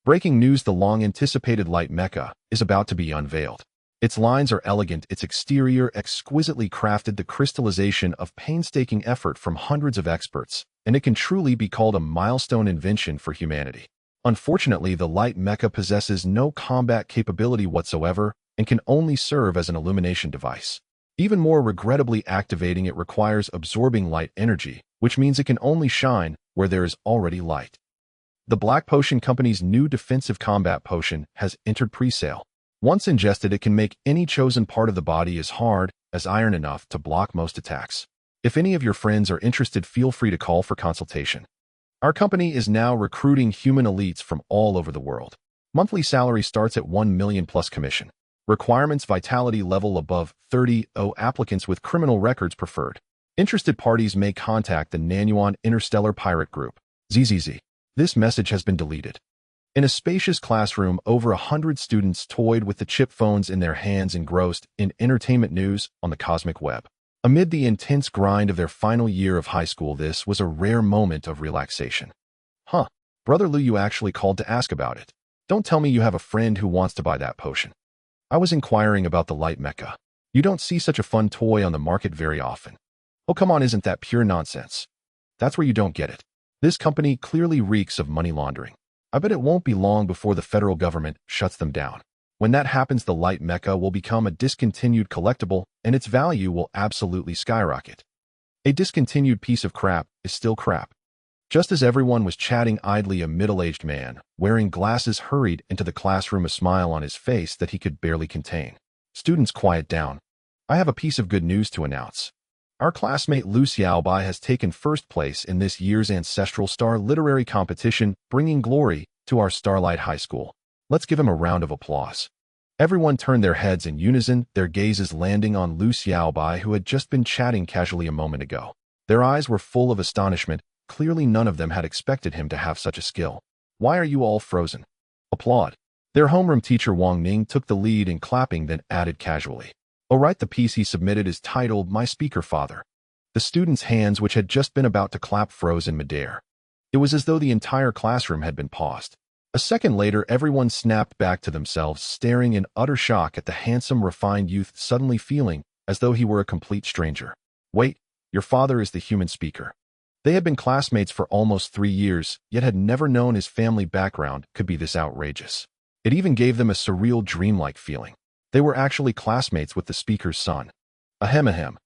Breaking news: the long-anticipated light mecha is about to be unveiled. Its lines are elegant, its exterior exquisitely crafted, the crystallization of painstaking effort from hundreds of experts, and it can truly be called a milestone invention for humanity. Unfortunately, the light mecha possesses no combat capability whatsoever and can only serve as an illumination device. Even more regrettably, activating it requires absorbing light energy, which means it can only shine where there is already light. The Black Potion Company's new defensive combat potion has entered pre-sale. Once ingested, it can make any chosen part of the body as hard as iron enough to block most attacks. If any of your friends are interested, feel free to call for consultation. Our company is now recruiting human elites from all over the world. Monthly salary starts at 1 million plus commission. Requirements: vitality level above 30, applicants with criminal records preferred. Interested parties may contact the Nanyuan Interstellar Pirate Group. ZZZ. This message has been deleted. In a spacious classroom, over 100 students toyed with the chip phones in their hands, engrossed in entertainment news on the cosmic web. Amid the intense grind of their final year of high school, this was a rare moment of relaxation. Brother Lu, you actually called to ask about it. Don't tell me you have a friend who wants to buy that potion. I was inquiring about the light mecha. You don't see such a fun toy on the market very often. Oh, come on, isn't that pure nonsense? That's where you don't get it. This company clearly reeks of money laundering. I bet it won't be long before the federal government shuts them down. When that happens, the light mecha will become a discontinued collectible and its value will absolutely skyrocket. A discontinued piece of crap is still crap. Just as everyone was chatting idly, a middle-aged man wearing glasses hurried into the classroom, a smile on his face that he could barely contain. Students, quiet down. I have a piece of good news to announce. Our classmate Lu Xiaobai has taken first place in this year's Ancestral Star Literary Competition, bringing glory to our Starlight High School. Let's give him a round of applause. Everyone turned their heads in unison, their gazes landing on Lu Xiaobai, who had just been chatting casually a moment ago. Their eyes were full of astonishment. Clearly none of them had expected him to have such a skill. Why are you all frozen? Applaud. Their homeroom teacher Wang Ning took the lead in clapping, then added casually. Oh right, the piece he submitted is titled My Speaker Father. The students' hands, which had just been about to clap, froze in midair. It was as though the entire classroom had been paused. A second later, everyone snapped back to themselves, staring in utter shock at the handsome, refined youth, suddenly feeling as though he were a complete stranger. Wait, your father is the human speaker. They had been classmates for almost 3 years, yet had never known his family background could be this outrageous. It even gave them a surreal, dreamlike feeling. They were actually classmates with the speaker's son. Ahem ahem.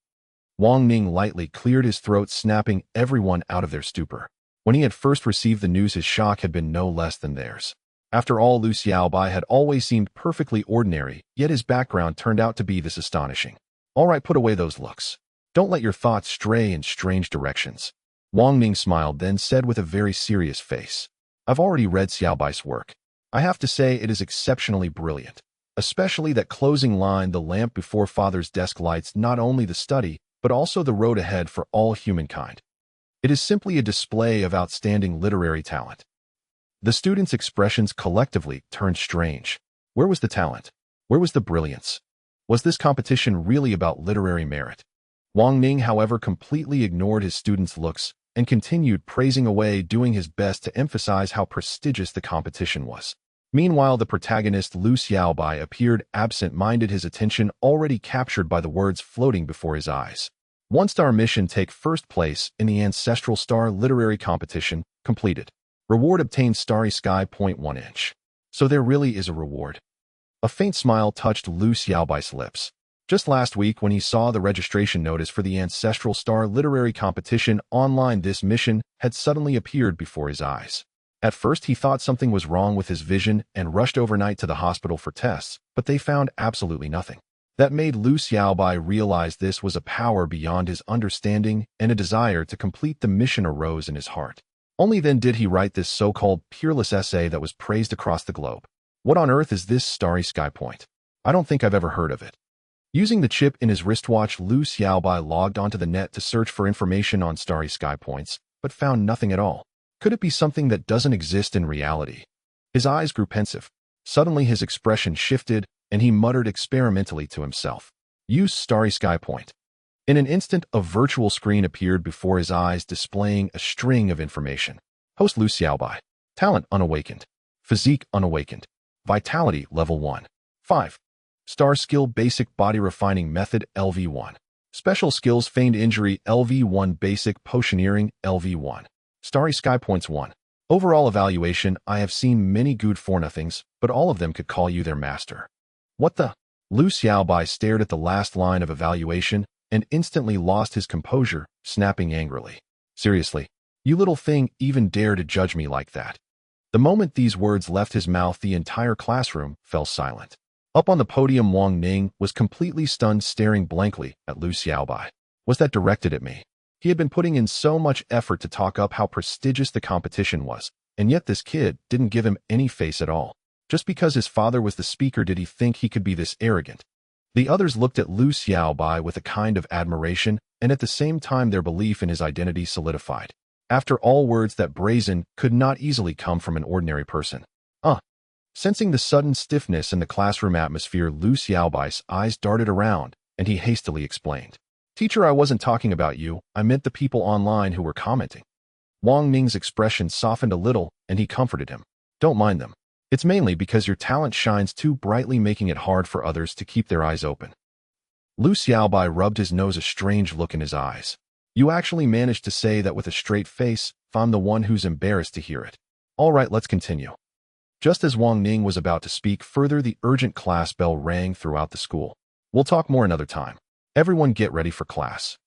Wang Ning lightly cleared his throat, snapping everyone out of their stupor. When he had first received the news, his shock had been no less than theirs. After all, Lu Xiaobai had always seemed perfectly ordinary, yet his background turned out to be this astonishing. All right, put away those looks. Don't let your thoughts stray in strange directions. Wang Ning smiled, then said with a very serious face. I've already read Xiaobai's work. I have to say it is exceptionally brilliant. Especially that closing line, the lamp before father's desk lights not only the study, but also the road ahead for all humankind. It is simply a display of outstanding literary talent. The students' expressions collectively turned strange. Where was the talent? Where was the brilliance? Was this competition really about literary merit? Wang Ning, however, completely ignored his students' looks and continued praising away, doing his best to emphasize how prestigious the competition was. Meanwhile, the protagonist Lu Xiaobai appeared absent-minded, his attention already captured by the words floating before his eyes. 1-star mission: take first place in the Ancestral Star Literary Competition, completed. Reward obtained: Starry Sky 1 inch. So there really is a reward. A faint smile touched Lu Xiaobai's lips. Just last week, when he saw the registration notice for the Ancestral Star Literary Competition online, this mission had suddenly appeared before his eyes. At first, he thought something was wrong with his vision and rushed overnight to the hospital for tests, but they found absolutely nothing. That made Lu Xiaobai realize this was a power beyond his understanding, and a desire to complete the mission arose in his heart. Only then did he write this so-called peerless essay that was praised across the globe. What on earth is this Starry Sky Point? I don't think I've ever heard of it. Using the chip in his wristwatch, Lu Xiaobai logged onto the net to search for information on Starry Sky Points, but found nothing at all. Could it be something that doesn't exist in reality? His eyes grew pensive. Suddenly his expression shifted, and he muttered experimentally to himself. Use Starry Sky Point. In an instant, a virtual screen appeared before his eyes, displaying a string of information. Host Lu Xiaobai. Talent unawakened. Physique unawakened. Vitality level 1. 5. Star skill basic body refining method LV1. Special skills feigned injury LV1 basic potioneering LV1. Starry Sky points 1. Overall evaluation, I have seen many good for nothings, but all of them could call you their master. What the? Lu Xiaobai stared at the last line of evaluation and instantly lost his composure, snapping angrily. Seriously, you little thing even dare to judge me like that. The moment these words left his mouth, the entire classroom fell silent. Up on the podium, Wang Ning was completely stunned, staring blankly at Lu Xiaobai. Was that directed at me? He had been putting in so much effort to talk up how prestigious the competition was, and yet this kid didn't give him any face at all. Just because his father was the speaker, did he think he could be this arrogant? The others looked at Lu Xiaobai with a kind of admiration, and at the same time their belief in his identity solidified. After all, words that brazen could not easily come from an ordinary person. Sensing the sudden stiffness in the classroom atmosphere, Lu Xiaobai's eyes darted around, and he hastily explained. Teacher, I wasn't talking about you, I meant the people online who were commenting. Wang Ning's expression softened a little, and he comforted him. Don't mind them. It's mainly because your talent shines too brightly, making it hard for others to keep their eyes open. Lu Xiaobai rubbed his nose, a strange look in his eyes. You actually managed to say that with a straight face. I'm the one who's embarrassed to hear it. All right, let's continue. Just as Wang Ning was about to speak further, the urgent class bell rang throughout the school. We'll talk more another time. Everyone get ready for class.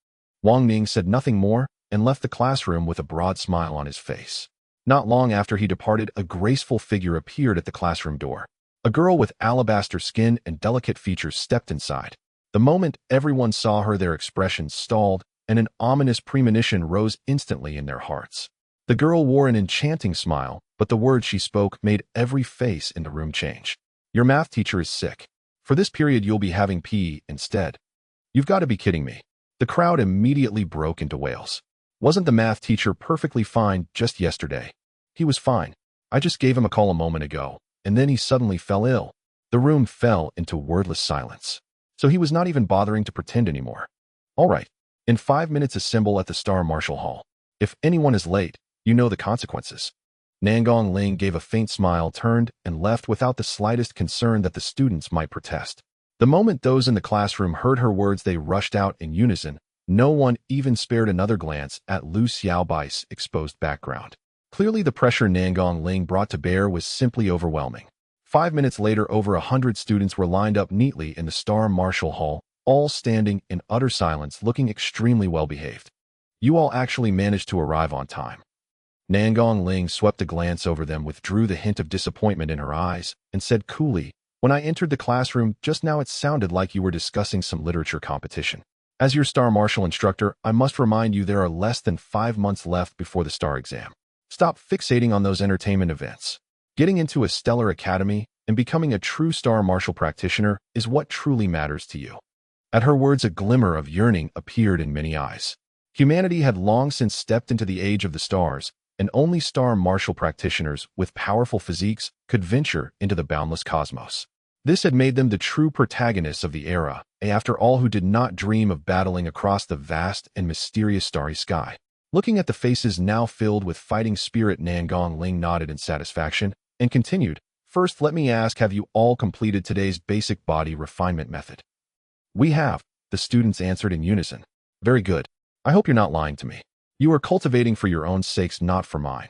Wang Ning said nothing more and left the classroom with a broad smile on his face. Not long after he departed, a graceful figure appeared at the classroom door. A girl with alabaster skin and delicate features stepped inside. The moment everyone saw her, their expressions stalled, and an ominous premonition rose instantly in their hearts. The girl wore an enchanting smile, but the words she spoke made every face in the room change. Your math teacher is sick. For this period, you'll be having PE instead. You've got to be kidding me. The crowd immediately broke into wails. Wasn't the math teacher perfectly fine just yesterday? He was fine. I just gave him a call a moment ago, and then he suddenly fell ill. The room fell into wordless silence. So he was not even bothering to pretend anymore. All right. In 5 minutes, assemble at the Star Martial Hall. If anyone is late, you know the consequences. Nangong Ling gave a faint smile, turned, and left without the slightest concern that the students might protest. The moment those in the classroom heard her words, they rushed out in unison. No one even spared another glance at Lu Xiaobai's exposed background. Clearly, the pressure Nangong Ling brought to bear was simply overwhelming. 5 minutes later, over 100 students were lined up neatly in the Star Martial Hall, all standing in utter silence, looking extremely well behaved. You all actually managed to arrive on time. Nangong Ling swept a glance over them, withdrew the hint of disappointment in her eyes, and said coolly, when I entered the classroom just now, it sounded like you were discussing some literature competition. As your Star Martial instructor, I must remind you there are less than 5 months left before the Star exam. Stop fixating on those entertainment events. Getting into a stellar academy and becoming a true Star Martial practitioner is what truly matters to you. At her words, a glimmer of yearning appeared in many eyes. Humanity had long since stepped into the age of the stars, and only Star Martial practitioners with powerful physiques could venture into the boundless cosmos. This had made them the true protagonists of the era, after all, who did not dream of battling across the vast and mysterious starry sky. Looking at the faces now filled with fighting spirit, Nangong Ling nodded in satisfaction and continued, First, let me ask, have you all completed today's basic body refinement method? We have, the students answered in unison. Very good. I hope you're not lying to me. You are cultivating for your own sakes, not for mine.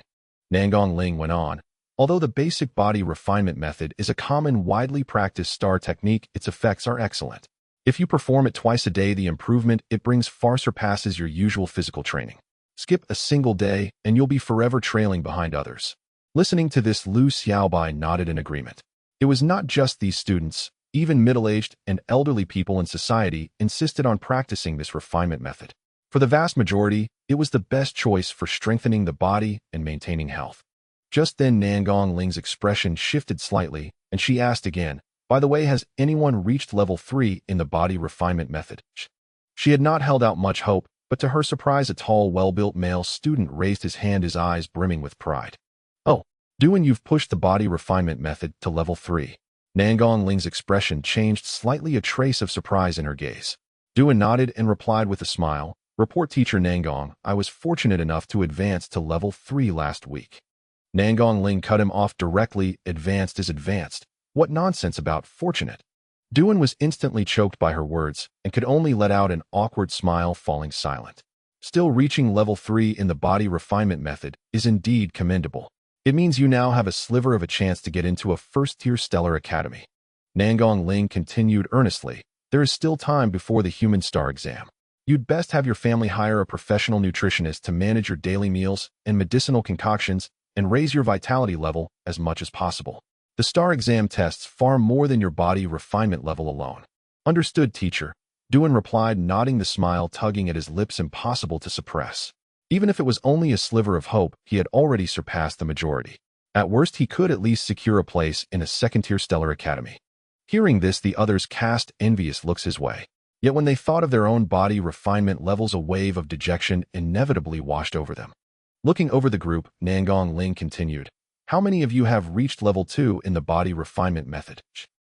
Nangong Ling went on. Although the basic body refinement method is a common, widely practiced star technique, its effects are excellent. If you perform it twice a day, the improvement it brings far surpasses your usual physical training. Skip a single day, and you'll be forever trailing behind others. Listening to this, Lu Xiaobai nodded in agreement. It was not just these students. Even middle-aged and elderly people in society insisted on practicing this refinement method. For the vast majority, it was the best choice for strengthening the body and maintaining health. Just then, Nangong Ling's expression shifted slightly, and she asked again, by the way, has anyone reached level 3 in the body refinement method? She had not held out much hope, but to her surprise, a tall, well-built male student raised his hand, his eyes brimming with pride. Oh, Duan, you've pushed the body refinement method to level 3. Nangong Ling's expression changed slightly, a trace of surprise in her gaze. Duan nodded and replied with a smile, Report, Teacher Nangong, I was fortunate enough to advance to level 3 last week. Nangong Ling cut him off directly. Advanced is advanced. What nonsense about fortunate? Duan was instantly choked by her words and could only let out an awkward smile, falling silent. Still, reaching level 3 in the body refinement method is indeed commendable. It means you now have a sliver of a chance to get into a first-tier stellar academy. Nangong Ling continued earnestly. There is still time before the human star exam. You'd best have your family hire a professional nutritionist to manage your daily meals and medicinal concoctions and raise your vitality level as much as possible. The star exam tests far more than your body refinement level alone. Understood, teacher. Duan replied, nodding, the smile tugging at his lips impossible to suppress. Even if it was only a sliver of hope, he had already surpassed the majority. At worst, he could at least secure a place in a second-tier stellar academy. Hearing this, the others cast envious looks his way. Yet when they thought of their own body refinement levels, a wave of dejection inevitably washed over them. Looking over the group, Nangong Ling continued, "How many of you have reached level 2 in the body refinement method?"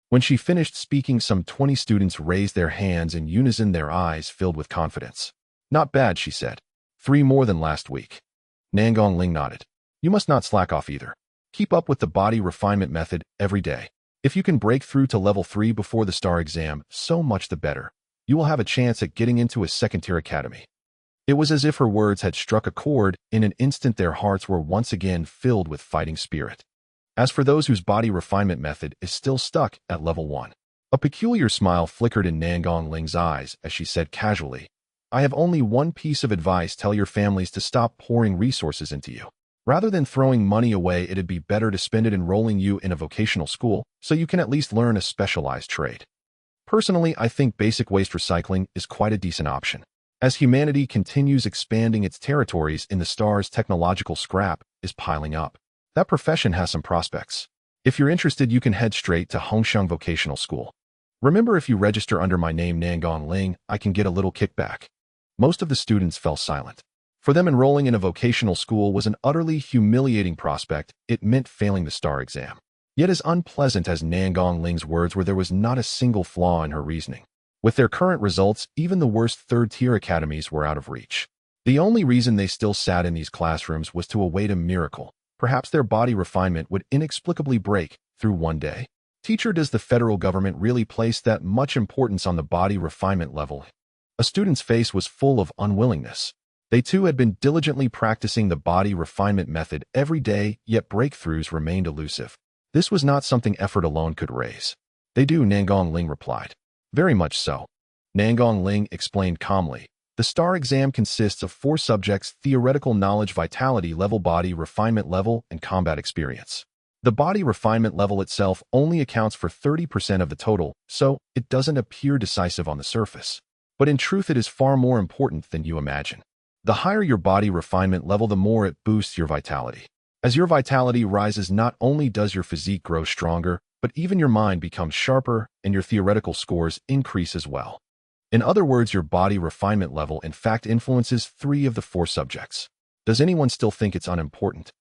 When she finished speaking, some 20 students raised their hands in unison, their eyes filled with confidence. "Not bad," she said. 3 more than last week." Nangong Ling nodded. "You must not slack off either. Keep up with the body refinement method every day. If you can break through to level 3 before the star exam, so much the better. You will have a chance at getting into a second-tier academy." It was as if her words had struck a chord. In an instant, their hearts were once again filled with fighting spirit. As for those whose body refinement method is still stuck at level 1, a peculiar smile flickered in Nangong Ling's eyes as she said casually, "I have only one piece of advice. Tell your families to stop pouring resources into you. Rather than throwing money away, it'd be better to spend it enrolling you in a vocational school so you can at least learn a specialized trade. Personally, I think basic waste recycling is quite a decent option. As humanity continues expanding its territories in the stars, technological scrap is piling up. That profession has some prospects. If you're interested, you can head straight to Hongsheng Vocational School. Remember, if you register under my name Nangong Ling, I can get a little kickback." Most of the students fell silent. For them, enrolling in a vocational school was an utterly humiliating prospect. It meant failing the star exam. Yet as unpleasant as Nangong Ling's words were, there was not a single flaw in her reasoning. With their current results, even the worst third-tier academies were out of reach. The only reason they still sat in these classrooms was to await a miracle. Perhaps their body refinement would inexplicably break through one day. "Teacher, does the federal government really place that much importance on the body refinement level?" A student's face was full of unwillingness. They too had been diligently practicing the body refinement method every day, yet breakthroughs remained elusive. This was not something effort alone could raise. "They do," Nangong Ling replied. "Very much so." Nangong Ling explained calmly. "The star exam consists of 4 subjects: theoretical knowledge, vitality level, body refinement level, and combat experience. The body refinement level itself only accounts for 30% of the total, so it doesn't appear decisive on the surface. But in truth, it is far more important than you imagine. The higher your body refinement level, the more it boosts your vitality. As your vitality rises, not only does your physique grow stronger, but even your mind becomes sharper and your theoretical scores increase as well. In other words, your body refinement level in fact influences 3 of the 4 subjects. Does anyone still think it's unimportant?"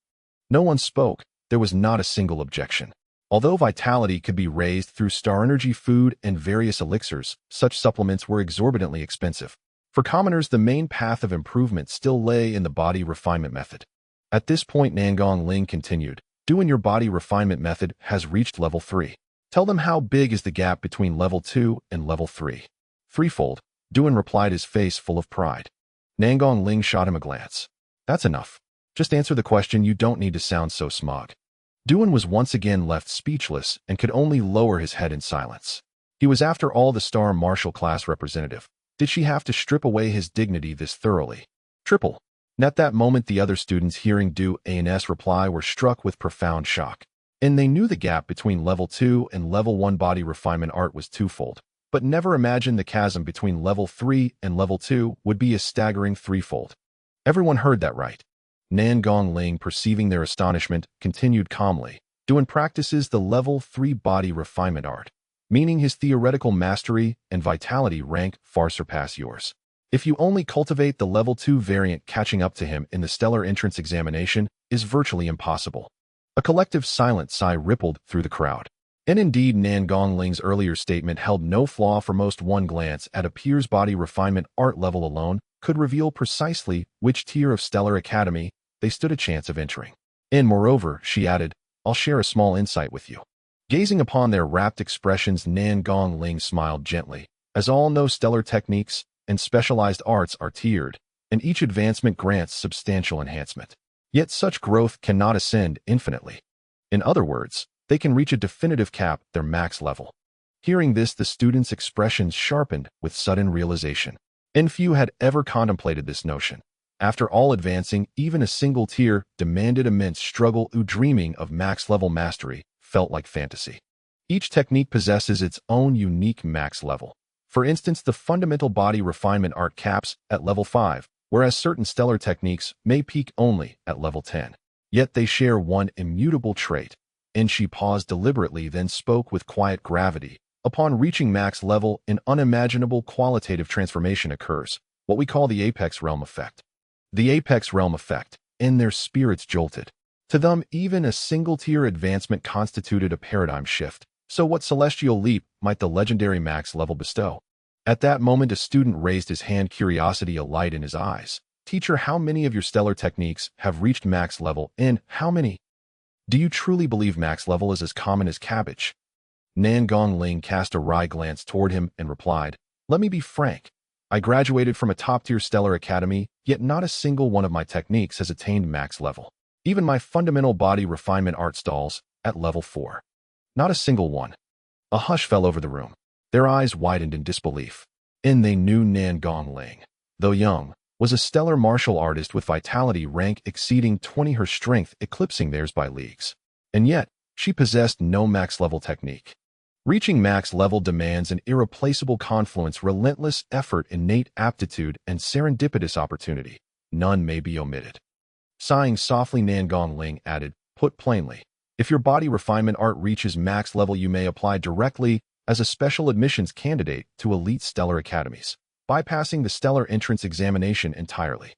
No one spoke. There was not a single objection. Although vitality could be raised through star energy, food, and various elixirs, such supplements were exorbitantly expensive. For commoners, the main path of improvement still lay in the body refinement method. At this point, Nangong Ling continued, "Doing your body refinement method has reached level 3. Tell them how big is the gap between level 2 and level 3. "Threefold," Duan replied, his face full of pride. Nangong Ling shot him a glance. "That's enough. Just answer the question. You don't need to sound so smug." Duan was once again left speechless and could only lower his head in silence. He was, after all, the star martial class representative. Did she have to strip away his dignity this thoroughly? Triple. And at that moment, the other students, hearing Duan's reply, were struck with profound shock. And they knew the gap between level 2 and level 1 body refinement art was twofold, but never imagined the chasm between level 3 and level 2 would be a staggering threefold. Everyone heard that right. Nangong Ling, perceiving their astonishment, continued calmly. Duan practices the level 3 body refinement art, meaning his theoretical mastery and vitality rank far surpass yours. If you only cultivate the level 2 variant, catching up to him in the stellar entrance examination is virtually impossible. A collective silent sigh rippled through the crowd. And indeed, Nangong Ling's earlier statement held no flaw, for most one glance at a peer's body refinement art level alone could reveal precisely which tier of stellar academy they stood a chance of entering. And moreover, she added, I'll share a small insight with you. Gazing upon their rapt expressions, Nan Gongling smiled gently. As all know, stellar techniques and specialized arts are tiered, and each advancement grants substantial enhancement. Yet such growth cannot ascend infinitely. In other words, they can reach a definitive cap, their max level. Hearing this, the students' expressions sharpened with sudden realization. And few had ever contemplated this notion. After all, advancing even a single tier demanded immense struggle. Dreaming of max-level mastery felt like fantasy. Each technique possesses its own unique max level. For instance, the fundamental body refinement art caps at level 5, whereas certain stellar techniques may peak only at level 10. Yet they share one immutable trait. And she paused deliberately, then spoke with quiet gravity. Upon reaching max level, an unimaginable qualitative transformation occurs, what we call the apex realm effect. The apex realm effect, and their spirits jolted. To them, even a single-tier advancement constituted a paradigm shift. So what celestial leap might the legendary max level bestow? At that moment, a student raised his hand, curiosity alight in his eyes. Teacher, how many of your stellar techniques have reached max level, and how many? Do you truly believe max level is as common as cabbage? Nan Gongling cast a wry glance toward him and replied, Let me be frank. I graduated from a top-tier stellar academy, yet not a single one of my techniques has attained max level. Even my fundamental body refinement art stalls at level 4. Not a single one. A hush fell over the room. Their eyes widened in disbelief. And they knew Nan Gongling, though young, was a stellar martial artist with vitality rank exceeding 20, her strength eclipsing theirs by leagues. And yet, she possessed no max-level technique. Reaching max level demands an irreplaceable confluence, relentless effort, innate aptitude, and serendipitous opportunity. None may be omitted. Sighing softly, Nan Gongling added, Put plainly, if your body refinement art reaches max level, you may apply directly as a special admissions candidate to elite stellar academies, bypassing the stellar entrance examination entirely.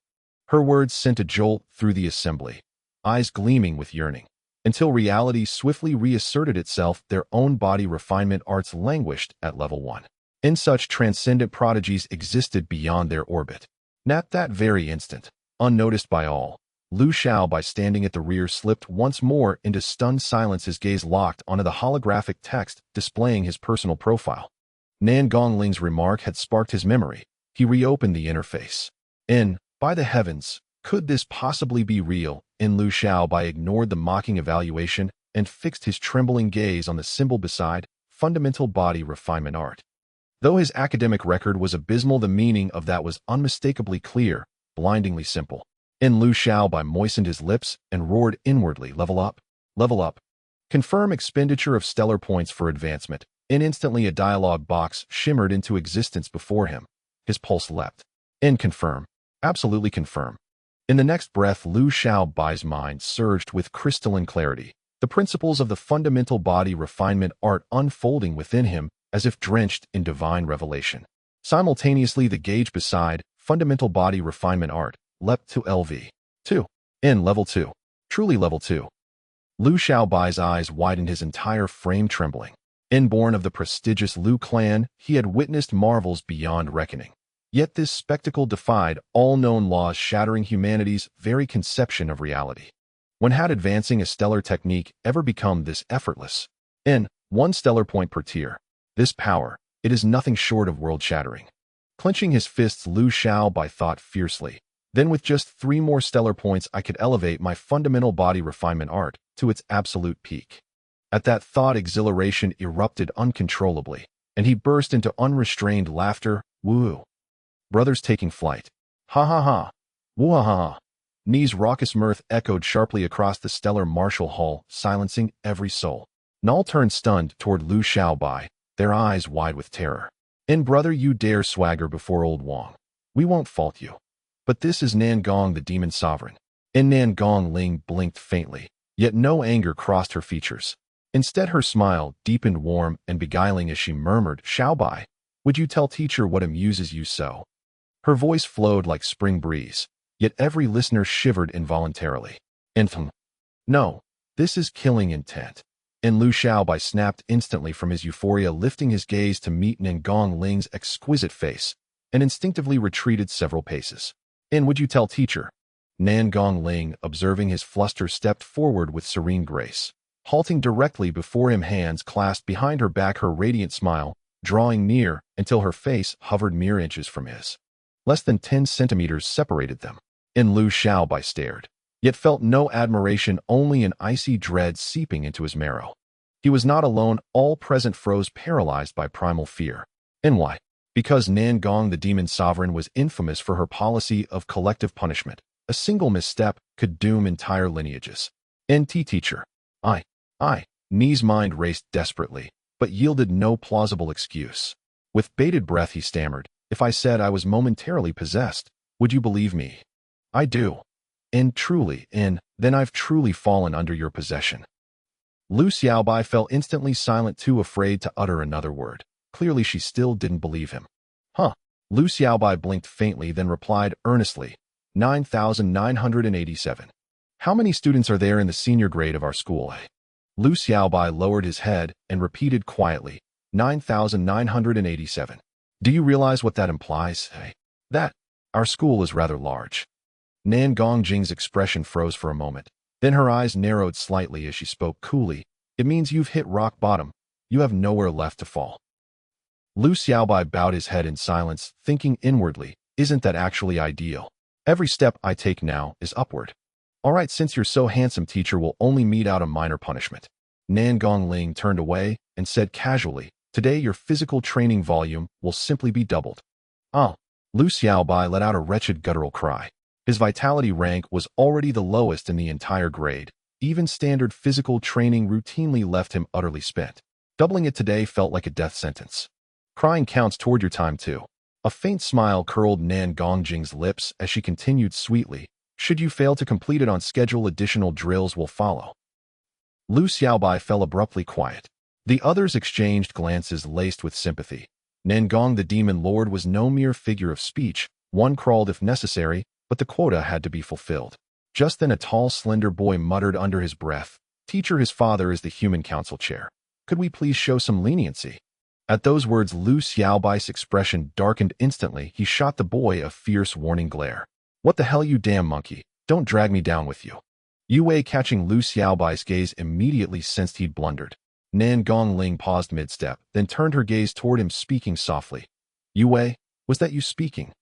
Her words sent a jolt through the assembly, eyes gleaming with yearning. Until reality swiftly reasserted itself, their own body refinement arts languished at level 1. And such transcendent prodigies existed beyond their orbit. And at that very instant, unnoticed by all, Lu Xiaobai, standing at the rear, slipped once more into stunned silence, his gaze locked onto the holographic text displaying his personal profile. Nan Gongling's remark had sparked his memory. He reopened the interface. By the heavens, could this possibly be real? Lu Xiaobai ignored the mocking evaluation and fixed his trembling gaze on the symbol beside fundamental body refinement art. Though his academic record was abysmal, the meaning of that was unmistakably clear, blindingly simple. Lu Xiaobai moistened his lips and roared inwardly, Level up! Level up! Confirm expenditure of stellar points for advancement. Instantly a dialogue box shimmered into existence before him. His pulse leapt. Confirm. Absolutely confirm. In the next breath, Lu Xiaobai's mind surged with crystalline clarity, the principles of the fundamental body refinement art unfolding within him as if drenched in divine revelation. Simultaneously, the gauge beside fundamental body refinement art leapt to LV2. Level 2. Truly level 2. Lu Xiaobai's eyes widened, his entire frame trembling. Born of the prestigious Lu clan, he had witnessed marvels beyond reckoning. Yet this spectacle defied all known laws, shattering humanity's very conception of reality. When had advancing a stellar technique ever become this effortless? 1 stellar point per tier. This power, it is nothing short of world-shattering. Clenching his fists, Lu Xiaobai thought fiercely. Then with just 3 more stellar points, I could elevate my fundamental body refinement art to its absolute peak. At that thought, exhilaration erupted uncontrollably, and he burst into unrestrained laughter. Woo! Brothers taking flight. Ha ha ha. Woo ha ha. Ni's raucous mirth echoed sharply across the stellar martial hall, silencing every soul. All turned stunned toward Lu Xiaobai, their eyes wide with terror. Brother, you dare swagger before old Wang. We won't fault you. But this is Nan Gong, the demon sovereign. Nan Gongling blinked faintly, yet no anger crossed her features. Instead, her smile deepened, warm and beguiling, as she murmured, Xiaobai, would you tell teacher what amuses you so? Her voice flowed like spring breeze, yet every listener shivered involuntarily. No, this is killing intent. Lu Xiaobai snapped instantly from his euphoria, lifting his gaze to meet Nan Gongling's exquisite face, and instinctively retreated several paces. Would you tell teacher? Nan Gongling, observing his fluster, stepped forward with serene grace. Halting directly before him, hands clasped behind her back, her radiant smile, drawing near until her face hovered mere inches from his. Less than 10 centimeters separated them. And Lu Xiaobai stared, yet felt no admiration, only an icy dread seeping into his marrow. He was not alone, all present froze, paralyzed by primal fear. And why? Because Nan Gong, the demon sovereign, was infamous for her policy of collective punishment. A single misstep could doom entire lineages. NT teacher. Ni's mind raced desperately, but yielded no plausible excuse. With bated breath he stammered, "If I said I was momentarily possessed, would you believe me?" "I do. And then I've truly fallen under your possession." Lu Xiaobai fell instantly silent, too afraid to utter another word. Clearly she still didn't believe him. "Huh." Lu Xiaobai blinked faintly, then replied earnestly, 9,987. "How many students are there in the senior grade of our school, eh?" Lu Xiaobai lowered his head and repeated quietly, 9,987. "Do you realize what that implies, eh? That our school is rather large." Nan Gongjing's expression froze for a moment. Then her eyes narrowed slightly as she spoke coolly. "It means you've hit rock bottom. You have nowhere left to fall." Lu Xiaobai bowed his head in silence, thinking inwardly, "Isn't that actually ideal? Every step I take now is upward." "All right, since you're so handsome, teacher will only mete out a minor punishment." Nan Gongling turned away and said casually, "Today your physical training volume will simply be doubled." "Oh." Lu Xiaobai let out a wretched guttural cry. His vitality rank was already the lowest in the entire grade. Even standard physical training routinely left him utterly spent. Doubling it today felt like a death sentence. "Crying counts toward your time too." A faint smile curled Nan Gongjing's lips as she continued sweetly, "Should you fail to complete it on schedule, additional drills will follow." Lu Xiaobai fell abruptly quiet. The others exchanged glances laced with sympathy. Nan Gong, the demon lord, was no mere figure of speech. One crawled if necessary, but the quota had to be fulfilled. Just then a tall, slender boy muttered under his breath, "Teacher, his father is the human council chair. Could we please show some leniency?" At those words, Lu Xiaobai's expression darkened instantly. He shot the boy a fierce, warning glare. "What the hell, you damn monkey? Don't drag me down with you." Yue Wei, catching Lu Xiaobai's gaze, immediately sensed he'd blundered. Nan Gongling paused mid-step, then turned her gaze toward him, speaking softly. "Yue Wei, was that you speaking?"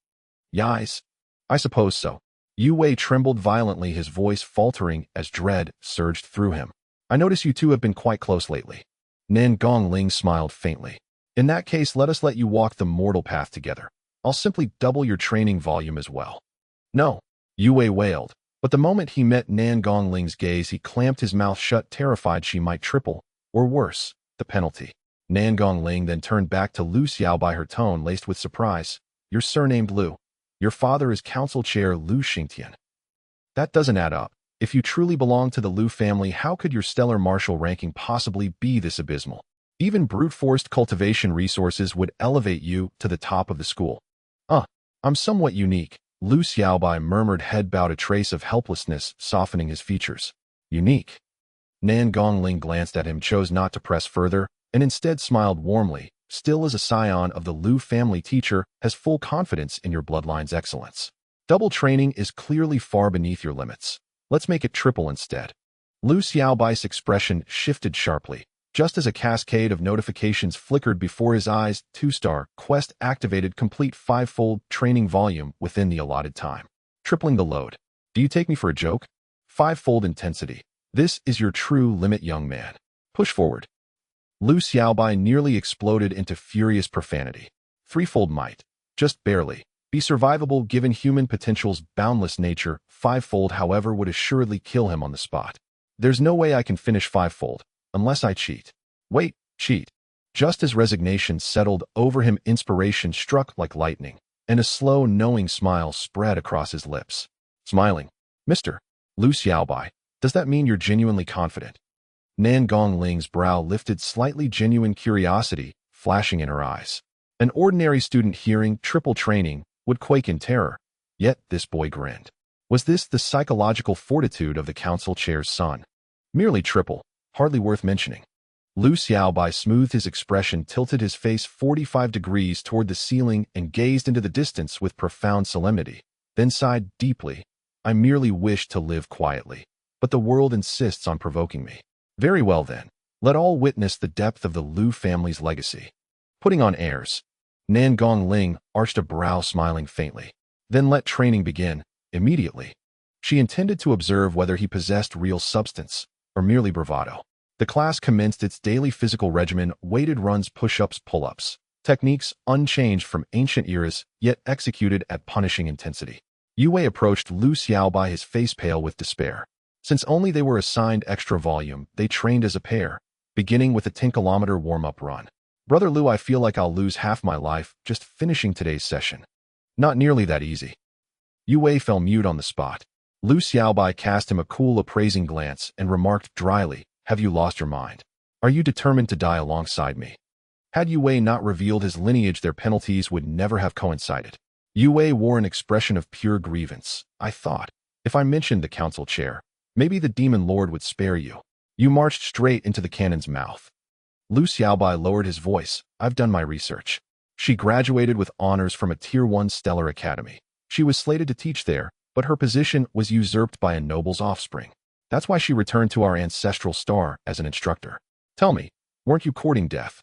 "Yes, I suppose so." Yue Wei trembled violently, his voice faltering as dread surged through him. "I notice you two have been quite close lately." Nan Gongling smiled faintly. "In that case, let us let you walk the mortal path together. I'll simply double your training volume as well." "No," Yue Wei wailed, but the moment he met Nan Gongling's gaze, he clamped his mouth shut, terrified she might triple, or worse, the penalty. Nan Gongling then turned back to Lu Xiaobai, her tone laced with surprise. "You're surnamed Lu. Your father is Council Chair Lu Xingtian. That doesn't add up. If you truly belong to the Lu family, how could your stellar martial ranking possibly be this abysmal? Even brute-forced cultivation resources would elevate you to the top of the school." I'm somewhat unique," Lu Xiaobai murmured, head bowed, a trace of helplessness softening his features. "Unique?" Nan Gongling glanced at him, chose not to press further, and instead smiled warmly. "Still, as a scion of the Lu family, teacher has full confidence in your bloodline's excellence. Double training is clearly far beneath your limits. Let's make it triple instead." Lu Xiaobai's expression shifted sharply. Just as a cascade of notifications flickered before his eyes, 2-star quest activated, complete 5-fold training volume within the allotted time. Tripling the load. Do you take me for a joke? 5-fold intensity. This is your true limit, young man. Push forward. Lu Xiaobai nearly exploded into furious profanity. 3-fold might. Just barely. Be survivable given human potential's boundless nature. 5-fold, however, would assuredly kill him on the spot. There's no way I can finish 5-fold. Unless I cheat. Wait, cheat. Just as resignation settled over him, inspiration struck like lightning, and a slow, knowing smile spread across his lips. Smiling. "Mr. Lu Xiaobai, does that mean you're genuinely confident?" Nan Gongling's brow lifted slightly, genuine curiosity flashing in her eyes. An ordinary student hearing triple training would quake in terror, yet this boy grinned. Was this the psychological fortitude of the council chair's son? Merely triple. Hardly worth mentioning. Lu Xiaobai smoothed his expression, tilted his face 45 degrees toward the ceiling, and gazed into the distance with profound solemnity, then sighed deeply. I merely wish to live quietly. But the world insists on provoking me. Very well then. Let all witness the depth of the Lu family's legacy. Putting on airs. Nan Gongling arched a brow, smiling faintly. Then let training begin, immediately. She intended to observe whether he possessed real substance, or merely bravado. The class commenced its daily physical regimen: weighted runs, push-ups, pull-ups. Techniques unchanged from ancient eras, yet executed at punishing intensity. Yue approached Lu Xiaobai, his face pale with despair. Since only they were assigned extra volume, they trained as a pair, beginning with a 10-kilometer warm-up run. Brother Lu, I feel like I'll lose half my life just finishing today's session. Not nearly that easy. Yue fell mute on the spot. Lu Xiaobai cast him a cool, appraising glance and remarked dryly, "Have you lost your mind? Are you determined to die alongside me?" Had Yue not revealed his lineage, their penalties would never have coincided. Yue wore an expression of pure grievance. "I thought, if I mentioned the council chair, maybe the demon lord would spare you. You marched straight into the cannon's mouth." Lu Xiaobai lowered his voice. "I've done my research." She graduated with honors from a Tier 1 stellar academy. She was slated to teach there, but her position was usurped by a noble's offspring. That's why she returned to our ancestral star as an instructor. Tell me, weren't you courting death?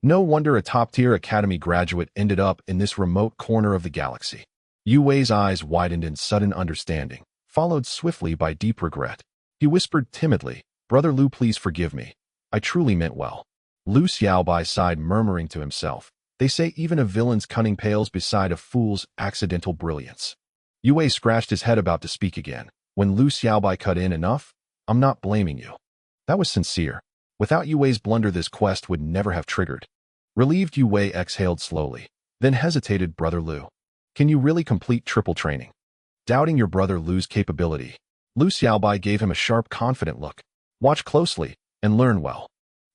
No wonder a top-tier academy graduate ended up in this remote corner of the galaxy. Yue's eyes widened in sudden understanding, followed swiftly by deep regret. He whispered timidly, "Brother Lu, please forgive me. I truly meant well." Lu Xiaobai sighed, murmuring to himself, "They say even a villain's cunning pales beside a fool's accidental brilliance." Yue scratched his head, about to speak again, when Lu Xiaobai cut in, "Enough? I'm not blaming you." That was sincere. Without Yue's blunder, this quest would never have triggered. Relieved, Yue exhaled slowly, then hesitated. "Brother Lu, can you really complete triple training?" Doubting your brother Lu's capability, Lu Xiaobai gave him a sharp, confident look. "Watch closely and learn well."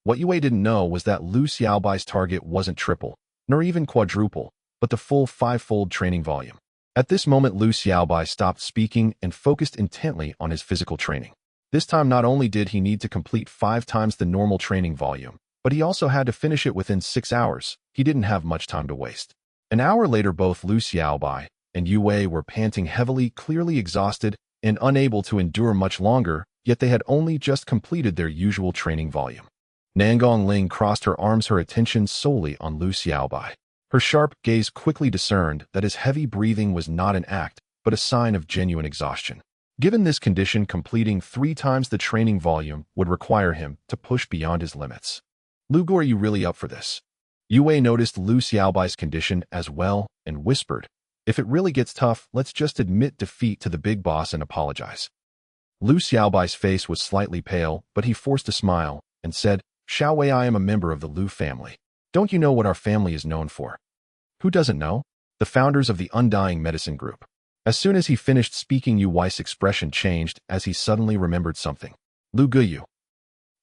What Yue didn't know was that Lu Xiaobai's target wasn't triple, nor even quadruple, but the full 5-fold training volume. At this moment, Lu Xiaobai stopped speaking and focused intently on his physical training. This time, not only did he need to complete 5 times the normal training volume, but he also had to finish it within 6 hours. He didn't have much time to waste. An hour later, both Lu Xiaobai and Yue were panting heavily, clearly exhausted, and unable to endure much longer, yet they had only just completed their usual training volume. Nan Gongling crossed her arms, her attention solely on Lu Xiaobai. Her sharp gaze quickly discerned that his heavy breathing was not an act, but a sign of genuine exhaustion. Given this condition, completing 3 times the training volume would require him to push beyond his limits. "Lu, are you really up for this?" Yue noticed Lu Xiaobai's condition as well and whispered, "If it really gets tough, let's just admit defeat to the big boss and apologize." Lu Xiaobai's face was slightly pale, but he forced a smile and said, "Xiaowei, I am a member of the Lu family. Don't you know what our family is known for?" "Who doesn't know? The founders of the Undying Medicine Group." As soon as he finished speaking, Yue's expression changed as he suddenly remembered something. "Lu Guyu."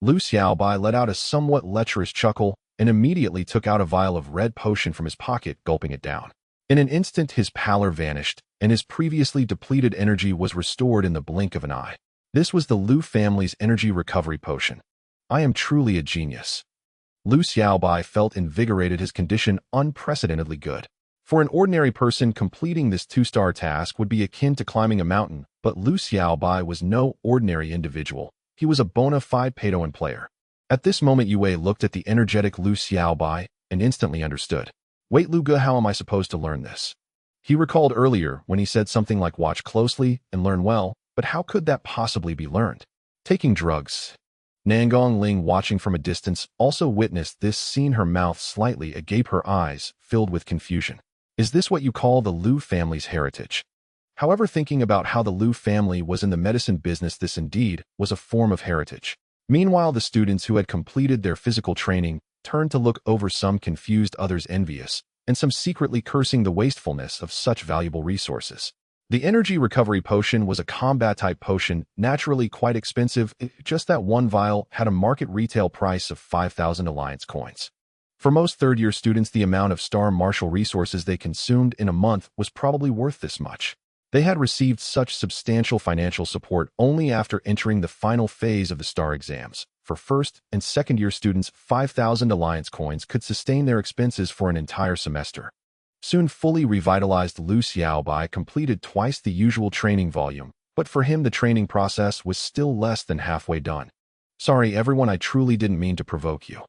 Lu Xiaobai let out a somewhat lecherous chuckle and immediately took out a vial of red potion from his pocket, gulping it down. In an instant, his pallor vanished, and his previously depleted energy was restored in the blink of an eye. This was the Lu family's energy recovery potion. "I am truly a genius." Lu Xiaobai felt invigorated, his condition unprecedentedly good. For an ordinary person, completing this 2-star task would be akin to climbing a mountain, but Lu Xiaobai was no ordinary individual. He was a bona fide Padawan player. At this moment, Yue looked at the energetic Lu Xiaobai and instantly understood. "Wait, Lu Ge, how am I supposed to learn this?" He recalled earlier when he said something like "watch closely and learn well," but how could that possibly be learned? Taking drugs. Nan Gongling, watching from a distance, also witnessed this scene, her mouth slightly agape, her eyes filled with confusion. Is this what you call the Lu family's heritage? However, thinking about how the Lu family was in the medicine business, this indeed was a form of heritage. Meanwhile, the students who had completed their physical training turned to look over, some confused, others envious, and some secretly cursing the wastefulness of such valuable resources. The energy recovery potion was a combat-type potion, naturally quite expensive. Just that one vial had a market retail price of 5,000 alliance coins. For most third-year students, the amount of star martial resources they consumed in a month was probably worth this much. They had received such substantial financial support only after entering the final phase of the star exams. For first- and second-year students, 5,000 alliance coins could sustain their expenses for an entire semester. Soon, fully revitalized Lu Xiaobai completed twice the usual training volume, But for him, the training process was still less than halfway done. Sorry, everyone, I truly didn't mean to provoke you.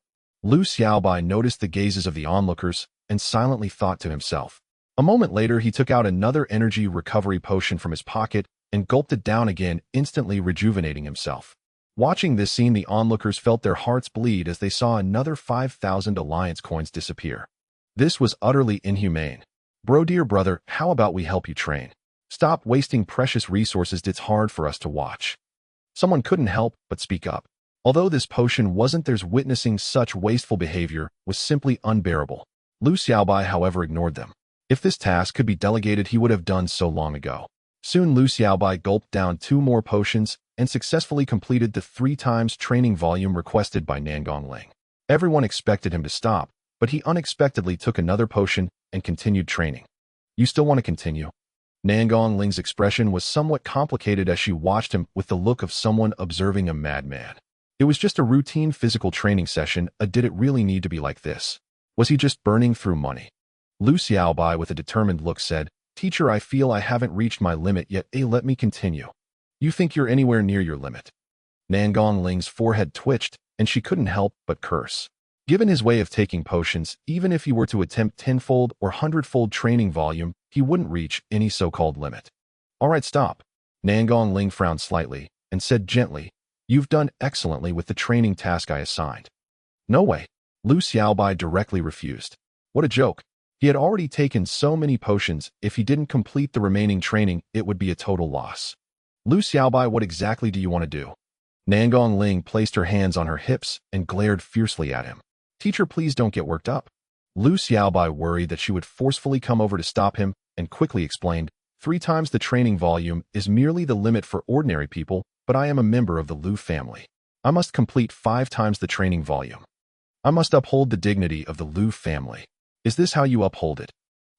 Lu Xiaobai noticed the gazes of the onlookers and silently thought to himself. A moment later, he took out another energy recovery potion from his pocket and gulped it down again, instantly rejuvenating himself. Watching this scene, the onlookers felt their hearts bleed as they saw another 5,000 alliance coins disappear. This was utterly inhumane. Bro, dear brother, how about we help you train? Stop wasting precious resources. It's hard for us to watch. Someone couldn't help but speak up. Although this potion wasn't theirs, witnessing such wasteful behavior was simply unbearable. Lu Xiaobai, however, ignored them. If this task could be delegated, he would have done so long ago. Soon, Lu Xiaobai gulped down 2 more potions and successfully completed the 3 times training volume requested by Nangong Ling. Everyone expected him to stop, but he unexpectedly took another potion and continued training. You still want to continue? Nangong Ling's expression was somewhat complicated as she watched him with the look of someone observing a madman. It was just a routine physical training session. Did it really need to be like this? Was he just burning through money? Lu Xiaobai, with a determined look, said, Teacher, I feel I haven't reached my limit yet. Let me continue. You think you're anywhere near your limit? Nangong Ling's forehead twitched, and she couldn't help but curse. Given his way of taking potions, even if he were to attempt 10-fold or 100-fold training volume, he wouldn't reach any so-called limit. All right, stop. Nangong Ling frowned slightly and said gently, You've done excellently with the training task I assigned. No way. Lu Xiaobai directly refused. What a joke. He had already taken so many potions. If he didn't complete the remaining training, it would be a total loss. Lu Xiaobai, what exactly do you want to do? Nangong Ling placed her hands on her hips and glared fiercely at him. Teacher, please don't get worked up. Lu Xiaobai worried that she would forcefully come over to stop him and quickly explained, 3 times the training volume is merely the limit for ordinary people, but I am a member of the Lu family. I must complete 5 times the training volume. I must uphold the dignity of the Lu family. Is this how you uphold it?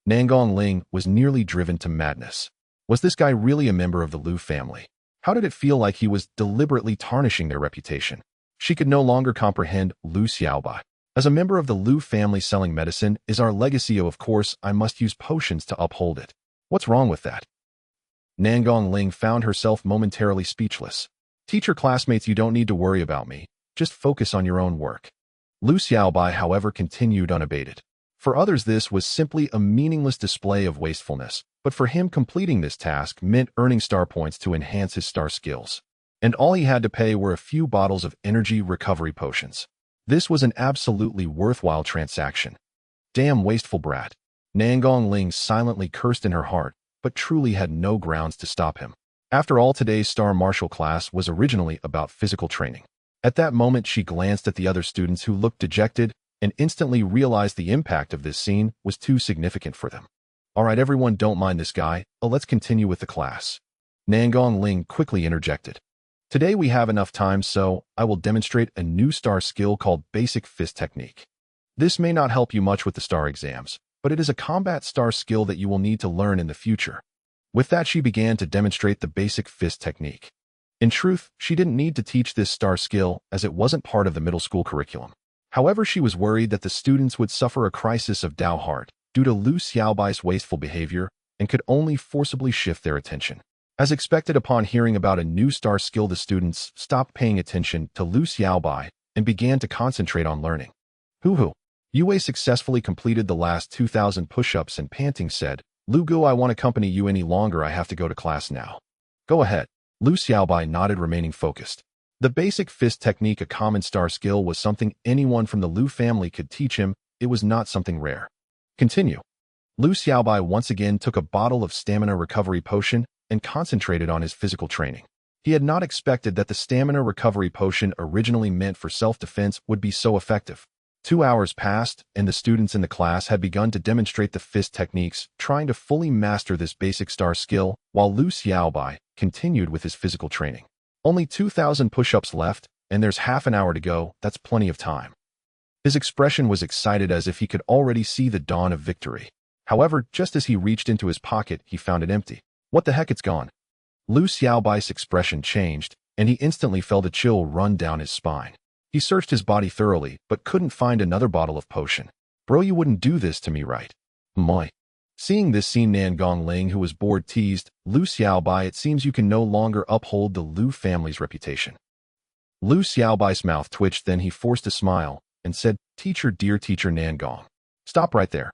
Nangong Ling was nearly driven to madness. Was this guy really a member of the Lu family? How did it feel like he was deliberately tarnishing their reputation? She could no longer comprehend Lu Xiaobai. As a member of the Lu family, selling medicine is our legacy. Of course, I must use potions to uphold it. What's wrong with that? Nangong Ling found herself momentarily speechless. Teacher, classmates, you don't need to worry about me. Just focus on your own work. Lu Xiaobai, however, continued unabated. For others, this was simply a meaningless display of wastefulness, but for him, completing this task meant earning star points to enhance his star skills. And all he had to pay were a few bottles of energy recovery potions. This was an absolutely worthwhile transaction. Damn wasteful brat. Nangong Ling silently cursed in her heart, but truly had no grounds to stop him. After all, today's star martial class was originally about physical training. At that moment, she glanced at the other students who looked dejected and instantly realized the impact of this scene was too significant for them. All right, everyone, don't mind this guy. Let's continue with the class. Nangong Ling quickly interjected. Today we have enough time, so I will demonstrate a new star skill called Basic Fist Technique. This may not help you much with the star exams, but it is a combat star skill that you will need to learn in the future. With that, she began to demonstrate the Basic Fist Technique. In truth, she didn't need to teach this star skill as it wasn't part of the middle school curriculum. However, she was worried that the students would suffer a crisis of Dao heart due to Lu Xiaobai's wasteful behavior and could only forcibly shift their attention. As expected, upon hearing about a new star skill, the students stopped paying attention to Lu Xiaobai and began to concentrate on learning. Hoo-hoo. Yue successfully completed the last 2,000 push-ups and panting said, Lu Gu, I won't accompany you any longer. I have to go to class now. Go ahead. Lu Xiaobai nodded, remaining focused. The Basic Fist Technique, a common star skill, was something anyone from the Lu family could teach him. It was not something rare. Continue. Lu Xiaobai once again took a bottle of stamina recovery potion and concentrated on his physical training. He had not expected that the stamina recovery potion, originally meant for self-defense, would be so effective. 2 hours passed, and the students in the class had begun to demonstrate the fist techniques, trying to fully master this basic star skill, while Lu Xiaobai continued with his physical training. Only 2,000 push-ups left, and there's half an hour to go. That's plenty of time. His expression was excited, as if he could already see the dawn of victory. However, just as he reached into his pocket, he found it empty. What the heck, it's gone. Lu Xiaobai's expression changed, and he instantly felt a chill run down his spine. He searched his body thoroughly, but couldn't find another bottle of potion. Bro, you wouldn't do this to me, right? Moi. Seeing this scene, Nan Gongling, who was bored, teased, Lu Xiaobai, it seems you can no longer uphold the Lu family's reputation. Lu Xiaobai's mouth twitched, then he forced a smile and said, Teacher, dear teacher Nan Gong. Stop right there.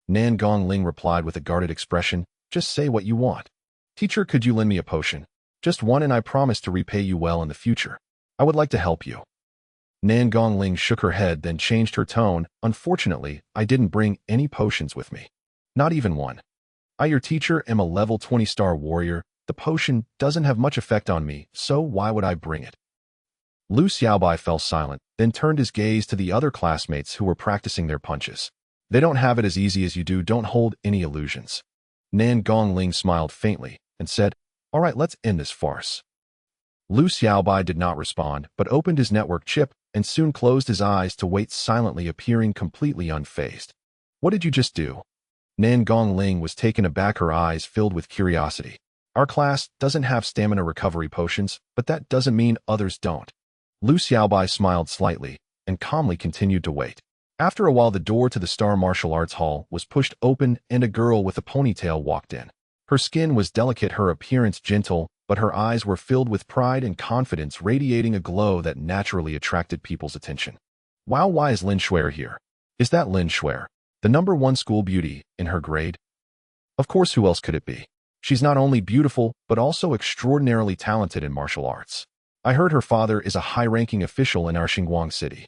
Nan Gongling replied with a guarded expression, just say what you want. Teacher, could you lend me a potion? Just one, and I promise to repay you well in the future. I would like to help you. Nan Gongling shook her head, then changed her tone. Unfortunately, I didn't bring any potions with me. Not even one. I, your teacher, am a level 20-star warrior. The potion doesn't have much effect on me, so why would I bring it? Lu Xiaobai fell silent, then turned his gaze to the other classmates who were practicing their punches. They don't have it as easy as you do, don't hold any illusions. Nan Gongling smiled faintly and said, all right, let's end this farce. Lu Xiaobai did not respond, but opened his network chip and soon closed his eyes to wait silently, appearing completely unfazed. What did you just do? Nan Gongling was taken aback, her eyes filled with curiosity. Our class doesn't have stamina recovery potions, but that doesn't mean others don't. Lu Xiaobai smiled slightly and calmly continued to wait. After a while, the door to the Star Martial Arts Hall was pushed open and a girl with a ponytail walked in. Her skin was delicate, her appearance gentle, but her eyes were filled with pride and confidence, radiating a glow that naturally attracted people's attention. Wow, why is Lin Shuer here? Is that Lin Shuer, the #1 school beauty in her grade? Of course, who else could it be? She's not only beautiful, but also extraordinarily talented in martial arts. I heard her father is a high-ranking official in our Xinguang city.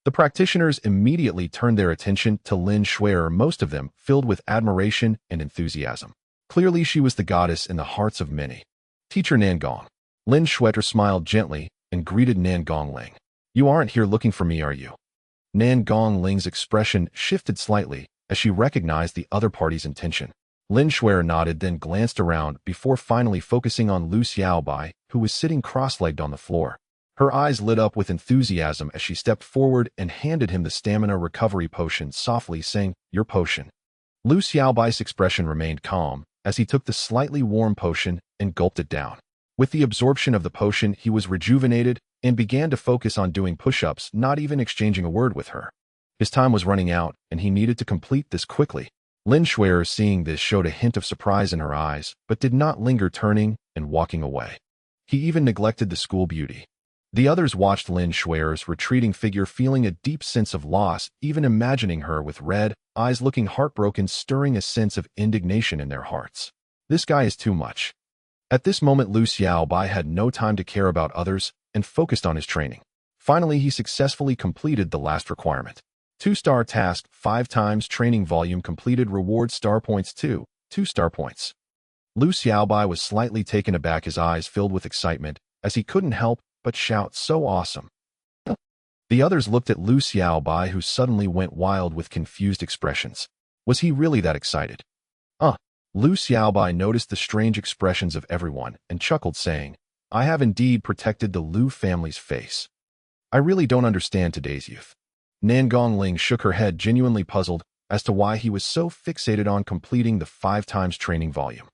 The practitioners immediately turned their attention to Lin Shuer, most of them filled with admiration and enthusiasm. Clearly, she was the goddess in the hearts of many. Teacher Nan Gong. Lin Shuer smiled gently and greeted Nan Gongling. You aren't here looking for me, are you? Nan Gongling's expression shifted slightly as she recognized the other party's intention. Lin Shuer nodded, then glanced around before finally focusing on Lu Xiaobai, who was sitting cross-legged on the floor. Her eyes lit up with enthusiasm as she stepped forward and handed him the stamina recovery potion, softly saying, your potion. Lu Xiaobai's expression remained calm as he took the slightly warm potion and gulped it down. With the absorption of the potion, he was rejuvenated and began to focus on doing push-ups, not even exchanging a word with her. His time was running out, and he needed to complete this quickly. Lin Shuer, seeing this, showed a hint of surprise in her eyes, but did not linger, turning and walking away. He even neglected the school beauty. The others watched Lin Shuer's retreating figure, feeling a deep sense of loss, even imagining her with red eyes looking heartbroken, stirring a sense of indignation in their hearts. This guy is too much. At this moment, Lu Xiaobai had no time to care about others and focused on his training. Finally, he successfully completed the last requirement. 2-star task, 5 times training volume completed, reward star points 2 star points. Lu Xiaobai was slightly taken aback, his eyes filled with excitement, as he couldn't help but shout, so awesome. The others looked at Lu Xiaobai, who suddenly went wild with confused expressions. Was he really that excited? Lu Xiaobai noticed the strange expressions of everyone and chuckled, saying, I have indeed protected the Lu family's face. I really don't understand today's youth. Nan Gongling shook her head, genuinely puzzled as to why he was so fixated on completing the 5 times training volume.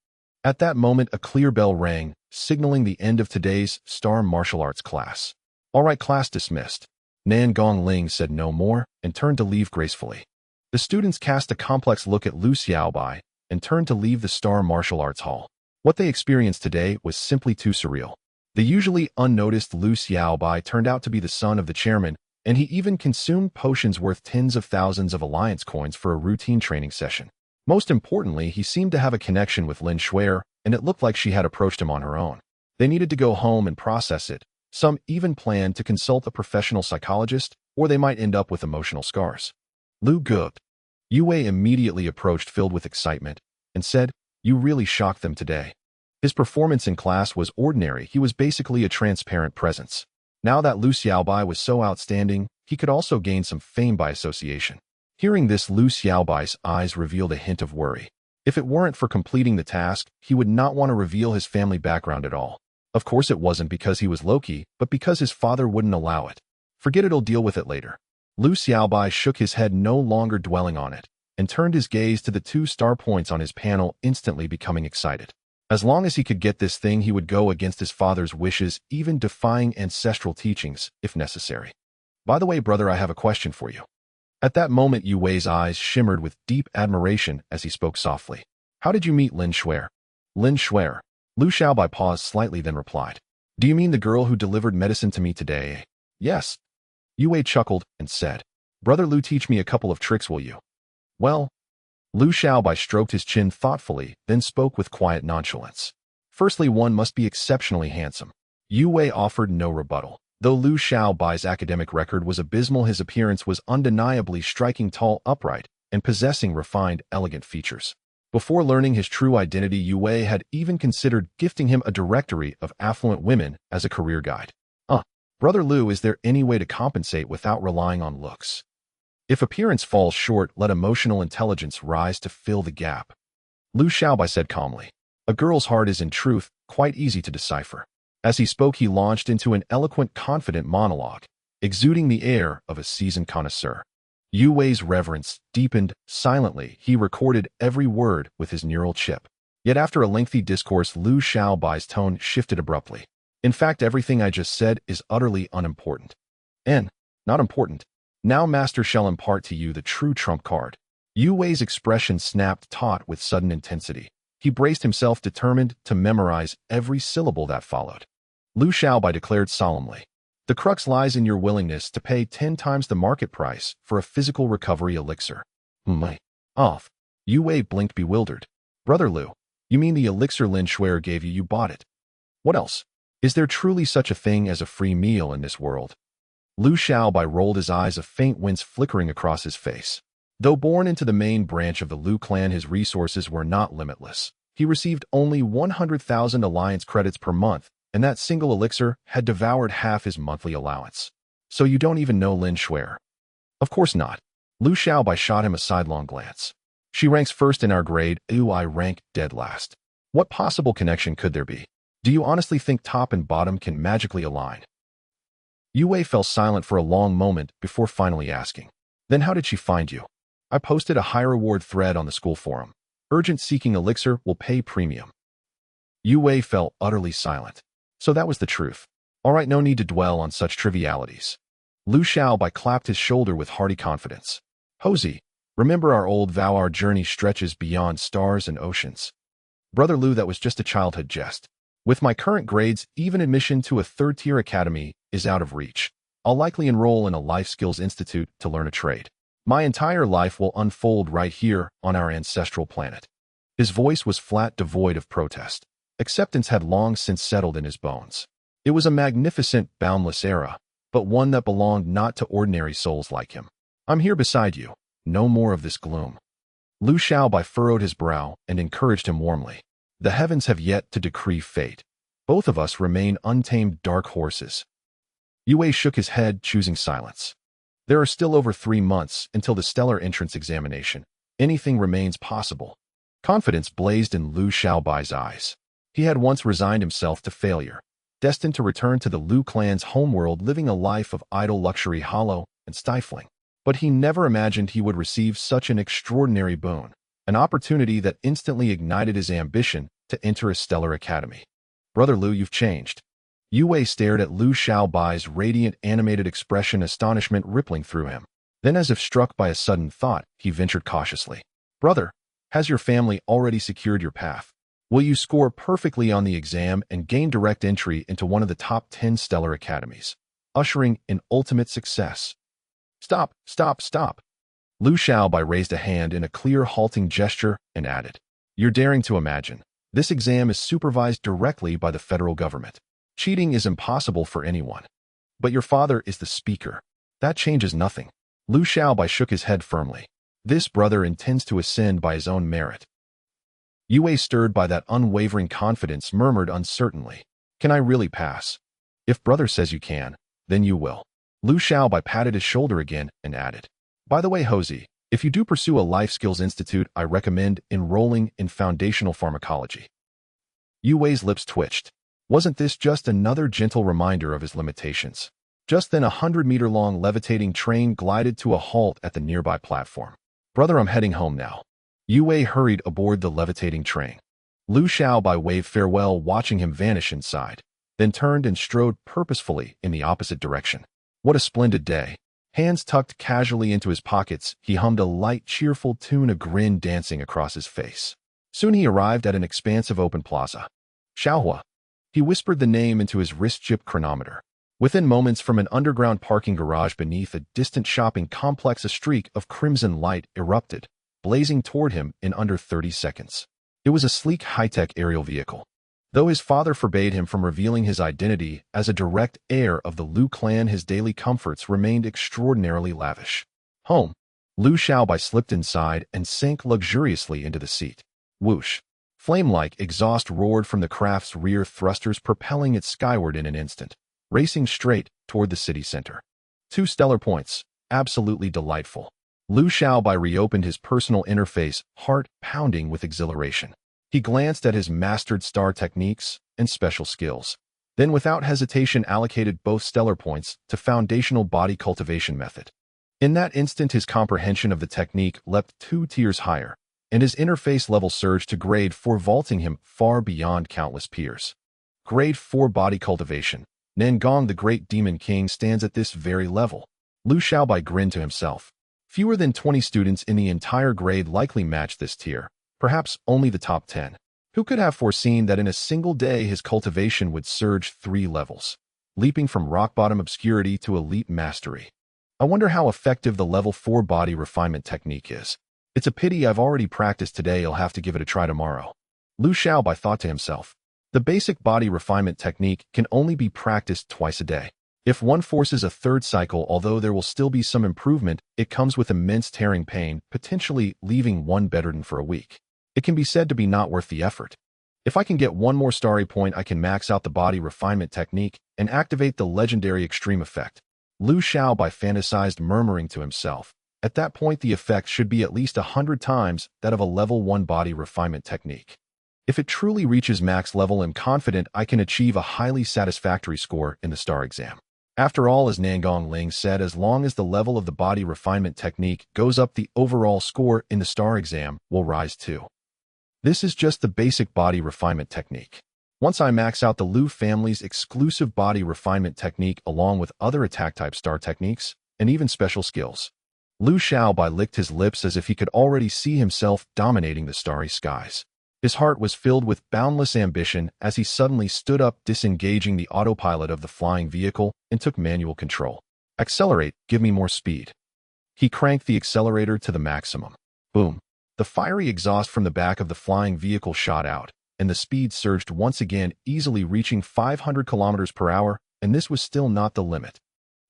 At that moment, a clear bell rang, signaling the end of today's Star Martial Arts class. All right, class dismissed. Nan Gongling said no more and turned to leave gracefully. The students cast a complex look at Lu Xiaobai and turned to leave the Star Martial Arts Hall. What they experienced today was simply too surreal. The usually unnoticed Lu Xiaobai turned out to be the son of the chairman, and he even consumed potions worth tens of thousands of alliance coins for a routine training session. Most importantly, he seemed to have a connection with Lin Shuer, and it looked like she had approached him on her own. They needed to go home and process it. Some even planned to consult a professional psychologist, or they might end up with emotional scars. Lu Gub. Yue immediately approached, filled with excitement, and said, you really shocked them today. His performance in class was ordinary. He was basically a transparent presence. Now that Lu Xiaobai was so outstanding, he could also gain some fame by association. Hearing this, Lu Xiaobai's eyes revealed a hint of worry. If it weren't for completing the task, he would not want to reveal his family background at all. Of course, it wasn't because he was Loki, but because his father wouldn't allow it. Forget it, he'll deal with it later. Lu Xiaobai shook his head, no longer dwelling on it, and turned his gaze to the 2 star points on his panel, instantly becoming excited. As long as he could get this thing, he would go against his father's wishes, even defying ancestral teachings, if necessary. By the way, brother, I have a question for you. At that moment, Yu Wei's eyes shimmered with deep admiration as he spoke softly. How did you meet Lin Shuer? Lin Shuer. Lu Xiaobai paused slightly, then replied. Do you mean the girl who delivered medicine to me today? Yes. Yu Wei chuckled and said, Brother Lu, teach me a couple of tricks, will you? Well, Lu Xiaobai stroked his chin thoughtfully, then spoke with quiet nonchalance. Firstly, one must be exceptionally handsome. Yu Wei offered no rebuttal. Though Lu Xiaobai's academic record was abysmal, his appearance was undeniably striking, tall, upright, and possessing refined, elegant features. Before learning his true identity, Yu Wei had even considered gifting him a directory of affluent women as a career guide. Brother Lu, is there any way to compensate without relying on looks? If appearance falls short, let emotional intelligence rise to fill the gap. Lu Xiaobai said calmly. A girl's heart is in truth quite easy to decipher. As he spoke, he launched into an eloquent, confident monologue, exuding the air of a seasoned connoisseur. Yu Wei's reverence deepened. Silently, he recorded every word with his neural chip. Yet after a lengthy discourse, Lu Xiaobai's tone shifted abruptly. In fact, everything I just said is utterly unimportant. Not important. Now Master shall impart to you the true trump card. Yu Wei's expression snapped taut with sudden intensity. He braced himself, determined to memorize every syllable that followed. Lu Xiaobai declared solemnly, the crux lies in your willingness to pay 10 times the market price for a physical recovery elixir. Off. Yu Wei blinked, bewildered. Brother Lu, you mean the elixir Lin Shuer gave you? You bought it. What else? Is there truly such a thing as a free meal in this world? Lu Xiaobai rolled his eyes, a faint wince flickering across his face. Though born into the main branch of the Lu clan, his resources were not limitless. He received only 100,000 alliance credits per month, and that single elixir had devoured half his monthly allowance. So you don't even know Lin Shuer? Of course not. Lu Xiaobai shot him a sidelong glance. She ranks first in our grade, I rank dead last. What possible connection could there be? Do you honestly think top and bottom can magically align? Yu Wei fell silent for a long moment before finally asking. Then how did she find you? I posted a high reward thread on the school forum. Urgent seeking elixir will pay premium. Yu Wei fell utterly silent. So that was the truth. All right, no need to dwell on such trivialities. Lu Xiaobai clapped his shoulder with hearty confidence. Hosey, remember our old vow, our journey stretches beyond stars and oceans. Brother Lu, that was just a childhood jest. With my current grades, even admission to a third-tier academy is out of reach. I'll likely enroll in a life skills institute to learn a trade. My entire life will unfold right here on our ancestral planet. His voice was flat, devoid of protest. Acceptance had long since settled in his bones. It was a magnificent, boundless era, but one that belonged not to ordinary souls like him. I'm here beside you. No more of this gloom. Lu Xiaobai furrowed his brow and encouraged him warmly. The heavens have yet to decree fate. Both of us remain untamed dark horses. Yu Wei shook his head, choosing silence. There are still over 3 months until the stellar entrance examination. Anything remains possible. Confidence blazed in Lu Xiaobai's eyes. He had once resigned himself to failure, destined to return to the Lu clan's homeworld, living a life of idle luxury, hollow and stifling. But he never imagined he would receive such an extraordinary boon, an opportunity that instantly ignited his ambition to enter a stellar academy. Brother Lu, you've changed. Yu Wei stared at Lu Xiaobai's radiant, animated expression, astonishment rippling through him. Then, as if struck by a sudden thought, he ventured cautiously. Brother, has your family already secured your path? Will you score perfectly on the exam and gain direct entry into one of the top 10 stellar academies, ushering in ultimate success? Stop. Lu Xiaobai raised a hand in a clear, halting gesture and added, You're daring to imagine. This exam is supervised directly by the federal government. Cheating is impossible for anyone. But your father is the speaker. That changes nothing. Lu Xiaobai shook his head firmly. This brother intends to ascend by his own merit. Yu Wei, stirred by that unwavering confidence, murmured uncertainly, Can I really pass? If brother says you can, then you will. Lu Xiaobai patted his shoulder again and added, By the way, Hosey, if you do pursue a life skills institute, I recommend enrolling in foundational pharmacology. Yu Wei's lips twitched. Wasn't this just another gentle reminder of his limitations? Just then, a 100-meter-long levitating train glided to a halt at the nearby platform. Brother, I'm heading home now. Yu Wei hurried aboard the levitating train. Lu Xiaobai waved farewell, watching him vanish inside, then turned and strode purposefully in the opposite direction. What a splendid day. Hands tucked casually into his pockets, he hummed a light, cheerful tune, a grin dancing across his face. Soon he arrived at an expansive open plaza. Xiaohua. He whispered the name into his wrist-chip chronometer. Within moments, from an underground parking garage beneath a distant shopping complex, a streak of crimson light erupted, blazing toward him in under 30 seconds. It was a sleek, high-tech aerial vehicle. Though his father forbade him from revealing his identity as a direct heir of the Lu clan, his daily comforts remained extraordinarily lavish. Home. Lu Xiaobai slipped inside and sank luxuriously into the seat. Whoosh. Flame-like exhaust roared from the craft's rear thrusters, propelling it skyward in an instant, racing straight toward the city center. 2 stellar points. Absolutely delightful. Lu Xiaobai reopened his personal interface, heart pounding with exhilaration. He glanced at his mastered star techniques and special skills, then without hesitation allocated both stellar points to foundational body cultivation method. In that instant, his comprehension of the technique leapt 2 tiers higher, and his interface level surged to grade 4, vaulting him far beyond countless peers. Grade 4 body cultivation. Nangong, the great demon king, stands at this very level. Lu Xiaobai grinned to himself. Fewer than 20 students in the entire grade likely matched this tier. Perhaps only the top 10. Who could have foreseen that in a single day his cultivation would surge 3 levels, leaping from rock-bottom obscurity to elite mastery? I wonder how effective the level 4 body refinement technique is. It's a pity I've already practiced today. I'll have to give it a try tomorrow. Lu Xiaobai thought to himself. The basic body refinement technique can only be practiced twice a day. If one forces a 3rd cycle, although there will still be some improvement, it comes with immense tearing pain, potentially leaving one bedridden for a week. It can be said to be not worth the effort. If I can get 1 more starry point, I can max out the body refinement technique and activate the legendary extreme effect. Lu Xiaobai fantasized, murmuring to himself. At that point, the effect should be at least 100 times that of a level 1 body refinement technique. If it truly reaches max level, I'm confident I can achieve a highly satisfactory score in the star exam. After all, as Nangong Ling said, as long as the level of the body refinement technique goes up, the overall score in the star exam will rise too. This is just the basic body refinement technique. Once I max out the Lu family's exclusive body refinement technique along with other attack-type star techniques and even special skills. Lu Xiaobai licked his lips as if he could already see himself dominating the starry skies. His heart was filled with boundless ambition as he suddenly stood up, disengaging the autopilot of the flying vehicle, and took manual control. Accelerate, give me more speed. He cranked the accelerator to the maximum. Boom. The fiery exhaust from the back of the flying vehicle shot out, and the speed surged once again, easily reaching 500 kilometers per hour, and this was still not the limit.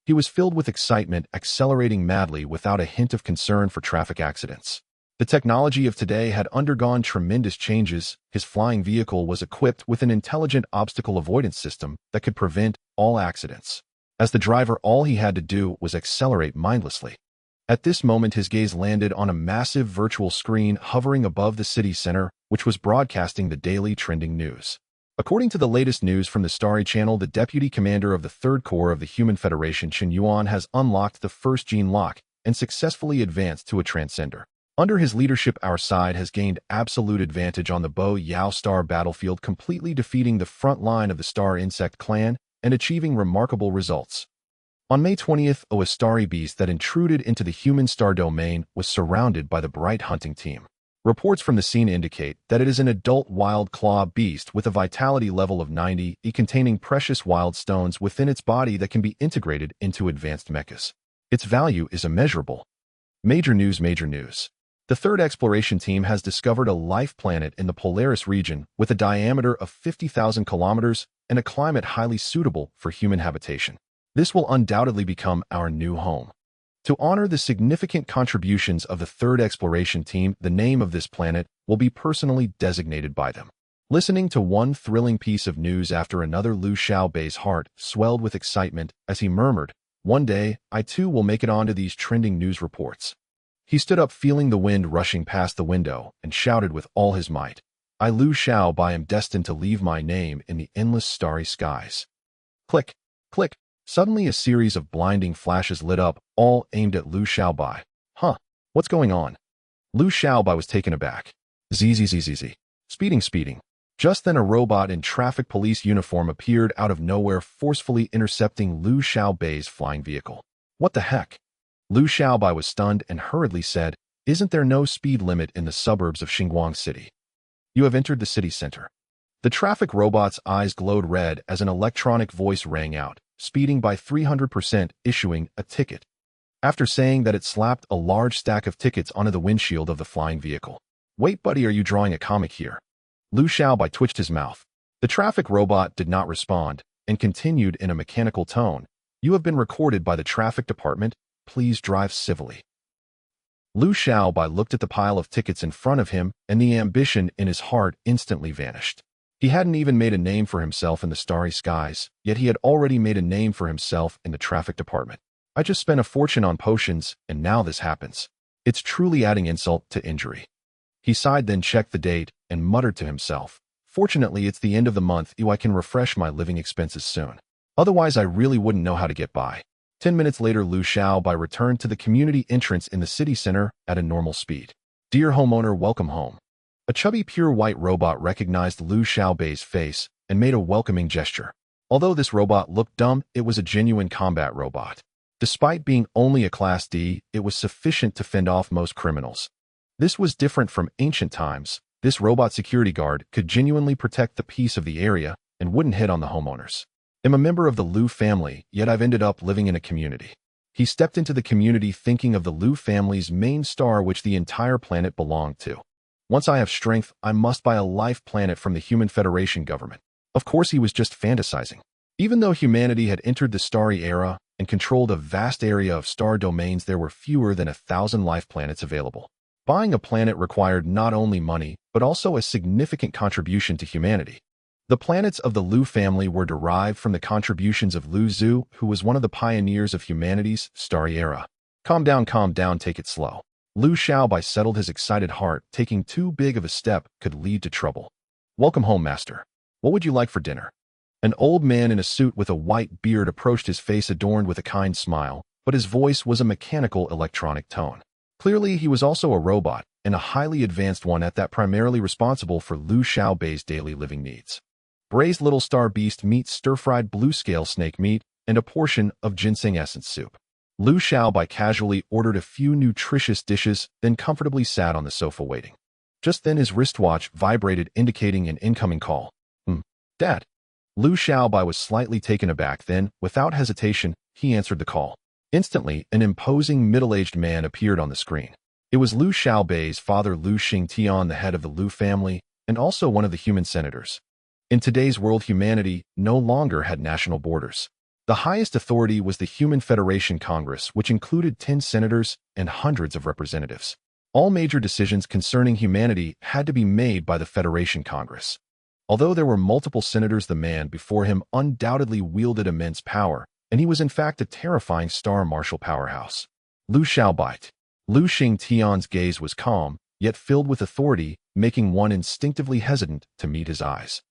He was filled with excitement, accelerating madly without a hint of concern for traffic accidents. The technology of today had undergone tremendous changes. His flying vehicle was equipped with an intelligent obstacle avoidance system that could prevent all accidents. As the driver, all he had to do was accelerate mindlessly. At this moment, his gaze landed on a massive virtual screen hovering above the city center, which was broadcasting the daily trending news. According to the latest news from the Starry Channel, the Deputy Commander of the 3rd Corps of the Human Federation, Chen Yuan, has unlocked the first gene lock and successfully advanced to a transcender. Under his leadership, our side has gained absolute advantage on the Bo Yao Star battlefield, completely defeating the front line of the Star Insect clan and achieving remarkable results. On May 20th, a starry beast that intruded into the human star domain was surrounded by the bright hunting team. Reports from the scene indicate that it is an adult wild claw beast with a vitality level of 90, containing precious wild stones within its body that can be integrated into advanced mechas. Its value is immeasurable. Major news, major news. The 3rd exploration team has discovered a life planet in the Polaris region with a diameter of 50,000 kilometers and a climate highly suitable for human habitation. This will undoubtedly become our new home. To honor the significant contributions of the 3rd exploration team, the name of this planet will be personally designated by them. Listening to one thrilling piece of news after another, Lu Xiaobai's heart swelled with excitement as he murmured, "One day, I too will make it onto these trending news reports." He stood up, feeling the wind rushing past the window, and shouted with all his might, "I, Lu Xiaobai, am destined to leave my name in the endless starry skies." Click, click. Suddenly, a series of blinding flashes lit up, all aimed at Lu Xiaobai. Huh, what's going on? Lu Xiaobai was taken aback. Zzz. Speeding. Just then, a robot in traffic police uniform appeared out of nowhere, forcefully intercepting Lu Xiaobai's flying vehicle. What the heck? Lu Xiaobai was stunned and hurriedly said, "Isn't there no speed limit in the suburbs of Xinguang City? You have entered the city center." The traffic robot's eyes glowed red as an electronic voice rang out, speeding by 300%, issuing a ticket. After saying that, it slapped a large stack of tickets onto the windshield of the flying vehicle. "Wait, buddy, are you drawing a comic here?" Lu Xiaobai twitched his mouth. The traffic robot did not respond and continued in a mechanical tone, "You have been recorded by the traffic department. Please drive civilly." Lu Xiaobai looked at the pile of tickets in front of him, and the ambition in his heart instantly vanished. He hadn't even made a name for himself in the starry skies, yet he had already made a name for himself in the traffic department. "I just spent a fortune on potions, and now this happens. It's truly adding insult to injury." He sighed, then checked the date and muttered to himself, "Fortunately, it's the end of the month, I can refresh my living expenses soon. Otherwise, I really wouldn't know how to get by." 10 minutes later, Lu Xiaobai returned to the community entrance in the city center at a normal speed. "Dear homeowner, welcome home." A chubby pure white robot recognized Lu Xiaobai's face and made a welcoming gesture. Although this robot looked dumb, it was a genuine combat robot. Despite being only a Class D, it was sufficient to fend off most criminals. This was different from ancient times. This robot security guard could genuinely protect the peace of the area and wouldn't hit on the homeowners. "I'm a member of the Lu family, yet I've ended up living in a community." He stepped into the community thinking of the Lu family's main star, which the entire planet belonged to. "Once I have strength, I must buy a life planet from the Human Federation government." Of course, he was just fantasizing. Even though humanity had entered the starry era and controlled a vast area of star domains, there were fewer than 1,000 life planets available. Buying a planet required not only money, but also a significant contribution to humanity. The planets of the Lu family were derived from the contributions of Lu Zhu, who was one of the pioneers of humanity's starry era. Calm down, take it slow." Lu Xiaobai settled his excited heart. Taking too big of a step could lead to trouble. "Welcome home, master. What would you like for dinner?" An old man in a suit with a white beard approached, his face adorned with a kind smile, but his voice was a mechanical electronic tone. Clearly, he was also a robot, and a highly advanced one at that, primarily responsible for Lu Xiaobai's daily living needs. "Braised little star beast meat, stir-fried blue-scale snake meat, and a portion of ginseng essence soup." Lu Xiaobai casually ordered a few nutritious dishes, then comfortably sat on the sofa waiting. Just then his wristwatch vibrated, indicating an incoming call. Dad." Lu Xiaobai was slightly taken aback, then, without hesitation, he answered the call. Instantly, an imposing middle-aged man appeared on the screen. It was Lu Xiaobai's father, Lu Xingtian, the head of the Lu family, and also one of the human senators. In today's world, humanity no longer had national borders. The highest authority was the Human Federation Congress, which included 10 senators and hundreds of representatives. All major decisions concerning humanity had to be made by the Federation Congress. Although there were multiple senators, the man before him undoubtedly wielded immense power, and he was in fact a terrifying star martial powerhouse. Lu Xiaobai. Lu Xingtian's gaze was calm, yet filled with authority, making one instinctively hesitant to meet his eyes.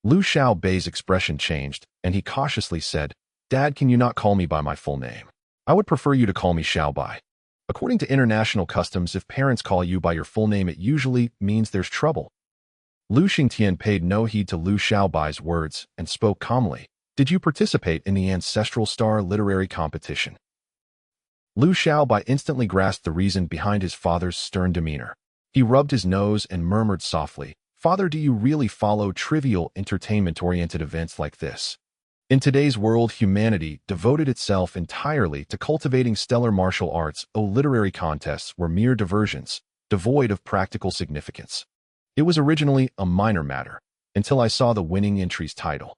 Lu Xiaobai's expression changed, and he cautiously said, "Dad, can you not call me by my full name? I would prefer you to call me Xiaobai. According to international customs, if parents call you by your full name, it usually means there's trouble." Lu Xingtian paid no heed to Lu Xiaobai's words and spoke calmly. "Did you participate in the Ancestral Star literary competition?" Lu Xiaobai instantly grasped the reason behind his father's stern demeanor. He rubbed his nose and murmured softly, "Father, do you really follow trivial entertainment-oriented events like this?" In today's world, humanity devoted itself entirely to cultivating stellar martial arts. Literary contests were mere diversions, devoid of practical significance. It was originally a minor matter, until I saw the winning entry's title.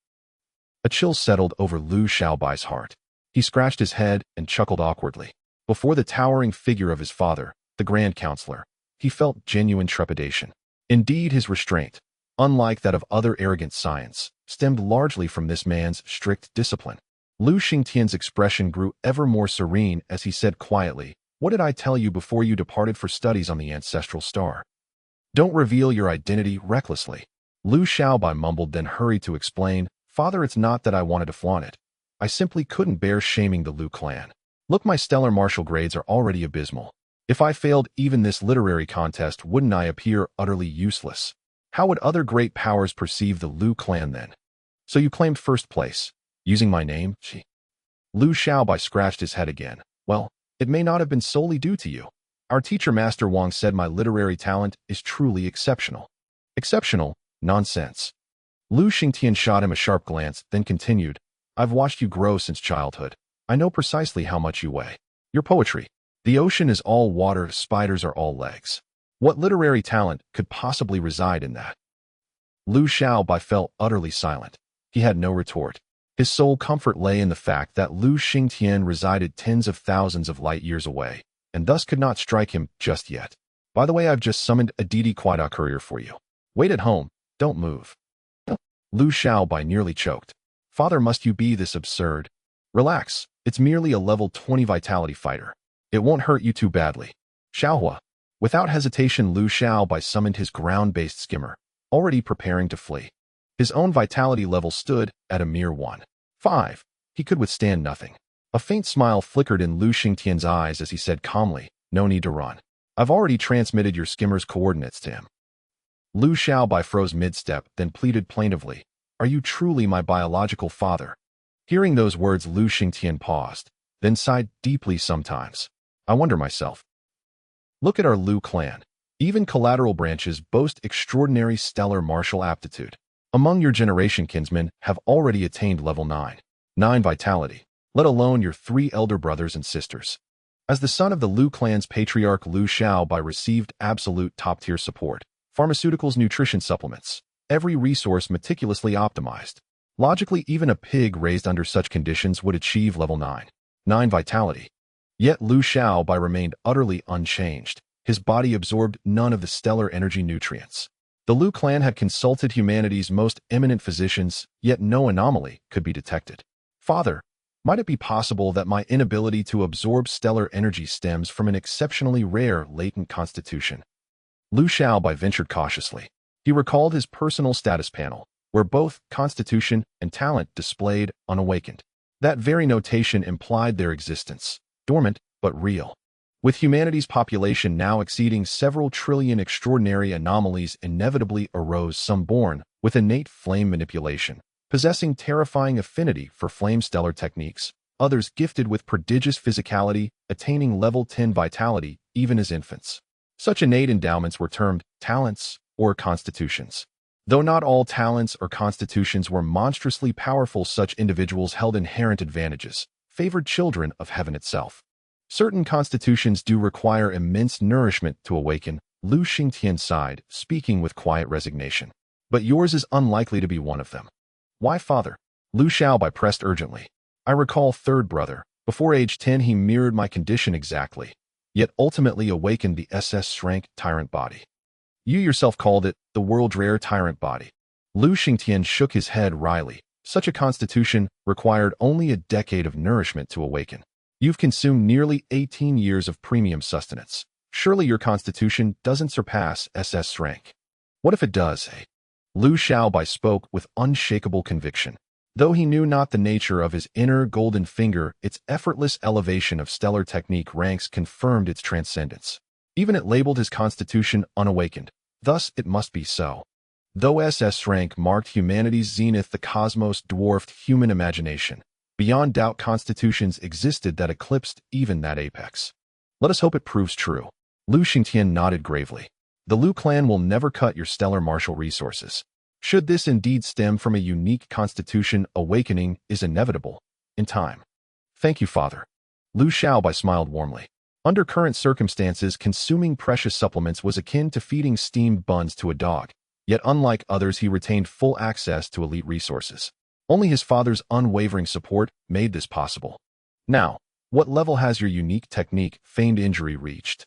A chill settled over Lu Xiaobai's heart. He scratched his head and chuckled awkwardly. Before the towering figure of his father, the Grand Counselor, he felt genuine trepidation. Indeed, his restraint, unlike that of other arrogant science, stemmed largely from this man's strict discipline. Lu Xingtian's expression grew ever more serene as he said quietly, "What did I tell you before you departed for studies on the Ancestral Star? Don't reveal your identity recklessly." Lu Xiaobai mumbled, then hurried to explain, "Father, it's not that I wanted to flaunt it. I simply couldn't bear shaming the Lu clan. Look, my stellar martial grades are already abysmal. If I failed even this literary contest, wouldn't I appear utterly useless? How would other great powers perceive the Lu clan then? So you claimed first place, using my name?" Lu Xiaobai scratched his head again. "Well, It may not have been solely due to you. Our teacher Master Wang said my literary talent is truly exceptional. Exceptional? Nonsense. Lu Xingtian shot him a sharp glance, then continued, I've watched you grow since childhood. I know precisely how much you weigh. Your poetry. The ocean is all water, spiders are all legs. What literary talent could possibly reside in that? Lu Xiaobai felt utterly silent. He had no retort. His sole comfort lay in the fact that Lu Xingtian resided tens of thousands of light years away, and thus could not strike him just yet. By the way, I've just summoned a Didi Quida courier for you. Wait at home. Don't move. Lu Xiaobai nearly choked. Father, must you be this absurd? Relax. It's merely a level 20 vitality fighter. It won't hurt you too badly. Xiaohua. Without hesitation, Lu Xiaobai summoned his ground-based skimmer, already preparing to flee. His own vitality level stood at a mere 1.5. He could withstand nothing. A faint smile flickered in Lu Xingtian's eyes as he said calmly, no need to run. I've already transmitted your skimmer's coordinates to him. Lu Xiaobai froze mid-step, then pleaded plaintively, Are you truly my biological father? Hearing those words, Lu Xingtian paused, then sighed deeply sometimes. I wonder myself. Look at our Lu clan. Even collateral branches boast extraordinary stellar martial aptitude. Among your generation kinsmen have already attained level 9 vitality, let alone your 3 elder brothers and sisters. As the son of the Lu clan's patriarch, Lu Xiaobai received absolute top-tier support. Pharmaceuticals, nutrition supplements, every resource meticulously optimized. Logically, even a pig raised under such conditions would achieve level 9 vitality. Yet Lu Xiaobai remained utterly unchanged. His body absorbed none of the stellar energy nutrients. The Lu clan had consulted humanity's most eminent physicians, yet no anomaly could be detected. Father, might it be possible that my inability to absorb stellar energy stems from an exceptionally rare latent constitution? Lu Xiaobai ventured cautiously. He recalled his personal status panel, where both constitution and talent displayed unawakened. That very notation implied their existence, dormant but real. With humanity's population now exceeding several trillion, extraordinary anomalies inevitably arose, some born with innate flame manipulation, possessing terrifying affinity for flame stellar techniques, others gifted with prodigious physicality, attaining level 10 vitality even as infants. Such innate endowments were termed talents or constitutions. Though not all talents or constitutions were monstrously powerful, such individuals held inherent advantages, favored children of heaven itself. Certain constitutions do require immense nourishment to awaken, Lu Xingtian sighed, speaking with quiet resignation. But yours is unlikely to be one of them. Why, father? Lu Xiaobai pressed urgently. I recall third brother. Before age 10 he mirrored my condition exactly, yet ultimately awakened the SS rank tyrant body. You yourself called it the world's rare tyrant body. Lu Xingtian shook his head wryly. Such a constitution required only a decade of nourishment to awaken. You've consumed nearly 18 years of premium sustenance. Surely your constitution doesn't surpass SS rank. What if it does, eh? Lu Xiaobai spoke with unshakable conviction. Though he knew not the nature of his inner golden finger, its effortless elevation of stellar technique ranks confirmed its transcendence. Even it labeled his constitution unawakened. Thus it must be so. Though SS rank marked humanity's zenith, the cosmos dwarfed human imagination. Beyond doubt, constitutions existed that eclipsed even that apex. Let us hope it proves true. Lu Xingtian nodded gravely. The Lu clan will never cut your stellar martial resources. Should this indeed stem from a unique constitution, awakening is inevitable, in time. Thank you, father. Lu Xiaobai smiled warmly. Under current circumstances, consuming precious supplements was akin to feeding steamed buns to a dog. Yet unlike others, he retained full access to elite resources. Only his father's unwavering support made this possible. Now, what level has your unique technique, feigned injury, reached?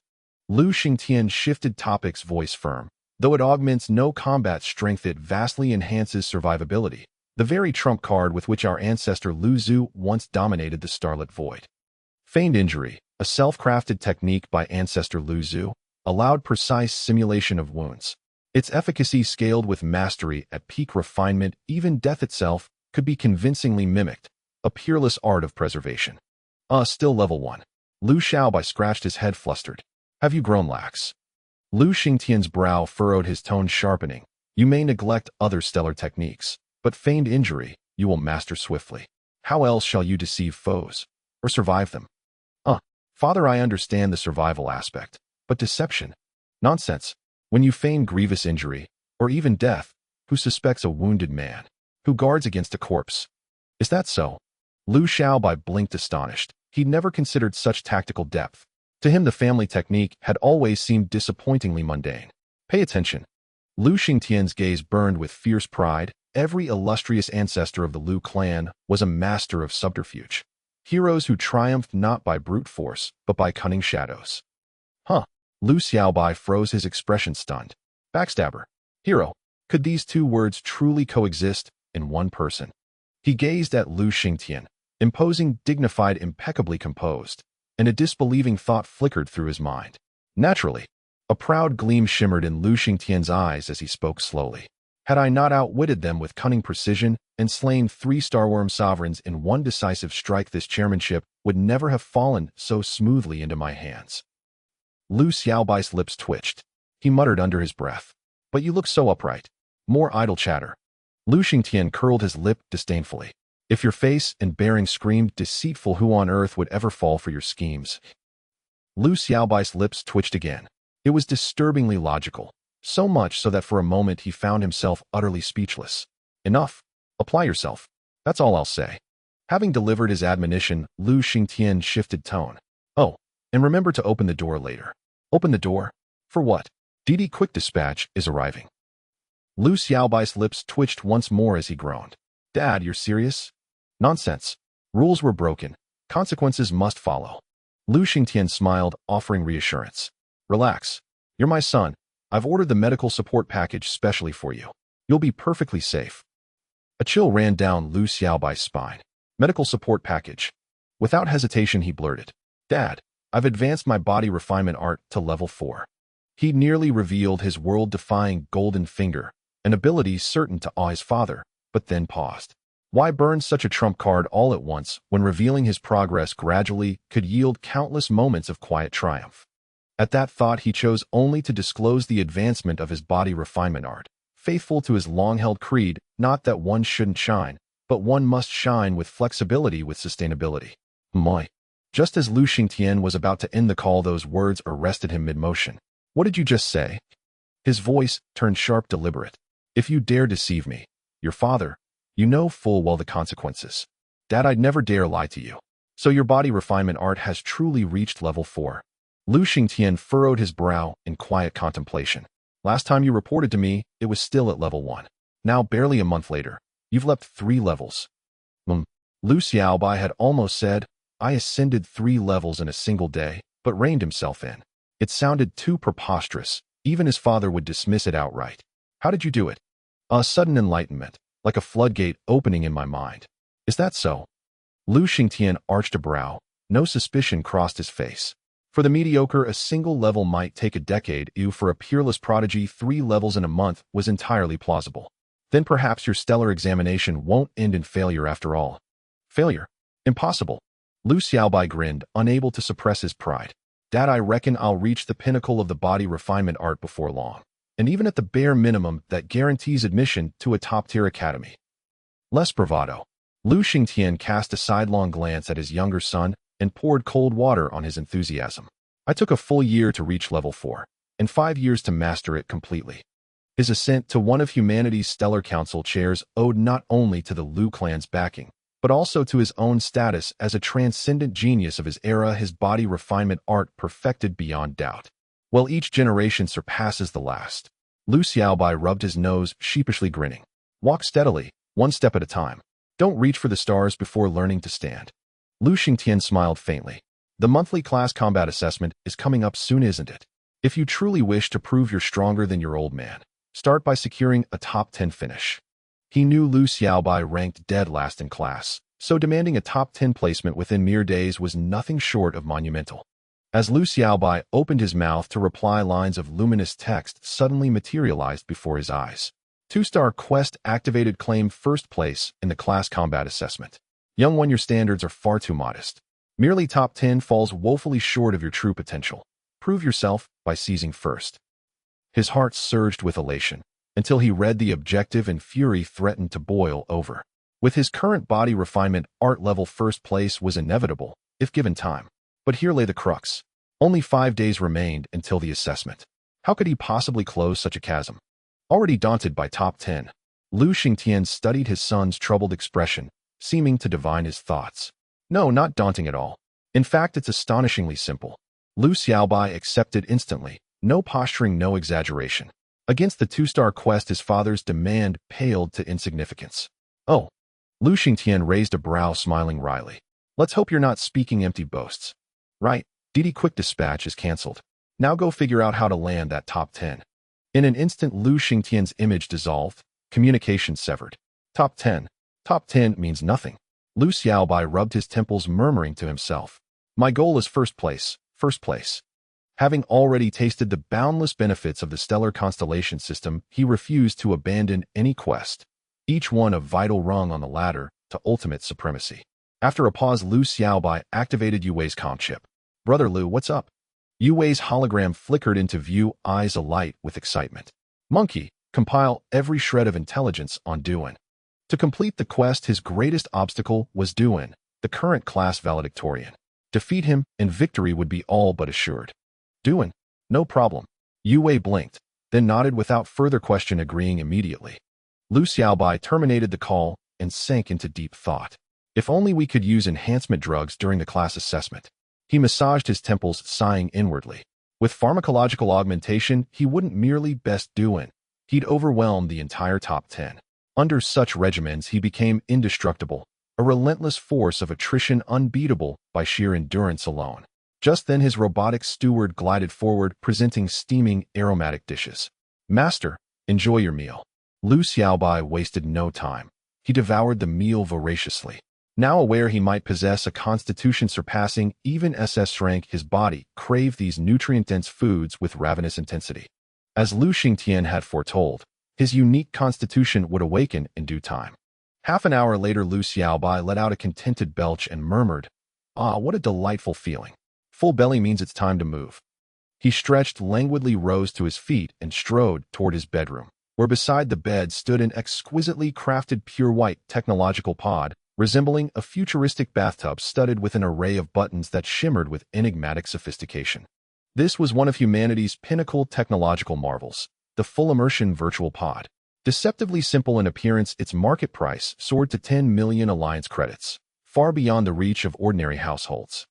Lu Xingtian shifted topics, voice firm. Though it augments no combat strength, it vastly enhances survivability, the very trump card with which our ancestor Lu Zhu once dominated the starlit void. Feigned injury, a self-crafted technique by ancestor Lu Zhu, allowed precise simulation of wounds. Its efficacy scaled with mastery at peak refinement. Even death itself could be convincingly mimicked, a peerless art of preservation. Still level 1. Lu Xiaobai scratched his head, flustered. Have you grown lax? Lu Xingtian's brow furrowed, his tone sharpening. You may neglect other stellar techniques, but feigned injury you will master swiftly. How else shall you deceive foes, or survive them? Father, I understand the survival aspect, but deception? Nonsense. When you feign grievous injury, or even death, who suspects a wounded man? Who guards against a corpse? Is that so? Lu Xiaobai blinked astonished. He'd never considered such tactical depth. To him, the family technique had always seemed disappointingly mundane. Pay attention. Lu Xingtian's gaze burned with fierce pride. Every illustrious ancestor of the Lu clan was a master of subterfuge. Heroes who triumphed not by brute force, but by cunning shadows. Huh. Lu Xiaobai froze, his expression stunned. Backstabber. Hero. Could these two words truly coexist in one person? He gazed at Lu Xingtian, imposing, dignified, impeccably composed, and a disbelieving thought flickered through his mind. Naturally, a proud gleam shimmered in Lu Xingtian's eyes as he spoke slowly. Had I not outwitted them with cunning precision and slain 3 Starworm sovereigns in one decisive strike, this chairmanship would never have fallen so smoothly into my hands. Lu Xiaobai's lips twitched. He muttered under his breath. But you look so upright. More idle chatter. Lu Xingtian curled his lip disdainfully. If your face and bearing screamed deceitful, who on earth would ever fall for your schemes? Lu Xiaobai's lips twitched again. It was disturbingly logical, so much so that for a moment he found himself utterly speechless. Enough. Apply yourself. That's all I'll say. Having delivered his admonition, Lu Xingtian shifted tone. Oh, and remember to open the door later. Open the door? For what? Didi Quick Dispatch is arriving. Lu Xiaobai's lips twitched once more as he groaned. Dad, you're serious? Nonsense. Rules were broken. Consequences must follow. Lu Xingtian smiled, offering reassurance. Relax. You're my son. I've ordered the medical support package specially for you. You'll be perfectly safe. A chill ran down Lu Xiaobai's spine. Medical support package. Without hesitation, he blurted. Dad, I've advanced my body refinement art to level 4. He nearly revealed his world-defying golden finger, an ability certain to awe his father, but then paused. Why burn such a trump card all at once when revealing his progress gradually could yield countless moments of quiet triumph? At that thought, he chose only to disclose the advancement of his body refinement art, faithful to his long-held creed, not that one shouldn't shine, but one must shine with flexibility, with sustainability. Moi. Just as Lu Xingtian was about to end the call, those words arrested him mid-motion. What did you just say? His voice turned sharp, deliberate. If you dare deceive me, your father, you know full well the consequences. Dad, I'd never dare lie to you. So your body refinement art has truly reached level 4. Lu Xingtian furrowed his brow in quiet contemplation. Last time you reported to me, it was still at level 1. Now, barely a month later, you've leapt 3 levels. Lu Xiaobai had almost said, I ascended 3 levels in a single day, but reined himself in. It sounded too preposterous. Even his father would dismiss it outright. How did you do it? A sudden enlightenment, like a floodgate opening in my mind. Is that so? Lu Xingtian arched a brow. No suspicion crossed his face. For the mediocre, a single level might take a decade. For a peerless prodigy, 3 levels in a month was entirely plausible. Then perhaps your stellar examination won't end in failure after all. Failure? Impossible. Lu Xiaobai grinned, unable to suppress his pride. Dad, I reckon I'll reach the pinnacle of the body refinement art before long. And even at the bare minimum, that guarantees admission to a top-tier academy. Less bravado. Lu Xingtian cast a sidelong glance at his younger son and poured cold water on his enthusiasm. I took a full year to reach level 4, and 5 years to master it completely. His ascent to one of humanity's stellar council chairs owed not only to the Lu clan's backing, but also to his own status as a transcendent genius of his era. His body refinement art perfected beyond doubt. While each generation surpasses the last. Lu Xiaobai rubbed his nose, sheepishly grinning. Walk steadily, one step at a time. Don't reach for the stars before learning to stand. Lu Xingtian smiled faintly. The monthly class combat assessment is coming up soon, isn't it? If you truly wish to prove you're stronger than your old man, start by securing a top 10 finish. He knew Lu Xiaobai ranked dead last in class, so demanding a top 10 placement within mere days was nothing short of monumental. As Lu Xiaobai opened his mouth to reply, lines of luminous text suddenly materialized before his eyes. 2-star quest activated. Claim first place in the class combat assessment. Young one, your standards are far too modest. Merely top 10 falls woefully short of your true potential. Prove yourself by seizing first. His heart surged with elation, until he read the objective and fury threatened to boil over. With his current body refinement art level, first place was inevitable, if given time. But here lay the crux. Only 5 days remained until the assessment. How could he possibly close such a chasm? Already daunted by top 10, Lu Xingtian studied his son's troubled expression, seeming to divine his thoughts. No, not daunting at all. In fact, it's astonishingly simple. Lu Xiaobai accepted instantly, no posturing, no exaggeration. Against the 2-star quest, his father's demand paled to insignificance. Oh. Lu Xingtian raised a brow, smiling wryly. Let's hope you're not speaking empty boasts. Right, DD Quick Dispatch is cancelled. Now go figure out how to land that top 10. In an instant, Lu Xingtian's image dissolved, communication severed. Top 10. Top 10 means nothing. Lu Xiaobai rubbed his temples, murmuring to himself. My goal is first place, first place. Having already tasted the boundless benefits of the stellar constellation system, he refused to abandon any quest, each one a vital rung on the ladder to ultimate supremacy. After a pause, Lu Xiaobai activated Yuwei's comm chip. Brother Lu, what's up? Yuwei's hologram flickered into view, eyes alight with excitement. Monkey, compile every shred of intelligence on Duan. To complete the quest, his greatest obstacle was Duan, the current class valedictorian. Defeat him, and victory would be all but assured. Duan, no problem. Yuwei blinked, then nodded without further question, agreeing immediately. Lu Xiaobai terminated the call and sank into deep thought. If only we could use enhancement drugs during the class assessment. He massaged his temples, sighing inwardly. With pharmacological augmentation, he wouldn't merely best Duan. He'd overwhelm the entire top 10. Under such regimens, he became indestructible, a relentless force of attrition unbeatable by sheer endurance alone. Just then his robotic steward glided forward, presenting steaming, aromatic dishes. Master, enjoy your meal. Lu Xiaobai wasted no time. He devoured the meal voraciously. Now aware he might possess a constitution surpassing even SS rank, his body craved these nutrient-dense foods with ravenous intensity. As Lu Xingtian had foretold, his unique constitution would awaken in due time. Half an hour later, Lu Xiaobai let out a contented belch and murmured, "Ah, what a delightful feeling. Full belly means it's time to move." He stretched, languidly rose to his feet, and strode toward his bedroom, where beside the bed stood an exquisitely crafted pure white technological pod, resembling a futuristic bathtub studded with an array of buttons that shimmered with enigmatic sophistication. This was one of humanity's pinnacle technological marvels, the full-immersion virtual pod. Deceptively simple in appearance, its market price soared to 10 million alliance credits, far beyond the reach of ordinary households.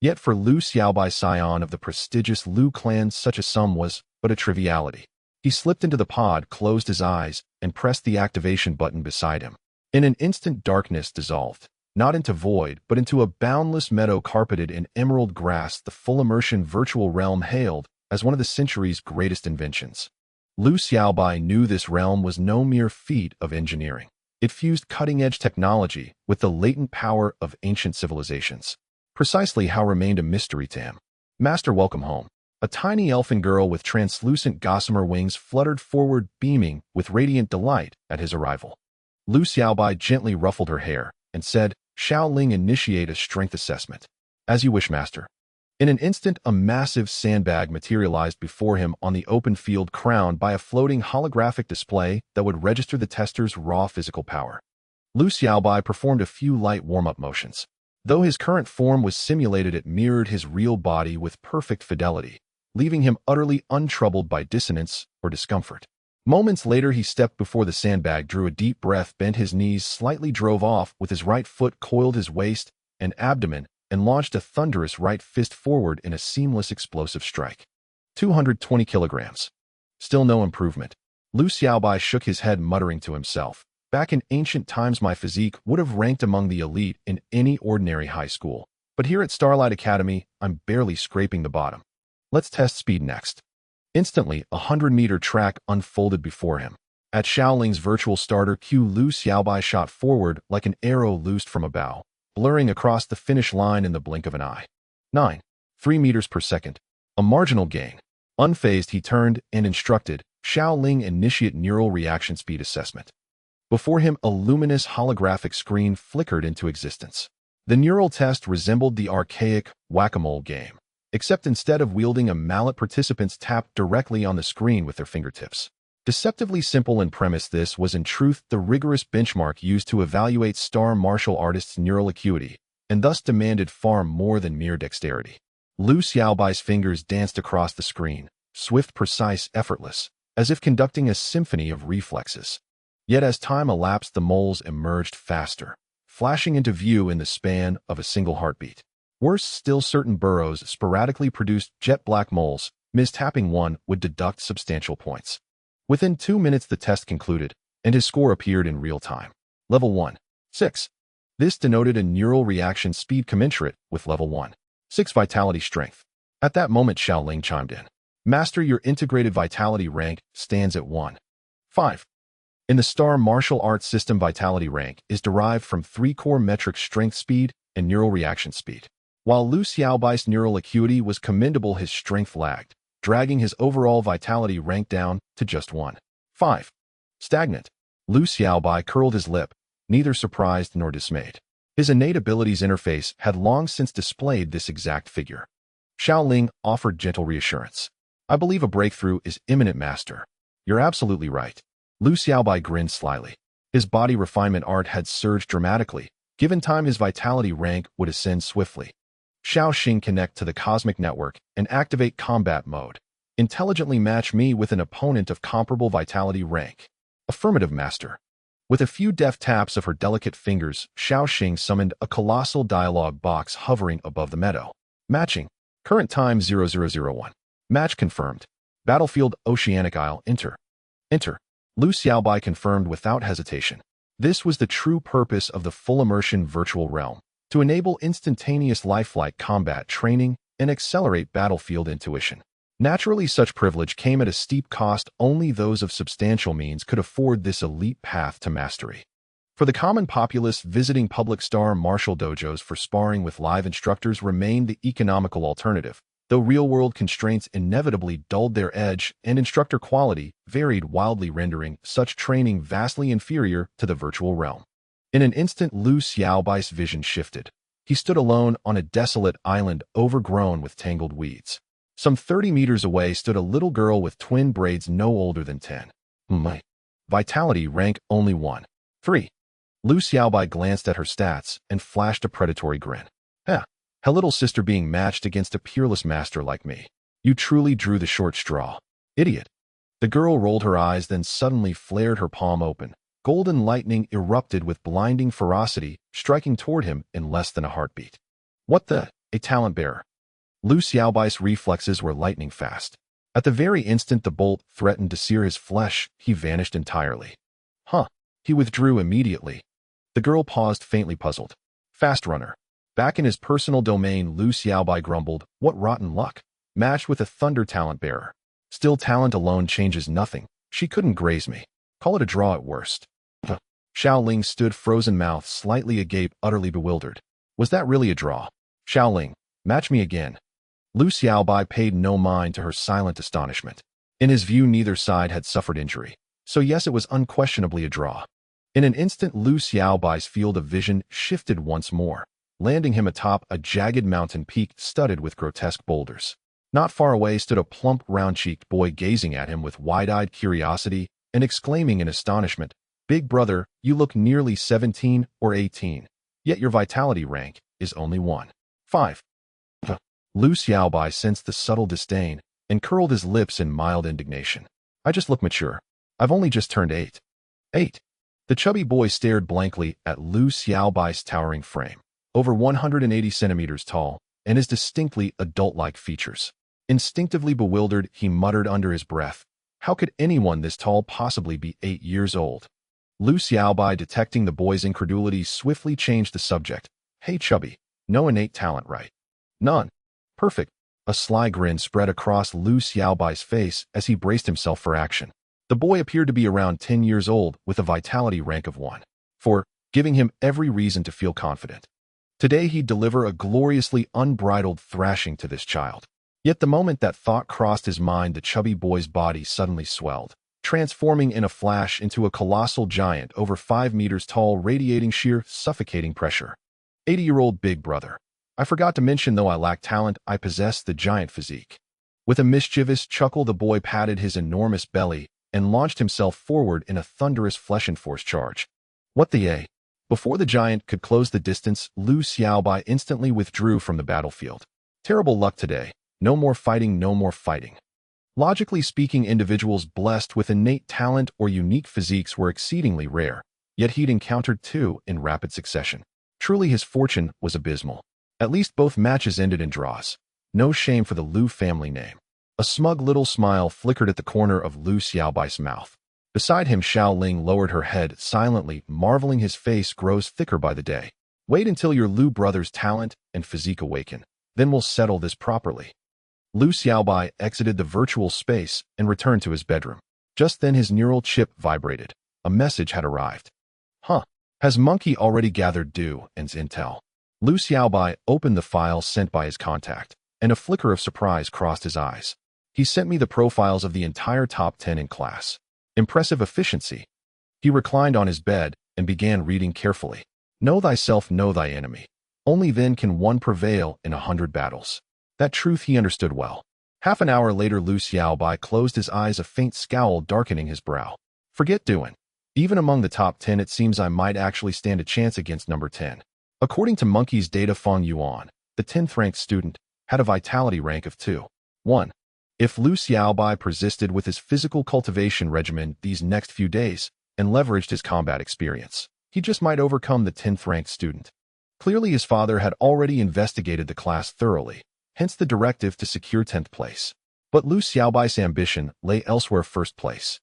Yet for Lu Xiaobai, scion of the prestigious Lu clan, such a sum was but a triviality. He slipped into the pod, closed his eyes, and pressed the activation button beside him. In an instant, darkness dissolved, not into void, but into a boundless meadow carpeted in emerald grass. The full-immersion virtual realm hailed as one of the century's greatest inventions. Lu Xiaobai knew this realm was no mere feat of engineering. It fused cutting-edge technology with the latent power of ancient civilizations. Precisely how remained a mystery to him. Master, welcome home. A tiny elfin girl with translucent gossamer wings fluttered forward, beaming with radiant delight at his arrival. Lu Xiaobai gently ruffled her hair and said, "Xiao Ling, initiate a strength assessment." "As you wish, master." In an instant, a massive sandbag materialized before him on the open field, crowned by a floating holographic display that would register the tester's raw physical power. Lu Xiaobai performed a few light warm-up motions. Though his current form was simulated, it mirrored his real body with perfect fidelity, leaving him utterly untroubled by dissonance or discomfort. Moments later, he stepped before the sandbag, drew a deep breath, bent his knees slightly, drove off with his right foot, coiled his waist and abdomen, and launched a thunderous right fist forward in a seamless explosive strike. 220 kilograms. Still no improvement. Lu Xiaobai shook his head, muttering to himself, "Back in ancient times, my physique would have ranked among the elite in any ordinary high school. But here at Starlight Academy, I'm barely scraping the bottom. Let's test speed next." Instantly, a 100-meter track unfolded before him. At Xiaoling's virtual starter cue, Lu Xiaobai shot forward like an arrow loosed from a bow, blurring across the finish line in the blink of an eye. 9.3 meters per second. A marginal gain. Unfazed, he turned and instructed, "Xiaoling, initiate neural reaction speed assessment." Before him, a luminous holographic screen flickered into existence. The neural test resembled the archaic whack-a-mole game, except instead of wielding a mallet, participants tapped directly on the screen with their fingertips. Deceptively simple in premise, this was in truth the rigorous benchmark used to evaluate star martial artists' neural acuity, and thus demanded far more than mere dexterity. Lu Xiaobai's fingers danced across the screen, swift, precise, effortless, as if conducting a symphony of reflexes. Yet as time elapsed, the moles emerged faster, flashing into view in the span of a single heartbeat. Worse still, certain burrows sporadically produced jet-black moles. Mistapping one would deduct substantial points. Within 2 minutes the test concluded, and his score appeared in real time. Level 1. 6. This denoted a neural reaction speed commensurate with Level 1. 6 vitality strength. At that moment Xiao Ling chimed in. Master, your integrated vitality rank stands at 1. 5. In the Star Martial Arts System, vitality rank is derived from 3 core metrics: strength, speed, and neural reaction speed. While Lu Xiaobai's neural acuity was commendable, his strength lagged, dragging his overall vitality rank down to just 1. 5. Stagnant. Lu Xiaobai curled his lip, neither surprised nor dismayed. His innate abilities interface had long since displayed this exact figure. Xiao Ling offered gentle reassurance. I believe a breakthrough is imminent, Master. You're absolutely right. Lu Xiaobai grinned slyly. His body refinement art had surged dramatically. Given time, his vitality rank would ascend swiftly. Xiao Xing, connect to the cosmic network and activate combat mode. Intelligently match me with an opponent of comparable vitality rank. Affirmative, Master. With a few deft taps of her delicate fingers, Xiao Xing summoned a colossal dialogue box hovering above the meadow. Matching. Current time 0001. Match confirmed. Battlefield Oceanic Isle. Enter. Enter. Lu Xiaobai confirmed without hesitation. This was the true purpose of the full immersion virtual realm, to enable instantaneous lifelike combat training and accelerate battlefield intuition. Naturally, such privilege came at a steep cost. Only those of substantial means could afford this elite path to mastery. For the common populace, visiting public star martial dojos for sparring with live instructors remained the economical alternative, though real-world constraints inevitably dulled their edge and instructor quality varied wildly, rendering such training vastly inferior to the virtual realm. In an instant, Lu Xiaobai's vision shifted. He stood alone on a desolate island overgrown with tangled weeds. Some 30 meters away stood a little girl with twin braids no older than 10. My vitality rank only 1. 3. Lu Xiaobai glanced at her stats and flashed a predatory grin. Her little sister being matched against a peerless master like me. You truly drew the short straw. Idiot. The girl rolled her eyes, then suddenly flared her palm open. Golden lightning erupted with blinding ferocity, striking toward him in less than a heartbeat. What the? A talent bearer. Lu Xiaobai's reflexes were lightning fast. At the very instant the bolt threatened to sear his flesh, he vanished entirely. He withdrew immediately. The girl paused, faintly puzzled. Fast runner. Back in his personal domain, Lu Xiaobai grumbled, what rotten luck. Matched with a thunder talent bearer. Still, talent alone changes nothing. She couldn't graze me. Call it a draw at worst. Xiao Ling stood frozen mouth, slightly agape, utterly bewildered. Was that really a draw? Xiao Ling, match me again. Lu Xiaobai paid no mind to her silent astonishment. In his view, neither side had suffered injury. So yes, it was unquestionably a draw. In an instant, Lu Xiaobai's field of vision shifted once more, landing him atop a jagged mountain peak studded with grotesque boulders. Not far away stood a plump, round-cheeked boy gazing at him with wide-eyed curiosity and exclaiming in astonishment, Big brother, you look nearly 17 or 18, yet your vitality rank is only 1. 5. Lu Xiaobai sensed the subtle disdain and curled his lips in mild indignation. I just look mature. I've only just turned 8. 8. The chubby boy stared blankly at Lu Xiaobai's towering frame, over 180 centimeters tall, and his distinctly adult-like features. Instinctively bewildered, he muttered under his breath, how could anyone this tall possibly be 8 years old? Lu Xiaobai, detecting the boy's incredulity, swiftly changed the subject. Hey chubby, no innate talent, right? None. Perfect. A sly grin spread across Lu Xiaobai's face as he braced himself for action. The boy appeared to be around 10 years old with a vitality rank of 1. 4, giving him every reason to feel confident. Today he'd deliver a gloriously unbridled thrashing to this child. Yet the moment that thought crossed his mind, the chubby boy's body suddenly swelled, transforming in a flash into a colossal giant over 5 meters tall, radiating sheer, suffocating pressure. 80-year-old big brother. I forgot to mention, though I lack talent, I possess the giant physique. With a mischievous chuckle, the boy patted his enormous belly and launched himself forward in a thunderous flesh-and-force charge. What the Before the giant could close the distance, Lu Xiaobai instantly withdrew from the battlefield. Terrible luck today. No more fighting, no more fighting. Logically speaking, individuals blessed with innate talent or unique physiques were exceedingly rare, yet he'd encountered two in rapid succession. Truly his fortune was abysmal. At least both matches ended in draws. No shame for the Lu family name. A smug little smile flickered at the corner of Lu Xiaobai's mouth. Beside him, Xiao Ling lowered her head silently, marveling his face grows thicker by the day. Wait until your Lu brother's talent and physique awaken. Then we'll settle this properly. Lu Xiaobai exited the virtual space and returned to his bedroom. Just then his neural chip vibrated. A message had arrived. Huh. Has Monkey already gathered Du and's intel? Lu Xiaobai opened the file sent by his contact, and a flicker of surprise crossed his eyes. He sent me the profiles of the entire top 10 in class. Impressive efficiency. He reclined on his bed and began reading carefully. Know thyself, know thy enemy. Only then can one prevail in 100 battles. That truth he understood well. Half an hour later, Lu Xiaobai closed his eyes, a faint scowl darkening his brow. Forget doing. Even among the top 10, it seems I might actually stand a chance against number 10. According to Monkey's data, Feng Yuan, the 10th ranked student, had a vitality rank of 2. 1. If Lu Xiaobai persisted with his physical cultivation regimen these next few days and leveraged his combat experience, he just might overcome the 10th ranked student. Clearly his father had already investigated the class thoroughly, hence the directive to secure 10th place. But Lu Xiaobai's ambition lay elsewhere. First place.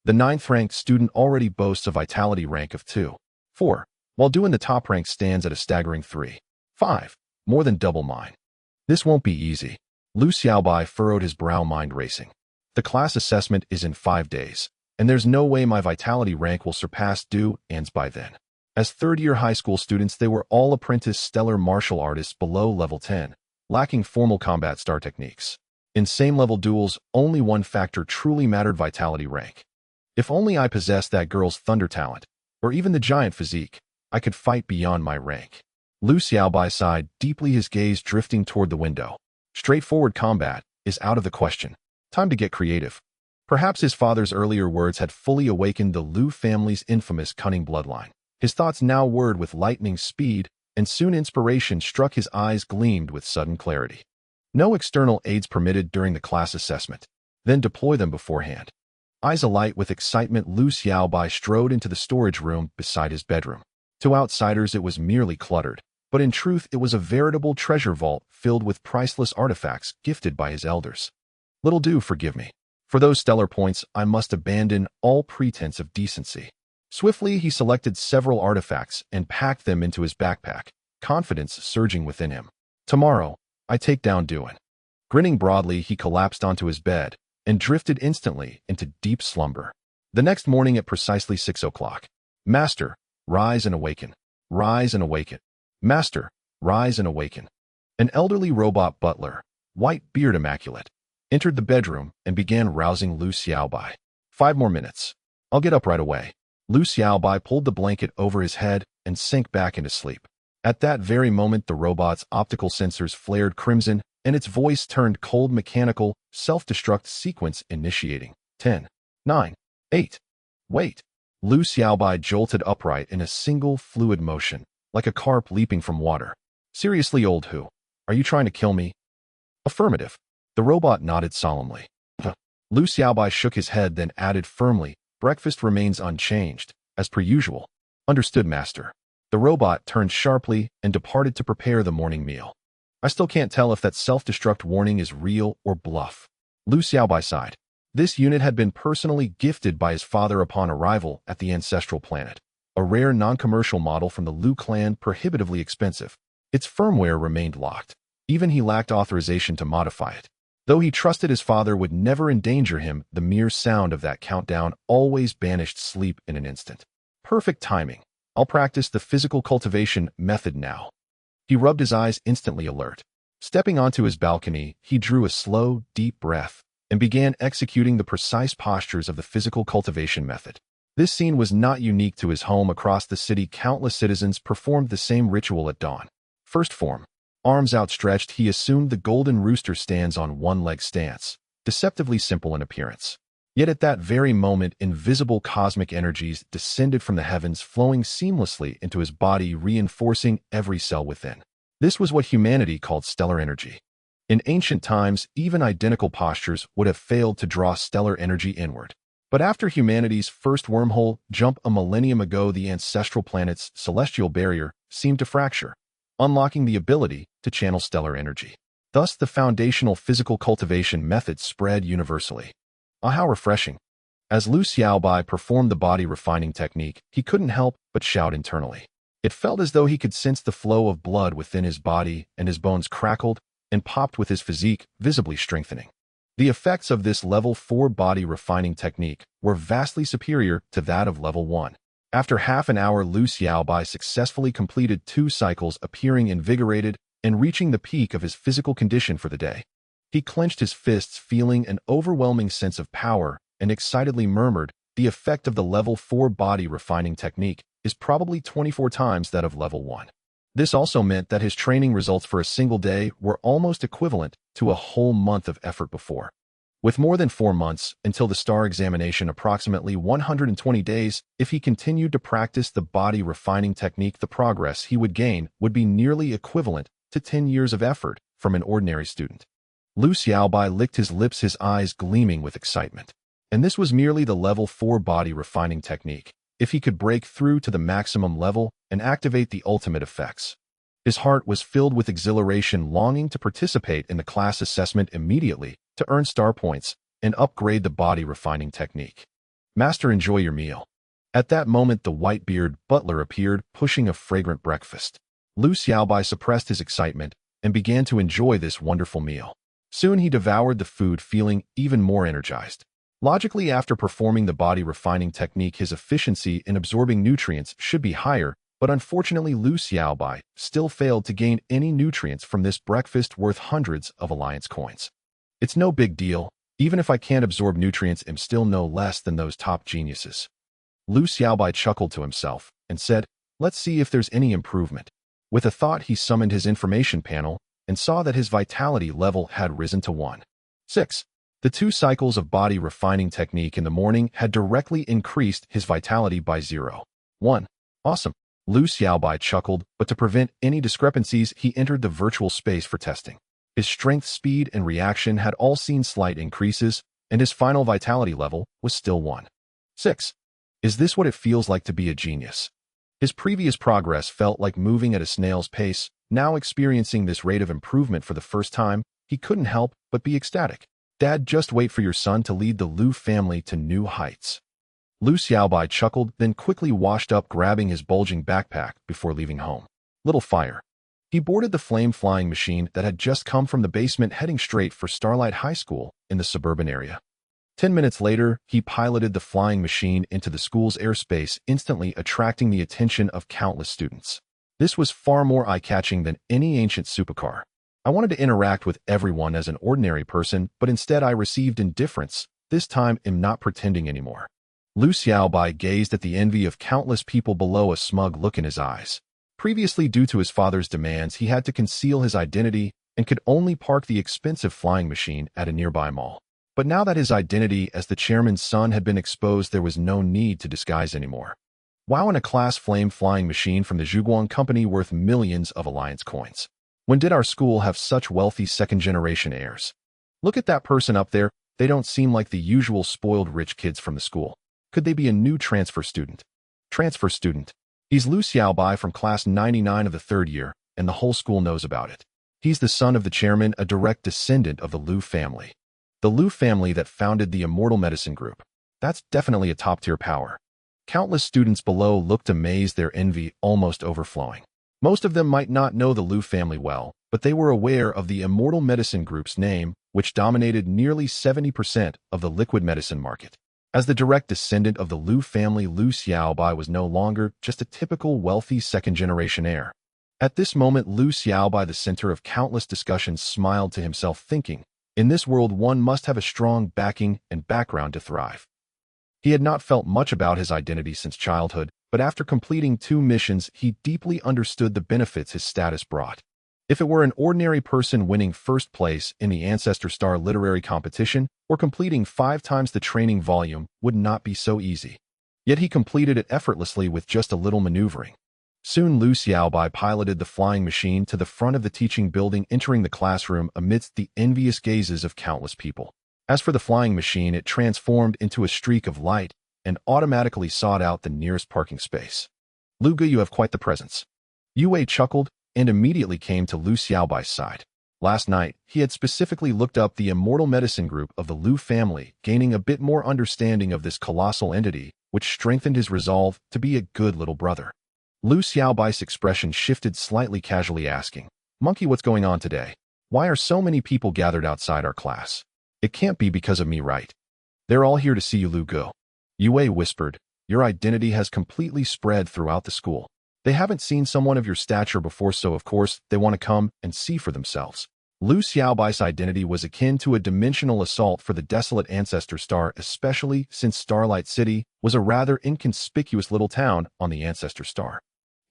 The 9th ranked student already boasts a vitality rank of 2. 4. While doing the top rank stands at a staggering 3. 5. More than double mine. This won't be easy. Lu Xiaobai furrowed his brow, mind racing. The class assessment is in 5 days, and there's no way my vitality rank will surpass Du and's by then. As third-year high school students, they were all apprentice stellar martial artists below level 10, lacking formal combat star techniques. In same-level duels, only one factor truly mattered: vitality rank. If only I possessed that girl's thunder talent, or even the giant physique, I could fight beyond my rank. Lu Xiaobai sighed deeply, his gaze drifting toward the window. Straightforward combat is out of the question. Time to get creative. Perhaps his father's earlier words had fully awakened the Lu family's infamous cunning bloodline. His thoughts now whirred with lightning speed, and soon inspiration struck. His eyes gleamed with sudden clarity. No external aids permitted during the class assessment. Then deploy them beforehand. Eyes alight with excitement, Lu Xiaobai strode into the storage room beside his bedroom. To outsiders it was merely cluttered, but in truth it was a veritable treasure vault filled with priceless artifacts gifted by his elders. Little Du, forgive me. For those stellar points, I must abandon all pretense of decency. Swiftly he selected several artifacts and packed them into his backpack, confidence surging within him. Tomorrow, I take down Duan. Grinning broadly, he collapsed onto his bed and drifted instantly into deep slumber. The next morning at precisely 6 o'clock. Master, rise and awaken. Rise and awaken. Master, rise and awaken. An elderly robot butler, white beard immaculate, entered the bedroom and began rousing Lu Xiaobai. 5 more minutes. I'll get up right away. Lu Xiaobai pulled the blanket over his head and sank back into sleep. At that very moment, the robot's optical sensors flared crimson and its voice turned cold. Mechanical self-destruct sequence initiating. 10, 9, 8. Wait. Lu Xiaobai jolted upright in a single fluid motion, like a carp leaping from water. Seriously, old Hu, are you trying to kill me? Affirmative. The robot nodded solemnly. Lu Xiaobai shook his head, then added firmly, breakfast remains unchanged, as per usual. Understood, master. The robot turned sharply and departed to prepare the morning meal. I still can't tell if that self-destruct warning is real or bluff. Lu Xiaobai sighed. This unit had been personally gifted by his father upon arrival at the ancestral planet. A rare non-commercial model from the Lu clan, prohibitively expensive. Its firmware remained locked. Even he lacked authorization to modify it. Though he trusted his father would never endanger him, the mere sound of that countdown always banished sleep in an instant. Perfect timing. I'll practice the physical cultivation method now. He rubbed his eyes, instantly alert. Stepping onto his balcony, he drew a slow, deep breath and began executing the precise postures of the physical cultivation method. This scene was not unique to his home. Across the city, countless citizens performed the same ritual at dawn. First form. Arms outstretched, he assumed the golden rooster stands on one-leg stance, deceptively simple in appearance. Yet at that very moment, invisible cosmic energies descended from the heavens, flowing seamlessly into his body, reinforcing every cell within. This was what humanity called stellar energy. In ancient times, even identical postures would have failed to draw stellar energy inward. But after humanity's first wormhole jump a millennium ago, the ancestral planet's celestial barrier seemed to fracture, unlocking the ability to channel stellar energy. Thus, the foundational physical cultivation method spread universally. Ah, how refreshing. As Lu Xiaobai performed the body refining technique, he couldn't help but shout internally. It felt as though he could sense the flow of blood within his body, and his bones crackled and popped with his physique visibly strengthening. The effects of this level 4 body refining technique were vastly superior to that of level 1. After half an hour, Lu Xiaobai successfully completed 2 cycles, appearing invigorated and reaching the peak of his physical condition for the day. He clenched his fists, feeling an overwhelming sense of power, and excitedly murmured, "The effect of the level 4 body refining technique is probably 24 times that of level 1. This also meant that his training results for a single day were almost equivalent to a whole month of effort before. With more than 4 months until the STAR examination, approximately 120 days, if he continued to practice the body refining technique, the progress he would gain would be nearly equivalent to 10 years of effort from an ordinary student. Lu Xiaobai licked his lips, his eyes gleaming with excitement. And this was merely the level 4 body refining technique. If he could break through to the maximum level and activate the ultimate effects. His heart was filled with exhilaration, longing to participate in the class assessment immediately to earn star points and upgrade the body refining technique. "Master, enjoy your meal." At that moment, the white-bearded butler appeared, pushing a fragrant breakfast. Lu Xiaobai suppressed his excitement and began to enjoy this wonderful meal. Soon he devoured the food, feeling even more energized. Logically, after performing the body refining technique, his efficiency in absorbing nutrients should be higher, but unfortunately Lu Xiaobai still failed to gain any nutrients from this breakfast worth hundreds of alliance coins. "It's no big deal. Even if I can't absorb nutrients, I'm still no less than those top geniuses." Lu Xiaobai chuckled to himself and said, "Let's see if there's any improvement." With a thought, he summoned his information panel and saw that his vitality level had risen to 1.6. The 2 cycles of body refining technique in the morning had directly increased his vitality by 0.1. Awesome. Lu Xiaobai chuckled, but to prevent any discrepancies, he entered the virtual space for testing. His strength, speed, and reaction had all seen slight increases, and his final vitality level was still 1.6. Is this what it feels like to be a genius? His previous progress felt like moving at a snail's pace. Now experiencing this rate of improvement for the first time, he couldn't help but be ecstatic. "Dad, just wait for your son to lead the Lu family to new heights." Lu Xiaobai chuckled, then quickly washed up, grabbing his bulging backpack before leaving home. Little fire. He boarded the flame-flying machine that had just come from the basement, heading straight for Starlight High School in the suburban area. 10 minutes later, he piloted the flying machine into the school's airspace, instantly attracting the attention of countless students. This was far more eye-catching than any ancient supercar. "I wanted to interact with everyone as an ordinary person, but instead I received indifference. This time I'm not pretending anymore." Lu Xiaobai gazed at the envy of countless people below, a smug look in his eyes. Previously, due to his father's demands, he had to conceal his identity and could only park the expensive flying machine at a nearby mall. But now that his identity as the chairman's son had been exposed, there was no need to disguise anymore. Wow, in a class flame-flying machine from the Zhuguang company worth millions of alliance coins. When did our school have such wealthy second-generation heirs? Look at that person up there. They don't seem like the usual spoiled rich kids from the school. Could they be a new transfer student? Transfer student. He's Lu Xiaobai from class 99 of the 3rd year, and the whole school knows about it. He's the son of the chairman, a direct descendant of the Lu family. The Lu family that founded the Immortal Medicine Group. That's definitely a top-tier power. Countless students below looked amazed, their envy almost overflowing. Most of them might not know the Lu family well, but they were aware of the Immortal Medicine Group's name, which dominated nearly 70% of the liquid medicine market. As the direct descendant of the Lu family, Lu Xiaobai was no longer just a typical wealthy second-generation heir. At this moment, Lu Xiaobai, the center of countless discussions, smiled to himself, thinking, in this world one must have a strong backing and background to thrive. He had not felt much about his identity since childhood, but after completing 2 missions, he deeply understood the benefits his status brought. If it were an ordinary person winning first place in the Ancestor Star literary competition or completing 5 times the training volume would not be so easy. Yet he completed it effortlessly with just a little maneuvering. Soon Lu Xiaobai piloted the flying machine to the front of the teaching building, entering the classroom amidst the envious gazes of countless people. As for the flying machine, it transformed into a streak of light and automatically sought out the nearest parking space. "Lu Ge, you have quite the presence." Yue chuckled and immediately came to Lu Xiaobai's side. Last night, he had specifically looked up the immortal medicine group of the Lu family, gaining a bit more understanding of this colossal entity, which strengthened his resolve to be a good little brother. Lu Xiaobai's expression shifted slightly, casually asking, "Monkey, what's going on today? Why are so many people gathered outside our class? It can't be because of me, right? They're all here to see you, Lu Ge." Yue whispered, "Your identity has completely spread throughout the school. They haven't seen someone of your stature before, so of course they want to come and see for themselves." Lu Xiaobai's identity was akin to a dimensional assault for the desolate Ancestor Star, especially since Starlight City was a rather inconspicuous little town on the Ancestor Star.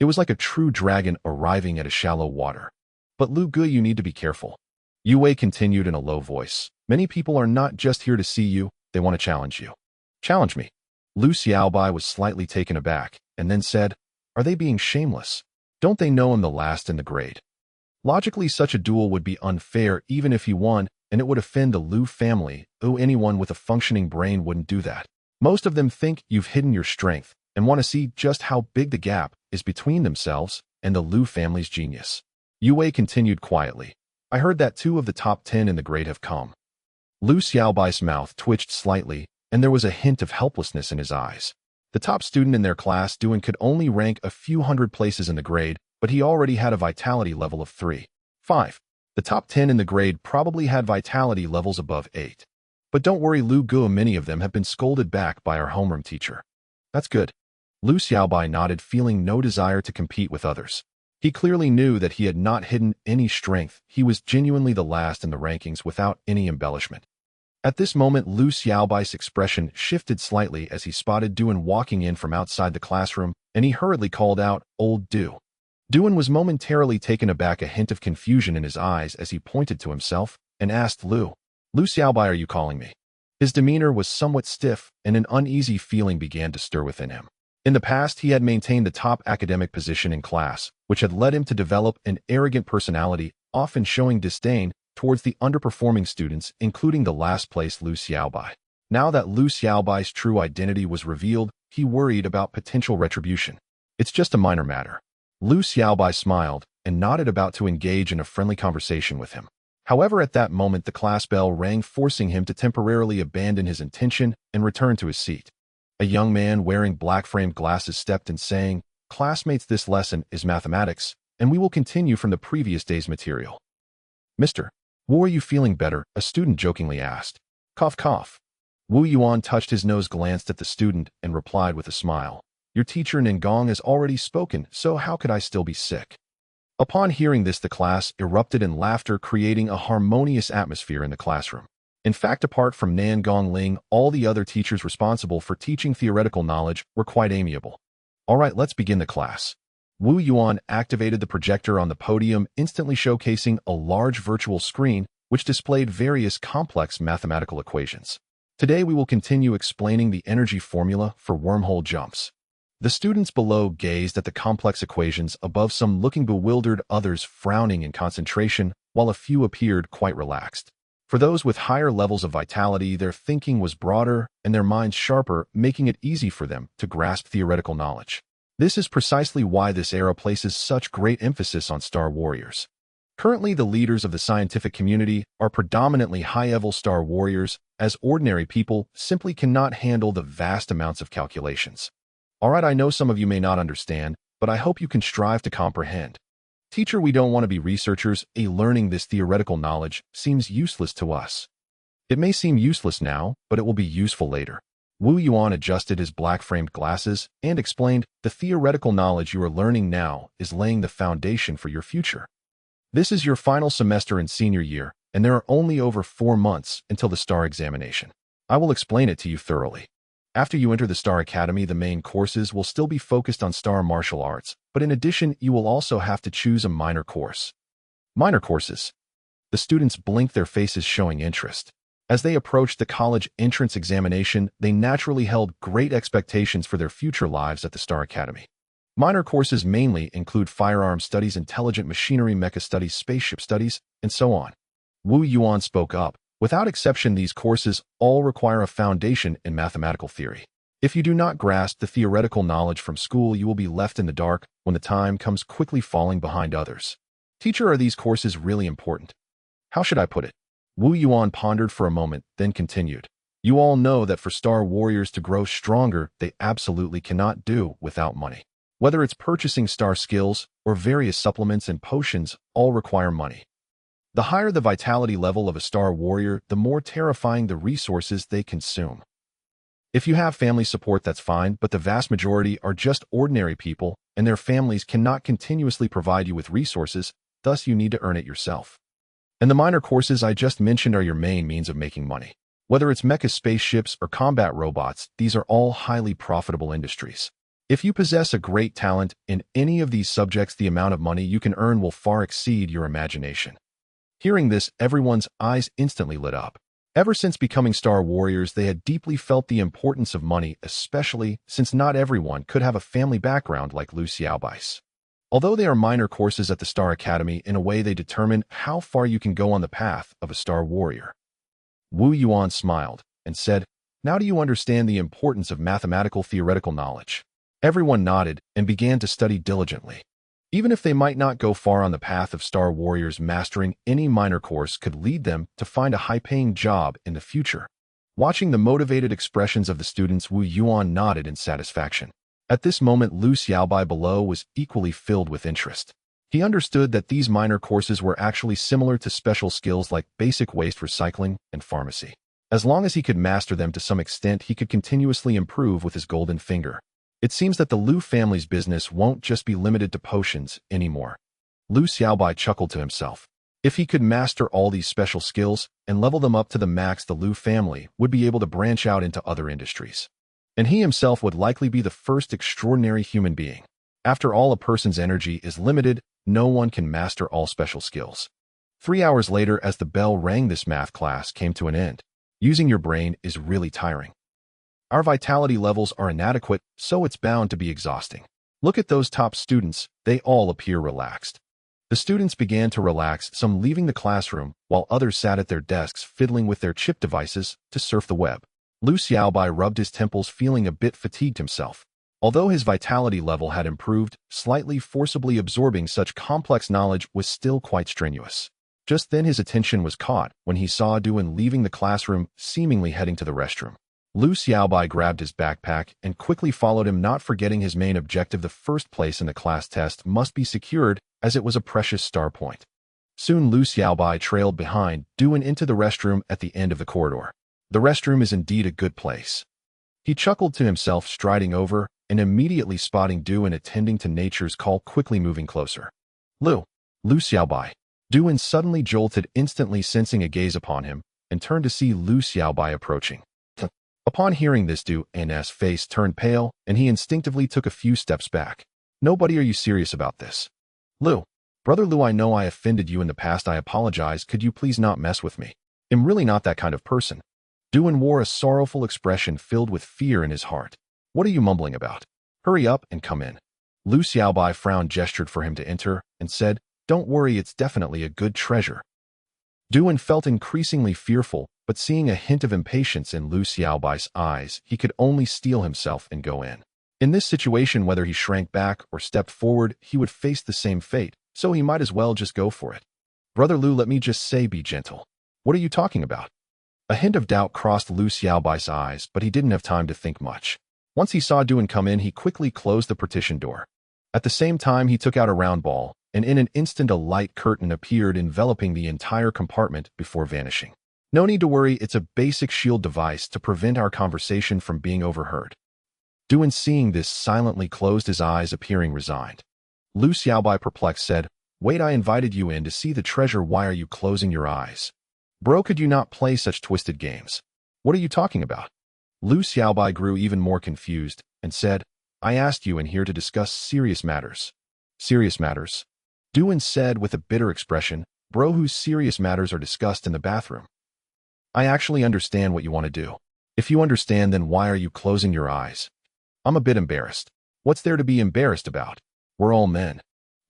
It was like a true dragon arriving at a shallow water. "But Lu Ge, you need to be careful." Yue continued in a low voice. "Many people are not just here to see you, they want to challenge you." "Challenge me?" Lu Xiaobai was slightly taken aback, and then said, "Are they being shameless? Don't they know I'm the last in the grade? Logically, such a duel would be unfair even if he won, and it would offend the Lu family. Oh, anyone with a functioning brain wouldn't do that. Most of them think you've hidden your strength and want to see just how big the gap is between themselves and the Lu family's genius." Yue continued quietly, "I heard that 2 of the top 10 in the grade have come." Lu Xiaobai's mouth twitched slightly, and there was a hint of helplessness in his eyes. The top student in their class, Duan, could only rank a few hundred places in the grade, but he already had a vitality level of 3.5. The top 10 in the grade probably had vitality levels above 8. "But don't worry, Lu Ge, many of them have been scolded back by our homeroom teacher." "That's good." Lu Xiaobai nodded, feeling no desire to compete with others. He clearly knew that he had not hidden any strength. He was genuinely the last in the rankings without any embellishment. At this moment, Lu Xiaobai's expression shifted slightly as he spotted Duan walking in from outside the classroom, and he hurriedly called out, "Old Du." Duan was momentarily taken aback, a hint of confusion in his eyes as he pointed to himself and asked Lu Xiaobai, "Are you calling me?" His demeanor was somewhat stiff, and an uneasy feeling began to stir within him. In the past, he had maintained the top academic position in class, which had led him to develop an arrogant personality, often showing disdain towards the underperforming students, including the last place Lu Xiaobai. Now that Lu Xiaobai's true identity was revealed, he worried about potential retribution. "It's just a minor matter." Lu Xiaobai smiled and nodded, about to engage in a friendly conversation with him. However, at that moment the class bell rang, forcing him to temporarily abandon his intention and return to his seat. A young man wearing black-framed glasses stepped in, saying, "Classmates, this lesson is mathematics, and we will continue from the previous day's material." "Mr. Wu, are you feeling better?" a student jokingly asked. Cough, cough. Wu Yuan touched his nose, glanced at the student, and replied with a smile, "Your teacher Ningong has already spoken, so how could I still be sick?" Upon hearing this, the class erupted in laughter, creating a harmonious atmosphere in the classroom. In fact, apart from Nan Gongling, all the other teachers responsible for teaching theoretical knowledge were quite amiable. "All right, let's begin the class." Wu Yuan activated the projector on the podium, instantly showcasing a large virtual screen which displayed various complex mathematical equations. Today we will continue explaining the energy formula for wormhole jumps. The students below gazed at the complex equations above, some looking bewildered, others frowning in concentration, while a few appeared quite relaxed. For those with higher levels of vitality, their thinking was broader and their minds sharper, making it easy for them to grasp theoretical knowledge. This is precisely why this era places such great emphasis on Star Warriors. Currently, the leaders of the scientific community are predominantly high-level Star Warriors, as ordinary people simply cannot handle the vast amounts of calculations. All right, I know some of you may not understand, but I hope you can strive to comprehend. Teacher, we don't want to be researchers. Learning this theoretical knowledge seems useless to us. It may seem useless now, but it will be useful later. Wu Yuan adjusted his black-framed glasses and explained, "The theoretical knowledge you are learning now is laying the foundation for your future. This is your final semester in senior year, and there are only over 4 months until the STAR examination. I will explain it to you thoroughly. After you enter the STAR Academy, the main courses will still be focused on STAR martial arts, but in addition, you will also have to choose a minor course. Minor courses. The students blinked, their faces showing interest. As they approached the college entrance examination, they naturally held great expectations for their future lives at the Star Academy. Minor courses mainly include firearm studies, intelligent machinery, mecha studies, spaceship studies, and so on. Wu Yuan spoke up. Without exception, these courses all require a foundation in mathematical theory. If you do not grasp the theoretical knowledge from school, you will be left in the dark when the time comes, quickly falling behind others. Teacher, are these courses really important? How should I put it? Wu Yuan pondered for a moment, then continued. You all know that for Star Warriors to grow stronger, they absolutely cannot do without money. Whether it's purchasing star skills or various supplements and potions, all require money. The higher the vitality level of a Star Warrior, the more terrifying the resources they consume. If you have family support, that's fine, but the vast majority are just ordinary people, and their families cannot continuously provide you with resources, thus you need to earn it yourself. And the minor courses I just mentioned are your main means of making money. Whether it's mecha spaceships or combat robots, these are all highly profitable industries. If you possess a great talent in any of these subjects, the amount of money you can earn will far exceed your imagination. Hearing this, everyone's eyes instantly lit up. Ever since becoming Star Warriors, they had deeply felt the importance of money, especially since not everyone could have a family background like Lu Xiaobai's. Although they are minor courses at the Star Academy, in a way they determine how far you can go on the path of a Star Warrior. Wu Yuan smiled and said, Now do you understand the importance of mathematical theoretical knowledge? Everyone nodded and began to study diligently. Even if they might not go far on the path of Star Warriors, mastering any minor course could lead them to find a high-paying job in the future. Watching the motivated expressions of the students, Wu Yuan nodded in satisfaction. At this moment, Lu Xiaobai below was equally filled with interest. He understood that these minor courses were actually similar to special skills like basic waste recycling and pharmacy. As long as he could master them to some extent, he could continuously improve with his golden finger. It seems that the Lu family's business won't just be limited to potions anymore. Lu Xiaobai chuckled to himself. If he could master all these special skills and level them up to the max, the Lu family would be able to branch out into other industries. And he himself would likely be the first extraordinary human being. After all, a person's energy is limited. No one can master all special skills. 3 hours later, as the bell rang, this math class came to an end. Using your brain is really tiring. Our vitality levels are inadequate, so it's bound to be exhausting. Look at those top students, they all appear relaxed. The students began to relax, some leaving the classroom, while others sat at their desks fiddling with their chip devices to surf the web. Lu Xiaobai rubbed his temples, feeling a bit fatigued himself. Although his vitality level had improved, slightly forcibly absorbing such complex knowledge was still quite strenuous. Just then his attention was caught when he saw Duan leaving the classroom, seemingly heading to the restroom. Lu Xiaobai grabbed his backpack and quickly followed him, not forgetting his main objective. The first place in the class test must be secured, as it was a precious star point. Soon Lu Xiaobai trailed behind Duan into the restroom at the end of the corridor. The restroom is indeed a good place. He chuckled to himself, striding over and immediately spotting Duan attending to nature's call, quickly moving closer. Lu Xiaobai. Duan suddenly jolted, instantly sensing a gaze upon him, and turned to see Lu Xiaobai approaching. Upon hearing this, Duan's face turned pale, and he instinctively took a few steps back. Nobody, are you serious about this? Brother Lu, I know I offended you in the past. I apologize. Could you please not mess with me? I'm really not that kind of person. Duan wore a sorrowful expression filled with fear in his heart. What are you mumbling about? Hurry up and come in. Lu Xiaobai frowned, gestured for him to enter, and said, Don't worry, it's definitely a good treasure. Duan felt increasingly fearful, but seeing a hint of impatience in Lu Xiaobai's eyes, he could only steel himself and go in. In this situation, whether he shrank back or stepped forward, he would face the same fate, so he might as well just go for it. Brother Lu, let me just say, be gentle. What are you talking about? A hint of doubt crossed Lu Xiaobai's eyes, but he didn't have time to think much. Once he saw Duan come in, he quickly closed the partition door. At the same time, he took out a round ball, and in an instant a light curtain appeared, enveloping the entire compartment before vanishing. No need to worry, it's a basic shield device to prevent our conversation from being overheard. Duan, seeing this, silently closed his eyes, appearing resigned. Lu Xiaobai, perplexed, said, Wait, I invited you in to see the treasure. Why are you closing your eyes? Bro, could you not play such twisted games? What are you talking about? Lu Xiaobai grew even more confused and said, I asked you in here to discuss serious matters. Serious matters? Duan said with a bitter expression, bro, whose serious matters are discussed in the bathroom. I actually understand what you want to do. If you understand, then why are you closing your eyes? I'm a bit embarrassed. What's there to be embarrassed about? We're all men.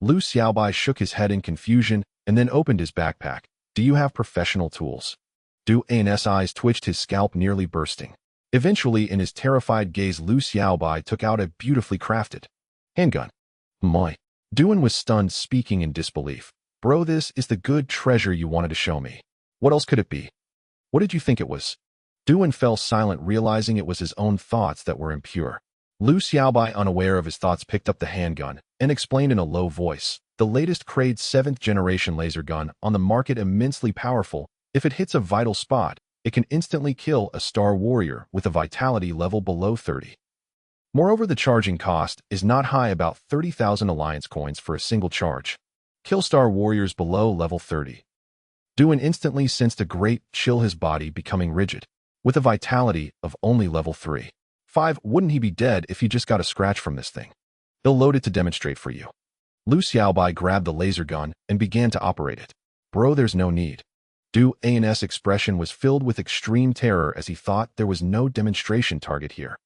Lu Xiaobai shook his head in confusion and then opened his backpack. Do you have professional tools? Duan's eyes twitched, his scalp nearly bursting. Eventually, in his terrified gaze, Lu Xiaobai took out a beautifully crafted handgun. My. Duan was stunned, speaking in disbelief. Bro, this is the good treasure you wanted to show me. What else could it be? What did you think it was? Duan fell silent, realizing it was his own thoughts that were impure. Lu Xiaobai, unaware of his thoughts, picked up the handgun and explained in a low voice, the latest Kraid 7th generation laser gun on the market, immensely powerful. If it hits a vital spot, it can instantly kill a star warrior with a vitality level below 30. Moreover, the charging cost is not high, about 30,000 alliance coins for a single charge. Kill star warriors below level 30. Duan instantly sensed a great chill, his body becoming rigid. With a vitality of only level 3. 5, wouldn't he be dead if he just got a scratch from this thing? He'll load it to demonstrate for you. Lu Xiaobai grabbed the laser gun and began to operate it. Bro, there's no need. Duan's expression was filled with extreme terror as he thought there was no demonstration target here.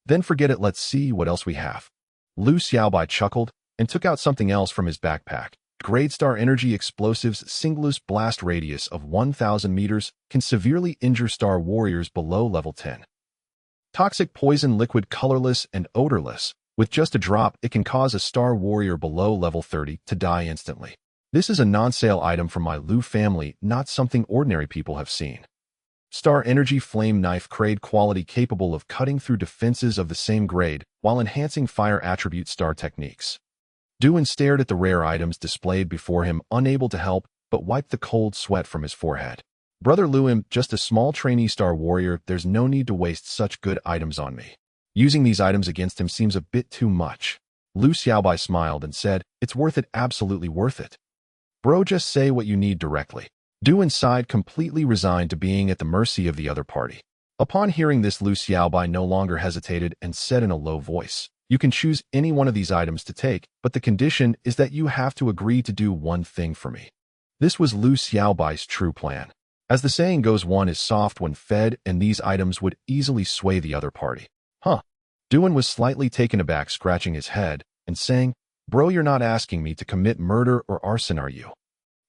Then forget it, let's see what else we have. Lu Xiaobai chuckled and took out something else from his backpack. Grade Star Energy Explosives, Singulus blast radius of 1,000 meters, can severely injure star warriors below level 10. Toxic poison liquid, colorless and odorless. With just a drop, it can cause a star warrior below level 30 to die instantly. This is a non-sale item from my Lu family, not something ordinary people have seen. Star Energy Flame Knife, Kraid quality, capable of cutting through defenses of the same grade while enhancing fire attribute star techniques. Duan stared at the rare items displayed before him, unable to help but wiped the cold sweat from his forehead. Brother Luim, just a small trainee star warrior, there's no need to waste such good items on me. Using these items against him seems a bit too much. Lu Xiaobai smiled and said, it's worth it, absolutely worth it. Bro, just say what you need directly. Duan sighed, completely resigned to being at the mercy of the other party. Upon hearing this, Lu Xiaobai no longer hesitated and said in a low voice, you can choose any one of these items to take, but the condition is that you have to agree to do one thing for me. This was Lu Xiaobai's true plan. As the saying goes, one is soft when fed, and these items would easily sway the other party. Huh. Duan was slightly taken aback, scratching his head and saying, bro, you're not asking me to commit murder or arson, are you?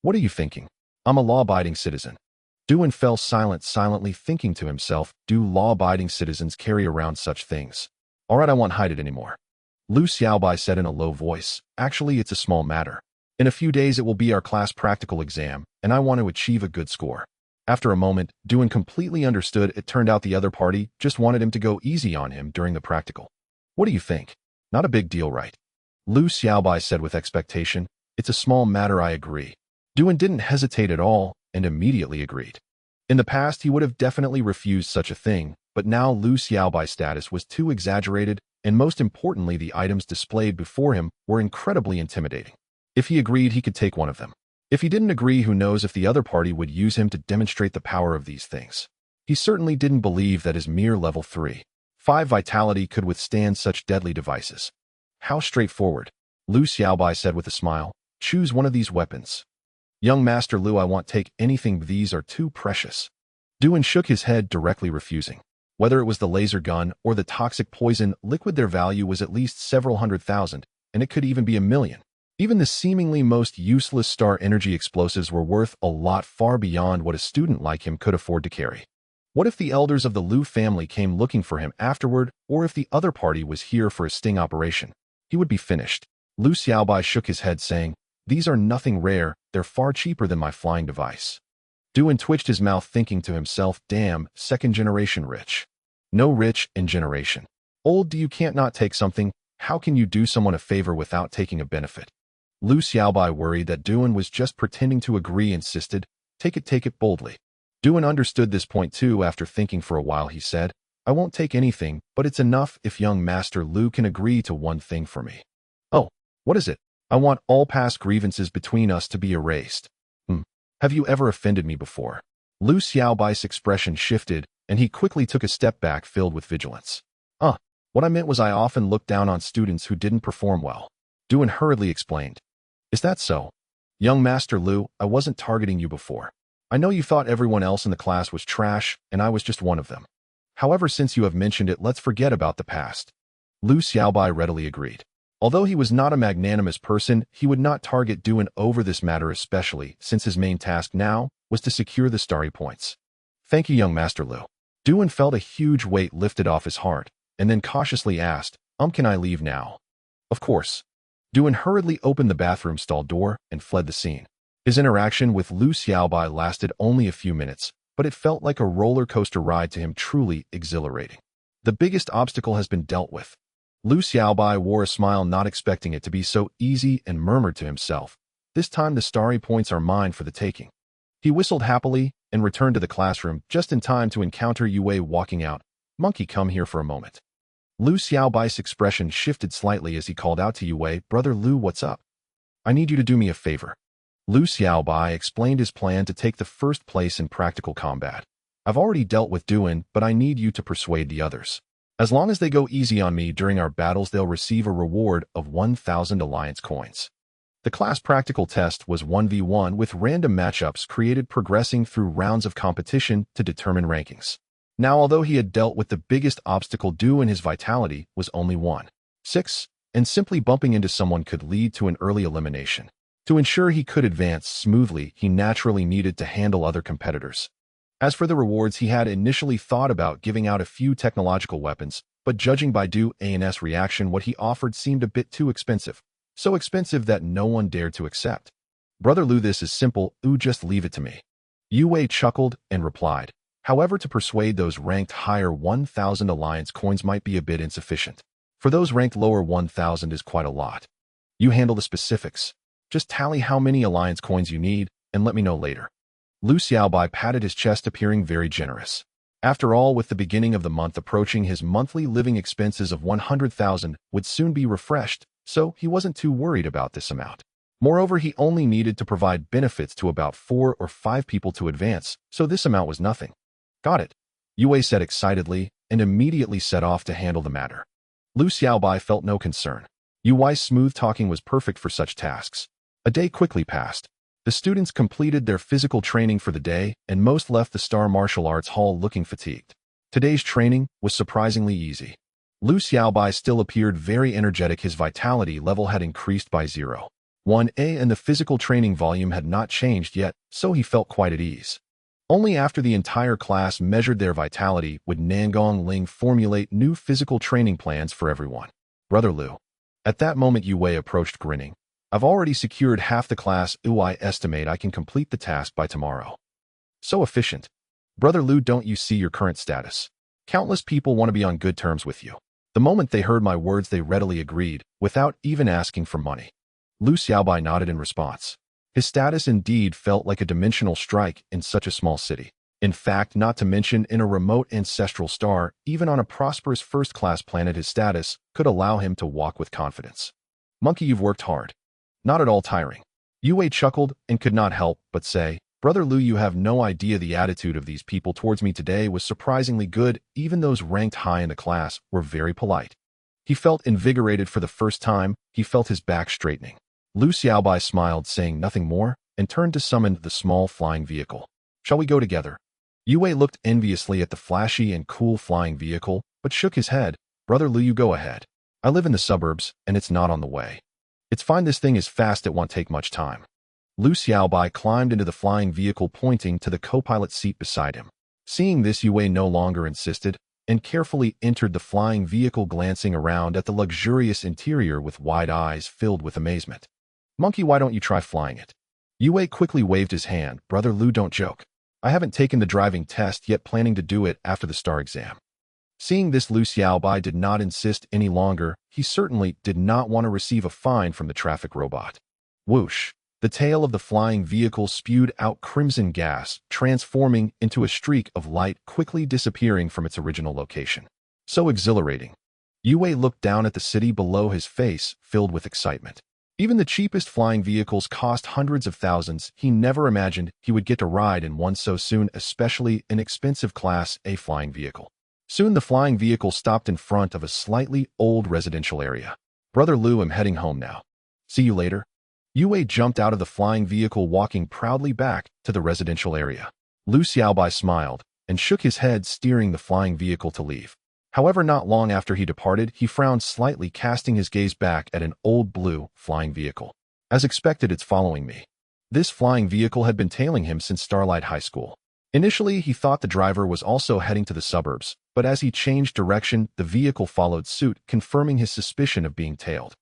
What are you thinking? I'm a law-abiding citizen. Duan fell silent, silently thinking to himself, do law-abiding citizens carry around such things? Alright, I won't hide it anymore. Lu Xiaobai said in a low voice, actually, it's a small matter. In a few days it will be our class practical exam, and I want to achieve a good score. After a moment, Duan completely understood. It turned out the other party just wanted him to go easy on him during the practical. What do you think? Not a big deal, right? Lu Xiaobai said with expectation, it's a small matter, I agree. Duan didn't hesitate at all and immediately agreed. In the past, he would have definitely refused such a thing, but now Lu Xiaobai's status was too exaggerated, and most importantly, the items displayed before him were incredibly intimidating. If he agreed, he could take one of them. If he didn't agree, who knows if the other party would use him to demonstrate the power of these things. He certainly didn't believe that his mere level 3, 5 vitality could withstand such deadly devices. How straightforward, Lu Xiaobai said with a smile. Choose one of these weapons. Young Master Lu, I won't take anything, these are too precious. Duan shook his head, directly refusing. Whether it was the laser gun or the toxic poison liquid, their value was at least several 100,000, and it could even be 1,000,000. Even the seemingly most useless star energy explosives were worth a lot, far beyond what a student like him could afford to carry. What if the elders of the Lu family came looking for him afterward, or if the other party was here for a sting operation? He would be finished. Lu Xiaobai shook his head, saying, these are nothing rare, they're far cheaper than my flying device. Duan twitched his mouth, thinking to himself, damn, second generation rich. No, rich in generation. Old, you can't not take something. How can you do someone a favor without taking a benefit? Lu Xiaobai, worried that Duan was just pretending to agree, insisted, take it boldly. Duan understood this point too. After thinking for a while, he said, I won't take anything, but it's enough if young Master Lu can agree to one thing for me. Oh, what is it? I want all past grievances between us to be erased. Have you ever offended me before? Lu Xiaobai's expression shifted, and he quickly took a step back, filled with vigilance. What I meant was I often looked down on students who didn't perform well. Duan hurriedly explained. Is that so? Young Master Lu, I wasn't targeting you before. I know you thought everyone else in the class was trash, and I was just one of them. However, since you have mentioned it, let's forget about the past. Lu Xiaobai readily agreed. Although he was not a magnanimous person, he would not target Duan over this matter, especially since his main task now was to secure the starry points. Thank you, young Master Lu. Duan felt a huge weight lifted off his heart, and then cautiously asked, can I leave now? Of course. Duan hurriedly opened the bathroom stall door and fled the scene. His interaction with Lu Xiaobai lasted only a few minutes, but it felt like a roller coaster ride to him, truly exhilarating. The biggest obstacle has been dealt with. Lu Xiaobai wore a smile, not expecting it to be so easy, and murmured to himself, this time the starry points are mine for the taking. He whistled happily and returned to the classroom just in time to encounter Yue walking out. Monkey, come here for a moment. Lu Xiaobai's expression shifted slightly as he called out to Yue, Brother Lu, what's up? I need you to do me a favor. Lu Xiaobai explained his plan to take the first place in practical combat. I've already dealt with Duan, but I need you to persuade the others. As long as they go easy on me during our battles, they'll receive a reward of 1,000 alliance coins. The class practical test was 1v1 with random matchups created, progressing through rounds of competition to determine rankings. Now, although he had dealt with the biggest obstacle, Duan, his vitality was only 1.6, and simply bumping into someone could lead to an early elimination. To ensure he could advance smoothly, he naturally needed to handle other competitors. As for the rewards, he had initially thought about giving out a few technological weapons, but judging by Duan's reaction, what he offered seemed a bit too expensive. So expensive that no one dared to accept. Brother Lu, this is simple, just leave it to me. Yue chuckled and replied. However, to persuade those ranked higher, 1,000 alliance coins might be a bit insufficient. For those ranked lower, 1,000 is quite a lot. You handle the specifics. Just tally how many alliance coins you need, and let me know later. Lu Xiaobai patted his chest, appearing very generous. After all, with the beginning of the month approaching, his monthly living expenses of 100,000 would soon be refreshed, so he wasn't too worried about this amount. Moreover, he only needed to provide benefits to about 4 or 5 people to advance, so this amount was nothing. Got it, Yue said excitedly, and immediately set off to handle the matter. Lu Xiaobai felt no concern. Yue's smooth talking was perfect for such tasks. A day quickly passed. The students completed their physical training for the day, and most left the Star Martial Arts Hall looking fatigued. Today's training was surprisingly easy. Lu Xiaobai still appeared very energetic. His vitality level had increased by 0.1, and the physical training volume had not changed yet, so he felt quite at ease. Only after the entire class measured their vitality would Nangong Ling formulate new physical training plans for everyone. Brother Lu. At that moment, Yue approached, grinning. I've already secured half the class. I estimate I can complete the task by tomorrow. So efficient. Brother Lu, don't you see your current status? Countless people want to be on good terms with you. The moment they heard my words, they readily agreed, without even asking for money. Lu Xiaobai nodded in response. His status indeed felt like a dimensional strike in such a small city. In fact, not to mention in a remote ancestral star, even on a prosperous first-class planet, his status could allow him to walk with confidence. Monkey, you've worked hard. Not at all tiring. Yue chuckled and could not help but say, Brother Lu, you have no idea the attitude of these people towards me today was surprisingly good. Even those ranked high in the class were very polite. He felt invigorated for the first time. He felt his back straightening. Lu Xiaobai smiled, saying nothing more, and turned to summon the small flying vehicle. Shall we go together? Yue looked enviously at the flashy and cool flying vehicle, but shook his head. Brother Lu, you go ahead. I live in the suburbs, and it's not on the way. It's fine, this thing is fast, it won't take much time. Lu Xiaobai climbed into the flying vehicle, pointing to the co-pilot seat beside him. Seeing this, Yue no longer insisted, and carefully entered the flying vehicle, glancing around at the luxurious interior with wide eyes filled with amazement. Monkey, why don't you try flying it? Yue quickly waved his hand. Brother Lu, don't joke. I haven't taken the driving test yet, planning to do it after the star exam. Seeing this, Lu Xiaobai did not insist any longer. He certainly did not want to receive a fine from the traffic robot. Whoosh! The tail of the flying vehicle spewed out crimson gas, transforming into a streak of light, quickly disappearing from its original location. So exhilarating. Yue looked down at the city below, his face filled with excitement. Even the cheapest flying vehicles cost hundreds of thousands. He never imagined he would get to ride in one so soon, especially an expensive Class A flying vehicle. Soon the flying vehicle stopped in front of a slightly old residential area. Brother Lu, I'm heading home now. See you later. Yue jumped out of the flying vehicle, walking proudly back to the residential area. Lu Xiaobai smiled and shook his head, steering the flying vehicle to leave. However, not long after he departed, he frowned slightly, casting his gaze back at an old blue flying vehicle. As expected, it's following me. This flying vehicle had been tailing him since Starlight High School. Initially, he thought the driver was also heading to the suburbs, but as he changed direction, the vehicle followed suit, confirming his suspicion of being tailed.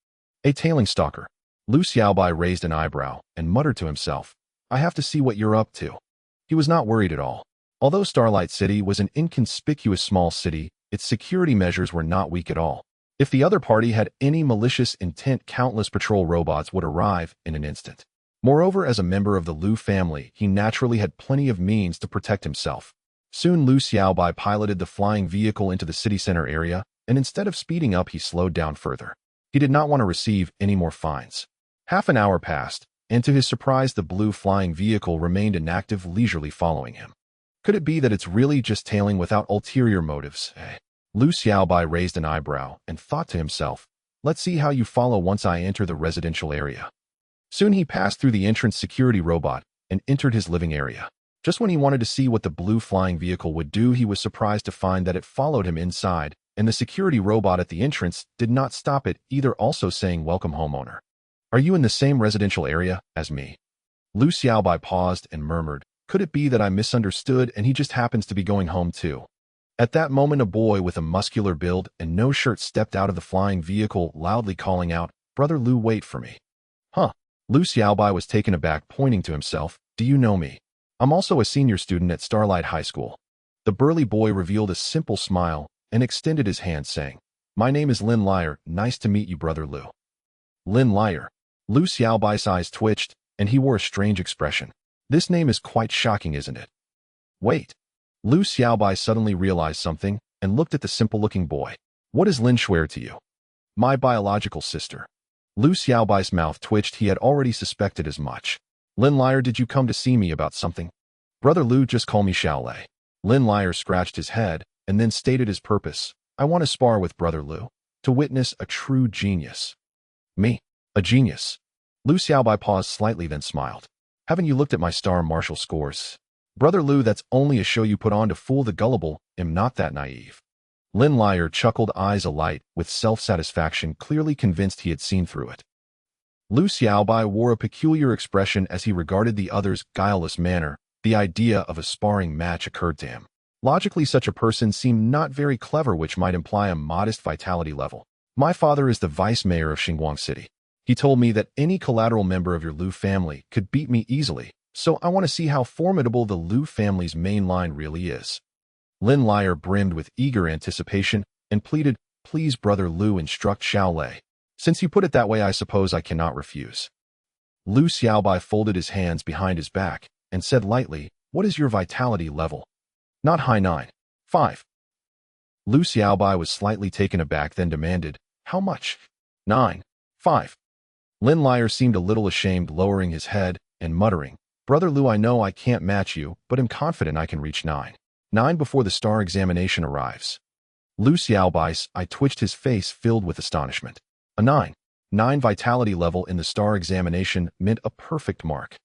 A tailing stalker. Lu Xiaobai raised an eyebrow and muttered to himself, I have to see what you're up to. He was not worried at all. Although Starlight City was an inconspicuous small city, its security measures were not weak at all. If the other party had any malicious intent, countless patrol robots would arrive in an instant. Moreover, as a member of the Lu family, he naturally had plenty of means to protect himself. Soon Lu Xiaobai piloted the flying vehicle into the city center area, and instead of speeding up, he slowed down further. He did not want to receive any more fines. Half an hour passed, and to his surprise, the blue flying vehicle remained inactive, leisurely following him. Could it be that it's really just tailing without ulterior motives? Lu Xiaobai raised an eyebrow and thought to himself, let's see how you follow once I enter the residential area. Soon he passed through the entrance security robot and entered his living area. Just when he wanted to see what the blue flying vehicle would do, he was surprised to find that it followed him inside, and the security robot at the entrance did not stop it either, also saying, welcome homeowner. Are you in the same residential area as me? Lu Xiaobai paused and murmured, could it be that I misunderstood and he just happens to be going home too? At that moment, a boy with a muscular build and no shirt stepped out of the flying vehicle, loudly calling out, Brother Lu, wait for me. Huh? Lu Xiaobai was taken aback, pointing to himself, do you know me? I'm also a senior student at Starlight High School. The burly boy revealed a simple smile and extended his hand, saying, my name is Lin Liar, nice to meet you, Brother Lu. Lin Liar. Lu Xiaobai's eyes twitched, and he wore a strange expression. This name is quite shocking, isn't it? Wait. Lu Xiaobai suddenly realized something and looked at the simple-looking boy. What is Lin Shuer to you? My biological sister. Lu Xiaobai's mouth twitched. He had already suspected as much. Lin Liar, did you come to see me about something? Brother Lu, just call me Xiaolei. Lin Liar scratched his head and then stated his purpose. I want to spar with Brother Lu, to witness a true genius. Me? A genius? Lu Xiaobai paused slightly, then smiled. Haven't you looked at my star martial scores? Brother Lu, that's only a show you put on to fool the gullible. I'm not that naive. Lin Liar chuckled, eyes alight with self-satisfaction, clearly convinced he had seen through it. Lu Xiaobai wore a peculiar expression as he regarded the other's guileless manner. The idea of a sparring match occurred to him. Logically, such a person seemed not very clever, which might imply a modest vitality level. My father is the vice mayor of Xinguang City. He told me that any collateral member of your Lu family could beat me easily, so I want to see how formidable the Lu family's main line really is. Lin Liar brimmed with eager anticipation and pleaded, please, Brother Lu, instruct Xiaolei. Since you put it that way, I suppose I cannot refuse. Lu Xiaobai folded his hands behind his back and said lightly, what is your vitality level? Not high. 9. 5. Lu Xiaobai was slightly taken aback, then demanded, how much? 9. 5. Lin Liar seemed a little ashamed, lowering his head and muttering, Brother Lu, I know I can't match you, but am confident I can reach 9. 9 before the star examination arrives. Lu Xiaobai's eye twitched, his face filled with astonishment. A 9. 9 vitality level in the star examination meant a perfect mark.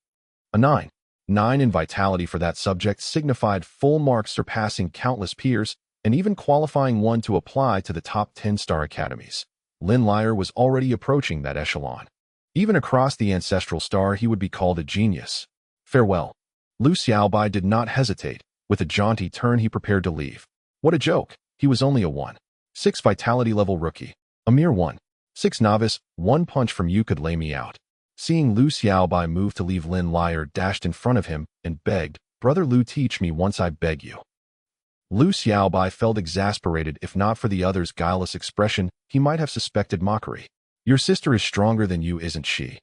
A 9. 9 in vitality for that subject signified full marks, surpassing countless peers and even qualifying one to apply to the top 10 star academies. Lin Liar was already approaching that echelon. Even across the ancestral star, he would be called a genius. Farewell. Lu Xiaobai did not hesitate. With a jaunty turn, he prepared to leave. What a joke. He was only a 1.6 vitality level rookie. A mere 1.6 novice. One punch from you could lay me out. Seeing Lu Xiaobai move to leave, Lin Liar dashed in front of him and begged, Brother Lu, teach me once, I beg you. Lu Xiaobai felt exasperated. If not for the other's guileless expression, he might have suspected mockery. Your sister is stronger than you, isn't she?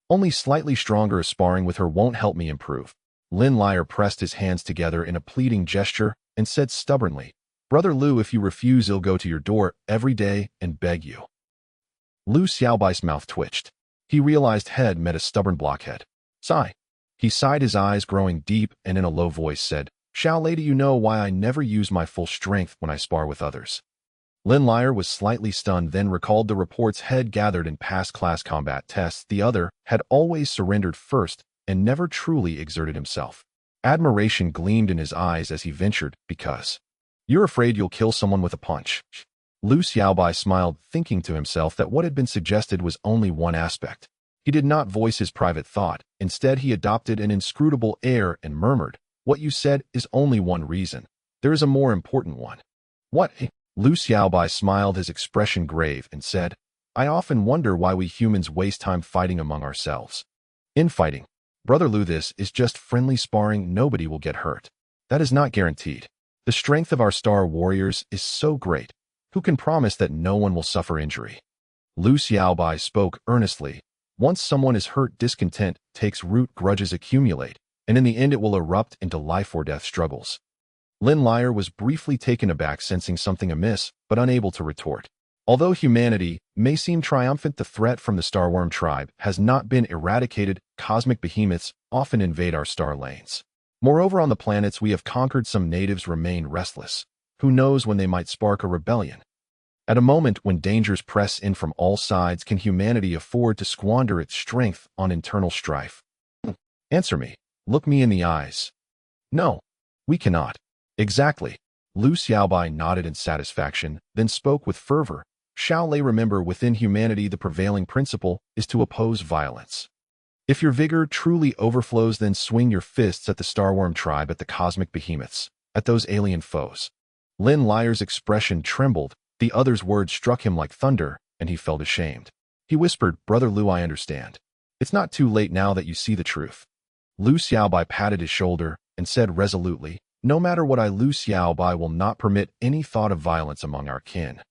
Only slightly stronger. Sparring with her won't help me improve. Lin Liar pressed his hands together in a pleading gesture and said stubbornly, Brother Lu, if you refuse, I'll go to your door every day and beg you. Lu Xiaobai's mouth twitched. He realized head met a stubborn blockhead. Sigh. He sighed, his eyes growing deep, and in a low voice said, Xiaolei, do you know why I never use my full strength when I spar with others? Lin Liar was slightly stunned, then recalled the reports had gathered in past class combat tests. The other had always surrendered first and never truly exerted himself. Admiration gleamed in his eyes as he ventured, because you're afraid you'll kill someone with a punch. Lu Xiaobai smiled, thinking to himself that what had been suggested was only one aspect. He did not voice his private thought. Instead, he adopted an inscrutable air and murmured, "What you said is only one reason. There is a more important one." "What?" Lu Xiaobai smiled, his expression grave, and said, "I often wonder why we humans waste time fighting among ourselves. Infighting. Brother Lu, this is just friendly sparring. Nobody will get hurt. That is not guaranteed. The strength of our star warriors is so great. Who can promise that no one will suffer injury?" Lu Xiaobai spoke earnestly. Once someone is hurt, discontent takes root, grudges accumulate, and in the end it will erupt into life-or-death struggles. Lin Liar was briefly taken aback, sensing something amiss, but unable to retort. Although humanity may seem triumphant, the threat from the Starworm tribe has not been eradicated. Cosmic behemoths often invade our star lanes. Moreover, on the planets we have conquered, some natives remain restless. Who knows when they might spark a rebellion? At a moment when dangers press in from all sides, can humanity afford to squander its strength on internal strife? Answer me. Look me in the eyes. No, we cannot. Exactly. Lu Xiaobai nodded in satisfaction, then spoke with fervor. Shall they remember, within humanity the prevailing principle is to oppose violence. If your vigor truly overflows, then swing your fists at the Starworm tribe, at the cosmic behemoths, at those alien foes. Lin Liar's expression trembled. The other's words struck him like thunder, and he felt ashamed. He whispered, "Brother Lu, I understand. It's not too late now that you see the truth." Lu Xiaobai patted his shoulder and said resolutely, "No matter what, I, Lu Xiaobai, will not permit any thought of violence among our kin."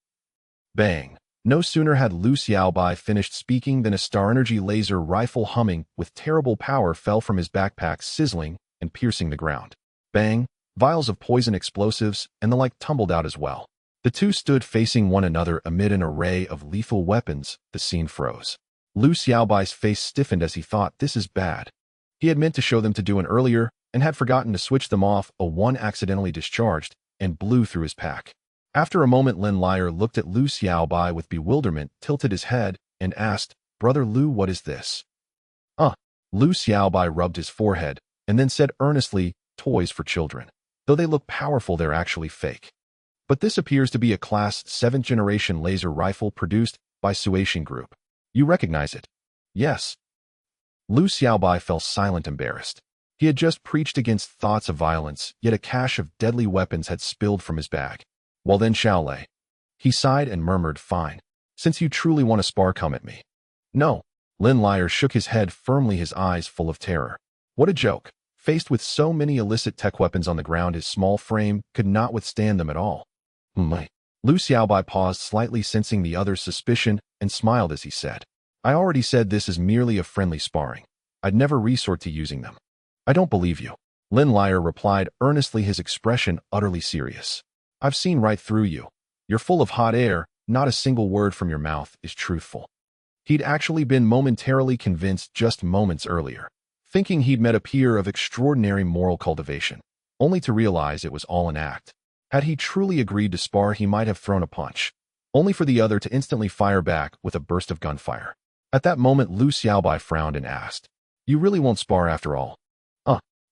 Bang! No sooner had Lu Xiaobai finished speaking than a star energy laser rifle humming with terrible power fell from his backpack, sizzling and piercing the ground. Bang! Vials of poison, explosives, and the like tumbled out as well. The two stood facing one another amid an array of lethal weapons. The scene froze. Lu Xiaobai's face stiffened as he thought, "This is bad." He had meant to show them to do an earlier and had forgotten to switch them off. A one accidentally discharged and blew through his pack. After a moment, Lin Liar looked at Lu Xiaobai with bewilderment, tilted his head, and asked, "Brother Lu, what is this?" Lu Xiaobai rubbed his forehead and then said earnestly, "Toys for children. Though they look powerful, they're actually fake. But this appears to be a Class 7th generation laser rifle produced by Suation Group. You recognize it?" "Yes." Lu Xiaobai fell silent, embarrassed. He had just preached against thoughts of violence, yet a cache of deadly weapons had spilled from his bag. "Well then, Shaolei." He sighed and murmured, "Fine. Since you truly want to spar, come at me." "No." Lin Liar shook his head firmly, his eyes full of terror. What a joke. Faced with so many illicit tech weapons on the ground, his small frame could not withstand them at all. Lu Xiaobai paused slightly, sensing the other's suspicion, and smiled as he said, "I already said this is merely a friendly sparring. I'd never resort to using them." "I don't believe you." Lin Liar replied earnestly, his expression utterly serious. "I've seen right through you. You're full of hot air. Not a single word from your mouth is truthful." He'd actually been momentarily convinced just moments earlier, thinking he'd met a peer of extraordinary moral cultivation, only to realize it was all an act. Had he truly agreed to spar, he might have thrown a punch, only for the other to instantly fire back with a burst of gunfire. At that moment, Lu Xiaobai frowned and asked, "You really won't spar after all?"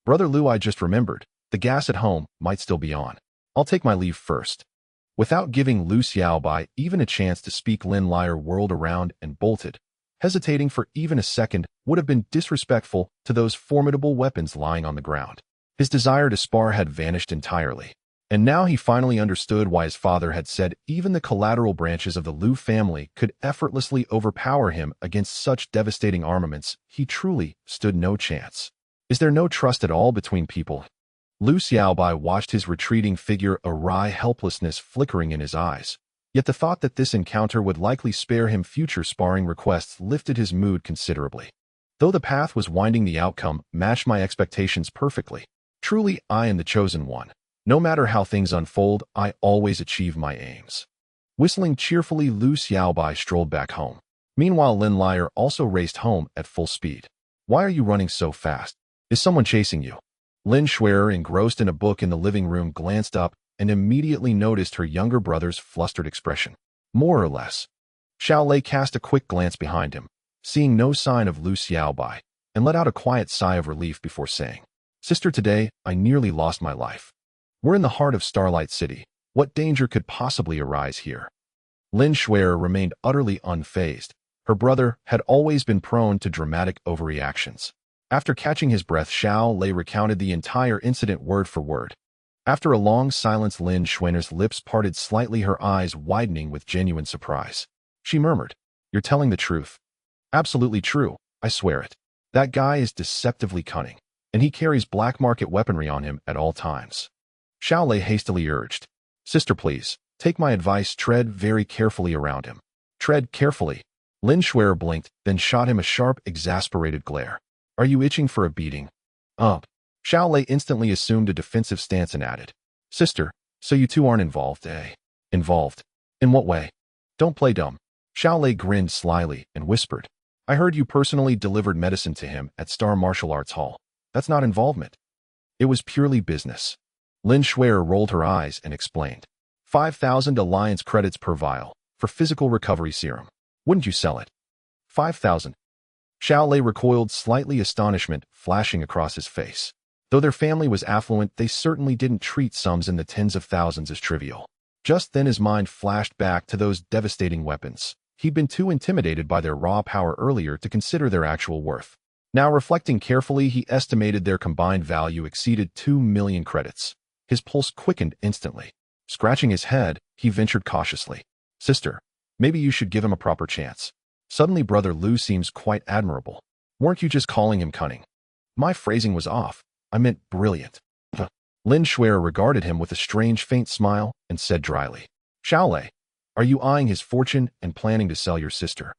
Brother Lu, I just remembered. The gas at home might still be on. I'll take my leave first." Without giving Lu Xiaobai even a chance to speak, Lin Liar whirled around and bolted. Hesitating for even a second would have been disrespectful to those formidable weapons lying on the ground. His desire to spar had vanished entirely. And now he finally understood why his father had said even the collateral branches of the Lu family could effortlessly overpower him against such devastating armaments. He truly stood no chance. Is there no trust at all between people? Lu Xiaobai watched his retreating figure, a wry helplessness flickering in his eyes. Yet the thought that this encounter would likely spare him future sparring requests lifted his mood considerably. Though the path was winding, the outcome matched my expectations perfectly. Truly, I am the chosen one. No matter how things unfold, I always achieve my aims. Whistling cheerfully, Lu Xiaobai strolled back home. Meanwhile, Lin Liar also raced home at full speed. "Why are you running so fast? Is someone chasing you?" Lin Schwerer, engrossed in a book in the living room, glanced up and immediately noticed her younger brother's flustered expression. More or less. Xiaolei cast a quick glance behind him, seeing no sign of Lu Xiaobai, and let out a quiet sigh of relief before saying, "Sister, today, I nearly lost my life. We're in the heart of Starlight City. What danger could possibly arise here?" Lin Shuer remained utterly unfazed. Her brother had always been prone to dramatic overreactions. After catching his breath, Xiaolei recounted the entire incident word for word. After a long silence, Lin Shuer's lips parted slightly, her eyes widening with genuine surprise. She murmured, "You're telling the truth." "Absolutely true, I swear it. That guy is deceptively cunning, and he carries black market weaponry on him at all times." Xiaolei hastily urged, "Sister, please, take my advice, tread very carefully around him." "Tread carefully." Lin Shuer blinked, then shot him a sharp, exasperated glare. "Are you itching for a beating?" "Up." Xiaolei instantly assumed a defensive stance and added, "Sister, so you two aren't involved, eh?" "Involved? In what way?" "Don't play dumb." Xiaolei grinned slyly and whispered, "I heard you personally delivered medicine to him at Star Martial Arts Hall. That's not involvement. It was purely business." Lin Shuer rolled her eyes and explained, 5,000 alliance credits per vial for physical recovery serum. Wouldn't you sell it?" 5,000. Xiaolei recoiled slightly, astonishment flashing across his face. Though their family was affluent, they certainly didn't treat sums in the tens of thousands as trivial. Just then his mind flashed back to those devastating weapons. He'd been too intimidated by their raw power earlier to consider their actual worth. Now, reflecting carefully, he estimated their combined value exceeded 2 million credits. His pulse quickened instantly. Scratching his head, he ventured cautiously, "Sister, maybe you should give him a proper chance. Suddenly Brother Lu seems quite admirable. Weren't you just calling him cunning?" "My phrasing was off. I meant brilliant." Lin Shuer regarded him with a strange faint smile and said dryly, "Xiaolei, are you eyeing his fortune and planning to sell your sister?"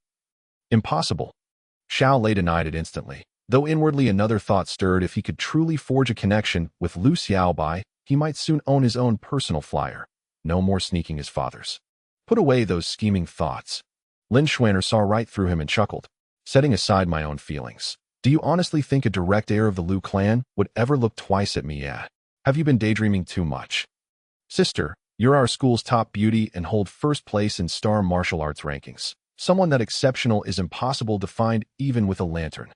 "Impossible." Xiaolei denied it instantly, though inwardly another thought stirred. If he could truly forge a connection with Lu Xiaobai, he might soon own his own personal flyer. No more sneaking his father's. Put away those scheming thoughts. Lin Shuer saw right through him and chuckled, "Setting aside my own feelings, do you honestly think a direct heir of the Lu clan would ever look twice at me? Yeah. Have you been daydreaming too much? Sister, you're our school's top beauty and hold first place in Star Martial Arts rankings. Someone that exceptional is impossible to find even with a lantern.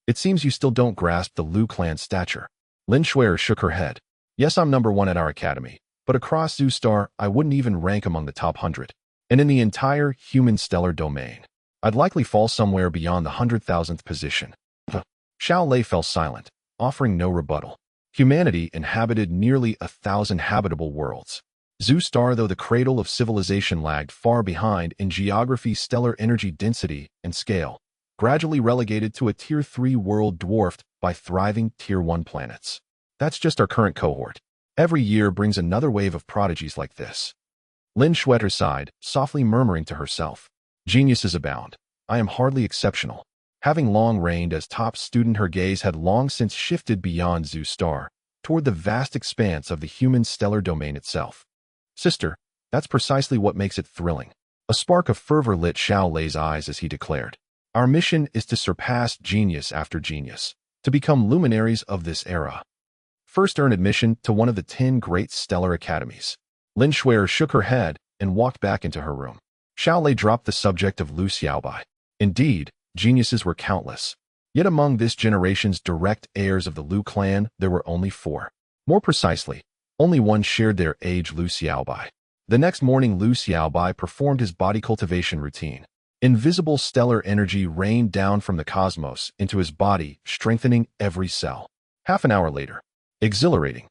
It seems you still don't grasp the Lu clan stature." Lin Shuer shook her head. "Yes, I'm #1 at our academy, but across Zoo Star, I wouldn't even rank among the top 100. And in the entire human stellar domain, I'd likely fall somewhere beyond the 100,000th position." Xiaolei fell silent, offering no rebuttal. Humanity inhabited nearly 1,000 habitable worlds. Zoo Star, though the cradle of civilization, lagged far behind in geography, stellar energy density, and scale, gradually relegated to a Tier 3 world dwarfed by thriving Tier 1 planets. That's just our current cohort. Every year brings another wave of prodigies like this. Lin Shuer sighed, softly murmuring to herself, "Geniuses abound. I am hardly exceptional." Having long reigned as top student, her gaze had long since shifted beyond Zoo Star, toward the vast expanse of the human stellar domain itself. "Sister, that's precisely what makes it thrilling." A spark of fervor lit Xiaolei's eyes as he declared, "Our mission is to surpass genius after genius, to become luminaries of this era. First, earn admission to one of the 10 great stellar academies." Lin Shuer shook her head and walked back into her room. Xiaolei dropped the subject of Lu Xiaobai. Indeed, geniuses were countless. Yet among this generation's direct heirs of the Lu clan, there were only 4. More precisely, only one shared their age, Lu Xiaobai. The next morning, Lu Xiaobai performed his body cultivation routine. Invisible stellar energy rained down from the cosmos into his body, strengthening every cell. Half an hour later, exhilarating,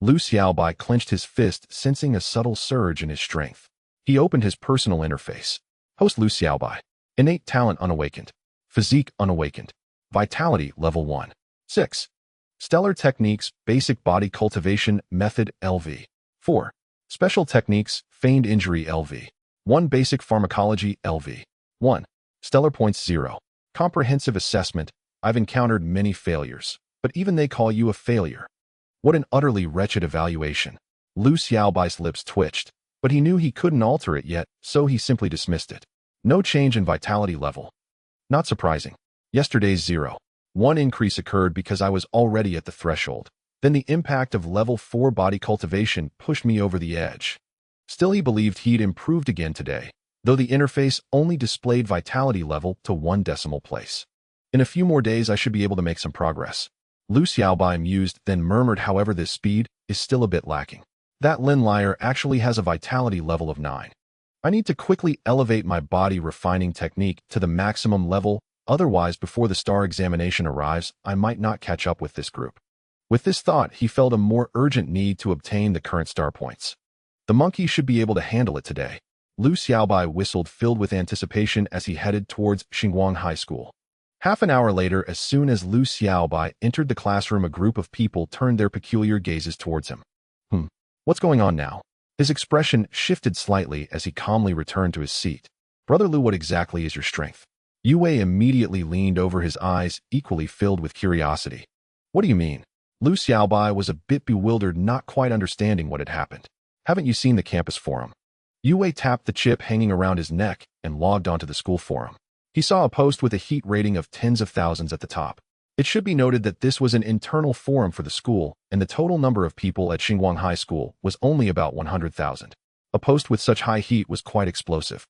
Lu Xiaobai clenched his fist, sensing a subtle surge in his strength. He opened his personal interface. Host Lu Xiaobai. Innate talent unawakened. Physique unawakened. Vitality level 1. 6. Stellar techniques, basic body cultivation method LV. 4. Special techniques, feigned injury LV. 1. Basic pharmacology LV. 1. Stellar points 0. Comprehensive assessment. I've encountered many failures, but even they call you a failure. What an utterly wretched evaluation. Lu Xiaobai's lips twitched, but he knew he couldn't alter it yet, so he simply dismissed it. No change in vitality level. Not surprising. Yesterday's 0. 1 increase occurred because I was already at the threshold. Then the impact of level 4 body cultivation pushed me over the edge. Still, he believed he'd improved again today, though the interface only displayed vitality level to 1 decimal place. In a few more days, I should be able to make some progress. Lu Xiaobai mused, then murmured, however, this speed is still a bit lacking. That Lin Liar actually has a vitality level of 9. I need to quickly elevate my body refining technique to the maximum level, otherwise before the star examination arrives, I might not catch up with this group. With this thought, he felt a more urgent need to obtain the current star points. The monkey should be able to handle it today. Lu Xiaobai whistled, filled with anticipation as he headed towards Xinguang High School. Half an hour later, as soon as Lu Xiaobai entered the classroom, a group of people turned their peculiar gazes towards him. What's going on now? His expression shifted slightly as he calmly returned to his seat. Brother Lu, what exactly is your strength? Yue immediately leaned over, his eyes equally filled with curiosity. What do you mean? Lu Xiaobai was a bit bewildered, not quite understanding what had happened. Haven't you seen the campus forum? Yue tapped the chip hanging around his neck and logged onto the school forum. He saw a post with a heat rating of tens of thousands at the top. It should be noted that this was an internal forum for the school, and the total number of people at Xinguang High School was only about 100,000. A post with such high heat was quite explosive.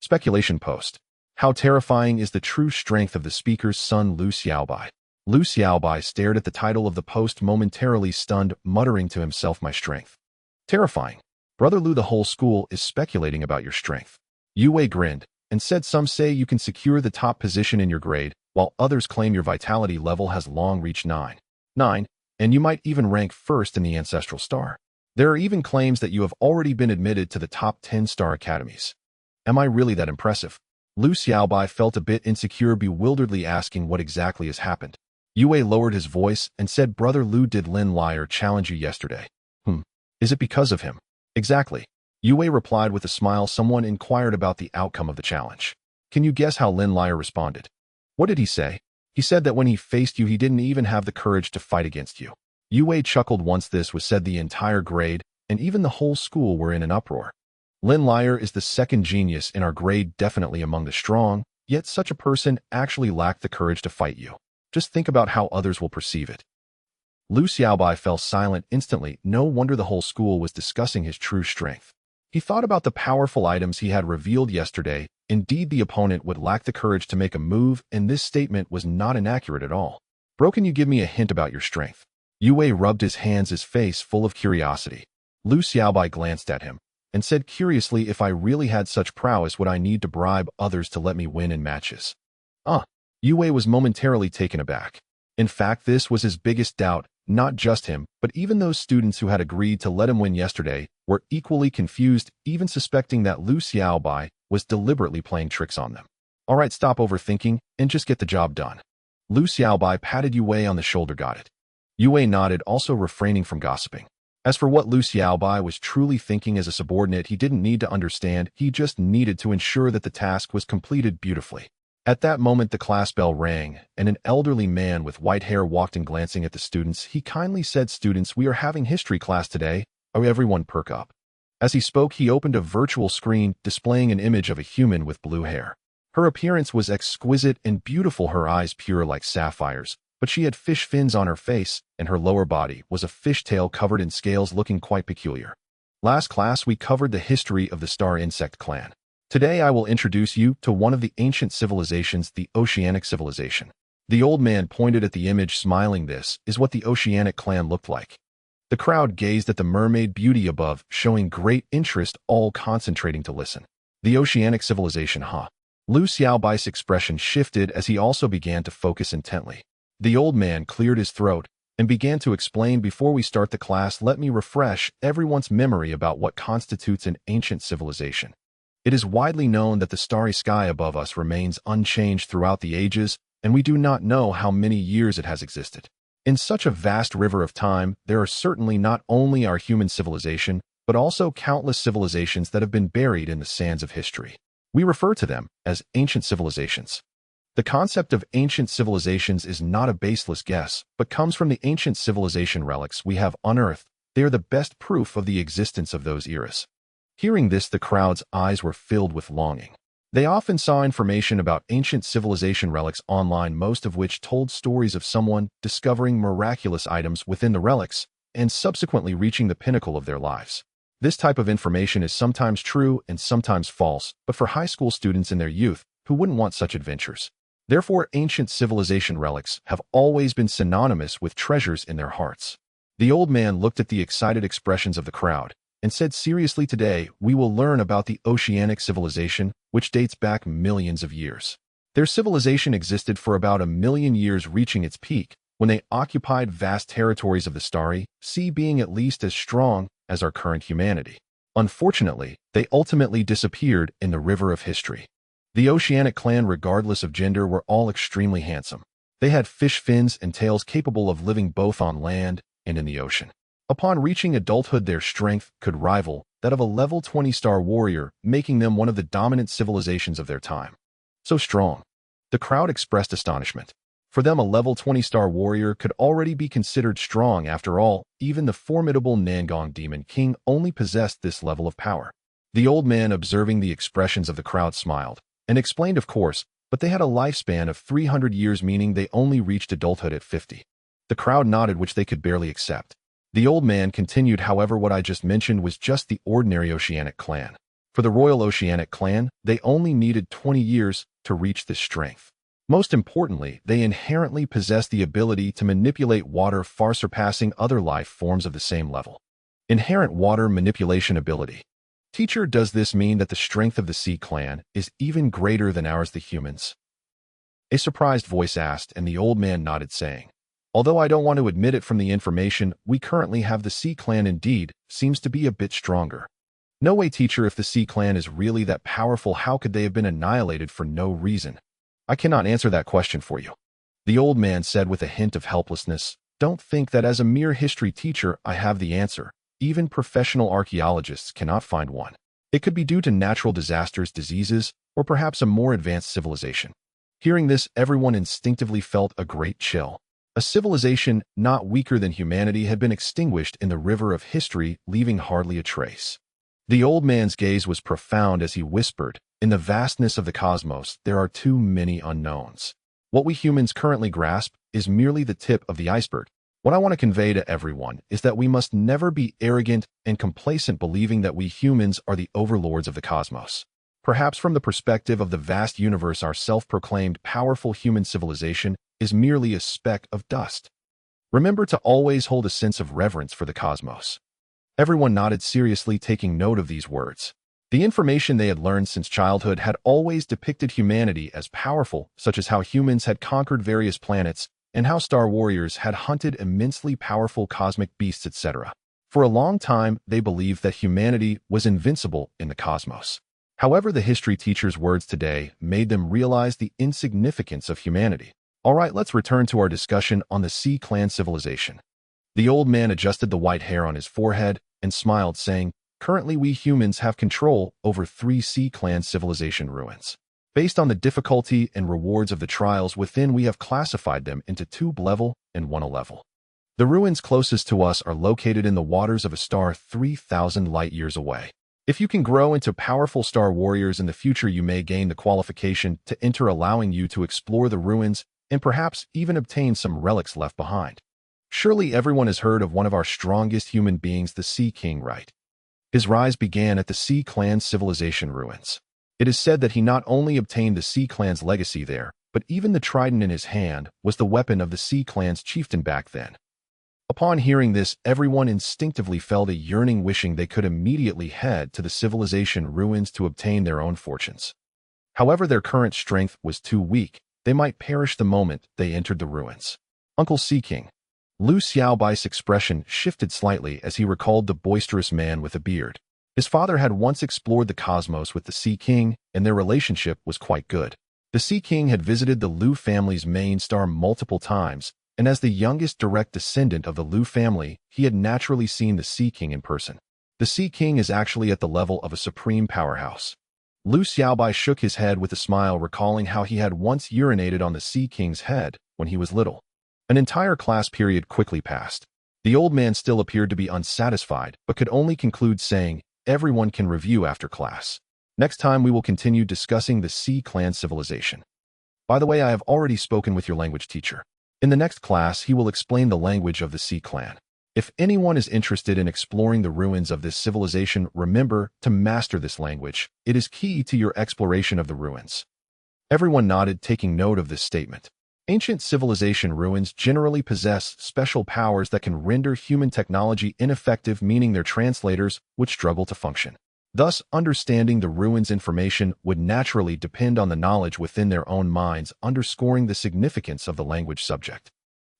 Speculation post. How terrifying is the true strength of the speaker's son, Lu Xiaobai? Lu Xiaobai stared at the title of the post, momentarily stunned, muttering to himself, my strength. Terrifying. Brother Lu, the whole school is speculating about your strength. Yue grinned and said, some say you can secure the top position in your grade, while others claim your vitality level has long reached 9, and you might even rank first in the ancestral star. There are even claims that you have already been admitted to the top 10 star academies. Am I really that impressive? Lu Xiaobai felt a bit insecure, bewilderedly asking what exactly has happened. Yue lowered his voice and said, Brother Lu, did Lin Liar challenge you yesterday? Is it because of him? Exactly. Yue replied with a smile. Someone inquired about the outcome of the challenge. Can you guess how Lin Liar responded? What did he say? He said that when he faced you, he didn't even have the courage to fight against you. Yue chuckled. Once this was said, the entire grade and even the whole school were in an uproar. Lin Liar is the second genius in our grade, definitely among the strong, yet such a person actually lacked the courage to fight you. Just think about how others will perceive it. Lu Xiaobai fell silent instantly. No wonder the whole school was discussing his true strength. He thought about the powerful items he had revealed yesterday. Indeed, the opponent would lack the courage to make a move, and this statement was not inaccurate at all. Bro, can you give me a hint about your strength? Yue rubbed his hands, his face full of curiosity. Lu Xiaobai glanced at him and said curiously, if I really had such prowess, would I need to bribe others to let me win in matches? Yue was momentarily taken aback. In fact, this was his biggest doubt. Not just him, but even those students who had agreed to let him win yesterday were equally confused, even suspecting that Lu Xiaobai was deliberately playing tricks on them. All right, stop overthinking and just get the job done. Lu Xiaobai patted Yue on the shoulder. Got it. Yue nodded, also refraining from gossiping. As for what Lu Xiaobai was truly thinking as a subordinate, he didn't need to understand, he just needed to ensure that the task was completed beautifully. At that moment, the class bell rang, and an elderly man with white hair walked in. Glancing at the students, he kindly said, students, we are having history class today. Oh, everyone perk up. As he spoke, he opened a virtual screen displaying an image of a human with blue hair. Her appearance was exquisite and beautiful, her eyes pure like sapphires, but she had fish fins on her face, and her lower body was a fishtail covered in scales, looking quite peculiar. Last class, we covered the history of the star insect clan. Today I will introduce you to one of the ancient civilizations, the Oceanic civilization. The old man pointed at the image, smiling. This is what the Oceanic clan looked like. The crowd gazed at the mermaid beauty above, showing great interest, all concentrating to listen. The Oceanic civilization, Lu Xiaobai's expression shifted as he also began to focus intently. The old man cleared his throat and began to explain, before we start the class, let me refresh everyone's memory about what constitutes an ancient civilization. It is widely known that the starry sky above us remains unchanged throughout the ages, and we do not know how many years it has existed. In such a vast river of time, there are certainly not only our human civilization, but also countless civilizations that have been buried in the sands of history. We refer to them as ancient civilizations. The concept of ancient civilizations is not a baseless guess, but comes from the ancient civilization relics we have unearthed. They are the best proof of the existence of those eras. Hearing this, the crowd's eyes were filled with longing. They often saw information about ancient civilization relics online, most of which told stories of someone discovering miraculous items within the relics and subsequently reaching the pinnacle of their lives. This type of information is sometimes true and sometimes false, but for high school students in their youth, who wouldn't want such adventures? Therefore, ancient civilization relics have always been synonymous with treasures in their hearts. The old man looked at the excited expressions of the crowd and said seriously, "Today, we will learn about the oceanic civilization, which dates back millions of years. Their civilization existed for about 1,000,000 years, reaching its peak when they occupied vast territories of the Starry Sea, being at least as strong as our current humanity. Unfortunately, they ultimately disappeared in the river of history. The oceanic clan, regardless of gender, were all extremely handsome. They had fish fins and tails capable of living both on land and in the ocean. Upon reaching adulthood, their strength could rival that of a level 20-star warrior, making them one of the dominant civilizations of their time. So strong. The crowd expressed astonishment. For them, a level 20-star warrior could already be considered strong. After all, even the formidable Nangong Demon King only possessed this level of power. The old man, observing the expressions of the crowd, smiled and explained, "Of course, but they had a lifespan of 300 years, meaning they only reached adulthood at 50. The crowd nodded, which they could barely accept. The old man continued, "However, what I just mentioned was just the ordinary Oceanic clan. For the Royal Oceanic clan, they only needed 20 years to reach this strength. Most importantly, they inherently possess the ability to manipulate water, far surpassing other life forms of the same level. Inherent water manipulation ability. Teacher, does this mean that the strength of the Sea clan is even greater than ours, the humans?" A surprised voice asked, and the old man nodded, saying, "Although I don't want to admit it, from the information we currently have, the Sea clan indeed seems to be a bit stronger." "No way, teacher. If the Sea clan is really that powerful, how could they have been annihilated for no reason?" "I cannot answer that question for you," the old man said with a hint of helplessness. "Don't think that as a mere history teacher I have the answer. Even professional archaeologists cannot find one. It could be due to natural disasters, diseases, or perhaps a more advanced civilization." Hearing this, everyone instinctively felt a great chill. A civilization not weaker than humanity had been extinguished in the river of history, leaving hardly a trace. The old man's gaze was profound as he whispered, "In the vastness of the cosmos, there are too many unknowns. What we humans currently grasp is merely the tip of the iceberg. What I want to convey to everyone is that we must never be arrogant and complacent, believing that we humans are the overlords of the cosmos. Perhaps from the perspective of the vast universe, our self-proclaimed powerful human civilization is merely a speck of dust. Remember to always hold a sense of reverence for the cosmos." Everyone nodded seriously, taking note of these words. The information they had learned since childhood had always depicted humanity as powerful, such as how humans had conquered various planets and how star warriors had hunted immensely powerful cosmic beasts, etc. For a long time, they believed that humanity was invincible in the cosmos. However, the history teacher's words today made them realize the insignificance of humanity. All right, let's return to our discussion on the Sea clan civilization. The old man adjusted the white hair on his forehead and smiled, saying, "Currently, we humans have control over 3 Sea clan civilization ruins. Based on the difficulty and rewards of the trials within, we have classified them into 2 level and 1 level. The ruins closest to us are located in the waters of a star 3,000 light years away. If you can grow into powerful star warriors in the future, you may gain the qualification to enter, allowing you to explore the ruins and perhaps even obtain some relics left behind. Surely everyone has heard of one of our strongest human beings, the Sea King, right?" His rise began at the Sea clan civilization ruins. It is said that he not only obtained the Sea clan's legacy there, but even the trident in his hand was the weapon of the Sea clan's chieftain back then. Upon hearing this, everyone instinctively felt a yearning, wishing they could immediately head to the civilization ruins to obtain their own fortunes. However, their current strength was too weak. They might perish the moment they entered the ruins. Uncle Sea King. Lu Xiaobai's expression shifted slightly as he recalled the boisterous man with a beard. His father had once explored the cosmos with the Sea King, and their relationship was quite good. The Sea King had visited the Lu family's main star multiple times, and as the youngest direct descendant of the Lu family, he had naturally seen the Sea King in person. The Sea King is actually at the level of a supreme powerhouse. Lu Xiaobai shook his head with a smile, recalling how he had once urinated on the Sea King's head when he was little. An entire class period quickly passed. The old man still appeared to be unsatisfied, but could only conclude saying, "Everyone can review after class." Next time, we will continue discussing the Sea Clan civilization. By the way, I have already spoken with your language teacher. In the next class, he will explain the language of the Sea Clan. If anyone is interested in exploring the ruins of this civilization, remember to master this language. It is key to your exploration of the ruins. Everyone nodded, taking note of this statement. Ancient civilization ruins generally possess special powers that can render human technology ineffective, meaning their translators would struggle to function. Thus, understanding the ruins' information would naturally depend on the knowledge within their own minds, underscoring the significance of the language subject.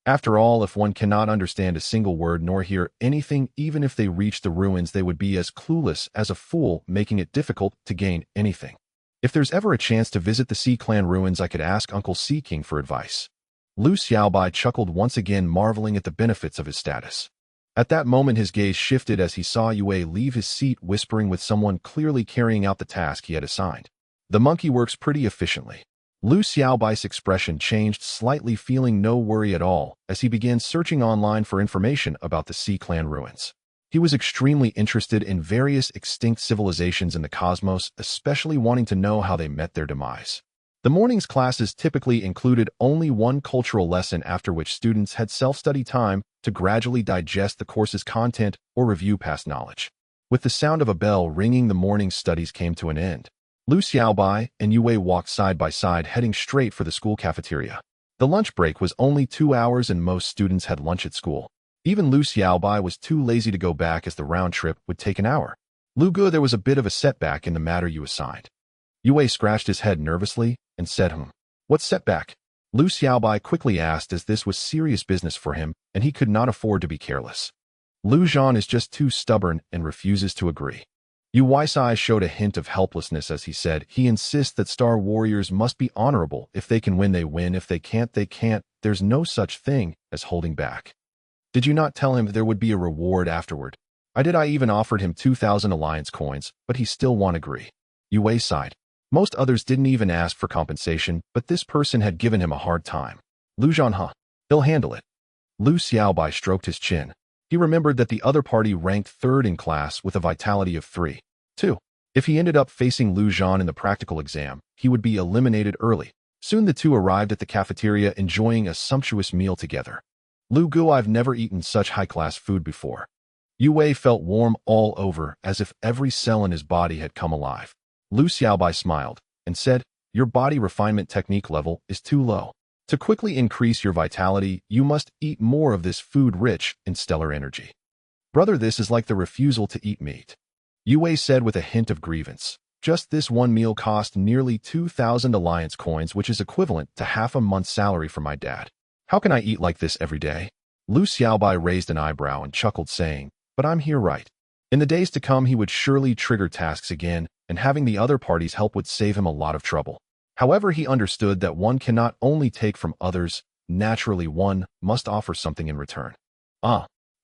After all, if one cannot understand a single word nor hear anything, even if they reach the ruins, they would be as clueless as a fool, making it difficult to gain anything. If there's ever a chance to visit the Sea Clan ruins, I could ask Uncle Sea King for advice. Lu Xiaobai chuckled once again, marveling at the benefits of his status. At that moment, his gaze shifted as he saw Yue leave his seat, whispering with someone, clearly carrying out the task he had assigned. The monkey works pretty efficiently. Lu Xiaobai's expression changed slightly, feeling no worry at all, as he began searching online for information about the Sea Clan ruins. He was extremely interested in various extinct civilizations in the cosmos, especially wanting to know how they met their demise. The morning's classes typically included only one cultural lesson, after which students had self-study time to gradually digest the course's content or review past knowledge. With the sound of a bell ringing, the morning's studies came to an end. Lu Xiaobai and Yue walked side by side, heading straight for the school cafeteria. The lunch break was only 2 hours and most students had lunch at school. Even Lu Xiaobai was too lazy to go back, as the round trip would take an hour. Lu Gu, there was a bit of a setback in the matter you assigned. Yue scratched his head nervously and said, What setback? Lu Xiaobai quickly asked, as this was serious business for him and he could not afford to be careless. Lu Zhan is just too stubborn and refuses to agree. Yue's eyes showed a hint of helplessness as he said, he insists that Star Warriors must be honorable. If they can win, they win. If they can't, they can't. There's no such thing as holding back. Did you not tell him there would be a reward afterward? I did. I even offered him 2,000 alliance coins, but he still won't agree. Yue sighed. Most others didn't even ask for compensation, but this person had given him a hard time. Lu Zhan, he'll handle it. Lu Xiaobai stroked his chin. He remembered that the other party ranked third in class with a vitality of 3.2. If he ended up facing Lu Zhan in the practical exam, he would be eliminated early. Soon the two arrived at the cafeteria, enjoying a sumptuous meal together. Lu Gu, I've never eaten such high-class food before. Yue felt warm all over, as if every cell in his body had come alive. Lu Xiaobai smiled and said, Your body refinement technique level is too low. To quickly increase your vitality, you must eat more of this food rich in stellar energy. Brother, this is like the refusal to eat meat. Yue said with a hint of grievance. Just this one meal cost nearly 2,000 alliance coins, which is equivalent to half a month's salary for my dad. How can I eat like this every day? Lu Xiaobai raised an eyebrow and chuckled, saying, But I'm here, right? In the days to come, he would surely trigger tasks again, and having the other party's help would save him a lot of trouble. However, he understood that one cannot only take from others, naturally one must offer something in return.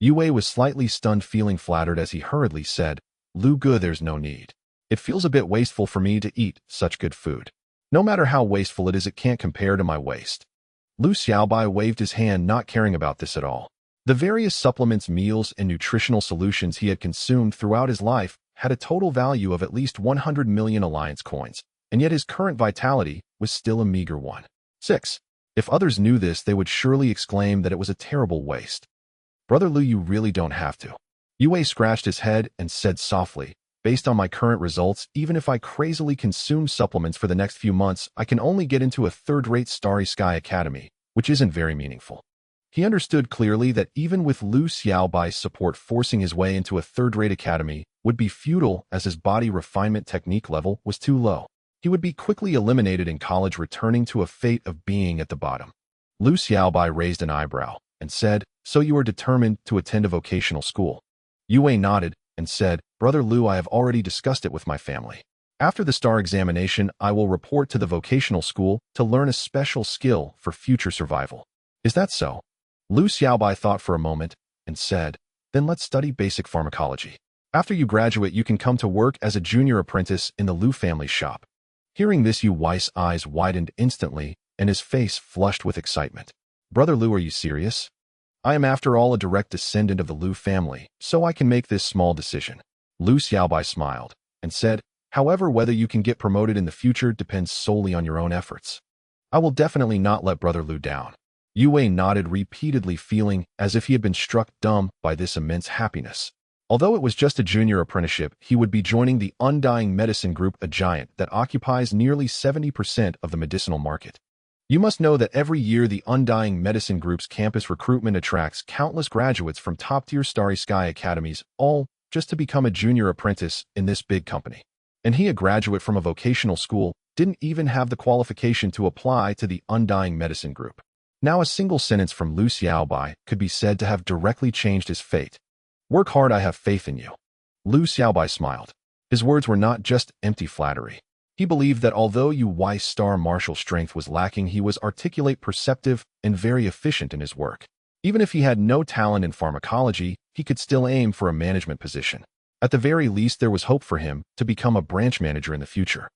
Yue was slightly stunned, feeling flattered as he hurriedly said, Lu Gu, there's no need. It feels a bit wasteful for me to eat such good food. No matter how wasteful it is, it can't compare to my waste. Lu Xiaobai waved his hand, not caring about this at all. The various supplements, meals, and nutritional solutions he had consumed throughout his life had a total value of at least 100 million alliance coins, and yet his current vitality was still a meager 1.6. If others knew this, they would surely exclaim that it was a terrible waste. Brother Lu, you really don't have to. Yue scratched his head and said softly, Based on my current results, even if I crazily consume supplements for the next few months, I can only get into a third-rate Starry Sky Academy, which isn't very meaningful. He understood clearly that even with Lu Xiaobai's support, forcing his way into a third-rate academy would be futile, as his body refinement technique level was too low. He would be quickly eliminated in college, returning to a fate of being at the bottom. Lu Xiaobai raised an eyebrow and said, So you are determined to attend a vocational school? Yue nodded and said, Brother Lu, I have already discussed it with my family. After the STAR examination, I will report to the vocational school to learn a special skill for future survival. Is that so? Lu Xiaobai thought for a moment and said, Then let's study basic pharmacology. After you graduate, you can come to work as a junior apprentice in the Lu family's shop. Hearing this, Yue's eyes widened instantly and his face flushed with excitement. Brother Lu, are you serious? I am after all a direct descendant of the Lu family, so I can make this small decision. Lu Xiaobai smiled and said, However, whether you can get promoted in the future depends solely on your own efforts. I will definitely not let Brother Lu down. Yue nodded repeatedly, feeling as if he had been struck dumb by this immense happiness. Although it was just a junior apprenticeship, he would be joining the Undying Medicine Group, a giant that occupies nearly 70% of the medicinal market. You must know that every year the Undying Medicine Group's campus recruitment attracts countless graduates from top-tier Starry Sky academies, all just to become a junior apprentice in this big company. And he, a graduate from a vocational school, didn't even have the qualification to apply to the Undying Medicine Group. Now a single sentence from Lu Xiaobai could be said to have directly changed his fate. Work hard, I have faith in you. Lu Xiaobai smiled. His words were not just empty flattery. He believed that although Yu's star martial strength was lacking, he was articulate, perceptive, and very efficient in his work. Even if he had no talent in pharmacology, he could still aim for a management position. At the very least, there was hope for him to become a branch manager in the future.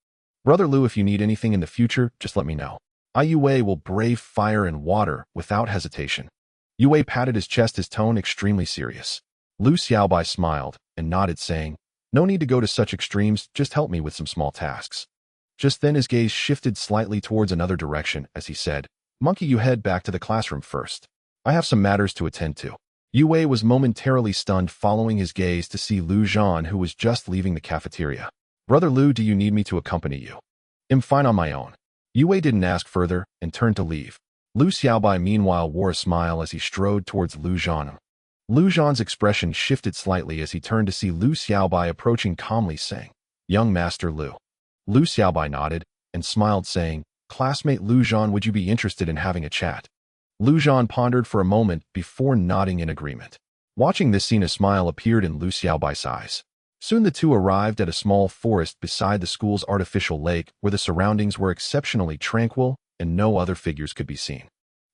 Brother Lu, if you need anything in the future, just let me know. Yue will brave fire and water without hesitation. Yue patted his chest, his tone extremely serious. Lu Xiaobai smiled and nodded, saying, "No need to go to such extremes, just help me with some small tasks." Just then his gaze shifted slightly towards another direction as he said, "Monkey, you head back to the classroom first. I have some matters to attend to." Yue was momentarily stunned, following his gaze to see Lu Zhan, who was just leaving the cafeteria. "Brother Lu, do you need me to accompany you?" "I'm fine on my own." Yue didn't ask further and turned to leave. Lu Xiaobai meanwhile wore a smile as he strode towards Lu Zhan. Lu Zhan's expression shifted slightly as he turned to see Lu Xiaobai approaching, calmly saying, "Young Master Lu." Lu Xiaobai nodded and smiled, saying, "Classmate Lu Zhan, would you be interested in having a chat?" Lu Zhan pondered for a moment before nodding in agreement. Watching this scene, a smile appeared in Lu Xiaobai's eyes. Soon the two arrived at a small forest beside the school's artificial lake, where the surroundings were exceptionally tranquil and no other figures could be seen.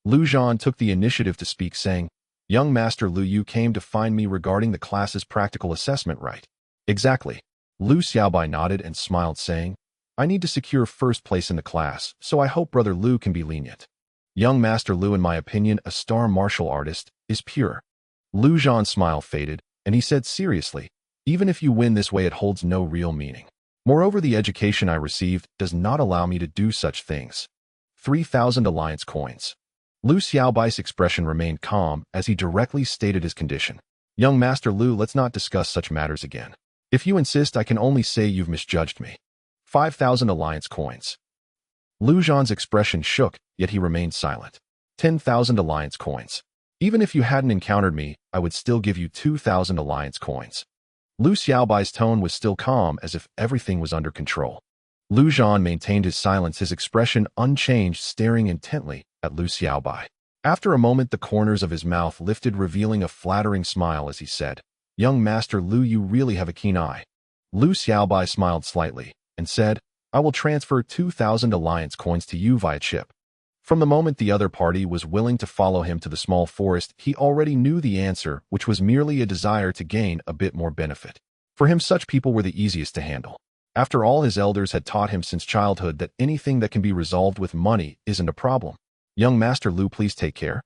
Lu Zhan took the initiative to speak, saying, "Young Master Lu, you came to find me regarding the class's practical assessment, right?" "Exactly." Lu Xiaobai nodded and smiled, saying, "I need to secure first place in the class, so I hope Brother Lu can be lenient." "Young Master Lu, in my opinion, a star martial artist is pure." Lu Zhan's smile faded, and he said seriously, "Even if you win this way, it holds no real meaning. Moreover, the education I received does not allow me to do such things." 3,000 alliance coins. Lu Xiaobai's expression remained calm as he directly stated his condition. "Young Master Lu, let's not discuss such matters again. If you insist, I can only say you've misjudged me." 5,000 alliance coins. Lu Zhan's expression shook, yet he remained silent. 10,000 alliance coins. "Even if you hadn't encountered me, I would still give you 2,000 alliance coins." Lu Xiaobai's tone was still calm, as if everything was under control. Lu Zhan maintained his silence, his expression unchanged, staring intently at Lu Xiaobai. After a moment, the corners of his mouth lifted, revealing a flattering smile as he said, "Young Master Lu, you really have a keen eye." Lu Xiaobai smiled slightly and said, "I will transfer 2,000 alliance coins to you via chip." From the moment the other party was willing to follow him to the small forest, he already knew the answer, which was merely a desire to gain a bit more benefit. For him, such people were the easiest to handle. After all, his elders had taught him since childhood that anything that can be resolved with money isn't a problem. "Young Master Lu, please take care."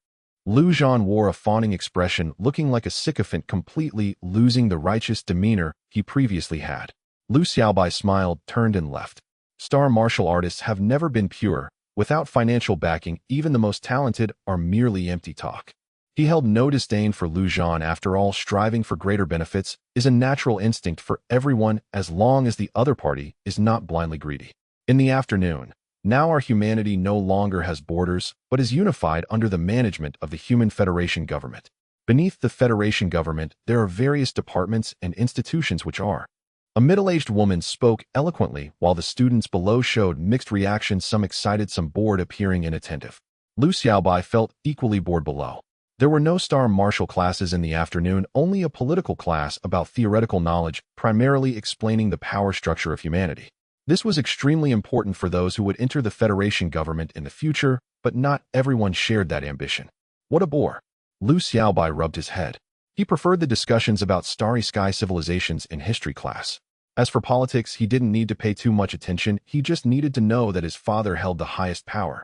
Lu Zhan wore a fawning expression, looking like a sycophant, completely losing the righteous demeanor he previously had. Lu Xiaobai smiled, turned, and left. Star martial artists have never been pure. Without financial backing, even the most talented are merely empty talk. He held no disdain for Lu Zhan. After all, striving for greater benefits is a natural instinct for everyone, as long as the other party is not blindly greedy. In the afternoon, now our humanity no longer has borders, but is unified under the management of the Human Federation government. Beneath the Federation government, there are various departments and institutions which are. A middle-aged woman spoke eloquently, while the students below showed mixed reactions, some excited, some bored, appearing inattentive. Lu Xiaobai felt equally bored below. There were no star martial classes in the afternoon, only a political class about theoretical knowledge, primarily explaining the power structure of humanity. This was extremely important for those who would enter the Federation government in the future, but not everyone shared that ambition. What a bore. Lu Xiaobai rubbed his head. He preferred the discussions about Starry Sky civilizations in history class. As for politics, he didn't need to pay too much attention, he just needed to know that his father held the highest power.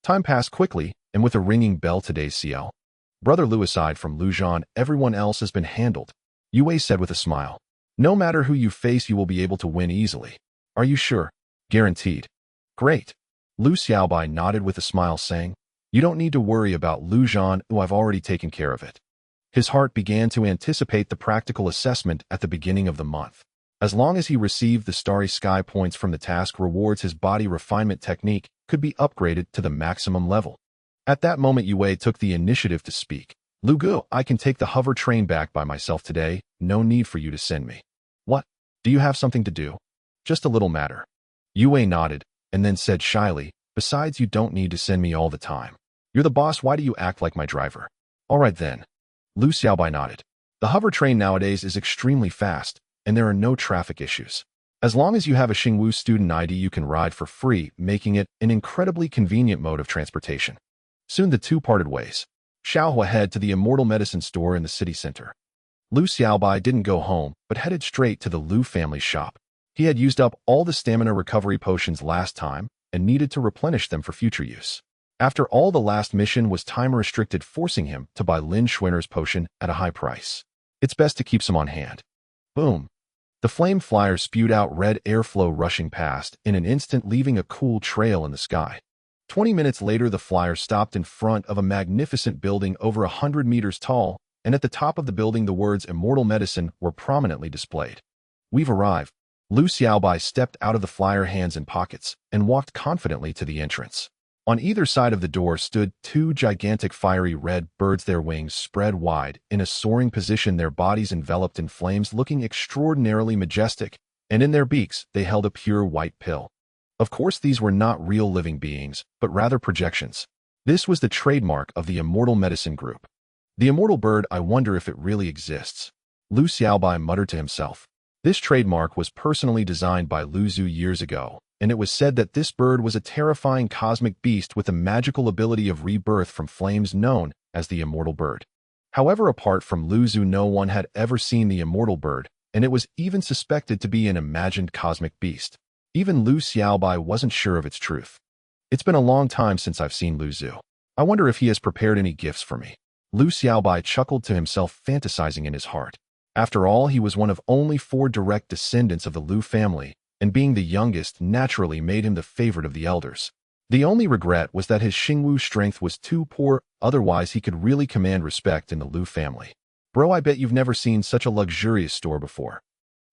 Time passed quickly, and with a ringing bell, today's CL. Brother Lu, aside from Lu Zhan, everyone else has been handled. Yue said with a smile. "No matter who you face, you will be able to win easily." Are you sure? Guaranteed. Great. Lu Xiaobai nodded with a smile, saying, You don't need to worry about Lu Zhan, I've already taken care of it. His heart began to anticipate the practical assessment at the beginning of the month. As long as he received the Starry Sky points from the task rewards, his body refinement technique could be upgraded to the maximum level. At that moment, Yue took the initiative to speak. Lu Gu, I can take the hover train back by myself today. No need for you to send me. What? Do you have something to do? Just a little matter. Yue nodded, and then said shyly, Besides, you don't need to send me all the time. You're the boss, why do you act like my driver? All right then. Lu Xiaobai nodded. The hover train nowadays is extremely fast, and there are no traffic issues. As long as you have a Xingwu student ID, you can ride for free, making it an incredibly convenient mode of transportation. Soon the two parted ways. Xiaohua headed to the Immortal Medicine store in the city center. Lu Xiaobai didn't go home, but headed straight to the Lu family's shop. He had used up all the stamina recovery potions last time and needed to replenish them for future use. After all, the last mission was time-restricted, forcing him to buy Lin Schwinner's potion at a high price. It's best to keep some on hand. Boom. The flame flyer spewed out red airflow, rushing past in an instant, leaving a cool trail in the sky. 20 minutes later, the flyer stopped in front of a magnificent building over 100 meters tall, and at the top of the building the words Immortal Medicine were prominently displayed. We've arrived. Lu Xiaobai stepped out of the flyer, hands in pockets, and walked confidently to the entrance. On either side of the door stood two gigantic fiery red birds, their wings spread wide in a soaring position, their bodies enveloped in flames, looking extraordinarily majestic, and in their beaks they held a pure white pill. Of course, these were not real living beings, but rather projections. This was the trademark of the Immortal Medicine Group. The immortal bird, I wonder if it really exists. Lu Xiaobai muttered to himself. This trademark was personally designed by Lu Zhu years ago, and it was said that this bird was a terrifying cosmic beast with a magical ability of rebirth from flames, known as the Immortal Bird. However, apart from Lu Zhu, no one had ever seen the Immortal Bird, and it was even suspected to be an imagined cosmic beast. Even Lu Xiaobai wasn't sure of its truth. It's been a long time since I've seen Lu Zhu. I wonder if he has prepared any gifts for me. Lu Xiaobai chuckled to himself, fantasizing in his heart. After all, he was one of only 4 direct descendants of the Lu family, and being the youngest naturally made him the favorite of the elders. The only regret was that his Xingwu strength was too poor, otherwise he could really command respect in the Lu family. Bro, I bet you've never seen such a luxurious store before.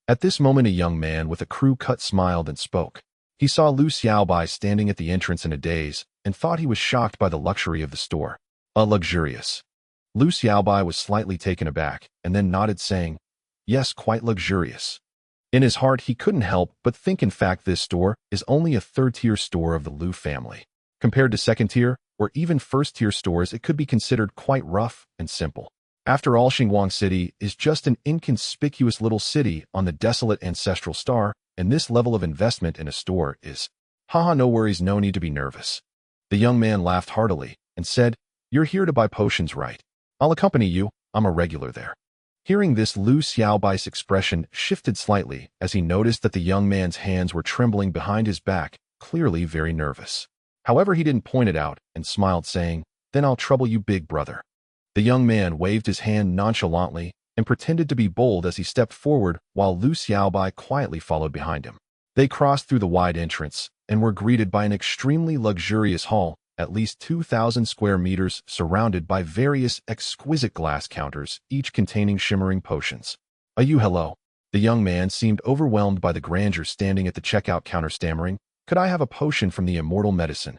At this moment, a young man with a crew cut smiled and spoke. He saw Lu Xiaobai standing at the entrance in a daze, and thought he was shocked by the luxury of the store. Luxurious. Lu Xiaobai was slightly taken aback, and then nodded, saying, Yes, quite luxurious. In his heart, he couldn't help but think, in fact, this store is only a 3rd-tier store of the Lu family. Compared to 2nd-tier, or even 1st-tier stores, it could be considered quite rough and simple. After all, Xinguang City is just an inconspicuous little city on the desolate ancestral star, and this level of investment in a store is, haha, no worries, no need to be nervous. The young man laughed heartily and said, You're here to buy potions, right? I'll accompany you, I'm a regular there. Hearing this, Lu Xiaobai's expression shifted slightly as he noticed that the young man's hands were trembling behind his back, clearly very nervous. However, he didn't point it out and smiled, saying, Then I'll trouble you, big brother. The young man waved his hand nonchalantly and pretended to be bold as he stepped forward, while Lu Xiaobai quietly followed behind him. They crossed through the wide entrance and were greeted by an extremely luxurious hall, at least 2,000 square meters, surrounded by various exquisite glass counters, each containing shimmering potions. Hello. The young man seemed overwhelmed by the grandeur, standing at the checkout counter, stammering, Could I have a potion from the Immortal Medicine?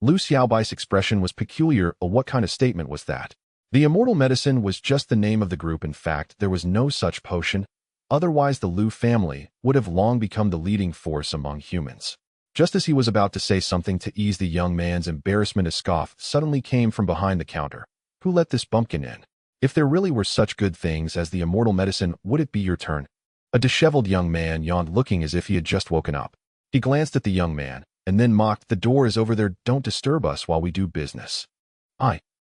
Lu Xiaobai's expression was peculiar. What kind of statement was that? The Immortal Medicine was just the name of the group. In fact, there was no such potion. Otherwise, the Lu family would have long become the leading force among humans. Just as he was about to say something to ease the young man's embarrassment, a scoff suddenly came from behind the counter. Who let this bumpkin in? If there really were such good things as the Immortal Medicine, would it be your turn? A disheveled young man yawned, looking as if he had just woken up. He glanced at the young man, and then mocked, The door is over there, don't disturb us while we do business.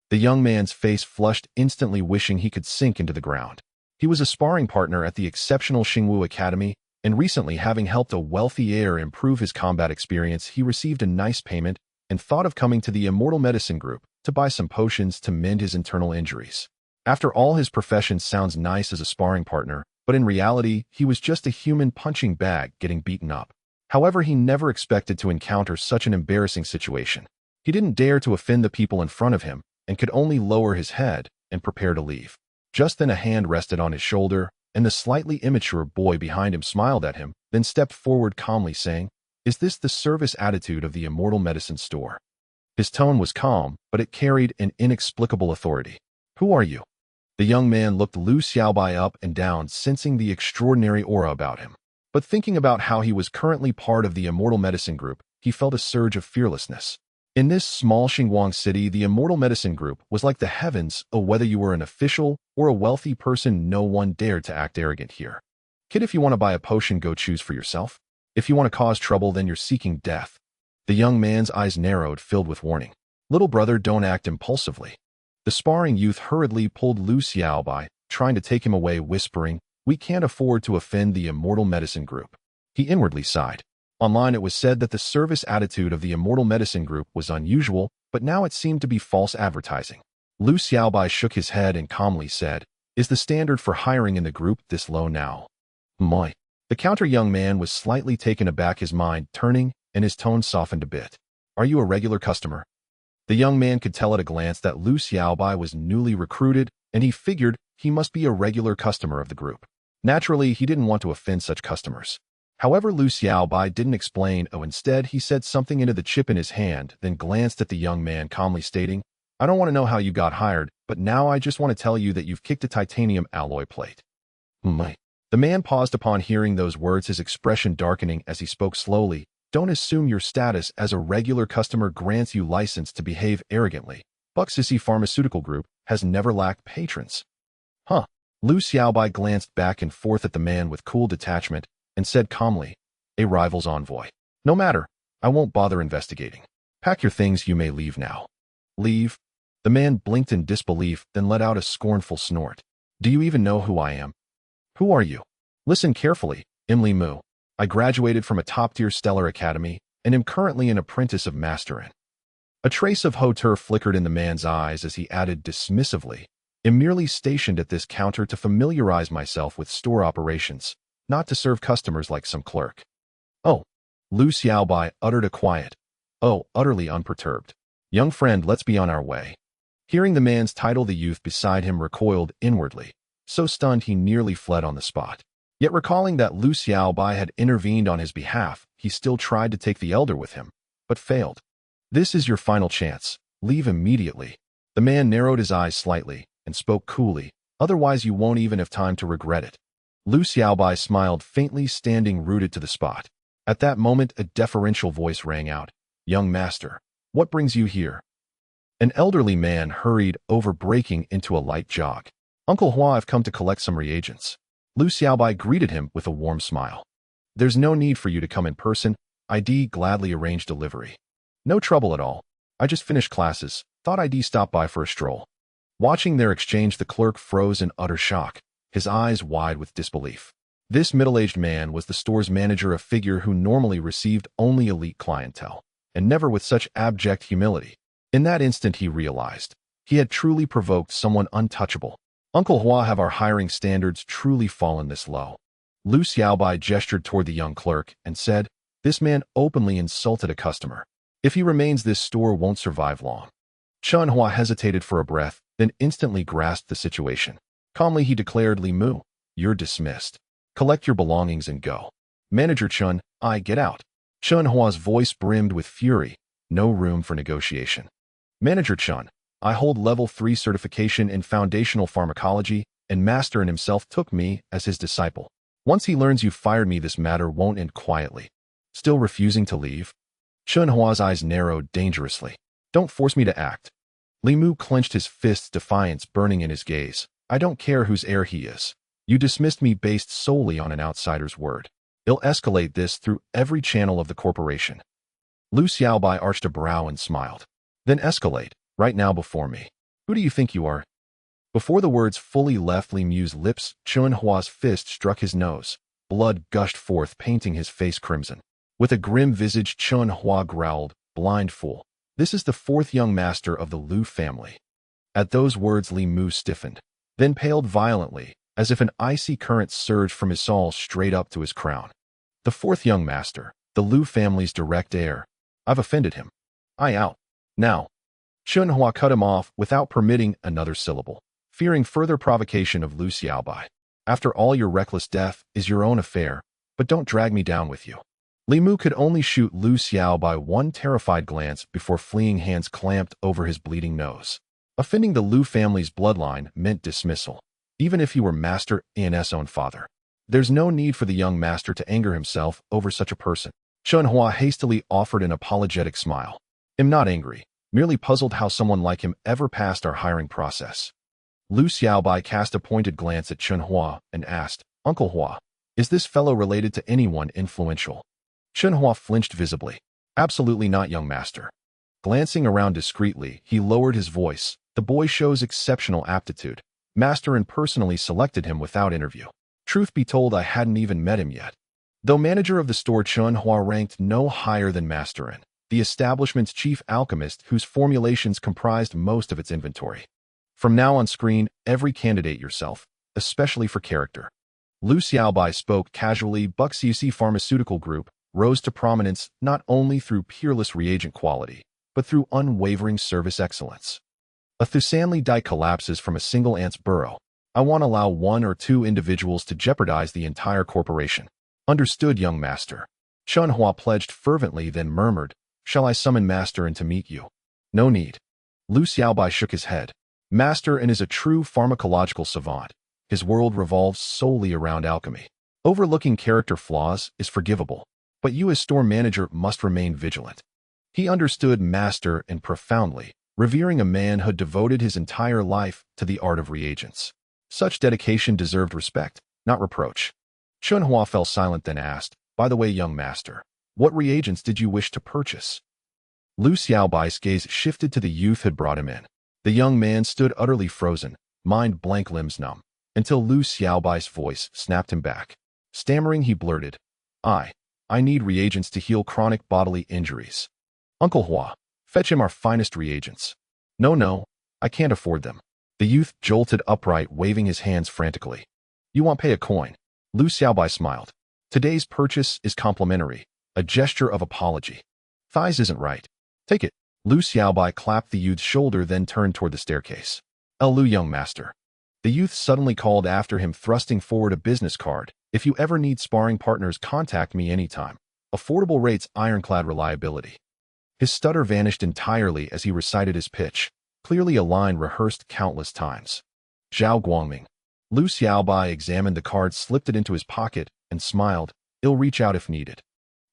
The young man's face flushed, instantly wishing he could sink into the ground. He was a sparring partner at the exceptional Xingwu Academy, and recently, having helped a wealthy heir improve his combat experience, he received a nice payment and thought of coming to the Immortal Medicine Group to buy some potions to mend his internal injuries. After all, his profession sounds nice as a sparring partner, But in reality, he was just a human punching bag getting beaten up. However, he never expected to encounter such an embarrassing situation. He didn't dare to offend the people in front of him and could only lower his head and prepare to leave. Just then a hand rested on his shoulder, and the slightly immature boy behind him smiled at him, then stepped forward calmly saying, "Is this the service attitude of the Immortal Medicine Store?" His tone was calm, but it carried an inexplicable authority. "Who are you?" The young man looked Lu Xiaobai up and down, sensing the extraordinary aura about him. But thinking about how he was currently part of the Immortal Medicine Group, he felt a surge of fearlessness. In this small Xinguang city, the Immortal Medicine Group was like the heavens. Whether you were an official or a wealthy person, no one dared to act arrogant here. "Kid, if you want to buy a potion, go choose for yourself. If you want to cause trouble, then you're seeking death." The young man's eyes narrowed, filled with warning. "Little brother, don't act impulsively." The sparring youth hurriedly pulled Lu Xiaobai, trying to take him away, whispering, "We can't afford to offend the Immortal Medicine Group." He inwardly sighed. Online it was said that the service attitude of the Immortal Medicine Group was unusual, but now it seemed to be false advertising. Lu Xiaobai shook his head and calmly said, "Is the standard for hiring in the group this low now?" "Moi." The counter young man was slightly taken aback, his mind turning, and his tone softened a bit. "Are you a regular customer?" The young man could tell at a glance that Lu Xiaobai was newly recruited, and he figured he must be a regular customer of the group. Naturally, he didn't want to offend such customers. However, Lu Xiaobai didn't explain. Instead, he said something into the chip in his hand, then glanced at the young man, calmly stating, "I don't want to know how you got hired, but now I just want to tell you that you've kicked a titanium alloy plate." "My." The man paused upon hearing those words, his expression darkening as he spoke slowly. "Don't assume your status as a regular customer grants you license to behave arrogantly. Buxisi Pharmaceutical Group has never lacked patrons." "Huh." Lu Xiaobai glanced back and forth at the man with cool detachment and said calmly, "A rival's envoy. No matter, I won't bother investigating. Pack your things, you may leave now." "Leave?" The man blinked in disbelief, then let out a scornful snort. "Do you even know who I am?" "Who are you?" "Listen carefully, Li Mu. I graduated from a top-tier stellar academy and am currently an apprentice of Masterin." A trace of hauteur flickered in the man's eyes as he added dismissively, "I'm merely stationed at this counter to familiarize myself with store operations, not to serve customers like some clerk." "Oh." Lu Xiaobai uttered a quiet, "Oh," utterly unperturbed. "Young friend, let's be on our way." Hearing the man's title, the youth beside him recoiled inwardly, so stunned he nearly fled on the spot. Yet recalling that Lu Xiaobai had intervened on his behalf, he still tried to take the elder with him, but failed. "This is your final chance. Leave immediately." The man narrowed his eyes slightly and spoke coolly, "Otherwise you won't even have time to regret it." Lu Xiaobai smiled faintly, standing rooted to the spot. At that moment, a deferential voice rang out, "Young master, what brings you here?" An elderly man hurried over, breaking into a light jog. "Uncle Hua, I've come to collect some reagents." Lu Xiaobai greeted him with a warm smile. "There's no need for you to come in person. I'd gladly arrange delivery." "No trouble at all. I just finished classes. Thought I'd stop by for a stroll." Watching their exchange, the clerk froze in utter shock, his eyes wide with disbelief. This middle-aged man was the store's manager, a figure who normally received only elite clientele, and never with such abject humility. In that instant he realized he had truly provoked someone untouchable. "Uncle Hua, have our hiring standards truly fallen this low?" Lu Xiaobai gestured toward the young clerk and said, "This man openly insulted a customer. If he remains, this store won't survive long." Chun Hua hesitated for a breath, then instantly grasped the situation. Calmly he declared, "Li Mu, you're dismissed. Collect your belongings and go." "Manager Chun, get out." Chun Hua's voice brimmed with fury. No room for negotiation. "Manager Chun, I hold level 3 certification in foundational pharmacology, and Masterin himself took me as his disciple. Once he learns you fired me, this matter won't end quietly." Still refusing to leave? Chun Hua's eyes narrowed dangerously. "Don't force me to act." Li Mu clenched his fists, defiance burning in his gaze. "I don't care whose heir he is. You dismissed me based solely on an outsider's word. I'll escalate this through every channel of the corporation." Lu Xiaobai arched a brow and smiled. "Then escalate, right now before me. Who do you think you are?" Before the words fully left Li Mu's lips, Chun Hua's fist struck his nose. Blood gushed forth, painting his face crimson. With a grim visage, Chun Hua growled, "Blind fool. This is the 4th young master of the Lu family." At those words, Li Mu stiffened, then paled violently, as if an icy current surged from his soul straight up to his crown. The fourth young master, the Lu family's direct heir. I've offended him. I out. Now. Chunhua cut him off without permitting another syllable, fearing further provocation of Lu Xiaobai. After all, your reckless death is your own affair, but don't drag me down with you. Li Mu could only shoot Lu Xiaobai one terrified glance before fleeing hands clamped over his bleeding nose. Offending the Lu family's bloodline meant dismissal, even if he were Master An's own father. There's no need for the young master to anger himself over such a person. Chunhua hastily offered an apologetic smile. I'm not angry, merely puzzled how someone like him ever passed our hiring process. Lu Xiaobai cast a pointed glance at Chunhua and asked, Uncle Hua, is this fellow related to anyone influential? Chunhua flinched visibly. Absolutely not, young master. Glancing around discreetly, he lowered his voice. The boy shows exceptional aptitude. Master An personally selected him without interview. Truth be told, I hadn't even met him yet. Though manager of the store, Chunhua ranked no higher than Master An, the establishment's chief alchemist whose formulations comprised most of its inventory. From now on screen, every candidate yourself, especially for character. Lu Xiaobai spoke casually. Buxuc Pharmaceutical Group rose to prominence not only through peerless reagent quality, but through unwavering service excellence. A Thusanli dike collapses from a single ant's burrow. I won't allow one or two individuals to jeopardize the entire corporation. Understood, young master. Chunhua pledged fervently, then murmured, Shall I summon Master An to meet you? No need. Lu Xiaobai shook his head. Master An is a true pharmacological savant. His world revolves solely around alchemy. Overlooking character flaws is forgivable, but you as store manager must remain vigilant. He understood Master An profoundly, revering a man who devoted his entire life to the art of reagents. Such dedication deserved respect, not reproach. Chunhua fell silent, then asked, By the way, young master, what reagents did you wish to purchase? Lu Xiaobai's gaze shifted to the youth who had brought him in. The young man stood utterly frozen, mind blank, limbs numb, until Lu Xiaobai's voice snapped him back. Stammering, he blurted, I need reagents to heal chronic bodily injuries. Uncle Hua, fetch him our finest reagents. No, I can't afford them. The youth jolted upright, waving his hands frantically. You won't pay a coin. Lu Xiaobai smiled. Today's purchase is complimentary, a gesture of apology. Thighs isn't right. Take it. Lu Xiaobai clapped the youth's shoulder, then turned toward the staircase. Lu, young master. The youth suddenly called after him, thrusting forward a business card. If you ever need sparring partners, contact me anytime. Affordable rates, ironclad reliability. His stutter vanished entirely as he recited his pitch, clearly a line rehearsed countless times. Zhao Guangming. Lu Xiaobai examined the card, slipped it into his pocket, and smiled. I'll reach out if needed.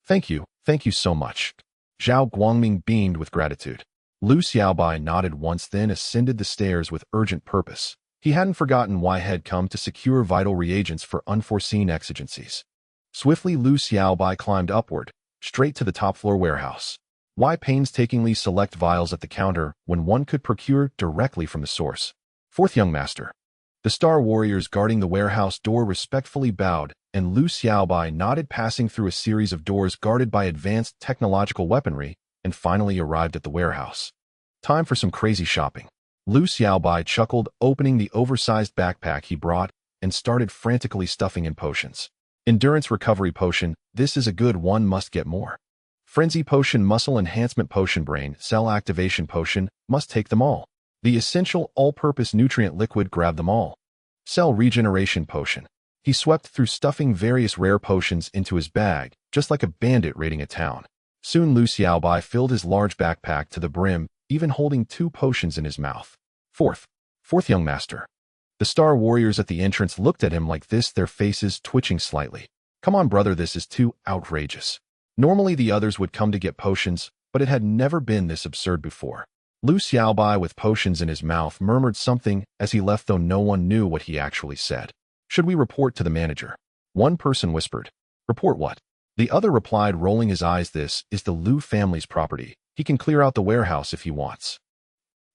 Thank you so much. Zhao Guangming beamed with gratitude. Lu Xiaobai nodded once, then ascended the stairs with urgent purpose. He hadn't forgotten why he had come to secure vital reagents for unforeseen exigencies. Swiftly, Lu Xiaobai climbed upward, straight to the top-floor warehouse. Why painstakingly select vials at the counter when one could procure directly from the source? Fourth young master. The star warriors guarding the warehouse door respectfully bowed, and Lu Xiaobai nodded, passing through a series of doors guarded by advanced technological weaponry, and finally arrived at the warehouse. Time for some crazy shopping. Lu Xiaobai chuckled, opening the oversized backpack he brought, and started frantically stuffing in potions. Endurance recovery potion, this is a good one, must get more. Frenzy potion, muscle enhancement potion, brain cell activation potion, must take them all. The essential all-purpose nutrient liquid, grab them all. Cell regeneration potion. He swept through, stuffing various rare potions into his bag, just like a bandit raiding a town. Soon Lu Xiaobai filled his large backpack to the brim, even holding 2 potions in his mouth. Fourth young master. The star warriors at the entrance looked at him like this, their faces twitching slightly. Come on, brother, this is too outrageous. Normally the others would come to get potions, but it had never been this absurd before. Lu Xiaobai, with potions in his mouth, murmured something as he left, though no one knew what he actually said. Should we report to the manager? One person whispered. Report what? The other replied, rolling his eyes. This is the Lu family's property. He can clear out the warehouse if he wants.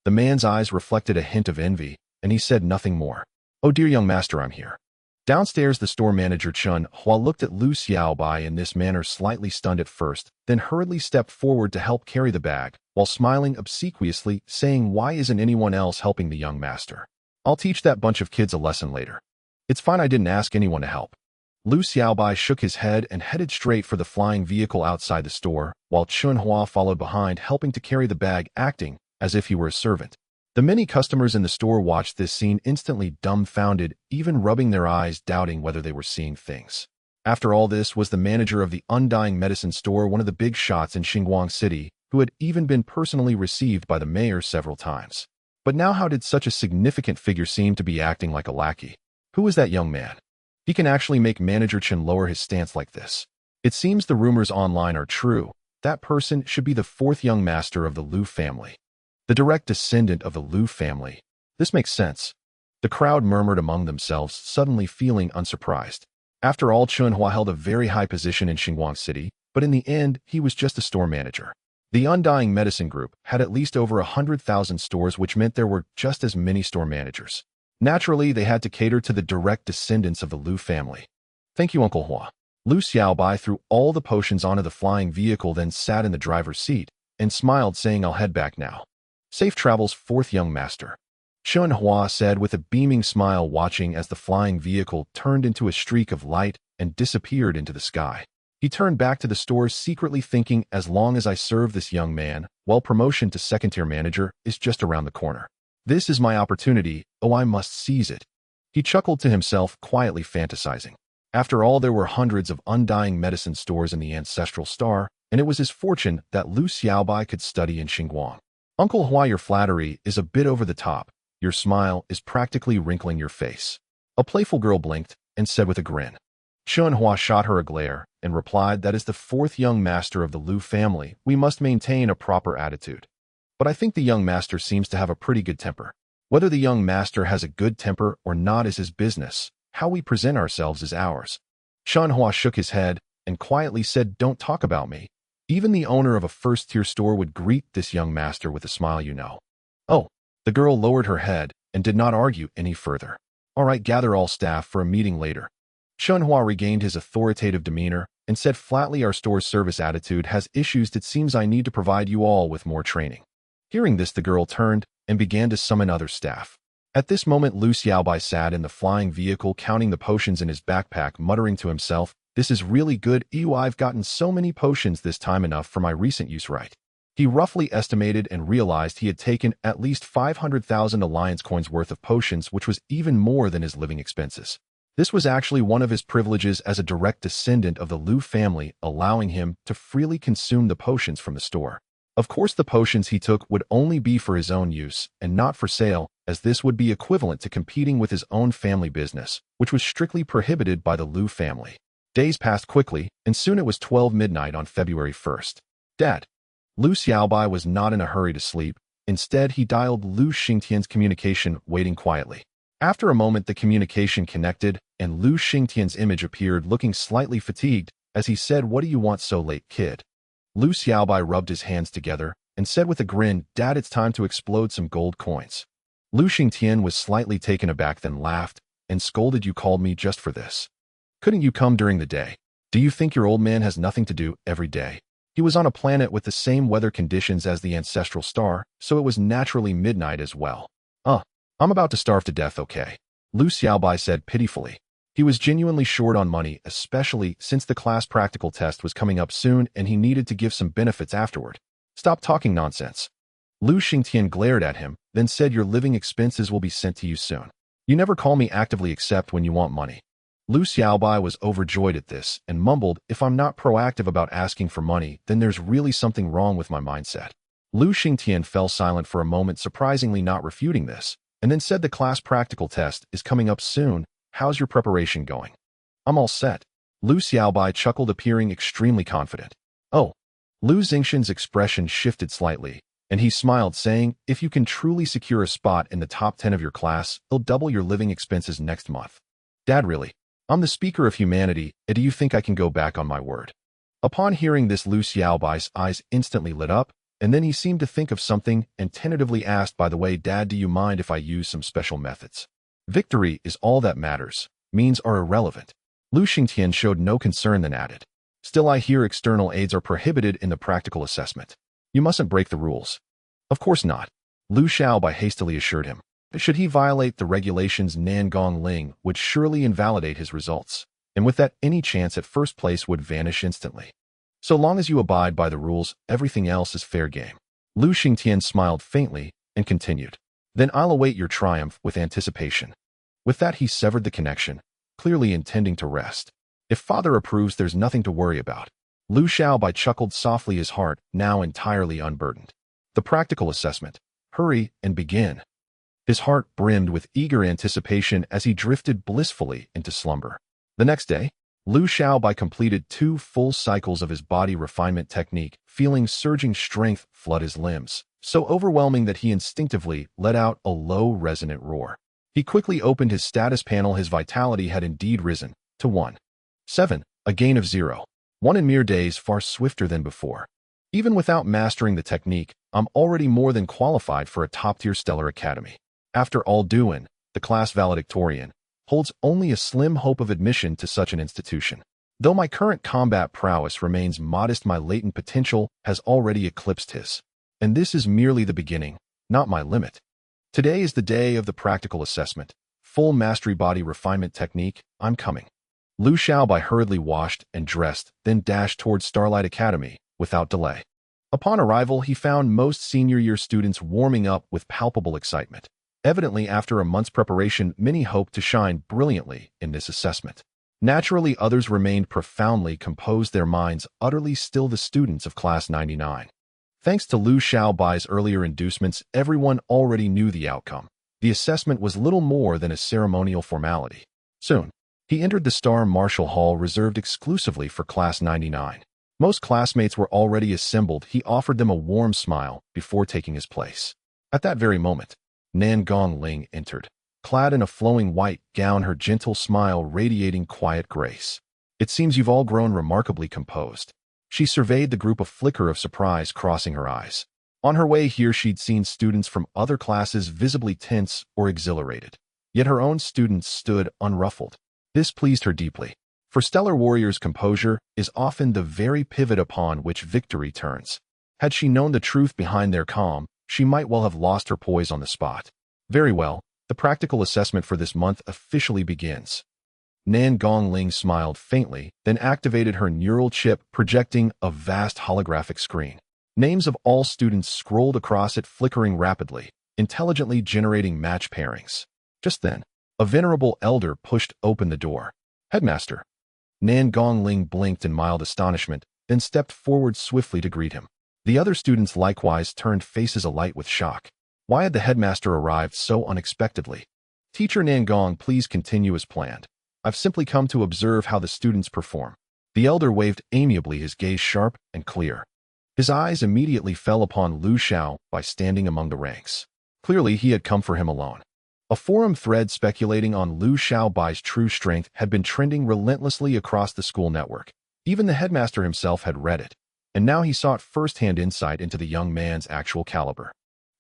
The man's eyes reflected a hint of envy, and he said nothing more. Oh dear, young master, I'm here. Downstairs, the store manager Chun Hua looked at Lu Xiaobai in this manner, slightly stunned at first, then hurriedly stepped forward to help carry the bag, while smiling obsequiously, saying, Why isn't anyone else helping the young master? I'll teach that bunch of kids a lesson later. It's fine, I didn't ask anyone to help. Lu Xiaobai shook his head and headed straight for the flying vehicle outside the store, while Chunhua followed behind, helping to carry the bag, acting as if he were a servant. The many customers in the store watched this scene instantly dumbfounded, even rubbing their eyes, doubting whether they were seeing things. After all, this was the manager of the Undying Medicine Store, one of the big shots in Xinguang City, who had even been personally received by the mayor several times. But now how did such a significant figure seem to be acting like a lackey? Who was that young man? He can actually make Manager Chen lower his stance like this. It seems the rumors online are true. That person should be the fourth young master of the Lu family, the direct descendant of the Lu family. This makes sense. The crowd murmured among themselves, suddenly feeling unsurprised. After all, Chunhua held a very high position in Xinguang City, but in the end, he was just a store manager. The Undying Medicine Group had at least over 100,000 stores, which meant there were just as many store managers. Naturally, they had to cater to the direct descendants of the Lu family. Thank you, Uncle Hua. Lu Xiaobai threw all the potions onto the flying vehicle, then sat in the driver's seat and smiled, saying, I'll head back now. Safe travels, fourth young master. Chunhua said with a beaming smile, watching as the flying vehicle turned into a streak of light and disappeared into the sky. He turned back to the store, secretly thinking, as long as I serve this young man, well, promotion to second-tier manager is just around the corner. This is my opportunity, oh, I must seize it. He chuckled to himself, quietly fantasizing. After all, there were hundreds of Undying Medicine stores in the Ancestral Star, and it was his fortune that Lu Xiaobai could study in Xinguang. Uncle Hua, your flattery is a bit over the top. Your smile is practically wrinkling your face. A playful girl blinked and said with a grin. Chunhua shot her a glare and replied, that is the fourth young master of the Lu family. We must maintain a proper attitude. But I think the young master seems to have a pretty good temper. Whether the young master has a good temper or not is his business. How we present ourselves is ours. Chunhua shook his head and quietly said, don't talk about me. Even the owner of a first-tier store would greet this young master with a smile, you know. Oh, the girl lowered her head and did not argue any further. All right, gather all staff for a meeting later. Chunhua regained his authoritative demeanor and said flatly, our store's service attitude has issues. It seems I need to provide you all with more training. Hearing this, the girl turned and began to summon other staff. At this moment, Lu Xiaobai sat in the flying vehicle, counting the potions in his backpack, muttering to himself, this is really good. Ew, I've gotten so many potions this time, enough for my recent use, right? He roughly estimated and realized he had taken at least 500,000 alliance coins worth of potions, which was even more than his living expenses. This was actually one of his privileges as a direct descendant of the Lu family, allowing him to freely consume the potions from the store. Of course, the potions he took would only be for his own use and not for sale, as this would be equivalent to competing with his own family business, which was strictly prohibited by the Lu family. Days passed quickly, and soon it was 12 midnight on February 1st. Dad. Lu Xiaobai was not in a hurry to sleep. Instead, he dialed Lu Xingtian's communication, waiting quietly. After a moment, the communication connected, and Lu Xingtian's image appeared, looking slightly fatigued, as he said, what do you want so late, kid? Lu Xiaobai rubbed his hands together and said with a grin, Dad, it's time to explode some gold coins. Lu Xingtian was slightly taken aback, then laughed and scolded, you called me just for this? Couldn't you come during the day? Do you think your old man has nothing to do every day? He was on a planet with the same weather conditions as the Ancestral Star, so it was naturally midnight as well. I'm about to starve to death, okay? Lu Xiaobai said pitifully. He was genuinely short on money, especially since the class practical test was coming up soon and he needed to give some benefits afterward. Stop talking nonsense. Lu Xingtian glared at him, then said, your living expenses will be sent to you soon. You never call me actively except when you want money. Lu Xiaobai was overjoyed at this and mumbled, if I'm not proactive about asking for money, then there's really something wrong with my mindset. Lu Xingtian fell silent for a moment, surprisingly not refuting this, and then said, the class practical test is coming up soon. How's your preparation going? I'm all set. Lu Xiaobai chuckled, appearing extremely confident. Oh. Lu Xingtian's expression shifted slightly, and he smiled, saying, if you can truly secure a spot in the top 10 of your class, it'll double your living expenses next month. Dad, really? I'm the speaker of humanity, and do you think I can go back on my word? Upon hearing this, Lu Xiaobai's eyes instantly lit up, and then he seemed to think of something and tentatively asked, by the way, Dad, do you mind if I use some special methods? Victory is all that matters. Means are irrelevant. Lu Xingtian showed no concern, then added, still, I hear external aids are prohibited in the practical assessment. You mustn't break the rules. Of course not. Lu Xiaobai hastily assured him. Should he violate the regulations, Nan Gongling would surely invalidate his results, and with that, any chance at first place would vanish instantly. So long as you abide by the rules, everything else is fair game. Lu Xingtian smiled faintly and continued. Then I'll await your triumph with anticipation. With that, he severed the connection, clearly intending to rest. If father approves, there's nothing to worry about. Lu Xiaobai chuckled softly, his heart now entirely unburdened. The practical assessment. Hurry and begin. His heart brimmed with eager anticipation as he drifted blissfully into slumber. The next day, Lu Xiaobai completed 2 full cycles of his body refinement technique, feeling surging strength flood his limbs, so overwhelming that he instinctively let out a low, resonant roar. He quickly opened his status panel. His vitality had indeed risen to 1.7, a gain of 0.1 in mere days, far swifter than before. Even without mastering the technique, I'm already more than qualified for a top-tier stellar academy. After all, Duan, the class valedictorian, holds only a slim hope of admission to such an institution. Though my current combat prowess remains modest, my latent potential has already eclipsed his. And this is merely the beginning, not my limit. Today is the day of the practical assessment. Full mastery body refinement technique, I'm coming. Lu Xiaobai hurriedly washed and dressed, then dashed towards Starlight Academy without delay. Upon arrival, he found most senior year students warming up with palpable excitement. Evidently, after a month's preparation, many hoped to shine brilliantly in this assessment. Naturally, others remained profoundly composed, their minds utterly still, the students of Class 99. Thanks to Lu Xiaobai's earlier inducements, everyone already knew the outcome. The assessment was little more than a ceremonial formality. Soon, he entered the Star Martial Hall reserved exclusively for Class 99. Most classmates were already assembled. He offered them a warm smile before taking his place. At that very moment, Nan Gongling entered, clad in a flowing white gown, her gentle smile radiating quiet grace. It seems you've all grown remarkably composed. She surveyed the group, a flicker of surprise crossing her eyes. On her way here, she'd seen students from other classes visibly tense or exhilarated. Yet her own students stood unruffled. This pleased her deeply. For stellar warriors, composure is often the very pivot upon which victory turns. Had she known the truth behind their calm, she might well have lost her poise on the spot. Very well, the practical assessment for this month officially begins. Nan Gongling smiled faintly, then activated her neural chip, projecting a vast holographic screen. Names of all students scrolled across it, flickering rapidly, intelligently generating match pairings. Just then, a venerable elder pushed open the door. Headmaster. Nan Gongling blinked in mild astonishment, then stepped forward swiftly to greet him. The other students likewise turned faces alight with shock. Why had the headmaster arrived so unexpectedly? Teacher Nangong, please continue as planned. I've simply come to observe how the students perform. The elder waved amiably, his gaze sharp and clear. His eyes immediately fell upon Lu Xiaobai standing among the ranks. Clearly, he had come for him alone. A forum thread speculating on Lu Xiaobai's true strength had been trending relentlessly across the school network. Even the headmaster himself had read it, and now he sought first-hand insight into the young man's actual caliber.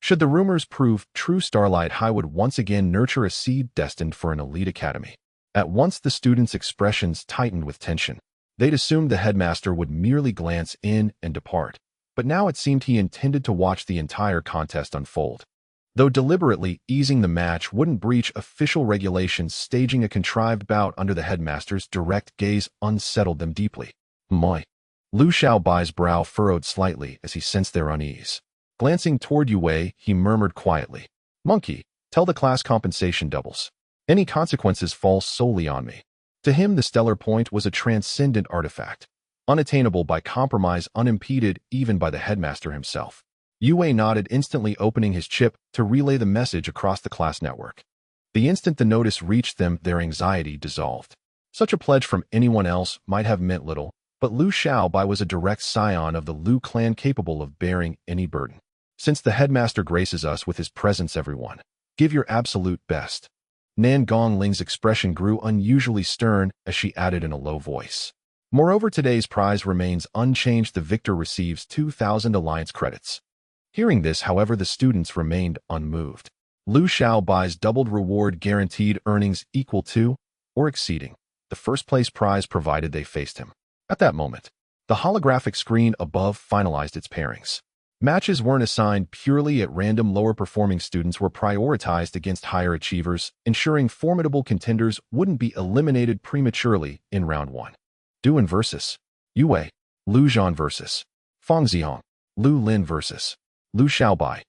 Should the rumors prove true, Starlight High would once again nurture a seed destined for an elite academy. At once the students' expressions tightened with tension. They'd assumed the headmaster would merely glance in and depart, but now it seemed he intended to watch the entire contest unfold. Though deliberately easing the match wouldn't breach official regulations, staging a contrived bout under the headmaster's direct gaze unsettled them deeply. Moi. Lu Xiaobai's brow furrowed slightly as he sensed their unease. Glancing toward Yue, he murmured quietly, Monkey, tell the class compensation doubles. Any consequences fall solely on me. To him, the stellar point was a transcendent artifact, unattainable by compromise, unimpeded even by the headmaster himself. Yue nodded, instantly opening his chip to relay the message across the class network. The instant the notice reached them, their anxiety dissolved. Such a pledge from anyone else might have meant little, but Lu Xiaobai was a direct scion of the Lu clan, capable of bearing any burden. Since the headmaster graces us with his presence, everyone, give your absolute best. Nan Gongling's expression grew unusually stern as she added in a low voice. Moreover, today's prize remains unchanged. The victor receives 2,000 alliance credits. Hearing this, however, the students remained unmoved. Lu Xiaobai's doubled reward guaranteed earnings equal to or exceeding the first-place prize provided they faced him. At that moment, the holographic screen above finalized its pairings. Matches weren't assigned purely at random. Lower-performing students were prioritized against higher achievers, ensuring formidable contenders wouldn't be eliminated prematurely in round 1. Duan vs. Yue, Lu Zhan vs. Fang Ziyong, Lu Lin vs. Lu Xiaobai.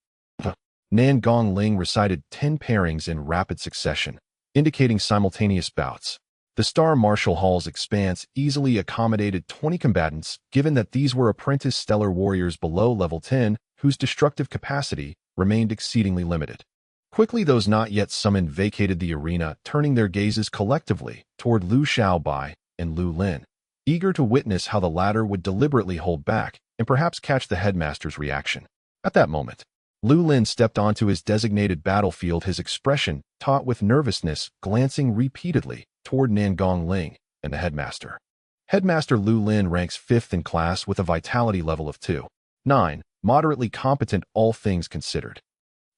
Nan Gongling recited 10 pairings in rapid succession, indicating simultaneous bouts. The Star Martial Hall's expanse easily accommodated 20 combatants, given that these were apprentice stellar warriors below level 10, whose destructive capacity remained exceedingly limited. Quickly, those not yet summoned vacated the arena, turning their gazes collectively toward Lu Xiaobai and Lu Lin, eager to witness how the latter would deliberately hold back and perhaps catch the headmaster's reaction. At that moment, Lu Lin stepped onto his designated battlefield, his expression taut with nervousness, glancing repeatedly toward Nan Gongling and the headmaster. Headmaster Lu Lin ranks 5th in class with a vitality level of 2.9, moderately competent all things considered.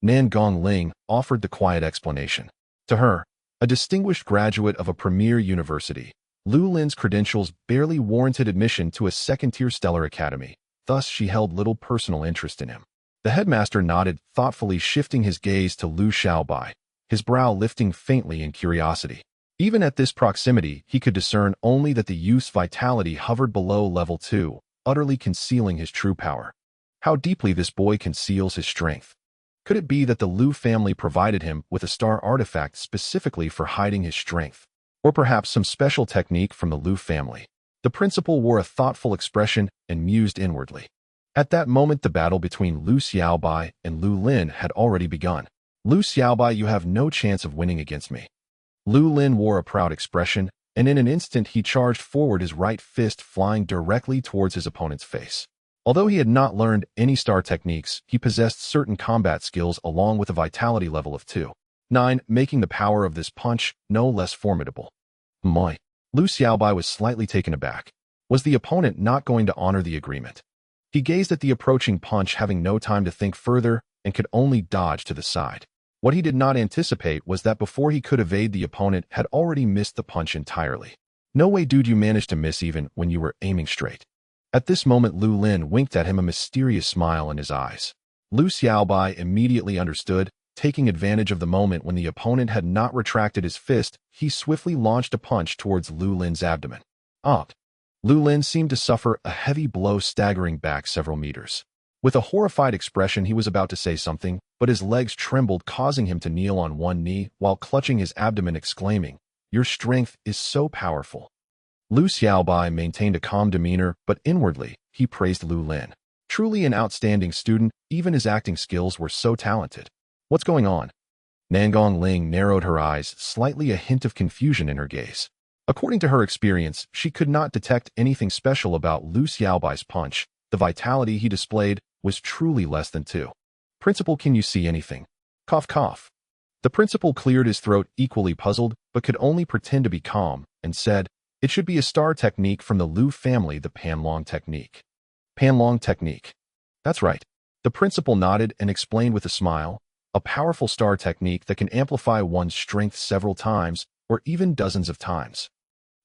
Nan Gongling offered the quiet explanation. To her, a distinguished graduate of a premier university, Lu Lin's credentials barely warranted admission to a second-tier stellar academy, thus she held little personal interest in him. The headmaster nodded, thoughtfully shifting his gaze to Lu Xiaobai, his brow lifting faintly in curiosity. Even at this proximity, he could discern only that the youth's vitality hovered below level 2, utterly concealing his true power. How deeply this boy conceals his strength. Could it be that the Lu family provided him with a star artifact specifically for hiding his strength? Or perhaps some special technique from the Lu family? The principal wore a thoughtful expression and mused inwardly. At that moment, the battle between Lu Xiaobai and Lu Lin had already begun. Lu Xiaobai, you have no chance of winning against me. Lu Lin wore a proud expression, and in an instant he charged forward, his right fist flying directly towards his opponent's face. Although he had not learned any star techniques, he possessed certain combat skills along with a vitality level of 2.9, making the power of this punch no less formidable. Moi. Lu Xiaobai was slightly taken aback. Was the opponent not going to honor the agreement? He gazed at the approaching punch, having no time to think further, and could only dodge to the side. What he did not anticipate was that before he could evade, the opponent had already missed the punch entirely. No way, dude, you managed to miss even when you were aiming straight. At this moment, Lu Lin winked at him, a mysterious smile in his eyes. Lu Xiaobai immediately understood. Taking advantage of the moment when the opponent had not retracted his fist, he swiftly launched a punch towards Lu Lin's abdomen. Lu Lin seemed to suffer a heavy blow, staggering back several meters. With a horrified expression, he was about to say something, but his legs trembled, causing him to kneel on one knee while clutching his abdomen, exclaiming, "Your strength is so powerful." Lu Xiaobai maintained a calm demeanor, but inwardly, he praised Lu Lin. Truly an outstanding student, even his acting skills were so talented. What's going on? Nan Gongling narrowed her eyes, slightly a hint of confusion in her gaze. According to her experience, she could not detect anything special about Lu Xiaobai's punch. The vitality he displayed was truly less than 2. Principal, can you see anything? Cough, cough. The principal cleared his throat, equally puzzled, but could only pretend to be calm, and said, "It should be a star technique from the Lu family, the Panlong technique." Panlong technique. That's right. The principal nodded and explained with a smile, a powerful star technique that can amplify one's strength several times, or even dozens of times.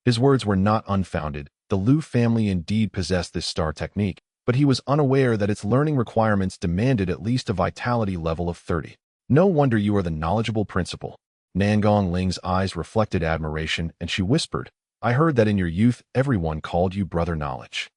His words were not unfounded. The Lu family indeed possessed this star technique, but he was unaware that its learning requirements demanded at least a vitality level of 30. No wonder you are the knowledgeable principal. Nan Gongling's eyes reflected admiration, and she whispered, "I heard that in your youth everyone called you Brother Knowledge."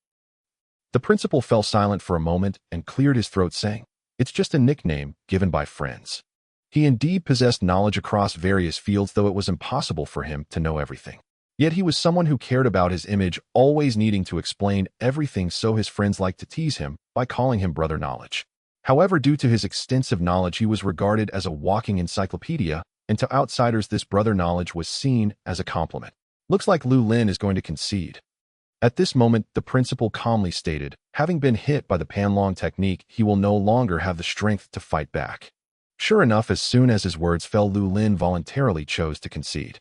The principal fell silent for a moment and cleared his throat, saying, "It's just a nickname given by friends." He indeed possessed knowledge across various fields, though it was impossible for him to know everything. Yet he was someone who cared about his image, always needing to explain everything, so his friends liked to tease him by calling him Brother Knowledge. However, due to his extensive knowledge, he was regarded as a walking encyclopedia, and to outsiders this Brother Knowledge was seen as a compliment. Looks like Lu Lin is going to concede. At this moment, the principal calmly stated, having been hit by the Panlong technique, he will no longer have the strength to fight back. Sure enough, as soon as his words fell, Lu Lin voluntarily chose to concede.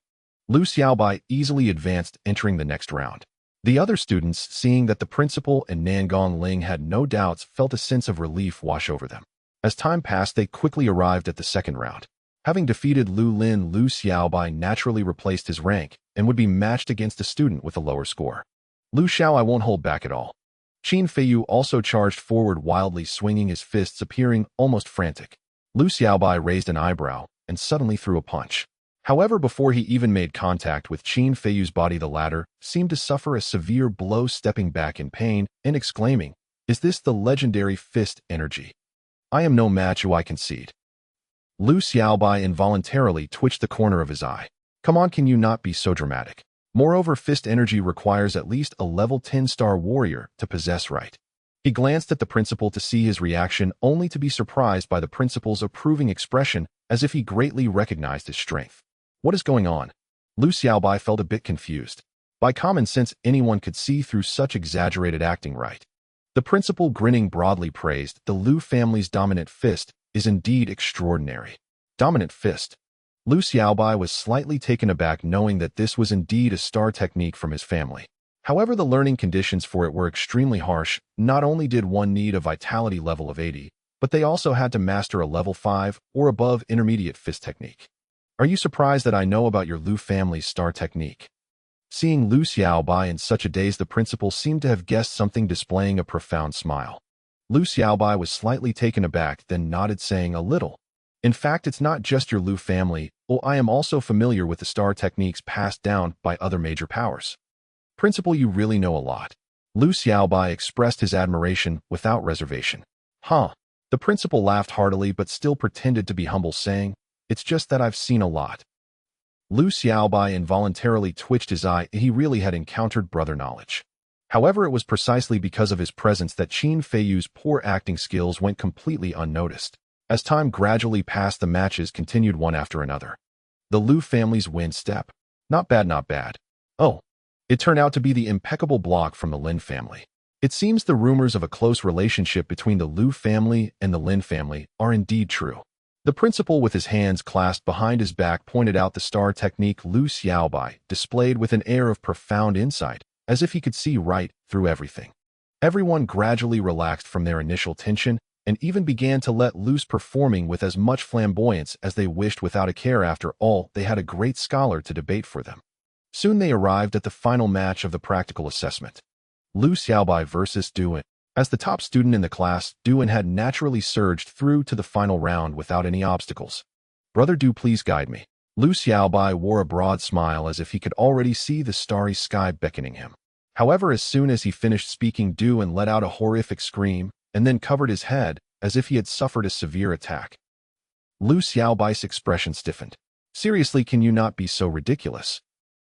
Lu Xiaobai easily advanced, entering the next round. The other students, seeing that the principal and Nan Gongling had no doubts, felt a sense of relief wash over them. As time passed, they quickly arrived at the second round. Having defeated Lu Lin, Lu Xiaobai naturally replaced his rank and would be matched against a student with a lower score. Lu Xiao, I won't hold back at all. Qin Feiyu also charged forward wildly, swinging his fists, appearing almost frantic. Lu Xiaobai raised an eyebrow and suddenly threw a punch. However, before he even made contact with Qin Feiyu's body, the latter seemed to suffer a severe blow, stepping back in pain and exclaiming, "Is this the legendary fist energy? I am no match, who I concede." Lu Xiaobai involuntarily twitched the corner of his eye. "Come on, can you not be so dramatic? Moreover, fist energy requires at least a level 10-star warrior to possess, right?" He glanced at the principal to see his reaction, only to be surprised by the principal's approving expression, as if he greatly recognized his strength. What is going on? Lu Xiaobai felt a bit confused. By common sense, anyone could see through such exaggerated acting, right? The principal, grinning broadly, praised, "The Lu family's dominant fist is indeed extraordinary." Dominant fist? Lu Xiaobai was slightly taken aback, knowing that this was indeed a star technique from his family. However, the learning conditions for it were extremely harsh. Not only did one need a vitality level of 80, but they also had to master a level 5 or above intermediate fist technique. "Are you surprised that I know about your Lu family's star technique?" Seeing Lu Xiaobai in such a daze, the principal seemed to have guessed something, displaying a profound smile. Lu Xiaobai was slightly taken aback, then nodded, saying, "A little. In fact, it's not just your Lu family. Oh, I am also familiar with the star techniques passed down by other major powers." "Principal, you really know a lot." Lu Xiaobai expressed his admiration without reservation. "Huh." The principal laughed heartily but still pretended to be humble, saying, "It's just that I've seen a lot." Lu Xiaobai involuntarily twitched his eye. He really had encountered brother knowledge. However, it was precisely because of his presence that Qin Feiyu's poor acting skills went completely unnoticed. As time gradually passed, the matches continued one after another. The Lu family's win step. Not bad, not bad. Oh, it turned out to be the impeccable block from the Lin family. It seems the rumors of a close relationship between the Lu family and the Lin family are indeed true. The principal, with his hands clasped behind his back, pointed out the star technique Lu Xiaobai displayed with an air of profound insight, as if he could see right through everything. Everyone gradually relaxed from their initial tension and even began to let loose, performing with as much flamboyance as they wished without a care. After all, they had a great scholar to debate for them. Soon they arrived at the final match of the practical assessment. Lu Xiaobai versus Duan. As the top student in the class, Duan had naturally surged through to the final round without any obstacles. "Brother Du, please guide me." Lu Xiaobai wore a broad smile, as if he could already see the starry sky beckoning him. However, as soon as he finished speaking, Duan let out a horrific scream and then covered his head as if he had suffered a severe attack. Lu Xiaobai's expression stiffened. "Seriously, can you not be so ridiculous?"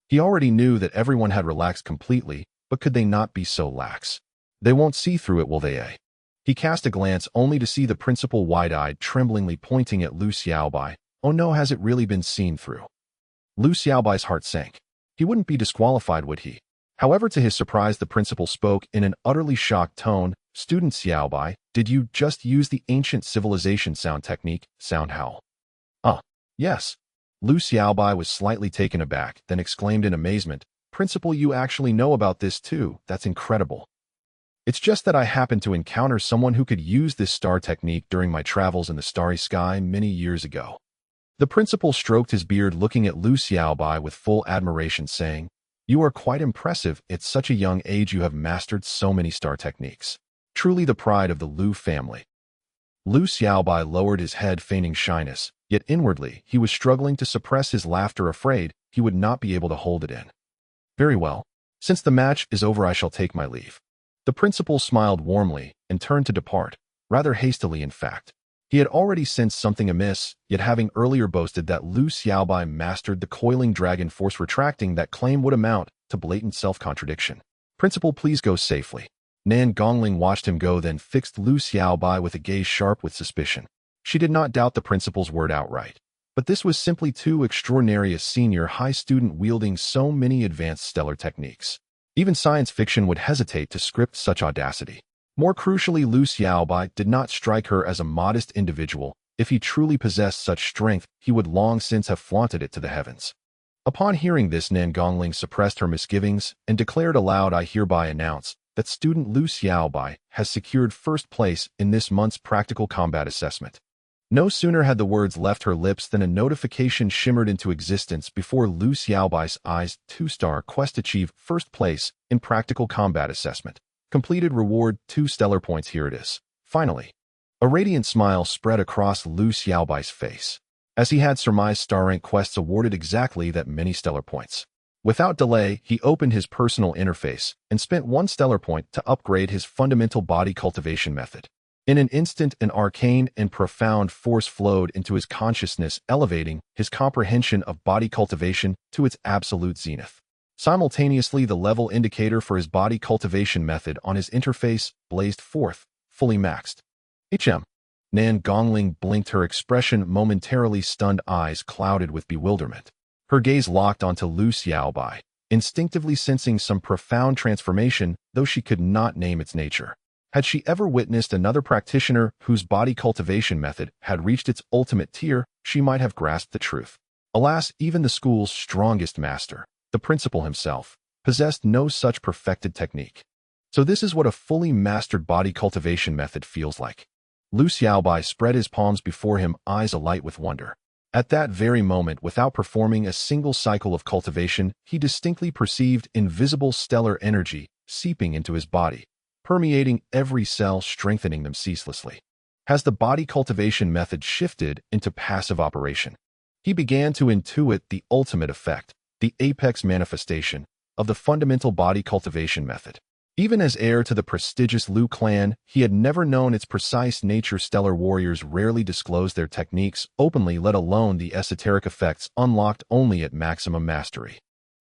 He already knew that everyone had relaxed completely, but could they not be so lax? They won't see through it, will they? He cast a glance only to see the principal, wide-eyed, tremblingly pointing at Lu Xiaobai. "Oh no, has it really been seen through?" Lu Xiaobai's heart sank. He wouldn't be disqualified, would he? However, to his surprise, the principal spoke in an utterly shocked tone. "Student Xiaobai, did you just use the ancient civilization sound technique, sound howl?" Yes." Lu Xiaobai was slightly taken aback, then exclaimed in amazement, "Principal, you actually know about this too? That's incredible." "It's just that I happened to encounter someone who could use this star technique during my travels in the starry sky many years ago." The principal stroked his beard, looking at Lu Xiaobai with full admiration, saying, "You are quite impressive. At such a young age you have mastered so many star techniques. Truly the pride of the Lu family." Lu Xiaobai lowered his head, feigning shyness, yet inwardly he was struggling to suppress his laughter, afraid he would not be able to hold it in. "Very well. Since the match is over, I shall take my leave." The principal smiled warmly and turned to depart, rather hastily in fact. He had already sensed something amiss, yet having earlier boasted that Lu Xiaobai mastered the coiling dragon force, retracting that claim would amount to blatant self-contradiction. "Principal, please go safely." Nan Gongling watched him go, then fixed Lu Xiaobai with a gaze sharp with suspicion. She did not doubt the principal's word outright, but this was simply too extraordinary, a senior high student wielding so many advanced stellar techniques. Even science fiction would hesitate to script such audacity. More crucially, Lu Xiaobai did not strike her as a modest individual. If he truly possessed such strength, he would long since have flaunted it to the heavens. Upon hearing this, Nan Gongling suppressed her misgivings and declared aloud, "I hereby announce that student Lu Xiaobai has secured first place in this month's practical combat assessment." No sooner had the words left her lips than a notification shimmered into existence before Lu Xiaobai's eyes. 2-star quest, achieve first place in practical combat assessment. Completed reward 2 stellar points. Here it is. Finally. A radiant smile spread across Lu Xiaobai's face. As he had surmised, star rank quests awarded exactly that many stellar points. Without delay, he opened his personal interface and spent 1 stellar point to upgrade his fundamental body cultivation method. In an instant, an arcane and profound force flowed into his consciousness, elevating his comprehension of body cultivation to its absolute zenith. Simultaneously, the level indicator for his body cultivation method on his interface blazed forth, fully maxed. Nan Gongling blinked, her expression momentarily stunned, eyes clouded with bewilderment. Her gaze locked onto Lu Xiaobai, instinctively sensing some profound transformation, though she could not name its nature. Had she ever witnessed another practitioner whose body cultivation method had reached its ultimate tier, she might have grasped the truth. Alas, even the school's strongest master, the principal himself, possessed no such perfected technique. So this is what a fully mastered body cultivation method feels like. Lu Xiaobai spread his palms before him, eyes alight with wonder. At that very moment, without performing a single cycle of cultivation, he distinctly perceived invisible stellar energy seeping into his body, permeating every cell, strengthening them ceaselessly. Has the body cultivation method shifted into passive operation? He began to intuit the ultimate effect, the apex manifestation, of the fundamental body cultivation method. Even as heir to the prestigious Lu clan, he had never known its precise nature. Stellar warriors rarely disclosed their techniques openly, let alone the esoteric effects unlocked only at maximum mastery.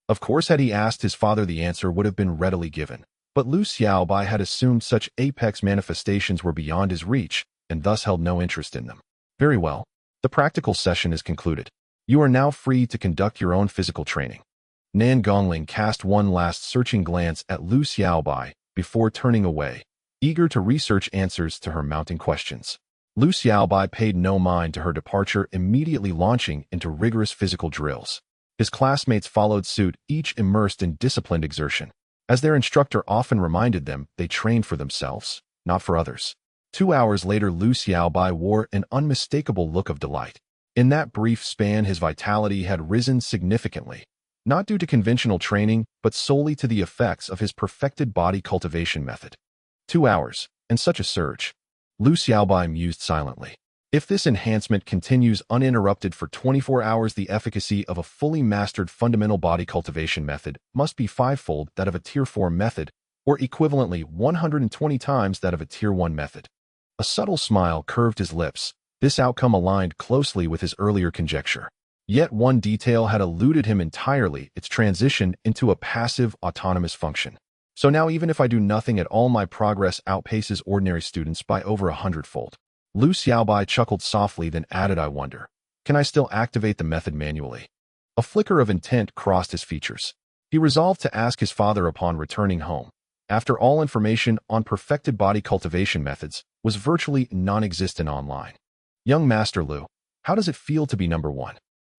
Of course, had he asked his father, the answer would have been readily given. But Lu Xiaobai had assumed such apex manifestations were beyond his reach, and thus held no interest in them. Very well. The practical session is concluded. You are now free to conduct your own physical training. Nan Gongling cast one last searching glance at Lu Xiaobai before turning away, eager to research answers to her mounting questions. Lu Xiaobai paid no mind to her departure, immediately launching into rigorous physical drills. His classmates followed suit, each immersed in disciplined exertion. As their instructor often reminded them, they trained for themselves, not for others. 2 hours later, Lu Xiaobai wore an unmistakable look of delight. In that brief span, his vitality had risen significantly. Not due to conventional training, but solely to the effects of his perfected body cultivation method. 2 hours, and such a surge. Lu Xiaobai mused silently. If this enhancement continues uninterrupted for 24 hours, the efficacy of a fully mastered fundamental body cultivation method must be 5-fold that of a Tier 4 method, or equivalently 120 times that of a Tier 1 method. A subtle smile curved his lips. This outcome aligned closely with his earlier conjecture. Yet one detail had eluded him entirely: its transition into a passive, autonomous function. So now, even if I do nothing at all, my progress outpaces ordinary students by over 100-fold. Lu Xiaobai chuckled softly, then added, I wonder, can I still activate the method manually? A flicker of intent crossed his features. He resolved to ask his father upon returning home. After all, information on perfected body cultivation methods was virtually non-existent online. Young Master Lu, how does it feel to be number 1?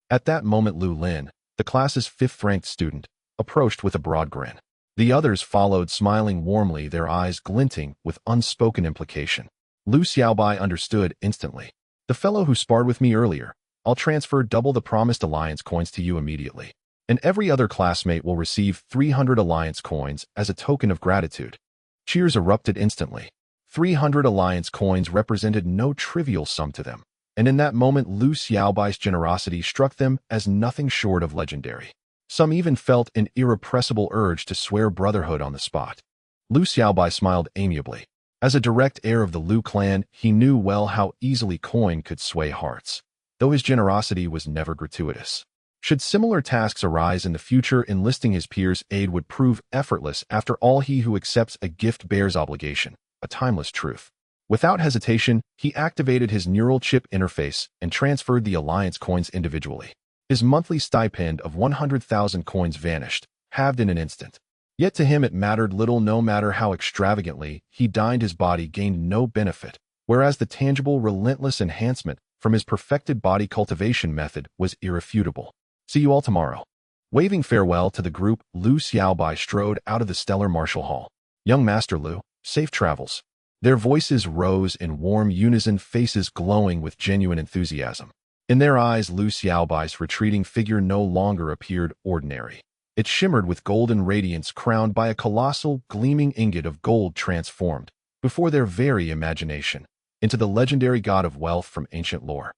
At that moment, Lu Lin, the class's 5th-ranked student, approached with a broad grin. The others followed, smiling warmly, their eyes glinting with unspoken implication. Lu Xiaobai understood instantly. The fellow who sparred with me earlier, I'll transfer double the promised alliance coins to you immediately. And every other classmate will receive 300 alliance coins as a token of gratitude. Cheers erupted instantly. 300 alliance coins represented no trivial sum to them. And in that moment, Lu Xiaobai's generosity struck them as nothing short of legendary. Some even felt an irrepressible urge to swear brotherhood on the spot. Lu Xiaobai smiled amiably. As a direct heir of the Lu clan, he knew well how easily coin could sway hearts, though his generosity was never gratuitous. Should similar tasks arise in the future, enlisting his peers' aid would prove effortless. After all, he who accepts a gift bears obligation, a timeless truth. Without hesitation, he activated his neural chip interface and transferred the alliance coins individually. His monthly stipend of 100,000 coins vanished, halved in an instant. Yet to him it mattered little. No matter how extravagantly he dined, his body gained no benefit, whereas the tangible, relentless enhancement from his perfected body cultivation method was irrefutable. See you all tomorrow. Waving farewell to the group, Lu Xiaobai strode out of the stellar martial hall. Young Master Lu, safe travels. Their voices rose in warm unison, faces glowing with genuine enthusiasm. In their eyes, Lu Xiaobai's retreating figure no longer appeared ordinary. It shimmered with golden radiance crowned by a colossal, gleaming ingot of gold transformed, before their very imagination, into the legendary god of wealth from ancient lore.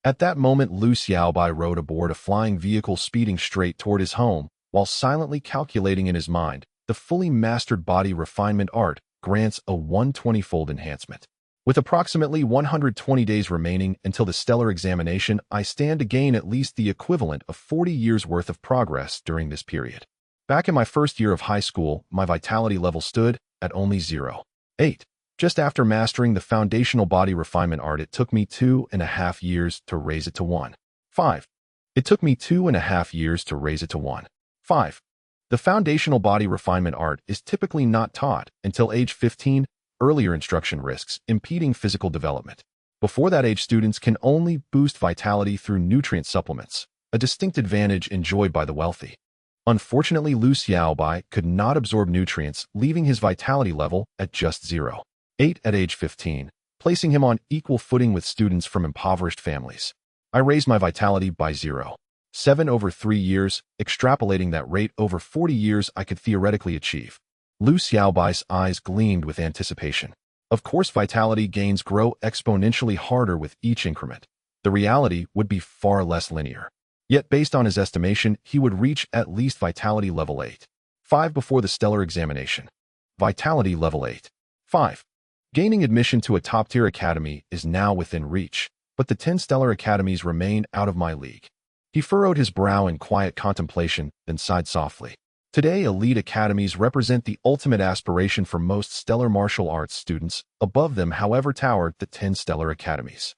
At that moment, Lu Xiaobai rode aboard a flying vehicle speeding straight toward his home, while silently calculating in his mind, the fully mastered body refinement art grants a 120-fold enhancement. With approximately 120 days remaining until the stellar examination, I stand to gain at least the equivalent of 40 years' worth of progress during this period. Back in my first year of high school, my vitality level stood at only 0.8. Just after mastering the foundational body refinement art, it took me 2.5 years to raise it to 1.5. It took me 2.5 years to raise it to 1.5. The foundational body refinement art is typically not taught until age 15. Earlier instruction risks impeding physical development. Before that age, students can only boost vitality through nutrient supplements, a distinct advantage enjoyed by the wealthy. Unfortunately, Lu Xiaobai could not absorb nutrients, leaving his vitality level at just 0.8 at age 15, placing him on equal footing with students from impoverished families. I raised my vitality by 0.7 over 3 years, extrapolating that rate over 40 years I could theoretically achieve. Lu Xiaobai's eyes gleamed with anticipation. Of course, vitality gains grow exponentially harder with each increment. The reality would be far less linear. Yet, based on his estimation, he would reach at least vitality level 8.5 before the stellar examination. Vitality level 8.5. Gaining admission to a top-tier academy is now within reach, but the 10 stellar academies remain out of my league. He furrowed his brow in quiet contemplation, then sighed softly. Today, elite academies represent the ultimate aspiration for most stellar martial arts students. Above them, however, tower the 10 stellar academies.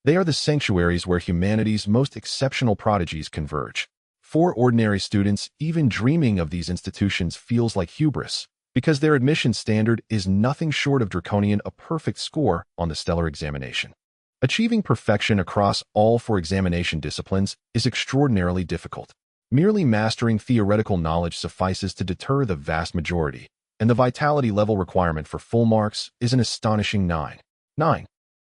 They are the sanctuaries where humanity's most exceptional prodigies converge. For ordinary students, even dreaming of these institutions feels like hubris, because their admission standard is nothing short of draconian, a perfect score on the stellar examination. Achieving perfection across all 4 examination disciplines is extraordinarily difficult. Merely mastering theoretical knowledge suffices to deter the vast majority, and the vitality level requirement for full marks is an astonishing 9.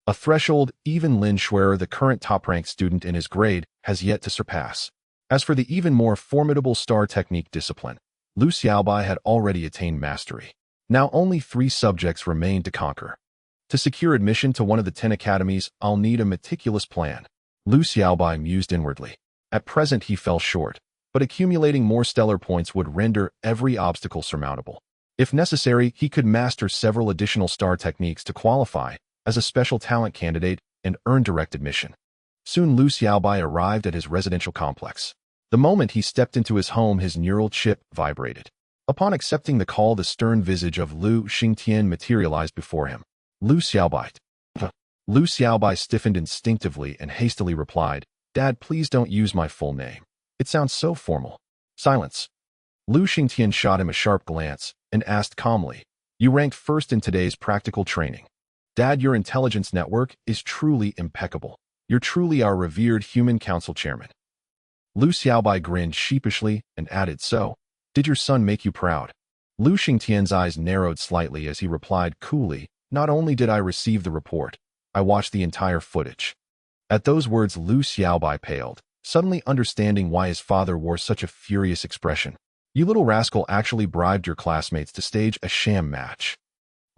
A threshold even Lin Schwerer, the current top-ranked student in his grade, has yet to surpass. As for the even more formidable star technique discipline, Lu Xiaobai had already attained mastery. Now only 3 subjects remain to conquer. To secure admission to one of the 10 academies, I'll need a meticulous plan. Lu Xiaobai mused inwardly. At present he fell short, but accumulating more stellar points would render every obstacle surmountable. If necessary, he could master several additional star techniques to qualify as a special talent candidate and earn direct admission. Soon Lu Xiaobai arrived at his residential complex. The moment he stepped into his home, his neural chip vibrated. Upon accepting the call, the stern visage of Lu Xingtian materialized before him. Lu Xiaobai. Lu Xiaobai stiffened instinctively and hastily replied, "Dad, please don't use my full name. It sounds so formal." Silence. Lu Xingtian shot him a sharp glance and asked calmly, "You ranked first in today's practical training. Dad, your intelligence network is truly impeccable. You're truly our revered Human Council chairman." Lu Xiaobai grinned sheepishly and added, "So, did your son make you proud?" Lu Xingtian's eyes narrowed slightly as he replied coolly, "Not only did I receive the report, I watched the entire footage." At those words, Lu Xiaobai paled, suddenly understanding why his father wore such a furious expression. "You little rascal actually bribed your classmates to stage a sham match."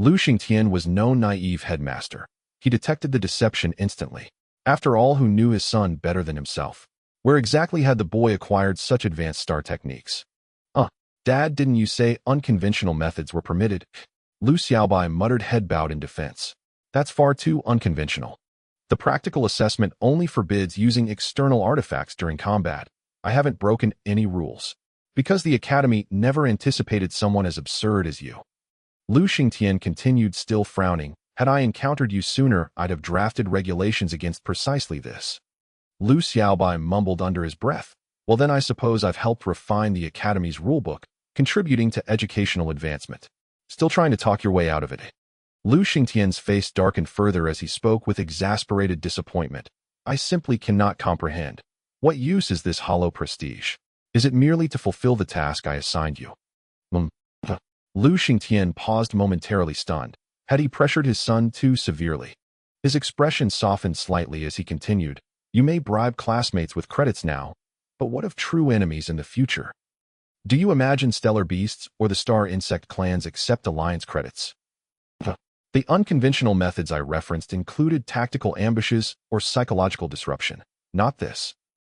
Lu Xingtian was no naive headmaster. He detected the deception instantly. After all, who knew his son better than himself? Where exactly had the boy acquired such advanced star techniques? Dad, didn't you say unconventional methods were permitted?" Lu Xiaobai muttered, head bowed in defense. "That's far too unconventional. The practical assessment only forbids using external artifacts during combat. I haven't broken any rules. Because the Academy never anticipated someone as absurd as you." Lu Xingtian continued, still frowning. "Had I encountered you sooner, I'd have drafted regulations against precisely this." Lu Xiaobai mumbled under his breath. "Well, then I suppose I've helped refine the Academy's rulebook, contributing to educational advancement. Still trying to talk your way out of it?" Lu Xingtian's face darkened further as he spoke with exasperated disappointment. "I simply cannot comprehend. What use is this hollow prestige? Is it merely to fulfill the task I assigned you?" Lu Xingtian paused, momentarily stunned. Had he pressured his son too severely? His expression softened slightly as he continued, "You may bribe classmates with credits now, but what of true enemies in the future? Do you imagine stellar beasts or the star insect clans accept alliance credits? The unconventional methods I referenced included tactical ambushes or psychological disruption. Not this.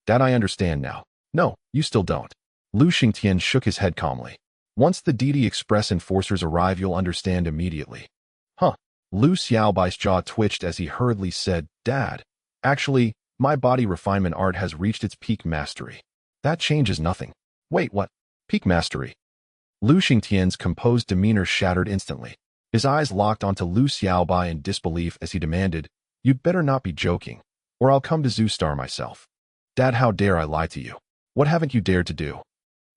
That I understand now. No, you still don't. Lu Xingtian shook his head calmly. Once the DD Express enforcers arrive, you'll understand immediately. Huh. Lu Xiaobai's jaw twitched as he hurriedly said, Dad, actually, my body refinement art has reached its peak mastery. That changes nothing. Wait, what? Peak mastery? Lu Xingtian's composed demeanor shattered instantly. His eyes locked onto Lu Xiaobai in disbelief as he demanded, You'd better not be joking, or I'll come to Zoostar myself. Dad, how dare I lie to you? What haven't you dared to do?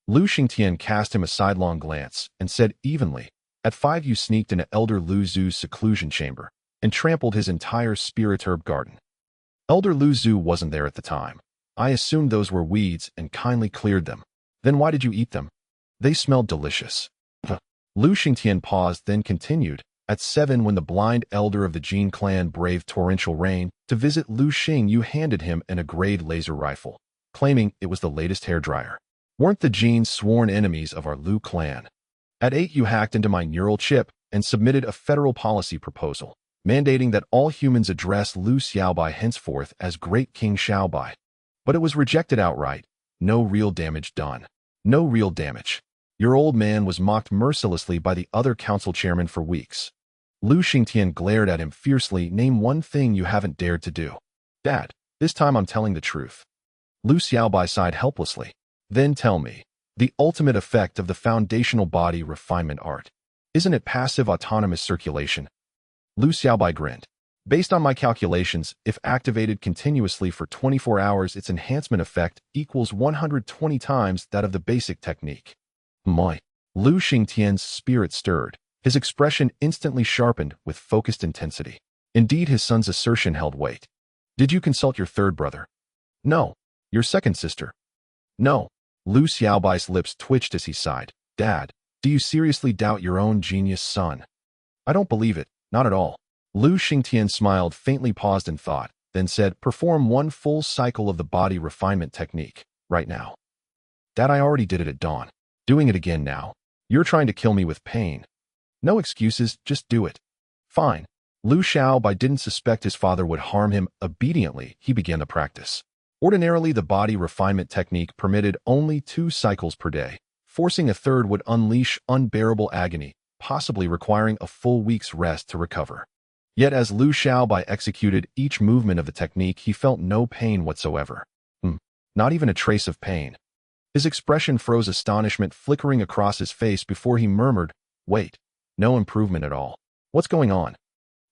Lu Xingtian cast him a sidelong glance and said evenly, At 5 you sneaked into Elder Lu Zu's seclusion chamber and trampled his entire spirit herb garden. Elder Lu Zu wasn't there at the time. I assumed those were weeds and kindly cleared them. Then why did you eat them? They smelled delicious. Lu Xingtian paused, then continued, At 7 when the blind elder of the Jin clan braved torrential rain to visit Lu Xing, you handed him an A-grade laser rifle, claiming it was the latest hairdryer. Weren't the Jins sworn enemies of our Lu clan? At 8 you hacked into my neural chip and submitted a federal policy proposal, mandating that all humans address Lu Xiaobai henceforth as Great King Xiaobai. But it was rejected outright. No real damage done. No real damage. Your old man was mocked mercilessly by the other council chairman for weeks. Lu Xingtian glared at him fiercely. Name one thing you haven't dared to do. Dad, this time I'm telling the truth. Lu Xiaobai sighed helplessly. Then tell me, the ultimate effect of the foundational body refinement art. Isn't it passive autonomous circulation? Lu Xiaobai grinned. Based on my calculations, if activated continuously for 24 hours, its enhancement effect equals 120 times that of the basic technique. My. Lu Xingtian's spirit stirred. His expression instantly sharpened with focused intensity. Indeed, his son's assertion held weight. Did you consult your third brother? No. Your second sister? No. Lu Xiaobai's lips twitched as he sighed. Dad, do you seriously doubt your own genius son? I don't believe it, not at all. Lu Xingtian smiled faintly, paused in thought, then said, Perform 1 full cycle of the body refinement technique, right now. Dad, I already did it at dawn. Doing it again now. You're trying to kill me with pain. No excuses, just do it. Fine. Lu Xiaobai didn't suspect his father would harm him. Obediently, he began the practice. Ordinarily, the body refinement technique permitted only 2 cycles per day. Forcing a third would unleash unbearable agony, possibly requiring a full week's rest to recover. Yet as Lu Xiaobai executed each movement of the technique, he felt no pain whatsoever. Not even a trace of pain. His expression froze, astonishment flickering across his face before he murmured, Wait, no improvement at all. What's going on?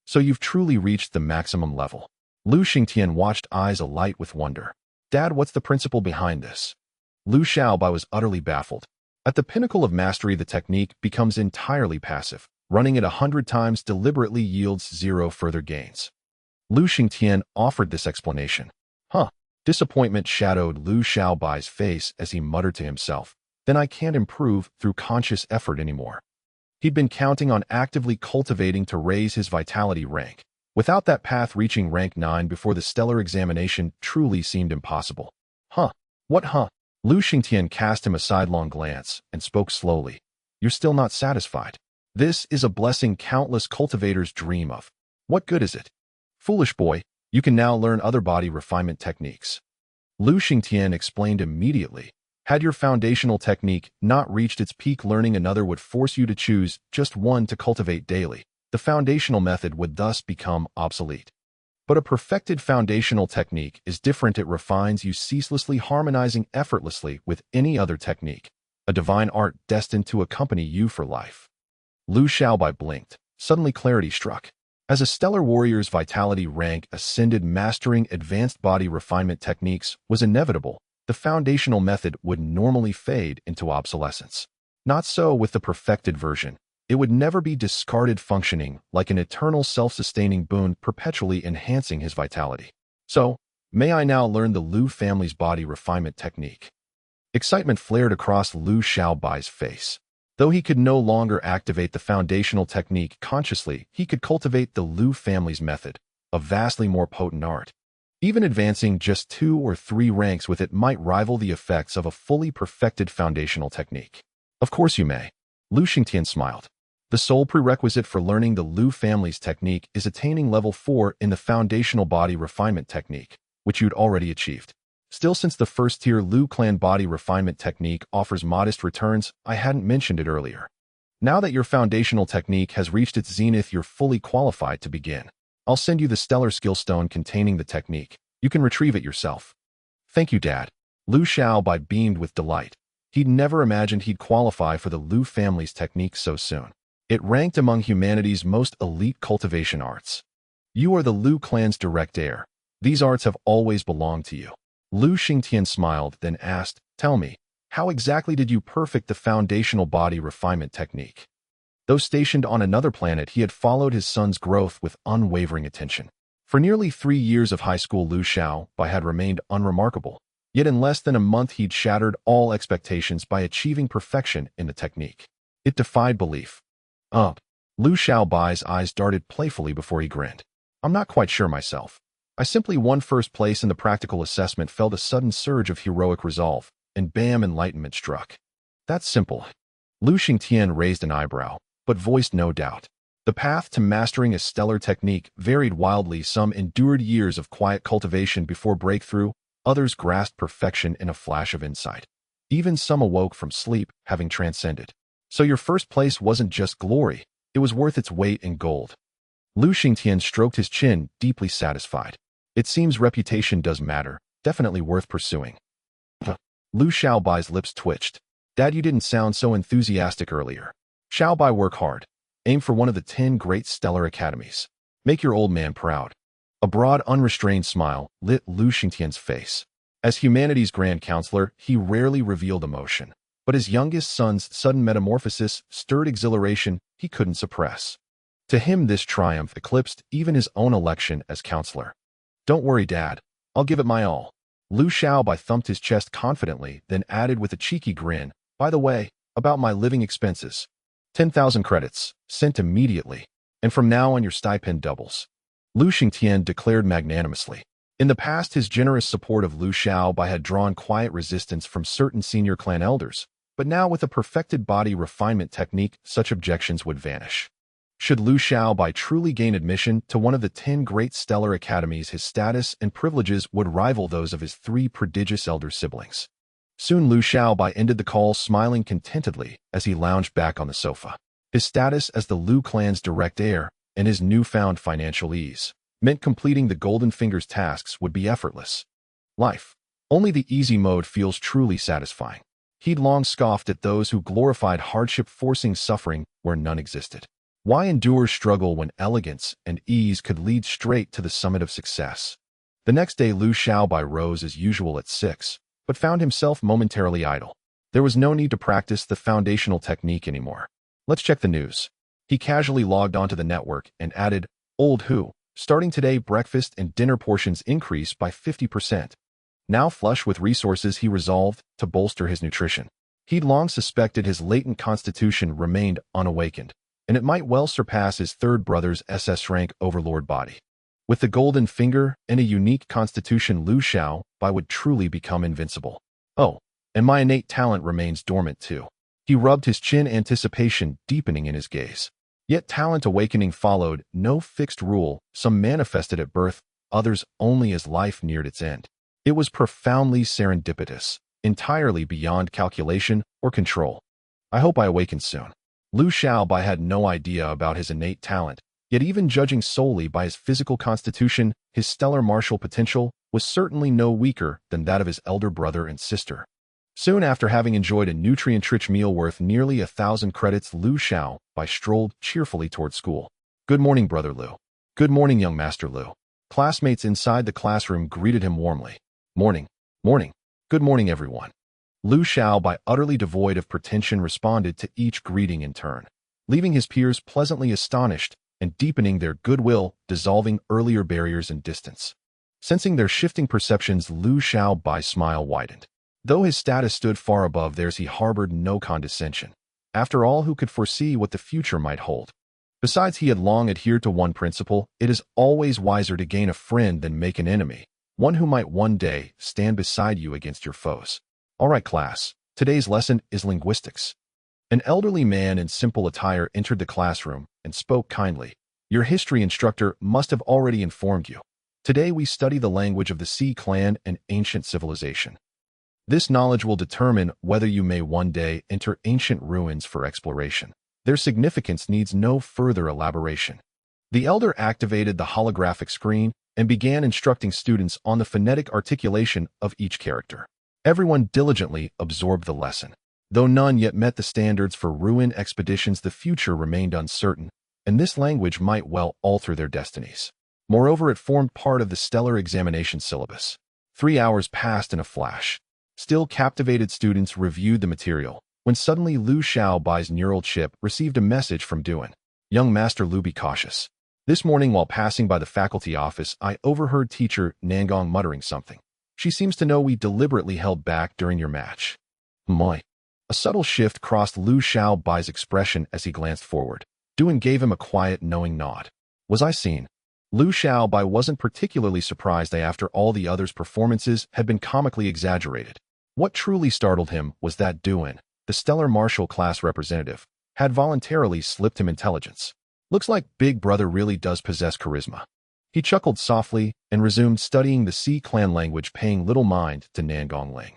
So you've truly reached the maximum level. Lu Xingtian watched, eyes alight with wonder. Dad, what's the principle behind this? Lu Xiaobai was utterly baffled. At the pinnacle of mastery, the technique becomes entirely passive. Running it 100 times deliberately yields 0 further gains. Lu Xingtian offered this explanation. Disappointment shadowed Lu Xiaobai's face as he muttered to himself, Then I can't improve through conscious effort anymore. He'd been counting on actively cultivating to raise his vitality rank. Without that path, reaching rank 9 before the stellar examination truly seemed impossible. What? Lu Xingtian cast him a sidelong glance and spoke slowly. You're still not satisfied. This is a blessing countless cultivators dream of. What good is it? Foolish boy, you can now learn other body refinement techniques. Lu Xingtian explained immediately. Had your foundational technique not reached its peak, learning another would force you to choose just one to cultivate daily. The foundational method would thus become obsolete. But a perfected foundational technique is different. It refines you ceaselessly, harmonizing effortlessly with any other technique. A divine art destined to accompany you for life. Lu Xiaobai blinked. Suddenly clarity struck. As a stellar warrior's vitality rank ascended, mastering advanced body refinement techniques was inevitable. The foundational method would normally fade into obsolescence. Not so with the perfected version. It would never be discarded, functioning like an eternal self-sustaining boon, perpetually enhancing his vitality. So, may I now learn the Lu family's body refinement technique? Excitement flared across Lu Xiaobai's face. Though he could no longer activate the foundational technique consciously, he could cultivate the Lu family's method, a vastly more potent art. Even advancing just 2 or 3 ranks with it might rival the effects of a fully perfected foundational technique. Of course you may. Lu Xingtian smiled. The sole prerequisite for learning the Lu family's technique is attaining level 4 in the foundational body refinement technique, which you'd already achieved. Still, since the first-tier Lu clan body refinement technique offers modest returns, I hadn't mentioned it earlier. Now that your foundational technique has reached its zenith, you're fully qualified to begin. I'll send you the stellar skill stone containing the technique. You can retrieve it yourself. Thank you, Dad. Lu Xiaobai beamed with delight. He'd never imagined he'd qualify for the Lu family's technique so soon. It ranked among humanity's most elite cultivation arts. You are the Lu clan's direct heir. These arts have always belonged to you. Lu Xingtian smiled, then asked, "Tell me, how exactly did you perfect the foundational body refinement technique?" Though stationed on another planet, he had followed his son's growth with unwavering attention. For nearly 3 years of high school, Lu Xiaobai had remained unremarkable. Yet in less than a month, he'd shattered all expectations by achieving perfection in the technique. It defied belief. Lu Xiaobai's eyes darted playfully before he grinned. "I'm not quite sure myself. I simply won first place in the practical assessment," felt a sudden surge of heroic resolve, and bam, enlightenment struck. "That's simple." Lu Xingtian raised an eyebrow, but voiced no doubt. The path to mastering a stellar technique varied wildly. Some endured years of quiet cultivation before breakthrough, others grasped perfection in a flash of insight. Even some awoke from sleep, having transcended. So your first place wasn't just glory, it was worth its weight in gold. Lu Xingtian stroked his chin, deeply satisfied. It seems reputation does matter, definitely worth pursuing. Lu Xiaobai's lips twitched. "Dad, you didn't sound so enthusiastic earlier. Xiaobai, work hard. Aim for one of the 10 great stellar academies. Make your old man proud." A broad, unrestrained smile lit Lu Xingtian's face. As humanity's grand counselor, he rarely revealed emotion, but his youngest son's sudden metamorphosis stirred exhilaration he couldn't suppress. To him, this triumph eclipsed even his own election as counselor. "Don't worry, Dad. I'll give it my all." Lu Xiaobai thumped his chest confidently, then added with a cheeky grin, "By the way, about my living expenses. 10,000 credits, sent immediately, and from now on your stipend doubles." Lu Xingtian declared magnanimously. In the past, his generous support of Lu Xiaobai had drawn quiet resistance from certain senior clan elders, but now with a perfected body refinement technique, such objections would vanish. Should Lu Xiaobai truly gain admission to one of the 10 great stellar academies, his status and privileges would rival those of his 3 prodigious elder siblings. Soon Lu Xiaobai ended the call, smiling contentedly as he lounged back on the sofa. His status as the Lu clan's direct heir and his newfound financial ease meant completing the Golden Fingers tasks would be effortless. Life. Only the easy mode feels truly satisfying. He'd long scoffed at those who glorified hardship, forcing suffering where none existed. Why endure struggle when elegance and ease could lead straight to the summit of success? The next day, Lu Xiaobai rose as usual at 6, but found himself momentarily idle. There was no need to practice the foundational technique anymore. Let's check the news. He casually logged onto the network and added, "Old Hu, starting today, breakfast and dinner portions increase by 50%. Now flush with resources, he resolved to bolster his nutrition. He'd long suspected his latent constitution remained unawakened, and it might well surpass his third brother's SS rank overlord body. With the golden finger and a unique constitution, Lu Xiaobai would truly become invincible. Oh, and my innate talent remains dormant too." He rubbed his chin, anticipation deepening in his gaze. Yet talent awakening followed, no fixed rule, some manifested at birth, others only as life neared its end. It was profoundly serendipitous, entirely beyond calculation or control. "I hope I awaken soon." Lu Xiaobai had no idea about his innate talent, yet even judging solely by his physical constitution, his stellar martial potential was certainly no weaker than that of his elder brother and sister. Soon after having enjoyed a nutrient-rich meal worth nearly 1,000 credits, Lu Xiaobai strolled cheerfully toward school. "Good morning, Brother Lu." "Good morning, young Master Lu." Classmates inside the classroom greeted him warmly. "Morning. Morning. Good morning, everyone." Lu Xiaobai, utterly devoid of pretension, responded to each greeting in turn, leaving his peers pleasantly astonished and deepening their goodwill, dissolving earlier barriers and distance. Sensing their shifting perceptions, Lu Xiaobai's smile widened. Though his status stood far above theirs, he harbored no condescension. After all, who could foresee what the future might hold? Besides, he had long adhered to one principle: it is always wiser to gain a friend than make an enemy, one who might one day stand beside you against your foes. All right, class. Today's lesson is linguistics. An elderly man in simple attire entered the classroom and spoke kindly. Your history instructor must have already informed you. Today we study the language of the Sea Clan and ancient civilization. This knowledge will determine whether you may one day enter ancient ruins for exploration. Their significance needs no further elaboration. The elder activated the holographic screen and began instructing students on the phonetic articulation of each character. Everyone diligently absorbed the lesson. Though none yet met the standards for ruin expeditions, the future remained uncertain, and this language might well alter their destinies. Moreover, it formed part of the stellar examination syllabus. 3 hours passed in a flash. Still captivated students reviewed the material, when suddenly Lu Xiaobai's neural chip received a message from Duan. Young Master Lu, be cautious. This morning while passing by the faculty office, I overheard teacher Nangong muttering something. She seems to know we deliberately held back during your match. Moi. A subtle shift crossed Lu Xiaobai's expression as he glanced forward. Duan gave him a quiet, knowing nod. Was I seen? Lu Xiaobai wasn't particularly surprised after all the others' performances had been comically exaggerated. What truly startled him was that Duan, the stellar martial class representative, had voluntarily slipped him intelligence. Looks like Big Brother really does possess charisma. He chuckled softly and resumed studying the Sea Clan language, paying little mind to Nangong Ling.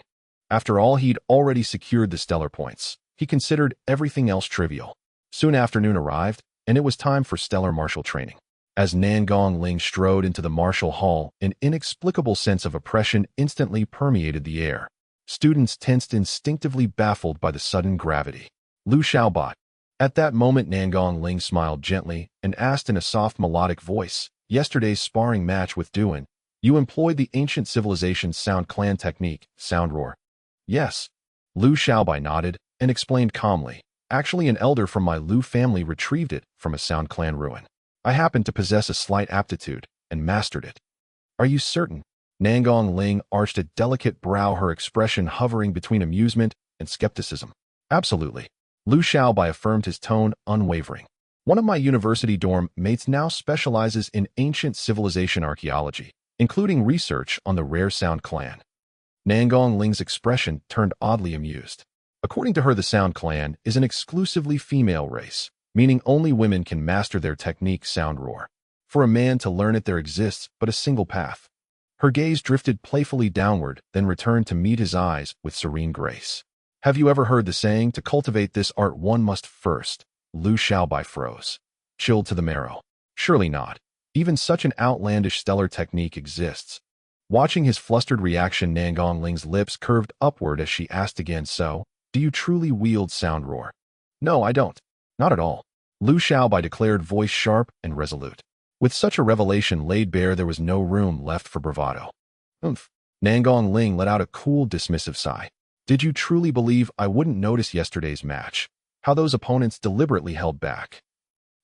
After all, he'd already secured the stellar points. He considered everything else trivial. Soon afternoon arrived, and it was time for stellar martial training. As Nangong Ling strode into the martial hall, an inexplicable sense of oppression instantly permeated the air. Students tensed, instinctively baffled by the sudden gravity. Lu Xiaobai. At that moment, Nangong Ling smiled gently and asked in a soft melodic voice, yesterday's sparring match with Duan, you employed the ancient civilization's sound clan technique, sound roar. Yes. Lu Xiaobai nodded and explained calmly. Actually, an elder from my Lu family retrieved it from a sound clan ruin. I happen to possess a slight aptitude and mastered it. Are you certain? Nangong Ling arched a delicate brow, her expression hovering between amusement and skepticism. Absolutely. Lu Xiaobai affirmed, his tone unwavering. One of my university dorm mates now specializes in ancient civilization archaeology, including research on the rare Sound Clan. Nangong Ling's expression turned oddly amused. According to her, the Sound Clan is an exclusively female race, meaning only women can master their technique, sound roar. For a man to learn it, there exists but a single path. Her gaze drifted playfully downward, then returned to meet his eyes with serene grace. Have you ever heard the saying, to cultivate this art one must first? Lu Xiaobai froze, chilled to the marrow. Surely not. Even such an outlandish stellar technique exists. Watching his flustered reaction, Nangong Ling's lips curved upward as she asked again, so, do you truly wield sound roar? No, I don't. Not at all. Lu Xiaobai declared, voice sharp and resolute. With such a revelation laid bare, there was no room left for bravado. Oomph. Nangong Ling let out a cool, dismissive sigh. Did you truly believe I wouldn't notice yesterday's match? How those opponents deliberately held back.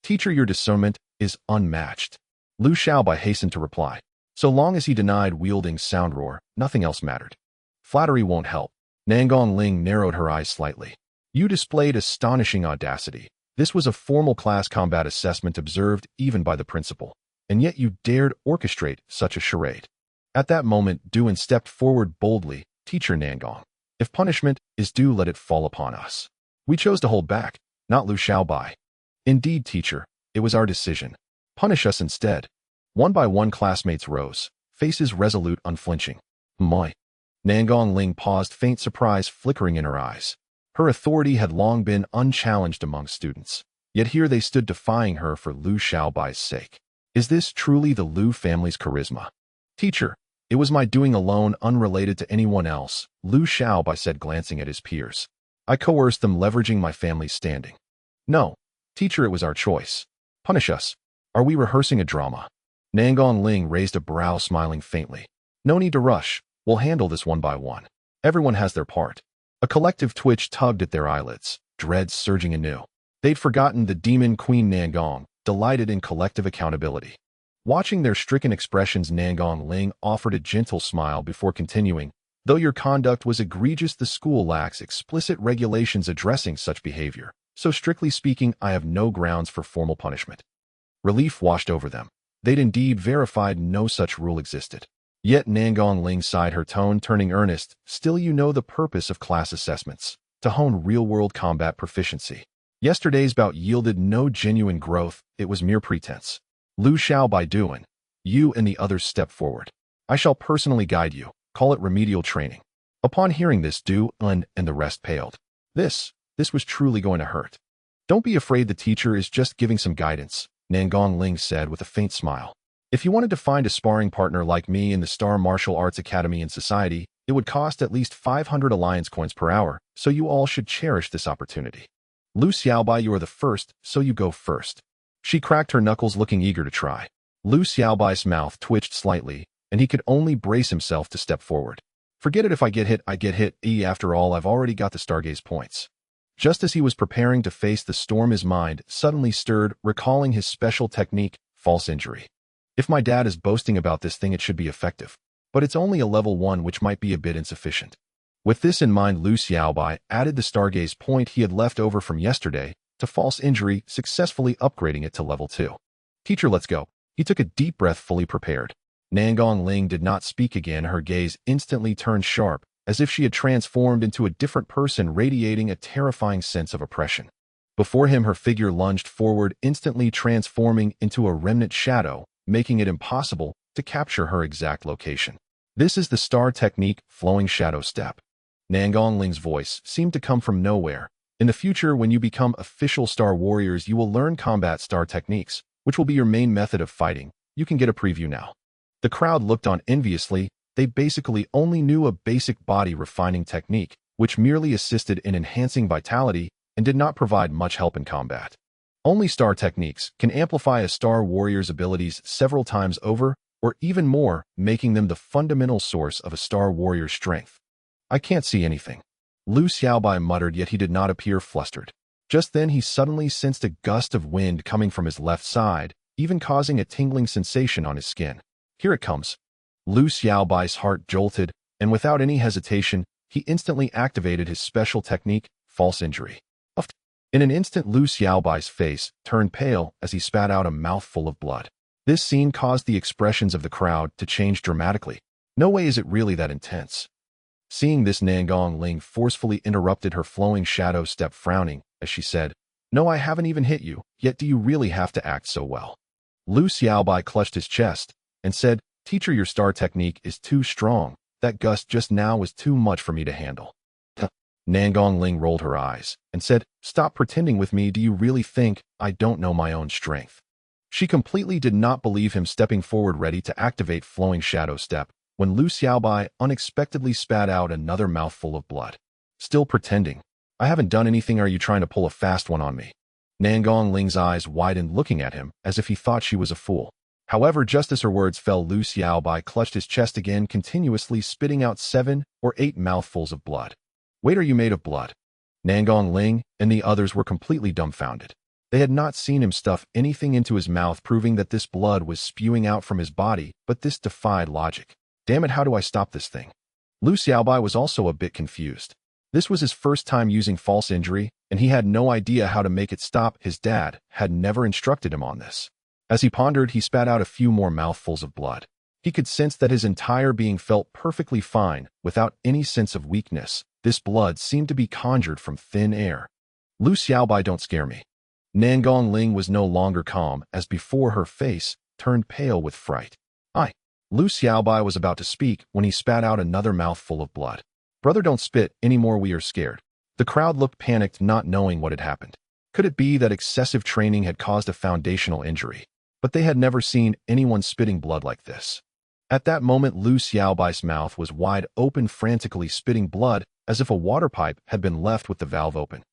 Teacher, your discernment is unmatched. Lu Xiaobai hastened to reply. So long as he denied wielding sound roar, nothing else mattered. Flattery won't help. Nangong Ling narrowed her eyes slightly. You displayed astonishing audacity. This was a formal class combat assessment observed even by the principal, and yet you dared orchestrate such a charade. At that moment, Duan stepped forward boldly. Teacher Nangong, if punishment is due, let it fall upon us. We chose to hold back, not Lu Xiaobai. Indeed, teacher, it was our decision. Punish us instead. One by one, classmates rose, faces resolute, unflinching. Moi. Nangong Ling paused, faint surprise flickering in her eyes. Her authority had long been unchallenged among students, yet here they stood defying her for Lu Xiaobai's sake. Is this truly the Lu family's charisma? Teacher, it was my doing alone, unrelated to anyone else, Lu Xiaobai said, glancing at his peers. I coerced them, leveraging my family's standing. No, teacher, it was our choice. Punish us. Are we rehearsing a drama? Nangong Ling raised a brow, smiling faintly. No need to rush. We'll handle this one by one. Everyone has their part. A collective twitch tugged at their eyelids, dread surging anew. They'd forgotten the demon queen Nangong, delighted in collective accountability. Watching their stricken expressions, Nangong Ling offered a gentle smile before continuing. Though your conduct was egregious, the school lacks explicit regulations addressing such behavior, so strictly speaking, I have no grounds for formal punishment. Relief washed over them. They'd indeed verified no such rule existed. Yet Nangong Ling sighed, her tone turning earnest. Still, you know the purpose of class assessments, to hone real-world combat proficiency. Yesterday's bout yielded no genuine growth, it was mere pretense. Lu Xiaobai doing. You and the others step forward. I shall personally guide you, call it remedial training. Upon hearing this, Du and the rest paled. This was truly going to hurt. Don't be afraid, the teacher is just giving some guidance, Nangong Ling said with a faint smile. If you wanted to find a sparring partner like me in the Star Martial Arts Academy in society, it would cost at least 500 alliance coins per hour, so you all should cherish this opportunity. Lu Xiaobai, you are the first, so you go first. She cracked her knuckles, looking eager to try. Lu Xiaobai's mouth twitched slightly, and he could only brace himself to step forward. Forget it, if I get hit, I get hit. After all, I've already got the Stargaze points. Just as he was preparing to face the storm, his mind suddenly stirred, recalling his special technique, false injury. If my dad is boasting about this thing, it should be effective. But it's only a level 1, which might be a bit insufficient. With this in mind, Lu Xiaobai added the Stargaze point he had left over from yesterday to false injury, successfully upgrading it to level 2. Teacher, let's go. He took a deep breath, fully prepared. Nangong Ling did not speak again, her gaze instantly turned sharp, as if she had transformed into a different person, radiating a terrifying sense of oppression. Before him, her figure lunged forward, instantly transforming into a remnant shadow, making it impossible to capture her exact location. This is the star technique, flowing shadow step. Nangong Ling's voice seemed to come from nowhere. In the future, when you become official star warriors, you will learn combat star techniques, which will be your main method of fighting. You can get a preview now. The crowd looked on enviously. They basically only knew a basic body refining technique, which merely assisted in enhancing vitality and did not provide much help in combat. Only star techniques can amplify a star warrior's abilities several times over, or even more, making them the fundamental source of a star warrior's strength. I can't see anything. Lu Xiaobai muttered, yet he did not appear flustered. Just then he suddenly sensed a gust of wind coming from his left side, even causing a tingling sensation on his skin. Here it comes. Lu Xiaobai's heart jolted, and without any hesitation, he instantly activated his special technique, false injury. In an instant, Lu Xiaobai's face turned pale as he spat out a mouthful of blood. This scene caused the expressions of the crowd to change dramatically. No way is it really that intense. Seeing this, Nangong Ling forcefully interrupted her flowing shadow step, frowning, as she said, No, I haven't even hit you, yet do you really have to act so well? Lu Xiaobai clutched his chest and said, Teacher, your star technique is too strong. That gust just now was too much for me to handle. Nangong Ling rolled her eyes and said, Stop pretending with me. Do you really think I don't know my own strength? She completely did not believe him, stepping forward ready to activate flowing shadow step, when Lu Xiaobai unexpectedly spat out another mouthful of blood. Still pretending? I haven't done anything. Are you trying to pull a fast one on me? Nangong Ling's eyes widened, looking at him as if he thought she was a fool. However, just as her words fell, Lu Xiaobai clutched his chest again, continuously spitting out 7 or 8 mouthfuls of blood. Wait, are you made of blood? Nangong Ling and the others were completely dumbfounded. They had not seen him stuff anything into his mouth, proving that this blood was spewing out from his body, but this defied logic. Damn it, how do I stop this thing? Lu Xiaobai was also a bit confused. This was his first time using false injury, and he had no idea how to make it stop. His dad had never instructed him on this. As he pondered, he spat out a few more mouthfuls of blood. He could sense that his entire being felt perfectly fine, without any sense of weakness. This blood seemed to be conjured from thin air. Lu Xiaobai, don't scare me. Nangong Ling was no longer calm, as before her face turned pale with fright. Lu Xiaobai was about to speak when he spat out another mouthful of blood. Brother, don't spit anymore, we are scared. The crowd looked panicked, not knowing what had happened. Could it be that excessive training had caused a foundational injury? But they had never seen anyone spitting blood like this. At that moment, Lu Xiaobai's mouth was wide open, frantically spitting blood, as if a water pipe had been left with the valve open.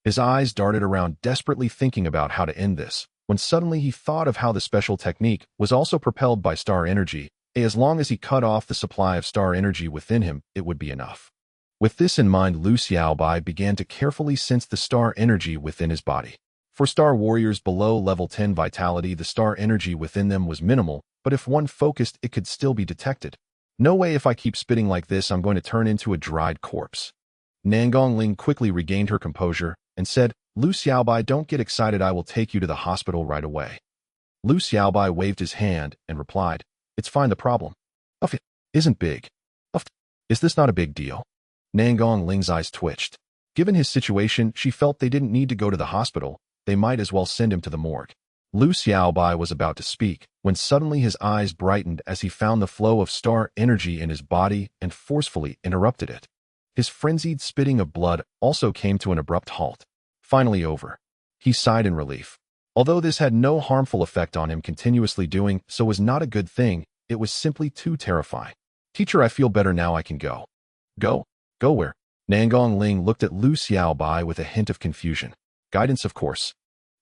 His eyes darted around, desperately thinking about how to end this, when suddenly he thought of how the special technique was also propelled by star energy. As long as he cut off the supply of star energy within him, it would be enough. With this in mind, Lu Xiaobai began to carefully sense the star energy within his body. For star warriors below level 10 vitality, the star energy within them was minimal, but if one focused, it could still be detected. No way, if I keep spitting like this, I'm going to turn into a dried corpse. Nangong Ling quickly regained her composure and said, Lu Xiaobai, don't get excited, I will take you to the hospital right away. Lu Xiaobai waved his hand and replied, It's fine, the problem. Isn't big. Is this not a big deal? Nangong Ling's eyes twitched. Given his situation, she felt they didn't need to go to the hospital. They might as well send him to the morgue. Lu Xiaobai was about to speak, when suddenly his eyes brightened as he found the flow of star energy in his body and forcefully interrupted it. His frenzied spitting of blood also came to an abrupt halt. Finally over. He sighed in relief. Although this had no harmful effect on him, continuously doing so was not a good thing. It was simply too terrifying. Teacher, I feel better now. I can go. Go? Go where? Nangong Ling looked at Lu Xiaobai with a hint of confusion. Guidance, of course.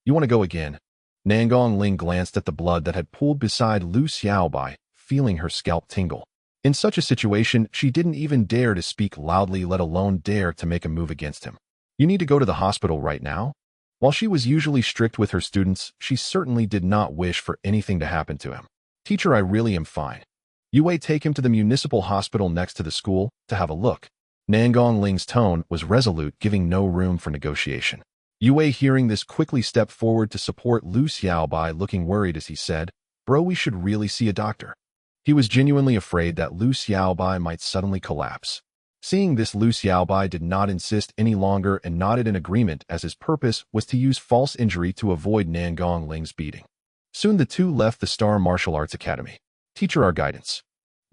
You want to go again? Nangong Ling glanced at the blood that had pooled beside Lu Xiaobai, feeling her scalp tingle. In such a situation, she didn't even dare to speak loudly, let alone dare to make a move against him. You need to go to the hospital right now? While she was usually strict with her students, she certainly did not wish for anything to happen to him. Teacher, I really am fine. Yue, take him to the municipal hospital next to the school to have a look. Nangong Ling's tone was resolute, giving no room for negotiation. Yue, hearing this, quickly stepped forward to support Lu Xiaobai, looking worried as he said, Bro, we should really see a doctor. He was genuinely afraid that Lu Xiaobai might suddenly collapse. Seeing this, Lu Xiaobai did not insist any longer and nodded in agreement, as his purpose was to use false injury to avoid Nangong Ling's beating. Soon the two left the Star Martial Arts Academy. Teacher, our guidance.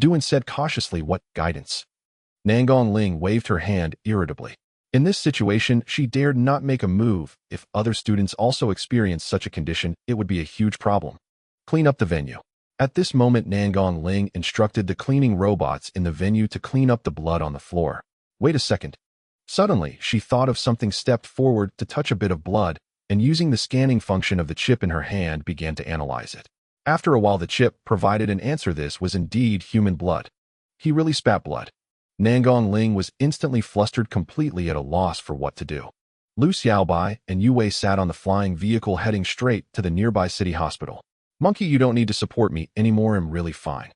Duan said cautiously. What guidance? Nangong Ling waved her hand irritably. In this situation, she dared not make a move. If other students also experienced such a condition, it would be a huge problem. Clean up the venue. At this moment, Nangong Ling instructed the cleaning robots in the venue to clean up the blood on the floor. Wait a second. Suddenly, she thought of something, stepped forward to touch a bit of blood, and using the scanning function of the chip in her hand, began to analyze it. After a while, the chip provided an answer. This was indeed human blood. He really spat blood. Nangong Ling was instantly flustered, completely at a loss for what to do. Lu Xiaobai and Yue sat on the flying vehicle heading straight to the nearby city hospital. Monkey, you don't need to support me anymore. I'm really fine.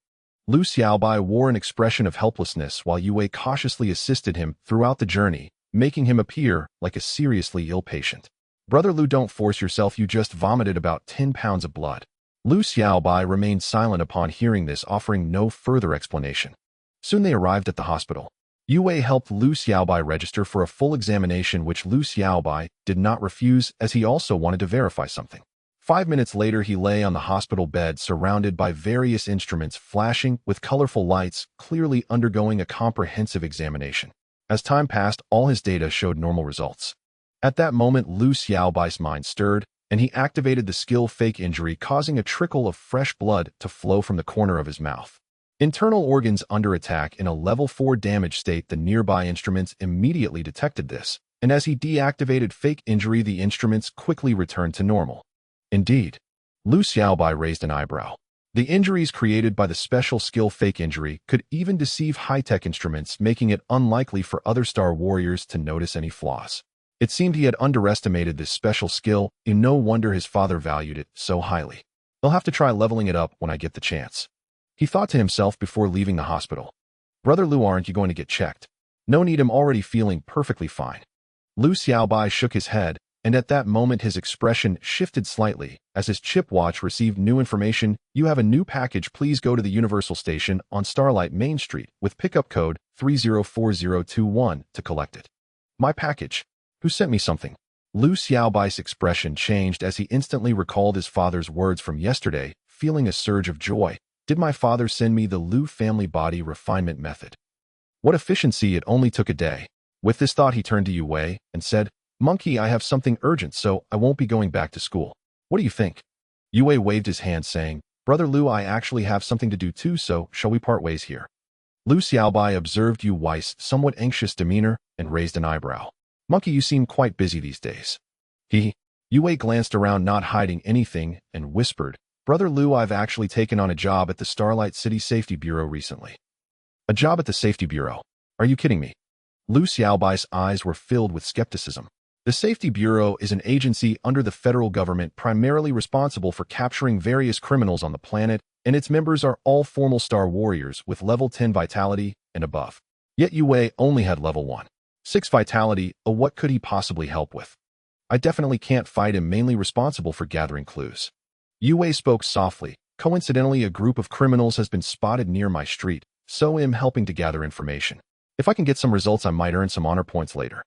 Lu Xiaobai wore an expression of helplessness while Yue cautiously assisted him throughout the journey, making him appear like a seriously ill patient. Brother Lu, don't force yourself. You just vomited about 10 pounds of blood. Lu Xiaobai remained silent upon hearing this, offering no further explanation. Soon they arrived at the hospital. Yue helped Lu Xiaobai register for a full examination, which Lu Xiaobai did not refuse, as he also wanted to verify something. 5 minutes later, he lay on the hospital bed, surrounded by various instruments flashing with colorful lights, clearly undergoing a comprehensive examination. As time passed, all his data showed normal results. At that moment, Lu Xiaobai's mind stirred, and he activated the skill Fake Injury, causing a trickle of fresh blood to flow from the corner of his mouth. Internal organs under attack in a level 4 damage state. The nearby instruments immediately detected this, and as he deactivated Fake Injury, the instruments quickly returned to normal. Indeed. Lu Xiaobai raised an eyebrow. The injuries created by the special skill Fake Injury could even deceive high-tech instruments, making it unlikely for other Star Warriors to notice any flaws. It seemed he had underestimated this special skill, and no wonder his father valued it so highly. I'll have to try leveling it up when I get the chance. He thought to himself before leaving the hospital. Brother Lu, aren't you going to get checked? No need, I'm already feeling perfectly fine. Lu Xiaobai shook his head, and at that moment his expression shifted slightly as his chip watch received new information. You have a new package. Please go to the Universal Station on Starlight Main Street with pickup code 304021 to collect it. My package? Who sent me something? Lu Xiaobai's expression changed as he instantly recalled his father's words from yesterday, feeling a surge of joy. Did my father send me the Lu family body refinement method? What efficiency! It only took a day. With this thought, he turned to Yue and said, Monkey, I have something urgent, so I won't be going back to school. What do you think? Yue waved his hand, saying, Brother Lu, I actually have something to do too, so shall we part ways here? Lu Xiaobai observed Yue's somewhat anxious demeanor and raised an eyebrow. Monkey, you seem quite busy these days. Yue glanced around, not hiding anything, and whispered, Brother Lu, I've actually taken on a job at the Starlight City Safety Bureau recently. A job at the Safety Bureau? Are you kidding me? Lu Xiaobai's eyes were filled with skepticism. The Safety Bureau is an agency under the federal government primarily responsible for capturing various criminals on the planet, and its members are all formal Star Warriors with level 10 vitality and above. Yet Yue only had level 1. 6 vitality. What could he possibly help with? I definitely can't fight him, mainly responsible for gathering clues. Yue spoke softly. Coincidentally, a group of criminals has been spotted near my street, so am helping to gather information. If I can get some results, I might earn some honor points later.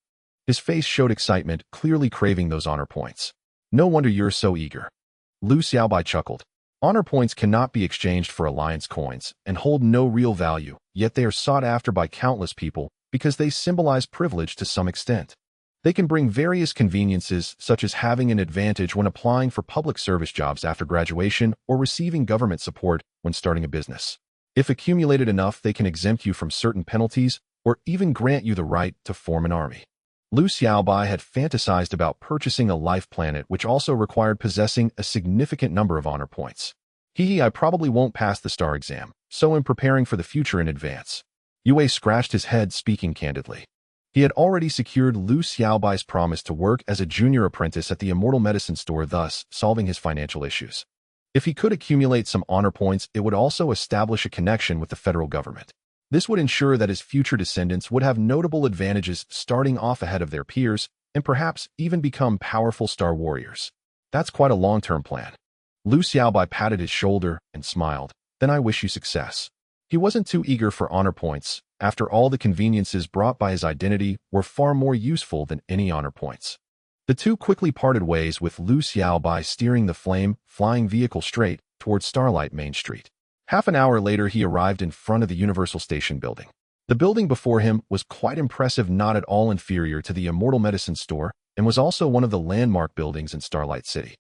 His face showed excitement, clearly craving those honor points. No wonder you're so eager. Lu Xiaobai chuckled. Honor points cannot be exchanged for alliance coins and hold no real value, yet they are sought after by countless people because they symbolize privilege to some extent. They can bring various conveniences, such as having an advantage when applying for public service jobs after graduation or receiving government support when starting a business. If accumulated enough, they can exempt you from certain penalties or even grant you the right to form an army. Lu Xiaobai had fantasized about purchasing a life planet which also required possessing a significant number of honor points. I probably won't pass the star exam, so am preparing for the future in advance. Yue scratched his head, speaking candidly. He had already secured Lu Xiaobai's promise to work as a junior apprentice at the Immortal Medicine Store, thus solving his financial issues. If he could accumulate some honor points, it would also establish a connection with the federal government. This would ensure that his future descendants would have notable advantages, starting off ahead of their peers and perhaps even become powerful star warriors. That's quite a long-term plan. Lu Xiaobai patted his shoulder and smiled. Then I wish you success. He wasn't too eager for honor points. After all, the conveniences brought by his identity were far more useful than any honor points. The two quickly parted ways, with Lu Xiaobai steering the flying vehicle straight towards Starlight Main Street. Half an hour later, he arrived in front of the Universal Station building. The building before him was quite impressive, not at all inferior to the Immortal Medicine Store, and was also one of the landmark buildings in Starlight City.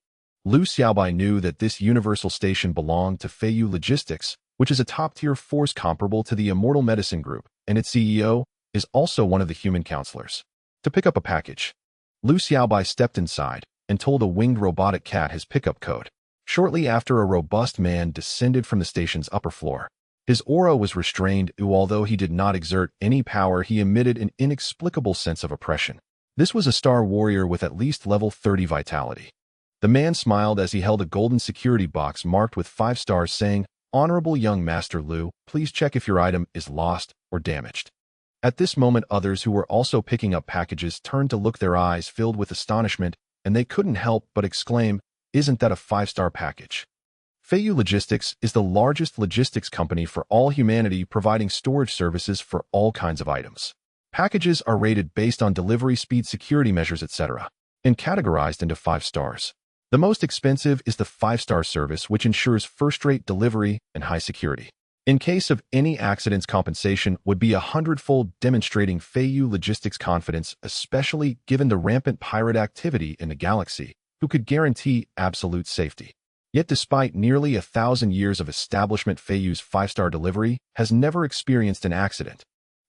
Lu Xiaobai knew that this Universal Station belonged to Feiyu Logistics, which is a top-tier force comparable to the Immortal Medicine Group, and its CEO is also one of the human counselors. To pick up a package, Lu Xiaobai stepped inside and told a winged robotic cat his pickup code. Shortly after, a robust man descended from the station's upper floor. His aura was restrained, although he did not exert any power, he emitted an inexplicable sense of oppression. This was a star warrior with at least level 30 vitality. The man smiled as he held a golden security box marked with 5 stars, saying, "Honorable young Master Lu, please check if your item is lost or damaged." At this moment, others who were also picking up packages turned to look, their eyes filled with astonishment, and they couldn't help but exclaim, "Isn't that a 5-star package?" Feiyu Logistics is the largest logistics company for all humanity, providing storage services for all kinds of items. Packages are rated based on delivery speed, security measures, etc., and categorized into 5 stars. The most expensive is the 5-star service, which ensures first-rate delivery and high security. In case of any accidents, compensation would be 100-fold, demonstrating Feiyu Logistics' confidence, especially given the rampant pirate activity in the galaxy, who could guarantee absolute safety. Yet despite nearly 1,000 years of establishment, Feiyu's 5-star delivery has never experienced an accident.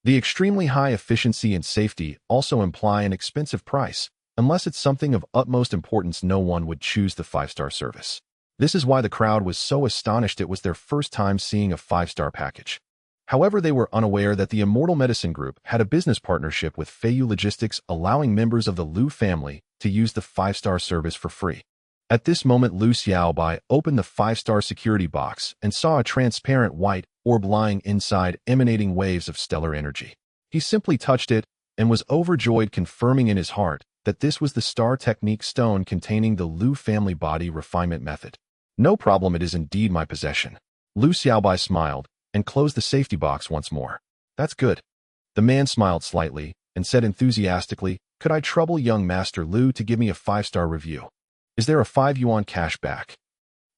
The extremely high efficiency and safety also imply an expensive price. Unless it's something of utmost importance, no one would choose the 5-star service. This is why the crowd was so astonished. It was their first time seeing a 5-star package. However, they were unaware that the Immortal Medicine Group had a business partnership with Feiyu Logistics, allowing members of the Lu family to use the 5-star service for free. At this moment, Lu Xiaobai opened the 5-star security box and saw a transparent white orb lying inside, emanating waves of stellar energy. He simply touched it and was overjoyed, confirming in his heart that this was the Star Technique Stone containing the Lu family body refinement method. "No problem, it is indeed my possession." Lu Xiaobai smiled and closed the safety box once more. "That's good." The man smiled slightly and said enthusiastically, "Could I trouble young Master Lu to give me a 5-star review? Is there a 5 yuan cash back?"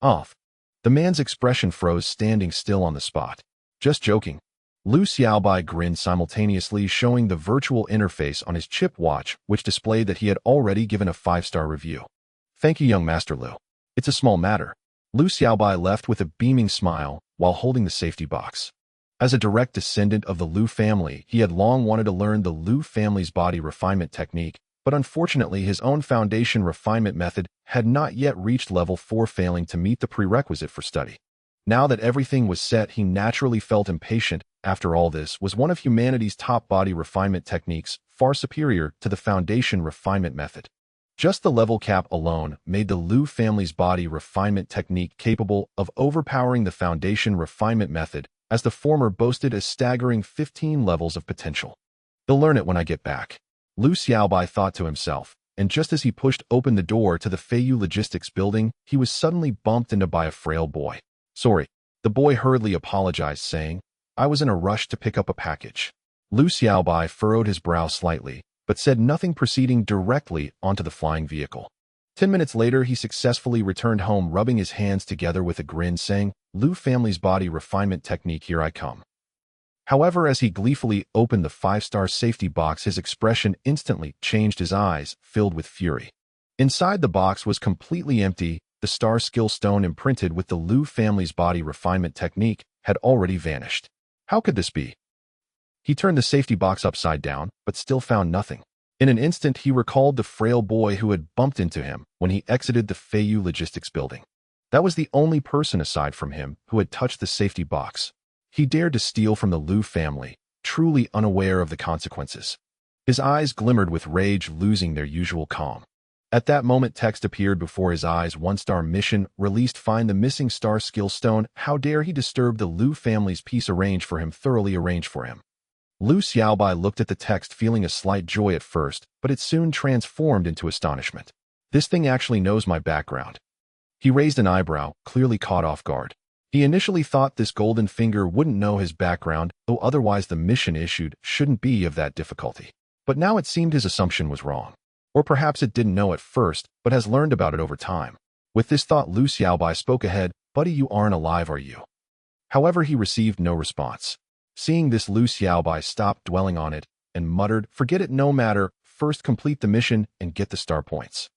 "Off." The man's expression froze, standing still on the spot. "Just joking." Lu Xiaobai grinned simultaneously, showing the virtual interface on his chip watch, which displayed that he had already given a 5-star review. "Thank you, young Master Lu. It's a small matter." Lu Xiaobai left with a beaming smile while holding the safety box. As a direct descendant of the Lu family, he had long wanted to learn the Lu family's body refinement technique, but unfortunately his own foundation refinement method had not yet reached level 4, failing to meet the prerequisite for study. Now that everything was set, he naturally felt impatient. After all, this was one of humanity's top body refinement techniques, far superior to the foundation refinement method. Just the level cap alone made the Lu family's body refinement technique capable of overpowering the foundation refinement method, as the former boasted a staggering 15 levels of potential. "They'll learn it when I get back," Lu Xiaobai thought to himself, and just as he pushed open the door to the Feiyu Logistics building, he was suddenly bumped into by a frail boy. "Sorry." The boy hurriedly apologized, saying, I was in a rush to pick up a package. Lu Xiaobai furrowed his brow slightly, but said nothing, proceeding directly onto the flying vehicle. 10 minutes later, he successfully returned home, rubbing his hands together with a grin, saying, "Lu family's body refinement technique, here I come." However, as he gleefully opened the 5-star safety box, his expression instantly changed, his eyes filled with fury. Inside the box was completely empty. The star skill stone imprinted with the Lu family's body refinement technique had already vanished. How could this be? He turned the safety box upside down, but still found nothing. In an instant, he recalled the frail boy who had bumped into him when he exited the Feiyu Logistics building. That was the only person aside from him who had touched the safety box. He dared to steal from the Lu family, truly unaware of the consequences. His eyes glimmered with rage, losing their usual calm. At that moment, text appeared before his eyes. 1-star mission released. Find the missing star skill stone. How dare he disturb the Lu family's peace? Arrange for him. Thoroughly arrange for him. Lu Xiaobai looked at the text, feeling a slight joy at first, but it soon transformed into astonishment. This thing actually knows my background. He raised an eyebrow, clearly caught off guard. He initially thought this golden finger wouldn't know his background, though otherwise the mission issued shouldn't be of that difficulty. But now it seemed his assumption was wrong. Or perhaps it didn't know at first, but has learned about it over time. With this thought, Lu Xiaobai spoke ahead. "Buddy, you aren't alive, are you?" However, he received no response. Seeing this, Lu Xiaobai stopped dwelling on it and muttered, "Forget it, no matter. First complete the mission and get the star points."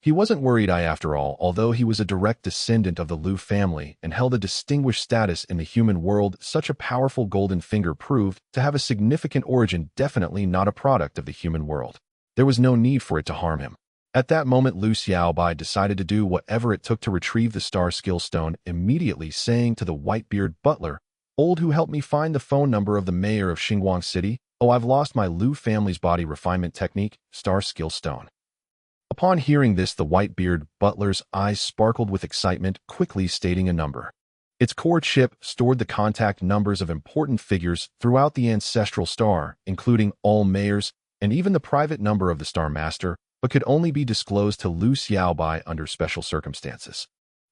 He wasn't worried after all, although he was a direct descendant of the Lu family and held a distinguished status in the human world. Such a powerful golden finger proved to have a significant origin, definitely not a product of the human world. There was no need for it to harm him. At that moment, Lu Xiaobai decided to do whatever it took to retrieve the star skill stone, immediately saying to the white-beard butler, "Old, who helped me find the phone number of the mayor of Xinguang City? Oh, I've lost my Lu family's body refinement technique, star skill stone." Upon hearing this, the white-beard butler's eyes sparkled with excitement, quickly stating a number. Its core chip stored the contact numbers of important figures throughout the ancestral star, including all mayors and even the private number of the Star Master, but could only be disclosed to Lu Xiaobai under special circumstances.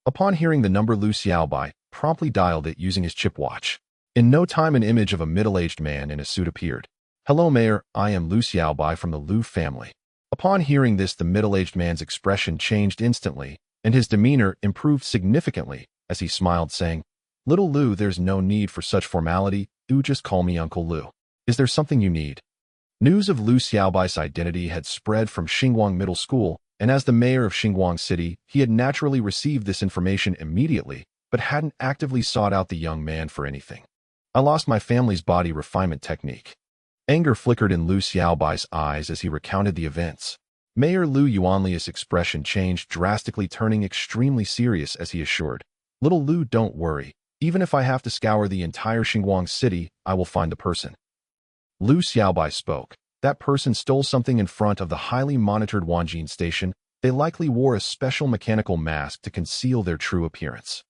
Upon hearing the number, Lu Xiaobai promptly dialed it using his chip watch. In no time, an image of a middle-aged man in a suit appeared. "Hello, Mayor. I am Lu Xiaobai from the Lu family." Upon hearing this, the middle-aged man's expression changed instantly, and his demeanor improved significantly as he smiled, saying, "Little Lu, there's no need for such formality. Do just call me Uncle Lu. Is there something you need?" News of Lu Xiaobai's identity had spread from Xinguang Middle School, and as the mayor of Xinguang City, he had naturally received this information immediately, but hadn't actively sought out the young man for anything. "I lost my family's body refinement technique." Anger flickered in Lu Xiaobai's eyes as he recounted the events. Mayor Lu Yuanli's expression changed drastically, turning extremely serious as he assured, "Little Lu, don't worry. Even if I have to scour the entire Xinguang City, I will find the person." Lu Xiaobai spoke. "That person stole something in front of the highly monitored Wanjin station. They likely wore a special mechanical mask to conceal their true appearance."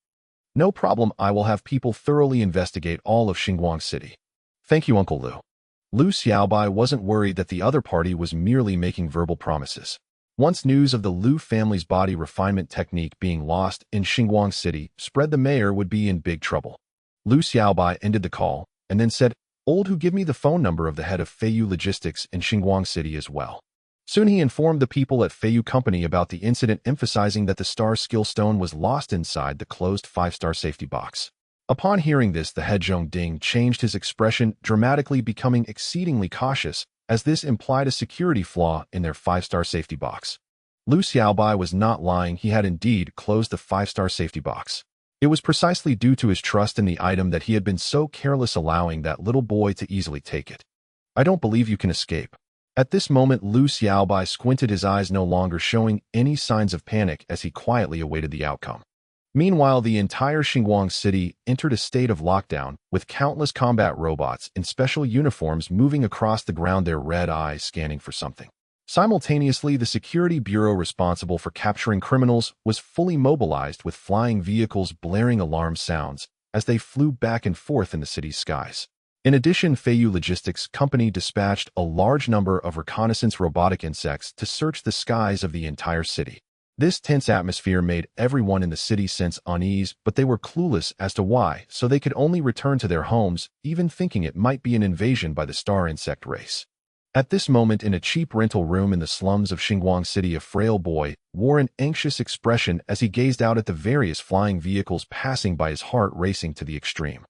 "No problem. I will have people thoroughly investigate all of Xinguang City." "Thank you, Uncle Lu." Lu Xiaobai wasn't worried that the other party was merely making verbal promises. Once news of the Lu family's body refinement technique being lost in Xinguang City spread, the mayor would be in big trouble. Lu Xiaobai ended the call and then said, "Old, who give me the phone number of the head of Feiyu Logistics in Xinguang City as well." Soon he informed the people at Feiyu Company about the incident, emphasizing that the star skill stone was lost inside the closed 5-star safety box. Upon hearing this, the head Zhongding changed his expression dramatically, becoming exceedingly cautious, as this implied a security flaw in their 5-star safety box. Lu Xiaobai was not lying. He had indeed closed the 5-star safety box. It was precisely due to his trust in the item that he had been so careless, allowing that little boy to easily take it. "I don't believe you can escape." At this moment, Lu Xiaobai squinted, his eyes no longer showing any signs of panic as he quietly awaited the outcome. Meanwhile, the entire Xinguang City entered a state of lockdown, with countless combat robots in special uniforms moving across the ground, their red eyes scanning for something. Simultaneously, the security bureau responsible for capturing criminals was fully mobilized, with flying vehicles blaring alarm sounds as they flew back and forth in the city's skies. In addition, Feiyu Logistics Company dispatched a large number of reconnaissance robotic insects to search the skies of the entire city. This tense atmosphere made everyone in the city sense unease, but they were clueless as to why, so they could only return to their homes, even thinking it might be an invasion by the star insect race. At this moment, in a cheap rental room in the slums of Xinguang City, a frail boy wore an anxious expression as he gazed out at the various flying vehicles passing by, his heart racing to the extreme.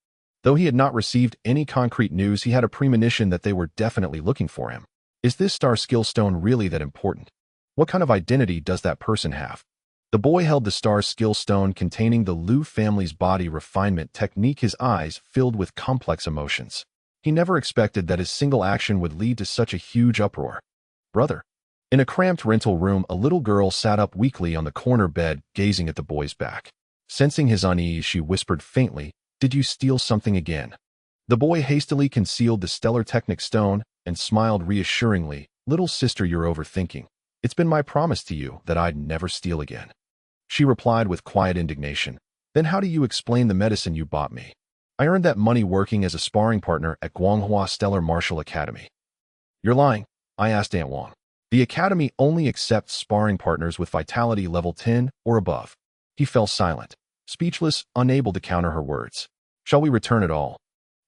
Though he had not received any concrete news, he had a premonition that they were definitely looking for him. Is this star skill stone really that important? What kind of identity does that person have? The boy held the star skill stone containing the Lu family's body refinement technique, his eyes filled with complex emotions. He never expected that his single action would lead to such a huge uproar. Brother. In a cramped rental room, a little girl sat up weakly on the corner bed, gazing at the boy's back. Sensing his unease, she whispered faintly, "Did you steal something again?" The boy hastily concealed the stellar technic stone and smiled reassuringly. "Little sister, you're overthinking. It's been my promise to you that I'd never steal again." She replied with quiet indignation. "Then how do you explain the medicine you bought me? I earned that money working as a sparring partner at Guanghua Stellar Martial Academy." "You're lying," I asked Aunt Wang. "The academy only accepts sparring partners with vitality level 10 or above." He fell silent, speechless, unable to counter her words. "Shall we return it all?"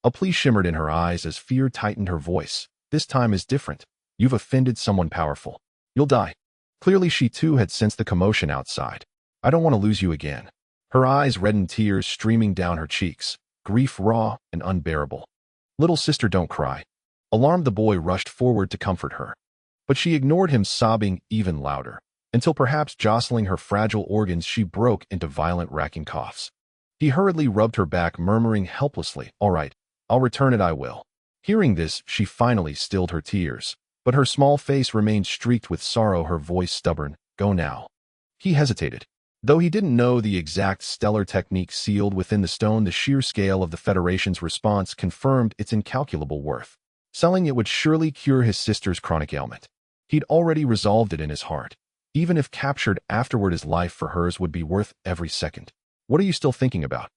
A plea shimmered in her eyes as fear tightened her voice. "This time is different. You've offended someone powerful. You'll die." Clearly she too had sensed the commotion outside. "I don't want to lose you again." Her eyes reddened, tears streaming down her cheeks, grief raw and unbearable. "Little sister, don't cry." Alarmed, the boy rushed forward to comfort her. But she ignored him, sobbing even louder, until perhaps jostling her fragile organs, she broke into violent, racking coughs. He hurriedly rubbed her back, murmuring helplessly, "All right, I'll return it, I will." Hearing this, she finally stilled her tears. But her small face remained streaked with sorrow, her voice stubborn. "Go now." He hesitated. Though he didn't know the exact stellar technique sealed within the stone, the sheer scale of the Federation's response confirmed its incalculable worth. Selling it would surely cure his sister's chronic ailment. He'd already resolved it in his heart. Even if captured afterward, his life for hers would be worth every second. "What are you still thinking about?"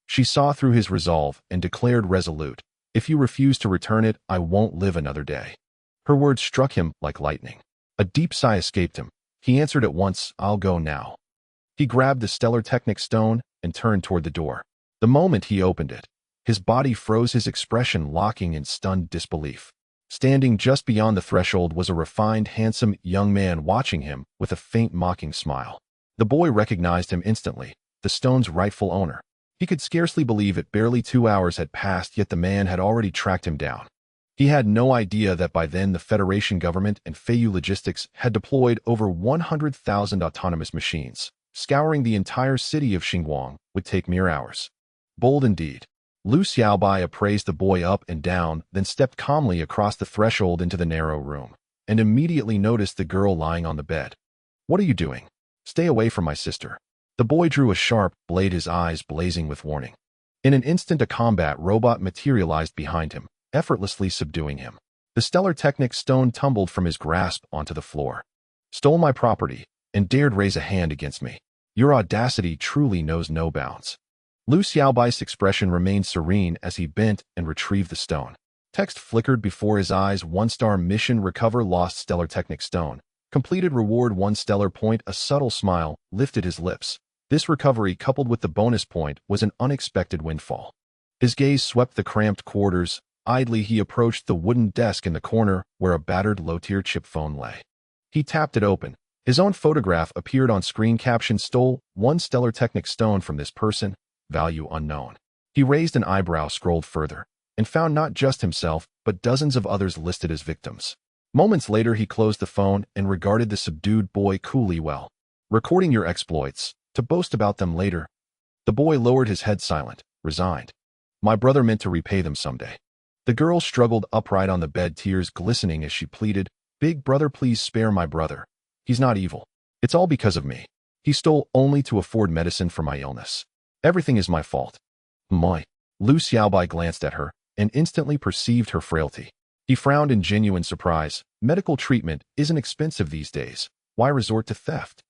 She saw through his resolve and declared resolute, "If you refuse to return it, I won't live another day." Her words struck him like lightning. A deep sigh escaped him. He answered at once, "I'll go now." He grabbed the stellar technic stone and turned toward the door. The moment he opened it, his body froze, his expression locking in stunned disbelief. Standing just beyond the threshold was a refined, handsome young man watching him with a faint, mocking smile. The boy recognized him instantly, the stone's rightful owner. He could scarcely believe it. Barely 2 hours had passed, yet the man had already tracked him down. He had no idea that by then the Federation government and Feiyu Logistics had deployed over 100,000 autonomous machines. Scouring the entire city of Xinguang would take mere hours. Bold indeed. Lu Xiaobai appraised the boy up and down, then stepped calmly across the threshold into the narrow room, and immediately noticed the girl lying on the bed. "What are you doing? Stay away from my sister." The boy drew a sharp blade, his eyes blazing with warning. In an instant, a combat robot materialized behind him, effortlessly subduing him. The stellar technic stone tumbled from his grasp onto the floor. "Stole my property and dared raise a hand against me. Your audacity truly knows no bounds." Lu Xiaobai's expression remained serene as he bent and retrieved the stone. Text flickered before his eyes. 1-star mission: recover lost stellar technic stone. Completed, reward 1 stellar point. A subtle smile lifted his lips. This recovery, coupled with the bonus point, was an unexpected windfall. His gaze swept the cramped quarters. Idly, he approached the wooden desk in the corner where a battered low-tier chip phone lay. He tapped it open. His own photograph appeared on screen, caption: "Stole 1 stellar technic stone from this person, value unknown." He raised an eyebrow, scrolled further, and found not just himself, but dozens of others listed as victims. Moments later, he closed the phone and regarded the subdued boy coolly. "Well, recording your exploits, to boast about them later." The boy lowered his head, silent, resigned. "My brother meant to repay them someday." The girl struggled upright on the bed, tears glistening as she pleaded, "Big brother, please spare my brother. He's not evil. It's all because of me. He stole only to afford medicine for my illness. Everything is my fault." "My." Lu Xiaobai glanced at her and instantly perceived her frailty. He frowned in genuine surprise. Medical treatment isn't expensive these days. Why resort to theft?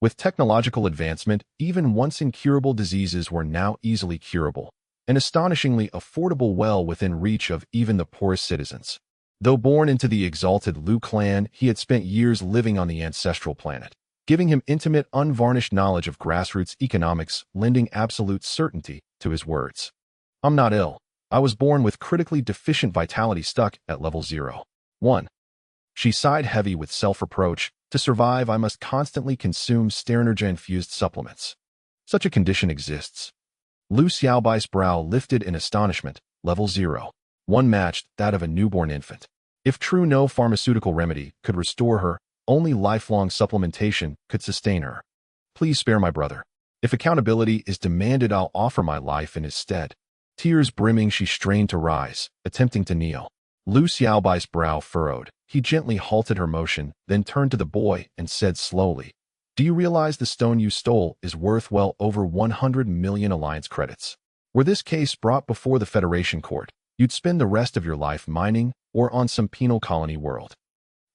With technological advancement, even once incurable diseases were now easily curable, and astonishingly affordable, well within reach of even the poorest citizens. Though born into the exalted Lu clan, he had spent years living on the ancestral planet, giving him intimate, unvarnished knowledge of grassroots economics, lending absolute certainty to his words. I'm not ill. I was born with critically deficient vitality stuck at level 0. 1. She sighed heavy with self-reproach. To survive, I must constantly consume Sternergia-infused supplements. Such a condition exists. Lu Xiaobai's brow lifted in astonishment. Level 0. 1 matched that of a newborn infant. If true, no pharmaceutical remedy could restore her, only lifelong supplementation could sustain her. Please spare my brother. If accountability is demanded, I'll offer my life in his stead. Tears brimming, she strained to rise, attempting to kneel. Lu Xiaobai's brow furrowed. He gently halted her motion, then turned to the boy and said slowly, "Do you realize the stone you stole is worth well over 100 million alliance credits? Were this case brought before the Federation Court, you'd spend the rest of your life mining or on some penal colony world."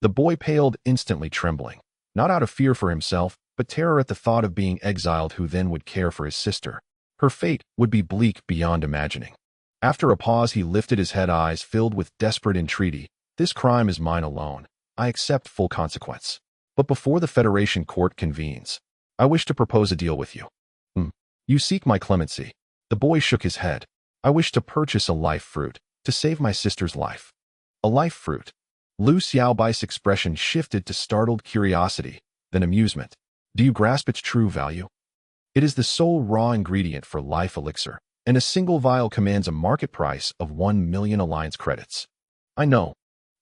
The boy paled, instantly trembling, not out of fear for himself, but terror at the thought of being exiled. Who then would care for his sister? Her fate would be bleak beyond imagining. After a pause, he lifted his head, eyes filled with desperate entreaty. "This crime is mine alone. I accept full consequence. But before the Federation Court convenes, I wish to propose a deal with you." You seek my clemency." The boy shook his head. "I wish to purchase a life fruit, to save my sister's life." "A life fruit?" Lu Xiaobai's expression shifted to startled curiosity, then amusement. "Do you grasp its true value? It is the sole raw ingredient for life elixir, and a single vial commands a market price of 1 million alliance credits." "I know."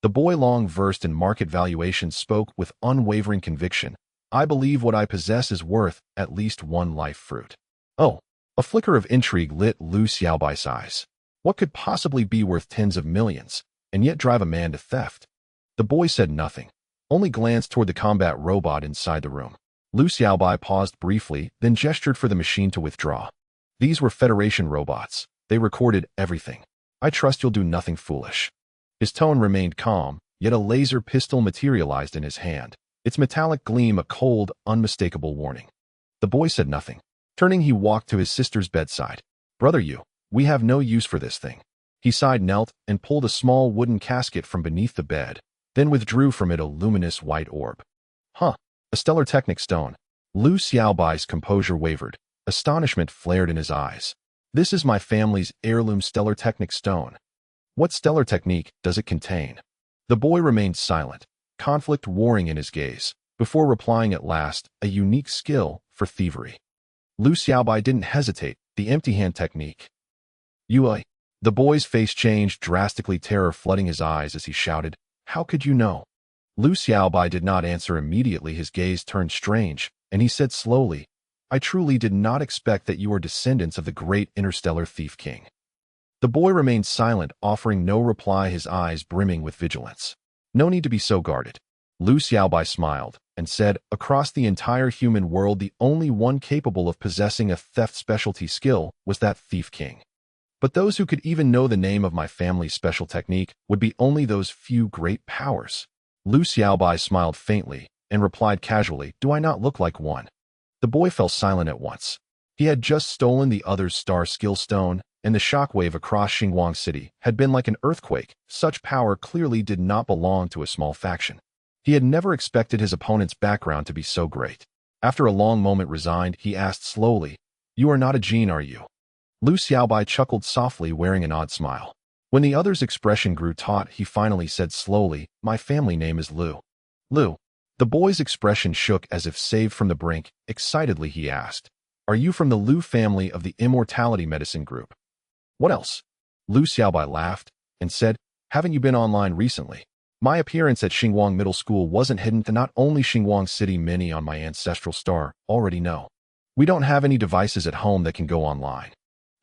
The boy, long versed in market valuations, spoke with unwavering conviction. "I believe what I possess is worth at least 1 life fruit." "Oh." A flicker of intrigue lit Lu Xiaobai's eyes. What could possibly be worth tens of millions, and yet drive a man to theft? The boy said nothing, only glanced toward the combat robot inside the room. Lu Xiaobai paused briefly, then gestured for the machine to withdraw. These were Federation robots. They recorded everything. "I trust you'll do nothing foolish." His tone remained calm, yet a laser pistol materialized in his hand, its metallic gleam a cold, unmistakable warning. The boy said nothing. Turning, he walked to his sister's bedside. "Brother, we have no use for this thing." He sighed, knelt, and pulled a small wooden casket from beneath the bed, then withdrew from it a luminous white orb. "Huh, a stellar technic stone." Lu Xiaobai's composure wavered. Astonishment flared in his eyes. "This is my family's heirloom stellar technic stone. What stellar technique does it contain?" The boy remained silent, conflict warring in his gaze, before replying at last, "A unique skill for thievery." Lu Xiaobai didn't hesitate. "The empty hand technique." "You, The boy's face changed drastically, terror flooding his eyes as he shouted, "How could you know?" Lu Xiaobai did not answer immediately. His gaze turned strange, and he said slowly, "I truly did not expect that you are descendants of the great interstellar thief king." The boy remained silent, offering no reply, his eyes brimming with vigilance. "No need to be so guarded." Lu Xiaobai smiled and said, "Across the entire human world, the only one capable of possessing a theft specialty skill was that thief king. But those who could even know the name of my family's special technique would be only those few great powers." Lu Xiaobai smiled faintly and replied casually, "Do I not look like one?" The boy fell silent at once. He had just stolen the other's star skill stone, and the shockwave across Xinguang City had been like an earthquake. Such power clearly did not belong to a small faction. He had never expected his opponent's background to be so great. After a long moment, resigned, he asked slowly, "You are not a Jin, are you?" Lu Xiaobai chuckled softly, wearing an odd smile. When the other's expression grew taut, he finally said slowly, "My family name is Lu." "Lu?" The boy's expression shook as if saved from the brink. Excitedly, he asked, "Are you from the Lu family of the Immortality Medicine Group?" "What else?" Lu Xiaobai laughed and said, "Haven't you been online recently? My appearance at Xinguang Middle School wasn't hidden to not only Xinguang City, many on my ancestral star already know. We don't have any devices at home that can go online."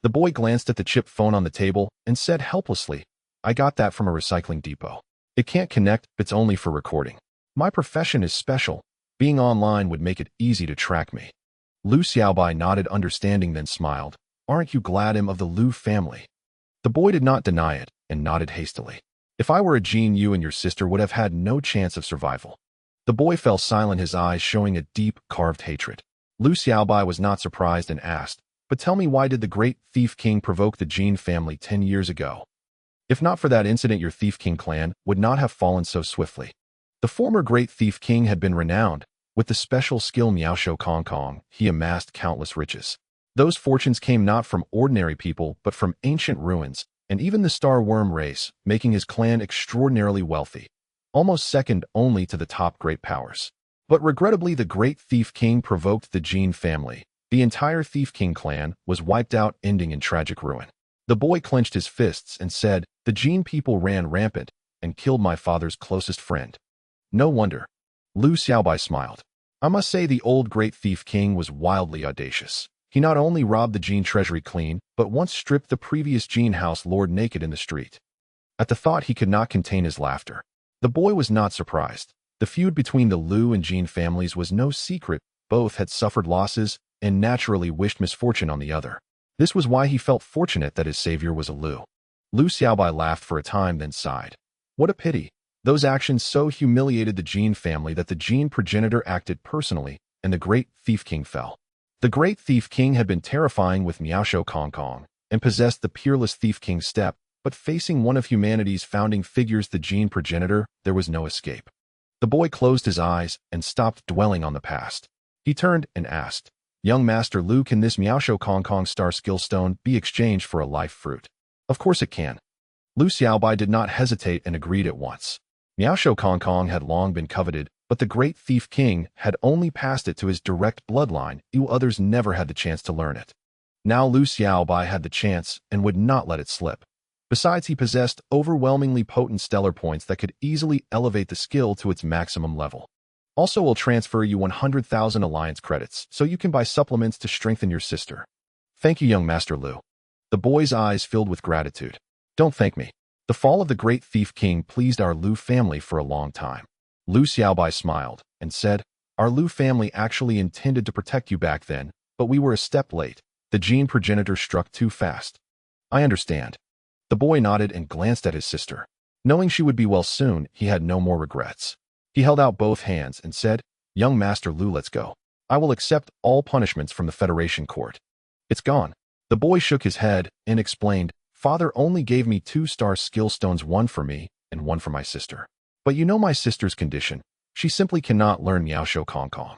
The boy glanced at the chip phone on the table and said helplessly, "I got that from a recycling depot. It can't connect, it's only for recording. My profession is special. Being online would make it easy to track me." Lu Xiaobai nodded understanding, then smiled. "Aren't you glad I'm of the Lu family?" The boy did not deny it and nodded hastily. "If I were a Jin, you and your sister would have had no chance of survival." The boy fell silent, his eyes showing a deep, carved hatred. Lu Xiaobai was not surprised and asked, "But tell me, why did the great Thief King provoke the Jin family 10 years ago? If not for that incident, your Thief King clan would not have fallen so swiftly." The former great Thief King had been renowned, With the special skill Miaosho Kong Kong, he amassed countless riches. Those fortunes came not from ordinary people but from ancient ruins, and even the Star Worm race, making his clan extraordinarily wealthy, almost second only to the top great powers. But regrettably, the great Thief King provoked the Jin family. The entire Thief King clan was wiped out, ending in tragic ruin. The boy clenched his fists and said, "The Jin people ran rampant and killed my father's closest friend." No wonder. Lu Xiaobai smiled. I must say the old great Thief King was wildly audacious. He not only robbed the Jin treasury clean, but once stripped the previous Jin house lord naked in the street. At the thought, he could not contain his laughter. The boy was not surprised. The feud between the Lu and Jin families was no secret. Both had suffered losses and naturally wished misfortune on the other. This was why he felt fortunate that his savior was a Lu. Lu Xiaobai laughed for a time, then sighed. What a pity. Those actions so humiliated the Jin family that the Jin progenitor acted personally, and the great Thief King fell. The great Thief King had been terrifying with Miaosho Kong Kong, and possessed the peerless Thief King's step, but facing one of humanity's founding figures, the Jin progenitor, there was no escape. The boy closed his eyes and stopped dwelling on the past. He turned and asked, "Young Master Lu, can this Miaosho Kong Kong Star Skill Stone be exchanged for a life fruit?" Of course it can. Lu Xiaobai did not hesitate and agreed at once. Miaosho Kong Kong had long been coveted, but the great Thief King had only passed it to his direct bloodline, while others never had the chance to learn it. Now Lu Xiaobai had the chance and would not let it slip. Besides, he possessed overwhelmingly potent stellar points that could easily elevate the skill to its maximum level. Also, will transfer you 100,000 alliance credits, so you can buy supplements to strengthen your sister. Thank you, young Master Lu. The boy's eyes filled with gratitude. Don't thank me. The fall of the great Thief King pleased our Lu family for a long time. Lu Xiaobai smiled and said, "Our Lu family actually intended to protect you back then, but we were a step late. The Jin progenitor struck too fast." I understand. The boy nodded and glanced at his sister. Knowing she would be well soon, he had no more regrets. He held out both hands and said, "Young Master Lu, let's go. I will accept all punishments from the Federation Court." It's gone. The boy shook his head and explained, "Father only gave me 2 star skill stones, one for me and one for my sister. But you know my sister's condition. She simply cannot learn Miaosho Kong Kong."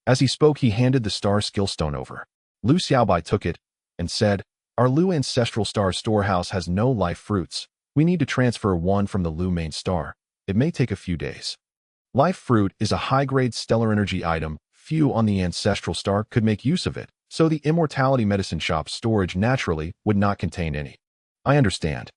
As he spoke, he handed the star skill stone over. Lu Xiaobai took it and said, "Our Lu ancestral star storehouse has no life fruits. We need to transfer one from the Lu main star. It may take a few days." Life fruit is a high-grade stellar energy item. Few on the ancestral star could make use of it, so the immortality medicine shop's storage naturally would not contain any. I understand.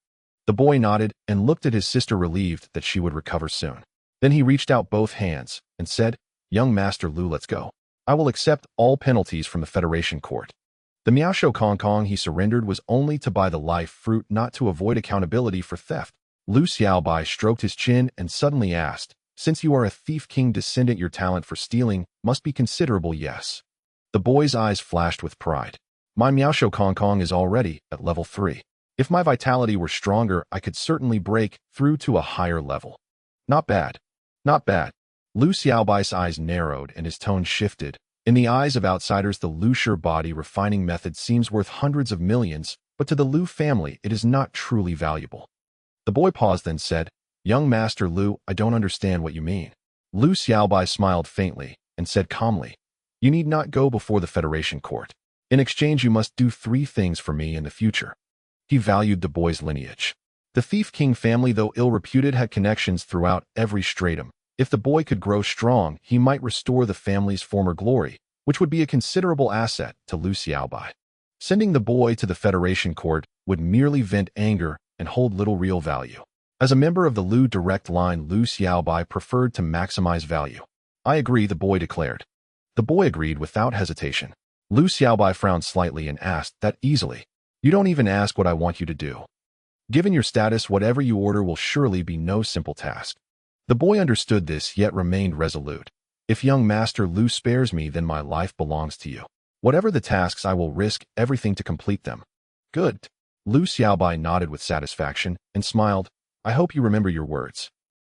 The boy nodded and looked at his sister, relieved that she would recover soon. Then he reached out both hands and said, "Young Master Lu, let's go. I will accept all penalties from the Federation Court." The Miaosho Kong Kong he surrendered was only to buy the life fruit, not to avoid accountability for theft. Lu Xiaobai stroked his chin and suddenly asked, "Since you are a Thief King descendant, your talent for stealing must be considerable, yes?" The boy's eyes flashed with pride. "My Miaosho Kong Kong is already at level 3. If my vitality were stronger, I could certainly break through to a higher level." Not bad. Not bad. Lu Xiaobai's eyes narrowed and his tone shifted. In the eyes of outsiders, the Lu Shi body refining method seems worth hundreds of millions, but to the Lu family, it is not truly valuable. The boy paused, then said, "Young Master Lu, I don't understand what you mean." Lu Xiaobai smiled faintly and said calmly, "You need not go before the Federation Court. In exchange, you must do 3 things for me in the future." He valued the boy's lineage. The Thief King family, though ill-reputed, had connections throughout every stratum. If the boy could grow strong, he might restore the family's former glory, which would be a considerable asset to Lu Xiaobai. Sending the boy to the Federation Court would merely vent anger and hold little real value. As a member of the Lu direct line, Lu Xiaobai preferred to maximize value. "I agree," the boy declared. The boy agreed without hesitation. Lu Xiaobai frowned slightly and asked, "That easily? You don't even ask what I want you to do. Given your status, whatever you order will surely be no simple task." The boy understood this, yet remained resolute. "If young Master Lu spares me, then my life belongs to you. Whatever the tasks, I will risk everything to complete them." "Good." Lu Xiaobai nodded with satisfaction and smiled. "I hope you remember your words.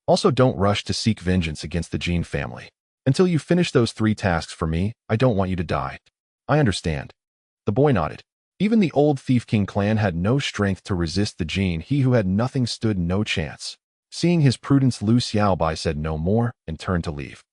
Also, don't rush to seek vengeance against the Jin family. Until you finish those 3 tasks for me, I don't want you to die." "I understand." The boy nodded. Even the old Thief King clan had no strength to resist the Jin. He who had nothing stood no chance. Seeing his prudence, Lu Xiaobai said no more and turned to leave.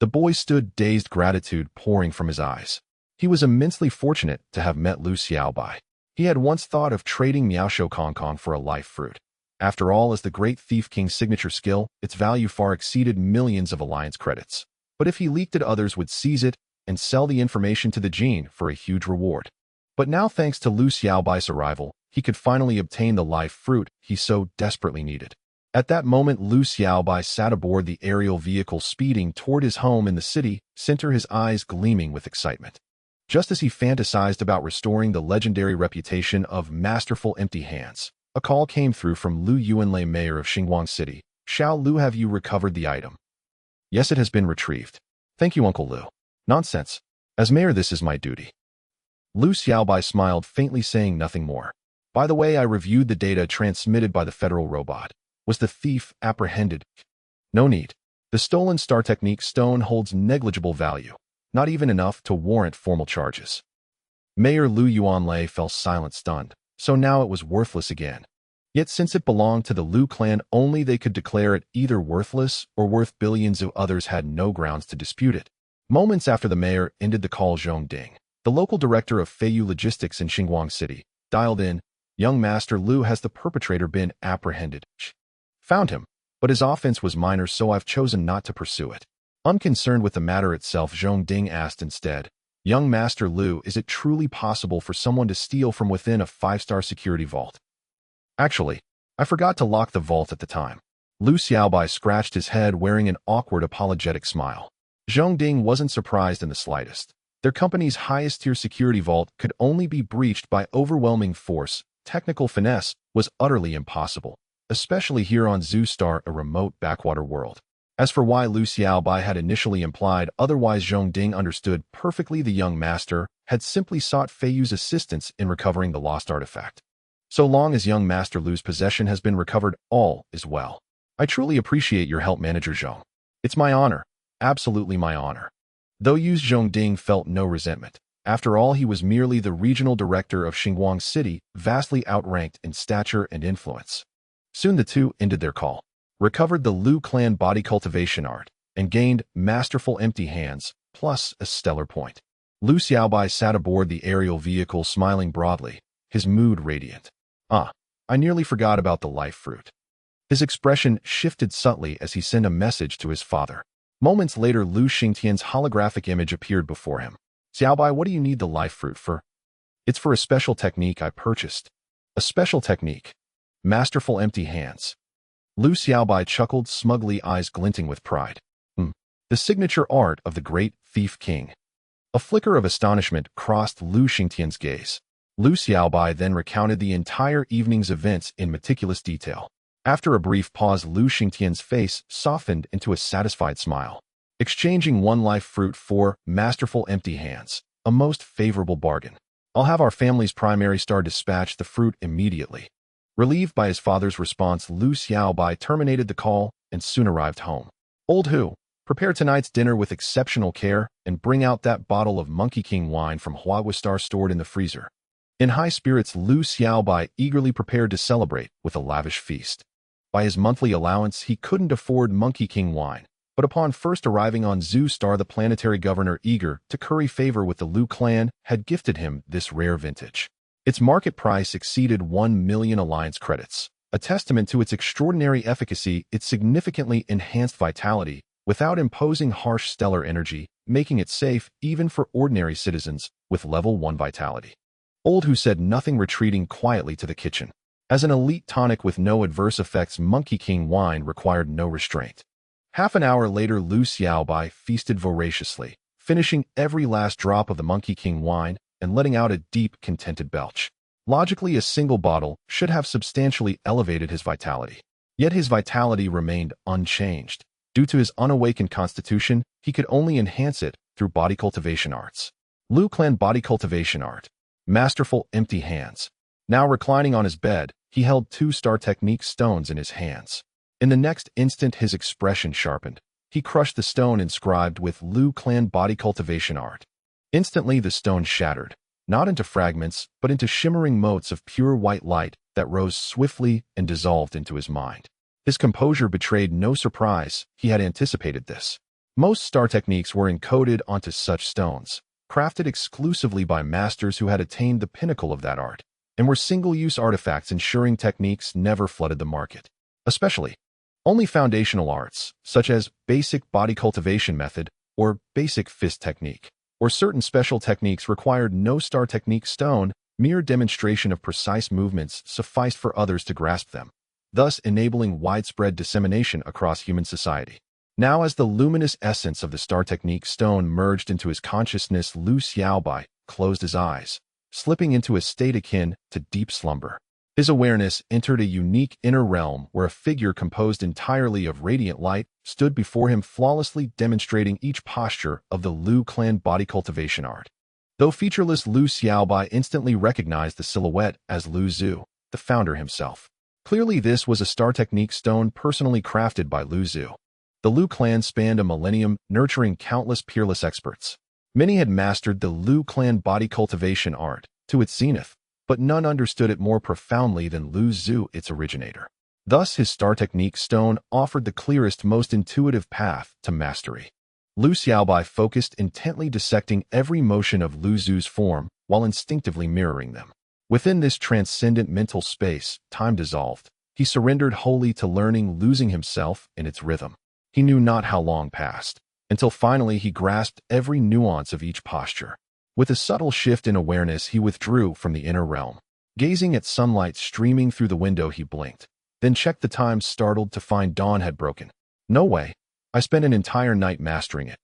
The boy stood dazed, gratitude pouring from his eyes. He was immensely fortunate to have met Lu Xiaobai. He had once thought of trading Miaosho Kong Kong for a life fruit. After all, as the great Thief King's signature skill, its value far exceeded millions of alliance credits. But if he leaked it, others would seize it and sell the information to the Jin for a huge reward. But now, thanks to Lu Xiaobai's arrival, he could finally obtain the life fruit he so desperately needed. At that moment, Lu Xiaobai sat aboard the aerial vehicle speeding toward his home in the city center, his eyes gleaming with excitement. Just as he fantasized about restoring the legendary reputation of masterful empty hands, a call came through from Lu Yuanlei, mayor of Xinguang City. "Xiao Lu, have you recovered the item?" "Yes, it has been retrieved. Thank you, Uncle Lu." "Nonsense. As mayor, this is my duty." Lu Xiaobai smiled faintly, saying nothing more. "By the way, I reviewed the data transmitted by the federal robot. Was the thief apprehended?" "No need. The stolen Star Technique stone holds negligible value, not even enough to warrant formal charges." Mayor Lu Yuanlei fell silent, stunned. So now it was worthless again. Yet since it belonged to the Lu clan only, they could declare it either worthless or worth billions. Of others had no grounds to dispute it. Moments after the mayor ended the call, Zhong Ding, the local director of Feiyu Logistics in Xinguang City, dialed in. "Young Master Lu, has the perpetrator been apprehended?" "Found him, but his offense was minor, so I've chosen not to pursue it." Unconcerned with the matter itself, Zhong Ding asked instead, "Young Master Lu, is it truly possible for someone to steal from within a 5-star security vault?" "Actually, I forgot to lock the vault at the time." Lu Xiaobai scratched his head, wearing an awkward, apologetic smile. Zhong Ding wasn't surprised in the slightest. Their company's highest-tier security vault could only be breached by overwhelming force. Technical finesse was utterly impossible, especially here on Zhu Star, a remote backwater world. As for why Lu Xiaobai had initially implied otherwise, Zhong Ding understood perfectly. The young master had simply sought Feiyu's assistance in recovering the lost artifact. So long as young Master Lu's possession has been recovered, all is well. "I truly appreciate your help, Manager Zhong. It's my honor, absolutely my honor." Though Zhong Ding felt no resentment. After all, he was merely the regional director of Xinguang City, vastly outranked in stature and influence. Soon the two ended their call, recovered the Lu clan body cultivation art, and gained masterful empty hands, plus a stellar point. Lu Xiaobai sat aboard the aerial vehicle, smiling broadly, his mood radiant. I nearly forgot about the life fruit." His expression shifted subtly as he sent a message to his father. Moments later, Lu Xingtian's holographic image appeared before him. "Xiaobai, what do you need the life fruit for?" "It's for a special technique I purchased." "A special technique?" "Masterful empty hands." Lu Xiaobai chuckled smugly, eyes glinting with pride. The signature art of the great Thief King." A flicker of astonishment crossed Lu Xingtian's gaze. Lu Xiaobai then recounted the entire evening's events in meticulous detail. After a brief pause, Lu Xingtian's face softened into a satisfied smile. "Exchanging one life fruit for masterful empty hands. A most favorable bargain. I'll have our family's primary star dispatch the fruit immediately." Relieved by his father's response, Lu Xiaobai terminated the call and soon arrived home. "Old Hu, prepare tonight's dinner with exceptional care and bring out that bottle of Monkey King wine from Huawei Star stored in the freezer." In high spirits, Lu Xiaobai eagerly prepared to celebrate with a lavish feast. By his monthly allowance, he couldn't afford Monkey King wine, but upon first arriving on Zhu Star, the planetary governor, eager to curry favor with the Lu clan, had gifted him this rare vintage. Its market price exceeded 1 million alliance credits, a testament to its extraordinary efficacy. It significantly enhanced vitality without imposing harsh stellar energy, making it safe even for ordinary citizens with level 1 vitality. Old Hu said nothing, retreating quietly to the kitchen. As an elite tonic with no adverse effects, Monkey King wine required no restraint. Half an hour later, Lu Xiaobai feasted voraciously, finishing every last drop of the Monkey King wine and letting out a deep, contented belch. Logically, a single bottle should have substantially elevated his vitality. Yet his vitality remained unchanged. Due to his unawakened constitution, he could only enhance it through body cultivation arts. Lu clan body cultivation art. Masterful empty hands. Now reclining on his bed, he held 2 Star Technique stones in his hands. In the next instant, his expression sharpened. He crushed the stone inscribed with Lu clan body cultivation art. Instantly, the stone shattered, not into fragments, but into shimmering motes of pure white light that rose swiftly and dissolved into his mind. His composure betrayed no surprise. He had anticipated this. Most star techniques were encoded onto such stones, crafted exclusively by masters who had attained the pinnacle of that art, and were single-use artifacts ensuring techniques never flooded the market. Especially, only foundational arts, such as basic body cultivation method or basic fist technique, or certain special techniques required no star technique stone. Mere demonstration of precise movements sufficed for others to grasp them, thus enabling widespread dissemination across human society. Now, as the luminous essence of the star technique stone merged into his consciousness, Lu Xiaobai closed his eyes, slipping into a state akin to deep slumber. His awareness entered a unique inner realm where a figure composed entirely of radiant light stood before him, flawlessly demonstrating each posture of the Lu clan body cultivation art. Though featureless, Lu Xiaobai instantly recognized the silhouette as Lu Zhu, the founder himself. Clearly, this was a star technique stone personally crafted by Lu Zhu. The Lu clan spanned a millennium, nurturing countless peerless experts. Many had mastered the Lu clan body cultivation art to its zenith, but none understood it more profoundly than Lu Zhu, its originator. Thus, his star technique stone offered the clearest, most intuitive path to mastery. Lu Xiaobai focused, intently dissecting every motion of Lu Zhu's form while instinctively mirroring them. Within this transcendent mental space, time dissolved. He surrendered wholly to learning, losing himself in its rhythm. He knew not how long passed, until finally he grasped every nuance of each posture. With a subtle shift in awareness, he withdrew from the inner realm. Gazing at sunlight streaming through the window, he blinked, then checked the time, startled to find dawn had broken. No way. I spent an entire night mastering it.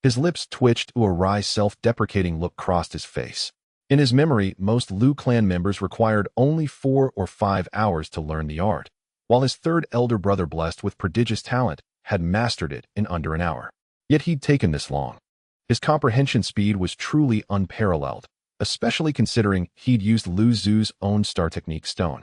His lips twitched, a wry, self-deprecating look crossed his face. In his memory, most Lu clan members required only 4 or 5 hours to learn the art, while his third elder brother, blessed with prodigious talent, had mastered it in under an hour. Yet he'd taken this long. His comprehension speed was truly unparalleled, especially considering he'd used Lu Zhu's own star technique stone.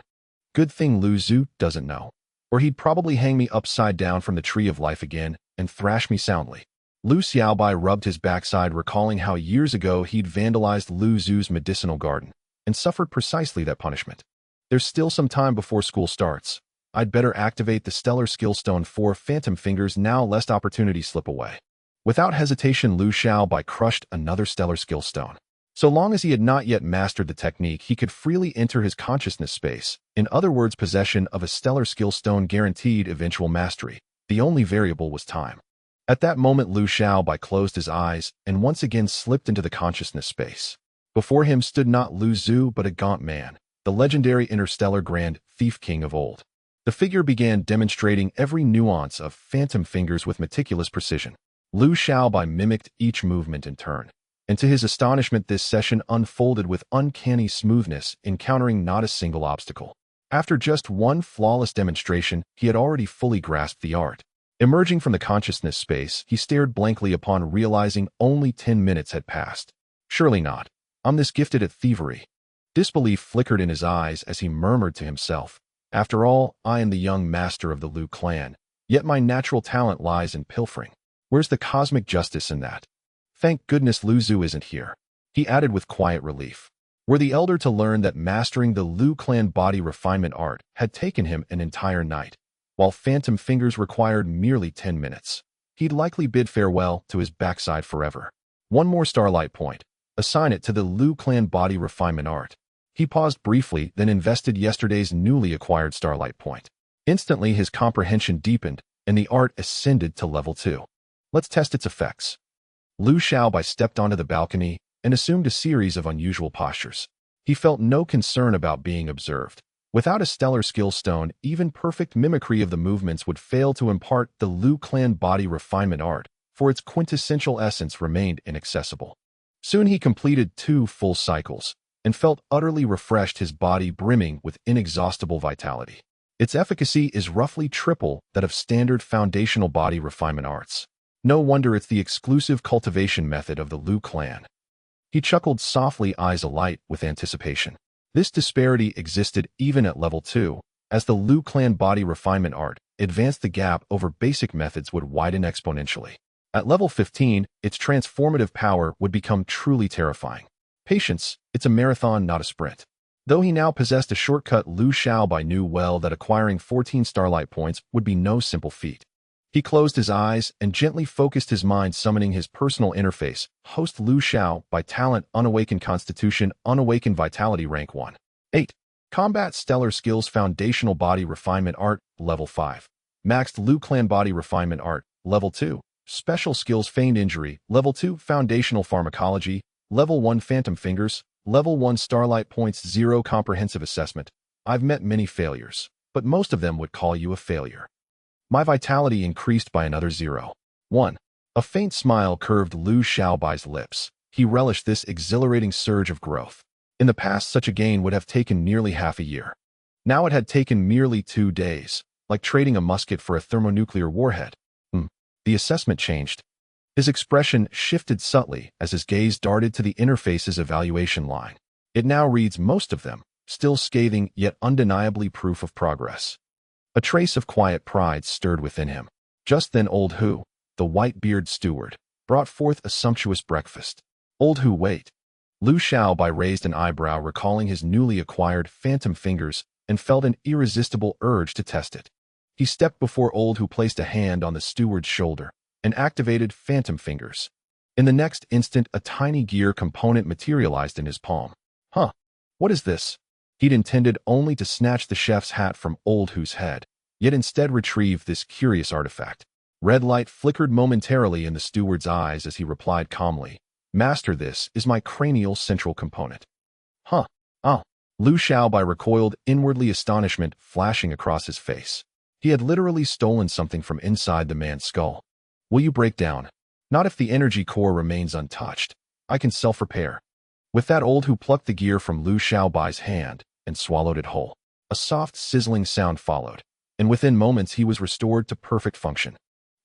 Good thing Lu Zhu doesn't know, or he'd probably hang me upside down from the tree of life again and thrash me soundly. Lu Xiaobai rubbed his backside, recalling how years ago he'd vandalized Lu Zhu's medicinal garden and suffered precisely that punishment. There's still some time before school starts. I'd better activate the Stellar Skill Stone for Phantom Fingers now, lest opportunity slip away. Without hesitation, Lu Xiaobai crushed another Stellar Skill Stone. So long as he had not yet mastered the technique, he could freely enter his consciousness space. In other words, possession of a Stellar Skill Stone guaranteed eventual mastery. The only variable was time. At that moment, Lu Xiaobai closed his eyes and once again slipped into the consciousness space. Before him stood not Lu Zhu, but a gaunt man, the legendary interstellar Grand Thief King of old. The figure began demonstrating every nuance of Phantom Fingers with meticulous precision. Lu Xiaobai mimicked each movement in turn, and to his astonishment, this session unfolded with uncanny smoothness, encountering not a single obstacle. After just one flawless demonstration, he had already fully grasped the art. Emerging from the consciousness space, he stared blankly upon, realizing only 10 minutes had passed. Surely not. I'm this gifted at thievery. Disbelief flickered in his eyes as he murmured to himself. After all, I am the young master of the Lu clan, yet my natural talent lies in pilfering. Where's the cosmic justice in that? Thank goodness Lu Zhu isn't here, he added with quiet relief. Were the elder to learn that mastering the Lu clan body refinement art had taken him an entire night, while Phantom Fingers required merely 10 minutes, he'd likely bid farewell to his backside forever. One more starlight point. Assign it to the Lu clan body refinement art. He paused briefly, then invested yesterday's newly acquired starlight point. Instantly, his comprehension deepened, and the art ascended to level 2. Let's test its effects. Lu Xiaobai stepped onto the balcony and assumed a series of unusual postures. He felt no concern about being observed. Without a stellar skill stone, even perfect mimicry of the movements would fail to impart the Lu clan body refinement art, for its quintessential essence remained inaccessible. Soon he completed 2 full cycles and felt utterly refreshed, his body brimming with inexhaustible vitality. Its efficacy is roughly triple that of standard foundational body refinement arts. No wonder it's the exclusive cultivation method of the Lu clan. He chuckled softly, eyes alight with anticipation. This disparity existed even at level 2. As the Lu clan body refinement art advanced, the gap over basic methods would widen exponentially. At level 15, its transformative power would become truly terrifying. Patience, it's a marathon, not a sprint. Though he now possessed a shortcut, Lu Xiaobai knew well that acquiring 14 starlight points would be no simple feat. He closed his eyes and gently focused his mind, summoning his personal interface, host Lu Xiaobai, talent, unawakened constitution, unawakened vitality, rank 1. 8. Combat stellar skills, foundational body refinement art, level 5. Maxed Lu Clan body refinement art, level 2. Special skills, feigned injury, level 2. Foundational pharmacology, level 1. Phantom fingers, level 1. Starlight points 0. Comprehensive assessment. I've met many failures, but most of them would call you a failure. My vitality increased by another 0. 1. A faint smile curved Lu Xiaobai's lips. He relished this exhilarating surge of growth. In the past, such a gain would have taken nearly half a year. Now it had taken merely 2 days, like trading a musket for a thermonuclear warhead. The assessment changed. His expression shifted subtly as his gaze darted to the interface's evaluation line. It now reads most of them, still scathing yet undeniably proof of progress. A trace of quiet pride stirred within him. Just then Old Hu, the white-bearded steward, brought forth a sumptuous breakfast. Old Hu, wait. Lu Xiaobai raised an eyebrow, recalling his newly acquired phantom fingers, and felt an irresistible urge to test it. He stepped before Old Hu, placed a hand on the steward's shoulder, and activated phantom fingers. In the next instant, a tiny gear component materialized in his palm. What is this? He'd intended only to snatch the chef's hat from Old Hu's head, yet instead retrieved this curious artifact. Red light flickered momentarily in the steward's eyes as he replied calmly, Master, this is my cranial central component. Lu Xiaobai recoiled, inwardly astonishment flashing across his face. He had literally stolen something from inside the man's skull. Will you break down? Not if the energy core remains untouched. I can self-repair. With that, Old Hu plucked the gear from Lu Xiaobai's hand and swallowed it whole. A soft, sizzling sound followed, and within moments he was restored to perfect function.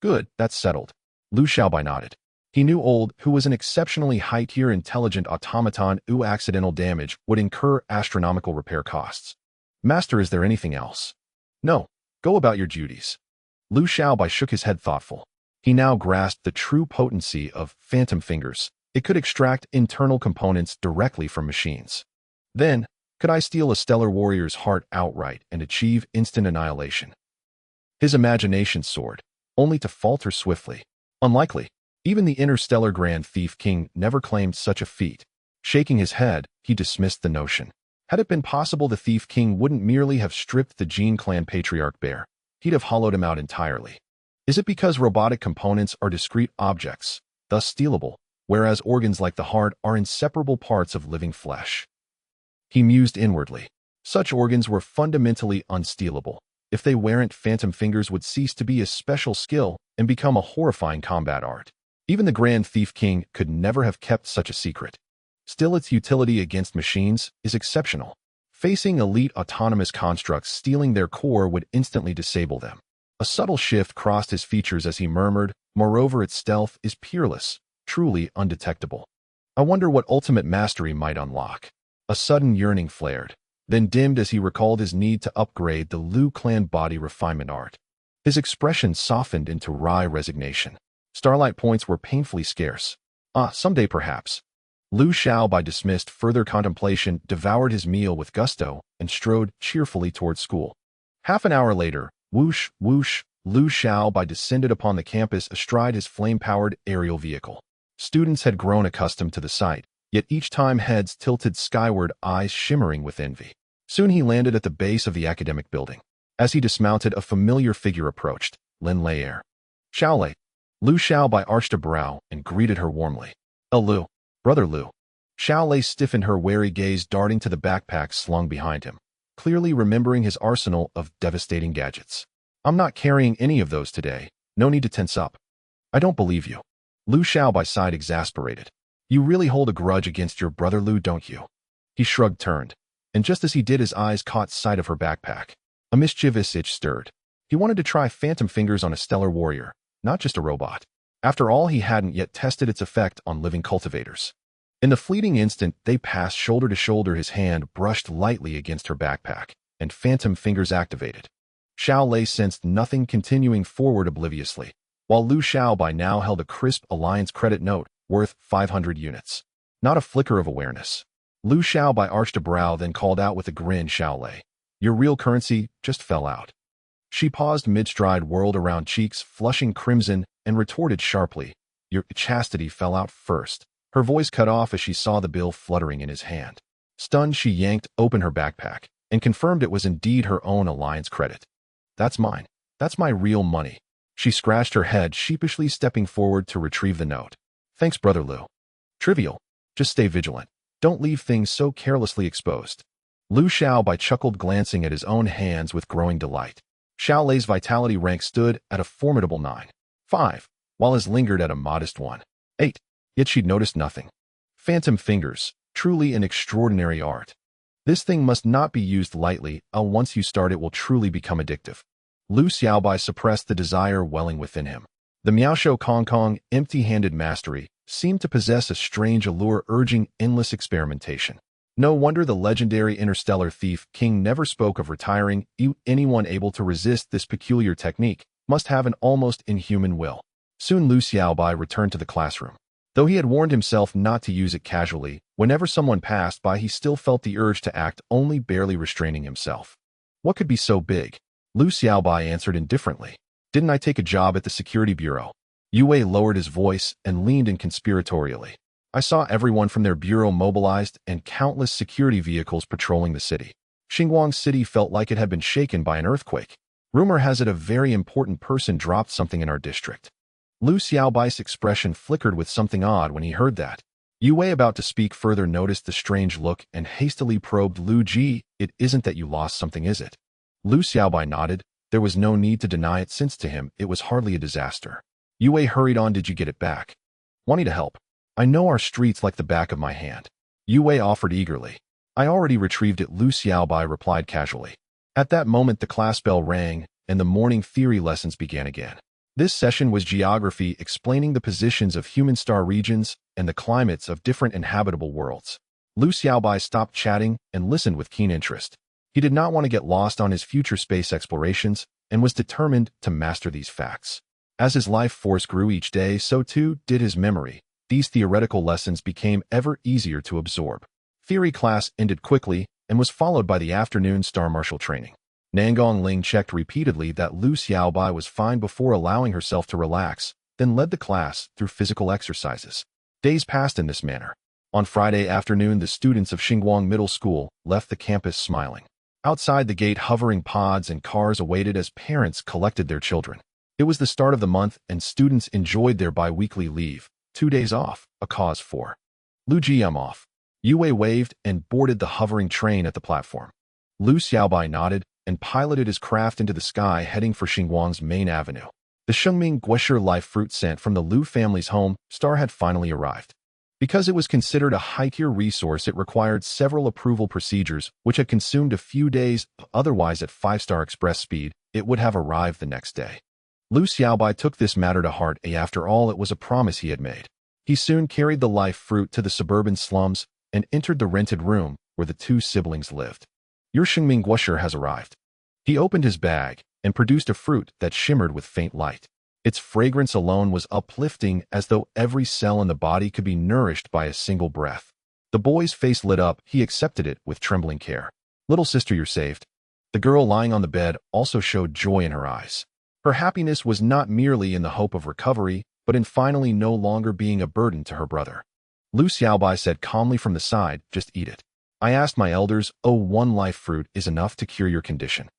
Good, that's settled. Lu Xiaobai nodded. He knew Old Hu was an exceptionally high-tier intelligent automaton whose accidental damage would incur astronomical repair costs. Master, is there anything else? No. Go about your duties. Lu Xiaobai shook his head, thoughtful. He now grasped the true potency of phantom fingers. It could extract internal components directly from machines. Then, could I steal a stellar warrior's heart outright and achieve instant annihilation? His imagination soared, only to falter swiftly. Unlikely. Even the interstellar Grand Thief King never claimed such a feat. Shaking his head, he dismissed the notion. Had it been possible, the Thief King wouldn't merely have stripped the Gene Clan patriarch bare. He'd have hollowed him out entirely. Is it because robotic components are discrete objects, thus stealable, whereas organs like the heart are inseparable parts of living flesh? He mused inwardly. Such organs were fundamentally unstealable. If they weren't, phantom fingers would cease to be a special skill and become a horrifying combat art. Even the Grand Thief King could never have kept such a secret. Still, its utility against machines is exceptional. Facing elite autonomous constructs, stealing their core would instantly disable them. A subtle shift crossed his features as he murmured, moreover, its stealth is peerless, truly undetectable. I wonder what ultimate mastery might unlock. A sudden yearning flared, then dimmed as he recalled his need to upgrade the Lu Clan body refinement art. His expression softened into wry resignation. Starlight points were painfully scarce. Someday perhaps. Lu Xiaobai dismissed further contemplation, devoured his meal with gusto, and strode cheerfully toward school. Half an hour later, whoosh, whoosh, Lu Xiaobai descended upon the campus astride his flame-powered aerial vehicle. Students had grown accustomed to the sight, yet each time heads tilted skyward, eyes shimmering with envy. Soon he landed at the base of the academic building. As he dismounted, a familiar figure approached, Lin Leier. Xiaolei. Lu Xiaobai arched a brow and greeted her warmly. Lu. Brother Lu. Xiaolei stiffened, her wary gaze darting to the backpack slung behind him, clearly remembering his arsenal of devastating gadgets. I'm not carrying any of those today. No need to tense up. I don't believe you. Lu Xiaobai sighed, exasperated. You really hold a grudge against your brother Lu, don't you? He shrugged, turned, and just as he did, his eyes caught sight of her backpack. A mischievous itch stirred. He wanted to try phantom fingers on a stellar warrior, not just a robot. After all, he hadn't yet tested its effect on living cultivators. In the fleeting instant they passed shoulder to shoulder, his hand brushed lightly against her backpack, and phantom fingers activated. Xiaolei sensed nothing, continuing forward obliviously, while Lu Xiaobai now held a crisp Alliance credit note worth 500 units. Not a flicker of awareness. Lu Xiaobai arched a brow, then called out with a grin, Xiaolei, your real currency just fell out. She paused mid-stride, whirled around, cheeks flushing crimson, and retorted sharply, "Your chastity fell out first." Her voice cut off as she saw the bill fluttering in his hand. Stunned, she yanked open her backpack and confirmed it was indeed her own alliance credit. "That's mine. That's my real money." She scratched her head, sheepishly stepping forward to retrieve the note. "Thanks, Brother Lu." "Trivial. Just stay vigilant. Don't leave things so carelessly exposed." Lu Xiaobai chuckled, glancing at his own hands with growing delight. Xiaolei's vitality rank stood at a formidable 9.5, while his lingered at a modest 1.8. Yet she'd noticed nothing. Phantom fingers, truly an extraordinary art. This thing must not be used lightly, or once you start it will truly become addictive. Lu Xiaobai suppressed the desire welling within him. The Miaosho Kong Kong empty-handed mastery seemed to possess a strange allure, urging endless experimentation. No wonder the legendary interstellar thief king never spoke of retiring. Anyone able to resist this peculiar technique must have an almost inhuman will. Soon Lu Xiaobai returned to the classroom. Though he had warned himself not to use it casually, whenever someone passed by he still felt the urge to act, only barely restraining himself. What could be so big? Lu Xiaobai answered indifferently. "Didn't I take a job at the security bureau?" Yue lowered his voice and leaned in conspiratorially. "I saw everyone from their bureau mobilized and countless security vehicles patrolling the city. Xinguang City felt like it had been shaken by an earthquake. Rumor has it a very important person dropped something in our district." Lu Xiaobai's expression flickered with something odd when he heard that. Yue, about to speak further, noticed the strange look and hastily probed Lu Ji. "It isn't that you lost something, is it?" Lu Xiaobai nodded. There was no need to deny it, since to him it was hardly a disaster. Yue hurried on. "Did you get it back?" "Wanting to help. I know our streets like the back of my hand." Yue offered eagerly. "I already retrieved it," Lu Xiaobai replied casually. At that moment the class bell rang, and the morning theory lessons began again. This session was geography, explaining the positions of human star regions and the climates of different inhabitable worlds. Lu Xiaobai stopped chatting and listened with keen interest. He did not want to get lost on his future space explorations and was determined to master these facts. As his life force grew each day, so too did his memory. These theoretical lessons became ever easier to absorb. Theory class ended quickly and was followed by the afternoon star marshal training. Nangong Ling checked repeatedly that Lu Xiaobai was fine before allowing herself to relax, then led the class through physical exercises. Days passed in this manner. On Friday afternoon, the students of Xinguang Middle School left the campus smiling. Outside the gate, hovering pods and cars awaited as parents collected their children. It was the start of the month, and students enjoyed their bi-weekly leave. 2 days off, a cause for. "Lu Ji, I'm off." Yue waved and boarded the hovering train at the platform. Lu Xiaobai nodded and piloted his craft into the sky, heading for Xinguang's main avenue. The Shengming Guesher life fruit sent from the Lu family's home star had finally arrived. Because it was considered a high-tier resource, it required several approval procedures, which had consumed a few days. Otherwise, at 5-star express speed, it would have arrived the next day. Lu Xiaobai took this matter to heart. After all, it was a promise he had made. He soon carried the life fruit to the suburban slums and entered the rented room where the two siblings lived. "Your Shengming Guesher has arrived." He opened his bag and produced a fruit that shimmered with faint light. Its fragrance alone was uplifting, as though every cell in the body could be nourished by a single breath. The boy's face lit up. He accepted it with trembling care. "Little sister, you're saved." The girl lying on the bed also showed joy in her eyes. Her happiness was not merely in the hope of recovery, but in finally no longer being a burden to her brother. Lu Xiaobai said calmly from the side, "Just eat it. I asked my elders, one life fruit is enough to cure your condition."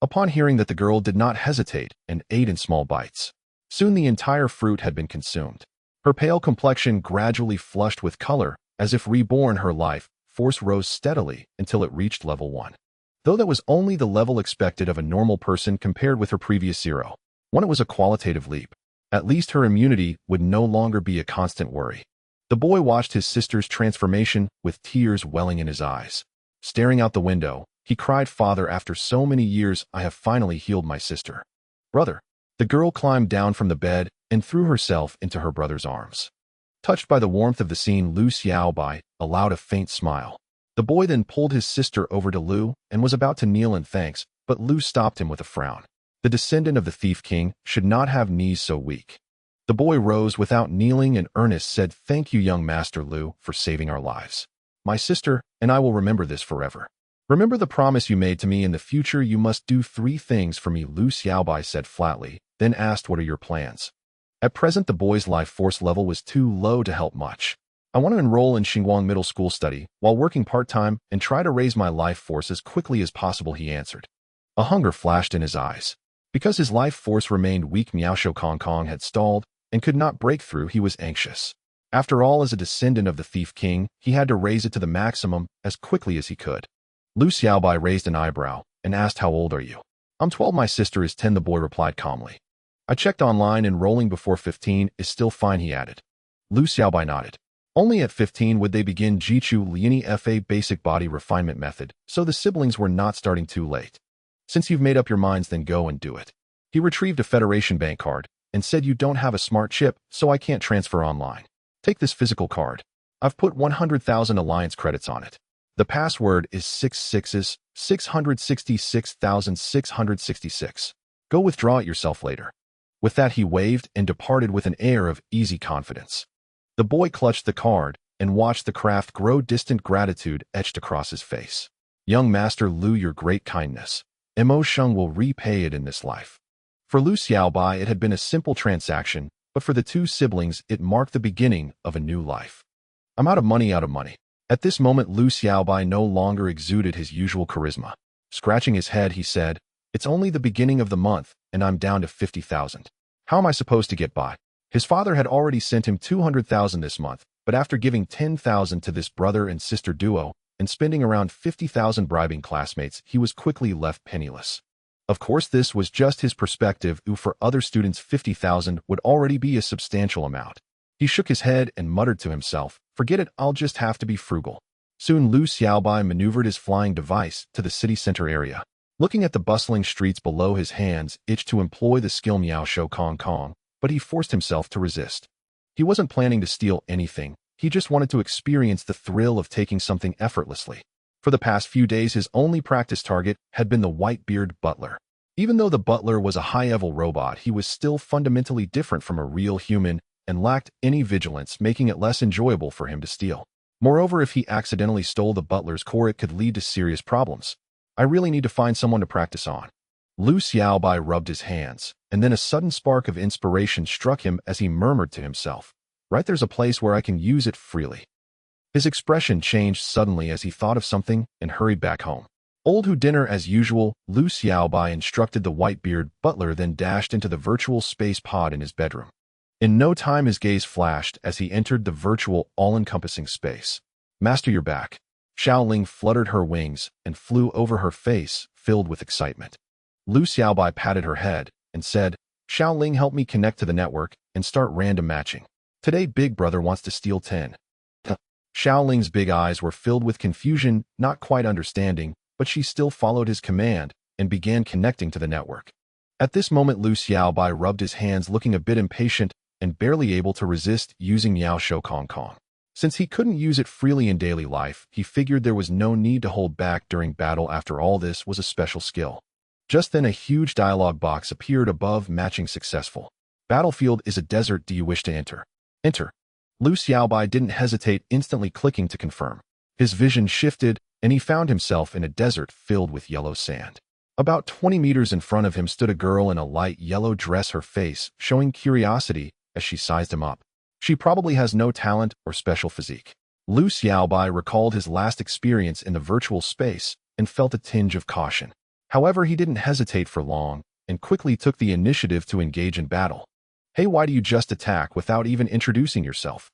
Upon hearing that, the girl did not hesitate and ate in small bites. Soon the entire fruit had been consumed. Her pale complexion gradually flushed with color, as if reborn. Her life force rose steadily until it reached level 1. Though that was only the level expected of a normal person compared with her previous 0. It was a qualitative leap. At least her immunity would no longer be a constant worry. The boy watched his sister's transformation with tears welling in his eyes. Staring out the window, he cried, "Father, after so many years, I have finally healed my sister." "Brother." The girl climbed down from the bed and threw herself into her brother's arms. Touched by the warmth of the scene, Lu Xiaobai allowed a faint smile. The boy then pulled his sister over to Lu and was about to kneel in thanks, but Lu stopped him with a frown. The descendant of the Thief King should not have knees so weak. The boy rose without kneeling, and Ernest said, "Thank you, young Master Lu, for saving our lives. My sister and I will remember this forever." Remember the promise you made to me. In the future you must do 3 things for me, Lu Xiaobai said flatly, then asked, what are your plans? At present the boy's life force level was too low to help much. I want to enroll in Xinguang Middle School study, while working part-time, and try to raise my life force as quickly as possible, he answered. A hunger flashed in his eyes. Because his life force remained weak, Miao Shou Kong had stalled and could not break through. He was anxious. After all, as a descendant of the Thief King, he had to raise it to the maximum as quickly as he could. Lu Xiaobai raised an eyebrow and asked, how old are you? I'm 12, my sister is 10, the boy replied calmly. I checked online, enrolling before 15 is still fine, he added. Lu Xiaobai nodded. Only at 15 would they begin Jichu Liani Fa basic body refinement method, so the siblings were not starting too late. Since you've made up your minds, then go and do it. He retrieved a Federation Bank card and said, you don't have a smart chip, so I can't transfer online. Take this physical card. I've put 100,000 alliance credits on it. The password is 666,666,666. Go withdraw it yourself later. With that he waved and departed with an air of easy confidence. The boy clutched the card and watched the craft grow. Distant gratitude etched across his face. Young Master Lu, your great kindness. Mo Sheng will repay it in this life. For Lu Xiaobai it had been a simple transaction, but for the 2 siblings it marked the beginning of a new life. I'm out of money, out of money. At this moment Lu Xiaobai no longer exuded his usual charisma. Scratching his head he said, it's only the beginning of the month, and I'm down to 50,000. How am I supposed to get by? His father had already sent him 200,000 this month, but after giving 10,000 to this brother and sister duo, and spending around 50,000 bribing classmates, he was quickly left penniless. Of course this was just his perspective, for other students 50,000 would already be a substantial amount. He shook his head and muttered to himself, forget it, I'll just have to be frugal. Soon Lu Xiaobai maneuvered his flying device to the city center area. Looking at the bustling streets below, his hands itched to employ the skill Miao Shou Kong, but he forced himself to resist. He wasn't planning to steal anything, he just wanted to experience the thrill of taking something effortlessly. For the past few days his only practice target had been the white-beard butler. Even though the butler was a high-level robot, he was still fundamentally different from a real human and lacked any vigilance, making it less enjoyable for him to steal. Moreover, if he accidentally stole the butler's core, it could lead to serious problems. I really need to find someone to practice on. Lu Xiaobai rubbed his hands, and then a sudden spark of inspiration struck him as he murmured to himself, right, there's a place where I can use it freely. His expression changed suddenly as he thought of something and hurried back home. Old who dinner as usual, Lu Xiaobai instructed the white-beard butler, then dashed into the virtual space pod in his bedroom. In no time his gaze flashed as he entered the virtual, all-encompassing space. Master, you're back. Xiaoling fluttered her wings and flew over her face, filled with excitement. Lu Xiaobai patted her head and said, Xiaoling, help me connect to the network and start random matching. Today Big Brother wants to steal 10. Xiaoling's big eyes were filled with confusion, not quite understanding, but she still followed his command and began connecting to the network. At this moment Lu Xiaobai rubbed his hands, looking a bit impatient and barely able to resist using Miao Shou Kong. Since he couldn't use it freely in daily life, he figured there was no need to hold back during battle. After all, this was a special skill. Just then a huge dialog box appeared above, matching successful. Battlefield is a desert, do you wish to enter? Enter. Lu Xiaobai didn't hesitate, instantly clicking to confirm. His vision shifted, and he found himself in a desert filled with yellow sand. About 20 meters in front of him stood a girl in a light yellow dress, her face showing curiosity as she sized him up. She probably has no talent or special physique. Lu Xiaobai recalled his last experience in the virtual space and felt a tinge of caution. However, he didn't hesitate for long and quickly took the initiative to engage in battle. Hey, why do you just attack without even introducing yourself?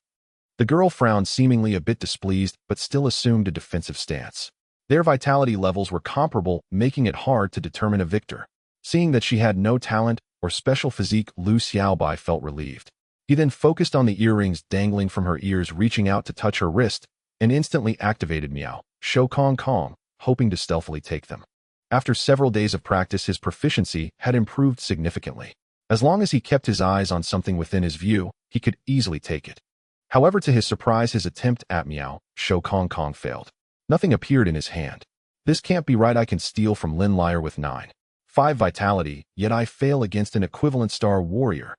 The girl frowned, seemingly a bit displeased, but still assumed a defensive stance. Their vitality levels were comparable, making it hard to determine a victor. Seeing that she had no talent or special physique, Lu Xiaobai felt relieved. He then focused on the earrings dangling from her ears, reaching out to touch her wrist, and instantly activated Miao Shou Kong, hoping to stealthily take them. After several days of practice, his proficiency had improved significantly. As long as he kept his eyes on something within his view, he could easily take it. However, to his surprise, his attempt at Miao Shou Kong failed. Nothing appeared in his hand. This can't be right, I can steal from Lin Liar with 9.5 vitality, yet I fail against an equivalent star warrior.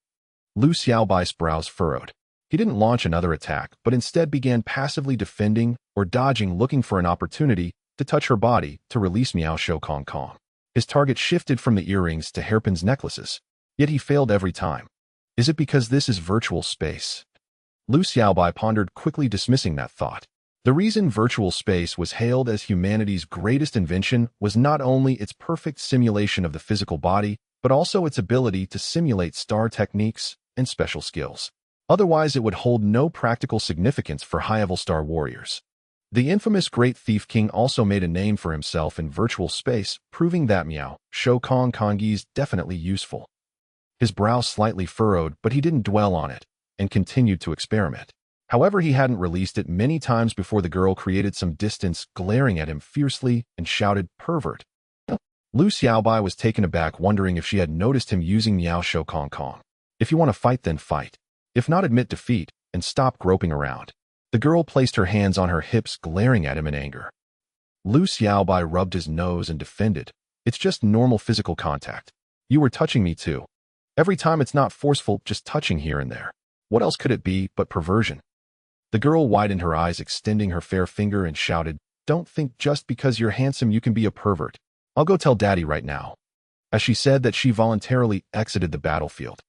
Lu Xiaobai's brows furrowed. He didn't launch another attack, but instead began passively defending or dodging, looking for an opportunity to touch her body to release Miao Shou Kong Kong. His target shifted from the earrings to hairpins necklaces, yet he failed every time. Is it because this is virtual space? Lu Xiaobai pondered, quickly dismissing that thought. The reason virtual space was hailed as humanity's greatest invention was not only its perfect simulation of the physical body, but also its ability to simulate star techniques and special skills. Otherwise, it would hold no practical significance for high-level star warriors. The infamous Great Thief King also made a name for himself in virtual space, proving that Miao Shou Kong Kong is definitely useful. His brow slightly furrowed, but he didn't dwell on it, and continued to experiment. However, he hadn't released it many times before the girl created some distance, glaring at him fiercely and shouted, "Pervert." Lu Xiaobai was taken aback, wondering if she had noticed him using Miao Shou Kong Kong. If you want to fight, then fight. If not, admit defeat and stop groping around. The girl placed her hands on her hips, glaring at him in anger. Lu Xiaobai rubbed his nose and defended. It's just normal physical contact. You were touching me too. Every time it's not forceful, just touching here and there. What else could it be but perversion? The girl widened her eyes, extending her fair finger, and shouted, "Don't think just because you're handsome you can be a pervert. I'll go tell Daddy right now." As she said that, she voluntarily exited the battlefield.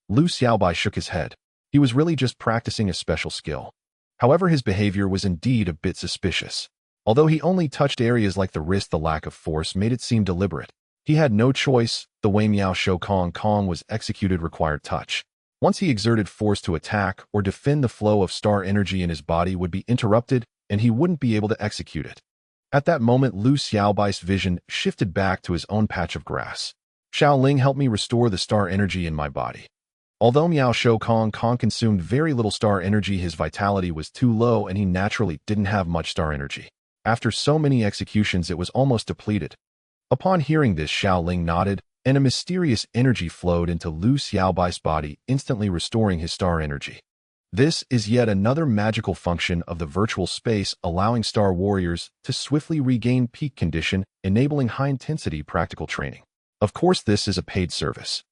Lu Xiaobai shook his head. He was really just practicing a special skill. However, his behavior was indeed a bit suspicious. Although he only touched areas like the wrist, the lack of force made it seem deliberate. He had no choice. The way Miao Shou Kong Kong was executed required touch. Once he exerted force to attack or defend, the flow of star energy in his body would be interrupted, and he wouldn't be able to execute it. At that moment, Lu Xiaobai's vision shifted back to his own patch of grass. "Xiaoling, help me restore the star energy in my body." Although Miao Shou Kong Kong consumed very little star energy, his vitality was too low and he naturally didn't have much star energy. After so many executions, it was almost depleted. Upon hearing this, Xiaoling nodded, and a mysterious energy flowed into Lu Xiaobai's body, instantly restoring his star energy. This is yet another magical function of the virtual space, allowing star warriors to swiftly regain peak condition, enabling high-intensity practical training. Of course, this is a paid service.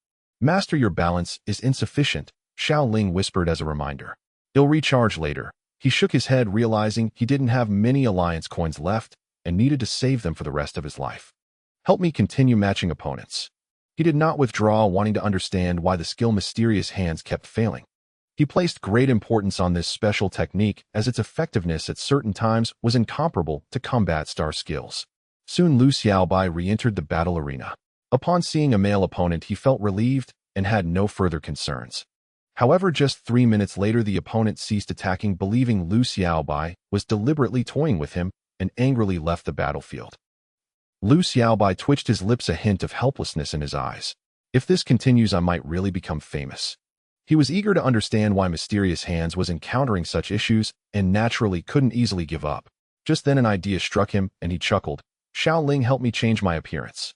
"Master, your balance is insufficient," Xiaoling whispered as a reminder. "He'll recharge later." He shook his head, realizing he didn't have many alliance coins left and needed to save them for the rest of his life. "Help me continue matching opponents." He did not withdraw, wanting to understand why the skill Mysterious Hands kept failing. He placed great importance on this special technique, as its effectiveness at certain times was incomparable to combat star skills. Soon Lu Xiaobai re-entered the battle arena. Upon seeing a male opponent, he felt relieved and had no further concerns. However, just 3 minutes later, the opponent ceased attacking, believing Lu Xiaobai was deliberately toying with him, and angrily left the battlefield. Lu Xiaobai twitched his lips, a hint of helplessness in his eyes. If this continues, I might really become famous. He was eager to understand why Mysterious Hands was encountering such issues, and naturally couldn't easily give up. Just then an idea struck him, and he chuckled. "Xiaoling, help me change my appearance."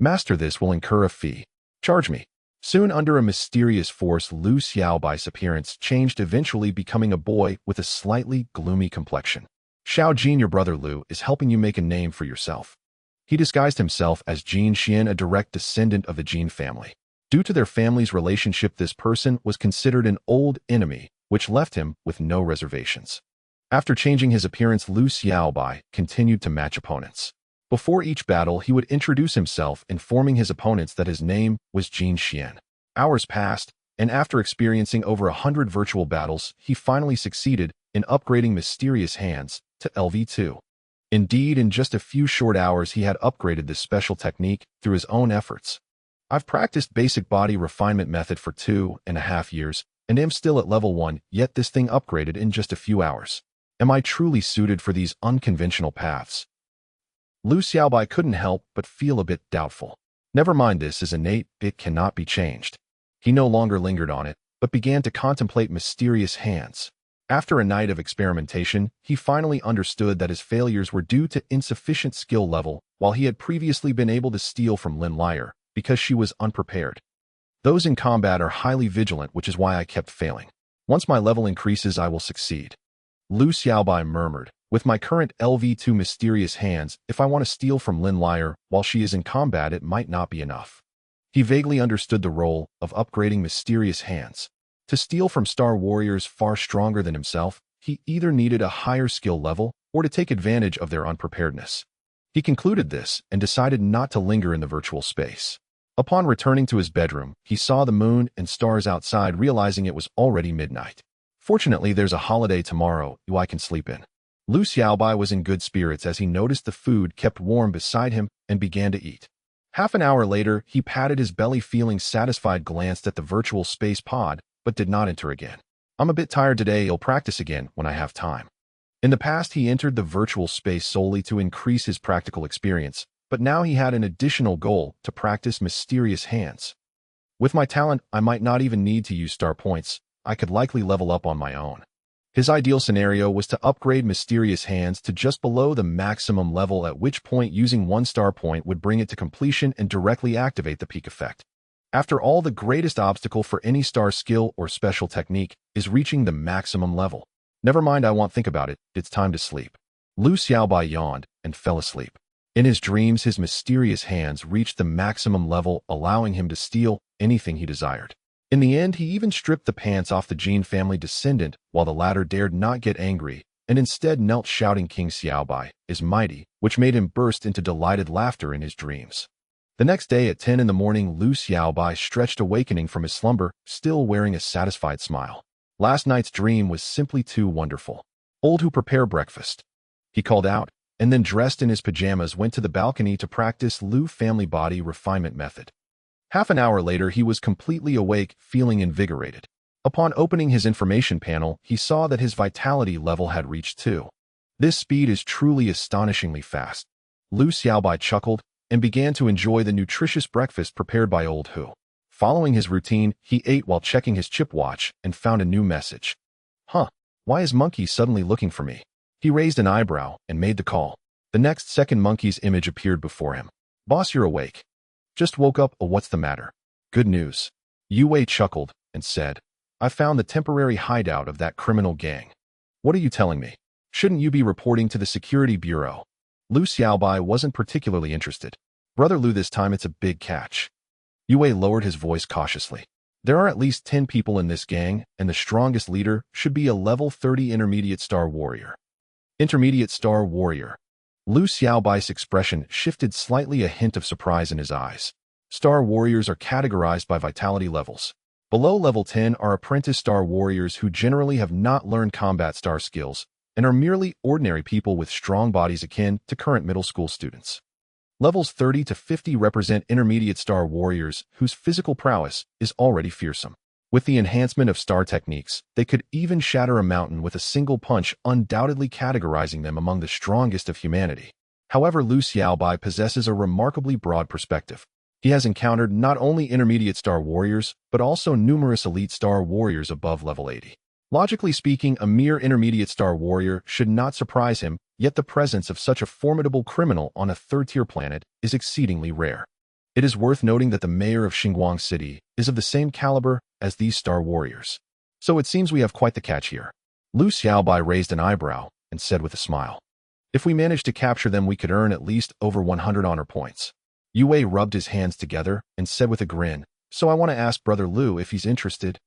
"Master, this will incur a fee. Charge me." Soon, under a mysterious force, Lu Xiaobai's appearance changed, eventually becoming a boy with a slightly gloomy complexion. "Xiao Jin, your brother Lu, is helping you make a name for yourself." He disguised himself as Jin Xian, a direct descendant of the Jin family. Due to their family's relationship, this person was considered an old enemy, which left him with no reservations. After changing his appearance, Lu Xiaobai continued to match opponents. Before each battle, he would introduce himself, informing his opponents that his name was Jin Xian. Hours passed, and after experiencing over 100 virtual battles, he finally succeeded in upgrading Mysterious Hands to LV2. Indeed, in just a few short hours, he had upgraded this special technique through his own efforts. "I've practiced basic body refinement method for 2.5 years, and am still at level 1, yet this thing upgraded in just a few hours. Am I truly suited for these unconventional paths?" Lu Xiaobai couldn't help but feel a bit doubtful. Never mind, this is innate, it cannot be changed. He no longer lingered on it, but began to contemplate Mysterious Hands. After a night of experimentation, he finally understood that his failures were due to insufficient skill level, while he had previously been able to steal from Lin Lyre, because she was unprepared. "Those in combat are highly vigilant, which is why I kept failing. Once my level increases, I will succeed." Lu Xiaobai murmured, "With my current LV2 Mysterious Hands, if I want to steal from Lin Lyre while she is in combat, it might not be enough." He vaguely understood the role of upgrading Mysterious Hands. To steal from star warriors far stronger than himself, he either needed a higher skill level or to take advantage of their unpreparedness. He concluded this and decided not to linger in the virtual space. Upon returning to his bedroom, he saw the moon and stars outside, realizing it was already midnight. Fortunately, there's a holiday tomorrow I can sleep in. Lu Xiaobai was in good spirits as he noticed the food kept warm beside him and began to eat. Half an hour later, he patted his belly, feeling satisfied, glanced at the virtual space pod, but did not enter again. I'm a bit tired today, I'll practice again when I have time. In the past, he entered the virtual space solely to increase his practical experience, but now he had an additional goal: to practice mysterious hands. With my talent, I might not even need to use star points. I could likely level up on my own. His ideal scenario was to upgrade mysterious hands to just below the maximum level, at which point using one star point would bring it to completion and directly activate the peak effect. After all, the greatest obstacle for any star skill or special technique is reaching the maximum level. Never mind, I won't think about it, it's time to sleep. Lu Xiaobai yawned and fell asleep. In his dreams, his mysterious hands reached the maximum level, allowing him to steal anything he desired. In the end, he even stripped the pants off the Jin family descendant, while the latter dared not get angry, and instead knelt, shouting, "King Xiaobai is mighty," which made him burst into delighted laughter in his dreams. The next day at 10 in the morning, Lu Xiaobai stretched, awakening from his slumber, still wearing a satisfied smile. Last night's dream was simply too wonderful. Old who prepare breakfast, he called out, and then dressed in his pajamas went to the balcony to practice Lu family body refinement method. Half an hour later, he was completely awake, feeling invigorated. Upon opening his information panel, he saw that his vitality level had reached 2. This speed is truly astonishingly fast. Lu Xiaobai chuckled and began to enjoy the nutritious breakfast prepared by Old Hu. Following his routine, he ate while checking his chip watch and found a new message. Why is Monkey suddenly looking for me? He raised an eyebrow and made the call. The next second, Monkey's image appeared before him. Boss, you're awake. Just woke up. What's the matter? Good news. Yue Wei chuckled and said, I found the temporary hideout of that criminal gang. What are you telling me? Shouldn't you be reporting to the security bureau? Lu Xiaobai wasn't particularly interested. Brother Lu, this time it's a big catch. Yue Wei lowered his voice cautiously. There are at least 10 people in this gang, and the strongest leader should be a level 30 intermediate star warrior. Intermediate star warrior. Lu Xiaobai's expression shifted slightly, a hint of surprise in his eyes. Star warriors are categorized by vitality levels. Below level 10 are apprentice star warriors who generally have not learned combat star skills and are merely ordinary people with strong bodies akin to current middle school students. Levels 30 to 50 represent intermediate star warriors whose physical prowess is already fearsome. With the enhancement of star techniques, they could even shatter a mountain with a single punch, undoubtedly categorizing them among the strongest of humanity. However, Lu Xiaobai possesses a remarkably broad perspective. He has encountered not only intermediate star warriors, but also numerous elite star warriors above level 80. Logically speaking, a mere intermediate star warrior should not surprise him, yet the presence of such a formidable criminal on a third-tier planet is exceedingly rare. It is worth noting that the mayor of Xinguang City is of the same caliber as these star warriors. So it seems we have quite the catch here. Lu Xiaobai raised an eyebrow and said with a smile, if we manage to capture them, we could earn at least over 100 honor points. Yue Wei rubbed his hands together and said with a grin, so I want to ask Brother Lu if he's interested.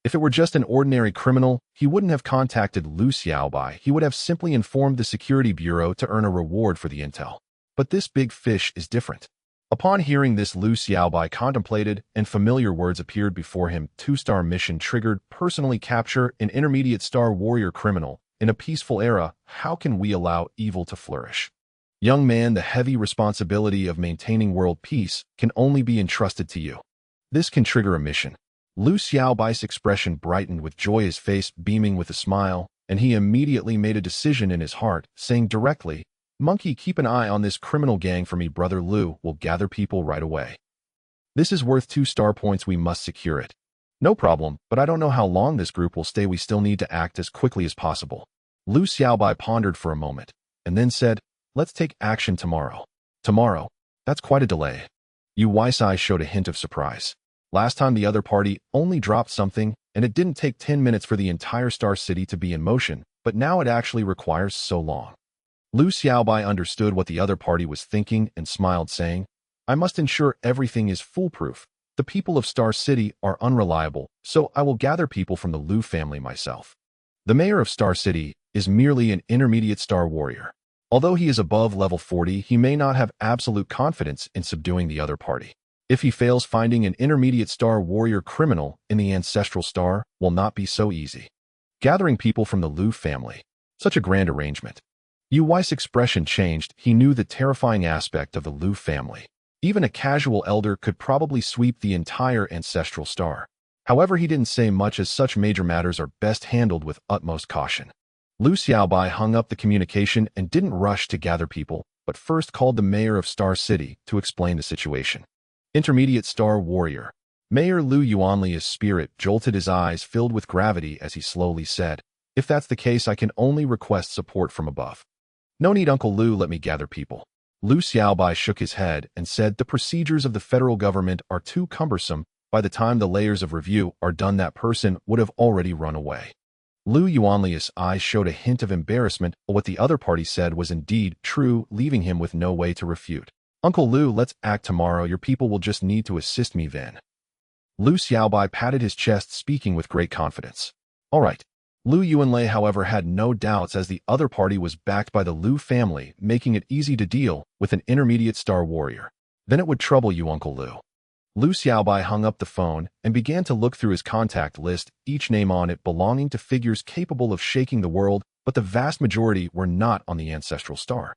If it were just an ordinary criminal, he wouldn't have contacted Lu Xiaobai. He would have simply informed the security bureau to earn a reward for the intel. But this big fish is different. Upon hearing this, Lu Xiaobai contemplated, and familiar words appeared before him. 2-star mission triggered. Personally capture an intermediate star warrior criminal. In a peaceful era, how can we allow evil to flourish? Young man, the heavy responsibility of maintaining world peace can only be entrusted to you. This can trigger a mission. Lu Xiaobai's expression brightened with joy, his face beaming with a smile, and he immediately made a decision in his heart, saying directly, Monkey, keep an eye on this criminal gang for me. Brother Lu will gather people right away. This is worth 2 star points. We must secure it. No problem, but I don't know how long this group will stay. We still need to act as quickly as possible. Lu Xiaobai pondered for a moment, and then said, let's take action tomorrow. Tomorrow? That's quite a delay. Yu Weisai showed a hint of surprise. Last time the other party only dropped something, and it didn't take 10 minutes for the entire Star City to be in motion, but now it actually requires so long. Lu Xiaobai understood what the other party was thinking and smiled, saying, I must ensure everything is foolproof. The people of Star City are unreliable, so I will gather people from the Lu family myself. The mayor of Star City is merely an intermediate star warrior. Although he is above level 40, he may not have absolute confidence in subduing the other party. If he fails, finding an intermediate star warrior criminal in the ancestral star will not be so easy. Gathering people from the Lu family. Such a grand arrangement. Yu Wei's expression changed. He knew the terrifying aspect of the Lu family. Even a casual elder could probably sweep the entire ancestral star. However, he didn't say much, as such major matters are best handled with utmost caution. Lu Xiaobai hung up the communication and didn't rush to gather people, but first called the mayor of Star City to explain the situation. Intermediate Star Warrior. Mayor Lu Yuanli's spirit jolted, his eyes filled with gravity as he slowly said, "If that's the case, I can only request support from above." "No need, Uncle Lu, let me gather people." Lu Xiaobai shook his head and said, "The procedures of the federal government are too cumbersome. By the time the layers of review are done, that person would have already run away." Lu Yuanli's eyes showed a hint of embarrassment, but what the other party said was indeed true, leaving him with no way to refute. "Uncle Lu, let's act tomorrow. Your people will just need to assist me then." Lu Xiaobai patted his chest, speaking with great confidence. "All right." Lu Yuanli, however, had no doubts, as the other party was backed by the Lu family, making it easy to deal with an intermediate star warrior. "Then it would trouble you, Uncle Lu." Lu Xiaobai hung up the phone and began to look through his contact list, each name on it belonging to figures capable of shaking the world, but the vast majority were not on the ancestral star.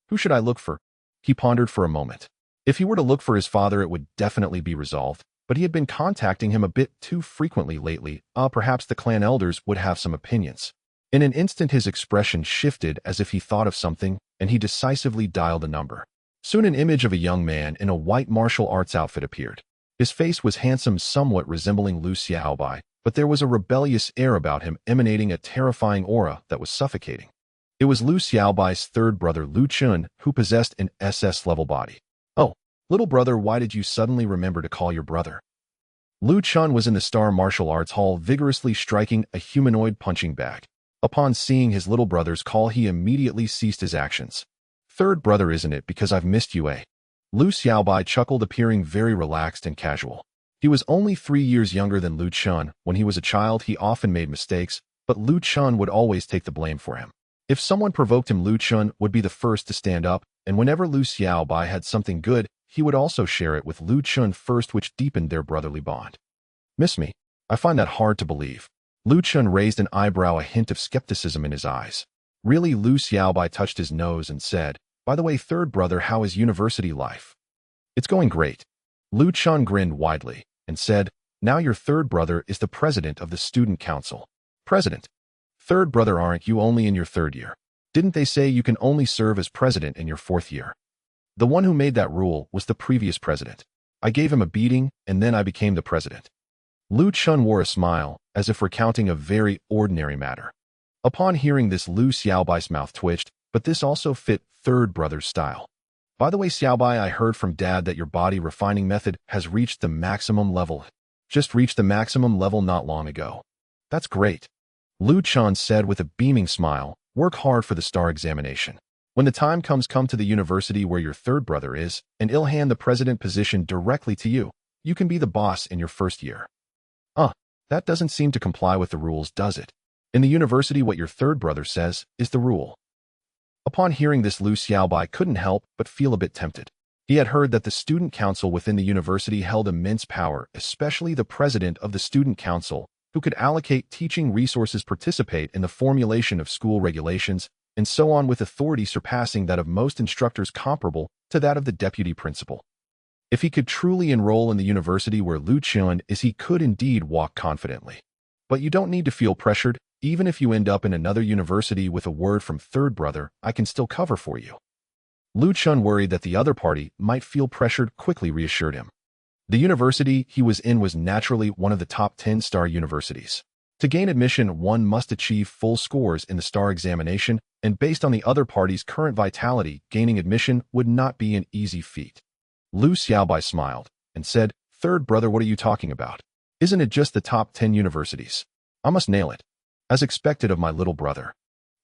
Who should I look for? He pondered for a moment. If he were to look for his father, it would definitely be resolved, but he had been contacting him a bit too frequently lately. Perhaps the clan elders would have some opinions. In an instant, his expression shifted as if he thought of something, and he decisively dialed a number. Soon an image of a young man in a white martial arts outfit appeared. His face was handsome, somewhat resembling Lu Xiaobai, but there was a rebellious air about him, emanating a terrifying aura that was suffocating. It was Lu Xiaobai's third brother, Lu Chun, who possessed an SS-level body. "Oh, little brother, why did you suddenly remember to call your brother?" Lu Chun was in the Star Martial Arts Hall, vigorously striking a humanoid punching bag. Upon seeing his little brother's call, he immediately ceased his actions. "Third brother, isn't it? Because I've missed you, eh?" Lu Xiaobai chuckled, appearing very relaxed and casual. He was only 3 years younger than Lu Chun. When he was a child, he often made mistakes, but Lu Chun would always take the blame for him. If someone provoked him, Lu Chun would be the first to stand up, and whenever Lu Xiaobai had something good, he would also share it with Lu Chun first, which deepened their brotherly bond. "Miss me? I find that hard to believe." Lu Chun raised an eyebrow, a hint of skepticism in his eyes. "Really?" Lu Xiaobai touched his nose and said, "By the way, third brother, how is university life?" "It's going great." Lu Chun grinned widely and said, "Now your third brother is the president of the student council." "President? Third brother, aren't you only in your 3rd year? Didn't they say you can only serve as president in your 4th year?" "The one who made that rule was the previous president. I gave him a beating, and then I became the president." Lu Chun wore a smile, as if recounting a very ordinary matter. Upon hearing this, Lu Xiaobai's mouth twitched, but this also fit third brother's style. "By the way, Xiaobai, I heard from Dad that your body refining method has reached the maximum level." "Just reached the maximum level not long ago." "That's great." Lu Chun said with a beaming smile, "Work hard for the star examination. When the time comes, come to the university where your third brother is, and he'll hand the president position directly to you. You can be the boss in your 1st year." That doesn't seem to comply with the rules, does it? In the university, what your third brother says is the rule." Upon hearing this, Lu Xiaobai couldn't help but feel a bit tempted. He had heard that the student council within the university held immense power, especially the president of the student council, who could allocate teaching resources, participate in the formulation of school regulations, and so on, with authority surpassing that of most instructors, comparable to that of the deputy principal. If he could truly enroll in the university where Lu Chun is, he could indeed walk confidently. But you don't need to feel pressured. Even if you end up in another university, with a word from third brother, I can still cover for you." Lu Chun, worried that the other party might feel pressured, quickly reassured him. The university he was in was naturally one of the top 10 star universities. To gain admission, one must achieve full scores in the star examination, and based on the other party's current vitality, gaining admission would not be an easy feat. Lu Xiaobai smiled and said, "Third brother, what are you talking about? Isn't it just the top 10 universities? I must nail it, as expected of my little brother."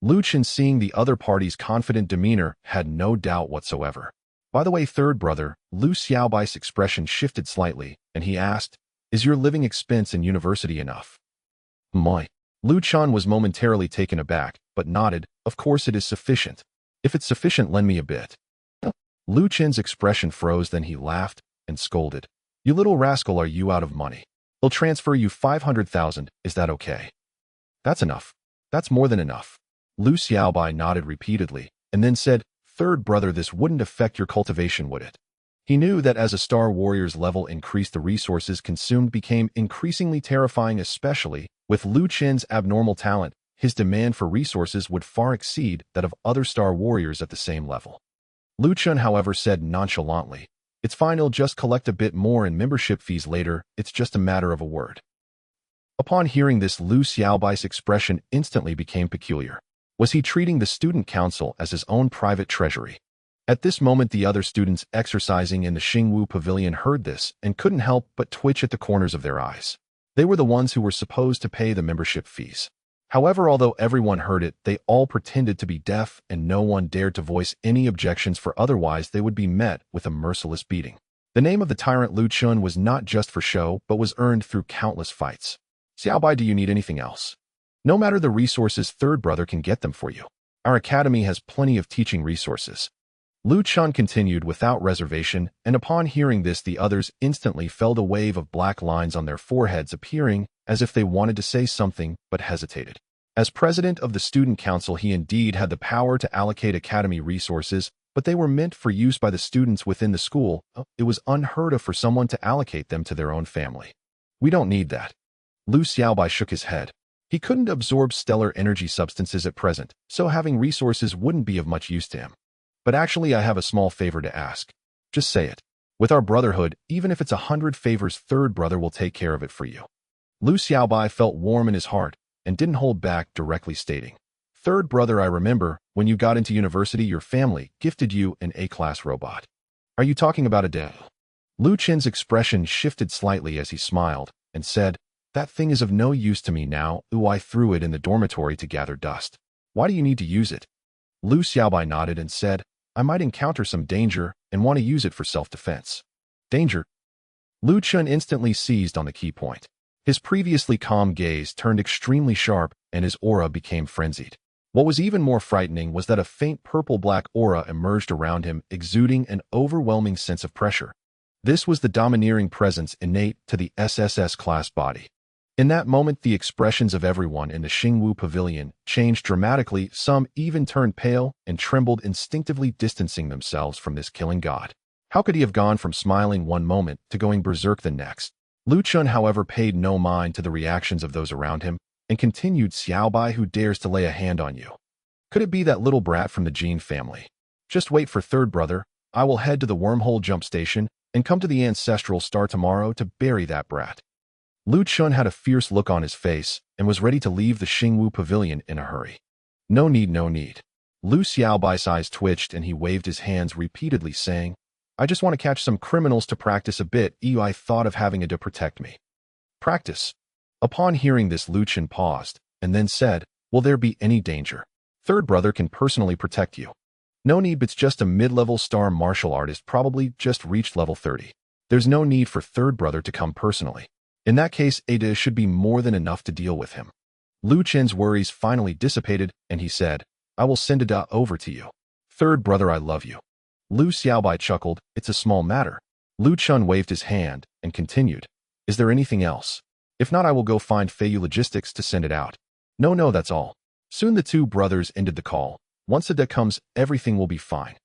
Lu Chun, seeing the other party's confident demeanor, had no doubt whatsoever. "By the way, third brother," Lu Xiaobai's expression shifted slightly, and he asked, "Is your living expense in university enough?" "My." Lu Qian was momentarily taken aback, but nodded, "Of course it is sufficient. If it's sufficient, lend me a bit." Lu Qian's expression froze, then he laughed and scolded. "You little rascal, are you out of money? He'll transfer you 500,000, is that okay?" "That's enough. That's more than enough." Lu Xiaobai nodded repeatedly, and then said, "Third brother, this wouldn't affect your cultivation, would it?" He knew that as a Star Warrior's level increased, the resources consumed became increasingly terrifying, especially with Lu Qian's abnormal talent. His demand for resources would far exceed that of other Star Warriors at the same level. Lu Qian, however, said nonchalantly, "It's fine, he'll just collect a bit more in membership fees later, it's just a matter of a word." Upon hearing this, Lu Xiaobai's expression instantly became peculiar. Was he treating the student council as his own private treasury? At this moment, the other students exercising in the Xingwu Pavilion heard this and couldn't help but twitch at the corners of their eyes. They were the ones who were supposed to pay the membership fees. However, although everyone heard it, they all pretended to be deaf, and no one dared to voice any objections, for otherwise they would be met with a merciless beating. The name of the tyrant Lu Qian was not just for show, but was earned through countless fights. "Xiaobai, do you need anything else? No matter the resources, third brother can get them for you. Our academy has plenty of teaching resources." Lu Qian continued without reservation, and upon hearing this, the others instantly felt a wave of black lines on their foreheads, appearing as if they wanted to say something but hesitated. As president of the student council, he indeed had the power to allocate academy resources, but they were meant for use by the students within the school. It was unheard of for someone to allocate them to their own family. "We don't need that." Lu Xiaobai shook his head. He couldn't absorb stellar energy substances at present, so having resources wouldn't be of much use to him. "But actually, I have a small favor to ask. Just say it. With our brotherhood, even if it's 100 favors, third brother will take care of it for you." Lu Xiaobai felt warm in his heart and didn't hold back, directly stating, "Third brother, I remember when you got into university, your family gifted you an A-class robot. Are you talking about Adele?" Lu Qian's expression shifted slightly as he smiled and said, "That thing is of no use to me now. I threw it in the dormitory to gather dust. Why do you need to use it?" Lu Xiaobai nodded and said, "I might encounter some danger and want to use it for self-defense." "Danger?" Lu Qian instantly seized on the key point. His previously calm gaze turned extremely sharp, and his aura became frenzied. What was even more frightening was that a faint purple-black aura emerged around him, exuding an overwhelming sense of pressure. This was the domineering presence innate to the SSS class body. In that moment, the expressions of everyone in the Xingwu Pavilion changed dramatically. Some even turned pale and trembled, instinctively distancing themselves from this killing god. How could he have gone from smiling one moment to going berserk the next? Lu Qian, however, paid no mind to the reactions of those around him and continued, "Xiaobai, who dares to lay a hand on you? Could it be that little brat from the Jin family? Just wait for third brother. I will head to the wormhole jump station and come to the ancestral star tomorrow to bury that brat." Lu Qian had a fierce look on his face and was ready to leave the Xingwu Pavilion in a hurry. "No need, no need." Lu Xiaobai's eyes twitched and he waved his hands repeatedly, saying, "I just want to catch some criminals to practice a bit. I thought of having it to protect me." "Practice?" Upon hearing this, Lu Qian paused and then said, "Will there be any danger? Third brother can personally protect you." "No need, it's just a mid-level star martial artist, probably just reached level 30. There's no need for third brother to come personally. In that case, Ada should be more than enough to deal with him." Lu Qian's worries finally dissipated, and he said, "I will send Ada over to you. Third brother, I love you." Lu Xiaobai chuckled, "It's a small matter." Lu Qian waved his hand and continued, "Is there anything else? If not, I will go find Feiyu Logistics to send it out." No, that's all." Soon the two brothers ended the call. "Once Ada comes, everything will be fine."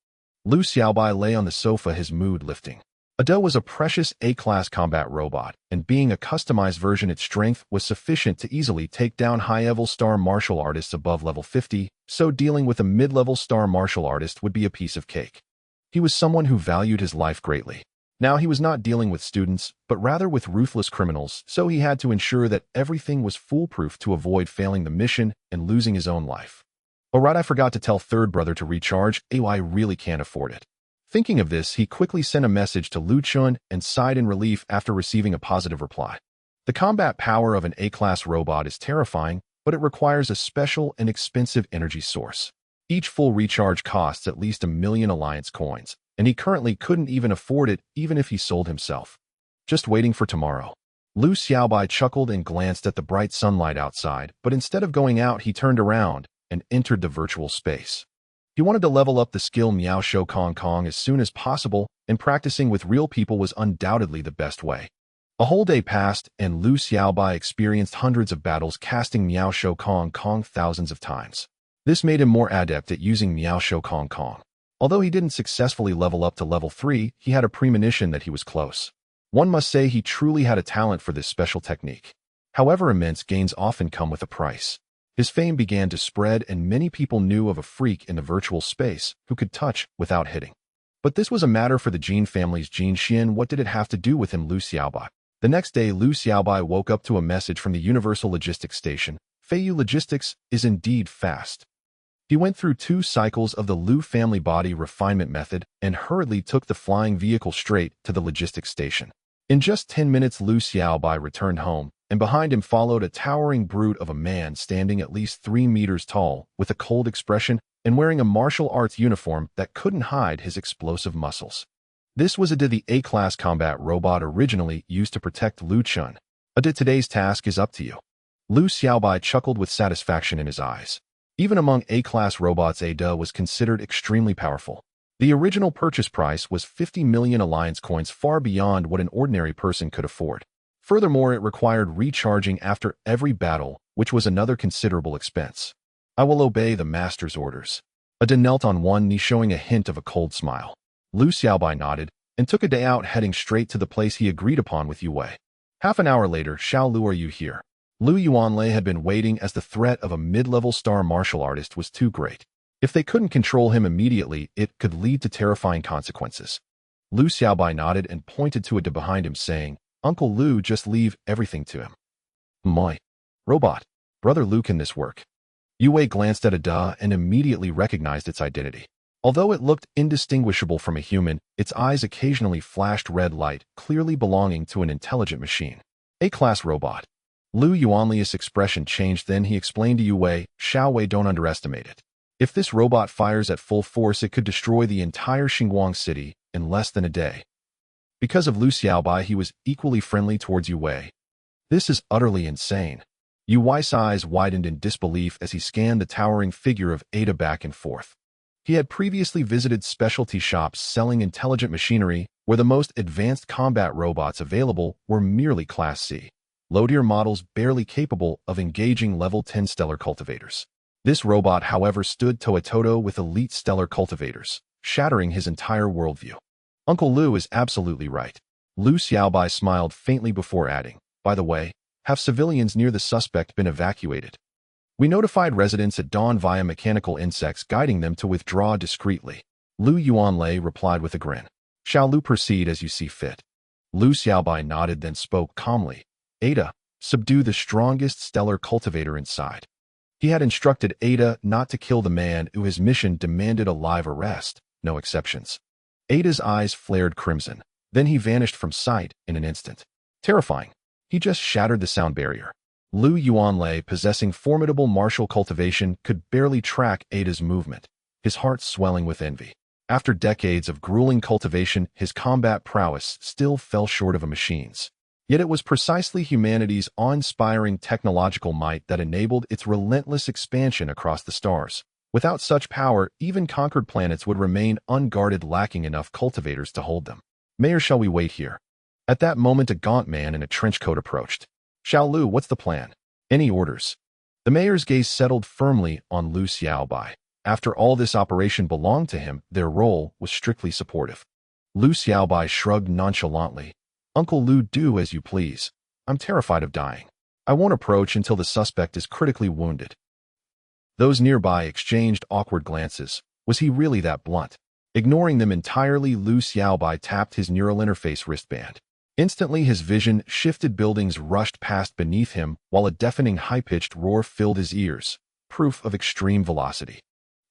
Lu Xiaobai lay on the sofa, his mood lifting. Ada was a precious A-class combat robot, and being a customized version, its strength was sufficient to easily take down high-level star martial artists above level 50, so dealing with a mid-level star martial artist would be a piece of cake. He was someone who valued his life greatly. Now he was not dealing with students, but rather with ruthless criminals, so he had to ensure that everything was foolproof to avoid failing the mission and losing his own life. "Alright, I forgot to tell third brother to recharge. I really can't afford it." Thinking of this, he quickly sent a message to Lu Qian and sighed in relief after receiving a positive reply. The combat power of an A-class robot is terrifying, but it requires a special and expensive energy source. Each full recharge costs at least 1,000,000 alliance coins, and he currently couldn't even afford it even if he sold himself. Just waiting for tomorrow. Lu Xiaobai chuckled and glanced at the bright sunlight outside, but instead of going out, he turned around and entered the virtual space. He wanted to level up the skill Miao Shou Kong Kong as soon as possible, and practicing with real people was undoubtedly the best way. A whole day passed, and Lu Xiaobai experienced hundreds of battles casting Miao Shou Kong Kong thousands of times. This made him more adept at using Miao Shou Kong Kong. Although he didn't successfully level up to level 3, he had a premonition that he was close. One must say he truly had a talent for this special technique. However, immense gains often come with a price. His fame began to spread, and many people knew of a freak in the virtual space who could touch without hitting. But this was a matter for the Jin family's Jin Xian. What did it have to do with him, Lu Xiaobai? The next day, Lu Xiaobai woke up to a message from the Universal Logistics Station. Feiyu Logistics is indeed fast. He went through 2 cycles of the Lu family body refinement method and hurriedly took the flying vehicle straight to the logistics station. In just 10 minutes, Lu Xiaobai returned home, and behind him followed a towering brute of a man standing at least 3 meters tall, with a cold expression and wearing a martial arts uniform that couldn't hide his explosive muscles. This was the A-class combat robot originally used to protect Lu Chun. Today's task is up to you. Lu Xiaobai chuckled with satisfaction in his eyes. Even among A-class robots, Ada was considered extremely powerful. The original purchase price was 50 million alliance coins, far beyond what an ordinary person could afford. Furthermore, it required recharging after every battle, which was another considerable expense. I will obey the master's orders. Ada knelt on one knee, showing a hint of a cold smile. Lu Xiaobai nodded and took a day out, heading straight to the place he agreed upon with Yu Wei. Half an hour later, Xiao Lu, are you here? Lu Yuanlei had been waiting, as the threat of a mid-level star martial artist was too great. If they couldn't control him immediately, it could lead to terrifying consequences. Lu Xiaobai nodded and pointed to Ada behind him, saying, Uncle Lu, just leave everything to him. My robot. Brother Lu, can this work? Yu Wei glanced at Ada and immediately recognized its identity. Although it looked indistinguishable from a human, its eyes occasionally flashed red light, clearly belonging to an intelligent machine. A-class robot. Lu Yuanli's expression changed. Then he explained to Yu Wei, Xiao Wei, don't underestimate it. If this robot fires at full force, it could destroy the entire Xinguang city in less than a day. Because of Lu Xiaobai, he was equally friendly towards Yu Wei. This is utterly insane. Yu Wei's eyes widened in disbelief as he scanned the towering figure of Ada back and forth. He had previously visited specialty shops selling intelligent machinery, where the most advanced combat robots available were merely Class C, low-tier models barely capable of engaging level 10 stellar cultivators. This robot, however, stood toe-to-toe with elite stellar cultivators, shattering his entire worldview. Uncle Lu is absolutely right. Lu Xiaobai smiled faintly before adding, by the way, have civilians near the suspect been evacuated? We notified residents at dawn via mechanical insects, guiding them to withdraw discreetly. Lu Yuanlei replied with a grin. Shall Lu proceed as you see fit? Lu Xiaobai nodded, then spoke calmly. Ada, subdue the strongest stellar cultivator inside. He had instructed Ada not to kill the man whose mission demanded a live arrest, no exceptions. Ada's eyes flared crimson. Then he vanished from sight in an instant. Terrifying. He just shattered the sound barrier. Lu Yuanlei, possessing formidable martial cultivation, could barely track Ada's movement, his heart swelling with envy. After decades of grueling cultivation, his combat prowess still fell short of a machine's. Yet it was precisely humanity's awe-inspiring technological might that enabled its relentless expansion across the stars. Without such power, even conquered planets would remain unguarded, lacking enough cultivators to hold them. Mayor, shall we wait here? At that moment, a gaunt man in a trench coat approached. Xiao Lu, what's the plan? Any orders? The mayor's gaze settled firmly on Lu Xiaobai. After all, this operation belonged to him. Their role was strictly supportive. Lu Xiaobai shrugged nonchalantly. Uncle Lu, do as you please. I'm terrified of dying. I won't approach until the suspect is critically wounded. Those nearby exchanged awkward glances. Was he really that blunt? Ignoring them entirely, Lu Xiaobai tapped his neural interface wristband. Instantly, his vision shifted. Buildings rushed past beneath him, while a deafening high-pitched roar filled his ears, proof of extreme velocity.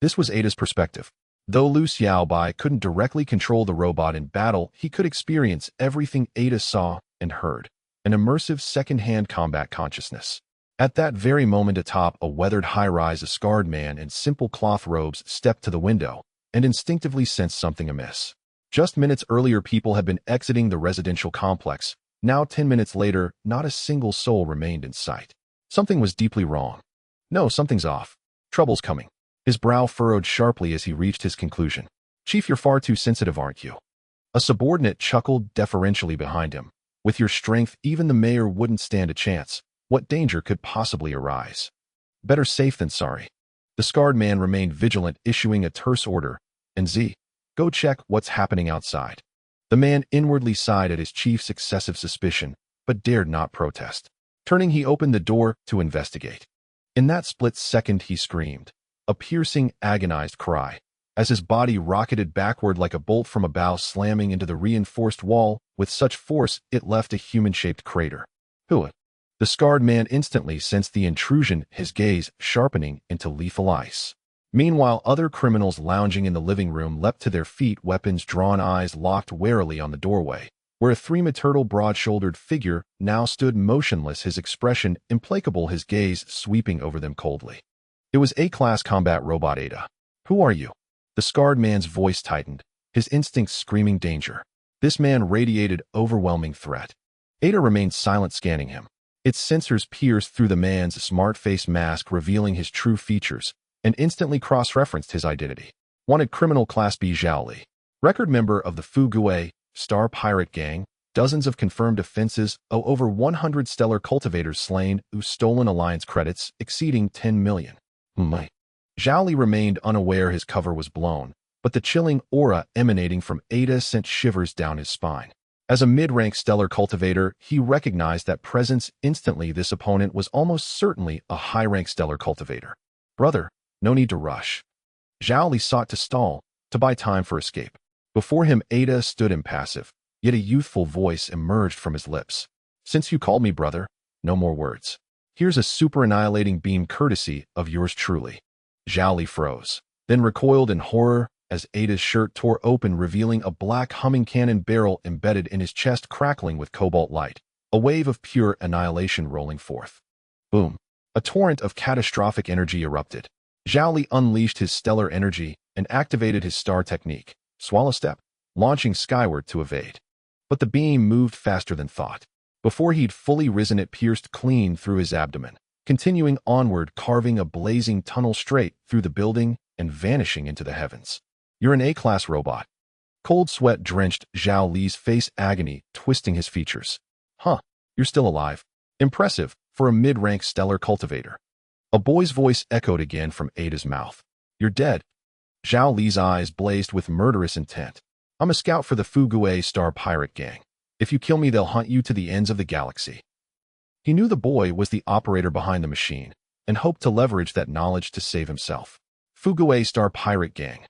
This was Ada's perspective. Though Lu Xiaobai couldn't directly control the robot in battle, he could experience everything Ada saw and heard, an immersive second-hand combat consciousness. At that very moment, atop a weathered high-rise, a scarred man in simple cloth robes stepped to the window and instinctively sensed something amiss. Just minutes earlier, people had been exiting the residential complex, Now 10 minutes later, not a single soul remained in sight. Something was deeply wrong. No, something's off. Trouble's coming. His brow furrowed sharply as he reached his conclusion. Chief, you're far too sensitive, aren't you? A subordinate chuckled deferentially behind him. With your strength, even the mayor wouldn't stand a chance. What danger could possibly arise? Better safe than sorry. The scarred man remained vigilant, issuing a terse order. And Z, go check what's happening outside. The man inwardly sighed at his chief's excessive suspicion, but dared not protest. Turning, he opened the door to investigate. In that split second, he screamed, a piercing, agonized cry, as his body rocketed backward like a bolt from a bow, slamming into the reinforced wall with such force it left a human-shaped crater. Who? The scarred man instantly sensed the intrusion, his gaze sharpening into lethal ice. Meanwhile, other criminals lounging in the living room leapt to their feet, weapons drawn, eyes locked warily on the doorway, where a three-meter broad-shouldered figure now stood motionless, his expression implacable, his gaze sweeping over them coldly. It was A-class combat robot Ada. Who are you? The scarred man's voice tightened, his instincts screaming danger. This man radiated overwhelming threat. Ada remained silent, scanning him. Its sensors pierced through the man's smart face mask, revealing his true features, and instantly cross-referenced his identity. Wanted criminal Class B Zhao Li. Record member of the Fuguay Star Pirate Gang, dozens of confirmed offenses, over 100 stellar cultivators slain, stolen alliance credits exceeding 10 million. Zhao Li remained unaware his cover was blown, but the chilling aura emanating from Ada sent shivers down his spine. As a mid-rank stellar cultivator, he recognized that presence instantly. This opponent was almost certainly a high-rank stellar cultivator. Brother, no need to rush. Zhao Li sought to stall, to buy time for escape. Before him, Ada stood impassive, yet a youthful voice emerged from his lips. Since you called me brother, no more words. Here's a super-annihilating beam courtesy of yours truly. Zhao Li froze, then recoiled in horror as Ada's shirt tore open, revealing a black humming cannon barrel embedded in his chest, crackling with cobalt light, a wave of pure annihilation rolling forth. Boom! A torrent of catastrophic energy erupted. Zhao Li unleashed his stellar energy and activated his star technique, Swallow Step, launching skyward to evade. But the beam moved faster than thought. Before he'd fully risen, it pierced clean through his abdomen, continuing onward, carving a blazing tunnel straight through the building and vanishing into the heavens. You're an A-class robot. Cold sweat drenched Zhao Li's face, agony twisting his features. Huh, you're still alive. Impressive for a mid-rank stellar cultivator. A boy's voice echoed again from Ada's mouth. You're dead. Zhao Li's eyes blazed with murderous intent. I'm a scout for the Fuguay Star Pirate Gang. If you kill me, they'll hunt you to the ends of the galaxy. He knew the boy was the operator behind the machine, and hoped to leverage that knowledge to save himself. Fuguay Star Pirate Gang.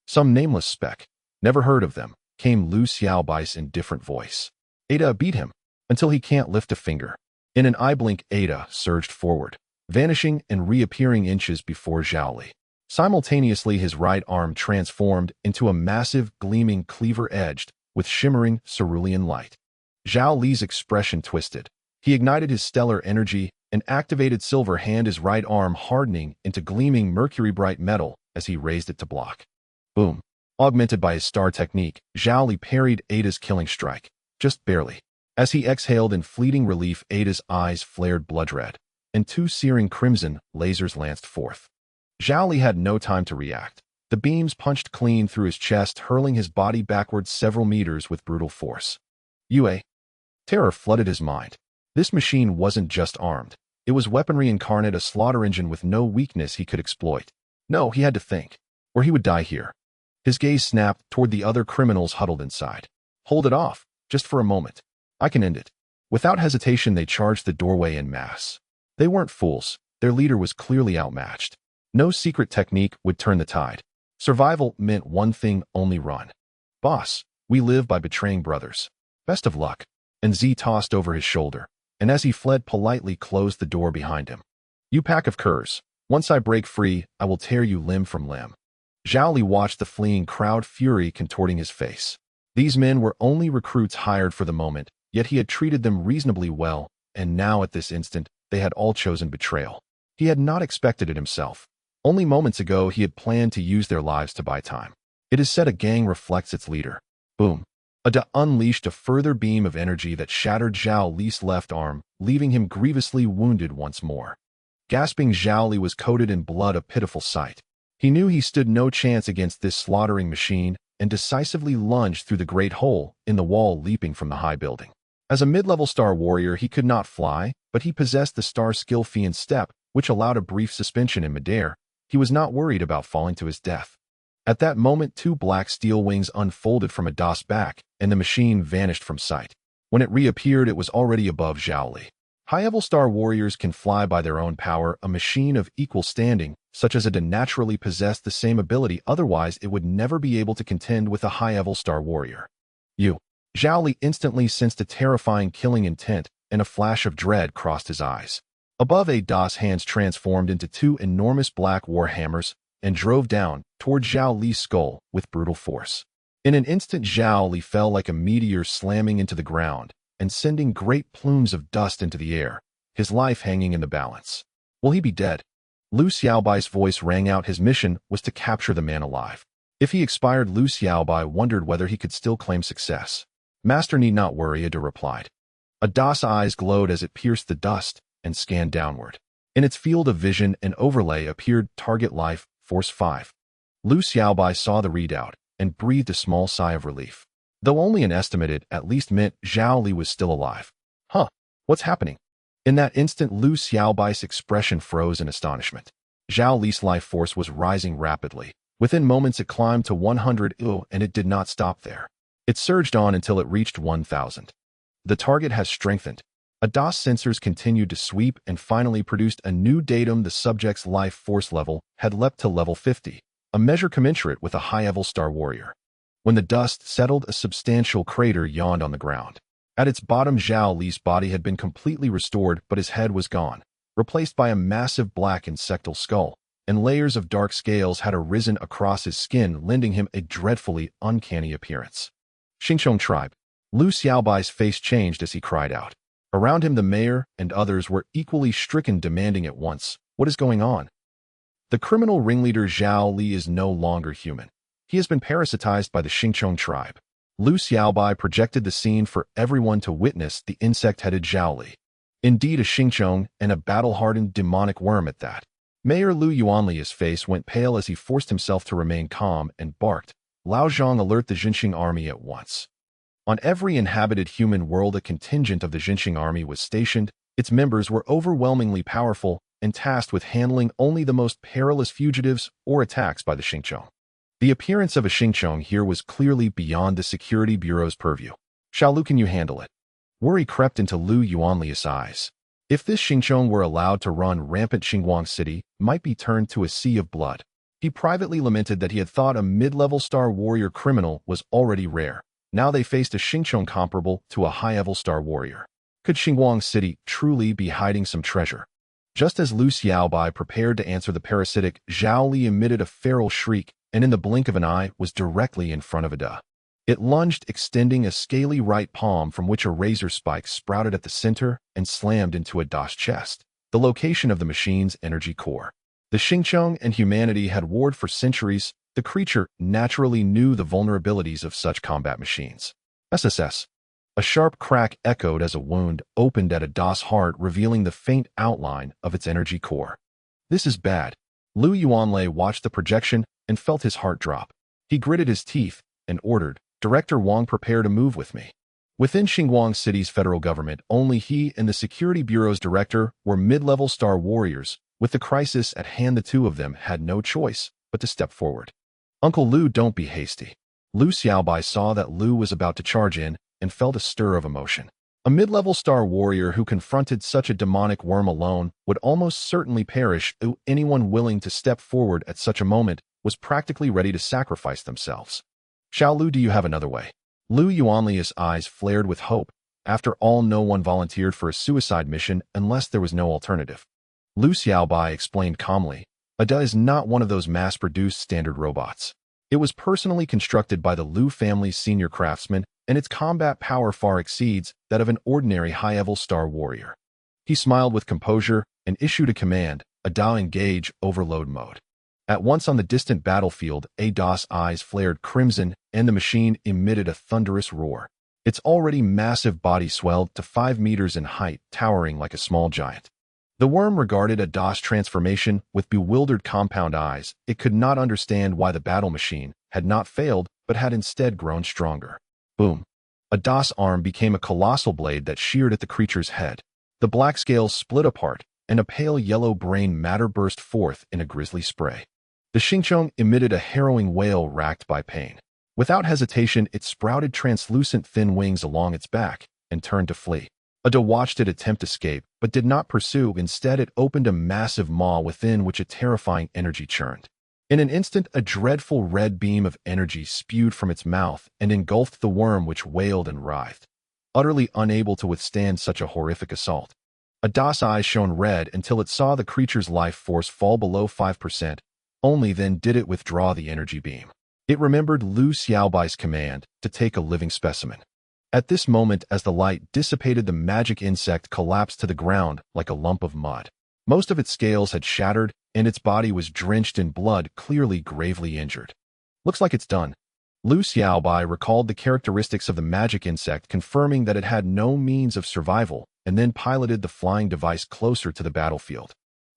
Some nameless spec. Never heard of them, came Lu Xiaobai's indifferent voice. Ada beat him, until he can't lift a finger. In an eye blink, Ada surged forward, vanishing and reappearing inches before Zhao Li. Simultaneously, his right arm transformed into a massive, gleaming cleaver edged with shimmering cerulean light. Zhao Li's expression twisted. He ignited his stellar energy and activated Silver Hand, his right arm hardening into gleaming mercury-bright metal as he raised it to block. Boom. Augmented by his star technique, Zhao Li parried Ada's killing strike, just barely. As he exhaled in fleeting relief, Ada's eyes flared blood red, and two searing crimson lasers lanced forth. Zhao Li had no time to react. The beams punched clean through his chest, hurling his body backwards several meters with brutal force. Yue. Terror flooded his mind. This machine wasn't just armed. It was weaponry incarnate, a slaughter engine with no weakness he could exploit. No, he had to think, or he would die here. His gaze snapped toward the other criminals huddled inside. Hold it off, just for a moment. I can end it. Without hesitation, they charged the doorway en masse. They weren't fools. Their leader was clearly outmatched. No secret technique would turn the tide. Survival meant one thing only: run. Boss, we live by betraying brothers. Best of luck. And Z tossed over his shoulder, and as he fled, politely closed the door behind him. You pack of curs. Once I break free, I will tear you limb from limb. Zhao Li watched the fleeing crowd, fury contorting his face. These men were only recruits hired for the moment, yet he had treated them reasonably well, and now at this instant, they had all chosen betrayal. He had not expected it himself. Only moments ago, he had planned to use their lives to buy time. It is said a gang reflects its leader. Boom. Ada unleashed a further beam of energy that shattered Zhao Li's left arm, leaving him grievously wounded once more. Gasping, Zhao Li was coated in blood, a pitiful sight. He knew he stood no chance against this slaughtering machine and decisively lunged through the great hole in the wall, leaping from the high building. As a mid-level star warrior, he could not fly, but he possessed the star skill Fian Step, which allowed a brief suspension in midair. He was not worried about falling to his death. At that moment, two black steel wings unfolded from Ada's back, and the machine vanished from sight. When it reappeared, it was already above Zhao Li. High-level star warriors can fly by their own power. A machine of equal standing, such as Ada, naturally possessed the same ability, otherwise it would never be able to contend with a high-level star warrior. Zhao Li instantly sensed a terrifying killing intent, and a flash of dread crossed his eyes. Above, Ada's hands transformed into two enormous black war hammers and drove down toward Zhao Li's skull with brutal force. In an instant, Zhao Li fell like a meteor, slamming into the ground and sending great plumes of dust into the air, his life hanging in the balance. Will he be dead? Lu Xiaobai's voice rang out. His mission was to capture the man alive. If he expired, Lu Xiaobai wondered whether he could still claim success. Master need not worry, Ada replied. Ada's eyes glowed as it pierced the dust and scanned downward. In its field of vision, an overlay appeared: Target Life Force 5. Lu Xiaobai saw the readout and breathed a small sigh of relief. Though only an estimate, it at least meant Zhao Li was still alive. What's happening? In that instant, Lu Xiaobai's expression froze in astonishment. Zhao Li's life force was rising rapidly. Within moments, it climbed to 100, and it did not stop there. It surged on until it reached 1,000. The target has strengthened. Ada's sensors continued to sweep and finally produced a new datum. The subject's life force level had leapt to level 50, a measure commensurate with a high-level star warrior. When the dust settled, a substantial crater yawned on the ground. At its bottom, Zhao Li's body had been completely restored, but his head was gone, replaced by a massive black insectal skull, and layers of dark scales had arisen across his skin, lending him a dreadfully uncanny appearance. Xingqiong tribe. Lu Xiaobai's face changed as he cried out. Around him, the mayor and others were equally stricken, demanding at once, "What is going on?" The criminal ringleader Zhao Li is no longer human. He has been parasitized by the Xingqiong tribe. Lu Xiaobai projected the scene for everyone to witness: the insect-headed Zhao Li. Indeed, a Xingqiong, and a battle-hardened demonic worm at that. Mayor Lu Yuanli's face went pale as he forced himself to remain calm and barked, "Lao Zhang, alert the Jinxing army at once." On every inhabited human world, a contingent of the Jinxing army was stationed. Its members were overwhelmingly powerful and tasked with handling only the most perilous fugitives or attacks by the Xingqiong. The appearance of a Xingqiong here was clearly beyond the Security Bureau's purview. "Xiaolu, can you handle it?" Worry crept into Lu Yuanli's eyes. If this Xingqiong were allowed to run rampant, Xinguang City might be turned to a sea of blood. He privately lamented that he had thought a mid-level star warrior criminal was already rare. Now they faced a Xingqiong comparable to a high-level star warrior. Could Xinguang City truly be hiding some treasure? Just as Lu Xiaobai prepared to answer, the parasitic Zhao Li emitted a feral shriek, and in the blink of an eye was directly in front of Ada. It lunged, extending a scaly right palm from which a razor spike sprouted at the center and slammed into Ada's chest, the location of the machine's energy core. The Xingqiong and humanity had warred for centuries. The creature naturally knew the vulnerabilities of such combat machines. SSS. A sharp crack echoed as a wound opened at Ada's heart, revealing the faint outline of its energy core. "This is bad." Lu Yuanlei watched the projection and felt his heart drop. He gritted his teeth and ordered, "Director Wang, prepare to move with me." Within Xinguang City's federal government, only he and the Security Bureau's director were mid-level star warriors. With the crisis at hand, the two of them had no choice but to step forward. "Uncle Lu, don't be hasty." Lu Xiaobai saw that Lu was about to charge in and felt a stir of emotion. A mid-level star warrior who confronted such a demonic worm alone would almost certainly perish. Anyone willing to step forward at such a moment was practically ready to sacrifice themselves. "Xiaolu, do you have another way?" Lu Yuanli's eyes flared with hope. After all, no one volunteered for a suicide mission unless there was no alternative. Lu Xiaobai explained calmly, "Ada is not one of those mass-produced standard robots. It was personally constructed by the Lu family's senior craftsman, and its combat power far exceeds that of an ordinary high-level star warrior." He smiled with composure and issued a command, "Ada, engage overload mode." At once on the distant battlefield, Ada's eyes flared crimson, and the machine emitted a thunderous roar. Its already massive body swelled to 5 meters in height, towering like a small giant. The worm regarded Ada's transformation with bewildered compound eyes. It could not understand why the battle machine had not failed, but had instead grown stronger. Boom! Ada's arm became a colossal blade that sheared at the creature's head. The black scales split apart, and a pale yellow brain matter burst forth in a grisly spray. The Xingqiang emitted a harrowing wail racked by pain. Without hesitation, it sprouted translucent thin wings along its back and turned to flee. Ada watched it attempt escape, but did not pursue. Instead, it opened a massive maw within which a terrifying energy churned. In an instant, a dreadful red beam of energy spewed from its mouth and engulfed the worm, which wailed and writhed, utterly unable to withstand such a horrific assault. Ada's eyes shone red until it saw the creature's life force fall below 5%. Only then did it withdraw the energy beam. It remembered Lu Xiaobai's command to take a living specimen. At this moment, as the light dissipated, the magic insect collapsed to the ground like a lump of mud. Most of its scales had shattered, and its body was drenched in blood, clearly gravely injured. Looks like it's done. Lu Xiaobai recalled the characteristics of the magic insect, confirming that it had no means of survival, and then piloted the flying device closer to the battlefield.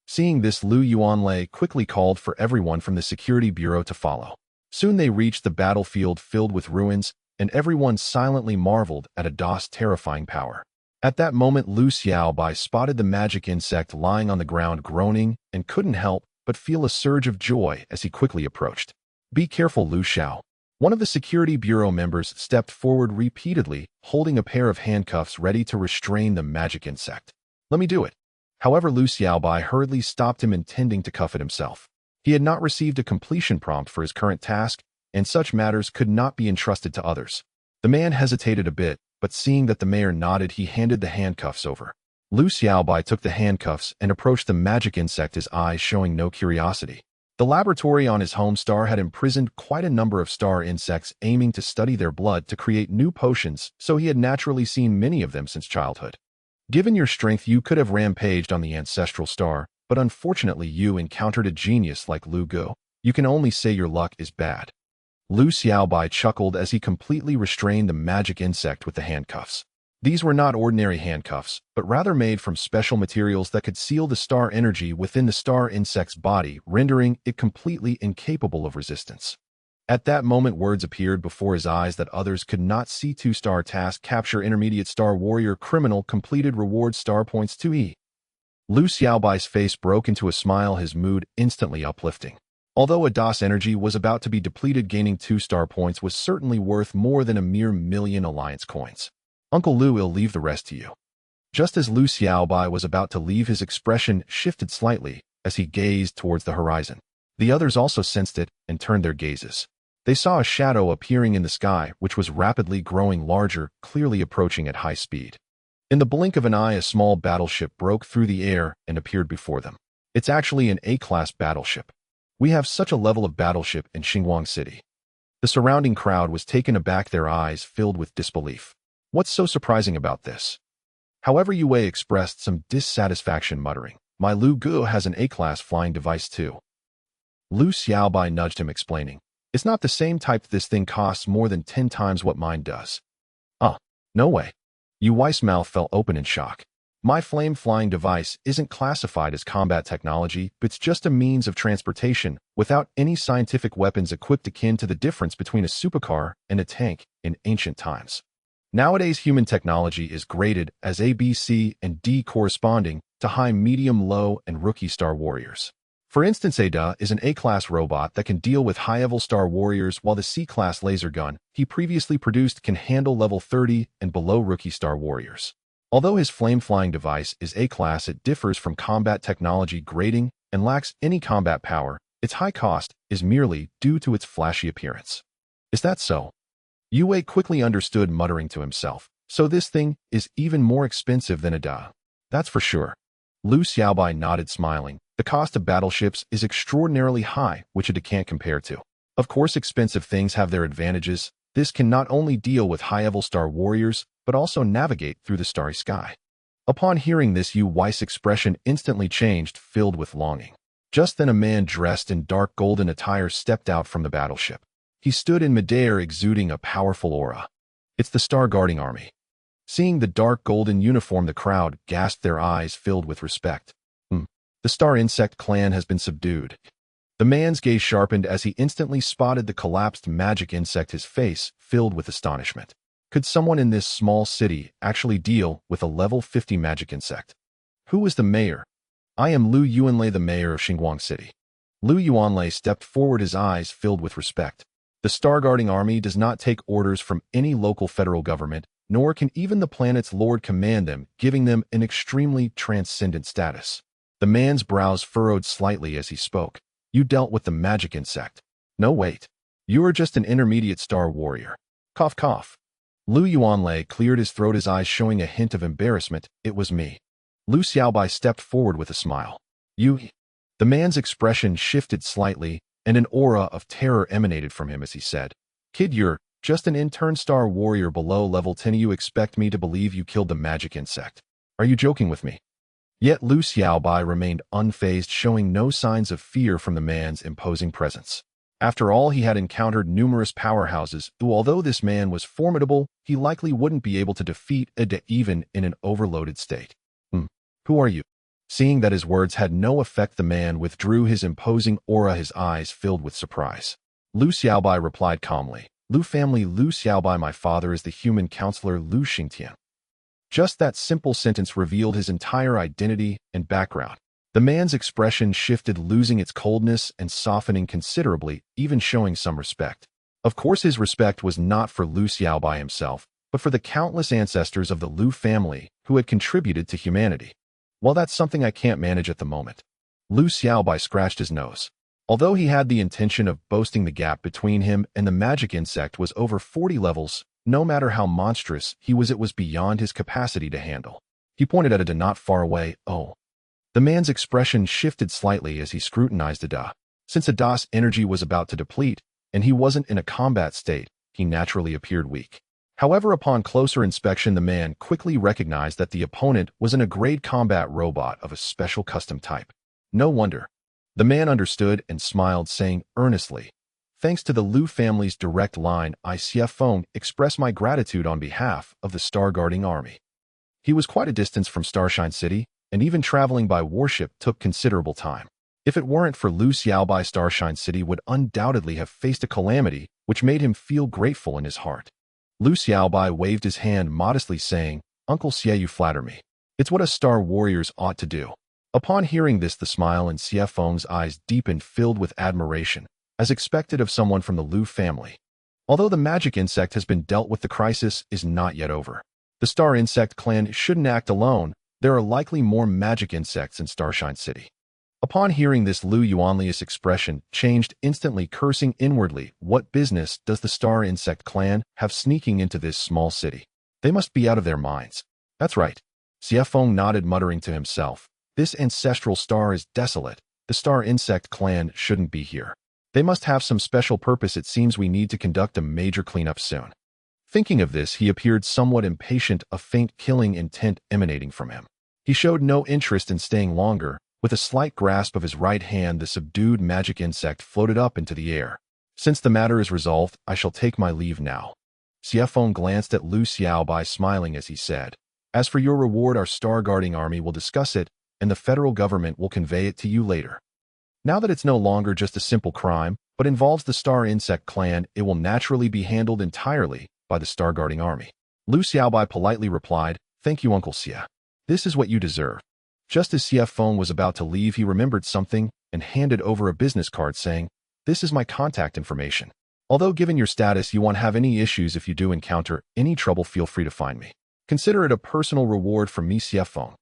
Seeing this, Lu Yuanlei quickly called for everyone from the security bureau to follow. Soon they reached the battlefield filled with ruins, and everyone silently marveled at Ada's terrifying power. At that moment, Lu Xiaobai spotted the magic insect lying on the ground groaning and couldn't help but feel a surge of joy as he quickly approached. "Be careful, Lu Xiao." One of the security bureau members stepped forward repeatedly, holding a pair of handcuffs ready to restrain the magic insect. "Let me do it." However, Lu Xiaobai hurriedly stopped him, intending to cuff it himself. He had not received a completion prompt for his current task, and such matters could not be entrusted to others. The man hesitated a bit, but seeing that the mayor nodded, he handed the handcuffs over. Lu Xiaobai took the handcuffs and approached the magic insect, his eyes showing no curiosity. The laboratory on his home star had imprisoned quite a number of star insects, aiming to study their blood to create new potions, so he had naturally seen many of them since childhood. "Given your strength, you could have rampaged on the ancestral star, but unfortunately you encountered a genius like Lu Gu. You can only say your luck is bad." Lu Xiaobai chuckled as he completely restrained the magic insect with the handcuffs. These were not ordinary handcuffs, but rather made from special materials that could seal the star energy within the star insect's body, rendering it completely incapable of resistance. At that moment, words appeared before his eyes that others could not see. 2-star task: capture intermediate star warrior criminal, completed, reward star points 2E. Lu Xiaobai's face broke into a smile, his mood instantly uplifting. Although Ada's energy was about to be depleted, gaining 2-star points was certainly worth more than a mere million alliance coins. "Uncle Lu will leave the rest to you." Just as Lu Xiaobai was about to leave, his expression shifted slightly as he gazed towards the horizon. The others also sensed it and turned their gazes. They saw a shadow appearing in the sky, which was rapidly growing larger, clearly approaching at high speed. In the blink of an eye, a small battleship broke through the air and appeared before them. "It's actually an A-class battleship. We have such a level of battleship in Xinguang City." The surrounding crowd was taken aback, their eyes filled with disbelief. "What's so surprising about this?" However, Yue expressed some dissatisfaction, muttering, "My Lu Gu has an A-class flying device too." Lu Xiaobai nudged him, explaining, "It's not the same type. This thing costs more than 10 times what mine does." No way." Yue's mouth fell open in shock. "My flame-flying device isn't classified as combat technology, but it's just a means of transportation, without any scientific weapons equipped, akin to the difference between a supercar and a tank in ancient times. Nowadays, human technology is graded as A, B, C, and D, corresponding to high, medium, low, and rookie star warriors. For instance, Ada is an A-class robot that can deal with high-level star warriors, while the C-class laser gun he previously produced can handle level 30 and below rookie star warriors. Although his flame-flying device is A-class, it differs from combat technology grading and lacks any combat power. Its high cost is merely due to its flashy appearance." "Is that so?" Yue quickly understood, muttering to himself, "So this thing is even more expensive than Ada." "That's for sure." Lu Xiaobai nodded, smiling. "The cost of battleships is extraordinarily high, which Ada can't compare to. Of course, expensive things have their advantages. This can not only deal with high-level star warriors, but also navigate through the starry sky." Upon hearing this, Yue's expression instantly changed, filled with longing. Just then a man dressed in dark golden attire stepped out from the battleship. He stood in midair exuding a powerful aura. It's the Star Guarding Army. Seeing the dark golden uniform, the crowd gasped, their eyes filled with respect. The Star Insect clan has been subdued. The man's gaze sharpened as he instantly spotted the collapsed magic insect, his face filled with astonishment. Could someone in this small city actually deal with a level 50 magic insect? Who was the mayor? I am Lu Yuanlei, the mayor of Xinguang City. Lu Yuanlei stepped forward, his eyes filled with respect. The Star Guarding Army does not take orders from any local federal government, nor can even the planet's lord command them, giving them an extremely transcendent status. The man's brows furrowed slightly as he spoke. You dealt with the magic insect. No, wait. You are just an intermediate star warrior. Cough, cough. Lu Yuanlei cleared his throat, his eyes showing a hint of embarrassment. It was me. Lu Xiaobai stepped forward with a smile. You? The man's expression shifted slightly, and an aura of terror emanated from him as he said, Kid, you're just an intern star warrior below level 10. You expect me to believe you killed the magic insect? Are you joking with me? Yet Lu Xiaobai remained unfazed, showing no signs of fear from the man's imposing presence. After all, he had encountered numerous powerhouses, who, although this man was formidable, he likely wouldn't be able to defeat even in an overloaded state. Who are you? Seeing that his words had no effect, the man withdrew his imposing aura, his eyes filled with surprise. Lu Xiaobai replied calmly, Lu family, Lu Xiaobai, my father is the human counselor Lu Xingtian. Just that simple sentence revealed his entire identity and background. The man's expression shifted, losing its coldness and softening considerably, even showing some respect. Of course, his respect was not for Lu Xiaobai himself, but for the countless ancestors of the Lu family who had contributed to humanity. Well, that's something I can't manage at the moment. Lu Xiaobai scratched his nose. Although he had the intention of boasting, the gap between him and the magic insect was over 40 levels. No matter how monstrous he was, it was beyond his capacity to handle. He pointed at a not far away. Oh. The man's expression shifted slightly as he scrutinized Ada. Since Ada's energy was about to deplete, and he wasn't in a combat state, he naturally appeared weak. However, upon closer inspection, the man quickly recognized that the opponent was an grade combat robot of a special custom type. No wonder. The man understood and smiled, saying earnestly, Thanks to the Lu family's direct line, I Xiefeng express my gratitude on behalf of the Star Guarding Army. He was quite a distance from Starshine City, and even traveling by warship took considerable time. If it weren't for Lu Xiaobai, Starshine City would undoubtedly have faced a calamity which made him feel grateful in his heart. Lu Xiaobai waved his hand modestly, saying, Uncle Xie, you flatter me. It's what us star warriors ought to do. Upon hearing this, the smile in Xiefeng's eyes deepened, filled with admiration, as expected of someone from the Lu family. Although the magic insect has been dealt with, the crisis is not yet over. The Star Insect clan shouldn't act alone. There are likely more magic insects in Starshine City. Upon hearing this, Lu Yuanlei's expression changed instantly, cursing inwardly. What business does the Star Insect clan have sneaking into this small city? They must be out of their minds. That's right. Xiefeng nodded, muttering to himself. This ancestral star is desolate. The Star Insect clan shouldn't be here. They must have some special purpose. It seems we need to conduct a major cleanup soon. Thinking of this, he appeared somewhat impatient, a faint killing intent emanating from him. He showed no interest in staying longer. With a slight grasp of his right hand, the subdued magic insect floated up into the air. Since the matter is resolved, I shall take my leave now. Xiefeng glanced at Lu Xiaobai, smiling as he said, As for your reward, our Star Guarding Army will discuss it, and the federal government will convey it to you later. Now that it's no longer just a simple crime, but involves the Star Insect clan, it will naturally be handled entirely by the Star Guarding Army. Lu Xiaobai politely replied, Thank you, Uncle Xie. This is what you deserve. Just as Xiefeng was about to leave, he remembered something and handed over a business card, saying, This is my contact information. Although given your status, you won't have any issues. If you do encounter any trouble, feel free to find me. Consider it a personal reward from me, Xiefeng.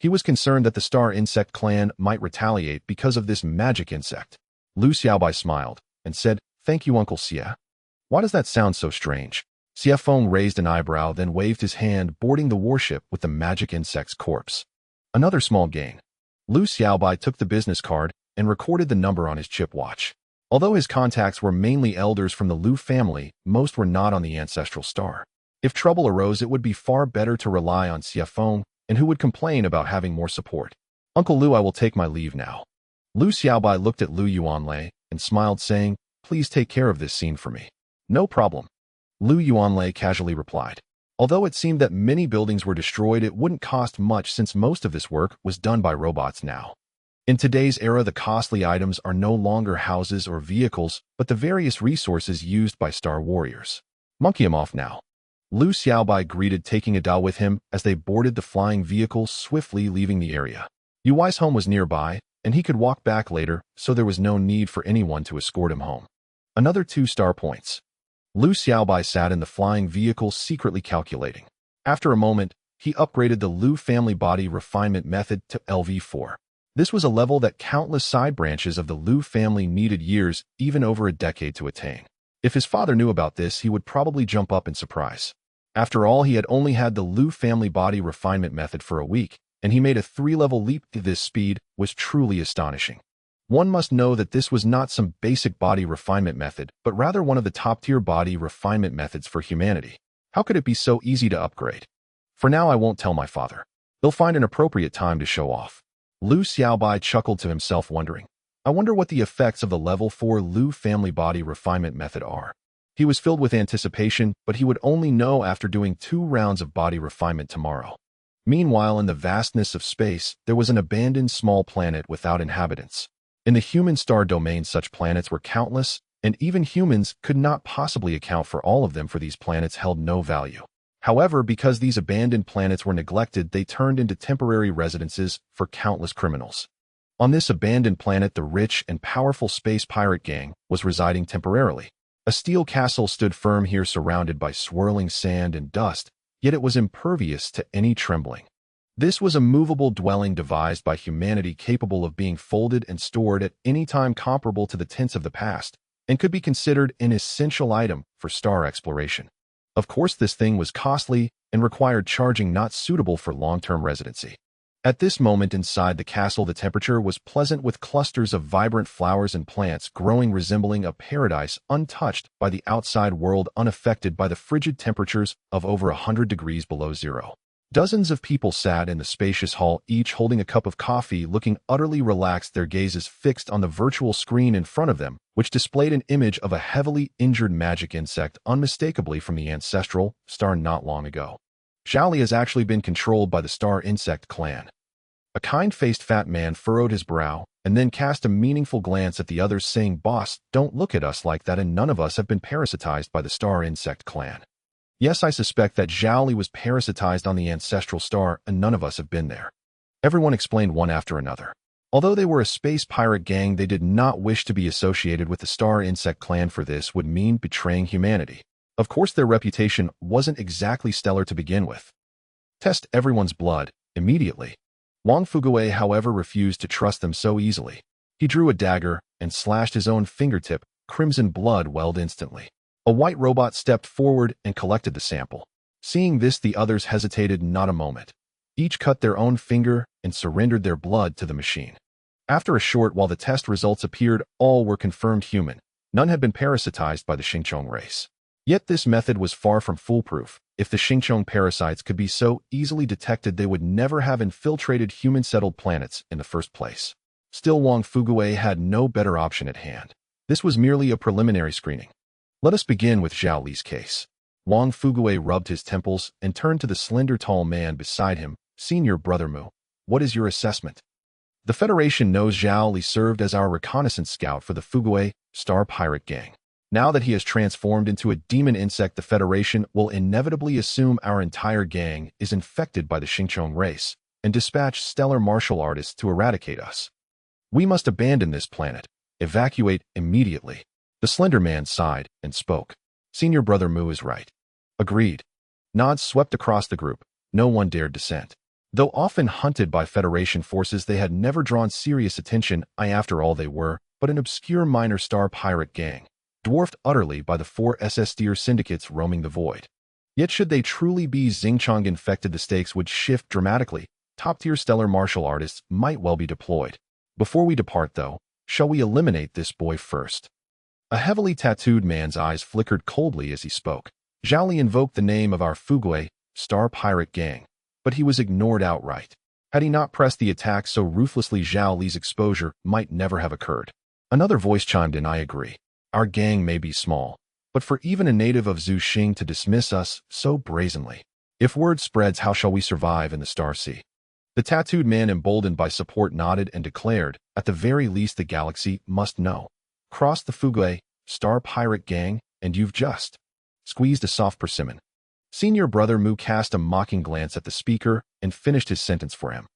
He was concerned that the Star Insect clan might retaliate because of this magic insect. Lu Xiaobai smiled and said, Thank you, Uncle Xie. Why does that sound so strange? Xiefeng raised an eyebrow, then waved his hand, boarding the warship with the magic insect's corpse. Another small gain. Lu Xiaobai took the business card and recorded the number on his chip watch. Although his contacts were mainly elders from the Lu family, most were not on the ancestral star. If trouble arose, it would be far better to rely on Xiefeng, and who would complain about having more support. Uncle Lu, I will take my leave now. Lu Xiaobai looked at Lu Yuanlei and smiled, saying, "Please take care of this scene for me." "No problem," Lu Yuanlei casually replied. Although it seemed that many buildings were destroyed, it wouldn't cost much since most of this work was done by robots now. In today's era, the costly items are no longer houses or vehicles, but the various resources used by Star Warriors. "Monkey him off now," Lu Xiaobai greeted, taking Adao with him as they boarded the flying vehicle, swiftly leaving the area. Yui's home was nearby, and he could walk back later, so there was no need for anyone to escort him home. Another 2 star points. Lu Xiaobai sat in the flying vehicle, secretly calculating. After a moment, he upgraded the Lu family body refinement method to LV4. This was a level that countless side branches of the Lu family needed years, even over a decade, to attain. If his father knew about this, he would probably jump up in surprise. After all, he had only had the Lu family body refinement method for a week, and he made a 3-level leap. This speed was truly astonishing. One must know that this was not some basic body refinement method, but rather one of the top-tier body refinement methods for humanity. How could it be so easy to upgrade? For now, I won't tell my father. He'll find an appropriate time to show off. Lu Xiaobai chuckled to himself, wondering, I wonder what the effects of the level 4 Lu family body refinement method are. He was filled with anticipation, but he would only know after doing 2 rounds of body refinement tomorrow. Meanwhile, in the vastness of space, there was an abandoned small planet without inhabitants. In the human star domain, such planets were countless, and even humans could not possibly account for all of them, for these planets held no value. However, because these abandoned planets were neglected, they turned into temporary residences for countless criminals. On this abandoned planet, the rich and powerful space pirate gang was residing temporarily. A steel castle stood firm here, surrounded by swirling sand and dust, yet it was impervious to any trembling. This was a movable dwelling devised by humanity, capable of being folded and stored at any time, comparable to the tents of the past, and could be considered an essential item for star exploration. Of course, this thing was costly and required charging, not suitable for long-term residency. At this moment inside the castle, the temperature was pleasant, with clusters of vibrant flowers and plants growing, resembling a paradise, untouched by the outside world, unaffected by the frigid temperatures of over 100 degrees below zero. Dozens of people sat in the spacious hall, each holding a cup of coffee, looking utterly relaxed, their gazes fixed on the virtual screen in front of them, which displayed an image of a heavily injured magic insect, unmistakably from the ancestral star not long ago. Zhao Li has actually been controlled by the star insect clan. A kind-faced fat man furrowed his brow and then cast a meaningful glance at the others, saying, "Boss, don't look at us like that, and none of us have been parasitized by the star insect clan." Yes, I suspect that Zhao Li was parasitized on the ancestral star, and none of us have been there. Everyone explained, one after another. Although they were a space pirate gang, they did not wish to be associated with the star insect clan, for this would mean betraying humanity. Of course, their reputation wasn't exactly stellar to begin with. Test everyone's blood immediately. Wang Fuguei, however, refused to trust them so easily. He drew a dagger and slashed his own fingertip. Crimson blood welled instantly. A white robot stepped forward and collected the sample. Seeing this, the others hesitated not a moment. Each cut their own finger and surrendered their blood to the machine. After a short while, the test results appeared. All were confirmed human. None had been parasitized by the Xingqiang race. Yet this method was far from foolproof. If the Xingqiang parasites could be so easily detected, they would never have infiltrated human-settled planets in the first place. Still, Wang Fuguei had no better option at hand. This was merely a preliminary screening. Let us begin with Zhao Li's case. Wang Fuguei rubbed his temples and turned to the slender tall man beside him. Senior Brother Mu, what is your assessment? The Federation knows Zhao Li served as our reconnaissance scout for the Fuguei Star Pirate Gang. Now that he has transformed into a demon insect, the Federation will inevitably assume our entire gang is infected by the Xingqiang race and dispatch stellar martial artists to eradicate us. We must abandon this planet. Evacuate immediately. The slender man sighed and spoke. Senior Brother Mu is right. Agreed. Nods swept across the group. No one dared dissent. Though often hunted by Federation forces, they had never drawn serious attention. After all, they were but an obscure minor star pirate gang, dwarfed utterly by the 4 SS-tier syndicates roaming the void. Yet should they truly be Xingqiang infected, the stakes would shift dramatically. Top-tier stellar martial artists might well be deployed. Before we depart, though, shall we eliminate this boy first? A heavily tattooed man's eyes flickered coldly as he spoke. Zhao Li invoked the name of our Fuguei Star Pirate Gang, but he was ignored outright. Had he not pressed the attack so ruthlessly, Zhao Li's exposure might never have occurred. Another voice chimed in, I agree. Our gang may be small, but for even a native of Zuxing to dismiss us so brazenly. If word spreads, how shall we survive in the Star Sea? The tattooed man, emboldened by support, nodded and declared, at the very least the galaxy must know. Cross the Fugue, Star Pirate Gang, and you've just squeezed a soft persimmon. Senior Brother Mu cast a mocking glance at the speaker and finished his sentence for him.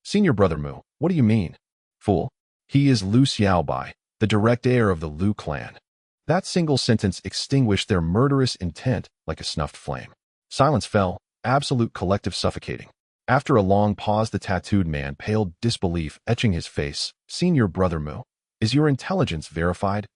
Senior Brother Mu, what do you mean? Fool. He is Lu Xiaobai, the direct heir of the Lu clan. That single sentence extinguished their murderous intent like a snuffed flame. Silence fell, absolute collective suffocating. After a long pause, the tattooed man paled, disbelief etching his face. Senior Brother Mu, is your intelligence verified?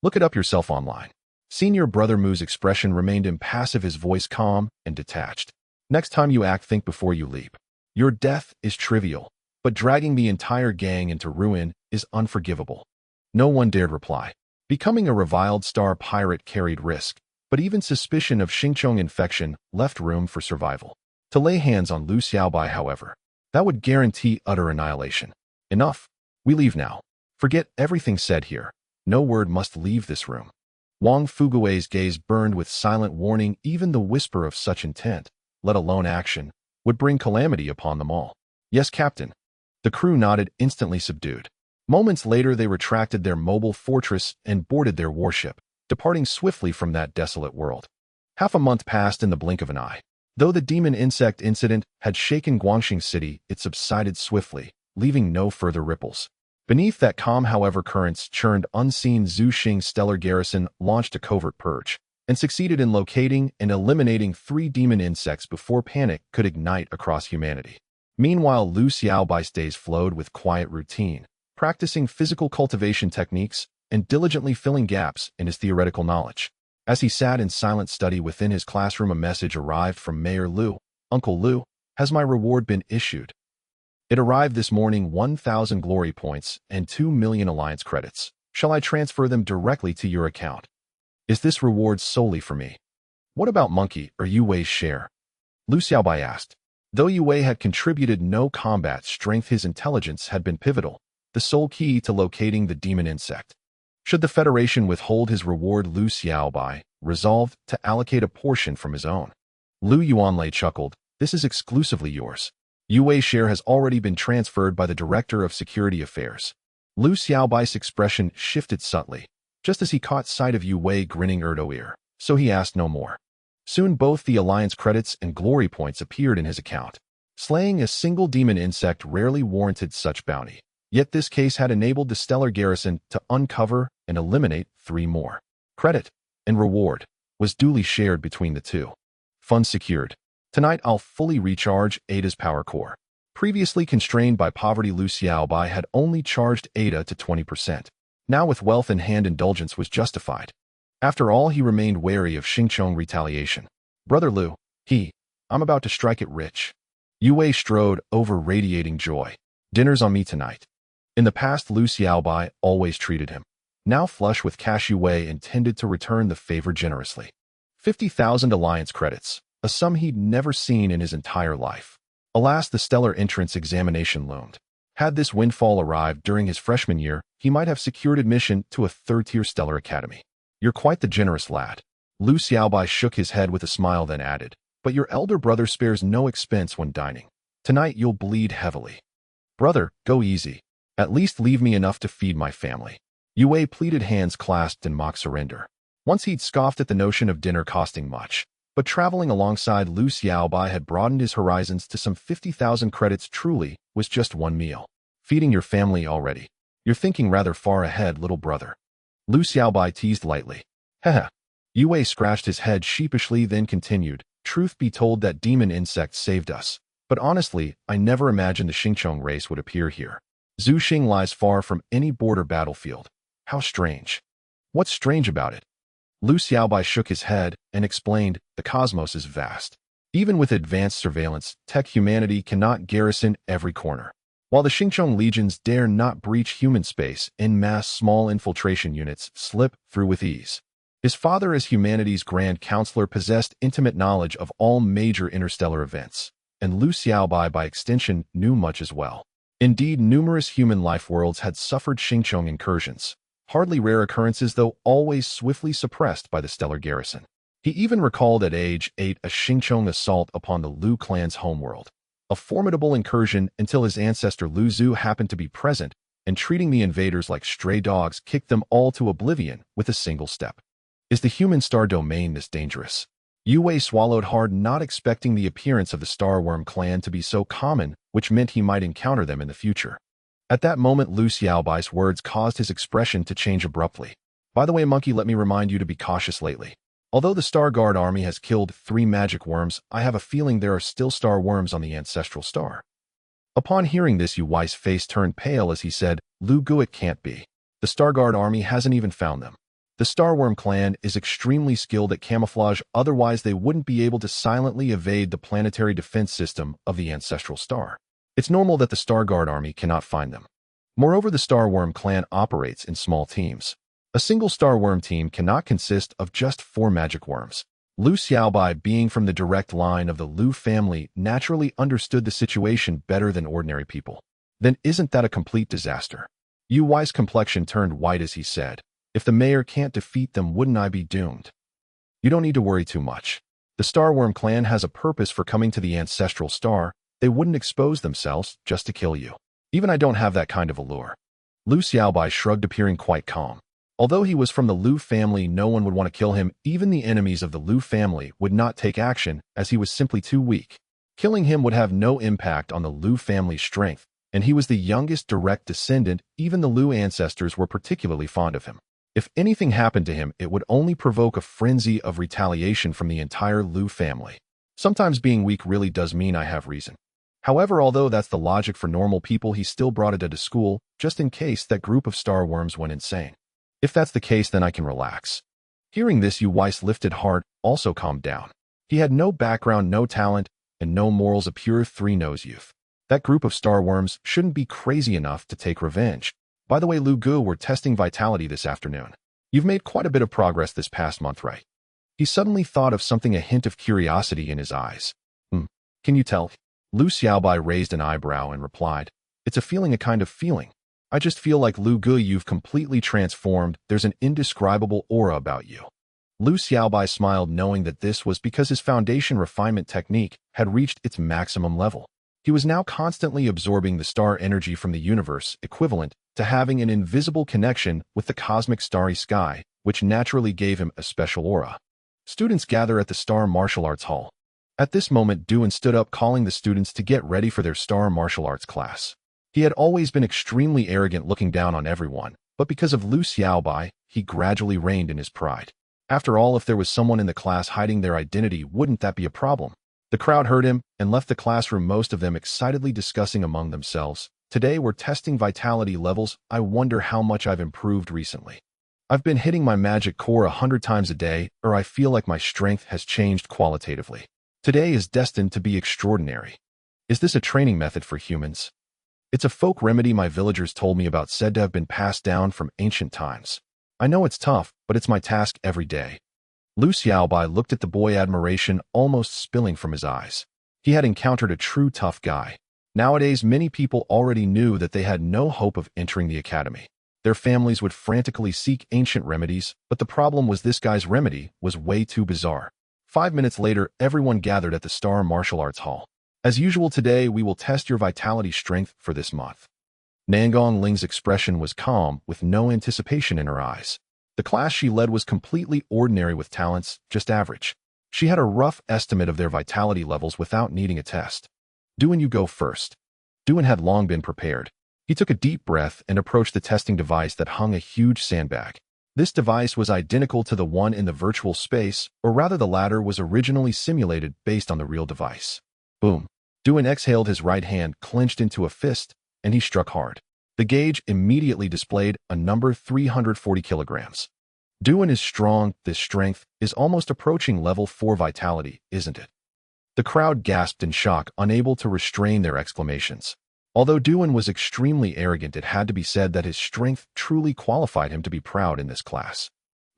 Look it up yourself online. Senior Brother Mu's expression remained impassive, his voice calm and detached. Next time you act, think before you leap. Your death is trivial, but dragging the entire gang into ruin is unforgivable. No one dared reply. Becoming a reviled star pirate carried risk, but even suspicion of Xingqiang infection left room for survival. To lay hands on Lu Xiaobai, however, that would guarantee utter annihilation. Enough. We leave now. Forget everything said here. No word must leave this room. Wang Fugui's gaze burned with silent warning. Even the whisper of such intent, let alone action, would bring calamity upon them all. Yes, Captain. The crew nodded, instantly subdued. Moments later, they retracted their mobile fortress and boarded their warship, departing swiftly from that desolate world. Half a month passed in the blink of an eye. Though the demon insect incident had shaken Guangxing City, it subsided swiftly, leaving no further ripples. Beneath that calm, however, currents churned unseen. Zuxing's stellar garrison launched a covert purge and succeeded in locating and eliminating 3 demon insects before panic could ignite across humanity. Meanwhile, Lu Xiaobai's days flowed with quiet routine, practicing physical cultivation techniques and diligently filling gaps in his theoretical knowledge. As he sat in silent study within his classroom, a message arrived from Mayor Lu. Uncle Lu, has my reward been issued? It arrived this morning. 1,000 glory points and 2 million alliance credits. Shall I transfer them directly to your account? Is this reward solely for me? What about Monkey or Yu Wei's share? Lu Xiaobai asked. Though Yu Wei had contributed no combat strength, his intelligence had been pivotal, the sole key to locating the demon insect. Should the Federation withhold his reward, Lu Xiaobai resolved to allocate a portion from his own. Lu Yuanlei chuckled. This is exclusively yours. Yu Wei's share has already been transferred by the Director of Security Affairs. Lu Xiaobai's expression shifted subtly, just as he caught sight of Yu Wei grinning ear, so he asked no more. Soon both the alliance credits and glory points appeared in his account. Slaying a single demon insect rarely warranted such bounty, yet this case had enabled the stellar garrison to uncover and eliminate 3 more. Credit and reward was duly shared between the two. Funds secured. Tonight I'll fully recharge Ada's power core. Previously constrained by poverty, Lu Xiaobai had only charged Ada to 20%. Now with wealth in hand, indulgence was justified. After all, he remained wary of Xingqiang retaliation. Brother Lu, I'm about to strike it rich. Yu Wei strode over, radiating joy. Dinner's on me tonight. In the past, Lu Xiaobai always treated him. Now flush with cash, Yu Wei intended to return the favor generously. 50,000 alliance credits, a sum he'd never seen in his entire life. Alas, the stellar entrance examination loomed. Had this windfall arrived during his freshman year, he might have secured admission to a 3rd-tier stellar academy. You're quite the generous lad. Lu Xiaobai shook his head with a smile, then added, but your elder brother spares no expense when dining. Tonight you'll bleed heavily. Brother, go easy. At least leave me enough to feed my family. Yu Wei pleaded, hands clasped in mock surrender. Once he'd scoffed at the notion of dinner costing much, but traveling alongside Lu Xiaobai had broadened his horizons to some 50,000 credits. Truly was just one meal. Feeding your family already. You're thinking rather far ahead, little brother. Lu Xiaobai teased lightly. Heh. Yu Wei scratched his head sheepishly, then continued, truth be told, that demon insect saved us. But honestly, I never imagined the Xingqiang race would appear here. Zuxing lies far from any border battlefield. How strange. What's strange about it? Lu Xiaobai shook his head and explained, the cosmos is vast. Even with advanced surveillance tech, humanity cannot garrison every corner. While the Xingqiang legions dare not breach human space, en masse small infiltration units slip through with ease. His father, as humanity's Grand Counselor, possessed intimate knowledge of all major interstellar events. and Lu Xiaobai by extension knew much as well. Indeed, numerous human life worlds had suffered Xingqiang incursions, hardly rare occurrences though always swiftly suppressed by the stellar garrison. He even recalled at age 8 a Xingqiang assault upon the Lu clan's homeworld, a formidable incursion until his ancestor Lu Zhu happened to be present and treating the invaders like stray dogs kicked them all to oblivion with a single step. Is the human star domain this dangerous? Yu Wei swallowed hard, not expecting the appearance of the Starworm clan to be so common, which meant he might encounter them in the future. At that moment, Lu Xiaobai's words caused his expression to change abruptly. By the way, monkey, let me remind you to be cautious lately. Although the Star Guard army has killed 3 magic worms, I have a feeling there are still star worms on the ancestral star. Upon hearing this, Yu Wei's face turned pale as he said, Lu Gu, it can't be. The Star Guard army hasn't even found them. The Starworm clan is extremely skilled at camouflage, otherwise they wouldn't be able to silently evade the planetary defense system of the ancestral star. It's normal that the Star Guard army cannot find them. Moreover, the Starworm clan operates in small teams. A single Starworm team cannot consist of just 4 magic worms. Lu Xiaobai, being from the direct line of the Lu family, naturally understood the situation better than ordinary people. Then isn't that a complete disaster? Yu Wei's complexion turned white as he said, if the mayor can't defeat them, wouldn't I be doomed? You don't need to worry too much. The Starworm clan has a purpose for coming to the ancestral star. They wouldn't expose themselves just to kill you. Even I don't have that kind of allure. Lu Xiaobai shrugged, appearing quite calm. Although he was from the Lu family, no one would want to kill him. Even the enemies of the Lu family would not take action, as he was simply too weak. Killing him would have no impact on the Lu family's strength, and he was the youngest direct descendant. Even the Lu ancestors were particularly fond of him. If anything happened to him, it would only provoke a frenzy of retaliation from the entire Lu family. Sometimes being weak really does mean I have reason. However, although that's the logic for normal people, he still brought it to school, just in case that group of star worms went insane. If that's the case, then I can relax. Hearing this, Yu Wei's lifted heart also calmed down. He had no background, no talent, and no morals, a pure three-nose youth. That group of star worms shouldn't be crazy enough to take revenge. By the way, Lu Gu, we're testing vitality this afternoon. You've made quite a bit of progress this past month, right? He suddenly thought of something, a hint of curiosity in his eyes. Can you tell? Lu Xiaobai raised an eyebrow and replied, it's a feeling, a kind of feeling. I just feel like Lu Gu, you've completely transformed. There's an indescribable aura about you. Lu Xiaobai smiled, knowing that this was because his foundation refinement technique had reached its maximum level. He was now constantly absorbing the star energy from the universe, equivalent to having an invisible connection with the cosmic starry sky, which naturally gave him a special aura. Students gather at the Star Martial Arts Hall. At this moment, Duan stood up, calling the students to get ready for their Star Martial Arts class. He had always been extremely arrogant, looking down on everyone, but because of Lu Xiaobai, he gradually reigned in his pride. After all, if there was someone in the class hiding their identity, wouldn't that be a problem? The crowd heard him and left the classroom, most of them excitedly discussing among themselves. Today we're testing vitality levels. I wonder how much I've improved recently. I've been hitting my magic core 100 times a day, or I feel like my strength has changed qualitatively. Today is destined to be extraordinary. Is this a training method for humans? It's a folk remedy my villagers told me about, said to have been passed down from ancient times. I know it's tough, but it's my task every day. Lu Xiaobai looked at the boy, admiration almost spilling from his eyes. He had encountered a true tough guy. Nowadays, many people already knew that they had no hope of entering the academy. Their families would frantically seek ancient remedies, but the problem was this guy's remedy was way too bizarre. 5 minutes later, everyone gathered at the Star Martial Arts Hall. As usual, today we will test your vitality strength for this month. Nangong Ling's expression was calm, with no anticipation in her eyes. The class she led was completely ordinary, with talents just average. She had a rough estimate of their vitality levels without needing a test. Duan, you go first. Duan had long been prepared. He took a deep breath and approached the testing device that hung a huge sandbag. This device was identical to the one in the virtual space, or rather the latter was originally simulated based on the real device. Boom. Duan exhaled, his right hand clenched into a fist, and he struck hard. The gauge immediately displayed a number 340 kilograms. Duan is strong. This strength is almost approaching level 4 vitality, isn't it? The crowd gasped in shock, unable to restrain their exclamations. Although Duan was extremely arrogant, it had to be said that his strength truly qualified him to be proud in this class.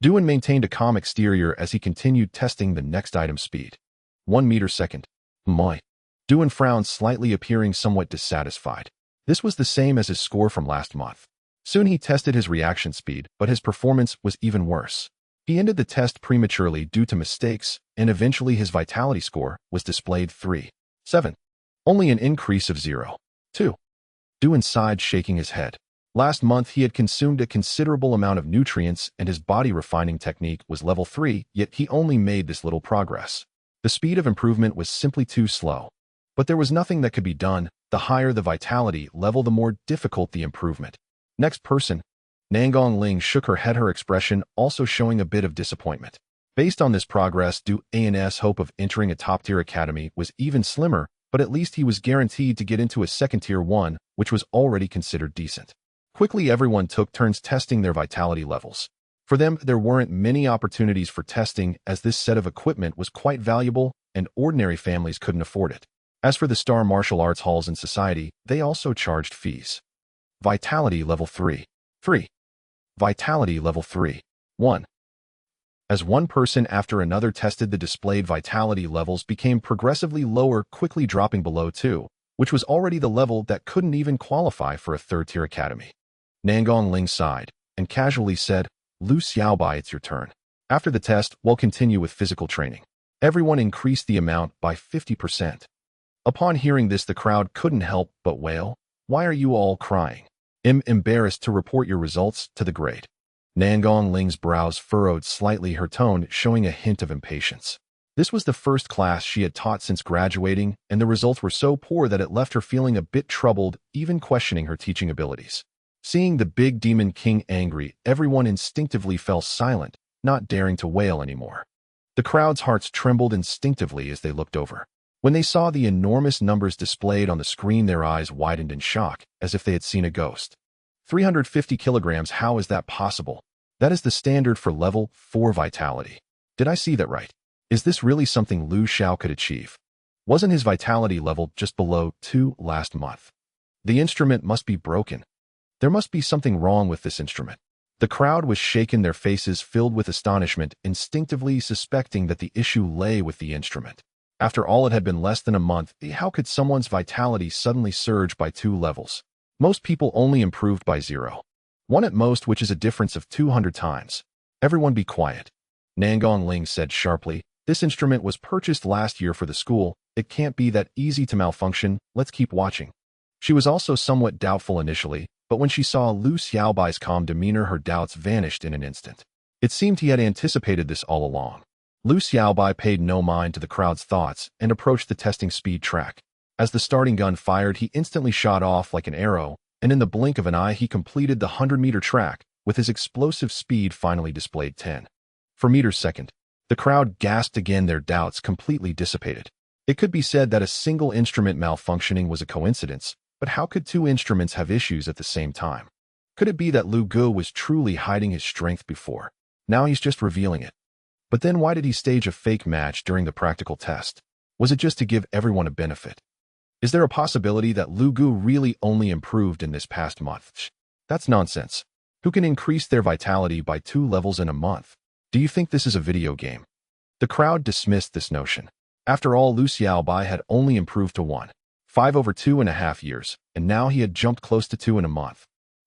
Duan maintained a calm exterior as he continued testing the next item. Speed. 1 meter second. Moi. Duan frowned slightly, appearing somewhat dissatisfied. This was the same as his score from last month. Soon he tested his reaction speed, but his performance was even worse. He ended the test prematurely due to mistakes, and eventually his vitality score was displayed 3.7. Only an increase of 0.2. Duan sighed, shaking his head. Last month he had consumed a considerable amount of nutrients and his body refining technique was level 3, yet he only made this little progress. The speed of improvement was simply too slow. But there was nothing that could be done. The higher the vitality level, the more difficult the improvement. Next person. Nangong Ling shook her head, her expression also showing a bit of disappointment. Based on this progress, Duan's hope of entering a top-tier academy was even slimmer, but at least he was guaranteed to get into a second-tier one, which was already considered decent. Quickly, everyone took turns testing their vitality levels. For them, there weren't many opportunities for testing, as this set of equipment was quite valuable and ordinary families couldn't afford it. As for the star martial arts halls in society, they also charged fees. Vitality level 3. Vitality level 3. 1. As one person after another tested, the displayed vitality levels became progressively lower, quickly dropping below 2, which was already the level that couldn't even qualify for a third-tier academy. Nangong Ling sighed and casually said, Lu Xiaobai, it's your turn. After the test, we'll continue with physical training. Everyone increased the amount by 50%. Upon hearing this, the crowd couldn't help but wail, why are you all crying? I'm embarrassed to report your results to the grade. Nangong Ling's brows furrowed slightly, her tone showing a hint of impatience. This was the first class she had taught since graduating, and the results were so poor that it left her feeling a bit troubled, even questioning her teaching abilities. Seeing the big demon king angry, everyone instinctively fell silent, not daring to wail anymore. The crowd's hearts trembled instinctively as they looked over. When they saw the enormous numbers displayed on the screen, their eyes widened in shock, as if they had seen a ghost. 350 kilograms, how is that possible? That is the standard for level 4 vitality. Did I see that right? Is this really something Lu Xiao could achieve? Wasn't his vitality level just below 2 last month? The instrument must be broken. There must be something wrong with this instrument. The crowd was shaken, their faces filled with astonishment, instinctively suspecting that the issue lay with the instrument. After all, it had been less than a month. How could someone's vitality suddenly surge by 2 levels? Most people only improved by 0.1 at most, which is a difference of 200 times. Everyone be quiet. Nangong Ling said sharply, this instrument was purchased last year for the school. It can't be that easy to malfunction. Let's keep watching. She was also somewhat doubtful initially, but when she saw Lu Xiaobai's calm demeanor, her doubts vanished in an instant. It seemed he had anticipated this all along. Lu Xiaobai paid no mind to the crowd's thoughts and approached the testing speed track. As the starting gun fired, he instantly shot off like an arrow, and in the blink of an eye he completed the 100-meter track, with his explosive speed finally displayed 10 meters per second. The crowd gasped again, their doubts completely dissipated. It could be said that a single instrument malfunctioning was a coincidence, but how could 2 instruments have issues at the same time? Could it be that Lu Gu was truly hiding his strength before? Now he's just revealing it. But then why did he stage a fake match during the practical test? Was it just to give everyone a benefit? Is there a possibility that Lu Gu really only improved in this past month? That's nonsense. Who can increase their vitality by 2 levels in a month? Do you think this is a video game? The crowd dismissed this notion. After all, Lu Xiaobai had only improved to 1.5 over 2.5 years, and now he had jumped close to 2 in a month.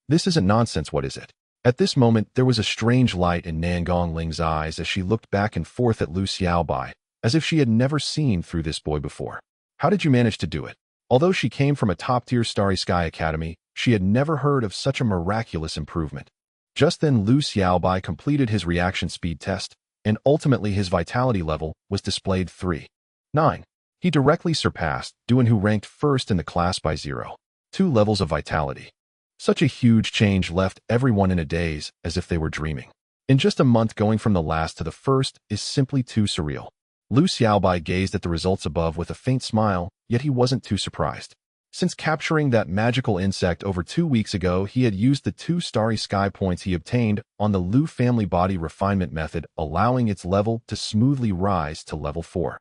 This isn't nonsense, what is it? At this moment, there was a strange light in Nangong Ling's eyes as she looked back and forth at Lu Xiaobai, as if she had never seen through this boy before. How did you manage to do it? Although she came from a top-tier Starry Sky Academy, she had never heard of such a miraculous improvement. Just then, Lu Xiaobai completed his reaction speed test, and ultimately his vitality level was displayed 3.9. He directly surpassed Duan, who ranked first in the class by 0.2 levels of vitality. Such a huge change left everyone in a daze, as if they were dreaming. In just a month, going from the last to the first is simply too surreal. Lu Xiaobai gazed at the results above with a faint smile, yet he wasn't too surprised. Since capturing that magical insect over 2 weeks ago, he had used the 2 Starry Sky points he obtained on the Lu family body refinement method, allowing its level to smoothly rise to level 4.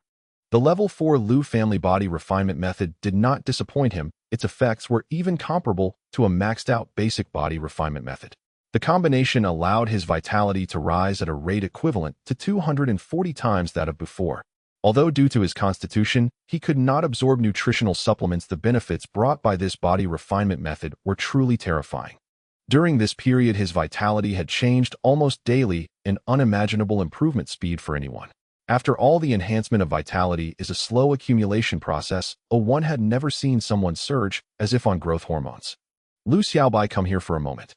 The level 4 Lu family body refinement method did not disappoint him. Its effects were even comparable to a maxed-out basic body refinement method. The combination allowed his vitality to rise at a rate equivalent to 240 times that of before. Although due to his constitution, he could not absorb nutritional supplements, the benefits brought by this body refinement method were truly terrifying. During this period, his vitality had changed almost daily, an unimaginable improvement speed for anyone. After all, the enhancement of vitality is a slow accumulation process. One had never seen someone surge as if on growth hormones. Lu Xiaobai, come here for a moment.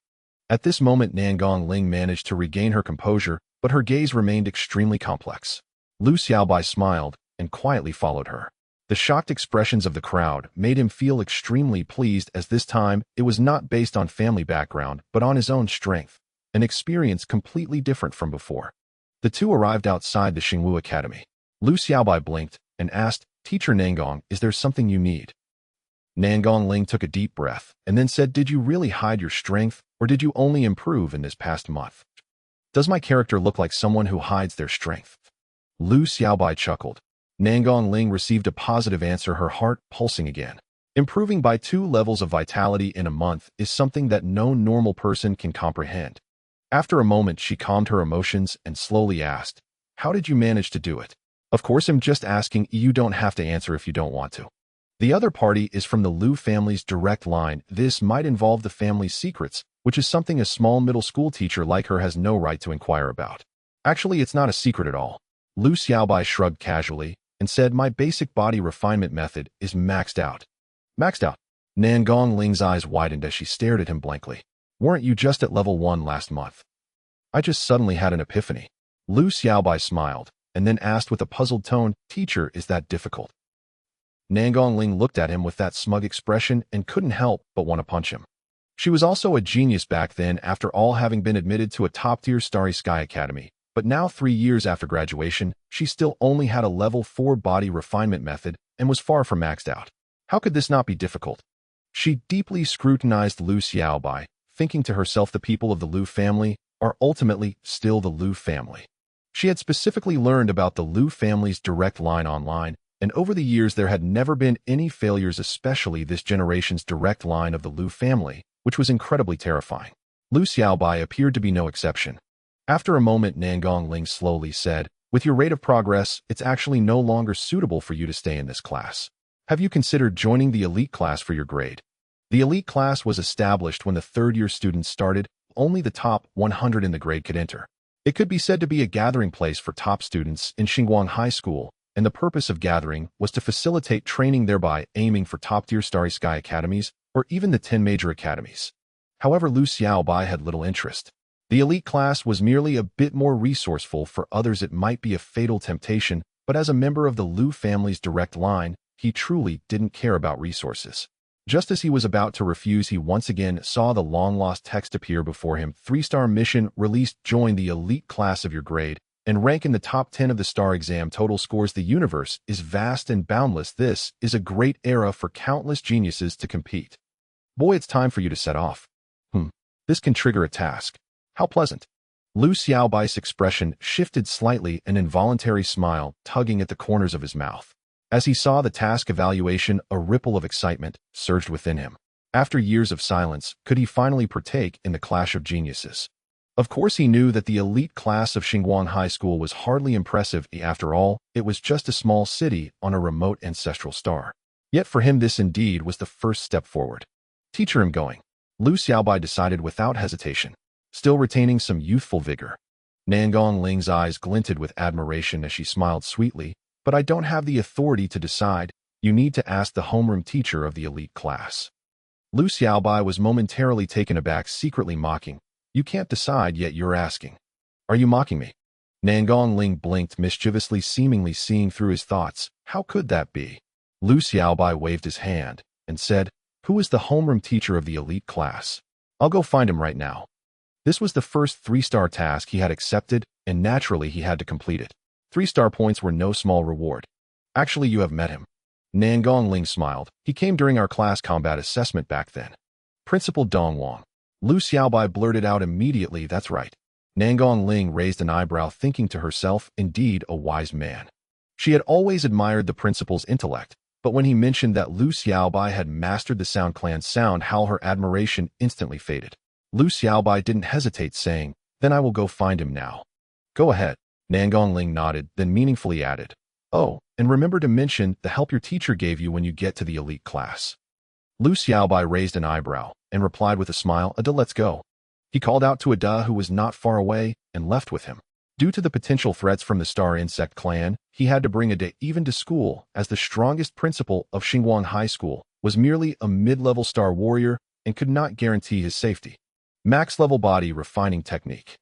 At this moment, Nangong Ling managed to regain her composure, but her gaze remained extremely complex. Lu Xiaobai smiled and quietly followed her. The shocked expressions of the crowd made him feel extremely pleased, as this time it was not based on family background but on his own strength, an experience completely different from before. The two arrived outside the Xingwu Academy. Lu Xiaobai blinked and asked, "Teacher Nangong, is there something you need?" Nangong Ling took a deep breath and then said, "Did you really hide your strength, or did you only improve in this past month? Does my character look like someone who hides their strength?" Lu Xiaobai chuckled. Nangong Ling received a positive answer, her heart pulsing again. Improving by 2 levels of vitality in a month is something that no normal person can comprehend. After a moment, she calmed her emotions and slowly asked, "How did you manage to do it?" "Of course, I'm just asking. You don't have to answer if you don't want to. The other party is from the Lu family's direct line. This might involve the family's secrets, which is something a small middle school teacher like her has no right to inquire about. Actually, it's not a secret at all." Lu Xiaobai shrugged casually and said, "My basic body refinement method is maxed out." "Maxed out?" Nangong Ling's eyes widened as she stared at him blankly. "Weren't you just at level 1 last month?" "I just suddenly had an epiphany." Lu Xiaobai smiled and then asked with a puzzled tone, "Teacher, is that difficult?" Nangong Ling looked at him with that smug expression and couldn't help but want to punch him. She was also a genius back then, after all, having been admitted to a top-tier Starry Sky Academy. But now, 3 years after graduation, she still only had a level 4 body refinement method and was far from maxed out. How could this not be difficult? She deeply scrutinized Lu Xiaobai, thinking to herself, the people of the Lu family are ultimately still the Lu family. She had specifically learned about the Lu family's direct line online, and over the years there had never been any failures, especially this generation's direct line of the Lu family, which was incredibly terrifying. Lu Xiaobai appeared to be no exception. After a moment, Nangong Ling slowly said, "With your rate of progress, it's actually no longer suitable for you to stay in this class. Have you considered joining the elite class for your grade?" The elite class was established when the third-year students started. Only the top 100 in the grade could enter. It could be said to be a gathering place for top students in Xinguang High School, and the purpose of gathering was to facilitate training, thereby aiming for top-tier Starry Sky Academies or even the 10 major academies. However, Lu Xiaobai had little interest. The elite class was merely a bit more resourceful. For others it might be a fatal temptation, but as a member of the Lu family's direct line, he truly didn't care about resources. Just as he was about to refuse, he once again saw the long-lost text appear before him. 3-star mission released. Join the elite class of your grade and rank in the top 10 of the STAR exam. Total scores. The universe is vast and boundless. This is a great era for countless geniuses to compete. Boy, it's time for you to set off. This can trigger a task. How pleasant. Lu Xiaobai's expression shifted slightly, an involuntary smile tugging at the corners of his mouth. As he saw the task evaluation, a ripple of excitement surged within him. After years of silence, could he finally partake in the clash of geniuses? Of course, he knew that the elite class of Xinguang High School was hardly impressive. After all, it was just a small city on a remote ancestral star. Yet for him, this indeed was the first step forward. "Teacher, I'm going," Lu Xiaobai decided without hesitation, still retaining some youthful vigor. Nangong Ling's eyes glinted with admiration as she smiled sweetly. "But I don't have the authority to decide. You need to ask the homeroom teacher of the elite class." Lu Xiaobai was momentarily taken aback, secretly mocking. "You can't decide, yet you're asking. Are you mocking me?" Nangong Ling blinked mischievously, seemingly seeing through his thoughts. How could that be? Lu Xiaobai waved his hand and said, "Who is the homeroom teacher of the elite class? I'll go find him right now." This was the first 3-star task he had accepted, and naturally he had to complete it. 3-star points were no small reward. "Actually, you have met him." Nangong Ling smiled. "He came during our class combat assessment back then." "Principal Dong Wang." Lu Xiaobai blurted out immediately, "That's right." Nangong Ling raised an eyebrow, thinking to herself, indeed a wise man. She had always admired the principal's intellect, but when he mentioned that Lu Xiaobai had mastered the Sound Clan sound howl, her admiration instantly faded. Lu Xiaobai didn't hesitate, saying, "Then I will go find him now." "Go ahead." Nangong Ling nodded, then meaningfully added, Oh, and remember to mention the help your teacher gave you when you get to the elite class. Lu Xiaobai raised an eyebrow and replied with a smile, "Ada, let's go." He called out to Ada, who was not far away, and left with him. Due to the potential threats from the Star Insect clan, he had to bring Ada even to school, as the strongest principal of Xinguang High School was merely a mid-level star warrior and could not guarantee his safety. Max-level body refining technique.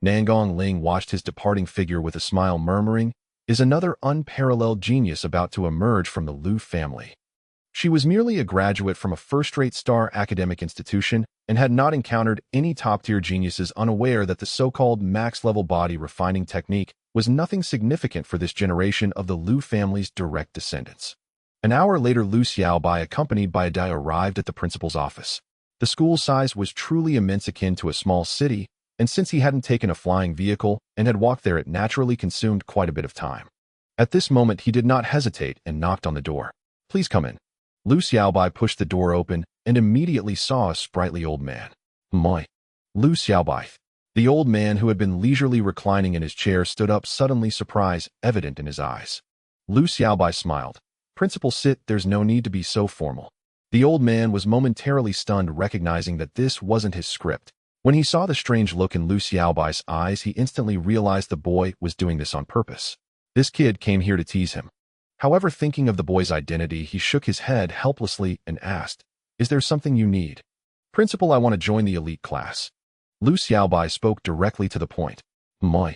Nangong Ling watched his departing figure with a smile, murmuring, "Is another unparalleled genius about to emerge from the Lu family?" She was merely a graduate from a first-rate star academic institution and had not encountered any top-tier geniuses, unaware that the so-called max-level body refining technique was nothing significant for this generation of the Lu family's direct descendants. An hour later, Lu Xiaobai, accompanied by Ada, arrived at the principal's office. The school's size was truly immense, akin to a small city, and since he hadn't taken a flying vehicle and had walked there, it naturally consumed quite a bit of time. At this moment, he did not hesitate and knocked on the door. "Please come in." Lu Xiaobai pushed the door open and immediately saw a sprightly old man. "Moi." Lu Xiaobai. The old man, who had been leisurely reclining in his chair, stood up, suddenly, surprise evident in his eyes. Lu Xiaobai smiled. "Principal, sit, there's no need to be so formal." The old man was momentarily stunned, recognizing that this wasn't his script. When he saw the strange look in Lu Xiaobai's eyes, he instantly realized the boy was doing this on purpose. This kid came here to tease him. However, thinking of the boy's identity, he shook his head helplessly and asked, "Is there something you need?" "Principal, I want to join the elite class." Lu Xiaobai spoke directly to the point. "Moi."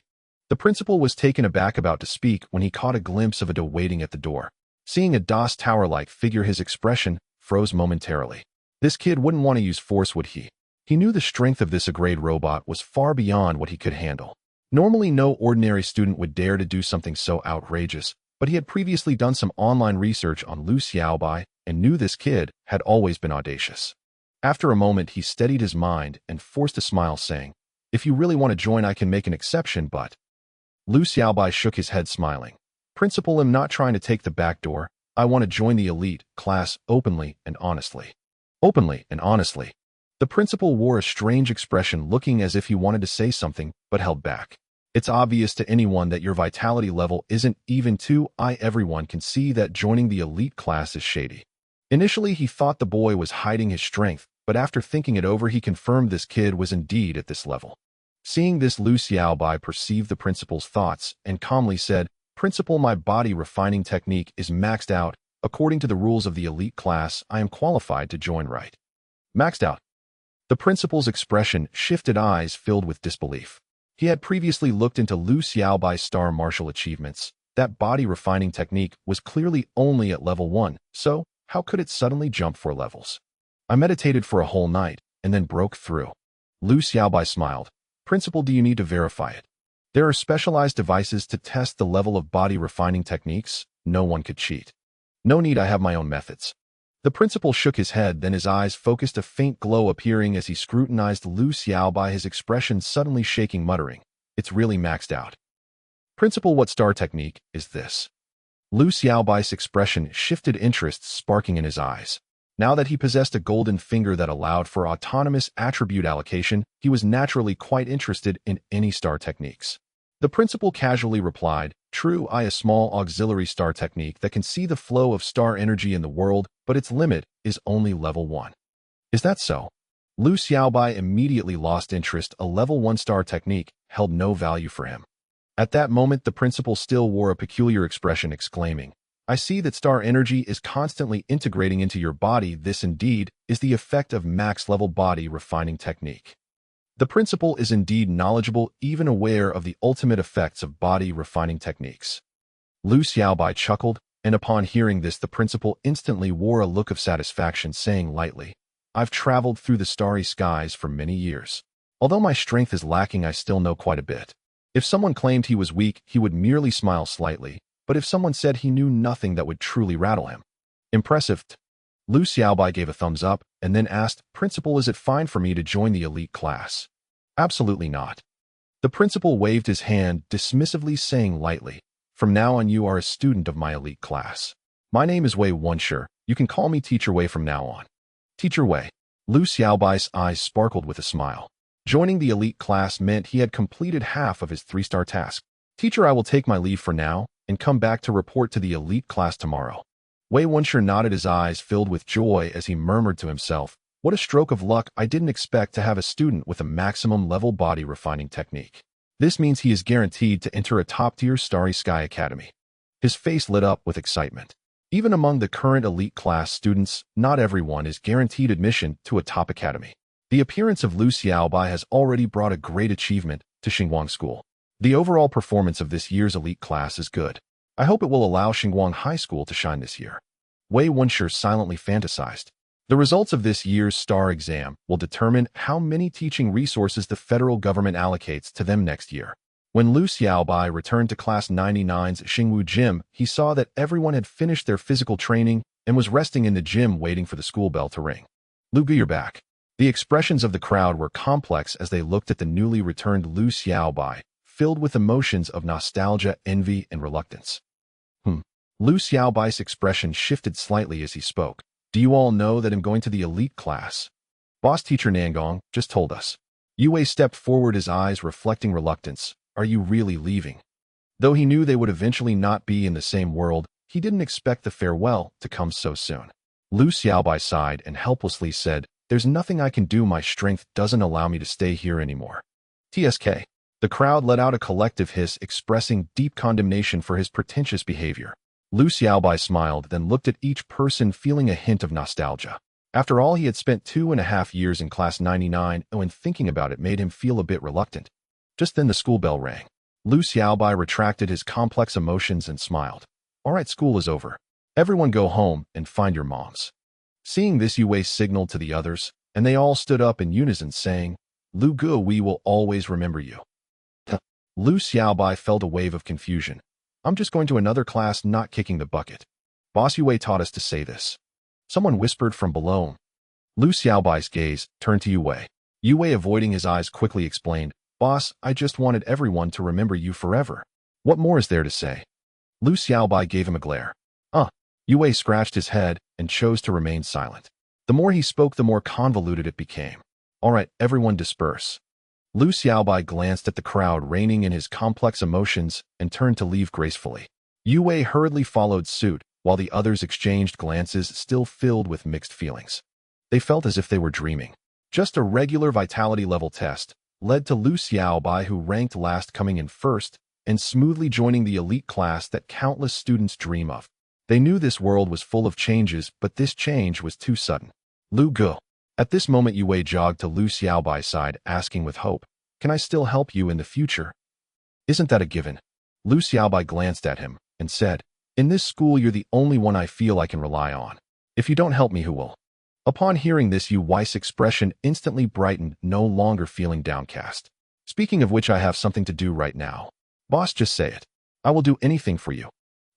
The principal was taken aback, about to speak, when he caught a glimpse of Ada waiting at the door. Seeing a DOS tower-like figure, his expression froze momentarily. This kid wouldn't want to use force, would he? He knew the strength of this grade robot was far beyond what he could handle. Normally, no ordinary student would dare to do something so outrageous, but he had previously done some online research on Lu Xiaobai and knew this kid had always been audacious. After a moment, he steadied his mind and forced a smile, saying, "If you really want to join, I can make an exception, but—" Lu Xiaobai shook his head, smiling. "Principal, I'm not trying to take the back door. I want to join the elite class openly and honestly." Openly and honestly. The principal wore a strange expression, looking as if he wanted to say something, but held back. "It's obvious to anyone that your vitality level isn't even too high. Everyone can see that joining the elite class is shady." Initially, he thought the boy was hiding his strength, but after thinking it over, he confirmed this kid was indeed at this level. Seeing this, Lu Xiaobai perceived the principal's thoughts and calmly said, "Principal, my body refining technique is maxed out. According to the rules of the elite class, I am qualified to join, right?" "Maxed out?" The principal's expression shifted, eyes filled with disbelief. He had previously looked into Lu Xiaobai's star martial achievements. That body refining technique was clearly only at level 1, so how could it suddenly jump 4 levels? "I meditated for a whole night and then broke through." Lu Xiaobai smiled. "Principal, do you need to verify it?" "There are specialized devices to test the level of body refining techniques. No one could cheat." "No need, I have my own methods." The principal shook his head, then his eyes focused, a faint glow appearing as he scrutinized Lu Xiaobai, his expression suddenly shaking, muttering, "It's really maxed out." "Principal, what star technique is this?" Lu Xiaobai's expression shifted, interest sparking in his eyes. Now that he possessed a golden finger that allowed for autonomous attribute allocation, he was naturally quite interested in any star techniques. The principal casually replied, "True, a small auxiliary star technique that can see the flow of star energy in the world, but its limit is only level 1. "Is that so?" Lu Xiaobai immediately lost interest. A level 1 star technique held no value for him. At that moment, the principal still wore a peculiar expression, exclaiming, "I see that star energy is constantly integrating into your body. This indeed is the effect of max-level body refining technique." The principal is indeed knowledgeable, even aware of the ultimate effects of body refining techniques. Lu Xiaobai chuckled, and upon hearing this, the principal instantly wore a look of satisfaction, saying lightly, "I've traveled through the starry skies for many years. Although my strength is lacking, I still know quite a bit." If someone claimed he was weak, he would merely smile slightly, but if someone said he knew nothing, that would truly rattle him. "Impressive." Lu Xiaobai gave a thumbs up and then asked, "Principal, is it fine for me to join the elite class?" "Absolutely not." The principal waved his hand dismissively, saying lightly, "From now on, you are a student of my elite class. My name is Wei Wunsher. You can call me Teacher Wei from now on." "Teacher Wei." Lu Xiaobai's eyes sparkled with a smile. Joining the elite class meant he had completed half of his 3-star task. "Teacher, I will take my leave for now. and come back to report to the elite class tomorrow. Wei Wunsher nodded, his eyes filled with joy as he murmured to himself, "What a stroke of luck! I didn't expect to have a student with a maximum level body refining technique. This means he is guaranteed to enter a top-tier Starry Sky Academy." His face lit up with excitement. Even among the current elite class students, not everyone is guaranteed admission to a top academy. The appearance of Lu Xiaobai has already brought a great achievement to Xinguang School. The overall performance of this year's elite class is good. I hope it will allow Xinguang High School to shine this year. Wei Wunsher silently fantasized. The results of this year's STAR exam will determine how many teaching resources the federal government allocates to them next year. When Lu Xiaobai returned to Class 99's Xingwu Gym, he saw that everyone had finished their physical training and was resting in the gym waiting for the school bell to ring. "Lu Gu, you're back." The expressions of the crowd were complex as they looked at the newly returned Lu Xiaobai, filled with emotions of nostalgia, envy, and reluctance. Lu Xiaobai's expression shifted slightly as he spoke. "Do you all know that I'm going to the elite class? Boss teacher Nangong just told us." Yue Wei stepped forward, his eyes reflecting reluctance. "Are you really leaving?" Though he knew they would eventually not be in the same world, he didn't expect the farewell to come so soon. Lu Xiaobai sighed and helplessly said, "There's nothing I can do. My strength doesn't allow me to stay here anymore." TSK. The crowd let out a collective hiss expressing deep condemnation for his pretentious behavior. Lu Xiaobai smiled, then looked at each person, feeling a hint of nostalgia. After all, he had spent 2.5 years in Class 99, and when thinking about it made him feel a bit reluctant. Just then the school bell rang. Lu Xiaobai retracted his complex emotions and smiled. "All right, school is over. Everyone go home and find your moms." Seeing this, Yue Wei signaled to the others, and they all stood up in unison, saying, "Lu Gu, we will always remember you." Lu Xiaobai felt a wave of confusion. "I'm just going to another class, not kicking the bucket. Boss Yue taught us to say this." Someone whispered from below. Lu Xiaobai's gaze turned to Yue. Yue, avoiding his eyes, quickly explained, "Boss, I just wanted everyone to remember you forever. What more is there to say?" Lu Xiaobai gave him a glare. Yue scratched his head and chose to remain silent. The more he spoke, the more convoluted it became. "All right, everyone disperse." Lu Xiaobai glanced at the crowd, reining in his complex emotions, and turned to leave gracefully. Yue hurriedly followed suit, while the others exchanged glances still filled with mixed feelings. They felt as if they were dreaming. Just a regular vitality level test led to Lu Xiaobai, who ranked last, coming in first and smoothly joining the elite class that countless students dream of. They knew this world was full of changes, but this change was too sudden. "Lu Gu." At this moment, Yue jogged to Lu Xiaobai's side, asking with hope, "Can I still help you in the future?" "Isn't that a given?" Lu Xiaobai glanced at him and said, "In this school, you're the only one I feel I can rely on. If you don't help me, who will?" Upon hearing this, Yue Wei's expression instantly brightened, no longer feeling downcast. "Speaking of which, I have something to do right now." "Boss, just say it. I will do anything for you."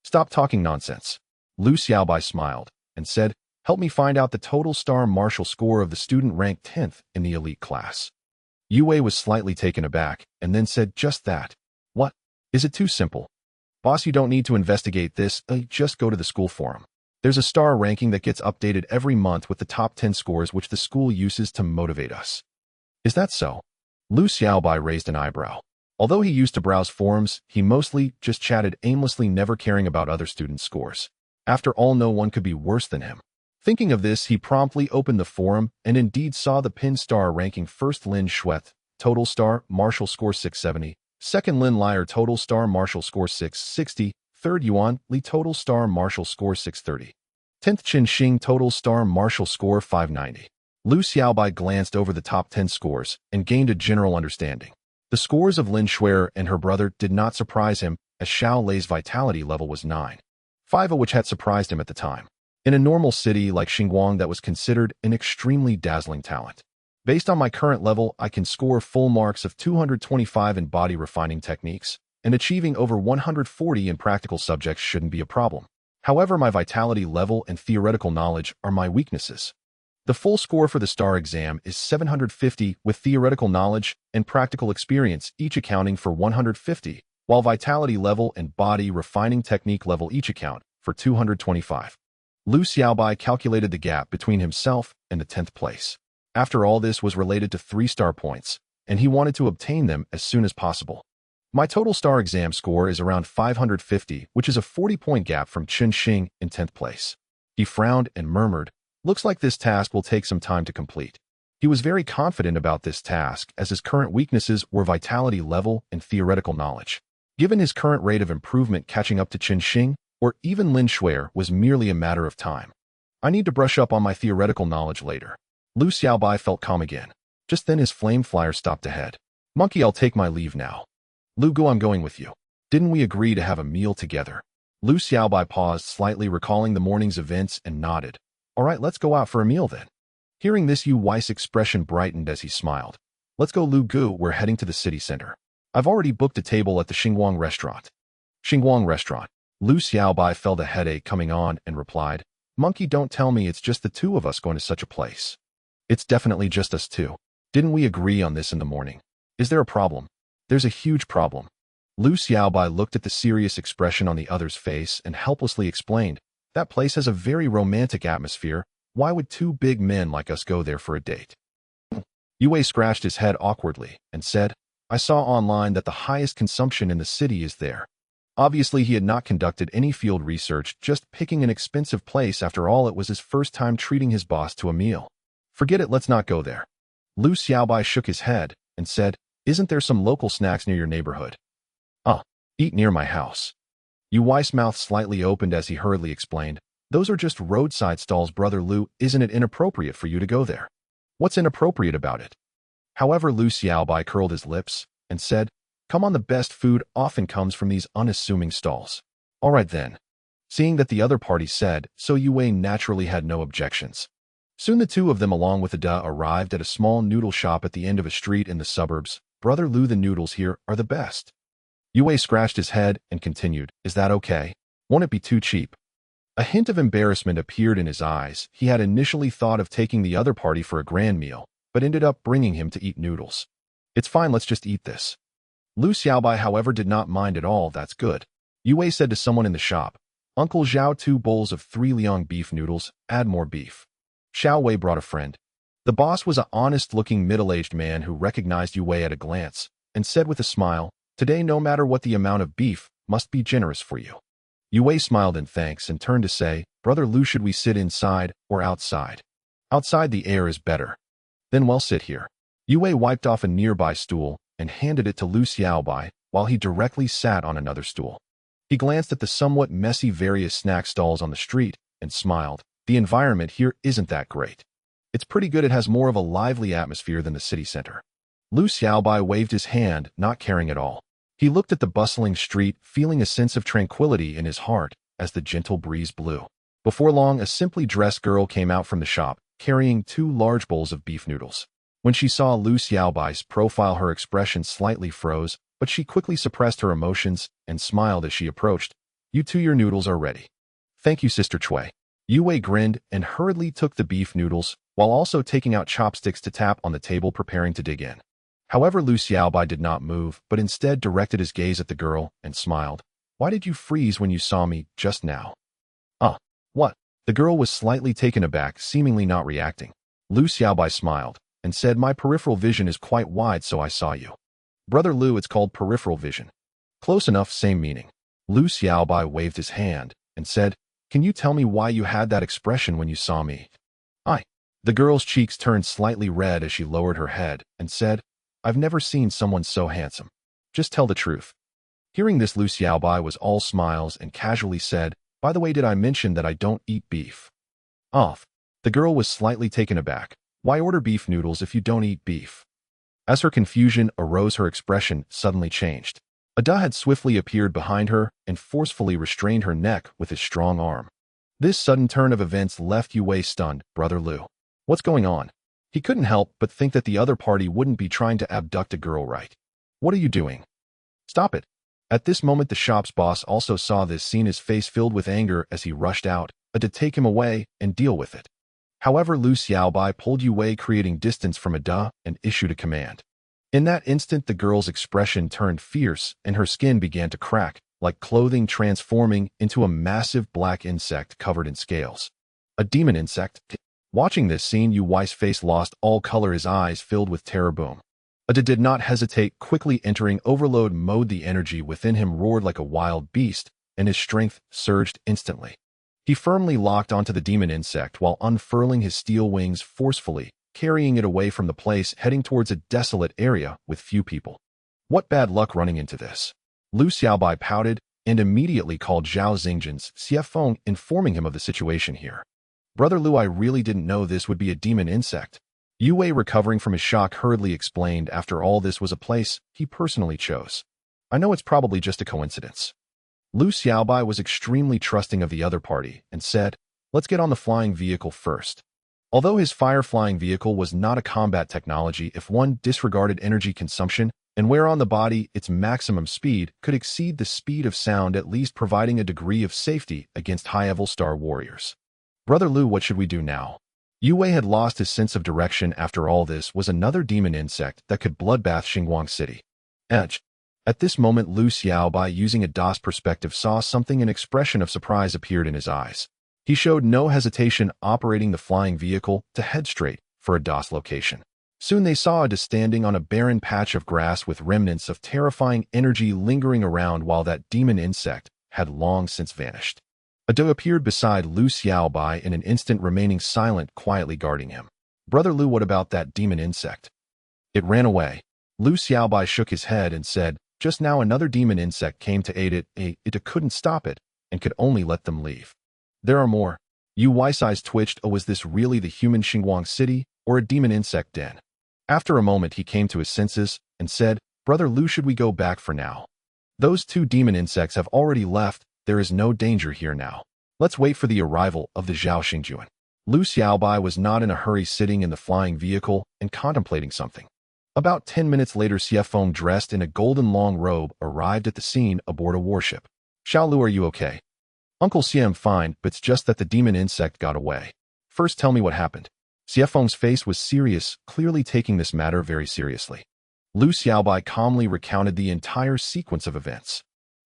"Stop talking nonsense." Lu Xiaobai smiled and said, "Help me find out the total star martial score of the student ranked 10th in the elite class." Yue was slightly taken aback and then said, "Just that." "What? Is it too simple?" "Boss, you don't need to investigate this. Just go to the school forum. There's a star ranking that gets updated every month with the top 10 scores, which the school uses to motivate us." "Is that so?" Lu Xiaobai raised an eyebrow. Although he used to browse forums, he mostly just chatted aimlessly, never caring about other students' scores. After all, no one could be worse than him. Thinking of this, he promptly opened the forum and indeed saw the pin star ranking: first Lin Shuet, total star martial score 670, second Lin Liar, total star martial score 660, third Yuan Li, total star martial score 630, 10th Qin Xing, total star martial score 590. Lu Xiaobai glanced over the top 10 scores and gained a general understanding. The scores of Lin Shuer and her brother did not surprise him, as Xiao Lei's vitality level was 9, 5 of which had surprised him at the time. In a normal city like Xinguang, that was considered an extremely dazzling talent. Based on my current level, I can score full marks of 225 in body refining techniques, and achieving over 140 in practical subjects shouldn't be a problem. However, my vitality level and theoretical knowledge are my weaknesses. The full score for the STAR exam is 750, with theoretical knowledge and practical experience each accounting for 150, while vitality level and body refining technique level each account for 225. Lu Xiaobai calculated the gap between himself and the 10th place. After all, this was related to 3 star points, and he wanted to obtain them as soon as possible. My total star exam score is around 550, which is a 40-point gap from Chen Xing in 10th place. He frowned and murmured, looks like this task will take some time to complete. He was very confident about this task as his current weaknesses were vitality level and theoretical knowledge. Given his current rate of improvement, catching up to Chen Xing or even Lin Shuer was merely a matter of time. I need to brush up on my theoretical knowledge later. Lu Xiaobai felt calm again. Just then his flame flyer stopped ahead. Monkey, I'll take my leave now. Lu Gu, I'm going with you. Didn't we agree to have a meal together? Lu Xiaobai paused slightly, recalling the morning's events, and nodded. All right, let's go out for a meal then. Hearing this, Yu Wei's expression brightened as he smiled. Let's go, Lu Gu, we're heading to the city center. I've already booked a table at the Xingguang restaurant. Xingguang restaurant. Lu Xiaobai felt a headache coming on and replied, Monkey, don't tell me it's just the two of us going to such a place. It's definitely just us two. Didn't we agree on this in the morning? Is there a problem? There's a huge problem. Lu Xiaobai looked at the serious expression on the other's face and helplessly explained, that place has a very romantic atmosphere. Why would two big men like us go there for a date? Yue scratched his head awkwardly and said, I saw online that the highest consumption in the city is there. Obviously, he had not conducted any field research, just picking an expensive place. After all, it was his first time treating his boss to a meal. Forget it, let's not go there. Lu Xiaobai shook his head and said, isn't there some local snacks near your neighborhood? Eat near my house. Yu Wei's mouth slightly opened as he hurriedly explained, those are just roadside stalls, brother Lu. Isn't it inappropriate for you to go there? What's inappropriate about it? However, Lu Xiaobai curled his lips and said, come on, the best food often comes from these unassuming stalls. All right then. Seeing that the other party said so, Yue naturally had no objections. Soon the two of them, along with Ada, arrived at a small noodle shop at the end of a street in the suburbs. Brother Lu, the noodles here are the best. Yue scratched his head and continued, is that okay? Won't it be too cheap? A hint of embarrassment appeared in his eyes. He had initially thought of taking the other party for a grand meal, but ended up bringing him to eat noodles. It's fine, let's just eat this. Lu Xiaobai, however, did not mind at all. That's good. Yue said to someone in the shop, Uncle Zhao, 2 bowls of 3 Liang beef noodles, add more beef. Xiao Wei brought a friend. The boss was an honest-looking middle-aged man who recognized Yue at a glance and said with a smile, today, no matter what the amount of beef, must be generous for you. Yue smiled in thanks and turned to say, Brother Lu, should we sit inside or outside? Outside, the air is better. Then we'll sit here. Yue wiped off a nearby stool and handed it to Lu Xiaobai while he directly sat on another stool. He glanced at the somewhat messy various snack stalls on the street and smiled. The environment here isn't that great. It's pretty good. It has more of a lively atmosphere than the city center. Lu Xiaobai waved his hand, not caring at all. He looked at the bustling street, feeling a sense of tranquility in his heart as the gentle breeze blew. Before long, a simply dressed girl came out from the shop, carrying 2 large bowls of beef noodles. When she saw Lu Xiaobai's profile, her expression slightly froze, but she quickly suppressed her emotions and smiled as she approached. You two, your noodles are ready. Thank you, Sister Cui. Yue grinned and hurriedly took the beef noodles, while also taking out chopsticks to tap on the table, preparing to dig in. However, Lu Xiaobai did not move, but instead directed his gaze at the girl and smiled. Why did you freeze when you saw me just now? What? The girl was slightly taken aback, seemingly not reacting. Lu Xiaobai smiled and said, my peripheral vision is quite wide, so I saw you. Brother Lu, it's called peripheral vision. Close enough, same meaning. Lu Xiaobai waved his hand and said, can you tell me why you had that expression when you saw me? The girl's cheeks turned slightly red as she lowered her head and said, I've never seen someone so handsome. Just tell the truth. Hearing this, Lu Xiaobai was all smiles and casually said, by the way, did I mention that I don't eat beef? The girl was slightly taken aback. Why order beef noodles if you don't eat beef? As her confusion arose, her expression suddenly changed. Ada had swiftly appeared behind her and forcefully restrained her neck with his strong arm. This sudden turn of events left Yue stunned. Brother Lu, what's going on? He couldn't help but think that the other party wouldn't be trying to abduct a girl, right? What are you doing? Stop it. At this moment, the shop's boss also saw this scene, his face filled with anger as he rushed out, to take him away and deal with it. However, Lu Xiaobai pulled Yue, creating distance from Ada, and issued a command. In that instant, the girl's expression turned fierce and her skin began to crack, like clothing, transforming into a massive black insect covered in scales. A demon insect. Watching this scene, Yu Wei's face lost all color, his eyes filled with terror. Boom. Did not hesitate, quickly entering overload mode. The energy within him roared like a wild beast, and his strength surged instantly. He firmly locked onto the demon insect while unfurling his steel wings forcefully, carrying it away from the place, heading towards a desolate area with few people. What bad luck running into this. Lu Xiaobai pouted and immediately called Zhao Xingjian's Xiefeng, informing him of the situation here. Brother Lu, I really didn't know this would be a demon insect. Yue, recovering from his shock, hurriedly explained after all this was a place he personally chose. I know it's probably just a coincidence. Lu Xiaobai was extremely trusting of the other party and said, let's get on the flying vehicle first. Although his fire-flying vehicle was not a combat technology, if one disregarded energy consumption and where on the body its maximum speed could exceed the speed of sound, at least providing a degree of safety against high-level star warriors. Brother Lu, what should we do now? Yue had lost his sense of direction after all this was another demon insect that could bloodbath Xinguang City. Edge. At this moment, Lu Xiaobai, using a DOS perspective, saw something. An expression of surprise appeared in his eyes. He showed no hesitation, operating the flying vehicle to head straight for a DOS location. Soon they saw Ada standing on a barren patch of grass with remnants of terrifying energy lingering around, while that demon insect had long since vanished. Ada appeared beside Lu Xiaobai in an instant, remaining silent, quietly guarding him. Brother Lu, what about that demon insect? It ran away. Lu Xiaobai shook his head and said, just now another demon insect came to aid it. It couldn't stop it and could only let them leave. There are more. Yu's eyes twitched. Oh, was this really the human Xinguang City or a demon insect den? After a moment, he came to his senses and said, Brother Lu, should we go back for now? Those two demon insects have already left. There is no danger here now. Let's wait for the arrival of the Zhao Xingjuan. Lu Xiaobai was not in a hurry, sitting in the flying vehicle and contemplating something. About 10 minutes later, Xiefeng, dressed in a golden long robe, arrived at the scene aboard a warship. Xiao Lu, are you okay? Uncle Xie, I'm fine, but it's just that the demon insect got away. First tell me what happened. Xiefeng's face was serious, clearly taking this matter very seriously. Lu Xiaobai calmly recounted the entire sequence of events.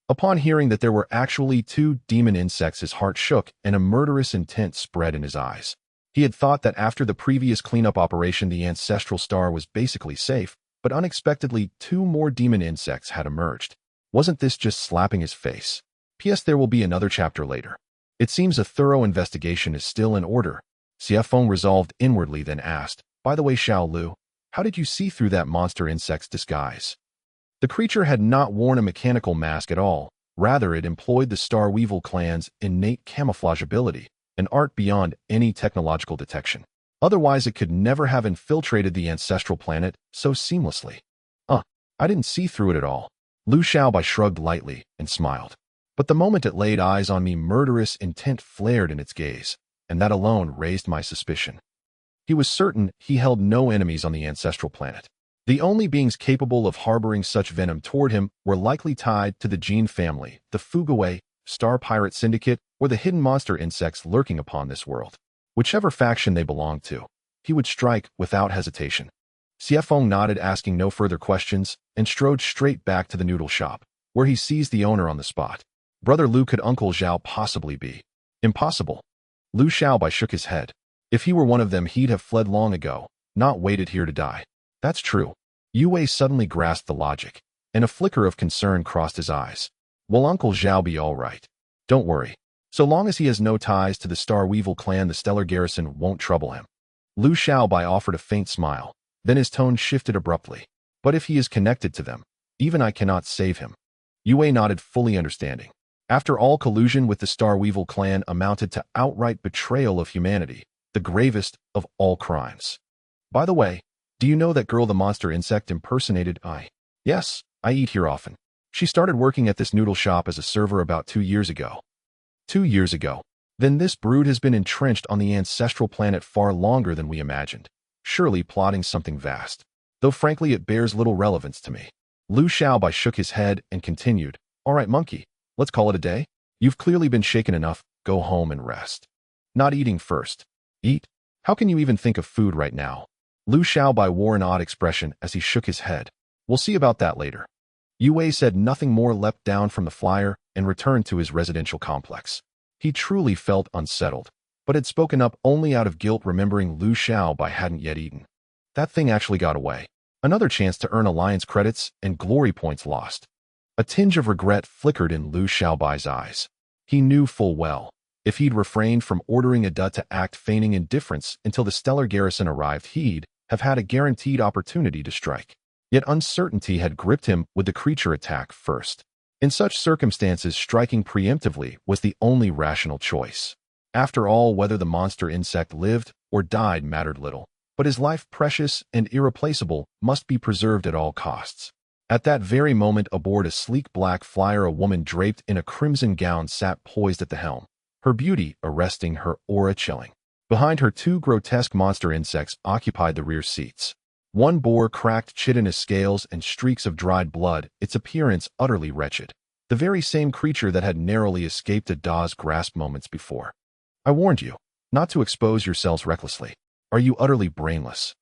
Upon hearing that there were actually two demon insects, his heart shook and a murderous intent spread in his eyes. He had thought that after the previous cleanup operation, the ancestral star was basically safe, but unexpectedly, two more demon insects had emerged. Wasn't this just slapping his face? P.S. There will be another chapter later. It seems a thorough investigation is still in order. Xiefeng resolved inwardly, then asked, by the way, Xiao Lu, how did you see through that monster insect's disguise? The creature had not worn a mechanical mask at all. Rather, it employed the Star Weevil clan's innate camouflage ability, an art beyond any technological detection. Otherwise, it could never have infiltrated the ancestral planet so seamlessly. I didn't see through it at all. Lu Xiaobai shrugged lightly and smiled. But the moment it laid eyes on me, murderous intent flared in its gaze, and that alone raised my suspicion. He was certain he held no enemies on the ancestral planet. The only beings capable of harboring such venom toward him were likely tied to the Jin family, the Fuguwei, Star Pirate Syndicate, or the hidden monster insects lurking upon this world. Whichever faction they belonged to, he would strike without hesitation. Xiefeng nodded, asking no further questions, and strode straight back to the noodle shop, where he seized the owner on the spot. Brother Lu, could Uncle Zhao possibly be? Impossible. Lu Xiaobai shook his head. If he were one of them, he'd have fled long ago, not waited here to die. That's true. Yue suddenly grasped the logic, and a flicker of concern crossed his eyes. Will Uncle Zhao be all right? Don't worry. So long as he has no ties to the Star Weevil clan, the Stellar Garrison won't trouble him. Lu Xiaobai offered a faint smile. Then his tone shifted abruptly. But if he is connected to them, even I cannot save him. Yue nodded, fully understanding. After all, collusion with the Star Weevil clan amounted to outright betrayal of humanity, the gravest of all crimes. By the way, do you know that girl the monster insect impersonated? Yes, I eat here often. She started working at this noodle shop as a server about 2 years ago. 2 years ago. Then this brood has been entrenched on the ancestral planet far longer than we imagined, surely plotting something vast. Though frankly it bears little relevance to me. Lu Xiaobai shook his head and continued, all right, monkey, let's call it a day. You've clearly been shaken enough, go home and rest. Not eating first. Eat? How can you even think of food right now? Lu Xiaobai wore an odd expression as he shook his head. We'll see about that later. Yue said nothing more, leapt down from the flyer and returned to his residential complex. He truly felt unsettled, but had spoken up only out of guilt, remembering Lu Xiaobai hadn't yet eaten. That thing actually got away. Another chance to earn alliance credits and glory points lost. A tinge of regret flickered in Lu Xiaobai's eyes. He knew full well, if he'd refrained from ordering Ada to act feigning indifference until the stellar garrison arrived, he'd have had a guaranteed opportunity to strike. Yet uncertainty had gripped him with the creature attack first. In such circumstances, striking preemptively was the only rational choice. After all, whether the monster insect lived or died mattered little, but his life, precious and irreplaceable, must be preserved at all costs. At that very moment, aboard a sleek black flyer, a woman draped in a crimson gown sat poised at the helm, her beauty arresting, her aura chilling. Behind her, two grotesque monster insects occupied the rear seats. One bore cracked chitinous scales and streaks of dried blood, its appearance utterly wretched. The very same creature that had narrowly escaped Ada's grasp moments before. I warned you not to expose yourselves recklessly. Are you utterly brainless?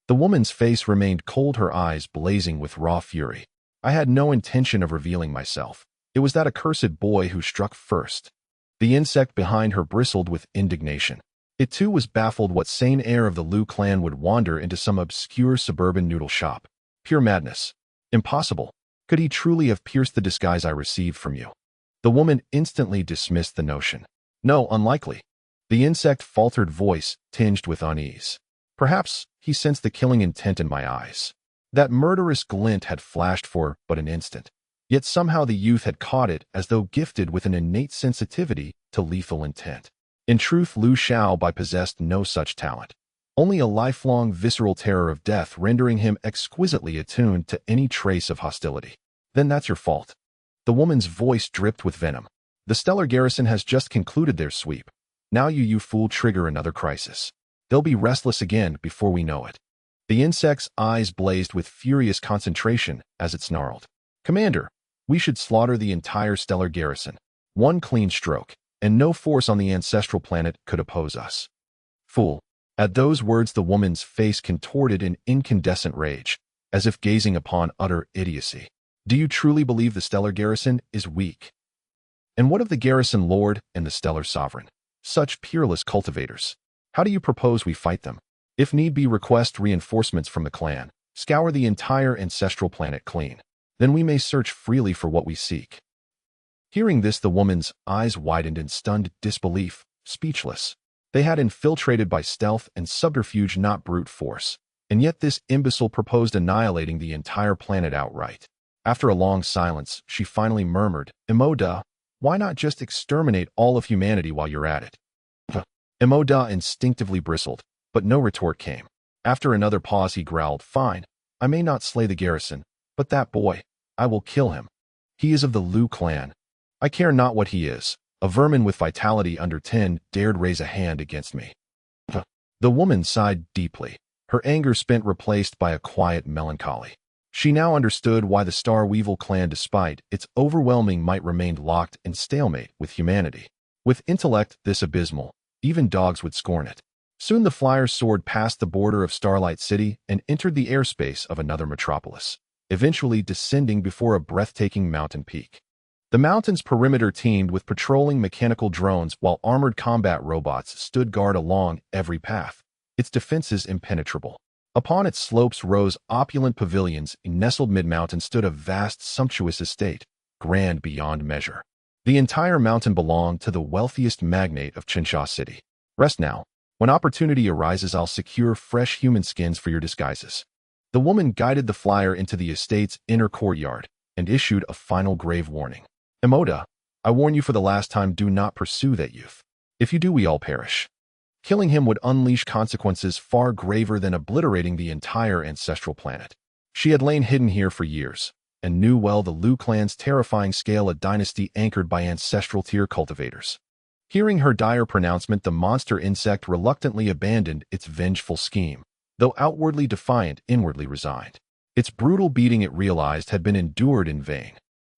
The woman's face remained cold, her eyes blazing with raw fury. I had no intention of revealing myself. It was that accursed boy who struck first. The insect behind her bristled with indignation. It too was baffled. What sane heir of the Lu clan would wander into some obscure suburban noodle shop? Pure madness. Impossible. Could he truly have pierced the disguise I received from you? The woman instantly dismissed the notion. No, unlikely. The insect faltered, voice tinged with unease. Perhaps he sensed the killing intent in my eyes. That murderous glint had flashed for but an instant. Yet somehow the youth had caught it, as though gifted with an innate sensitivity to lethal intent. In truth, Lu Xiaobai possessed no such talent. Only a lifelong visceral terror of death, rendering him exquisitely attuned to any trace of hostility. Then that's your fault. The woman's voice dripped with venom. The stellar garrison has just concluded their sweep. Now you fool trigger another crisis. They'll be restless again before we know it. The insect's eyes blazed with furious concentration as it snarled. Commander, we should slaughter the entire stellar garrison. One clean stroke, and no force on the ancestral planet could oppose us. Fool. At those words, the woman's face contorted in incandescent rage, as if gazing upon utter idiocy. Do you truly believe the stellar garrison is weak? And what of the garrison lord and the stellar sovereign? Such peerless cultivators. How do you propose we fight them? If need be, request reinforcements from the clan. Scour the entire ancestral planet clean. Then we may search freely for what we seek. Hearing this, the woman's eyes widened in stunned disbelief, speechless. They had infiltrated by stealth and subterfuge, not brute force. And yet this imbecile proposed annihilating the entire planet outright. After a long silence, she finally murmured, Emoda, why not just exterminate all of humanity while you're at it? Emoda instinctively bristled, but no retort came. After another pause, he growled, Fine, I may not slay the garrison, but that boy, I will kill him. He is of the Lu clan. I care not what he is. A vermin with vitality under 10 dared raise a hand against me. The woman sighed deeply, her anger spent, replaced by a quiet melancholy. She now understood why the Star Weevil clan, despite its overwhelming might, remained locked in stalemate with humanity. With intellect this abysmal, even dogs would scorn it. Soon the flyer soared past the border of Starlight City and entered the airspace of another metropolis, eventually descending before a breathtaking mountain peak. The mountain's perimeter teemed with patrolling mechanical drones, while armored combat robots stood guard along every path, its defenses impenetrable. Upon its slopes rose opulent pavilions. Nestled mid-mountain stood a vast, sumptuous estate, grand beyond measure. The entire mountain belonged to the wealthiest magnate of Qinsha City. Rest now. When opportunity arises, I'll secure fresh human skins for your disguises. The woman guided the flyer into the estate's inner courtyard and issued a final grave warning. Emoda, I warn you for the last time, do not pursue that youth. If you do, we all perish. Killing him would unleash consequences far graver than obliterating the entire ancestral planet. She had lain hidden here for years, and knew well the Lu clan's terrifying scale, a dynasty anchored by ancestral tier cultivators. Hearing her dire pronouncement, the monster insect reluctantly abandoned its vengeful scheme, though outwardly defiant, inwardly resigned. Its brutal beating, it realized, had been endured in vain.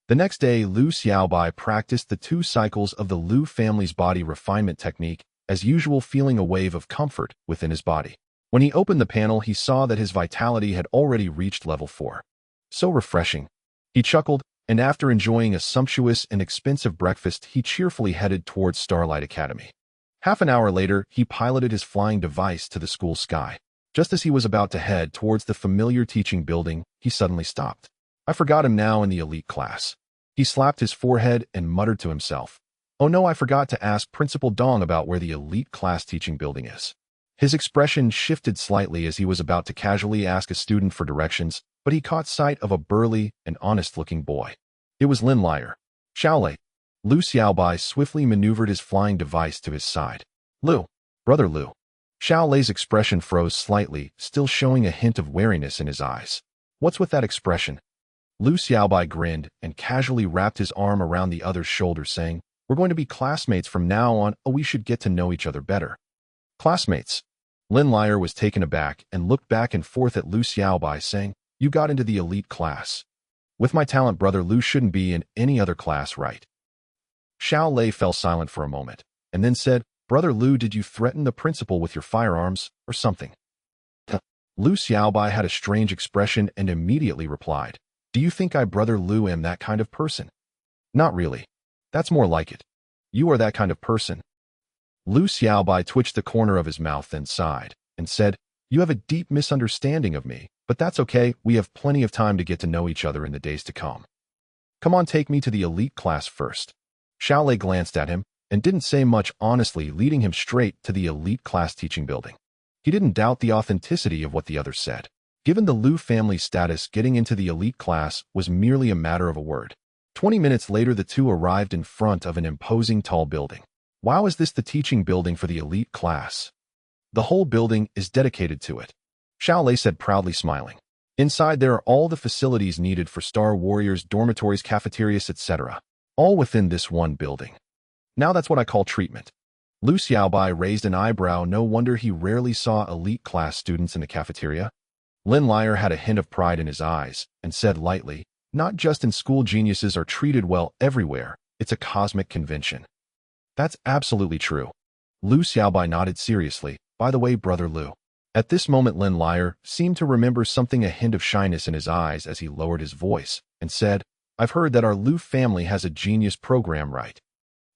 The next day, Lu Xiaobai practiced the 2 cycles of the Lu family's body refinement technique, as usual, feeling a wave of comfort within his body. When he opened the panel, he saw that his vitality had already reached level 4. So refreshing. He chuckled, and after enjoying a sumptuous and expensive breakfast, he cheerfully headed towards Starlight Academy. Half an hour later, he piloted his flying device to the school sky. Just as he was about to head towards the familiar teaching building, he suddenly stopped. I forgot him now in the elite class. He slapped his forehead and muttered to himself, "Oh no, I forgot to ask Principal Dong about where the elite class teaching building is." His expression shifted slightly as he was about to casually ask a student for directions, but he caught sight of a burly and honest-looking boy. It was Lin Liar. Xiaolei. Lu Xiaobai swiftly maneuvered his flying device to his side. "Lu. Brother Lu." Xiaolei's expression froze slightly, still showing a hint of wariness in his eyes. "What's with that expression?" Lu Xiaobai grinned and casually wrapped his arm around the other's shoulder, saying, "We're going to be classmates from now on. We should get to know each other better." "Classmates?" Lin Liar was taken aback and looked back and forth at Lu Xiaobai, saying, "You got into the elite class. With my talent, brother Lu shouldn't be in any other class, right?" Xiaolei fell silent for a moment, and then said, "Brother Lu, did you threaten the principal with your firearms, or something?" Lu Xiaobai had a strange expression and immediately replied, "Do you think I, brother Lu, am that kind of person?" "Not really. That's more like it. You are that kind of person." Lu Xiaobai twitched the corner of his mouth and sighed, and said, "You have a deep misunderstanding of me, but that's okay. We have plenty of time to get to know each other in the days to come. Come on, take me to the elite class first." Xiaolei glanced at him and didn't say much, honestly, leading him straight to the elite class teaching building. He didn't doubt the authenticity of what the other said. Given the Lu family's status, getting into the elite class was merely a matter of a word. 20 minutes later, the two arrived in front of an imposing tall building. "Wow, is this the teaching building for the elite class? The whole building is dedicated to it," Xiaolei said, proudly smiling. "Inside there are all the facilities needed for Star Warriors, dormitories, cafeterias, etc. All within this one building. Now that's what I call treatment." Lu Xiaobai raised an eyebrow. No wonder he rarely saw elite class students in the cafeteria. Lin Liar had a hint of pride in his eyes and said lightly, "Not just in school, geniuses are treated well everywhere. It's a cosmic convention." "That's absolutely true." Lu Xiaobai nodded seriously. "By the way, brother Lu." At this moment, Lin Liar seemed to remember something, a hint of shyness in his eyes as he lowered his voice and said, "I've heard that our Lu family has a genius program, right?"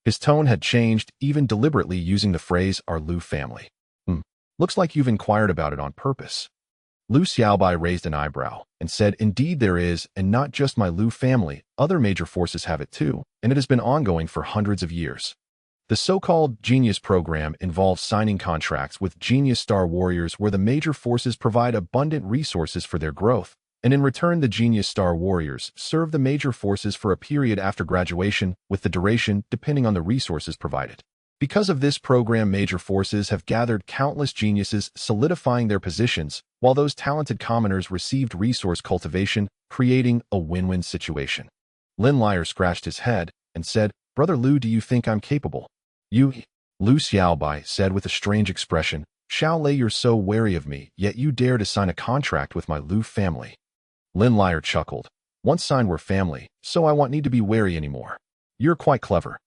His tone had changed, even deliberately using the phrase, "our Lu family." Looks like you've inquired about it on purpose." Lu Xiaobai raised an eyebrow and said, "Indeed there is, and not just my Lu family. Other major forces have it too, and it has been ongoing for hundreds of years. The so-called Genius Program involves signing contracts with Genius Star Warriors where the major forces provide abundant resources for their growth, and in return the Genius Star Warriors serve the major forces for a period after graduation, with the duration depending on the resources provided. Because of this program, major forces have gathered countless geniuses, solidifying their positions, while those talented commoners received resource cultivation, creating a win-win situation." Lin Liar scratched his head and said, "Brother Lu, do you think I'm capable?" "You," Lu Xiaobai said with a strange expression, "Xiaolei, you're so wary of me, yet you dare to sign a contract with my Lu family." Lin Liar chuckled. "Once signed, we're family, so I won't need to be wary anymore. You're quite clever."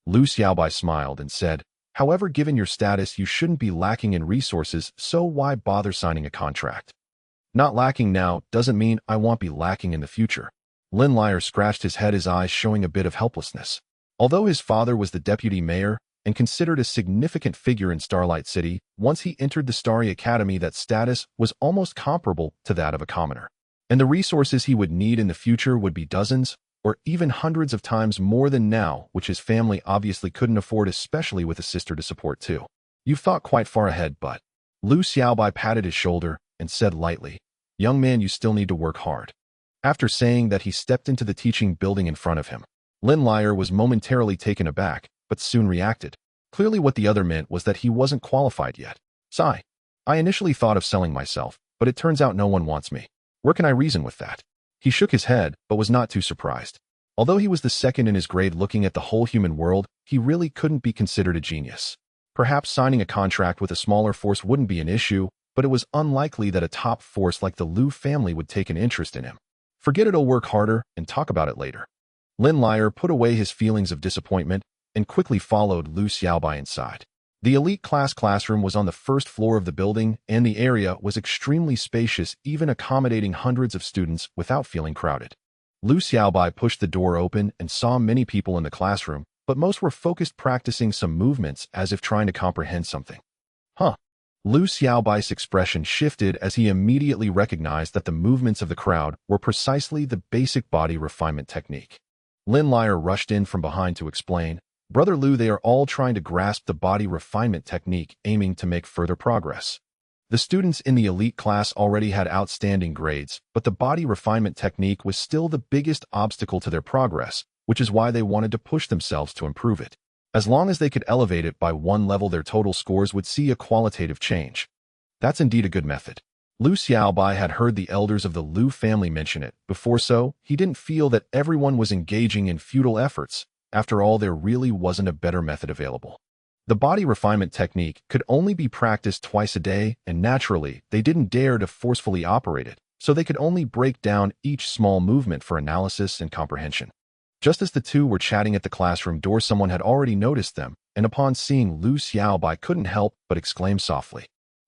Lu Xiaobai smiled and said, "However, given your status, you shouldn't be lacking in resources, so why bother signing a contract?" "Not lacking now doesn't mean I won't be lacking in the future." Lin Liar scratched his head, his eyes showing a bit of helplessness. Although his father was the deputy mayor and considered a significant figure in Starlight City, once he entered the Starry Academy, that status was almost comparable to that of a commoner. And the resources he would need in the future would be dozens, or even hundreds of times more than now, which his family obviously couldn't afford, especially with a sister to support too. "You've thought quite far ahead, but..." Lu Xiaobai patted his shoulder and said lightly, "Young man, you still need to work hard." After saying that, he stepped into the teaching building in front of him. Lin Liar was momentarily taken aback, but soon reacted. Clearly what the other meant was that he wasn't qualified yet. "Sigh. I initially thought of selling myself, but it turns out no one wants me. Where can I reason with that?" He shook his head, but was not too surprised. Although he was the second in his grade looking at the whole human world, he really couldn't be considered a genius. Perhaps signing a contract with a smaller force wouldn't be an issue, but it was unlikely that a top force like the Lu family would take an interest in him. "Forget it, I'll work harder and talk about it later." Lin Liar put away his feelings of disappointment and quickly followed Lu Xiaobai inside. The elite classroom was on the first floor of the building, and the area was extremely spacious, even accommodating hundreds of students without feeling crowded. Lu Xiaobai pushed the door open and saw many people in the classroom, but most were focused practicing some movements as if trying to comprehend something. "Huh. Lu Xiaobai's expression shifted as he immediately recognized that the movements of the crowd were precisely the basic body refinement technique. Lin Liar rushed in from behind to explain, "Brother Lu, they are all trying to grasp the body refinement technique, aiming to make further progress." The students in the elite class already had outstanding grades, but the body refinement technique was still the biggest obstacle to their progress, which is why they wanted to push themselves to improve it. As long as they could elevate it by one level, their total scores would see a qualitative change. That's indeed a good method. Lu Xiaobai had heard the elders of the Lu family mention it before, so he didn't feel that everyone was engaging in futile efforts. After all, there really wasn't a better method available. The body refinement technique could only be practiced twice a day, and naturally, they didn't dare to forcefully operate it, so they could only break down each small movement for analysis and comprehension. Just as the two were chatting at the classroom door, someone had already noticed them, and upon seeing Lu Xiaobai couldn't help but exclaim softly,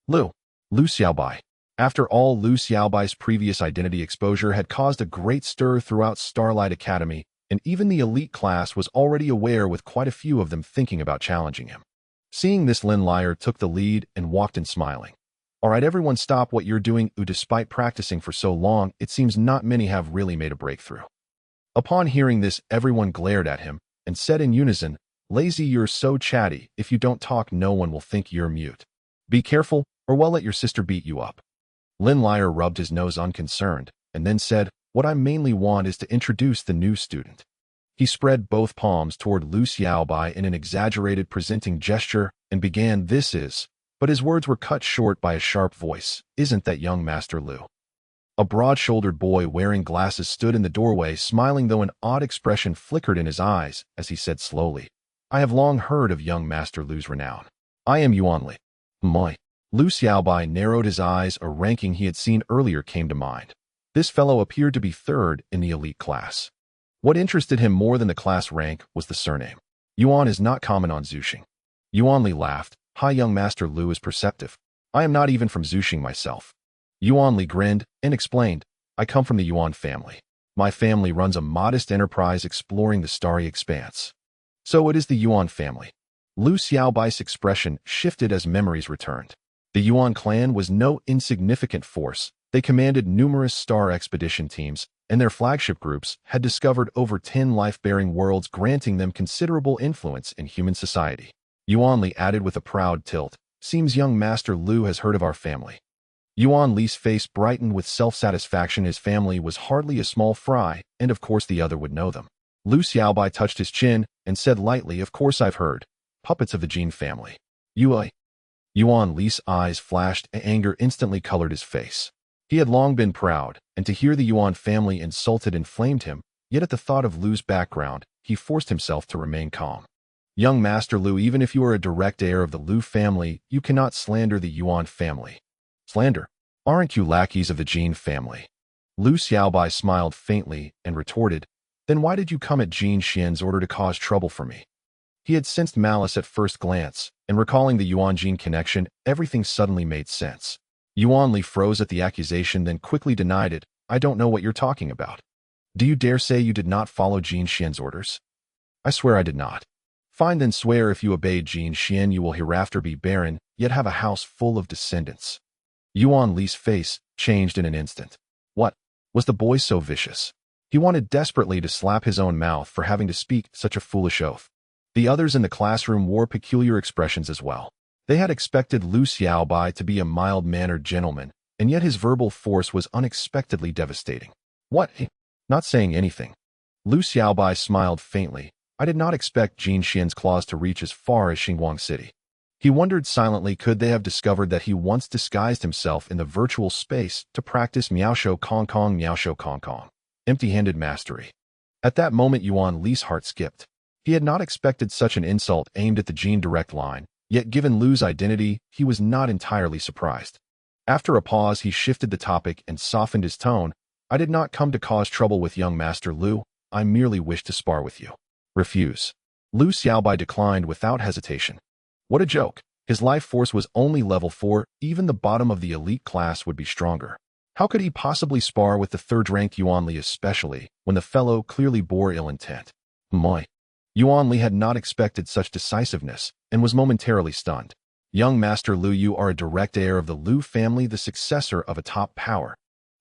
Lu Xiaobai." After all, Lu Xiaobai's previous identity exposure had caused a great stir throughout Starlight Academy, and even the elite class was already aware, with quite a few of them thinking about challenging him. Seeing this, Lin Liar took the lead and walked in smiling. "All right, everyone, stop what you're doing. Despite practicing for so long, it seems not many have really made a breakthrough." Upon hearing this, everyone glared at him and said in unison, "Lazy, you're so chatty. If you don't talk, no one will think you're mute. Be careful, or we'll let your sister beat you up." Lin Liar rubbed his nose unconcerned and then said, "What I mainly want is to introduce the new student." He spread both palms toward Lu Xiaobai in an exaggerated presenting gesture and began, "This is," but his words were cut short by a sharp voice, "Isn't that young Master Lu?" A broad-shouldered boy wearing glasses stood in the doorway, smiling, though an odd expression flickered in his eyes as he said slowly, "I have long heard of young Master Lu's renown. I am Yuan Li." Moi. Lu Xiaobai narrowed his eyes. A ranking he had seen earlier came to mind. This fellow appeared to be third in the elite class. What interested him more than the class rank was the surname. Yuan is not common on Zuxing. Yuan Li laughed. "Hi, young Master Lu is perceptive. I am not even from Zuxing myself." Yuan Li grinned and explained, "I come from the Yuan family. My family runs a modest enterprise exploring the starry expanse." "So it is the Yuan family." Lu Xiaobai's expression shifted as memories returned. The Yuan clan was no insignificant force. They commanded numerous star expedition teams, and their flagship groups had discovered over 10 life-bearing worlds, granting them considerable influence in human society. Yuan Li added with a proud tilt, "Seems young Master Lu has heard of our family." Yuan Li's face brightened with self-satisfaction. His family was hardly a small fry, and of course the other would know them. Lu Xiaobai touched his chin and said lightly, "Of course I've heard. Puppets of the Jin family." Yuan Li's eyes flashed, and anger instantly colored his face. He had long been proud, and to hear the Yuan family insulted inflamed him, yet at the thought of Lu's background, he forced himself to remain calm. "Young Master Lu, even if you are a direct heir of the Lu family, you cannot slander the Yuan family." "Slander? Aren't you lackeys of the Jin family?" Lu Xiaobai smiled faintly and retorted, "Then why did you come at Jin Xian's order to cause trouble for me?" He had sensed malice at first glance, and recalling the Yuan-Jin connection, everything suddenly made sense. Yuan Li froze at the accusation, then quickly denied it. "I don't know what you're talking about. Do you dare say you did not follow Jin Xian's orders?" "I swear I did not." "Fine, then swear if you obeyed Jin Xian you will hereafter be barren, yet have a house full of descendants." Yuan Li's face changed in an instant. What? Was the boy so vicious? He wanted desperately to slap his own mouth for having to speak such a foolish oath. The others in the classroom wore peculiar expressions as well. They had expected Lu Xiaobai to be a mild-mannered gentleman, and yet his verbal force was unexpectedly devastating. "What? Not saying anything." Lu Xiaobai smiled faintly. "I did not expect Jin Xian's claws to reach as far as Xinguang City." He wondered silently, could they have discovered that he once disguised himself in the virtual space to practice Miaosho Kong Kong Miaosho Kong Kong, empty-handed mastery. At that moment Yuan Li's heart skipped. He had not expected such an insult aimed at the Jin direct line, yet given Lu's identity, he was not entirely surprised. After a pause, he shifted the topic and softened his tone. "I did not come to cause trouble with young Master Lu. I merely wish to spar with you." "Refuse." Lu Xiaobai declined without hesitation. What a joke. His life force was only level 4, even the bottom of the elite class would be stronger. How could he possibly spar with the third-ranked Yuan Li, especially when the fellow clearly bore ill intent? Moi. Yuan Li had not expected such decisiveness and was momentarily stunned. Young Master Lu, you are a direct heir of the Lu family, the successor of a top power.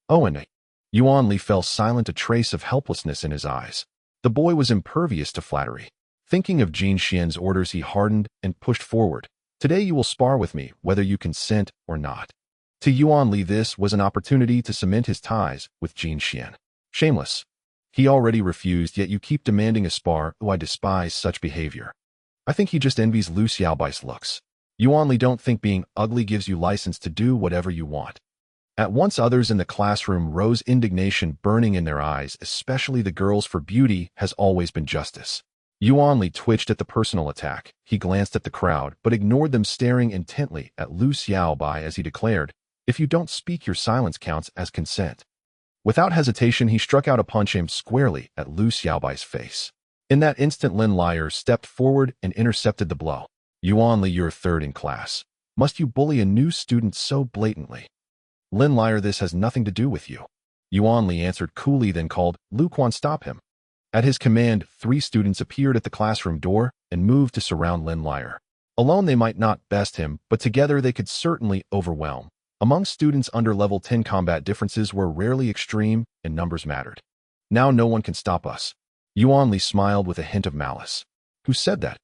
Oh, and Yuan Li fell silent, a trace of helplessness in his eyes. The boy was impervious to flattery. Thinking of Jin Xian's orders, he hardened and pushed forward. Today you will spar with me, whether you consent or not. To Yuan Li, this was an opportunity to cement his ties with Jin Xian. Shameless. He already refused, yet you keep demanding a spar. Oh, I despise such behavior. I think he just envies Lu Xiaobai's looks. Yuan Li, don't think being ugly gives you license to do whatever you want. At once others in the classroom rose, indignation burning in their eyes, especially the girls, for beauty has always been justice. Yuan Li twitched at the personal attack. He glanced at the crowd, but ignored them, staring intently at Lu Xiaobai as he declared, "If you don't speak, your silence counts as consent." Without hesitation, he struck out a punch aimed squarely at Lu Xiaobai's face. In that instant, Lin Liar stepped forward and intercepted the blow. "Yuan Li, you're third in class. Must you bully a new student so blatantly?" "Lin Liar, this has nothing to do with you." Yuan Li answered coolly, then called, "Lu Quan, stop him." At his command, 3 students appeared at the classroom door and moved to surround Lin Liar. Alone they might not best him, but together they could certainly overwhelm. Among students under level 10, combat differences were rarely extreme and numbers mattered. "Now no one can stop us." Yuan Li smiled with a hint of malice. "Who said that?"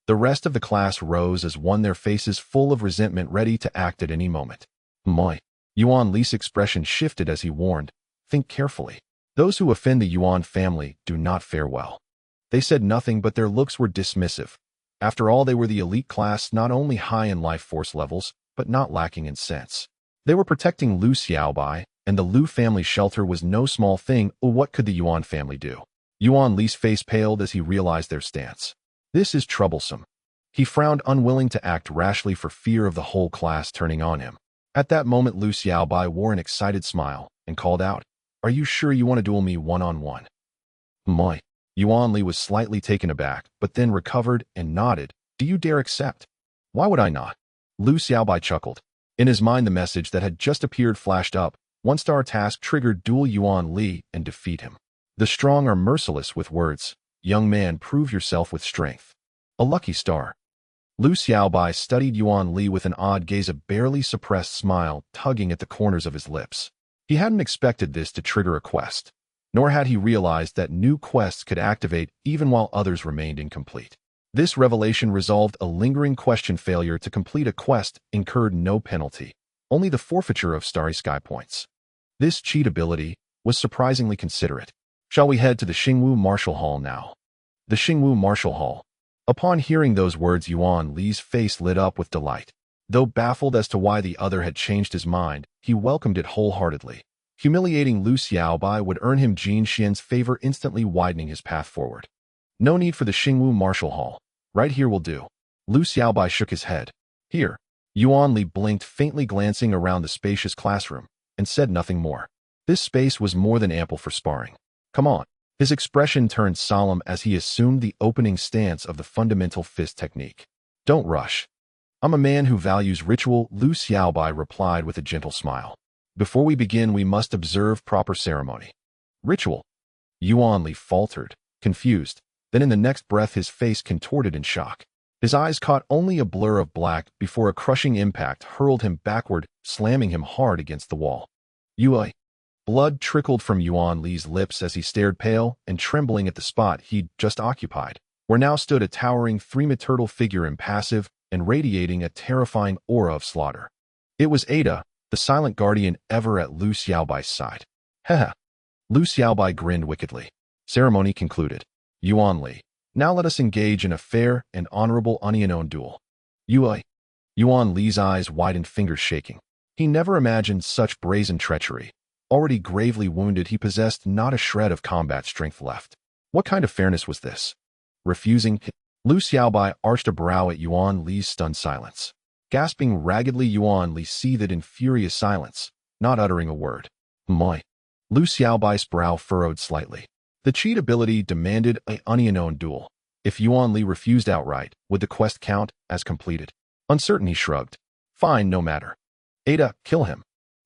The rest of the class rose as one, their faces full of resentment, ready to act at any moment. "Moi." Yuan Li's expression shifted as he warned, "Think carefully. Those who offend the Yuan family do not fare well." They said nothing, but their looks were dismissive. After all, they were the elite class, not only high in life force levels, but not lacking in sense. They were protecting Lu Xiaobai, and the Lu family shelter was no small thing. What could the Yuan family do? Yuan Li's face paled as he realized their stance. This is troublesome. He frowned, unwilling to act rashly for fear of the whole class turning on him. At that moment, Lu Xiaobai wore an excited smile and called out, "Are you sure you want to duel me one-on-one?" "Moi." Yuan Li was slightly taken aback, but then recovered and nodded. "Do you dare accept?" "Why would I not?" Lu Xiaobai chuckled. In his mind, the message that had just appeared flashed up. 1-star task triggered: duel Yuan Li and defeat him. The strong are merciless with words. Young man, prove yourself with strength. A lucky star. Lu Xiaobai studied Yuan Li with an odd gaze, a barely suppressed smile tugging at the corners of his lips. He hadn't expected this to trigger a quest, nor had he realized that new quests could activate even while others remained incomplete. This revelation resolved a lingering question: failure to complete a quest incurred no penalty, only the forfeiture of Starry Sky points. This cheat ability was surprisingly considerate. Shall we head to the Xingwu Martial Hall now? The Xingwu Martial Hall. Upon hearing those words, Yuan Li's face lit up with delight. Though baffled as to why the other had changed his mind, he welcomed it wholeheartedly. Humiliating Lu Xiaobai would earn him Jin Xian's favor, instantly widening his path forward. No need for the Xingwu Martial Hall. Right here will do. Lu Xiaobai shook his head. Here. Yuan Li blinked, faintly glancing around the spacious classroom, and said nothing more. This space was more than ample for sparring. Come on. His expression turned solemn as he assumed the opening stance of the fundamental fist technique. Don't rush. I'm a man who values ritual, Lu Xiaobai replied with a gentle smile. Before we begin, we must observe proper ceremony. Ritual? Yuan Li faltered, confused. Then in the next breath, his face contorted in shock. His eyes caught only a blur of black before a crushing impact hurled him backward, slamming him hard against the wall. Yui. Blood trickled from Yuan Li's lips as he stared, pale and trembling at the spot he'd just occupied, where now stood a towering 3-meter figure, impassive and radiating a terrifying aura of slaughter. It was Ada, the silent guardian ever at Lu Xiaobai's side. Heh. Lu Xiaobai grinned wickedly. Ceremony concluded. Yuan Li, now let us engage in a fair and honorable onion duel. Yui. Yuan Li's eyes widened, fingers shaking. He never imagined such brazen treachery. Already gravely wounded, he possessed not a shred of combat strength left. What kind of fairness was this? Refusing? Lu Xiaobai arched a brow at Yuan Li's stunned silence. Gasping raggedly, Yuan Li seethed in furious silence, not uttering a word. Moi. Lu Xiaobai's brow furrowed slightly. The cheat ability demanded an onion duel. If Yuan Li refused outright, would the quest count as completed? Uncertain, he shrugged. Fine, no matter. Ada, kill him.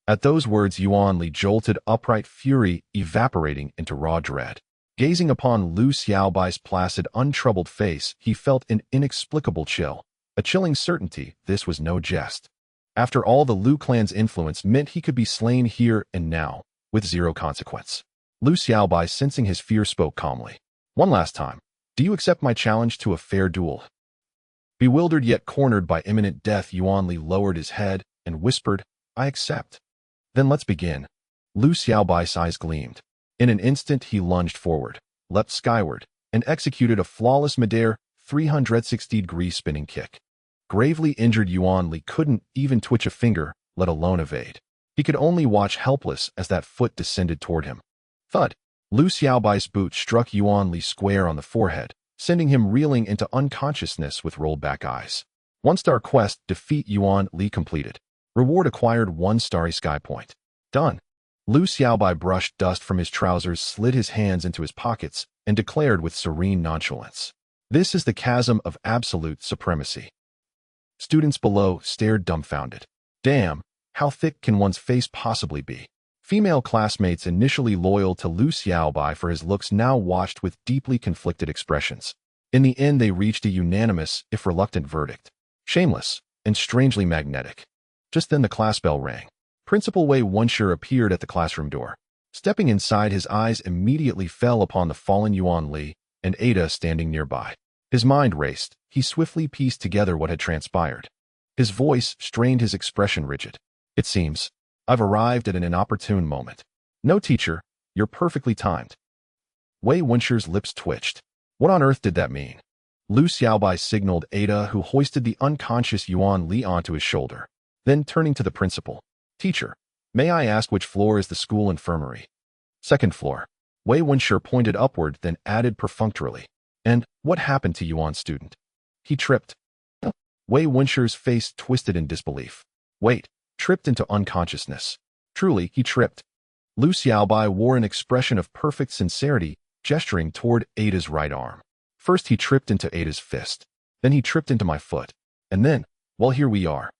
At those words, Yuan Li jolted upright, fury evaporating into raw dread. Gazing upon Lu Xiaobai's placid, untroubled face, he felt an inexplicable chill, A chilling certainty this was no jest. After all, the Lu clan's influence meant he could be slain here and now, with zero consequence. Lu Xiaobai, sensing his fear, spoke calmly. One last time, do you accept my challenge to a fair duel? Bewildered yet cornered by imminent death, Yuan Li lowered his head and whispered, I accept. Then let's begin. Lu Xiaobai's eyes gleamed. In an instant he lunged forward, leapt skyward, and executed a flawless midair 360-degree spinning kick. Gravely injured Yuan Li couldn't even twitch a finger, let alone evade. He could only watch helpless as that foot descended toward him. Thud! Lu Xiaobai's boot struck Yuan Li square on the forehead, sending him reeling into unconsciousness with rolled-back eyes. 1-star quest, defeat Yuan Li completed. Reward acquired 1 Starry Sky point. Done. Lu Xiaobai brushed dust from his trousers, slid his hands into his pockets, and declared with serene nonchalance, this is the chasm of absolute supremacy. Students below stared dumbfounded. Damn, how thick can one's face possibly be? Female classmates initially loyal to Lu Xiaobai for his looks now watched with deeply conflicted expressions. In the end, they reached a unanimous, if reluctant, verdict. Shameless and strangely magnetic. Just then the class bell rang. Principal Wei Wunshe appeared at the classroom door. Stepping inside, his eyes immediately fell upon the fallen Yuan Li and Ada standing nearby. His mind raced. He swiftly pieced together what had transpired. His voice strained, his expression rigid. It seems I've arrived at an inopportune moment. No, teacher, you're perfectly timed. Wei Wunshe's lips twitched. What on earth did that mean? Lu Xiaobai signaled Ada, who hoisted the unconscious Yuan Li onto his shoulder. Then turning to the principal. Teacher, may I ask which floor is the school infirmary? 2nd floor. Wei Wunshe pointed upward, then added perfunctorily. And what happened to Yuan's student? He tripped. Wei Wunshe's face twisted in disbelief. Wait, tripped into unconsciousness. Truly, he tripped. Lu Xiaobai wore an expression of perfect sincerity, gesturing toward Ada's right arm. First he tripped into Ada's fist. Then he tripped into my foot. And then, well, here we are.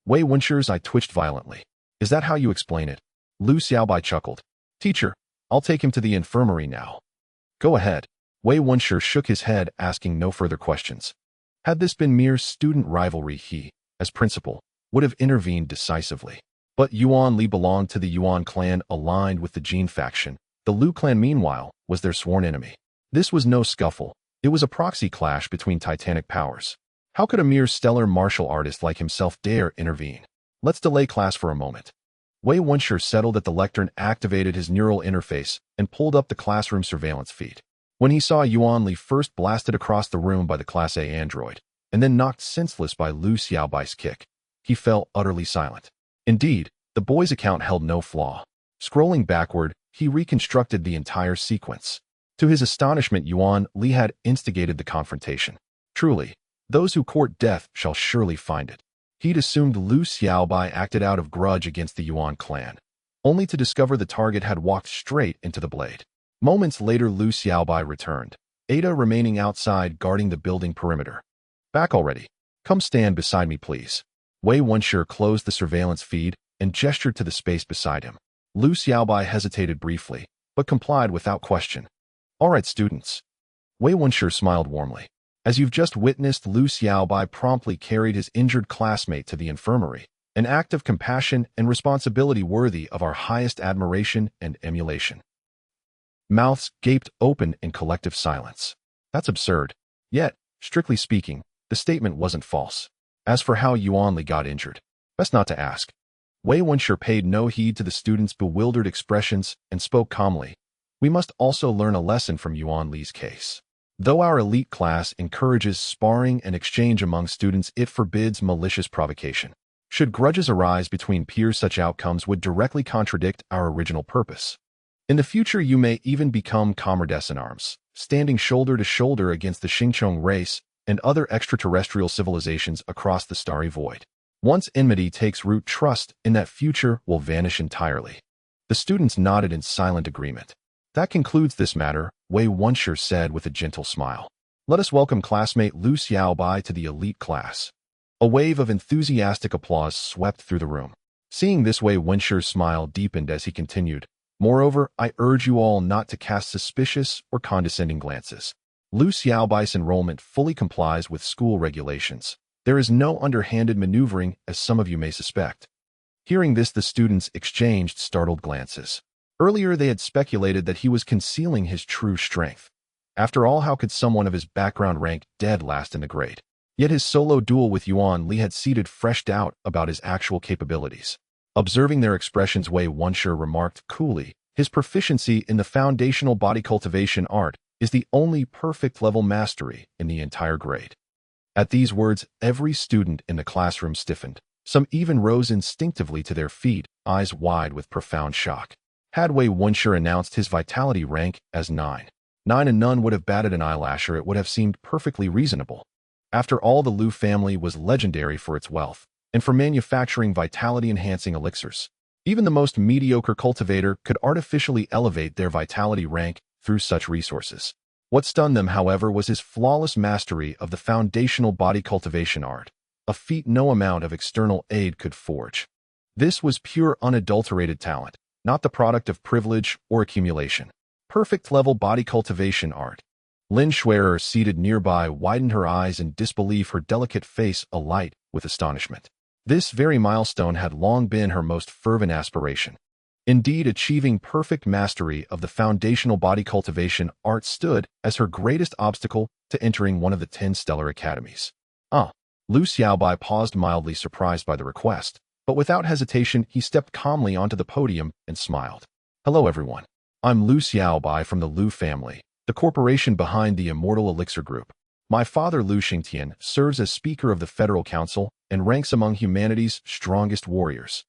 Wei Wunshe's eye twitched violently. Is that how you explain it? Lu Xiaobai chuckled. Teacher, I'll take him to the infirmary now. Go ahead. Wei Wunshe shook his head, asking no further questions. Had this been mere student rivalry, he, as principal, would have intervened decisively. But Yuan Li belonged to the Yuan clan, aligned with the Jin faction. The Lu clan, meanwhile, was their sworn enemy. This was no scuffle. It was a proxy clash between titanic powers. How could a mere stellar martial artist like himself dare intervene? Let's delay class for a moment. Wei Wunshe settled at the lectern, activated his neural interface, and pulled up the classroom surveillance feed. When he saw Yuan Li first blasted across the room by the Class A android, and then knocked senseless by Lu Xiaobai's kick, he fell utterly silent. Indeed, the boy's account held no flaw. Scrolling backward, he reconstructed the entire sequence. To his astonishment, Yuan Li had instigated the confrontation. Truly, those who court death shall surely find it. He'd assumed Lu Xiaobai acted out of grudge against the Yuan clan, only to discover the target had walked straight into the blade. Moments later, Lu Xiaobai returned, Ada remaining outside guarding the building perimeter. Back already. Come stand beside me, please. Wei Wunshe closed the surveillance feed and gestured to the space beside him. Lu Xiaobai hesitated briefly, but complied without question. All right, students. Wei Wunshe smiled warmly. As you've just witnessed, Lu Xiaobai promptly carried his injured classmate to the infirmary, an act of compassion and responsibility worthy of our highest admiration and emulation. Mouths gaped open in collective silence. That's absurd. Yet, strictly speaking, the statement wasn't false. As for how Yuan Li got injured, best not to ask. Wei Wunshe paid no heed to the students' bewildered expressions and spoke calmly. We must also learn a lesson from Yuan Li's case. Though our elite class encourages sparring and exchange among students, it forbids malicious provocation. Should grudges arise between peers, such outcomes would directly contradict our original purpose. In the future, you may even become comrades in arms, standing shoulder to shoulder against the Xingqiang race and other extraterrestrial civilizations across the starry void. Once enmity takes root, trust in that future will vanish entirely. The students nodded in silent agreement. That concludes this matter, Wei Wunshe said with a gentle smile. Let us welcome classmate Lu Xiaobai to the elite class. A wave of enthusiastic applause swept through the room. Seeing this, Wei Wunshe's smile deepened as he continued. Moreover, I urge you all not to cast suspicious or condescending glances. Lu Xiaobai's enrollment fully complies with school regulations. There is no underhanded maneuvering, as some of you may suspect. Hearing this, the students exchanged startled glances. Earlier, they had speculated that he was concealing his true strength. After all, how could someone of his background rank dead last in the grade? Yet his solo duel with Yuan Li had seeded fresh doubt about his actual capabilities. Observing their expressions, Wei Wunshe remarked coolly, his proficiency in the foundational body cultivation art is the only perfect level mastery in the entire grade. At these words, every student in the classroom stiffened. Some even rose instinctively to their feet, eyes wide with profound shock. Had Wei Wunshe announced his vitality rank as 9, and none would have batted an eyelash, or it would have seemed perfectly reasonable. After all, the Lu family was legendary for its wealth and for manufacturing vitality-enhancing elixirs. Even the most mediocre cultivator could artificially elevate their vitality rank through such resources. What stunned them, however, was his flawless mastery of the foundational body cultivation art, a feat no amount of external aid could forge. This was pure, unadulterated talent, not the product of privilege or accumulation. Perfect-level body cultivation art. Lin Schwerer, seated nearby, widened her eyes in disbelief, her delicate face alight with astonishment. This very milestone had long been her most fervent aspiration. Indeed, achieving perfect mastery of the foundational body cultivation art stood as her greatest obstacle to entering one of the 10 stellar academies. Lu Xiaobai paused, mildly surprised by the request, but without hesitation he stepped calmly onto the podium and smiled. Hello everyone. I'm Lu Xiaobai from the Lu family, the corporation behind the Immortal Elixir Group. My father, Lu Xingtian, serves as Speaker of the Federal Council and ranks among humanity's strongest warriors.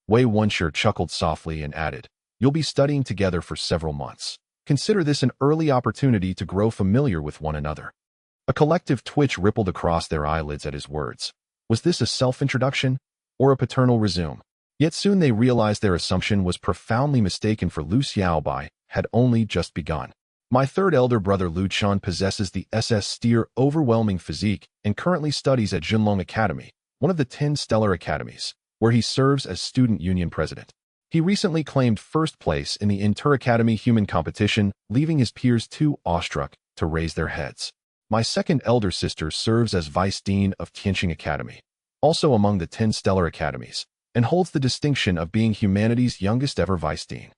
Wei Wunshe chuckled softly and added, You'll be studying together for several months. Consider this an early opportunity to grow familiar with one another. A collective twitch rippled across their eyelids at his words. Was this a self-introduction or a paternal resume? Yet soon they realized their assumption was profoundly mistaken, for Lu Xiaobai had only just begun. My third elder brother Lu Chan possesses the SS Steer overwhelming physique and currently studies at Jinlong Academy, one of the 10 stellar academies, where he serves as student union president. He recently claimed first place in the inter-academy human competition, leaving his peers too awestruck to raise their heads. My second elder sister serves as vice dean of Tianqing Academy, also among the 10 stellar academies, and holds the distinction of being humanity's youngest ever vice dean.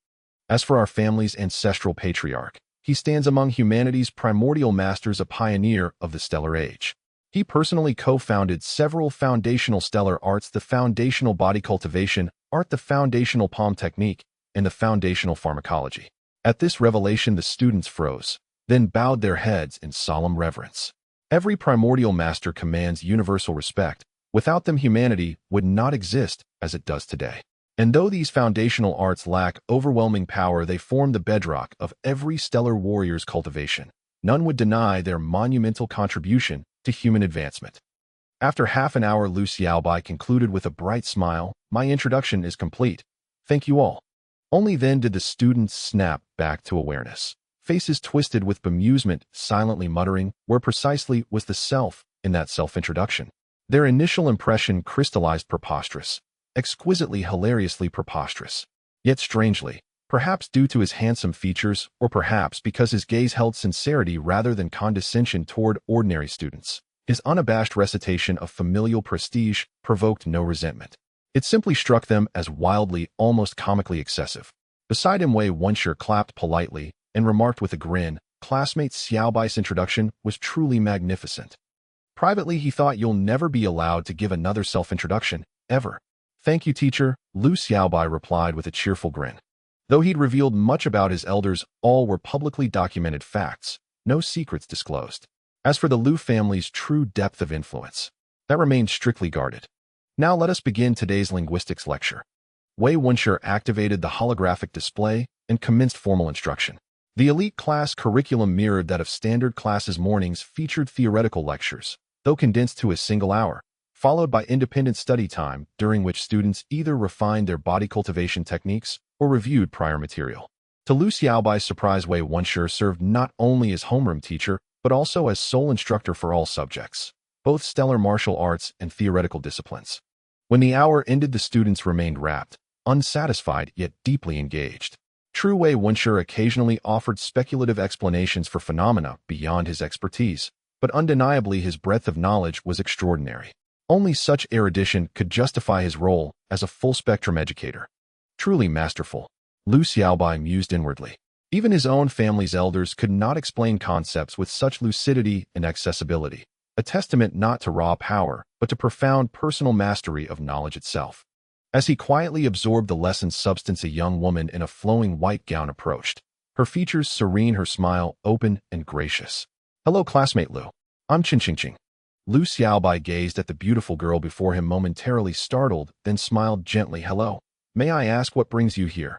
As for our family's ancestral patriarch, he stands among humanity's primordial masters, a pioneer of the stellar age. He personally co-founded several foundational stellar arts: the foundational body cultivation art, the foundational palm technique, and the foundational pharmacology. At this revelation, the students froze, then bowed their heads in solemn reverence. Every primordial master commands universal respect. Without them, humanity would not exist as it does today. And though these foundational arts lack overwhelming power, they form the bedrock of every stellar warrior's cultivation. None would deny their monumental contribution to human advancement. After half an hour, Lu Xiaobai concluded with a bright smile, My introduction is complete. Thank you all. Only then did the students snap back to awareness. Faces twisted with bemusement, silently muttering, where precisely was the self in that self-introduction? Their initial impression crystallized preposterous, exquisitely hilariously preposterous. Yet strangely, perhaps due to his handsome features, or perhaps because his gaze held sincerity rather than condescension toward ordinary students, his unabashed recitation of familial prestige provoked no resentment. It simply struck them as wildly, almost comically excessive. Beside him, Wei Wunshe clapped politely and remarked with a grin, Classmate Xiaobai's introduction was truly magnificent. Privately, he thought, You'll never be allowed to give another self-introduction, ever. Thank you, teacher, Lu Xiaobai replied with a cheerful grin. Though he'd revealed much about his elders, all were publicly documented facts, no secrets disclosed. As for the Lu family's true depth of influence, that remained strictly guarded. Now let us begin today's linguistics lecture. Wei Wunshe activated the holographic display and commenced formal instruction. The elite class curriculum mirrored that of standard classes. Mornings featured theoretical lectures, though condensed to a single hour, followed by independent study time, during which students either refined their body cultivation techniques or reviewed prior material. To Lu Xiaobai's surprise, Wei Wunshe served not only as homeroom teacher, but also as sole instructor for all subjects, both stellar martial arts and theoretical disciplines. When the hour ended, the students remained rapt, unsatisfied yet deeply engaged. True Wei Wunshe occasionally offered speculative explanations for phenomena beyond his expertise, but undeniably his breadth of knowledge was extraordinary. Only such erudition could justify his role as a full-spectrum educator. Truly masterful, Lu Xiaobai mused inwardly. Even his own family's elders could not explain concepts with such lucidity and accessibility, a testament not to raw power, but to profound personal mastery of knowledge itself. As he quietly absorbed the lesson's substance, a young woman in a flowing white gown approached, her features serene, her smile open and gracious. "Hello, classmate Lu. I'm Qing. Lu Xiaobai gazed at the beautiful girl before him, momentarily startled, then smiled gently. "Hello. May I ask what brings you here?"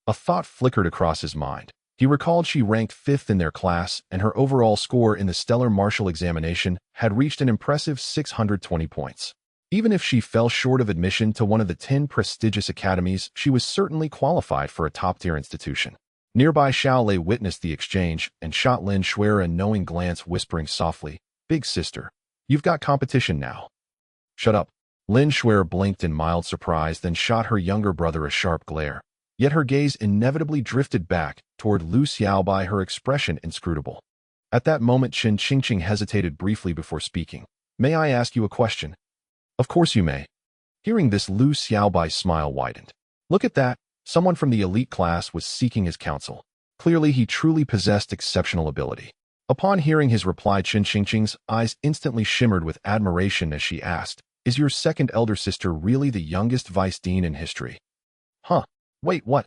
A thought flickered across his mind. He recalled she ranked 5th in their class, and her overall score in the stellar martial examination had reached an impressive 620 points. Even if she fell short of admission to one of the 10 prestigious academies, she was certainly qualified for a top-tier institution. Nearby, Xiao Lei witnessed the exchange and shot Lin Shuer a knowing glance, whispering softly, "Big sister, you've got competition now." "Shut up." Lin Shuer blinked in mild surprise, then shot her younger brother a sharp glare. Yet her gaze inevitably drifted back toward Lu Xiaobai, her expression inscrutable. At that moment, Qing hesitated briefly before speaking. "May I ask you a question?" "Of course you may." Hearing this, Lu Xiaobai's smile widened. "Look at that. Someone from the elite class was seeking his counsel. Clearly, he truly possessed exceptional ability." Upon hearing his reply, Qing's eyes instantly shimmered with admiration as she asked, "Is your second elder sister really the youngest vice dean in history?" "Huh? Wait, what?"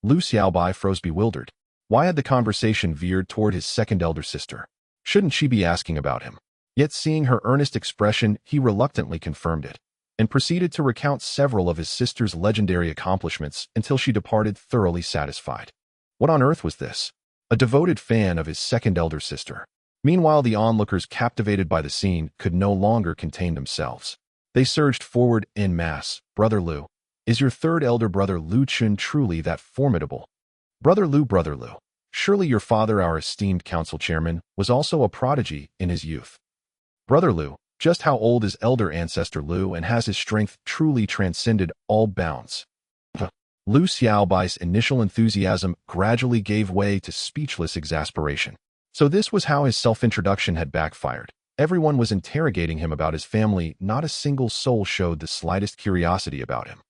Lu Xiaobai froze, bewildered. Why had the conversation veered toward his second elder sister? Shouldn't she be asking about him? Yet seeing her earnest expression, he reluctantly confirmed it, and proceeded to recount several of his sister's legendary accomplishments until she departed thoroughly satisfied. What on earth was this? A devoted fan of his second elder sister. Meanwhile, the onlookers, captivated by the scene, could no longer contain themselves. They surged forward en masse. "Brother Lu, is your third elder brother Lu Chun truly that formidable?" Brother Lu, surely your father, our esteemed council chairman, was also a prodigy in his youth." "Brother Lu, just how old is elder ancestor Lu, and has his strength truly transcended all bounds?" Lu Xiaobai's initial enthusiasm gradually gave way to speechless exasperation. So this was how his self-introduction had backfired. Everyone was interrogating him about his family, not a single soul showed the slightest curiosity about him.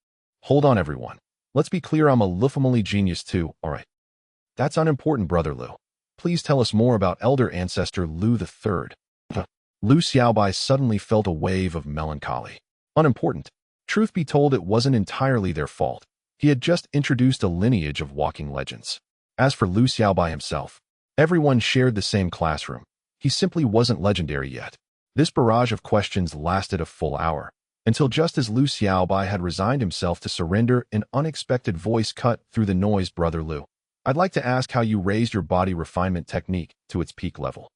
"Hold on, everyone. Let's be clear, I'm a Lu genius too, alright?" "That's unimportant, Brother Lu. Please tell us more about elder ancestor Lu the Third." Lu Xiaobai suddenly felt a wave of melancholy. Unimportant? Truth be told, it wasn't entirely their fault. He had just introduced a lineage of walking legends. As for Lu Xiaobai himself, everyone shared the same classroom. He simply wasn't legendary yet. This barrage of questions lasted a full hour, until just as Lu Xiaobai had resigned himself to surrender, an unexpected voice cut through the noise. "Brother Lu, I'd like to ask how you raised your body refinement technique to its peak level."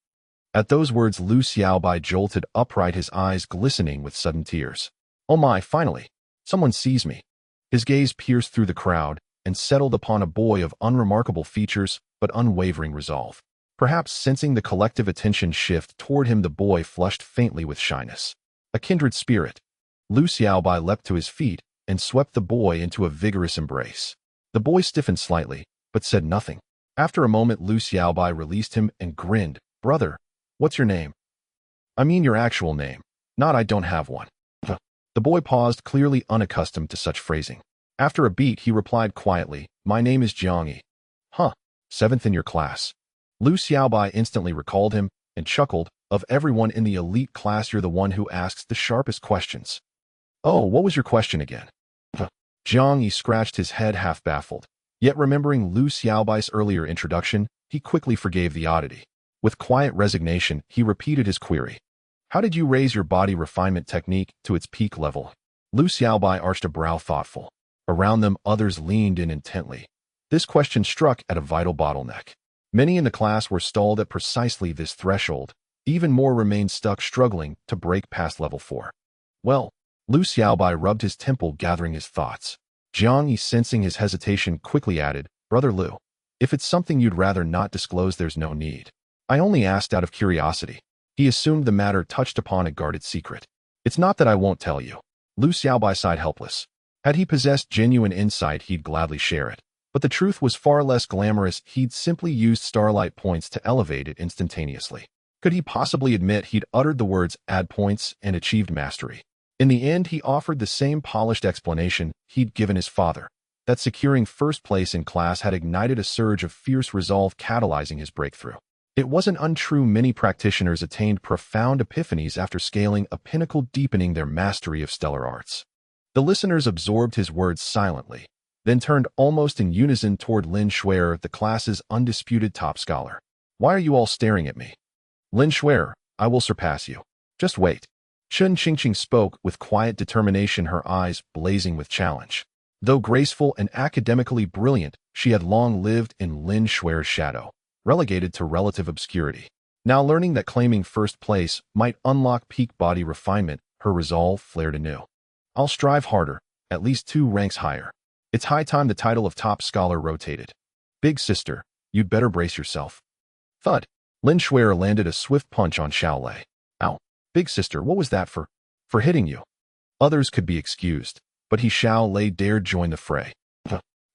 At those words, Lu Xiaobai jolted upright, his eyes glistening with sudden tears. "Oh my, finally! Someone sees me." His gaze pierced through the crowd and settled upon a boy of unremarkable features but unwavering resolve. Perhaps sensing the collective attention shift toward him, the boy flushed faintly with shyness. A kindred spirit. Lu Xiaobai leapt to his feet and swept the boy into a vigorous embrace. The boy stiffened slightly, but said nothing. After a moment, Lu Xiaobai released him and grinned. "Brother, what's your name?" "I mean your actual name, not I don't have one." The boy paused, clearly unaccustomed to such phrasing. After a beat, he replied quietly, "My name is Jiangyi." "Huh, 7th in your class." Lu Xiaobai instantly recalled him and chuckled. "Of everyone in the elite class, you're the one who asks the sharpest questions." "Oh, what was your question again?" Jiangyi scratched his head, half baffled. Yet remembering Lu Xiaobai's earlier introduction, he quickly forgave the oddity. With quiet resignation, he repeated his query. "How did you raise your body refinement technique to its peak level?" Lu Xiaobai arched a brow, thoughtful. Around them, others leaned in intently. This question struck at a vital bottleneck. Many in the class were stalled at precisely this threshold. Even more remained stuck, struggling to break past level 4. "Well," Lu Xiaobai rubbed his temple, gathering his thoughts. Jiangyi, sensing his hesitation, quickly added, "Brother Lu, if it's something you'd rather not disclose, there's no need. I only asked out of curiosity." He assumed the matter touched upon a guarded secret. "It's not that I won't tell you." Lu Xiaobai sighed, helpless. Had he possessed genuine insight, he'd gladly share it. But the truth was far less glamorous. He'd simply used starlight points to elevate it instantaneously. Could he possibly admit he'd uttered the words add points and achieved mastery? In the end, he offered the same polished explanation he'd given his father, that securing first place in class had ignited a surge of fierce resolve catalyzing his breakthrough. It wasn't untrue many practitioners attained profound epiphanies after scaling a pinnacle deepening their mastery of stellar arts. The listeners absorbed his words silently, then turned almost in unison toward Lin Shuer, the class's undisputed top scholar. Why are you all staring at me? Lin Shuer, I will surpass you. Just wait. Chen Qingqing spoke with quiet determination, her eyes blazing with challenge. Though graceful and academically brilliant, she had long lived in Lin Shuer's shadow, relegated to relative obscurity. Now learning that claiming first place might unlock peak body refinement, her resolve flared anew. I'll strive harder, at least 2 ranks higher. It's high time the title of top scholar rotated. Big sister, you'd better brace yourself. Thud. Lin Shuer landed a swift punch on Xiao Lei. Ow. Big sister, what was that for? For hitting you. Others could be excused, but Xiao Lei dared join the fray.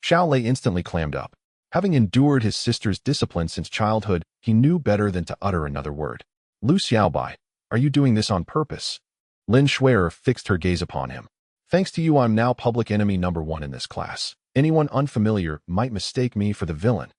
Xiao Lei instantly clammed up. Having endured his sister's discipline since childhood, he knew better than to utter another word. Lu Xiaobai, are you doing this on purpose? Lin Shuer fixed her gaze upon him. Thanks to you, I'm now public enemy number 1 in this class. Anyone unfamiliar might mistake me for the villain.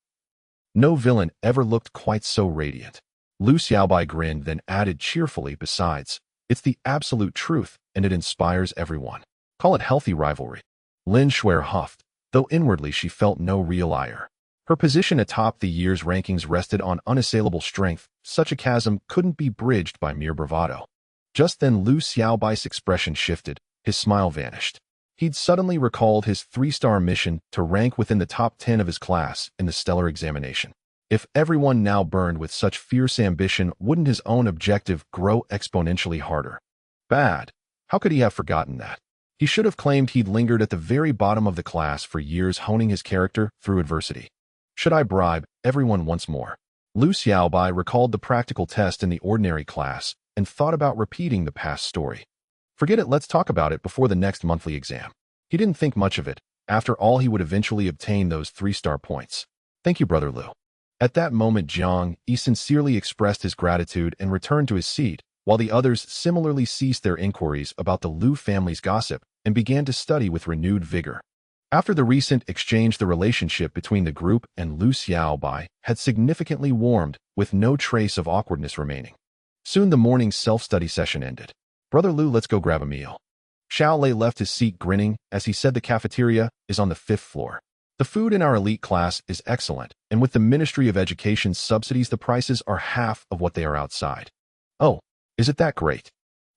No villain ever looked quite so radiant. Lu Xiaobai grinned, then added cheerfully, besides, it's the absolute truth, and it inspires everyone. Call it healthy rivalry. Lin Shuer huffed, though inwardly she felt no real ire. Her position atop the year's rankings rested on unassailable strength. Such a chasm couldn't be bridged by mere bravado. Just then Lu Xiaobai's expression shifted, his smile vanished. He'd suddenly recalled his 3-star mission to rank within the top 10 of his class in the stellar examination. If everyone now burned with such fierce ambition, wouldn't his own objective grow exponentially harder? Bad. How could he have forgotten that? He should have claimed he'd lingered at the very bottom of the class for years, honing his character through adversity. Should I bribe everyone once more? Lu Xiaobai recalled the practical test in the ordinary class and thought about repeating the past story. Forget it, let's talk about it before the next monthly exam. He didn't think much of it. After all, he would eventually obtain those 3-star points. Thank you, Brother Lu. At that moment, Jiang Yi sincerely expressed his gratitude and returned to his seat, while the others similarly ceased their inquiries about the Lu family's gossip and began to study with renewed vigor. After the recent exchange, the relationship between the group and Lu Xiaobai had significantly warmed, with no trace of awkwardness remaining. Soon the morning's self-study session ended. Brother Lu, let's go grab a meal. Xiao Lei left his seat grinning as he said the cafeteria is on the 5th floor. The food in our elite class is excellent, and with the Ministry of Education's subsidies, the prices are half of what they are outside. Oh, is it that great?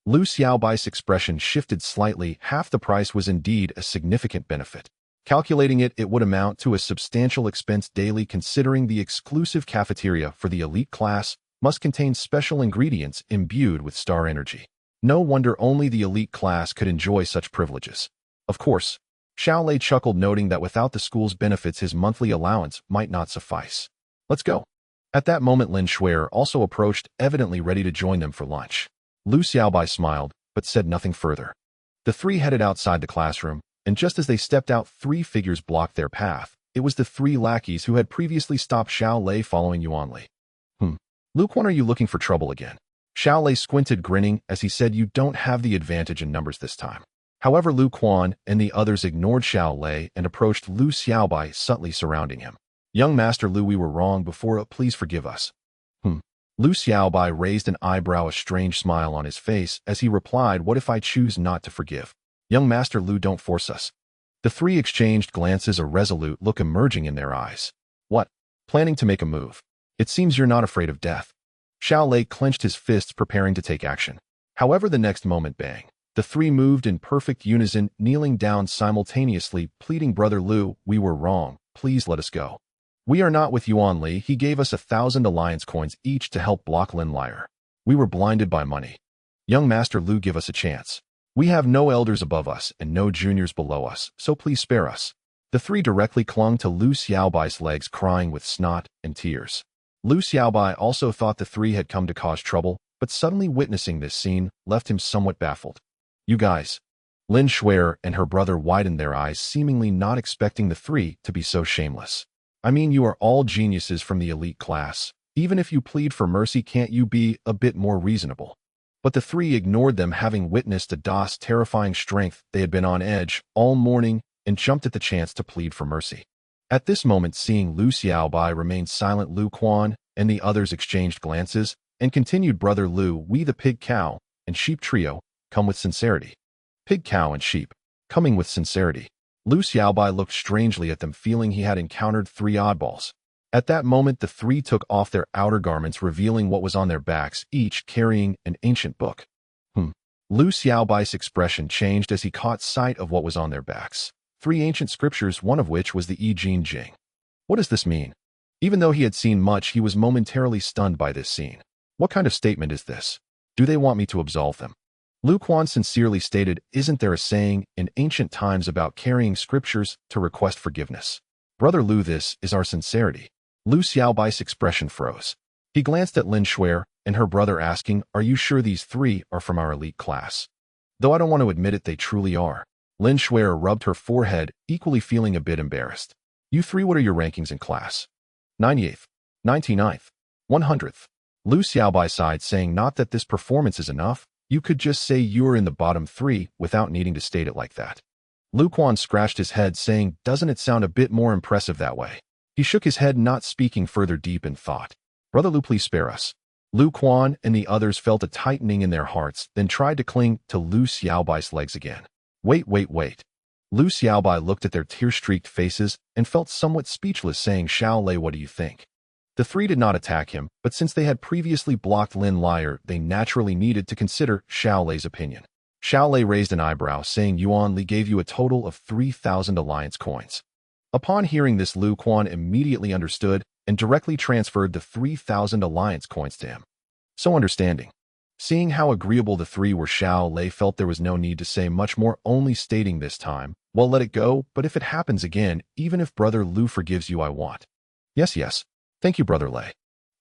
Lu Xiaobai's expression shifted slightly. Half the price was indeed a significant benefit. Calculating it, it would amount to a substantial expense daily, considering the exclusive cafeteria for the elite class must contain special ingredients imbued with star energy. No wonder only the elite class could enjoy such privileges. Of course, Xiao Lei chuckled, noting that without the school's benefits his monthly allowance might not suffice. Let's go. At that moment Lin Shuer also approached, evidently ready to join them for lunch. Lu Xiaobai smiled, but said nothing further. The 3 headed outside the classroom, and just as they stepped out, 3 figures blocked their path. It was the 3 lackeys who had previously stopped Xiao Lei following Yuan Li. Lu Quan, are you looking for trouble again? Xiao Lei squinted, grinning, as he said, you don't have the advantage in numbers this time. However, Lu Quan and the others ignored Xiao Lei and approached Lu Xiaobai, subtly surrounding him. Young Master Lu, we were wrong before, please forgive us. Lu Xiaobai raised an eyebrow, a strange smile on his face, as he replied, what if I choose not to forgive? Young Master Lu, don't force us. The 3 exchanged glances, a resolute look emerging in their eyes. What? Planning to make a move? It seems you're not afraid of death. Xiao Lei clenched his fists, preparing to take action. However, the next moment, bang. The 3 moved in perfect unison, kneeling down simultaneously, pleading, Brother Lu, we were wrong. Please let us go. We are not with Yuan Li. He gave us 1,000 alliance coins each to help block Lin Liar. We were blinded by money. Young Master Lu, give us a chance. We have no elders above us and no juniors below us, so please spare us. The 3 directly clung to Lu Xiaobai's legs, crying with snot and tears. Lu Xiaobai also thought the 3 had come to cause trouble, but suddenly witnessing this scene left him somewhat baffled. You guys. Lin Shuer and her brother widened their eyes, seemingly not expecting the 3 to be so shameless. I mean, you are all geniuses from the elite class. Even if you plead for mercy, can't you be a bit more reasonable? But the three ignored them, having witnessed Adast's terrifying strength. They had been on edge all morning and jumped at the chance to plead for mercy. At this moment, seeing Lu Xiaobai remain silent, Lu Quan and the others exchanged glances and continued, Brother Lu, we the pig, cow, and sheep trio come with sincerity. Pig, cow, and sheep, coming with sincerity. Lu Xiaobai looked strangely at them, feeling he had encountered three oddballs. At that moment, the three took off their outer garments, revealing what was on their backs, each carrying an ancient book. Lu Xiaobai's expression changed as he caught sight of what was on their backs. Three ancient scriptures, one of which was the I Ching Jing. What does this mean? Even though he had seen much, he was momentarily stunned by this scene. What kind of statement is this? Do they want me to absolve them? Lu Quan sincerely stated, isn't there a saying in ancient times about carrying scriptures to request forgiveness? Brother Lu, this is our sincerity. Lu Xiaobai's expression froze. He glanced at Lin Shuer and her brother, asking, are you sure these three are from our elite class? Though I don't want to admit it, they truly are. Lin Shuer rubbed her forehead, equally feeling a bit embarrassed. You three, what are your rankings in class? 98th, 99th, 100th. Lu Xiaobai sighed, saying, not that this performance is enough. You could just say you're in the bottom three without needing to state it like that. Lu Quan scratched his head, saying, doesn't it sound a bit more impressive that way? He shook his head, not speaking further, deep in thought. Brother Lu, please spare us. Lu Quan and the others felt a tightening in their hearts, then tried to cling to Lu Xiaobai's legs again. Wait. Lu Xiaobai looked at their tear-streaked faces and felt somewhat speechless, saying, Xiao Lei, what do you think? The three did not attack him, but since they had previously blocked Lin Liar, they naturally needed to consider Xiao Lei's opinion. Xiao Lei raised an eyebrow, saying, Yuan Li gave you a total of 3,000 alliance coins. Upon hearing this, Lu Quan immediately understood and directly transferred the 3,000 alliance coins to him. So understanding. Seeing how agreeable the three were, Xiao Lei felt there was no need to say much more, only stating this time, well, let it go, but if it happens again, even if Brother Lu forgives you, I want. Yes. Thank you, Brother Lei.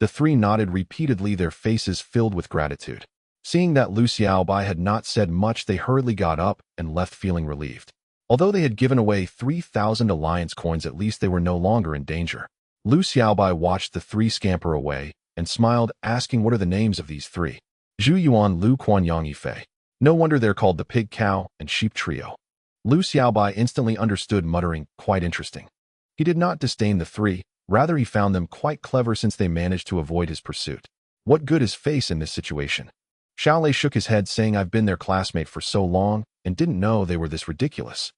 The three nodded repeatedly, their faces filled with gratitude. Seeing that Lu Xiaobai had not said much, they hurriedly got up and left, feeling relieved. Although they had given away 3,000 alliance coins, at least they were no longer in danger. Lu Xiaobai watched the three scamper away and smiled, asking, what are the names of these three? Zhu Yuan, Lu Quan, Yang Yifei. No wonder they're called the pig, cow, and sheep trio. Lu Xiaobai instantly understood, muttering, quite interesting. He did not disdain the three, rather he found them quite clever since they managed to avoid his pursuit. What good is face in this situation? Xiao Lei shook his head, saying, I've been their classmate for so long and didn't know they were this ridiculous.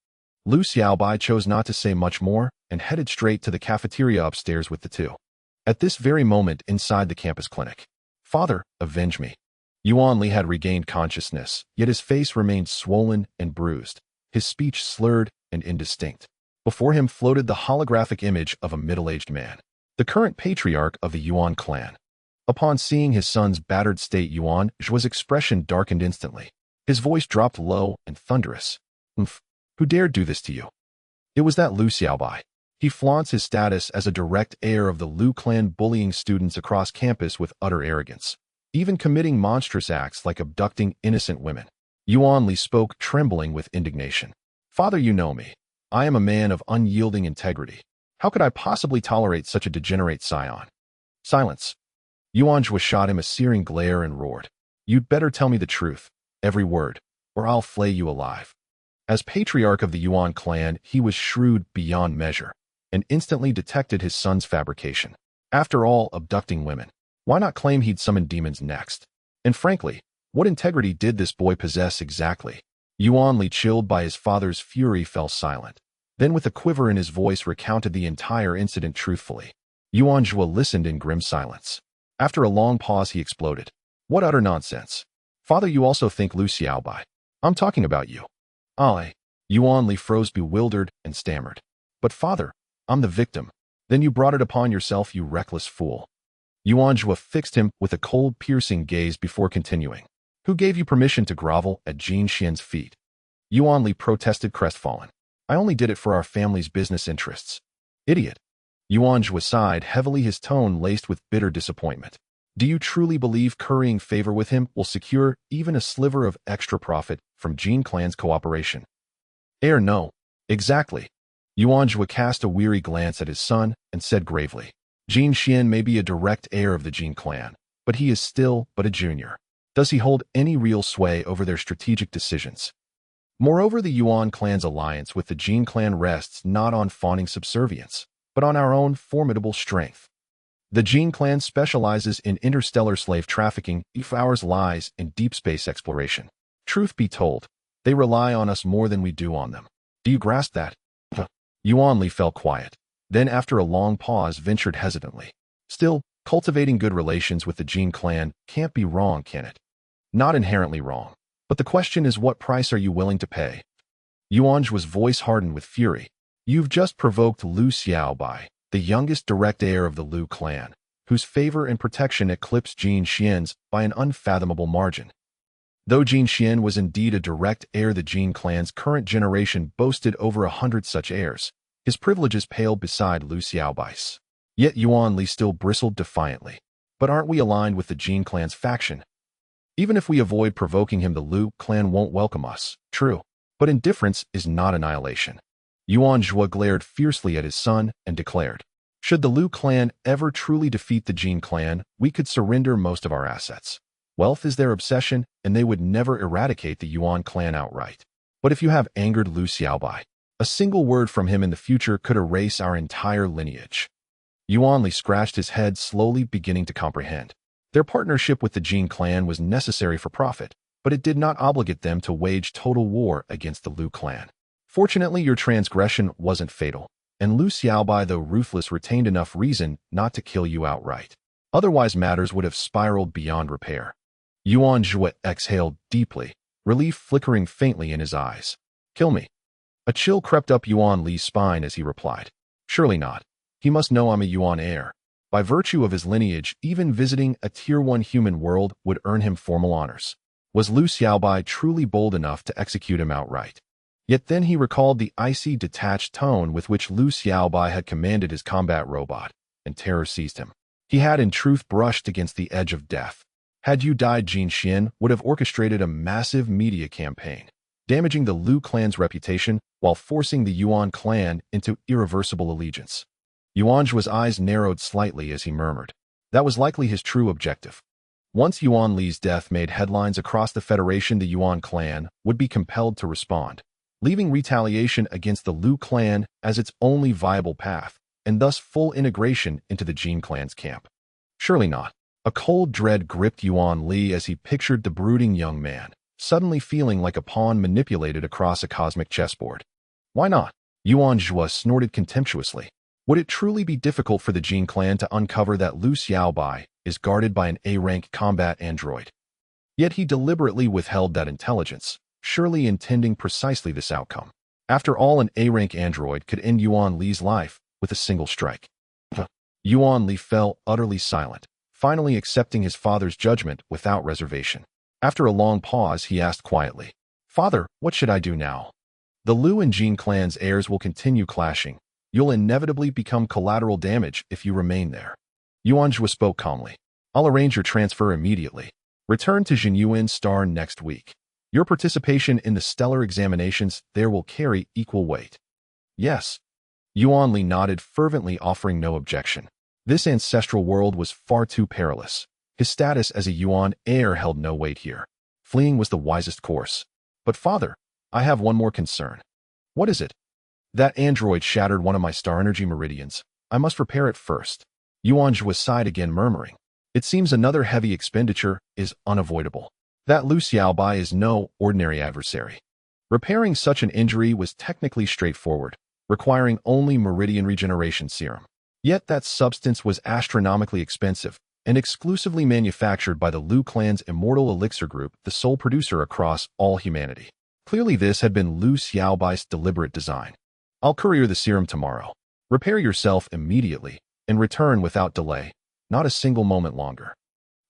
Lu Xiaobai chose not to say much more and headed straight to the cafeteria upstairs with the two. At this very moment, inside the campus clinic, Father, avenge me. Yuan Li had regained consciousness, yet his face remained swollen and bruised, his speech slurred and indistinct. Before him floated the holographic image of a middle-aged man, the current patriarch of the Yuan clan. Upon seeing his son's battered state, Yuan Zhu's expression darkened instantly. His voice dropped low and thunderous. Who dared do this to you? It was that Lu Xiaobai. He flaunts his status as a direct heir of the Lu clan, bullying students across campus with utter arrogance, even committing monstrous acts like abducting innocent women. Yuan Li spoke, trembling with indignation. Father, you know me. I am a man of unyielding integrity. How could I possibly tolerate such a degenerate scion? Silence. Yuan Zhu shot him a searing glare and roared. You'd better tell me the truth, every word, or I'll flay you alive. As patriarch of the Yuan clan, he was shrewd beyond measure, and instantly detected his son's fabrication. After all, abducting women. Why not claim he'd summon demons next? And frankly, what integrity did this boy possess exactly? Yuan Li, chilled by his father's fury, fell silent. Then with a quiver in his voice recounted the entire incident truthfully. Yuan Zhu listened in grim silence. After a long pause, he exploded. What utter nonsense. Father, you also think Lu Xiaobai. I'm talking about you. Yuan Li froze, bewildered, and stammered. But father, I'm the victim. Then you brought it upon yourself, you reckless fool. Yuan Zhu fixed him with a cold, piercing gaze before continuing. Who gave you permission to grovel at Jin Xian's feet? Yuan Li protested, crestfallen. I only did it for our family's business interests. Idiot. Yuan Zhu sighed heavily, his tone laced with bitter disappointment. Do you truly believe currying favor with him will secure even a sliver of extra profit from Jin clan's cooperation? No. Exactly. Yuan Zhu cast a weary glance at his son and said gravely. Jin Xian may be a direct heir of the Jin clan, but he is still but a junior. Does he hold any real sway over their strategic decisions? Moreover, the Yuan clan's alliance with the Jin clan rests not on fawning subservience, but on our own formidable strength. The Jin clan specializes in interstellar slave trafficking, ours lies in deep space exploration. Truth be told, they rely on us more than we do on them. Do you grasp that? Yuan Li fell quiet, then after a long pause ventured hesitantly. Still, cultivating good relations with the Jin clan can't be wrong, can it? Not inherently wrong. But the question is, what price are you willing to pay? Yuan's voice hardened with fury. You've just provoked Lu Xiaobai, the youngest direct heir of the Lu clan, whose favor and protection eclipse Jin Xian's by an unfathomable margin. Though Jin Xian was indeed a direct heir, the Jin clan's current generation boasted over 100 such heirs. His privileges paled beside Lu Xiaobai's. Yet Yuan Li still bristled defiantly. But aren't we aligned with the Jin clan's faction? Even if we avoid provoking him, the Lu clan won't welcome us. True. But indifference is not annihilation. Yuan Zhua glared fiercely at his son and declared, should the Lu clan ever truly defeat the Jin clan, we could surrender most of our assets. Wealth is their obsession, and they would never eradicate the Yuan clan outright. But if you have angered Lu Xiaobai, a single word from him in the future could erase our entire lineage. Yuan Li scratched his head, slowly beginning to comprehend. Their partnership with the Jin clan was necessary for profit, but it did not obligate them to wage total war against the Lu clan. Fortunately, your transgression wasn't fatal, and Lu Xiaobai, though ruthless, retained enough reason not to kill you outright. Otherwise, matters would have spiraled beyond repair. Yuan Zhua exhaled deeply, relief flickering faintly in his eyes. Kill me. A chill crept up Yuan Li's spine as he replied. Surely not. He must know I'm a Yuan heir. By virtue of his lineage, even visiting a Tier 1 human world would earn him formal honors. Was Lu Xiaobai truly bold enough to execute him outright? Yet then he recalled the icy, detached tone with which Lu Xiaobai had commanded his combat robot, and terror seized him. He had in truth brushed against the edge of death. Had you died, Jin Xian would have orchestrated a massive media campaign, damaging the Lu clan's reputation while forcing the Yuan clan into irreversible allegiance. Yuan's eyes narrowed slightly as he murmured. That was likely his true objective. Once Yuan Li's death made headlines across the Federation, the Yuan clan would be compelled to respond, leaving retaliation against the Lu clan as its only viable path, and thus full integration into the Jin clan's camp. Surely not. A cold dread gripped Yuan Li as he pictured the brooding young man, suddenly feeling like a pawn manipulated across a cosmic chessboard. Why not? Yuan Zhua snorted contemptuously. Would it truly be difficult for the Jin clan to uncover that Lu Xiaobai is guarded by an A-rank combat android? Yet he deliberately withheld that intelligence, surely intending precisely this outcome. After all, an A-rank android could end Yuan Li's life with a single strike. Yuan Li fell utterly silent, finally accepting his father's judgment without reservation. After a long pause, he asked quietly, Father, what should I do now? The Lu and Jin clan's heirs will continue clashing. You'll inevitably become collateral damage if you remain there. Yuan Zhua spoke calmly. I'll arrange your transfer immediately. Return to Jinyuan Star next week. Your participation in the stellar examinations there will carry equal weight. Yes. Yuan Li nodded fervently, offering no objection. This ancestral world was far too perilous. His status as a Yuan heir held no weight here. Fleeing was the wisest course. But father, I have one more concern. What is it? That android shattered one of my star energy meridians. I must repair it first. Yuan Zhua sighed again, murmuring. It seems another heavy expenditure is unavoidable. That Lu Xiaobai is no ordinary adversary. Repairing such an injury was technically straightforward, requiring only meridian regeneration serum. Yet that substance was astronomically expensive and exclusively manufactured by the Lu clan's Immortal Elixir Group, the sole producer across all humanity. Clearly this had been Lu Xiaobai's deliberate design. I'll courier the serum tomorrow. Repair yourself immediately and return without delay, not a single moment longer.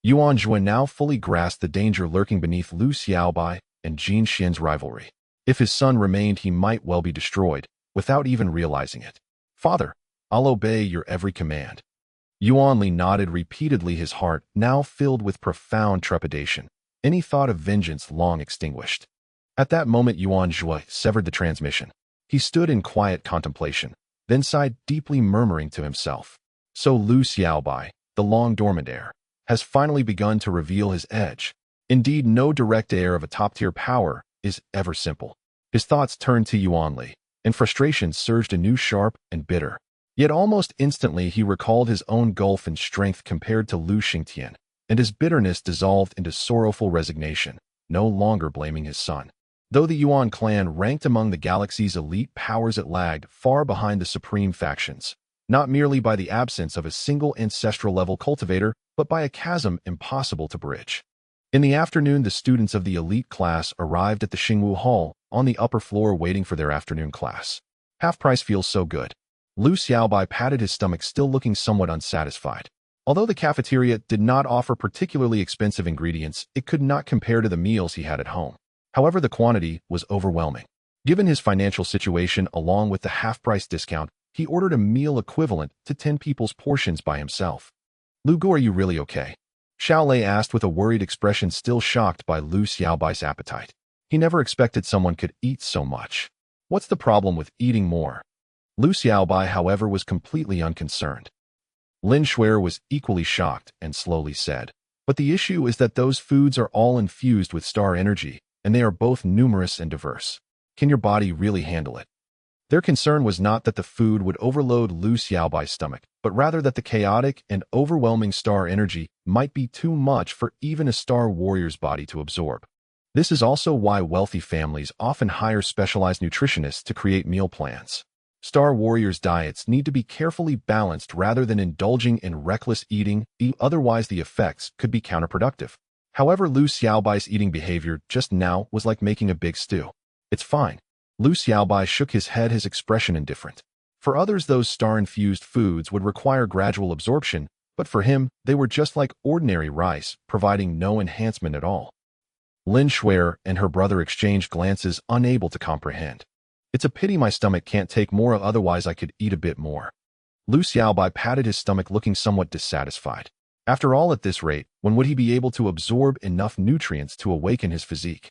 Yuan Zhua now fully grasped the danger lurking beneath Lu Xiaobai and Jin Xian's rivalry. If his son remained, he might well be destroyed, without even realizing it. Father, I'll obey your every command. Yuan Li nodded repeatedly, his heart now filled with profound trepidation, any thought of vengeance long extinguished. At that moment, Yuan Zhua severed the transmission. He stood in quiet contemplation, then sighed deeply, murmuring to himself, So Lu Xiaobai, the long-dormant heir, has finally begun to reveal his edge. Indeed, no direct heir of a top-tier power is ever simple. His thoughts turned to Yuan Li, and frustration surged anew, sharp and bitter. Yet almost instantly he recalled his own gulf in strength compared to Lu Xingtian, and his bitterness dissolved into sorrowful resignation, no longer blaming his son. Though the Yuan clan ranked among the galaxy's elite powers, it lagged far behind the supreme factions, not merely by the absence of a single ancestral-level cultivator, but by a chasm impossible to bridge. In the afternoon, the students of the elite class arrived at the Xingwu Hall, on the upper floor waiting for their afternoon class. Half price feels so good. Lu Xiaobai patted his stomach, still looking somewhat unsatisfied. Although the cafeteria did not offer particularly expensive ingredients, it could not compare to the meals he had at home. However, the quantity was overwhelming. Given his financial situation along with the half-price discount, he ordered a meal equivalent to 10 people's portions by himself. "Lu Gu, are you really okay?" Xiao Lei asked with a worried expression, still shocked by Lu Xiaobai's appetite. He never expected someone could eat so much. What's the problem with eating more? Lu Xiaobai, however, was completely unconcerned. Lin Shuer was equally shocked and slowly said, "But the issue is that those foods are all infused with star energy, and they are both numerous and diverse. Can your body really handle it?" Their concern was not that the food would overload Lu Xiaobai's stomach, but rather that the chaotic and overwhelming star energy might be too much for even a star warrior's body to absorb. This is also why wealthy families often hire specialized nutritionists to create meal plans. Star warriors' diets need to be carefully balanced rather than indulging in reckless eating, otherwise the effects could be counterproductive. However, Lu Xiaobai's eating behavior just now was like making a big stew. "It's fine." Lu Xiaobai shook his head, his expression indifferent. For others, those star-infused foods would require gradual absorption, but for him, they were just like ordinary rice, providing no enhancement at all. Lin Shuer and her brother exchanged glances, unable to comprehend. "It's a pity my stomach can't take more, otherwise I could eat a bit more." Lu Xiaobai patted his stomach, looking somewhat dissatisfied. After all, at this rate, when would he be able to absorb enough nutrients to awaken his physique?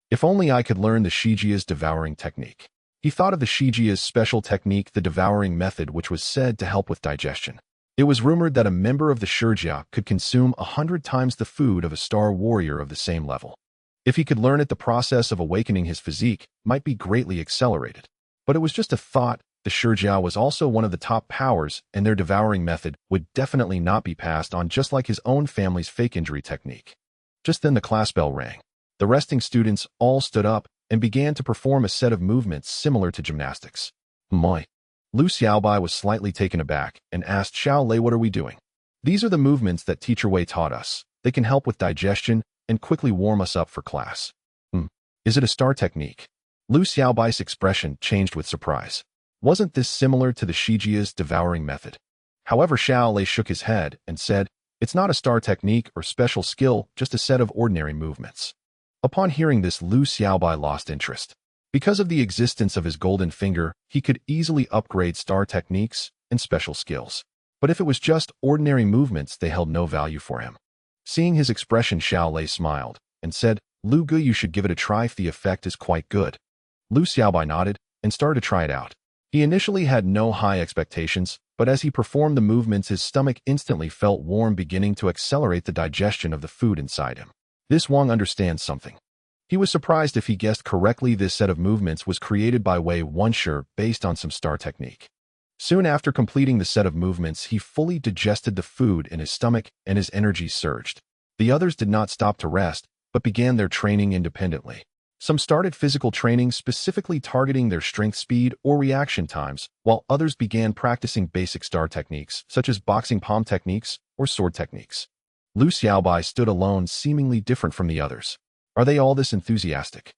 If only I could learn the Shijia's devouring technique. He thought of the Shijia's special technique, the devouring method, which was said to help with digestion. It was rumored that a member of the Shijia could consume 100 times the food of a star warrior of the same level. If he could learn it, the process of awakening his physique might be greatly accelerated. But it was just a thought. The Shijia was also one of the top powers, and their devouring method would definitely not be passed on, just like his own family's fake injury technique. Just then the class bell rang. The resting students all stood up and began to perform a set of movements similar to gymnastics. "Moi." Lu Xiaobai was slightly taken aback and asked Xiao Lei, "What are we doing?" "These are the movements that Teacher Wei taught us. They can help with digestion and quickly warm us up for class." Is it a star technique?" Lu Xiaobai's expression changed with surprise. Wasn't this similar to the Shijia's devouring method? However, Xiao Lei shook his head and said, "It's not a star technique or special skill, just a set of ordinary movements." Upon hearing this, Lu Xiaobai lost interest. Because of the existence of his golden finger, he could easily upgrade star techniques and special skills. But if it was just ordinary movements, they held no value for him. Seeing his expression, Xiao Lei smiled and said, "Lu Gu, you should give it a try if the effect is quite good." Lu Xiaobai nodded and started to try it out. He initially had no high expectations, but as he performed the movements, his stomach instantly felt warm, beginning to accelerate the digestion of the food inside him. This Wang understands something. He was surprised if he guessed correctly. This set of movements was created by Wei Wunshe based on some star technique. Soon after completing the set of movements, he fully digested the food in his stomach and his energy surged. The others did not stop to rest, but began their training independently. Some started physical training specifically targeting their strength, speed, or reaction times, while others began practicing basic star techniques, such as boxing palm techniques or sword techniques. Lu Xiaobai stood alone, seemingly different from the others. Are they all this enthusiastic?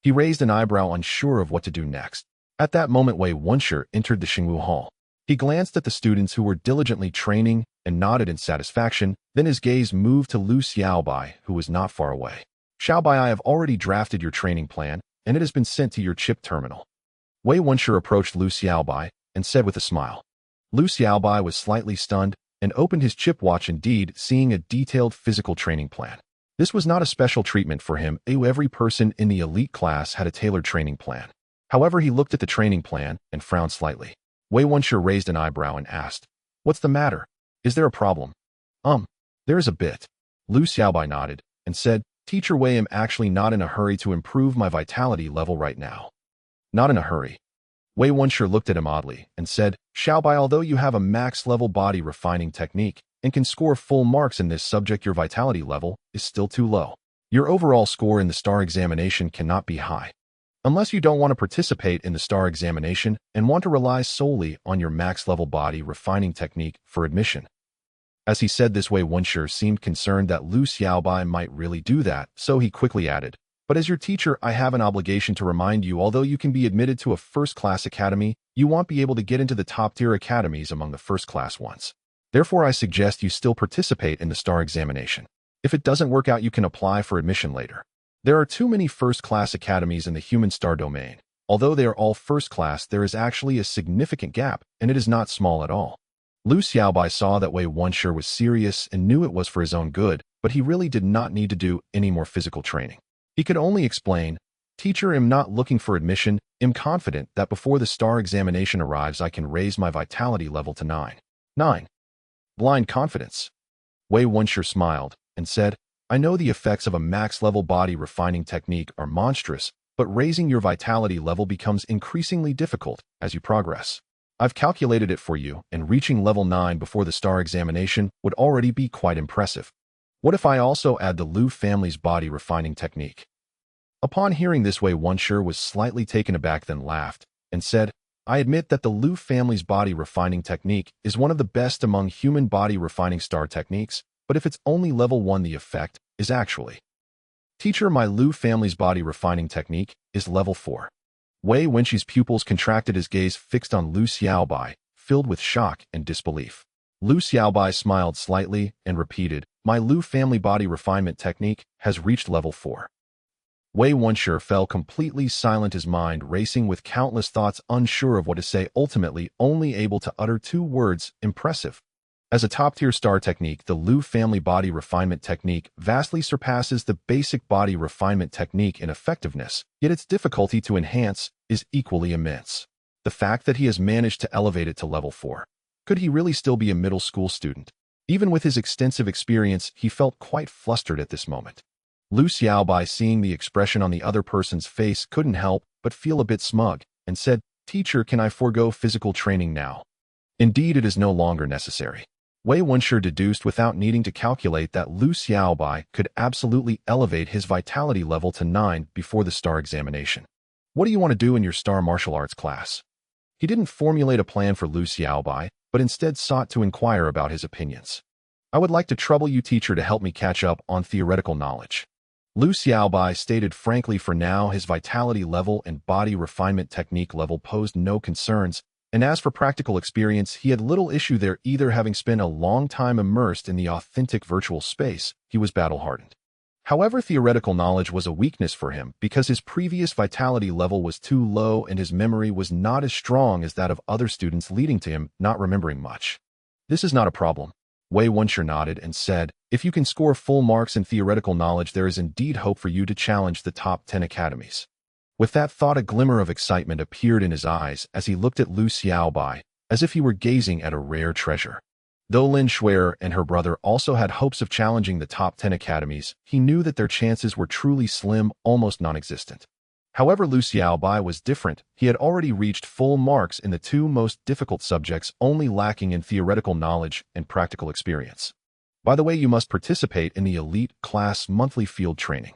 He raised an eyebrow, unsure of what to do next. At that moment, Wei Wunshe entered the Xingwu Hall. He glanced at the students who were diligently training and nodded in satisfaction, then his gaze moved to Lu Xiaobai, who was not far away. "Xiaobai, I have already drafted your training plan, and it has been sent to your chip terminal." Wei Wunshe approached Lu Xiaobai and said with a smile. Lu Xiaobai was slightly stunned and opened his chip watch, indeed seeing a detailed physical training plan. This was not a special treatment for him. Every person in the elite class had a tailored training plan. However, he looked at the training plan and frowned slightly. Wei Wunshe raised an eyebrow and asked, What's the matter? Is there a problem? There is a bit. Lu Xiaobai nodded and said, Teacher Wei, I'm actually not in a hurry to improve my vitality level right now. Not in a hurry. Wei Wunshe looked at him oddly and said, Xiaobai, although you have a max-level body refining technique and can score full marks in this subject, your vitality level is still too low. Your overall score in the STAR examination cannot be high. Unless you don't want to participate in the STAR examination and want to rely solely on your max-level body refining technique for admission. As he said this, Wei Wunshe seemed concerned that Lu Xiaobai might really do that, so he quickly added, But as your teacher, I have an obligation to remind you, although you can be admitted to a first-class academy, you won't be able to get into the top-tier academies among the first-class ones. Therefore, I suggest you still participate in the STAR examination. If it doesn't work out, you can apply for admission later. There are too many first-class academies in the human STAR domain. Although they are all first-class, there is actually a significant gap, and it is not small at all. Lu Xiaobai saw that Wei Wunshe was serious and knew it was for his own good, but he really did not need to do any more physical training. He could only explain, Teacher, I'm not looking for admission. I'm confident that before the STAR examination arrives, I can raise my vitality level to 9. Blind confidence. Wei Wunshe smiled and said, I know the effects of a max-level body refining technique are monstrous, but raising your vitality level becomes increasingly difficult as you progress. I've calculated it for you, and reaching level 9 before the STAR examination would already be quite impressive. What if I also add the Lu family's body refining technique? Upon hearing this, Wei Wunshe was slightly taken aback, then laughed and said, I admit that the Lu family's body refining technique is one of the best among human body refining STAR techniques, but if it's only level 1, the effect is actually. Teacher, my Lu family's body refining technique is level 4. Wei Wunshe's pupils contracted, his gaze fixed on Lu Xiaobai, filled with shock and disbelief. Lu Xiaobai smiled slightly and repeated, My Lu family body refinement technique has reached level 4. Wei Wunshe fell completely silent, his mind racing with countless thoughts, unsure of what to say, ultimately only able to utter 2 words, impressive. As a top-tier STAR technique, the Lu family body refinement technique vastly surpasses the basic body refinement technique in effectiveness, yet its difficulty to enhance is equally immense. The fact that he has managed to elevate it to level 4. Could he really still be a middle school student? Even with his extensive experience, he felt quite flustered at this moment. Lu Xiaobai, seeing the expression on the other person's face, couldn't help but feel a bit smug and said, Teacher, can I forego physical training now? Indeed, it is no longer necessary. Wei Wunshe deduced without needing to calculate that Lu Xiaobai could absolutely elevate his vitality level to 9 before the STAR examination. What do you want to do in your STAR martial arts class? He didn't formulate a plan for Lu Xiaobai, but instead sought to inquire about his opinions. I would like to trouble you, teacher, to help me catch up on theoretical knowledge. Lu Xiaobai stated frankly. For now, his vitality level and body refinement technique level posed no concerns, and as for practical experience, he had little issue there, either having spent a long time immersed in the authentic virtual space, he was battle-hardened. However, theoretical knowledge was a weakness for him because his previous vitality level was too low and his memory was not as strong as that of other students, leading to him not remembering much. This is not a problem. Wei Wunshe nodded and said, If you can score full marks in theoretical knowledge, there is indeed hope for you to challenge the top 10 academies. With that thought, a glimmer of excitement appeared in his eyes as he looked at Lu Xiaobai, as if he were gazing at a rare treasure. Though Lin Shuer and her brother also had hopes of challenging the top 10 academies, he knew that their chances were truly slim, almost non-existent. However, Lu Xiaobai was different. He had already reached full marks in the 2 most difficult subjects, only lacking in theoretical knowledge and practical experience. By the way, you must participate in the elite class monthly field training.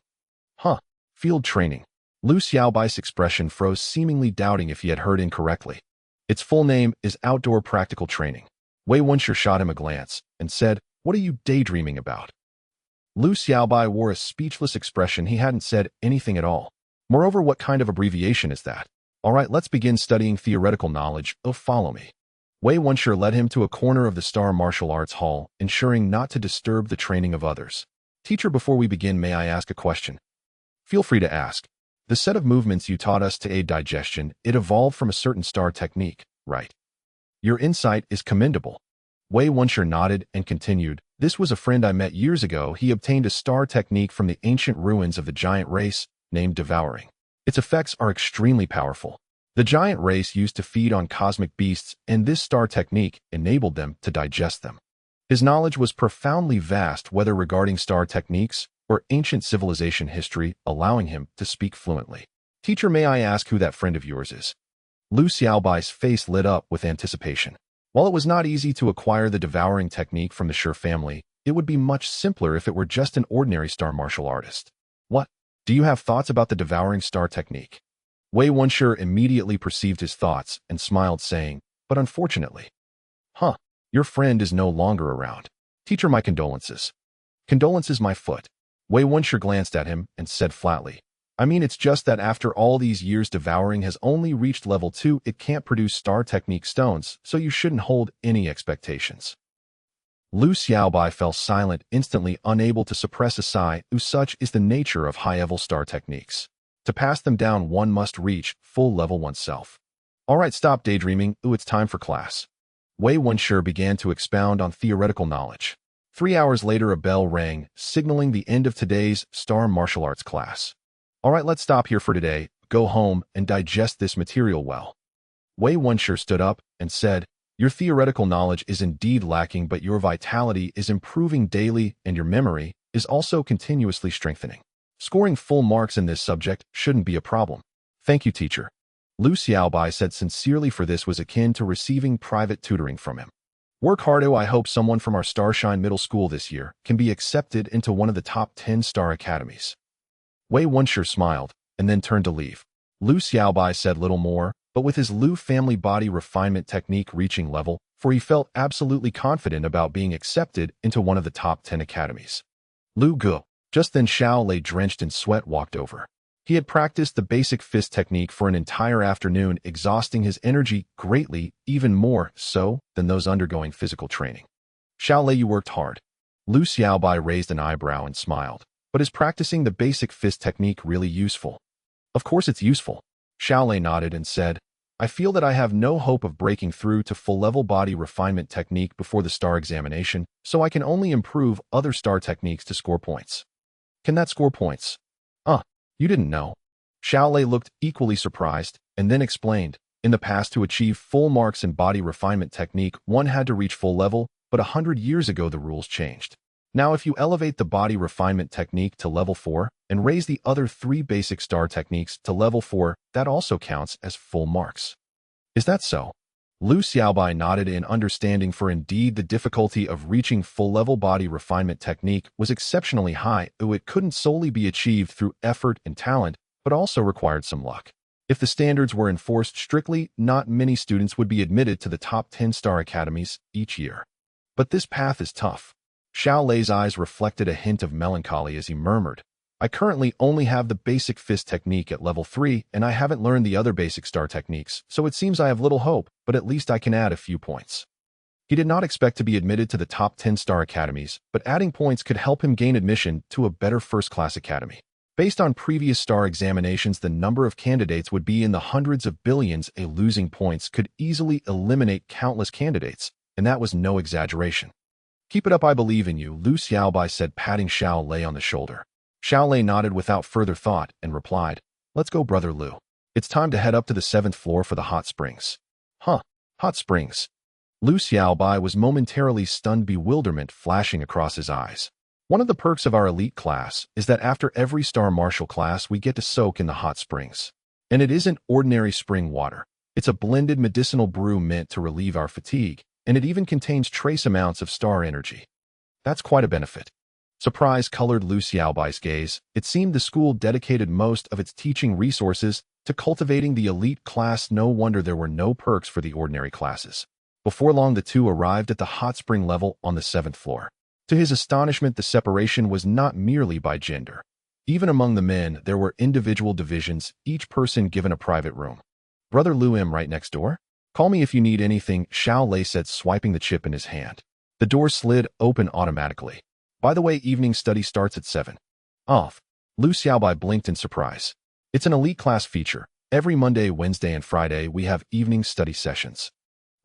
Field training. Lu Xiaobai's expression froze, seemingly doubting if he had heard incorrectly. Its full name is Outdoor Practical Training. Wei Wunshe shot him a glance and said, What are you daydreaming about? Lu Xiaobai wore a speechless expression. He hadn't said anything at all. Moreover, what kind of abbreviation is that? All right, let's begin studying theoretical knowledge. Oh, follow me. Wei Wunshe led him to a corner of the STAR martial arts hall, ensuring not to disturb the training of others. Teacher, before we begin, may I ask a question? Feel free to ask. The set of movements you taught us to aid digestion, it evolved from a certain STAR technique, right? Your insight is commendable. Wei Wunshe nodded and continued, This was a friend I met years ago. He obtained a STAR technique from the ancient ruins of the giant race, named Devouring. Its effects are extremely powerful. The giant race used to feed on cosmic beasts, and this star technique enabled them to digest them. His knowledge was profoundly vast, whether regarding star techniques or ancient civilization history, allowing him to speak fluently. Teacher, may I ask who that friend of yours is? Lu Xiaobai's face lit up with anticipation. While it was not easy to acquire the devouring technique from the Shi family, it would be much simpler if it were just an ordinary star martial artist. What? Do you have thoughts about the devouring star technique? Wei Wunshe immediately perceived his thoughts and smiled, saying, but unfortunately. Huh, your friend is no longer around. Teacher, my condolences. Condolences, my foot. Wei Wunshe glanced at him and said flatly, I mean, it's just that after all these years devouring has only reached level 2, it can't produce star technique stones, so you shouldn't hold any expectations. Lu Xiaobai fell silent, instantly unable to suppress a sigh. Such is the nature of high-level star techniques. To pass them down, one must reach full level oneself. All right, stop daydreaming. It's time for class. Wei Wunshe began to expound on theoretical knowledge. 3 hours later, a bell rang, signaling the end of today's star martial arts class. All right, let's stop here for today. Go home and digest this material well. Wei Wunshe stood up and said, your theoretical knowledge is indeed lacking, but your vitality is improving daily and your memory is also continuously strengthening. Scoring full marks in this subject shouldn't be a problem. Thank you, teacher. Lu Xiaobai said sincerely, for this was akin to receiving private tutoring from him. Work hard. I hope someone from our Starshine Middle School this year can be accepted into one of the top 10 star academies. Wei Wunshe smiled and then turned to leave. Lu Xiaobai said little more, but with his Lu family body refinement technique reaching level 4, he felt absolutely confident about being accepted into one of the top 10 academies. Lu Gu. Just then Xiao Lei, drenched in sweat, walked over. He had practiced the basic fist technique for an entire afternoon, exhausting his energy greatly, even more so than those undergoing physical training. Xiao Lei, you worked hard. Lu Xiaobai raised an eyebrow and smiled. But is practicing the basic fist technique really useful? Of course it's useful. Xiao Lei nodded and said, I feel that I have no hope of breaking through to full-level body refinement technique before the star examination, so I can only improve other star techniques to score points. Can that score points? You didn't know. Xiao Lei looked equally surprised and then explained, in the past, to achieve full marks in body refinement technique, one had to reach full level, but 100 years ago the rules changed. Now if you elevate the body refinement technique to level 4 and raise the other 3 basic star techniques to level 4, that also counts as full marks. Is that so? Lu Xiaobai nodded in understanding, for indeed the difficulty of reaching full-level body refinement technique was exceptionally high. It couldn't solely be achieved through effort and talent, but also required some luck. If the standards were enforced strictly, not many students would be admitted to the top 10 star academies each year. But this path is tough. Xiao Lei's eyes reflected a hint of melancholy as he murmured, I currently only have the basic fist technique at level 3, and I haven't learned the other basic star techniques, so it seems I have little hope, but at least I can add a few points. He did not expect to be admitted to the top 10 star academies, but adding points could help him gain admission to a better first-class academy. Based on previous star examinations, the number of candidates would be in the hundreds of billions. Losing points could easily eliminate countless candidates, and that was no exaggeration. Keep it up, I believe in you, Lu Xiaobai said, patting Xiao Lei on the shoulder. Xiao Lei nodded without further thought and replied, Let's go, brother Lu. It's time to head up to the 7th floor for the hot springs. Huh, hot springs. Lu Xiaobai was momentarily stunned, bewilderment flashing across his eyes. One of the perks of our elite class is that after every star martial class we get to soak in the hot springs. And it isn't ordinary spring water. It's a blended medicinal brew meant to relieve our fatigue, and it even contains trace amounts of star energy. That's quite a benefit. Surprise colored Lu Xiaobai's gaze. It seemed the school dedicated most of its teaching resources to cultivating the elite class. No wonder there were no perks for the ordinary classes. Before long, the two arrived at the hot spring level on the 7th floor. To his astonishment, the separation was not merely by gender. Even among the men, there were individual divisions, each person given a private room. Brother Lu, am right next door? Call me if you need anything, Xiao Lei said, swiping the chip in his hand. The door slid open automatically. By the way, evening study starts at 7. Off. Lu Xiaobai blinked in surprise. It's an elite class feature. Every Monday, Wednesday, and Friday, we have evening study sessions.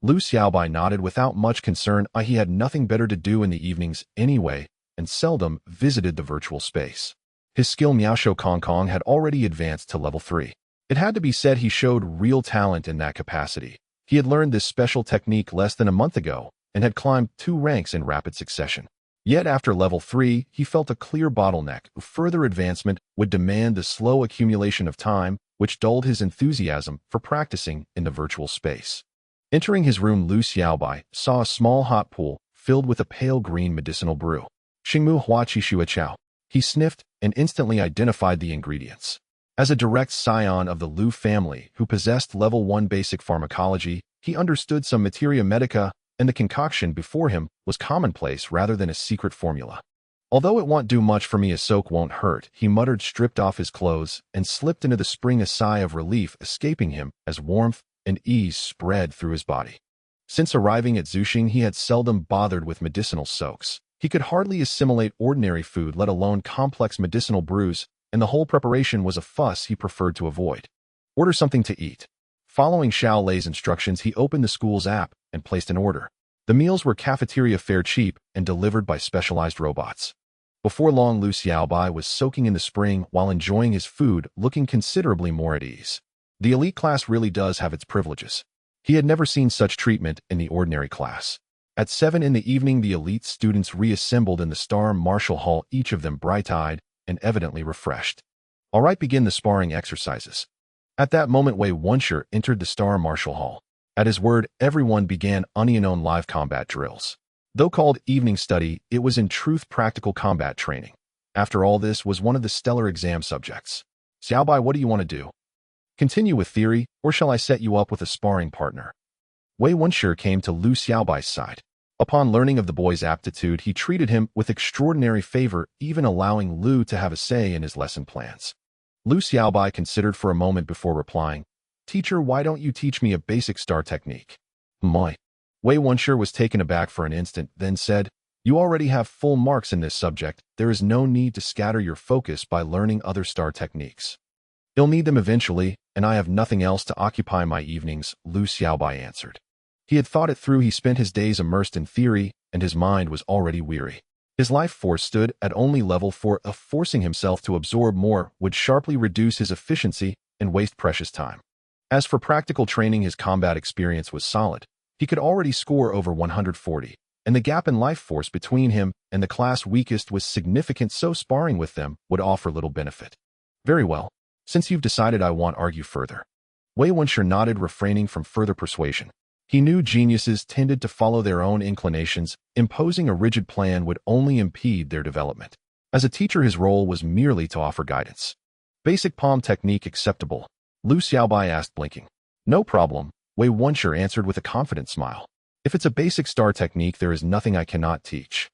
Lu Xiaobai nodded without much concern. He had nothing better to do in the evenings anyway, and seldom visited the virtual space. His skill Miaosho Kong Kong had already advanced to level 3. It had to be said he showed real talent in that capacity. He had learned this special technique less than a month ago and had climbed 2 ranks in rapid succession. Yet after level 3, he felt a clear bottleneck. Further advancement would demand the slow accumulation of time, which dulled his enthusiasm for practicing in the virtual space. Entering his room, Lu Xiaobai saw a small hot pool filled with a pale green medicinal brew. Xingmu Huaqi Shuachao. He sniffed and instantly identified the ingredients. As a direct scion of the Lu family who possessed level 1 basic pharmacology, he understood some materia medica, and the concoction before him was commonplace rather than a secret formula. Although it won't do much for me, a soak won't hurt, he muttered, stripped off his clothes, and slipped into the spring, a sigh of relief escaping him as warmth and ease spread through his body. Since arriving at Zuxing, he had seldom bothered with medicinal soaks. He could hardly assimilate ordinary food, let alone complex medicinal brews, and the whole preparation was a fuss he preferred to avoid. Order something to eat. Following Xiao Lei's instructions, he opened the school's app and placed an order. The meals were cafeteria fare, cheap and delivered by specialized robots. Before long, Lu Xiaobai was soaking in the spring while enjoying his food, looking considerably more at ease. The elite class really does have its privileges. He had never seen such treatment in the ordinary class. At 7 in the evening, the elite students reassembled in the Star Martial Hall, each of them bright-eyed and evidently refreshed. All right, begin the sparring exercises. At that moment, Wei Wunsher entered the Star Martial Hall. At his word, everyone began unknown live combat drills. Though called evening study, it was in truth practical combat training. After all, this was one of the stellar exam subjects. Xiaobai, what do you want to do? Continue with theory, or shall I set you up with a sparring partner? Wei Wunsher came to Lu Xiaobai's side. Upon learning of the boy's aptitude, he treated him with extraordinary favor, even allowing Lu to have a say in his lesson plans. Lu Xiaobai considered for a moment before replying, "Teacher, why don't you teach me a basic star technique?" Wei Wunsher was taken aback for an instant, then said, "You already have full marks in this subject. There is no need to scatter your focus by learning other star techniques. You'll need them eventually, and I have nothing else to occupy my evenings," Lu Xiaobai answered. He had thought it through. He spent his days immersed in theory, and his mind was already weary. His life force stood at only level 4. Forcing himself to absorb more would sharply reduce his efficiency and waste precious time. As for practical training, his combat experience was solid. He could already score over 140, and the gap in life force between him and the class weakest was significant, so sparring with them would offer little benefit. Very well. Since you've decided, I won't argue further. Wei Wunsher nodded, refraining from further persuasion. He knew geniuses tended to follow their own inclinations. Imposing a rigid plan would only impede their development. As a teacher, his role was merely to offer guidance. Basic palm technique acceptable? Lu Xiaobai asked, blinking. No problem, Wei Wunsher answered with a confident smile. If it's a basic star technique, there is nothing I cannot teach.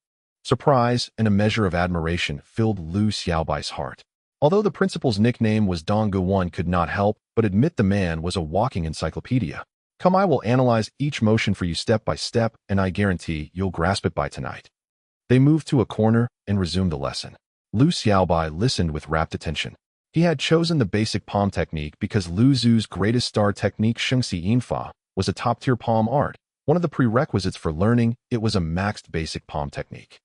Surprise and a measure of admiration filled Lu Xiaobai's heart. Although the principal's nickname was Donggu, one could not help but admit the man was a walking encyclopedia. Come, I will analyze each motion for you step by step, and I guarantee you'll grasp it by tonight. They moved to a corner and resumed the lesson. Lu Xiaobai listened with rapt attention. He had chosen the basic palm technique because Lu Zu's greatest star technique, Shengxi Yinfa, was a top-tier palm art. One of the prerequisites for learning it was a maxed basic palm technique.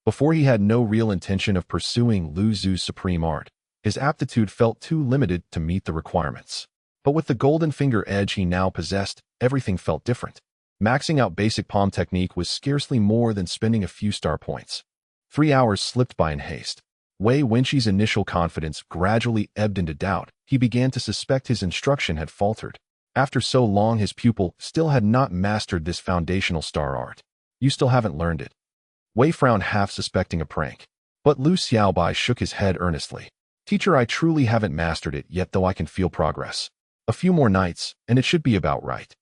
Before, he had no real intention of pursuing Lu Zu's supreme art. His aptitude felt too limited to meet the requirements. But with the golden finger edge he now possessed, everything felt different. Maxing out basic palm technique was scarcely more than spending a few star points. 3 hours slipped by in haste. Wei Wunsher's initial confidence gradually ebbed into doubt. He began to suspect his instruction had faltered. After so long, his pupil still had not mastered this foundational star art. You still haven't learned it. Wei frowned, half suspecting a prank. But Lu Xiaobai shook his head earnestly. Teacher, I truly haven't mastered it yet, though I can feel progress. A few more nights, and it should be about right.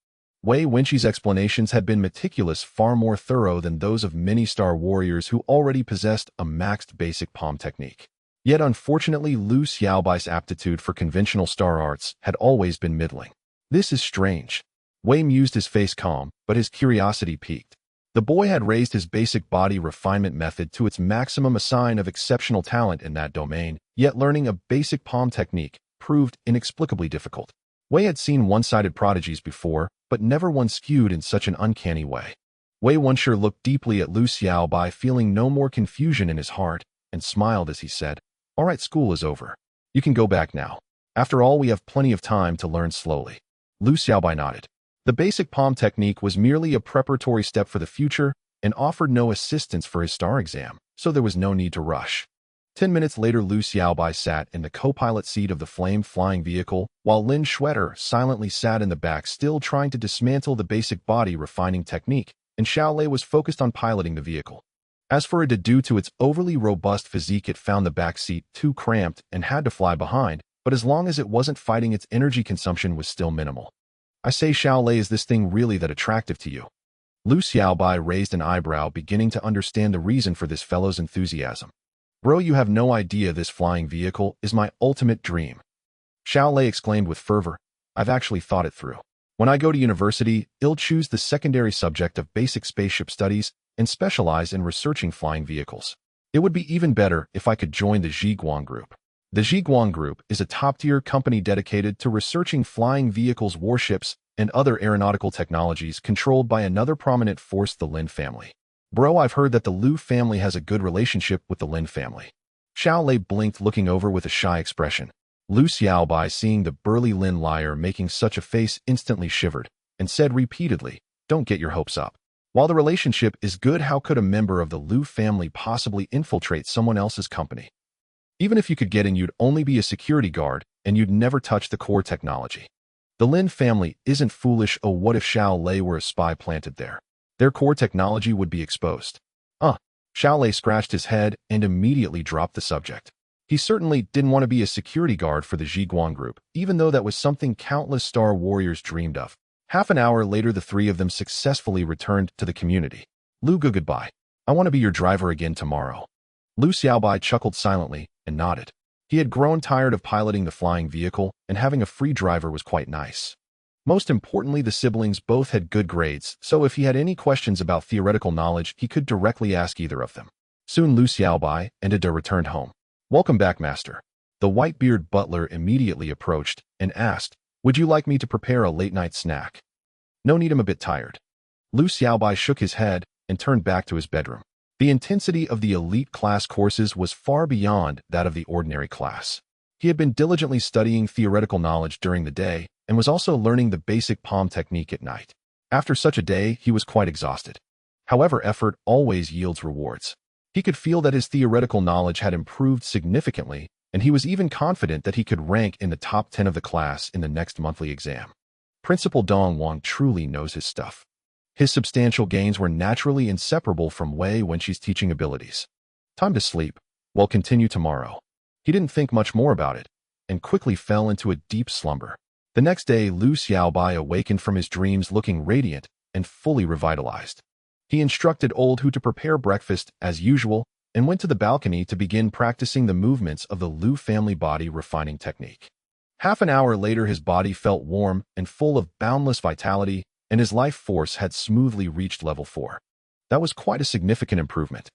Wei Wunsher's explanations had been meticulous, far more thorough than those of many star warriors who already possessed a maxed basic palm technique. Yet unfortunately, Lu Xiaobai's aptitude for conventional star arts had always been middling. This is strange. Wei mused, his face calm, but his curiosity piqued. The boy had raised his basic body refinement method to its maximum, a sign of exceptional talent in that domain, yet learning a basic palm technique proved inexplicably difficult. Wei had seen one-sided prodigies before, but never one skewed in such an uncanny way. Wei Wunsher looked deeply at Lu Xiaobai, feeling no more confusion in his heart, and smiled as he said, "All right, school is over. You can go back now. After all, we have plenty of time to learn slowly. Lu Xiaobai nodded. The basic palm technique was merely a preparatory step for the future and offered no assistance for his star exam, so there was no need to rush. 10 minutes later, Lu Xiaobai sat in the co-pilot seat of the flame-flying vehicle, while Lin Schwetter silently sat in the back, still trying to dismantle the basic body refining technique, and Xiaolei was focused on piloting the vehicle. As for it, due to its overly robust physique, it found the back seat too cramped and had to fly behind, but as long as it wasn't fighting, its energy consumption was still minimal. I say, Xiaolei, is this thing really that attractive to you? Lu Xiaobai raised an eyebrow, beginning to understand the reason for this fellow's enthusiasm. Bro, you have no idea, this flying vehicle is my ultimate dream. Xiaolei exclaimed with fervor. I've actually thought it through. When I go to university, I'll choose the secondary subject of basic spaceship studies and specialize in researching flying vehicles. It would be even better if I could join the Zhiguang Group. The Zhiguang Group is a top-tier company dedicated to researching flying vehicles, warships, and other aeronautical technologies, controlled by another prominent force, the Lin family. Bro, I've heard that the Lu family has a good relationship with the Lin family. Xiaolei blinked, looking over with a shy expression. Lu Xiaobai, seeing the burly Lin liar making such a face, instantly shivered and said repeatedly, Don't get your hopes up. While the relationship is good, how could a member of the Lu family possibly infiltrate someone else's company? Even if you could get in, you'd only be a security guard and you'd never touch the core technology. The Lin family isn't foolish. Oh, what if Xiaolei were a spy planted there? Their core technology would be exposed. Xiaolei scratched his head and immediately dropped the subject. He certainly didn't want to be a security guard for the Zhiguang Group, even though that was something countless Star Warriors dreamed of. Half an hour later, the three of them successfully returned to the community. Lu, goodbye. I want to be your driver again tomorrow. Lu Xiaobai chuckled silently and nodded. He had grown tired of piloting the flying vehicle, and having a free driver was quite nice. Most importantly, the siblings both had good grades, so if he had any questions about theoretical knowledge, he could directly ask either of them. Soon Lu Xiaobai and Ada returned home. Welcome back, master. The white-beard butler immediately approached and asked, Would you like me to prepare a late-night snack? No need, I'm a bit tired. Lu Xiaobai shook his head and turned back to his bedroom. The intensity of the elite class courses was far beyond that of the ordinary class. He had been diligently studying theoretical knowledge during the day and was also learning the basic palm technique at night. After such a day, he was quite exhausted. However, effort always yields rewards. He could feel that his theoretical knowledge had improved significantly, and he was even confident that he could rank in the top 10 of the class in the next monthly exam. Principal Dong Wang truly knows his stuff. His substantial gains were naturally inseparable from Wei Wenqi's teaching abilities. Time to sleep. Well, continue tomorrow. He didn't think much more about it, and quickly fell into a deep slumber. The next day, Lu Xiaobai awakened from his dreams looking radiant and fully revitalized. He instructed Old Hu to prepare breakfast as usual and went to the balcony to begin practicing the movements of the Lu family body refining technique. Half an hour later, his body felt warm and full of boundless vitality, and his life force had smoothly reached level 4. That was quite a significant improvement.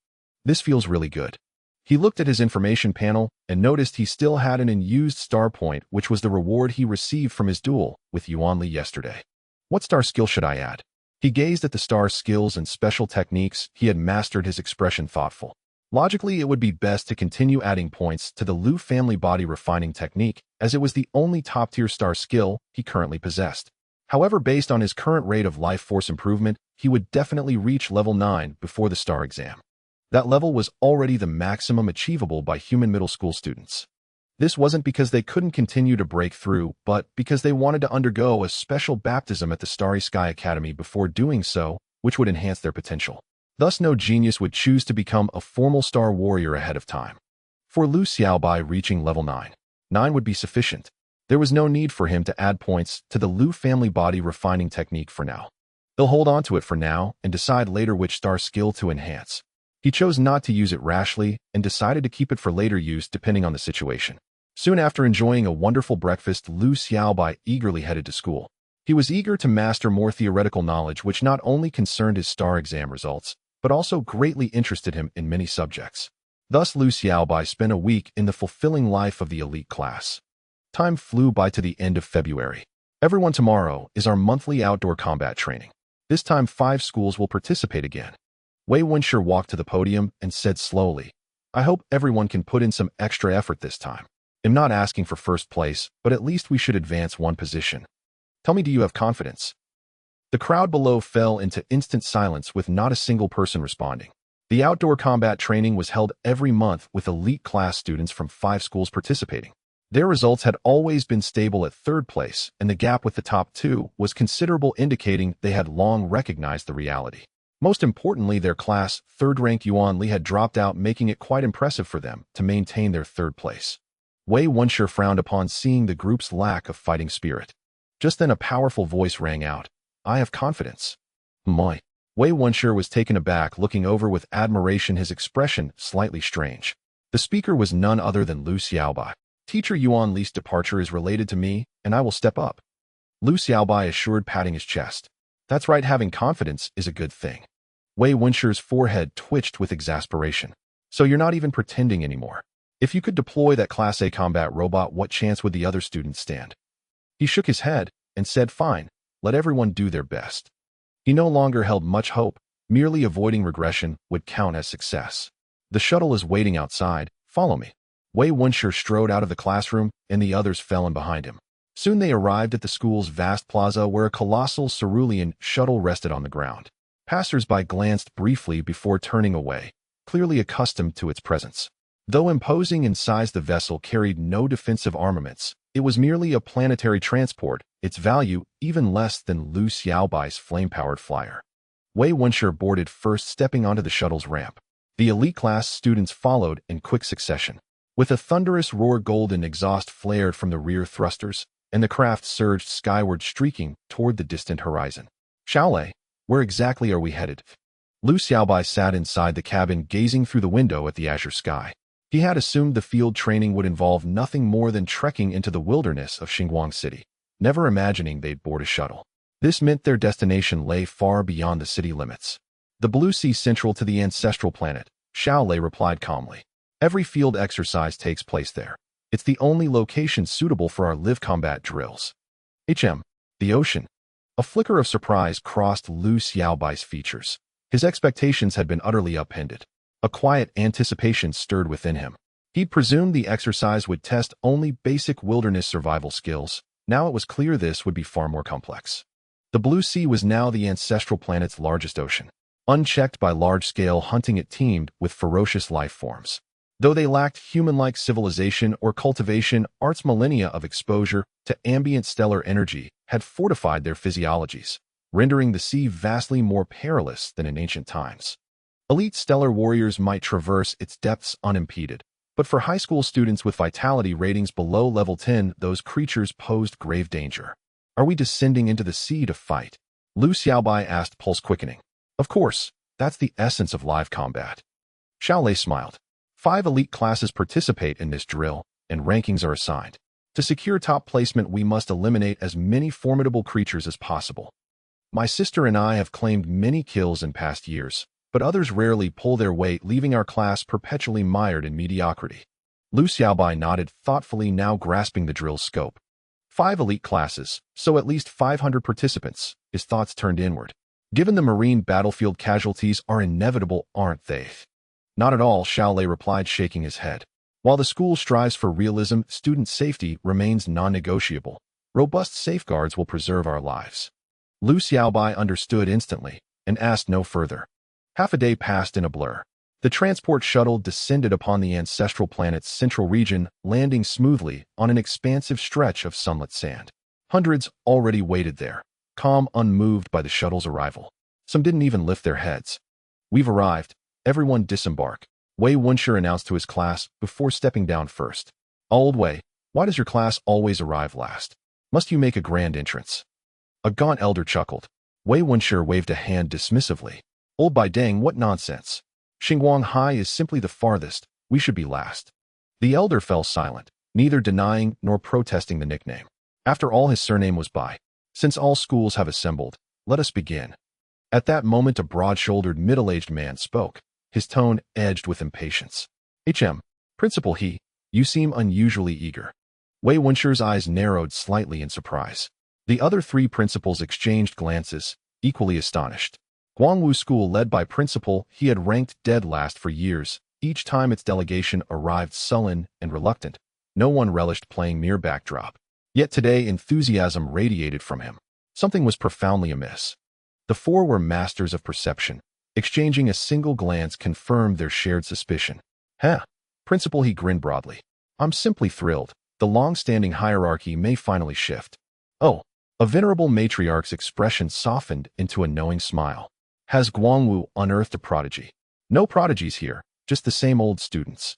This feels really good. He looked at his information panel and noticed he still had an unused star point, which was the reward he received from his duel with Yuan Li yesterday. What star skill should I add? He gazed at the star skills and special techniques he had mastered, his expression thoughtful. Logically, it would be best to continue adding points to the Lu family body refining technique, as it was the only top-tier star skill he currently possessed. However, based on his current rate of life force improvement, he would definitely reach level 9 before the star exam. That level was already the maximum achievable by human middle school students. This wasn't because they couldn't continue to break through, but because they wanted to undergo a special baptism at the Starry Sky Academy before doing so, which would enhance their potential. Thus, no genius would choose to become a formal Star Warrior ahead of time. For Lu Xiaobai, reaching level 9 would be sufficient. There was no need for him to add points to the Lu family body refining technique for now. He'll hold on to it for now and decide later which star skill to enhance. He chose not to use it rashly and decided to keep it for later use depending on the situation. Soon after enjoying a wonderful breakfast, Lu Xiaobai eagerly headed to school. He was eager to master more theoretical knowledge, which not only concerned his star exam results, but also greatly interested him in many subjects. Thus, Lu Xiaobai spent a week in the fulfilling life of the elite class. Time flew by to the end of February. Everyone, tomorrow is our monthly outdoor combat training. This time, 5 schools will participate again. Wei Wenqi walked to the podium and said slowly, I hope everyone can put in some extra effort this time. I'm not asking for first place, but at least we should advance one position. Tell me, do you have confidence? The crowd below fell into instant silence with not a single person responding. The outdoor combat training was held every month with elite class students from 5 schools participating. Their results had always been stable at 3rd place, and the gap with the top 2 was considerable, indicating they had long recognized the reality. Most importantly, their class, 3rd-ranked Yuan Li, had dropped out, making it quite impressive for them to maintain their 3rd place. Wei Wunshe frowned upon seeing the group's lack of fighting spirit. Just then a powerful voice rang out. I have confidence. Moi. Wei Wunshe was taken aback, looking over with admiration, his expression slightly strange. The speaker was none other than Lu Xiaobai. Teacher Yuan Li's departure is related to me, and I will step up. Lu Xiaobai assured, patting his chest. That's right, having confidence is a good thing. Wei Wunshe's forehead twitched with exasperation. So you're not even pretending anymore. If you could deploy that Class A combat robot, what chance would the other students stand? He shook his head and said, fine, let everyone do their best. He no longer held much hope. Merely avoiding regression would count as success. The shuttle is waiting outside. Follow me. Wei Wunshe strode out of the classroom, and the others fell in behind him. Soon they arrived at the school's vast plaza, where a colossal cerulean shuttle rested on the ground. Passers-by glanced briefly before turning away, clearly accustomed to its presence. Though imposing in size, the vessel carried no defensive armaments. It was merely a planetary transport, its value even less than Lu Xiaobai's flame-powered flyer. Wei Wunshe boarded first, stepping onto the shuttle's ramp. The elite class students followed in quick succession. With a thunderous roar, golden exhaust flared from the rear thrusters, and the craft surged skyward, streaking toward the distant horizon. Xiaolei, where exactly are we headed? Lu Xiaobai sat inside the cabin, gazing through the window at the azure sky. He had assumed the field training would involve nothing more than trekking into the wilderness of Xinguang City, never imagining they'd board a shuttle. This meant their destination lay far beyond the city limits. The blue sea central to the ancestral planet, Xiaolei replied calmly. Every field exercise takes place there. It's the only location suitable for our live combat drills. The ocean. A flicker of surprise crossed Lu Xiaobai's features. His expectations had been utterly upended. A quiet anticipation stirred within him. He'd presumed the exercise would test only basic wilderness survival skills. Now it was clear this would be far more complex. The blue sea was now the ancestral planet's largest ocean. Unchecked by large-scale hunting, it teemed with ferocious life forms. Though they lacked human-like civilization or cultivation, arts, millennia of exposure to ambient stellar energy had fortified their physiologies, rendering the sea vastly more perilous than in ancient times. Elite stellar warriors might traverse its depths unimpeded, but for high school students with vitality ratings below level 10, those creatures posed grave danger. Are we descending into the sea to fight? Lu Xiaobai asked, pulse quickening. Of course, that's the essence of live combat. Xiaolei smiled. 5 elite classes participate in this drill, and rankings are assigned. To secure top placement, we must eliminate as many formidable creatures as possible. My sister and I have claimed many kills in past years, but others rarely pull their weight, leaving our class perpetually mired in mediocrity. Lu Xiaobai nodded thoughtfully, now grasping the drill's scope. 5 elite classes, so at least 500 participants. His thoughts turned inward. Given the marine battlefield, casualties are inevitable, aren't they? Not at all, Xiaolei replied, shaking his head. While the school strives for realism, student safety remains non-negotiable. Robust safeguards will preserve our lives. Lu Xiaobai understood instantly and asked no further. Half a day passed in a blur. The transport shuttle descended upon the ancestral planet's central region, landing smoothly on an expansive stretch of sunlit sand. Hundreds already waited there, calm, unmoved by the shuttle's arrival. Some didn't even lift their heads. We've arrived. Everyone disembark, Wei Wunshe announced to his class before stepping down first. Old Wei, why does your class always arrive last? Must you make a grand entrance? A gaunt elder chuckled. Wei Wunshe waved a hand dismissively. Old Bai Dang, what nonsense. Xinguang High is simply the farthest. We should be last. The elder fell silent, neither denying nor protesting the nickname. After all, his surname was Bai. Since all schools have assembled, let us begin. At that moment, a broad-shouldered, middle-aged man spoke, his tone edged with impatience. Principal He, you seem unusually eager. Wei Wunshe's eyes narrowed slightly in surprise. The other 3 principals exchanged glances, equally astonished. Guangwu School, led by Principal He, had ranked dead last for years. Each time its delegation arrived sullen and reluctant. No one relished playing mere backdrop. Yet today enthusiasm radiated from him. Something was profoundly amiss. The four were masters of perception. Exchanging a single glance confirmed their shared suspicion. Huh. Principal, he grinned broadly. I'm simply thrilled. The long-standing hierarchy may finally shift. Oh. A venerable matriarch's expression softened into a knowing smile. Has Guangwu unearthed a prodigy? No prodigies here, just the same old students.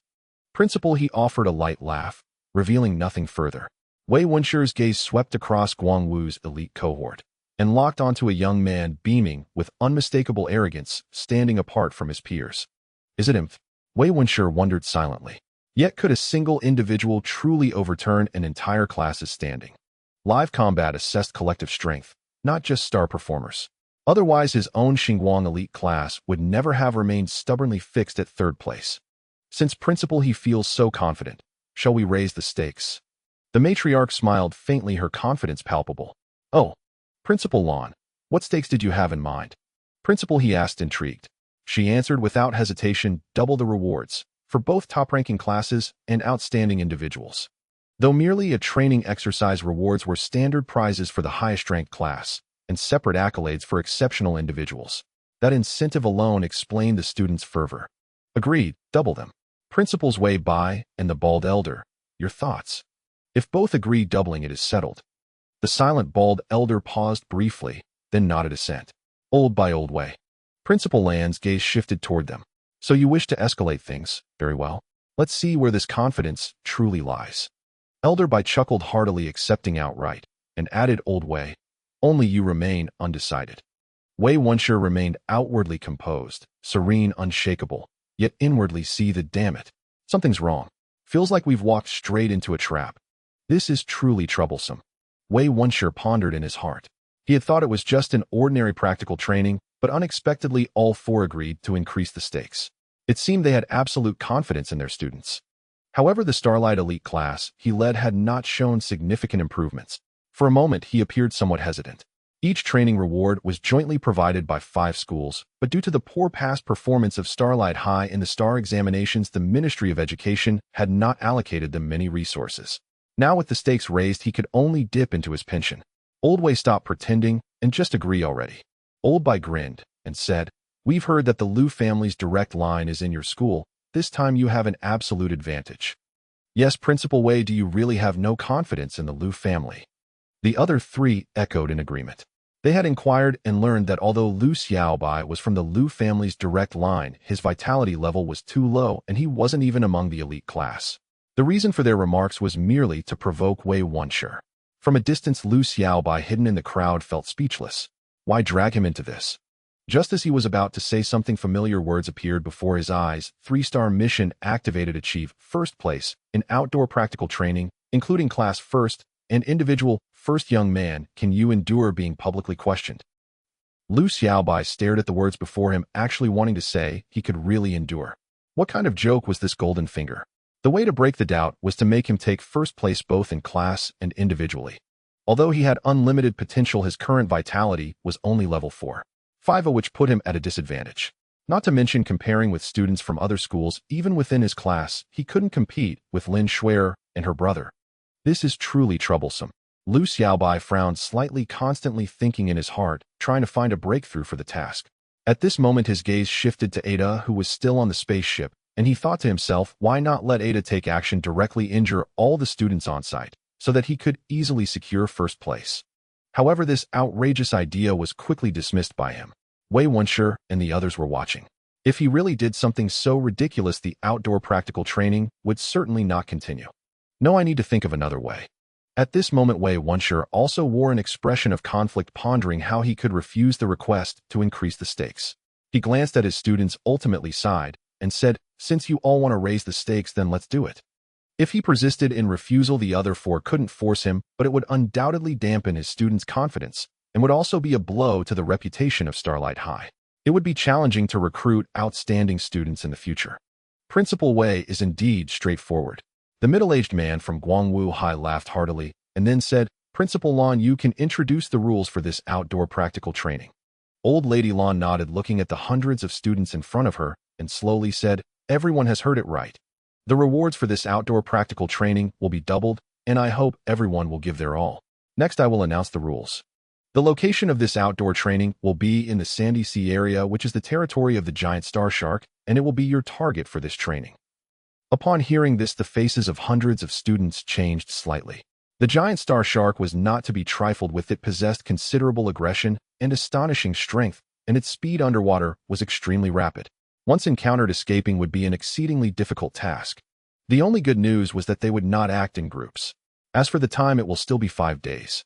Principal, he offered a light laugh, revealing nothing further. Wei Wunshi's gaze swept across Guangwu's elite cohort and locked onto a young man beaming with unmistakable arrogance, standing apart from his peers. Is it him? Wei Wunshe wondered silently. Yet could a single individual truly overturn an entire class's standing? Live combat assessed collective strength, not just star performers. Otherwise, his own Xinguang elite class would never have remained stubbornly fixed at third place. Since Principal, he feels so confident, shall we raise the stakes? The matriarch smiled faintly, her confidence palpable. Oh, Principal Lan, what stakes did you have in mind? Principal, he asked, intrigued. She answered without hesitation, double the rewards, for both top-ranking classes and outstanding individuals. Though merely a training exercise, rewards were standard prizes for the highest-ranked class, and separate accolades for exceptional individuals. That incentive alone explained the students' fervor. Agreed, double them. Principals Wei Bai and the bald elder, your thoughts? If both agree, doubling it is settled. The silent bald elder paused briefly, then nodded assent. Old by old way. Principal Lan's gaze shifted toward them. So you wish to escalate things, very well. Let's see where this confidence truly lies. Elder Bai chuckled heartily, accepting outright, and added, Old Wei, only you remain undecided. Wei Wunshe remained outwardly composed, serene, unshakable, yet inwardly seethed, damn it. Something's wrong. Feels like we've walked straight into a trap. This is truly troublesome. Wei Wunshe pondered in his heart. He had thought it was just an ordinary practical training, but unexpectedly all four agreed to increase the stakes. It seemed they had absolute confidence in their students. However, the Starlight elite class he led had not shown significant improvements. For a moment, he appeared somewhat hesitant. Each training reward was jointly provided by 5 schools, but due to the poor past performance of Starlight High in the STAR examinations, the Ministry of Education had not allocated them many resources. Now with the stakes raised, he could only dip into his pension. Old Wei stopped pretending and just agree already. Old Bai grinned and said, We've heard that the Lu family's direct line is in your school. This time you have an absolute advantage. Yes, Principal Wei, do you really have no confidence in the Lu family? The other 3 echoed in agreement. They had inquired and learned that although Lu Xiaobai was from the Lu family's direct line, his vitality level was too low and he wasn't even among the elite class. The reason for their remarks was merely to provoke Wei Wunshe. From a distance, Lu Xiaobai, hidden in the crowd, felt speechless. Why drag him into this? Just as he was about to say something, familiar words appeared before his eyes. 3-star mission activated. Achieve first place in outdoor practical training, including class first and individual first. Young man, can you endure being publicly questioned? Lu Xiaobai stared at the words before him, actually wanting to say he could really endure. What kind of joke was this golden finger? The way to break the doubt was to make him take first place both in class and individually. Although he had unlimited potential, his current vitality was only level 4. 5, which put him at a disadvantage. Not to mention comparing with students from other schools, even within his class, he couldn't compete with Lin Shuer and her brother. This is truly troublesome. Lu Xiaobai frowned slightly, constantly thinking in his heart, trying to find a breakthrough for the task. At this moment, his gaze shifted to Ada, who was still on the spaceship, and he thought to himself, why not let Ada take action, directly injure all the students on site, so that he could easily secure first place. However, this outrageous idea was quickly dismissed by him. Wei Wunshe and the others were watching. If he really did something so ridiculous, the outdoor practical training would certainly not continue. No, I need to think of another way. At this moment, Wei Wunshe also wore an expression of conflict, pondering how he could refuse the request to increase the stakes. He glanced at his students, ultimately sighed, and said, Since you all want to raise the stakes, then let's do it. If he persisted in refusal, the other 4 couldn't force him, but it would undoubtedly dampen his students' confidence and would also be a blow to the reputation of Starlight High. It would be challenging to recruit outstanding students in the future. Principal Wei is indeed straightforward. The middle-aged man from Guangwu High laughed heartily and then said, Principal Lan, you can introduce the rules for this outdoor practical training. Old Lady Lan nodded, looking at the hundreds of students in front of her, and slowly said, Everyone has heard it right. The rewards for this outdoor practical training will be doubled, and I hope everyone will give their all. Next, I will announce the rules. The location of this outdoor training will be in the Sandy Sea area, which is the territory of the giant star shark, and it will be your target for this training. Upon hearing this, the faces of hundreds of students changed slightly. The giant star shark was not to be trifled with. It possessed considerable aggression and astonishing strength, and its speed underwater was extremely rapid. Once encountered, escaping would be an exceedingly difficult task. The only good news was that they would not act in groups. As for the time, it will still be 5 days.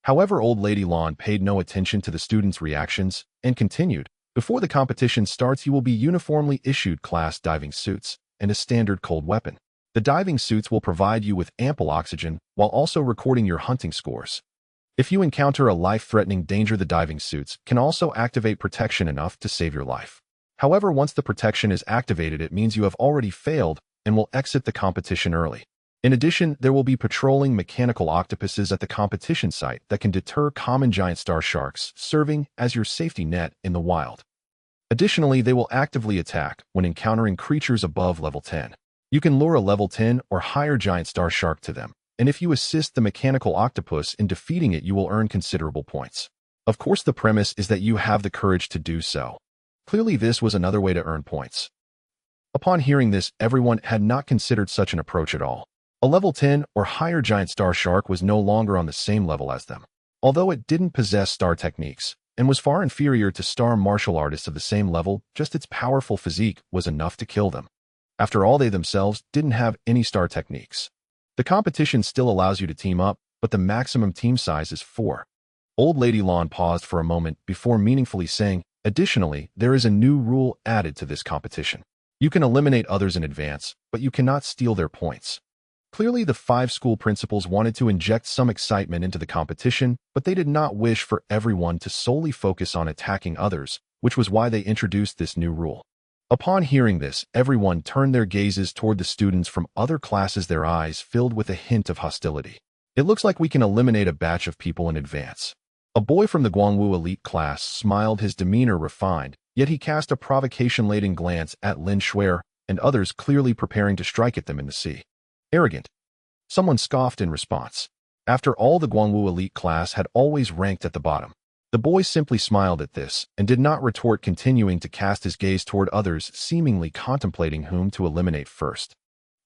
However, Old Lady Lawn paid no attention to the students' reactions and continued, "Before the competition starts, you will be uniformly issued class diving suits and a standard cold weapon. The diving suits will provide you with ample oxygen while also recording your hunting scores. If you encounter a life-threatening danger, the diving suits can also activate protection enough to save your life. However, once the protection is activated, it means you have already failed and will exit the competition early. In addition, there will be patrolling mechanical octopuses at the competition site that can deter common giant star sharks, serving as your safety net in the wild. Additionally, they will actively attack when encountering creatures above level 10. You can lure a level 10 or higher giant star shark to them, and if you assist the mechanical octopus in defeating it, you will earn considerable points. Of course, the premise is that you have the courage to do so. Clearly, this was another way to earn points. Upon hearing this, everyone had not considered such an approach at all. A level 10 or higher giant star shark was no longer on the same level as them. Although it didn't possess star techniques and was far inferior to star martial artists of the same level, just its powerful physique was enough to kill them. After all, they themselves didn't have any star techniques. The competition still allows you to team up, but the maximum team size is 4. Old Lady Lawn paused for a moment before meaningfully saying, "Additionally, there is a new rule added to this competition. You can eliminate others in advance, but you cannot steal their points." Clearly, the 5 school principals wanted to inject some excitement into the competition, but they did not wish for everyone to solely focus on attacking others, which was why they introduced this new rule. Upon hearing this, everyone turned their gazes toward the students from other classes, their eyes filled with a hint of hostility. "It looks like we can eliminate a batch of people in advance." A boy from the Guangwu elite class smiled, his demeanor refined, yet he cast a provocation-laden glance at Lin Shuer and others, clearly preparing to strike at them in the sea. "Arrogant," someone scoffed in response. After all, the Guangwu elite class had always ranked at the bottom. The boy simply smiled at this and did not retort, continuing to cast his gaze toward others, seemingly contemplating whom to eliminate first.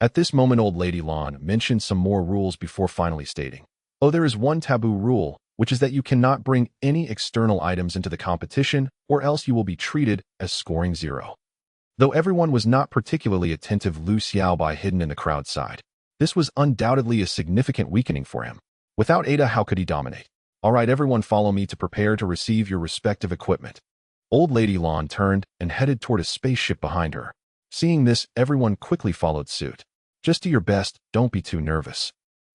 At this moment, Old Lady Lawn mentioned some more rules before finally stating, "Oh, there is one taboo rule, which is that you cannot bring any external items into the competition, or else you will be treated as scoring 0. Though everyone was not particularly attentive, Lu Xiaobai hidden in the crowd sighed. This was undoubtedly a significant weakening for him. Without Ada, how could he dominate? "All right, everyone, follow me to prepare to receive your respective equipment." Old Lady Lawn turned and headed toward a spaceship behind her. Seeing this, everyone quickly followed suit. "Just do your best, don't be too nervous."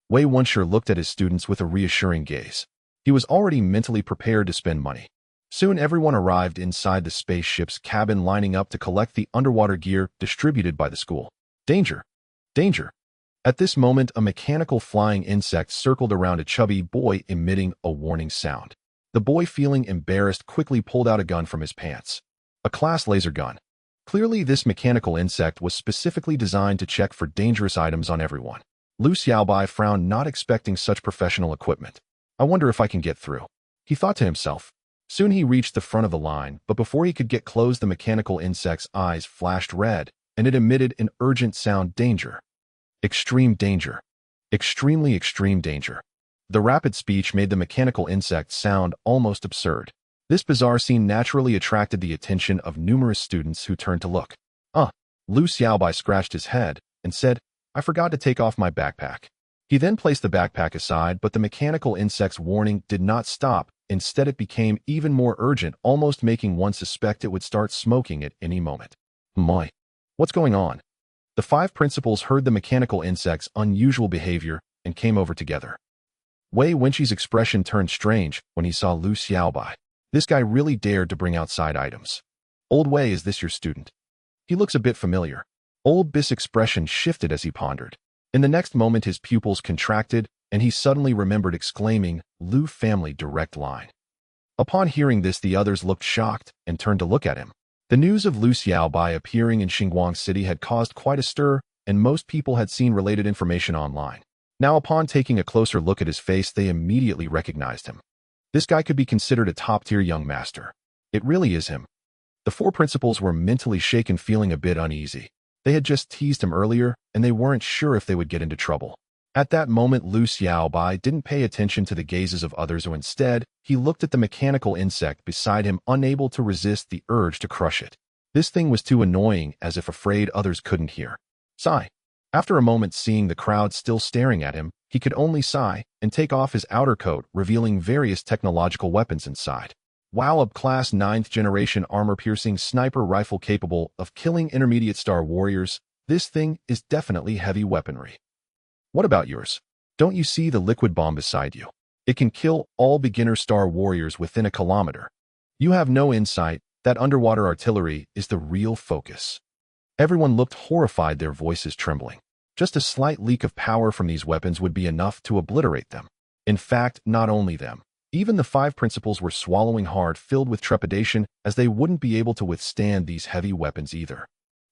Wei Wunsher looked at his students with a reassuring gaze. He was already mentally prepared to spend money. Soon everyone arrived inside the spaceship's cabin, lining up to collect the underwater gear distributed by the school. "Danger! Danger!" At this moment, a mechanical flying insect circled around a chubby boy, emitting a warning sound. The boy, feeling embarrassed, quickly pulled out a gun from his pants. A class laser gun. Clearly, this mechanical insect was specifically designed to check for dangerous items on everyone. Lu Xiaobai frowned, not expecting such professional equipment. "I wonder if I can get through," he thought to himself. Soon he reached the front of the line, but before he could get close, the mechanical insect's eyes flashed red, and it emitted an urgent sound. "Danger. Extreme danger. Extremely extreme danger." The rapid speech made the mechanical insect sound almost absurd. This bizarre scene naturally attracted the attention of numerous students who turned to look. Lu Xiaobai scratched his head and said, "I forgot to take off my backpack." He then placed the backpack aside, but the mechanical insect's warning did not stop. Instead, it became even more urgent, almost making one suspect it would start smoking at any moment. "My, what's going on?" The 5 principals heard the mechanical insect's unusual behavior and came over together. Wei Wenqi's expression turned strange when he saw Lu Xiaobai. This guy really dared to bring outside items. "Old Wei, is this your student? He looks a bit familiar." Old Bis' expression shifted as he pondered. In the next moment, his pupils contracted, and he suddenly remembered, exclaiming, "Lu family direct line." Upon hearing this, the others looked shocked and turned to look at him. The news of Lu Xiaobai appearing in Xinguang City had caused quite a stir, and most people had seen related information online. Now, upon taking a closer look at his face, they immediately recognized him. This guy could be considered a top-tier young master. It really is him. The four principals were mentally shaken, feeling a bit uneasy. They had just teased him earlier, and they weren't sure if they would get into trouble. At that moment, Lu Xiaobai didn't pay attention to the gazes of others, or instead, he looked at the mechanical insect beside him, unable to resist the urge to crush it. This thing was too annoying, as if afraid others couldn't hear. Sigh. After a moment, seeing the crowd still staring at him, he could only sigh and take off his outer coat, revealing various technological weapons inside. Wow, a Class 9th generation armor-piercing sniper rifle capable of killing intermediate star warriors. This thing is definitely heavy weaponry. What about yours? Don't you see the liquid bomb beside you? It can kill all beginner star warriors within a kilometer. You have no insight. That underwater artillery is the real focus. Everyone looked horrified, their voices trembling. Just a slight leak of power from these weapons would be enough to obliterate them. In fact, not only them. Even the five principals were swallowing hard, filled with trepidation, as they wouldn't be able to withstand these heavy weapons either.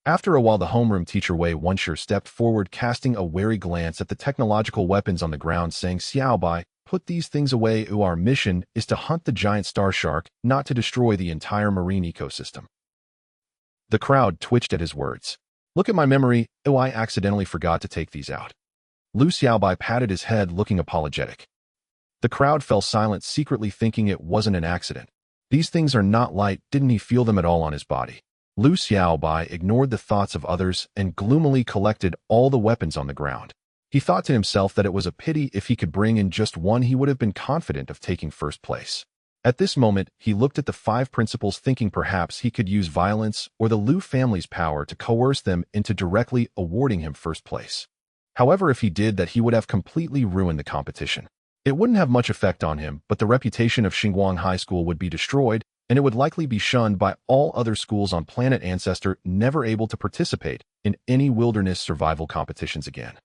After a while, the homeroom teacher Wei Wunsher stepped forward, casting a wary glance at the technological weapons on the ground, saying, "Xiaobai, put these things away. Our mission is to hunt the giant star shark, not to destroy the entire marine ecosystem." The crowd twitched at his words. "Look at my memory. I accidentally forgot to take these out." Lu Xiaobai patted his head, looking apologetic. The crowd fell silent, secretly thinking it wasn't an accident. These things are not light. Didn't he feel them at all on his body? Lu Xiaobai ignored the thoughts of others and gloomily collected all the weapons on the ground. He thought to himself that it was a pity if he could bring in just one, he would have been confident of taking first place. At this moment, he looked at the five principals, thinking perhaps he could use violence or the Lu family's power to coerce them into directly awarding him first place. However, if he did that, he would have completely ruined the competition. It wouldn't have much effect on him, but the reputation of Xinguang High School would be destroyed, and it would likely be shunned by all other schools on planet Ancestor, never able to participate in any wilderness survival competitions again.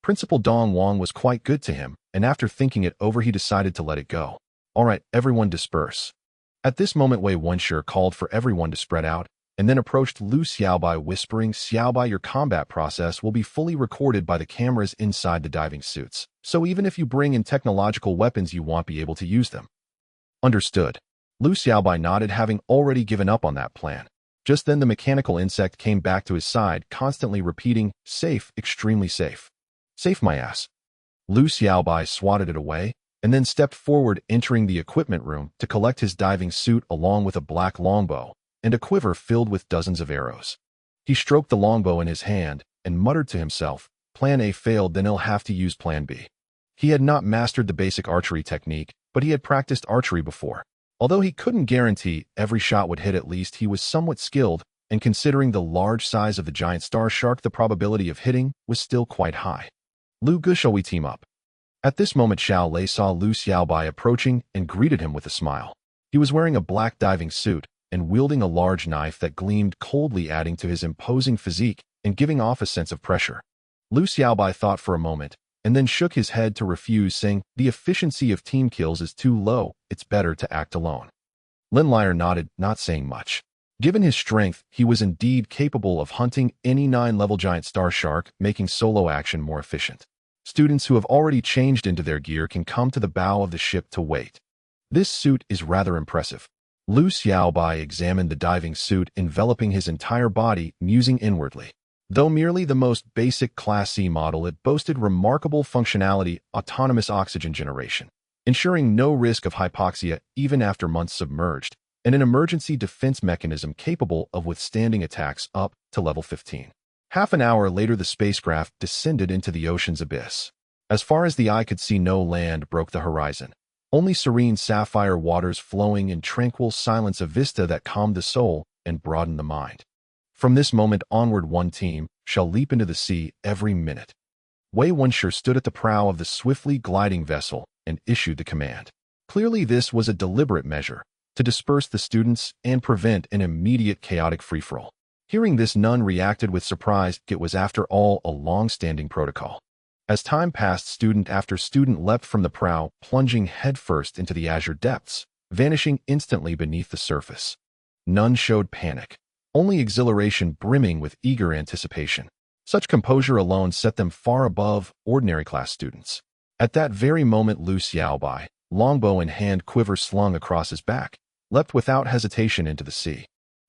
Principal Dong Wang was quite good to him, and after thinking it over, he decided to let it go. "All right, everyone disperse." At this moment, Wei Wunsher called for everyone to spread out, and then approached Lu Xiaobai, whispering, "Xiaobai, your combat process will be fully recorded by the cameras inside the diving suits, so even if you bring in technological weapons, you won't be able to use them." Understood. Lu Xiaobai nodded, having already given up on that plan. Just then, the mechanical insect came back to his side, constantly repeating, "Safe, extremely safe. Safe my ass." Lu Xiaobai swatted it away, and then stepped forward, entering the equipment room to collect his diving suit along with a black longbow and a quiver filled with dozens of arrows. He stroked the longbow in his hand and muttered to himself, "Plan A failed, then he'll have to use Plan B." He had not mastered the basic archery technique, but he had practiced archery before. Although he couldn't guarantee every shot would hit, at least he was somewhat skilled, and considering the large size of the giant star shark, the probability of hitting was still quite high. "Lu Gu, shall we team up?" At this moment, Xiao Lei saw Lu Xiaobai approaching and greeted him with a smile. He was wearing a black diving suit and wielding a large knife that gleamed coldly, adding to his imposing physique and giving off a sense of pressure. Lu Xiaobai thought for a moment, and then shook his head to refuse, saying, "The efficiency of team kills is too low. It's better to act alone." Lin Liar nodded, not saying much. Given his strength, he was indeed capable of hunting any 9-level giant star shark, making solo action more efficient. Students who have already changed into their gear can come to the bow of the ship to wait. This suit is rather impressive. Lu Xiaobai examined the diving suit enveloping his entire body, musing inwardly. Though merely the most basic Class C model, it boasted remarkable functionality, autonomous oxygen generation, ensuring no risk of hypoxia even after months submerged, and an emergency defense mechanism capable of withstanding attacks up to level 15. Half an hour later, the spacecraft descended into the ocean's abyss. As far as the eye could see, no land broke the horizon. Only serene sapphire waters flowing in tranquil silence, a vista that calmed the soul and broadened the mind. From this moment onward, one team shall leap into the sea every minute. Wei Wunsher stood at the prow of the swiftly gliding vessel and issued the command. Clearly, this was a deliberate measure to disperse the students and prevent an immediate chaotic free-for-all. Hearing this, none reacted with surprise. It was, after all, a long-standing protocol. As time passed, student after student leapt from the prow, plunging headfirst into the azure depths, vanishing instantly beneath the surface. None showed panic, only exhilaration, brimming with eager anticipation. Such composure alone set them far above ordinary class students. At that very moment, Lu Xiaobai, longbow in hand, quiver slung across his back, leapt without hesitation into the sea.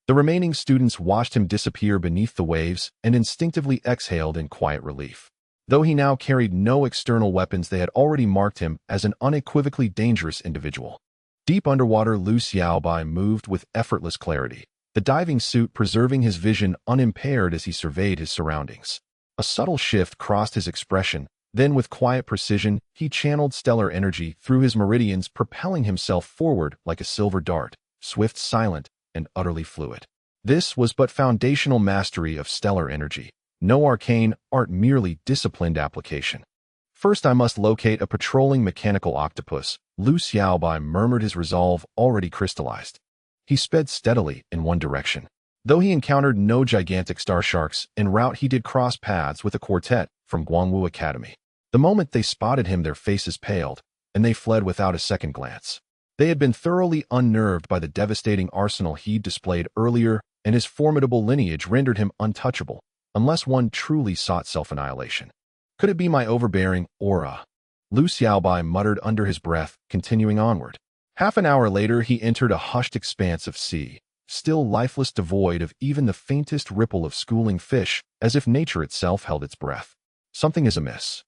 The remaining students watched him disappear beneath the waves and instinctively exhaled in quiet relief. Though he now carried no external weapons, they had already marked him as an unequivocally dangerous individual. Deep underwater, Lu Xiaobai moved with effortless clarity, the diving suit preserving his vision unimpaired as he surveyed his surroundings. A subtle shift crossed his expression, then with quiet precision, he channeled stellar energy through his meridians, propelling himself forward like a silver dart, swift, silent, and utterly fluid. This was but foundational mastery of stellar energy. No arcane art, merely disciplined application. First, I must locate a patrolling mechanical octopus, Lu Xiaobai murmured, his resolve already crystallized. He sped steadily in one direction. Though he encountered no gigantic star sharks en route, he did cross paths with a quartet from Guangwu Academy. The moment they spotted him, their faces paled, and they fled without a second glance. They had been thoroughly unnerved by the devastating arsenal he'd displayed earlier, and his formidable lineage rendered him untouchable, unless one truly sought self-annihilation. Could it be my overbearing aura? Lu Xiaobai muttered under his breath, continuing onward. Half an hour later, he entered a hushed expanse of sea, still lifeless, devoid of even the faintest ripple of schooling fish, as if nature itself held its breath. Something is amiss.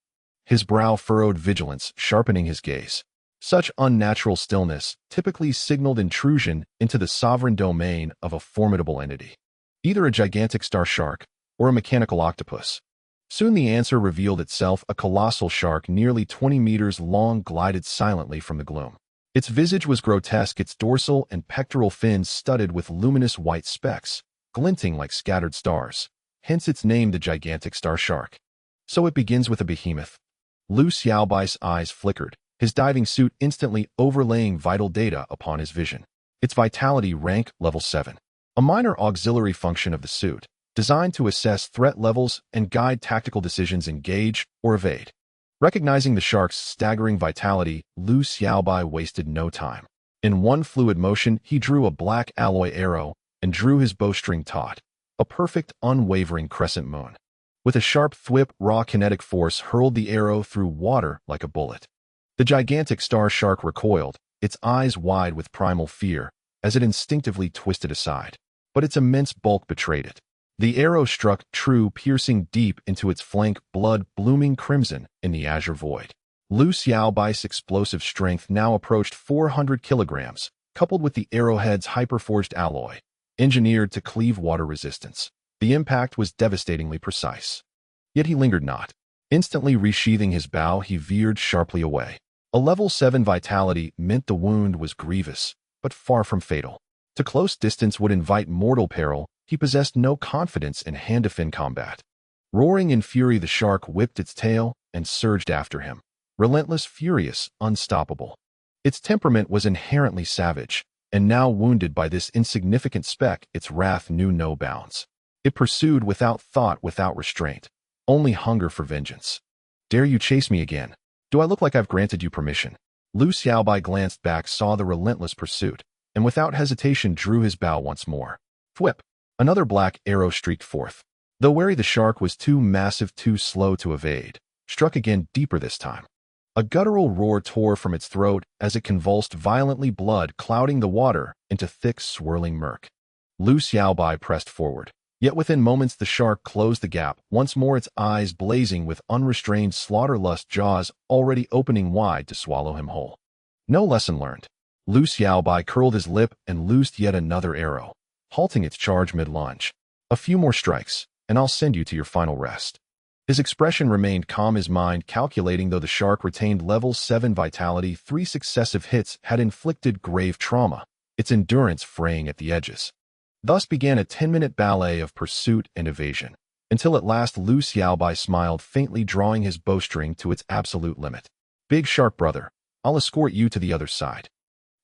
His brow furrowed, vigilance sharpening his gaze. Such unnatural stillness typically signaled intrusion into the sovereign domain of a formidable entity. Either a gigantic star shark or a mechanical octopus. Soon the answer revealed itself. A colossal shark nearly 20 meters long glided silently from the gloom. Its visage was grotesque, its dorsal and pectoral fins studded with luminous white specks, glinting like scattered stars, hence its name, the gigantic star shark. So it begins with a behemoth. Lu Xiaobai's eyes flickered, his diving suit instantly overlaying vital data upon his vision. Its vitality rank, level 7. A minor auxiliary function of the suit, designed to assess threat levels and guide tactical decisions, engage or evade. Recognizing the shark's staggering vitality, Lu Xiaobai wasted no time. In one fluid motion, he drew a black alloy arrow and drew his bowstring taut, a perfect, unwavering crescent moon. With a sharp thwip, raw kinetic force hurled the arrow through water like a bullet. The gigantic star shark recoiled, its eyes wide with primal fear, as it instinctively twisted aside. But its immense bulk betrayed it. The arrow struck true, piercing deep into its flank, blood blooming crimson in the azure void. Lu Xiaobai's explosive strength now approached 400 kilograms, coupled with the arrowhead's hyperforged alloy, engineered to cleave water resistance. The impact was devastatingly precise. Yet he lingered not. Instantly resheathing his bow, he veered sharply away. A level 7 vitality meant the wound was grievous, but far from fatal. To close distance would invite mortal peril. He possessed no confidence in hand-to-fin combat. Roaring in fury, the shark whipped its tail and surged after him. Relentless, furious, unstoppable. Its temperament was inherently savage, and now wounded by this insignificant speck, its wrath knew no bounds. It pursued without thought, without restraint. Only hunger for vengeance. Dare you chase me again? Do I look like I've granted you permission? Lu Xiaobai glanced back, saw the relentless pursuit, and without hesitation drew his bow once more. Thwip! Another black arrow streaked forth. Though wary, the shark was too massive, too slow to evade. Struck again, deeper this time. A guttural roar tore from its throat as it convulsed violently, blood clouding the water into thick, swirling murk. Lu Xiaobai pressed forward. Yet within moments the shark closed the gap, once more, its eyes blazing with unrestrained slaughterlust, jaws already opening wide to swallow him whole. No lesson learned. Lu Xiaobai curled his lip and loosed yet another arrow, halting its charge mid-lunge. A few more strikes, and I'll send you to your final rest. His expression remained calm, his mind calculating. Though the shark retained level 7 vitality, 3 successive hits had inflicted grave trauma, its endurance fraying at the edges. Thus began a 10-minute ballet of pursuit and evasion, until at last Lu Xiaobai smiled faintly, drawing his bowstring to its absolute limit. Big shark brother, I'll escort you to the other side.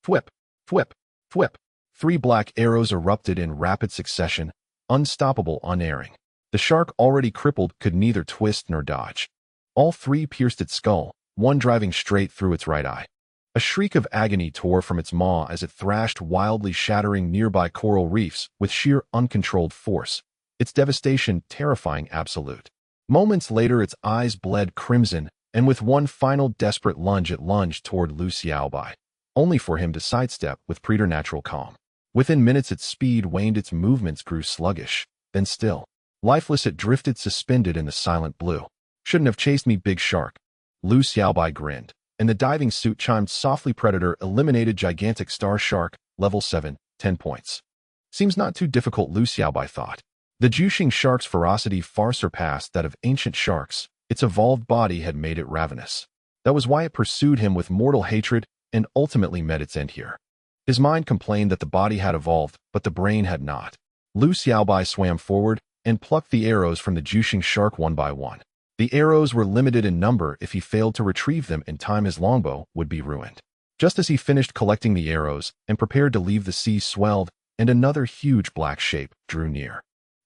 Thwip, thwip, thwip. 3 black arrows erupted in rapid succession, unstoppable, unerring. The shark, already crippled, could neither twist nor dodge. All 3 pierced its skull, one driving straight through its right eye. A shriek of agony tore from its maw as it thrashed wildly, shattering nearby coral reefs with sheer uncontrolled force, its devastation terrifying, absolute. Moments later, its eyes bled crimson, and with one final desperate lunge it lunged toward Lu Xiaobai, only for him to sidestep with preternatural calm. Within minutes its speed waned, its movements grew sluggish, then still. Lifeless it drifted suspended in the silent blue. "Shouldn't have chased me, big shark." Lu Xiaobai grinned, and the diving suit chimed softly. Predator eliminated. Gigantic star shark, level 7, 10 points. Seems not too difficult, Lu Xiaobai thought. The Juxing shark's ferocity far surpassed that of ancient sharks. Its evolved body had made it ravenous. That was why it pursued him with mortal hatred and ultimately met its end here. His mind complained that the body had evolved, but the brain had not. Lu Xiaobai swam forward and plucked the arrows from the Juxing shark one by one. The arrows were limited in number. If he failed to retrieve them in time, his longbow would be ruined. Just as he finished collecting the arrows and prepared to leave, the sea swelled, and another huge black shape drew near.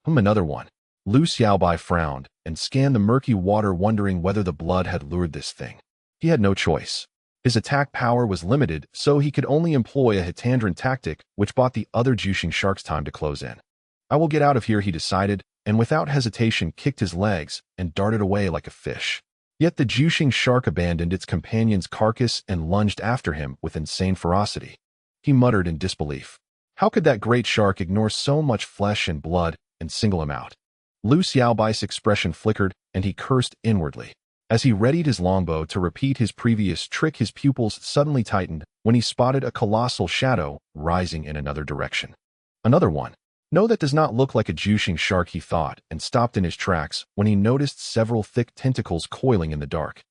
Another one. Lu Xiaobai frowned and scanned the murky water, wondering whether the blood had lured this thing. He had no choice. His attack power was limited, so he could only employ a Hitandran tactic, which bought the other Juxing sharks time to close in. "I will get out of here," he decided, and without hesitation kicked his legs and darted away like a fish. Yet the Juxing shark abandoned its companion's carcass and lunged after him with insane ferocity. He muttered in disbelief. How could that great shark ignore so much flesh and blood and single him out? Lu Xiaobai's expression flickered, and he cursed inwardly. As he readied his longbow to repeat his previous trick, his pupils suddenly tightened when he spotted a colossal shadow rising in another direction. Another one. No, that does not look like a Juxing shark, he thought, and stopped in his tracks when he noticed several thick tentacles coiling in the dark.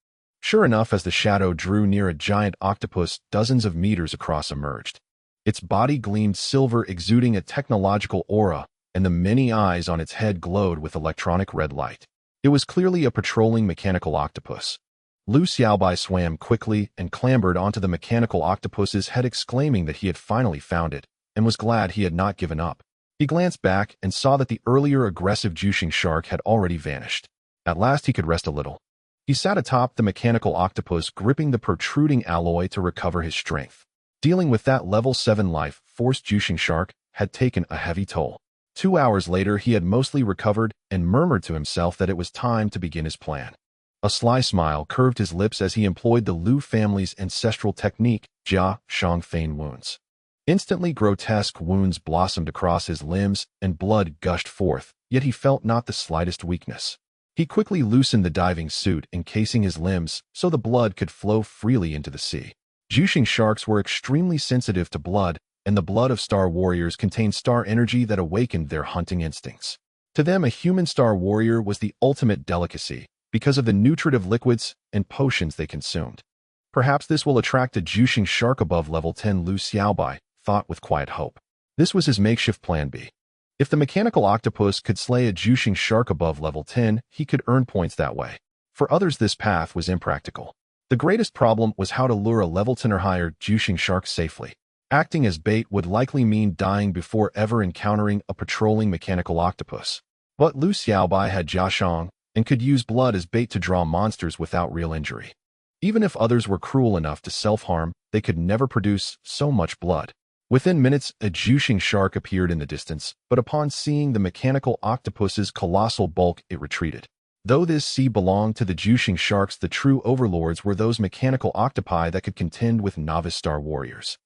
Sure enough, as the shadow drew near, a giant octopus dozens of meters across emerged. Its body gleamed silver, exuding a technological aura, and the many eyes on its head glowed with electronic red light. It was clearly a patrolling mechanical octopus. Lu Xiaobai swam quickly and clambered onto the mechanical octopus's head, exclaiming that he had finally found it, and was glad he had not given up. He glanced back and saw that the earlier aggressive Juxing shark had already vanished. At last he could rest a little. He sat atop the mechanical octopus, gripping the protruding alloy to recover his strength. Dealing with that level 7 life force Juxing shark had taken a heavy toll. 2 hours later he had mostly recovered and murmured to himself that it was time to begin his plan. A sly smile curved his lips as he employed the Lu family's ancestral technique, Jia Shang Fein wounds. Instantly grotesque wounds blossomed across his limbs and blood gushed forth, yet he felt not the slightest weakness. He quickly loosened the diving suit encasing his limbs so the blood could flow freely into the sea. Juxing sharks were extremely sensitive to blood, and the blood of star warriors contained star energy that awakened their hunting instincts. To them, a human star warrior was the ultimate delicacy because of the nutritive liquids and potions they consumed. Perhaps this will attract a Juxing shark above level 10, Lu Xiaobai thought with quiet hope. This was his makeshift plan B. If the mechanical octopus could slay a Juxing shark above level 10, he could earn points that way. For others, this path was impractical. The greatest problem was how to lure a level 10 or higher Juxing shark safely. Acting as bait would likely mean dying before ever encountering a patrolling mechanical octopus. But Lu Xiaobai had Jiashang and could use blood as bait to draw monsters without real injury. Even if others were cruel enough to self-harm, they could never produce so much blood. Within minutes, a Juxing shark appeared in the distance, but upon seeing the mechanical octopus's colossal bulk, it retreated. Though this sea belonged to the Juxing sharks, the true overlords were those mechanical octopi that could contend with novice star warriors.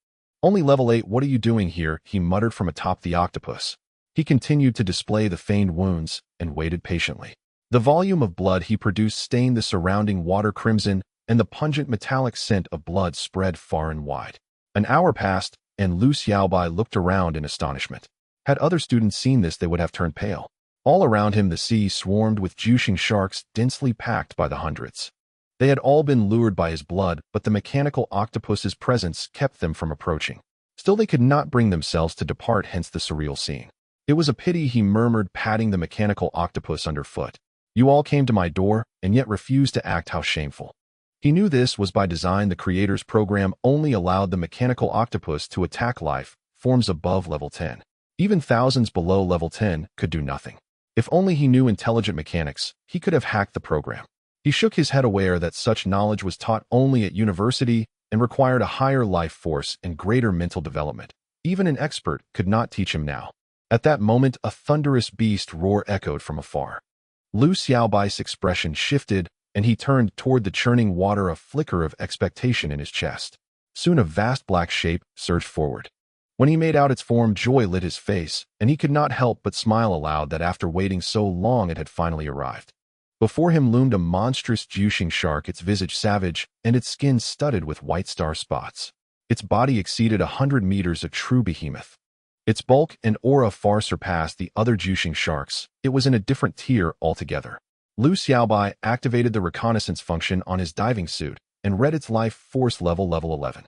"Only level 8, what are you doing here?" he muttered from atop the octopus. He continued to display the feigned wounds and waited patiently. The volume of blood he produced stained the surrounding water crimson, and the pungent metallic scent of blood spread far and wide. An hour passed, and Lu Xiaobai looked around in astonishment. Had other students seen this, they would have turned pale. All around him the sea swarmed with Juxing sharks, densely packed by the hundreds. They had all been lured by his blood, but the mechanical octopus's presence kept them from approaching. Still, they could not bring themselves to depart, hence the surreal scene. "It was a pity," he murmured, patting the mechanical octopus underfoot. "You all came to my door, and yet refused to act. How shameful." He knew this was by design. The creator's program only allowed the mechanical octopus to attack life forms above level 10. Even thousands below level 10 could do nothing. If only he knew intelligent mechanics, he could have hacked the program. He shook his head, aware that such knowledge was taught only at university and required a higher life force and greater mental development. Even an expert could not teach him now. At that moment, a thunderous beast roar echoed from afar. Lu Xiaobai's expression shifted, and he turned toward the churning water, a flicker of expectation in his chest. Soon a vast black shape surged forward. When he made out its form, joy lit his face, and he could not help but smile aloud that after waiting so long it had finally arrived. Before him loomed a monstrous juicing shark, its visage savage, and its skin studded with white star spots. Its body exceeded 100 meters, a true behemoth. Its bulk and aura far surpassed the other juicing sharks. It was in a different tier altogether. Lu Xiaobai activated the reconnaissance function on his diving suit and read its life force level 11.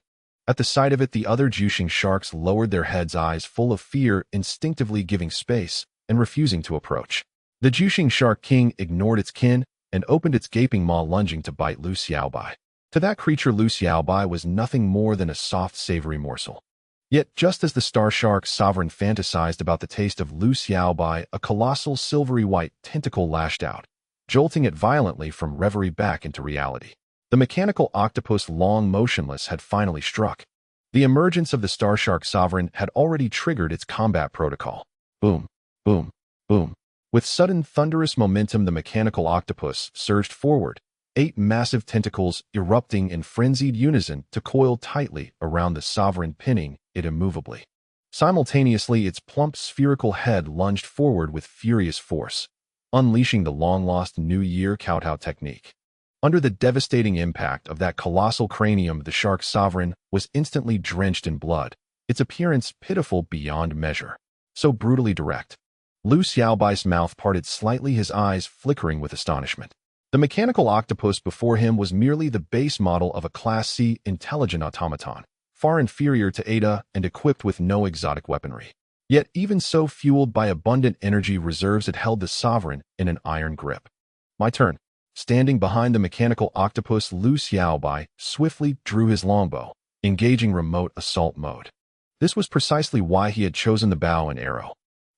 At the sight of it, the other juicing sharks lowered their heads, eyes full of fear, instinctively giving space and refusing to approach. The juicing shark king ignored its kin and opened its gaping maw, lunging to bite Lu Xiaobai. To that creature, Lu Xiaobai was nothing more than a soft, savory morsel. Yet, just as the star shark sovereign fantasized about the taste of Lu Xiaobai, a colossal silvery white tentacle lashed out, jolting it violently from reverie back into reality. The mechanical octopus, long motionless, had finally struck. The emergence of the star shark sovereign had already triggered its combat protocol. Boom, boom, boom. With sudden thunderous momentum, the mechanical octopus surged forward, 8 massive tentacles erupting in frenzied unison to coil tightly around the sovereign, pinning it immovably. Simultaneously, its plump spherical head lunged forward with furious force, unleashing the long-lost New Year kowtow technique. Under the devastating impact of that colossal cranium, the shark sovereign was instantly drenched in blood, its appearance pitiful beyond measure. So brutally direct. Lu Xiaobai's mouth parted slightly, his eyes flickering with astonishment. The mechanical octopus before him was merely the base model of a Class C intelligent automaton, far inferior to Ada and equipped with no exotic weaponry. Yet even so, fueled by abundant energy reserves, it held the sovereign in an iron grip. My turn. Standing behind the mechanical octopus, Lu Xiaobai swiftly drew his longbow, engaging remote assault mode. This was precisely why he had chosen the bow and arrow.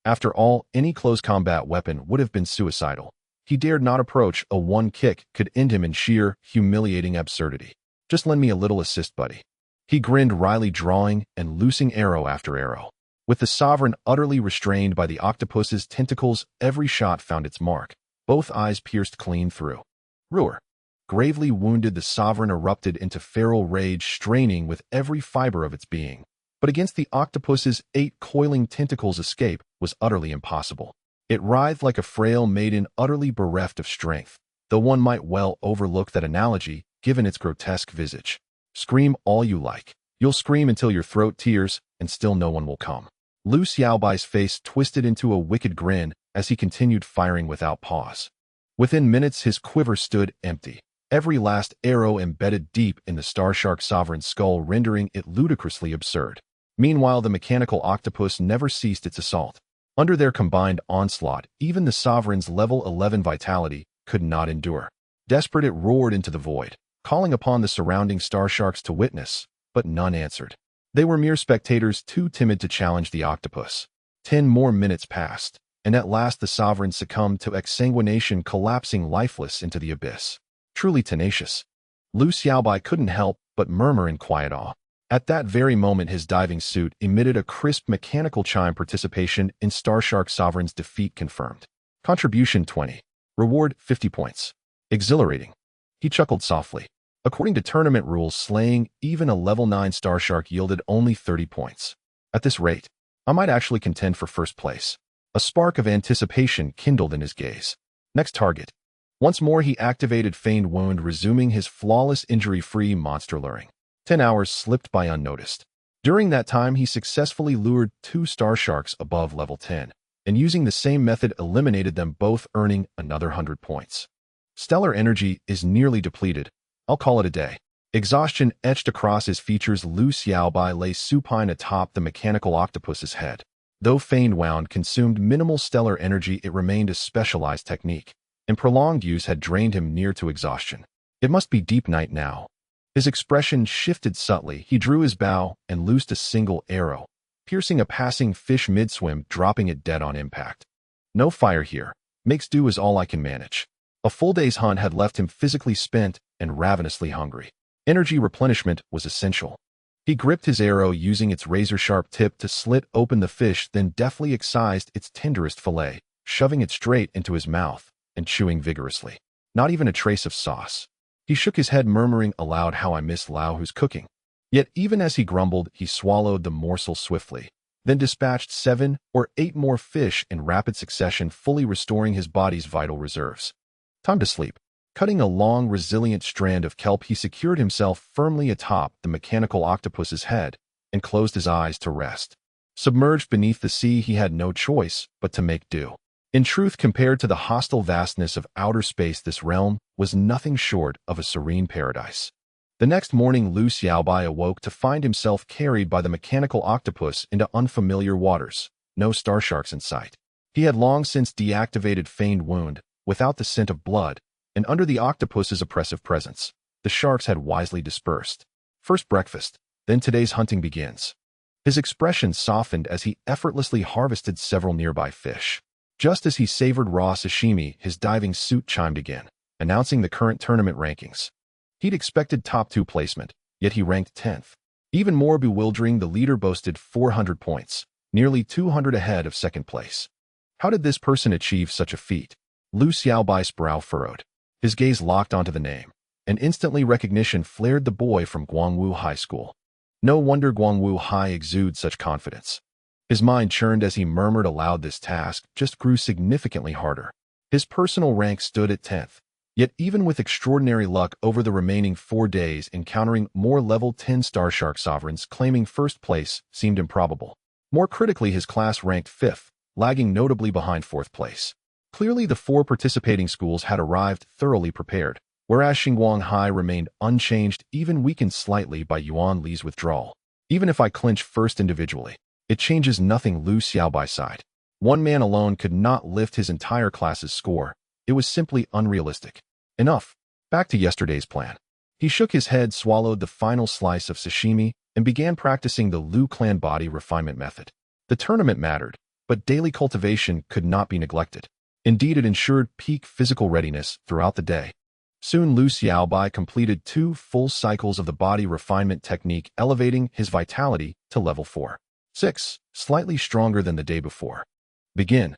After all, any close combat weapon would have been suicidal. He dared not approach. A one kick could end him in sheer, humiliating absurdity. Just lend me a little assist, buddy. He grinned wryly, drawing and loosing arrow after arrow. With the sovereign utterly restrained by the octopus's tentacles, every shot found its mark, both eyes pierced clean through. Ruhr. Gravely wounded, the sovereign erupted into feral rage, straining with every fiber of its being. But against the octopus's 8 coiling tentacles, escape was utterly impossible. It writhed like a frail maiden utterly bereft of strength, though one might well overlook that analogy given its grotesque visage. Scream all you like. You'll scream until your throat tears, and still no one will come. Lu Xiaobai's face twisted into a wicked grin as he continued firing without pause. Within minutes, his quiver stood empty, every last arrow embedded deep in the star shark sovereign's skull, rendering it ludicrously absurd. Meanwhile, the mechanical octopus never ceased its assault. Under their combined onslaught, even the sovereign's level 11 vitality could not endure. Desperate, it roared into the void, calling upon the surrounding star sharks to witness, but none answered. They were mere spectators, too timid to challenge the octopus. 10 more minutes passed, and at last the sovereign succumbed to exsanguination, collapsing lifeless into the abyss. Truly tenacious. Lu Xiaobai couldn't help but murmur in quiet awe. At that very moment, his diving suit emitted a crisp mechanical chime. Participation in Star Shark Sovereign's defeat confirmed. Contribution 20. Reward 50 points. Exhilarating. He chuckled softly. According to tournament rules, slaying even a level 9 Star Shark yielded only 30 points. At this rate, I might actually contend for first place. A spark of anticipation kindled in his gaze. Next target. Once more he activated Feigned Wound, resuming his flawless injury-free monster luring. 10 hours slipped by unnoticed. During that time, he successfully lured 2 star sharks above level 10, and using the same method eliminated them both, earning another 100 points. Stellar energy is nearly depleted. I'll call it a day. Exhaustion etched across his features, Lu Xiaobai lay supine atop the mechanical octopus's head. Though Feigned Wound consumed minimal stellar energy, it remained a specialized technique, and prolonged use had drained him near to exhaustion. It must be deep night now. His expression shifted subtly. He drew his bow and loosed a single arrow, piercing a passing fish mid-swim, dropping it dead on impact. No fire here. Makes do is all I can manage. A full day's hunt had left him physically spent and ravenously hungry. Energy replenishment was essential. He gripped his arrow, using its razor-sharp tip to slit open the fish, then deftly excised its tenderest fillet, shoving it straight into his mouth and chewing vigorously. Not even a trace of sauce. He shook his head, murmuring aloud how I miss Laohu's cooking. Yet even as he grumbled, he swallowed the morsel swiftly, then dispatched 7 or 8 more fish in rapid succession, fully restoring his body's vital reserves. Time to sleep. Cutting a long, resilient strand of kelp, he secured himself firmly atop the mechanical octopus's head and closed his eyes to rest. Submerged beneath the sea, he had no choice but to make do. In truth, compared to the hostile vastness of outer space, this realm was nothing short of a serene paradise. The next morning, Lu Xiaobai awoke to find himself carried by the mechanical octopus into unfamiliar waters. No star sharks in sight. He had long since deactivated Feigned Wound, without the scent of blood, and under the octopus's oppressive presence, the sharks had wisely dispersed. First breakfast, then today's hunting begins. His expression softened as he effortlessly harvested several nearby fish. Just as he savored raw sashimi, his diving suit chimed again, announcing the current tournament rankings. He'd expected top 2 placement, yet he ranked 10th. Even more bewildering, the leader boasted 400 points, nearly 200 ahead of second place. How did this person achieve such a feat? Lu Xiaobai's brow furrowed. His gaze locked onto the name, and instantly recognition flared. The boy from Guangwu High School. No wonder Guangwu High exudes such confidence. His mind churned as he murmured aloud. This task just grew significantly harder. His personal rank stood at 10th. Yet even with extraordinary luck over the remaining 4 days, encountering more level 10 Star Shark sovereigns claiming first place seemed improbable. More critically, his class ranked 5th, lagging notably behind 4th place. Clearly, the 4 participating schools had arrived thoroughly prepared, whereas Xinguang High remained unchanged, even weakened slightly by Yuan Li's withdrawal. Even if I clinch first individually, it changes nothing. Lu Xiaobai sighed. One man alone could not lift his entire class's score. It was simply unrealistic. Enough. Back to yesterday's plan. He shook his head, swallowed the final slice of sashimi, and began practicing the Lu clan body refinement method. The tournament mattered, but daily cultivation could not be neglected. Indeed, it ensured peak physical readiness throughout the day. Soon Lu Xiaobai completed 2 full cycles of the body refinement technique, elevating his vitality to level 4. 6, slightly stronger than the day before. Begin.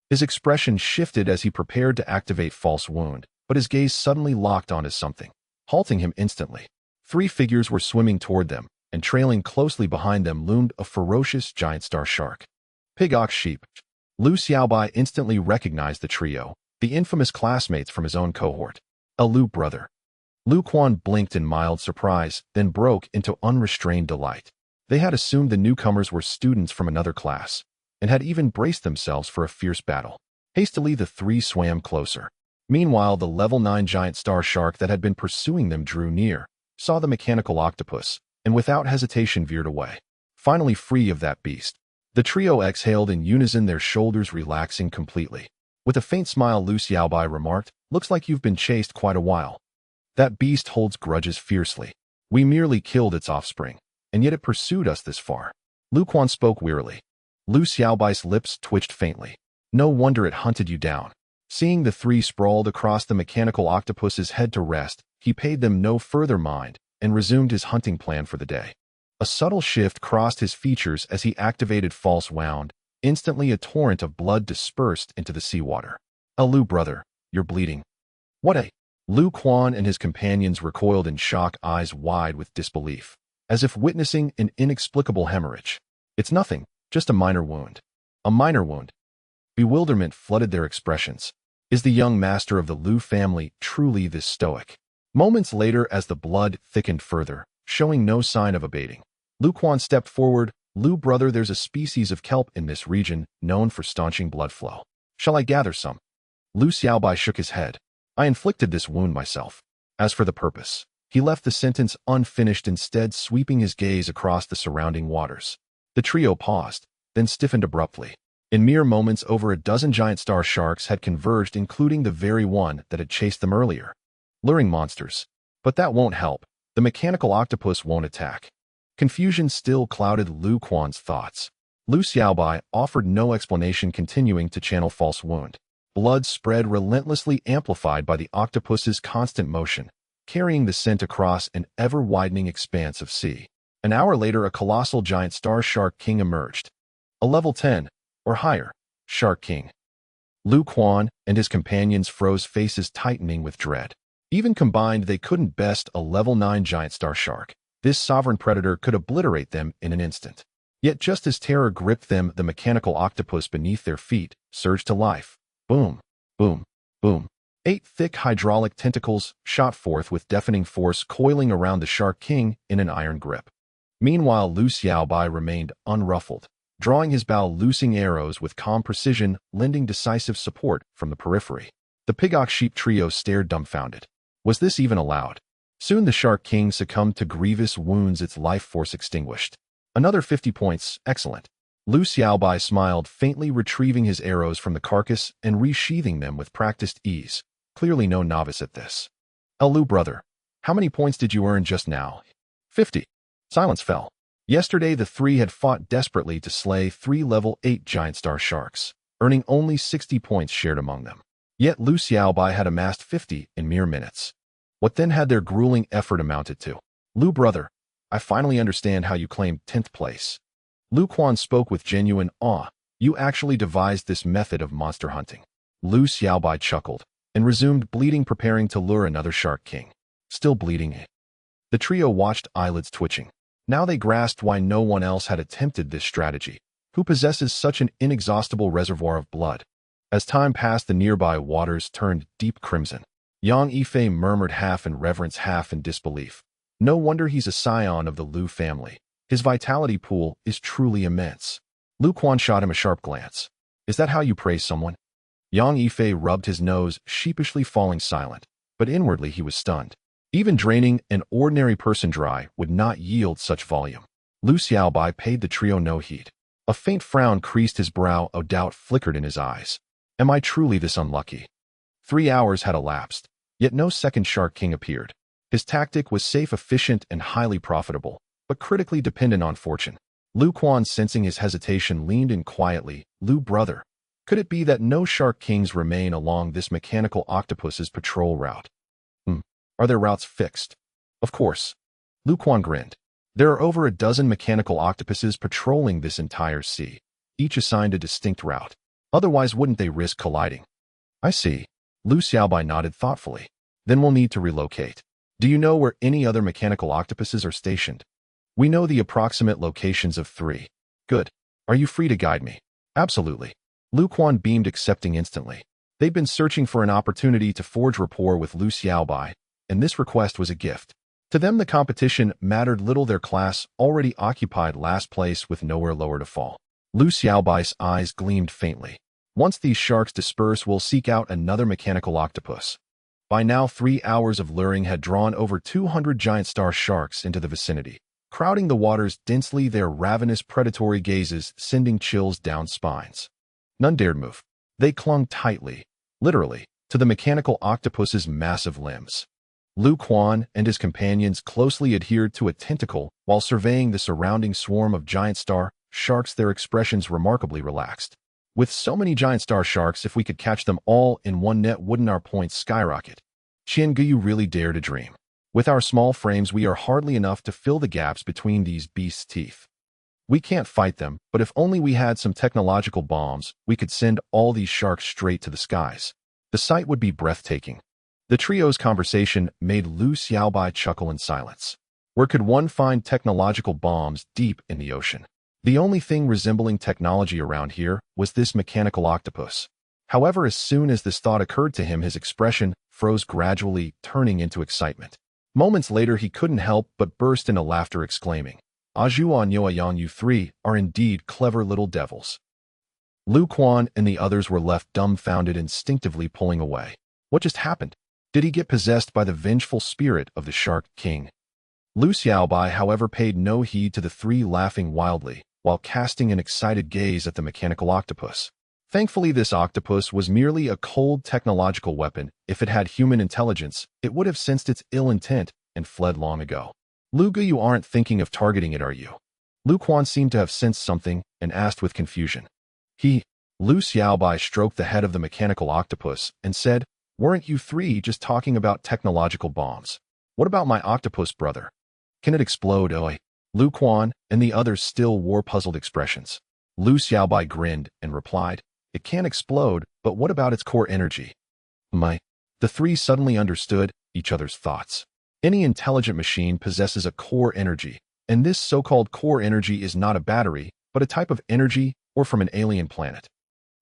His expression shifted as he prepared to activate False Wound, but his gaze suddenly locked onto something, halting him instantly. 3 figures were swimming toward them, and trailing closely behind them loomed a ferocious giant star shark. Pig Ox Sheep. Lu Xiaobai instantly recognized the trio, the infamous classmates from his own cohort. A Lu brother. Lu Quan blinked in mild surprise, then broke into unrestrained delight. They had assumed the newcomers were students from another class, and had even braced themselves for a fierce battle. Hastily, the 3 swam closer. Meanwhile, the level 9 giant star shark that had been pursuing them drew near, saw the mechanical octopus, and without hesitation veered away. Finally free of that beast, the trio exhaled in unison, their shoulders relaxing completely. With a faint smile, Lu Xiaobai remarked, "Looks like you've been chased quite a while. That beast holds grudges fiercely. We merely killed its offspring, and yet it pursued us this far." Lu Quan spoke wearily. Lu Xiaobai's lips twitched faintly. "No wonder it hunted you down." Seeing the 3 sprawled across the mechanical octopus's head to rest, he paid them no further mind and resumed his hunting plan for the day. A subtle shift crossed his features as he activated False Wound. Instantly, a torrent of blood dispersed into the seawater. "Lu brother, you're bleeding." "What a—" Lu Quan and his companions recoiled in shock, eyes wide with disbelief, as if witnessing an inexplicable hemorrhage. "It's nothing, just a minor wound." "A minor wound?" Bewilderment flooded their expressions. Is the young master of the Lu family truly this stoic? Moments later, as the blood thickened further, showing no sign of abating, Lu Quan stepped forward. "Lu brother, there's a species of kelp in this region known for staunching blood flow. Shall I gather some?" Lu Xiaobai shook his head. "I inflicted this wound myself." As for the purpose, he left the sentence unfinished, instead sweeping his gaze across the surrounding waters. The trio paused, then stiffened abruptly. In mere moments, over a dozen giant star sharks had converged, including the very one that had chased them earlier. Luring monsters. But that won't help. The mechanical octopus won't attack. Confusion still clouded Lu Quan's thoughts. Lu Xiaobai offered no explanation, continuing to channel False Wound. Blood spread relentlessly, amplified by the octopus's constant motion, carrying the scent across an ever-widening expanse of sea. An hour later, a colossal giant star shark king emerged. A level 10, or higher, Shark King. Lu Quan and his companions froze, faces tightening with dread. Even combined, they couldn't best a level 9 giant star shark. This sovereign predator could obliterate them in an instant. Yet just as terror gripped them, the mechanical octopus beneath their feet surged to life. Boom, boom, boom. 8 thick hydraulic tentacles shot forth with deafening force, coiling around the Shark King in an iron grip. Meanwhile, Lu Xiaobai remained unruffled, drawing his bow, loosing arrows with calm precision, lending decisive support from the periphery. The pig-ox sheep trio stared dumbfounded. Was this even allowed? Soon the Shark King succumbed to grievous wounds, its life force extinguished. Another 50 points, excellent. Lu Xiaobai smiled, faintly retrieving his arrows from the carcass and resheathing them with practiced ease. Clearly no novice at this. Lu brother, how many points did you earn just now? 50. Silence fell. Yesterday the three had fought desperately to slay 3 level 8 giant star sharks, earning only 60 points shared among them. Yet Lu Xiaobai had amassed 50 in mere minutes. What then had their grueling effort amounted to? Lu brother, I finally understand how you claimed 10th place. Lu Quan spoke with genuine awe. You actually devised this method of monster hunting. Lu Xiaobai chuckled and resumed bleeding, preparing to lure another Shark King. Still bleeding. The trio watched, eyelids twitching. Now they grasped why no one else had attempted this strategy. Who possesses such an inexhaustible reservoir of blood? As time passed, the nearby waters turned deep crimson. Yang Yifei murmured, half in reverence, half in disbelief. No wonder he's a scion of the Lu family. His vitality pool is truly immense. Lu Quan shot him a sharp glance. Is that how you praise someone? Yang Yifei rubbed his nose, sheepishly falling silent, but inwardly he was stunned. Even draining an ordinary person dry would not yield such volume. Lu Xiaobai paid the trio no heed. A faint frown creased his brow, a doubt flickered in his eyes. Am I truly this unlucky? 3 hours had elapsed, yet no second Shark King appeared. His tactic was safe, efficient, and highly profitable, but critically dependent on fortune. Lu Quan, sensing his hesitation, leaned in quietly. Lu brother, could it be that no Shark Kings remain along this mechanical octopus's patrol route? Are their routes fixed? Of course. Lu Quan grinned. There are over a dozen mechanical octopuses patrolling this entire sea, each assigned a distinct route. Otherwise, wouldn't they risk colliding? I see. Lu Xiaobai nodded thoughtfully. Then we'll need to relocate. Do you know where any other mechanical octopuses are stationed? We know the approximate locations of 3. Good. Are you free to guide me? Absolutely. Lu Quan beamed, accepting instantly. They'd been searching for an opportunity to forge rapport with Lu Xiaobai, and this request was a gift. To them, the competition mattered little. Their class already occupied last place with nowhere lower to fall. Lu Xiaobai's eyes gleamed faintly. Once these sharks disperse, we'll seek out another mechanical octopus. By now, 3 hours of luring had drawn over 200 giant star sharks into the vicinity, crowding the waters densely, their ravenous predatory gazes sending chills down spines. None dared move. They clung tightly, literally, to the mechanical octopus's massive limbs. Lu Quan and his companions closely adhered to a tentacle while surveying the surrounding swarm of giant star sharks, their expressions remarkably relaxed. With so many giant star sharks, if we could catch them all in one net, wouldn't our points skyrocket? Qian, you really dare to dream. With our small frames, we are hardly enough to fill the gaps between these beasts' teeth. We can't fight them, but if only we had some technological bombs, we could send all these sharks straight to the skies. The sight would be breathtaking. The trio's conversation made Lu Xiaobai chuckle in silence. Where could one find technological bombs? Deep in the ocean. The only thing resembling technology around here was this mechanical octopus. However, as soon as this thought occurred to him, his expression froze, gradually turning into excitement. Moments later, he couldn't help but burst into laughter, exclaiming, Ajuan Yoayang, you 3 are indeed clever little devils. Lu Quan and the others were left dumbfounded, instinctively pulling away. What just happened? Did he get possessed by the vengeful spirit of the Shark King? Lu Xiaobai, however, paid no heed to the 3, laughing wildly, while casting an excited gaze at the mechanical octopus. Thankfully, this octopus was merely a cold technological weapon. If it had human intelligence, it would have sensed its ill intent and fled long ago. Lu, you aren't thinking of targeting it, are you? Lu Quan seemed to have sensed something and asked with confusion. Lu Xiaobai stroked the head of the mechanical octopus and said, Weren't you 3 just talking about technological bombs? What about my octopus brother? Can it explode? Lu Quan and the others still wore puzzled expressions. Lu Xiaobai grinned and replied, It can't explode, but what about its core energy? The three suddenly understood each other's thoughts. Any intelligent machine possesses a core energy, and this so-called core energy is not a battery, but a type of energy or from an alien planet.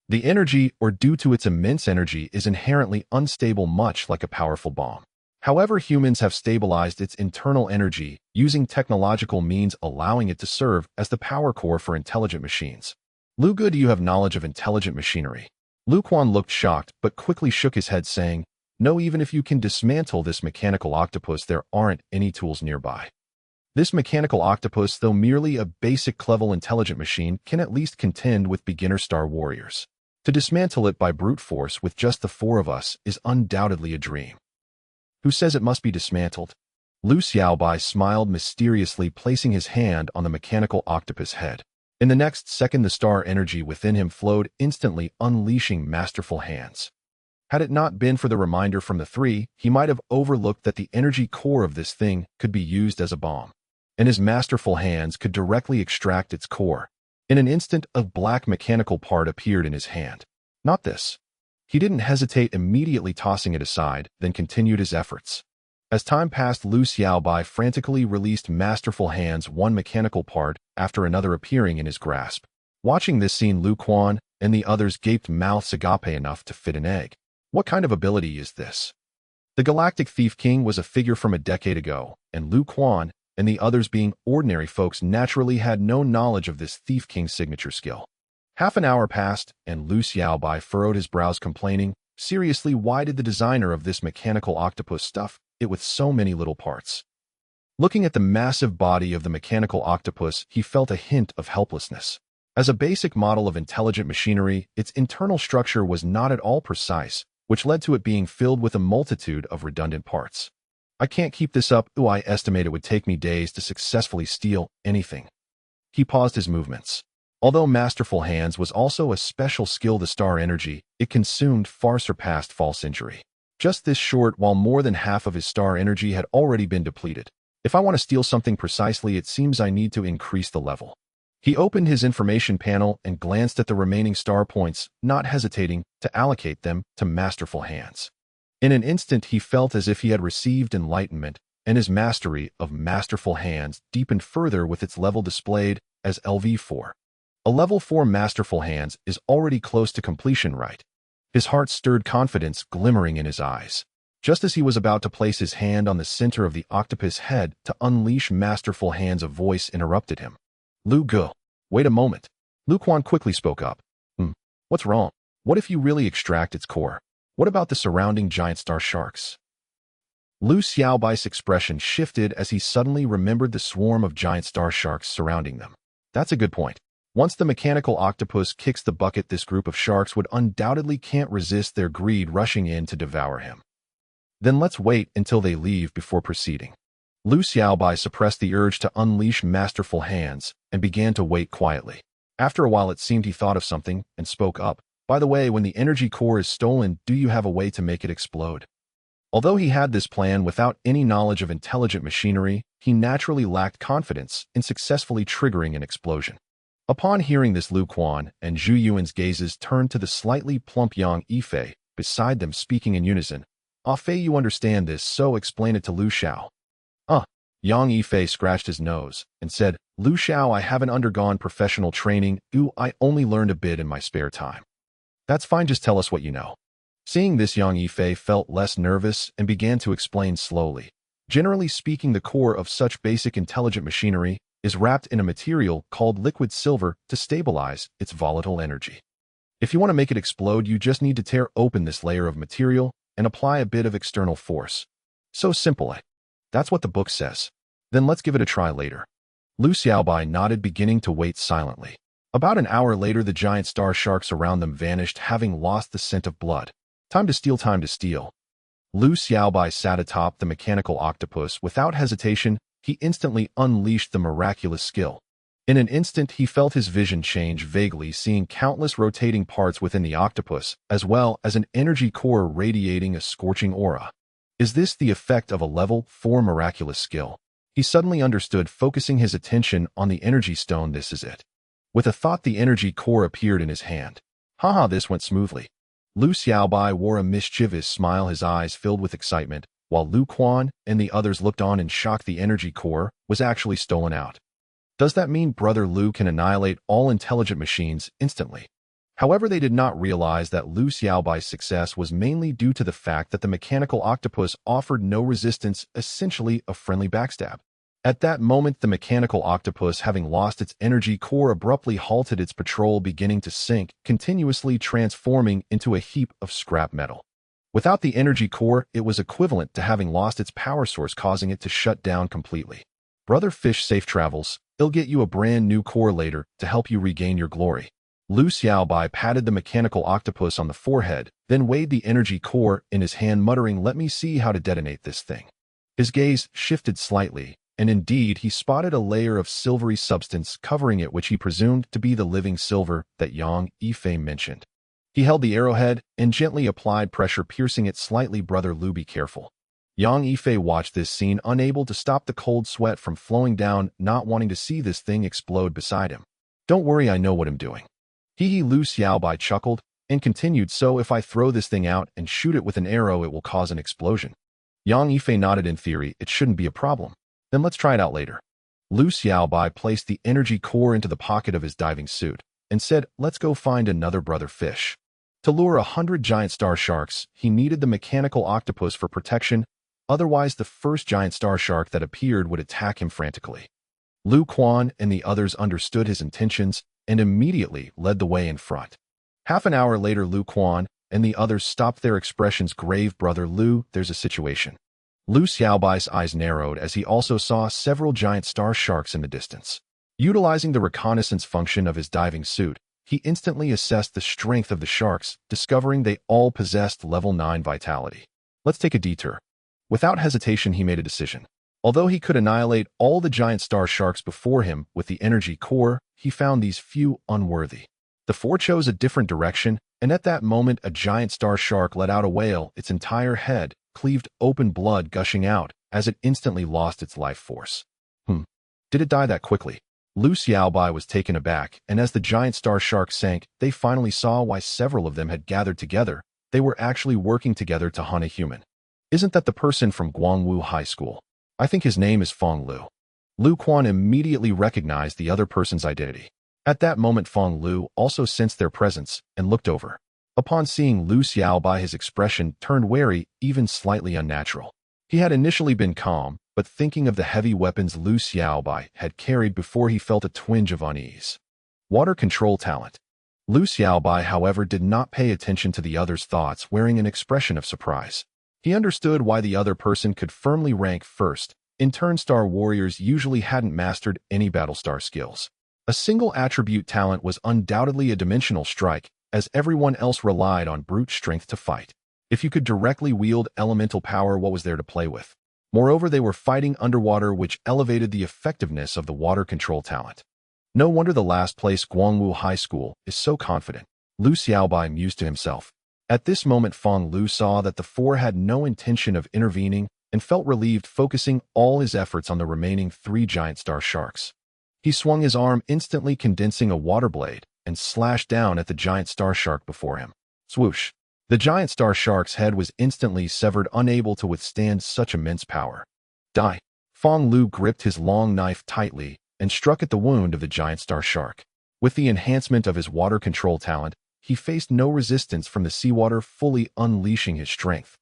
The energy, or due to its immense energy, is inherently unstable, much like a powerful bomb. However, humans have stabilized its internal energy using technological means, allowing it to serve as the power core for intelligent machines. Lu Gu, do you have knowledge of intelligent machinery? Lu Quan looked shocked, but quickly shook his head, saying, no, even if you can dismantle this mechanical octopus, there aren't any tools nearby. This mechanical octopus, though merely a basic level intelligent machine, can at least contend with beginner star warriors. To dismantle it by brute force with just the four of us is undoubtedly a dream. Who says it must be dismantled? Lu Xiaobai smiled mysteriously, placing his hand on the mechanical octopus head. In the next second, the star energy within him flowed, instantly unleashing masterful hands. Had it not been for the reminder from the three, he might have overlooked that the energy core of this thing could be used as a bomb, and his masterful hands could directly extract its core. In an instant, a black mechanical part appeared in his hand. Not this. He didn't hesitate, immediately tossing it aside, then continued his efforts. As time passed, Lu Xiaobai frantically released masterful hands, one mechanical part after another appearing in his grasp. Watching this scene, Lu Quan and the others gaped mouths agape enough to fit an egg. What kind of ability is this? The Galactic Thief King was a figure from a decade ago, and Lu Quan and the others, being ordinary folks, naturally had no knowledge of this Thief King's signature skill. Half an hour passed, and Lu Xiaobai furrowed his brows, complaining, seriously, why did the designer of this mechanical octopus stuff it with so many little parts? Looking at the massive body of the mechanical octopus, he felt a hint of helplessness. As a basic model of intelligent machinery, its internal structure was not at all precise, which led to it being filled with a multitude of redundant parts. I can't keep this up. I estimate it would take me days to successfully steal anything. He paused his movements. Although masterful hands was also a special skill, the star energy it consumed far surpassed false injury. Just this short, while more than half of his star energy had already been depleted. If I want to steal something precisely, it seems I need to increase the level. He opened his information panel and glanced at the remaining star points, not hesitating to allocate them to masterful hands. In an instant, he felt as if he had received enlightenment, and his mastery of masterful hands deepened further with its level displayed as LV4. A level 4 masterful hands is already close to completion, right? His heart stirred, confidence glimmering in his eyes. Just as he was about to place his hand on the center of the octopus head to unleash masterful hands, a voice interrupted him. Lu Gu, wait a moment. Lu Quan quickly spoke up. What's wrong? What if you really extract its core? What about the surrounding giant star sharks? Lu Xiaobai's expression shifted as he suddenly remembered the swarm of giant star sharks surrounding them. That's a good point. Once the mechanical octopus kicks the bucket, this group of sharks would undoubtedly can't resist their greed, rushing in to devour him. Then let's wait until they leave before proceeding. Lu Xiaobai suppressed the urge to unleash masterful hands and began to wait quietly. After a while, it seemed he thought of something and spoke up. By the way, when the energy core is stolen, do you have a way to make it explode? Although he had this plan without any knowledge of intelligent machinery, he naturally lacked confidence in successfully triggering an explosion. Upon hearing this, Lu Quan and Zhu Yuan's gazes turned to the slightly plump Yang Yifei beside them, speaking in unison. Ah Fei, you understand this, so explain it to Lu Xiao. Yang Yifei scratched his nose and said, Lu Xiao, I haven't undergone professional training. I only learned a bit in my spare time. That's fine, just tell us what you know. Seeing this, Yang Yifei felt less nervous and began to explain slowly. Generally speaking, the core of such basic intelligent machinery is wrapped in a material called liquid silver to stabilize its volatile energy. If you want to make it explode, you just need to tear open this layer of material and apply a bit of external force. So simple, eh? That's what the book says. Then let's give it a try later. Lu Xiaobai nodded, beginning to wait silently. About an hour later, the giant star sharks around them vanished, having lost the scent of blood. Time to steal, time to steal. Lu Xiaobai sat atop the mechanical octopus. Without hesitation, he instantly unleashed the miraculous skill. In an instant, he felt his vision change, vaguely seeing countless rotating parts within the octopus, as well as an energy core radiating a scorching aura. Is this the effect of a level 4 miraculous skill? He suddenly understood, focusing his attention on the energy stone. This is it. With a thought, the energy core appeared in his hand. Haha, this went smoothly. Lu Xiaobai wore a mischievous smile, his eyes filled with excitement, while Lu Quan and the others looked on in shock. The energy core was actually stolen out. Does that mean Brother Lu can annihilate all intelligent machines instantly? However, they did not realize that Lu Xiaobai's success was mainly due to the fact that the mechanical octopus offered no resistance, essentially a friendly backstab. At that moment, the mechanical octopus, having lost its energy core, abruptly halted its patrol, beginning to sink, continuously transforming into a heap of scrap metal. Without the energy core, it was equivalent to having lost its power source, causing it to shut down completely. Brother Fish, safe travels. I'll get you a brand new core later to help you regain your glory. Lu Xiaobai patted the mechanical octopus on the forehead, then weighed the energy core in his hand, muttering, "Let me see how to detonate this thing." His gaze shifted slightly, and indeed he spotted a layer of silvery substance covering it, which he presumed to be the living silver that Yang Yifei mentioned. He held the arrowhead and gently applied pressure, piercing it slightly. Brother Lu, be careful. Yang Yifei watched this scene, unable to stop the cold sweat from flowing down, not wanting to see this thing explode beside him. Don't worry, I know what I'm doing. Lu Xiaobai chuckled and continued, so if I throw this thing out and shoot it with an arrow, it will cause an explosion. Yang Yifei nodded. In theory, it shouldn't be a problem. Then let's try it out later. Lu Xiaobai placed the energy core into the pocket of his diving suit and said, let's go find another Brother Fish. To lure 100 giant star sharks, he needed the mechanical octopus for protection, otherwise the first giant star shark that appeared would attack him frantically. Lu Quan and the others understood his intentions and immediately led the way in front. Half an hour later, Lu Quan and the others stopped, their expressions grave. Brother Lu, there's a situation. Lu Xiaobai's eyes narrowed as he also saw several giant star sharks in the distance. Utilizing the reconnaissance function of his diving suit, he instantly assessed the strength of the sharks, discovering they all possessed level 9 vitality. Let's take a detour. Without hesitation, he made a decision. Although he could annihilate all the giant star sharks before him with the energy core, he found these few unworthy. The four chose a different direction, and at that moment a giant star shark let out a wail, its entire head cleaved open, blood gushing out as it instantly lost its life force. Did it die that quickly? Lu Xiaobai was taken aback, and as the giant star shark sank, they finally saw why several of them had gathered together. They were actually working together to hunt a human. Isn't that the person from Guangwu High School? I think his name is Feng Lu. Lu Quan immediately recognized the other person's identity. At that moment, Feng Lu also sensed their presence and looked over. Upon seeing Lu Xiaobai, his expression turned wary, even slightly unnatural. He had initially been calm, but thinking of the heavy weapons Lu Xiaobai had carried before, he felt a twinge of unease. Water control talent. Lu Xiaobai, however, did not pay attention to the other's thoughts, wearing an expression of surprise. He understood why the other person could firmly rank first. In turn, star warriors usually hadn't mastered any Battlestar skills. A single attribute talent was undoubtedly a dimensional strike, as everyone else relied on brute strength to fight. If you could directly wield elemental power, what was there to play with? Moreover, they were fighting underwater, which elevated the effectiveness of the water control talent. No wonder the last place Guangwu High School is so confident. Lu Xiaobai mused to himself. At this moment, Feng Lu saw that the four had no intention of intervening and felt relieved, focusing all his efforts on the remaining 3 giant star sharks. He swung his arm, instantly condensing a water blade, and slashed down at the giant star shark before him. Swoosh! The giant star shark's head was instantly severed, unable to withstand such immense power. Die! Feng Lu gripped his long knife tightly and struck at the wound of the giant star shark. With the enhancement of his water control talent, he faced no resistance from the seawater, fully unleashing his strength.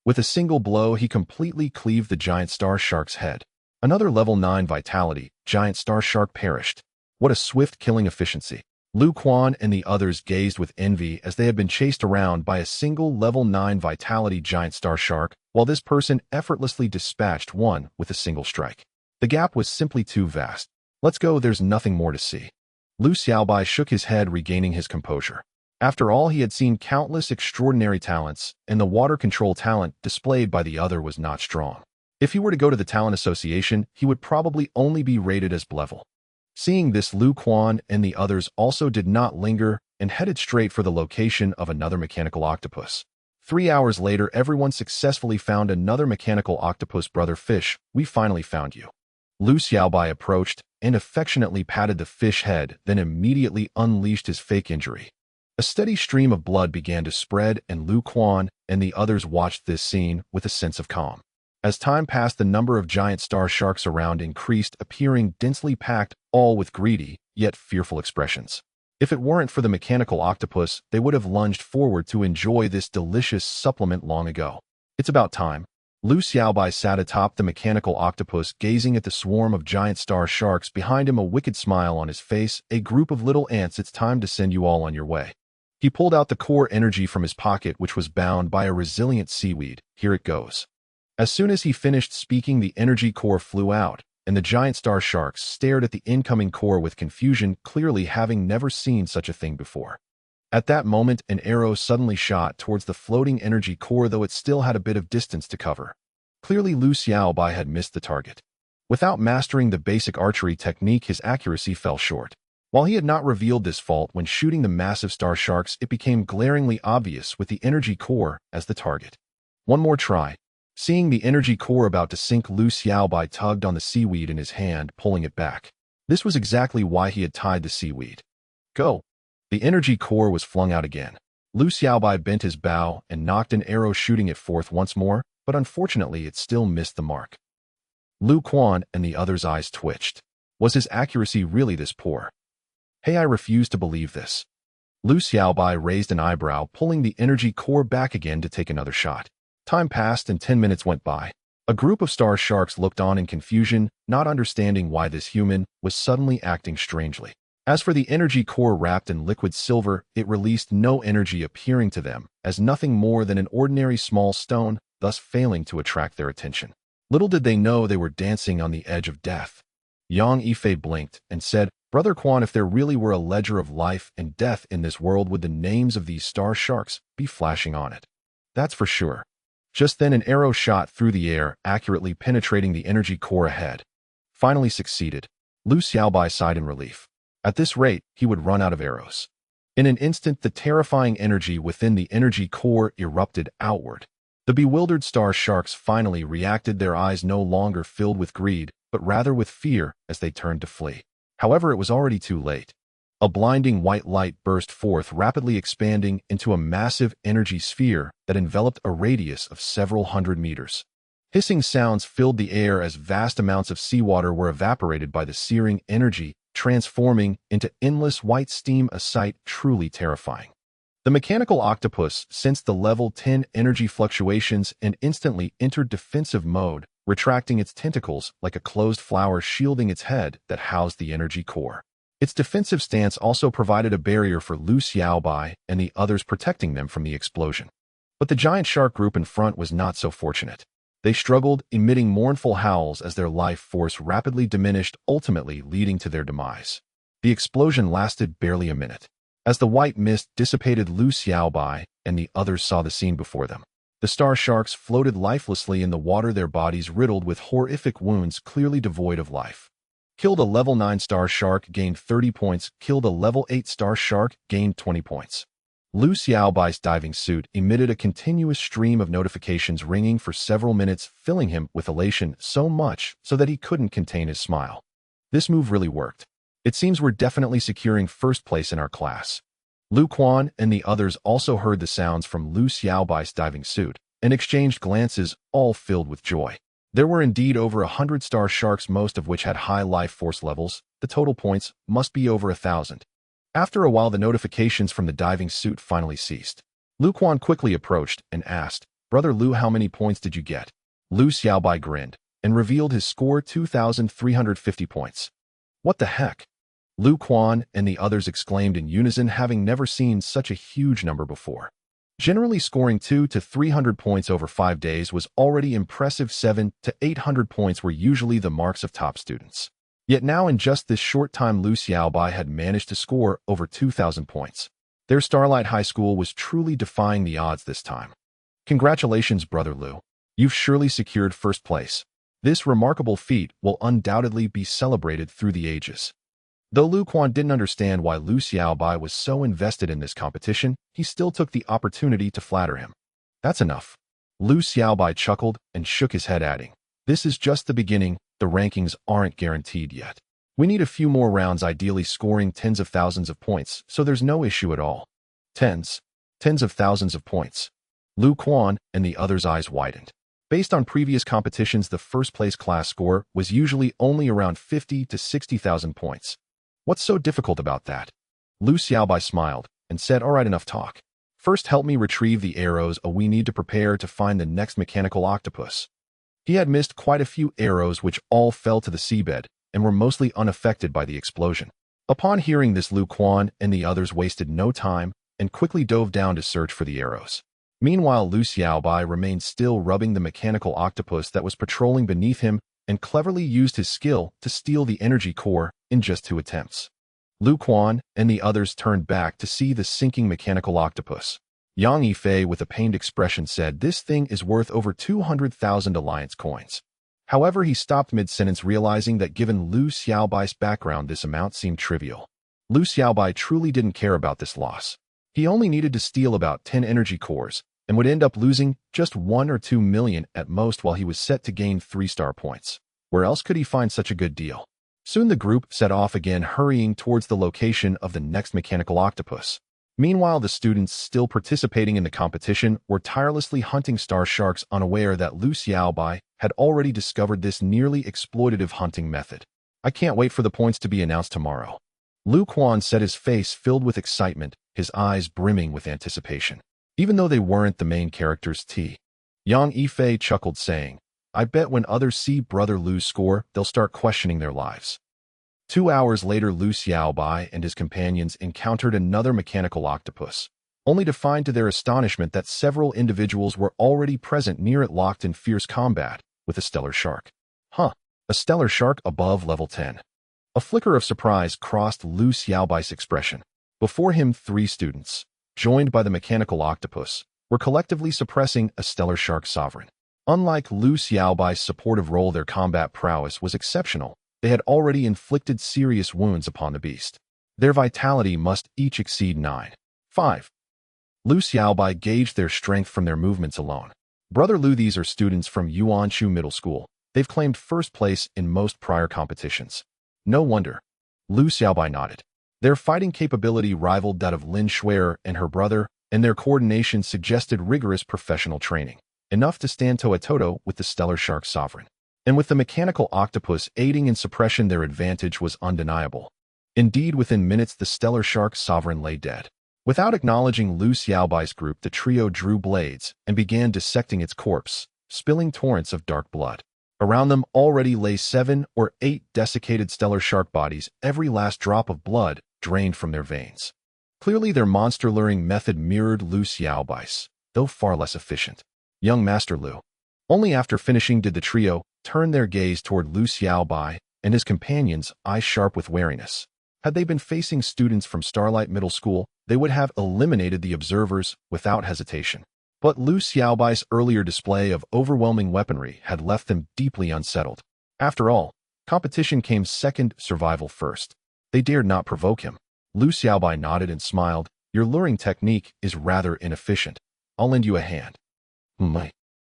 With a single blow, he completely cleaved the giant star shark's head. Another level 9 vitality, giant star shark perished. What a swift killing efficiency. Lu Quan and the others gazed with envy as they had been chased around by a single level 9 vitality giant star shark, while this person effortlessly dispatched one with a single strike. The gap was simply too vast. Let's go, there's nothing more to see. Lu Xiaobai shook his head, regaining his composure. After all, he had seen countless extraordinary talents, and the water control talent displayed by the other was not strong. If he were to go to the Talent Association, he would probably only be rated as level. Seeing this, Lu Quan and the others also did not linger and headed straight for the location of another mechanical octopus. 3 hours later, everyone successfully found another mechanical octopus. Brother Fish, we finally found you. Lu Xiaobai approached and affectionately patted the fish head, then immediately unleashed his fake injury. A steady stream of blood began to spread, and Lu Quan and the others watched this scene with a sense of calm. As time passed, the number of giant star sharks around increased, appearing densely packed, all with greedy, yet fearful expressions. If it weren't for the mechanical octopus, they would have lunged forward to enjoy this delicious supplement long ago. It's about time. Lu Xiaobai sat atop the mechanical octopus, gazing at the swarm of giant star sharks behind him, a wicked smile on his face. A group of little ants, it's time to send you all on your way. He pulled out the core energy from his pocket, which was bound by a resilient seaweed. Here it goes. As soon as he finished speaking, the energy core flew out, and the giant star sharks stared at the incoming core with confusion, clearly having never seen such a thing before. At that moment, an arrow suddenly shot towards the floating energy core, though it still had a bit of distance to cover. Clearly, Lu Xiaobai had missed the target. Without mastering the basic archery technique, his accuracy fell short. While he had not revealed this fault when shooting the massive star sharks, it became glaringly obvious with the energy core as the target. One more try. Seeing the energy core about to sink, Lu Xiaobai tugged on the seaweed in his hand, pulling it back. This was exactly why he had tied the seaweed. Go! The energy core was flung out again. Lu Xiaobai bent his bow and knocked an arrow, shooting it forth once more, but unfortunately it still missed the mark. Lu Quan and the others' eyes twitched. Was his accuracy really this poor? Hey, I refuse to believe this. Lu Xiaobai raised an eyebrow, pulling the energy core back again to take another shot. Time passed and 10 minutes went by. A group of star sharks looked on in confusion, not understanding why this human was suddenly acting strangely. As for the energy core wrapped in liquid silver, it released no energy, appearing to them as nothing more than an ordinary small stone, thus failing to attract their attention. Little did they know they were dancing on the edge of death. Yang Yifei blinked and said, "Brother Quan, if there really were a ledger of life and death in this world, would the names of these star sharks be flashing on it? That's for sure." Just then, an arrow shot through the air, accurately penetrating the energy core ahead. Finally succeeded. Lu Xiaobai sighed in relief. At this rate, he would run out of arrows. In an instant, the terrifying energy within the energy core erupted outward. The bewildered star sharks finally reacted, their eyes no longer filled with greed, but rather with fear as they turned to flee. However, it was already too late. A blinding white light burst forth, rapidly expanding into a massive energy sphere that enveloped a radius of several hundred meters. Hissing sounds filled the air as vast amounts of seawater were evaporated by the searing energy, transforming into endless white steam, a sight truly terrifying. The mechanical octopus sensed the level 10 energy fluctuations and instantly entered defensive mode, retracting its tentacles like a closed flower, shielding its head that housed the energy core. Its defensive stance also provided a barrier for Lu Xiaobai and the others, protecting them from the explosion. But the giant shark group in front was not so fortunate. They struggled, emitting mournful howls as their life force rapidly diminished, ultimately leading to their demise. The explosion lasted barely a minute. As the white mist dissipated, Lu Xiaobai and the others saw the scene before them. The star sharks floated lifelessly in the water, their bodies riddled with horrific wounds, clearly devoid of life. Killed a level 9 star shark, gained 30 points. Killed a level 8 star shark, gained 20 points. Lu Xiaobai's diving suit emitted a continuous stream of notifications, ringing for several minutes, filling him with elation, so much so that he couldn't contain his smile. This move really worked. It seems we're definitely securing first place in our class. Lu Quan and the others also heard the sounds from Lu Xiaobai's diving suit and exchanged glances, all filled with joy. There were indeed over 100 star sharks, most of which had high life force levels. The total points must be over 1,000. After a while, the notifications from the diving suit finally ceased. Lu Quan quickly approached and asked, "Brother Lu, how many points did you get?" Lu Xiaobai grinned and revealed his score: 2,350 points. What the heck? Lu Quan and the others exclaimed in unison, having never seen such a huge number before. Generally, scoring 200 to 300 points over 5 days was already impressive. 700 to 800 points were usually the marks of top students. Yet now, in just this short time, Lu Xiaobai had managed to score over 2,000 points. Their Starlight High School was truly defying the odds this time. Congratulations, Brother Lu. You've surely secured first place. This remarkable feat will undoubtedly be celebrated through the ages. Though Lu Quan didn't understand why Lu Xiaobai was so invested in this competition, he still took the opportunity to flatter him. That's enough. Lu Xiaobai chuckled and shook his head, adding, "This is just the beginning. The rankings aren't guaranteed yet. We need a few more rounds, ideally scoring tens of thousands of points, so there's no issue at all." Tens, tens of thousands of points. Lu Quan and the others' eyes widened. Based on previous competitions, the first-place class score was usually only around 50 to 60,000 points. What's so difficult about that? Lu Xiaobai smiled and said, all right, enough talk. First, help me retrieve the arrows we need to prepare to find the next mechanical octopus. He had missed quite a few arrows which all fell to the seabed and were mostly unaffected by the explosion. Upon hearing this, Lu Quan and the others wasted no time and quickly dove down to search for the arrows. Meanwhile, Lu Xiaobai remained still, rubbing the mechanical octopus that was patrolling beneath him and cleverly used his skill to steal the energy core in just 2 attempts. Lu Quan and the others turned back to see the sinking mechanical octopus. Yang Yifei, with a pained expression, said, this thing is worth over 200,000 alliance coins. However, he stopped mid-sentence, realizing that given Lu Xiaobai's background, this amount seemed trivial. Lu Xiaobai truly didn't care about this loss. He only needed to steal about 10 energy cores and would end up losing just 1 or 2 million at most, while he was set to gain 3-star points. Where else could he find such a good deal? Soon the group set off again, hurrying towards the location of the next mechanical octopus. Meanwhile, the students still participating in the competition were tirelessly hunting star sharks, unaware that Lu Xiaobai had already discovered this nearly exploitative hunting method. I can't wait for the points to be announced tomorrow. Lu Quan said, his face filled with excitement, his eyes brimming with anticipation. Even though they weren't the main characters, Yang Yifei chuckled, saying, I bet when others see Brother Lu's score, they'll start questioning their lives. 2 hours later, Lu Xiaobai and his companions encountered another mechanical octopus, only to find to their astonishment that several individuals were already present near it, locked in fierce combat with a stellar shark. A stellar shark above level 10. A flicker of surprise crossed Lu Xiaobai's expression. Before him, 3 students, joined by the mechanical octopus, were collectively suppressing a stellar shark sovereign. Unlike Lu Xiaobai's supportive role, their combat prowess was exceptional. They had already inflicted serious wounds upon the beast. Their vitality must each exceed 9.5. Lu Xiaobai gauged their strength from their movements alone. Brother Lu, these are students from Yuanshu Middle School. They've claimed first place in most prior competitions. No wonder. Lu Xiaobai nodded. Their fighting capability rivaled that of Lin Shuer and her brother, and their coordination suggested rigorous professional training, enough to stand toe-to-toe with the stellar shark sovereign. And with the mechanical octopus aiding in suppression, their advantage was undeniable. Indeed, within minutes, the stellar shark sovereign lay dead. Without acknowledging Lu Xiaobai's group, the trio drew blades and began dissecting its corpse, spilling torrents of dark blood. Around them already lay 7 or 8 desiccated stellar shark bodies, every last drop of blood drained from their veins. Clearly, their monster-luring method mirrored Lu Xiaobai's, though far less efficient. Young Master Lu. Only after finishing did the trio turn their gaze toward Lu Xiaobai and his companions, eyes sharp with wariness. Had they been facing students from Starlight Middle School, they would have eliminated the observers without hesitation. But Lu Xiaobai's earlier display of overwhelming weaponry had left them deeply unsettled. After all, competition came second, survival first. They dared not provoke him. Lu Xiaobai nodded and smiled. Your luring technique is rather inefficient. I'll lend you a hand.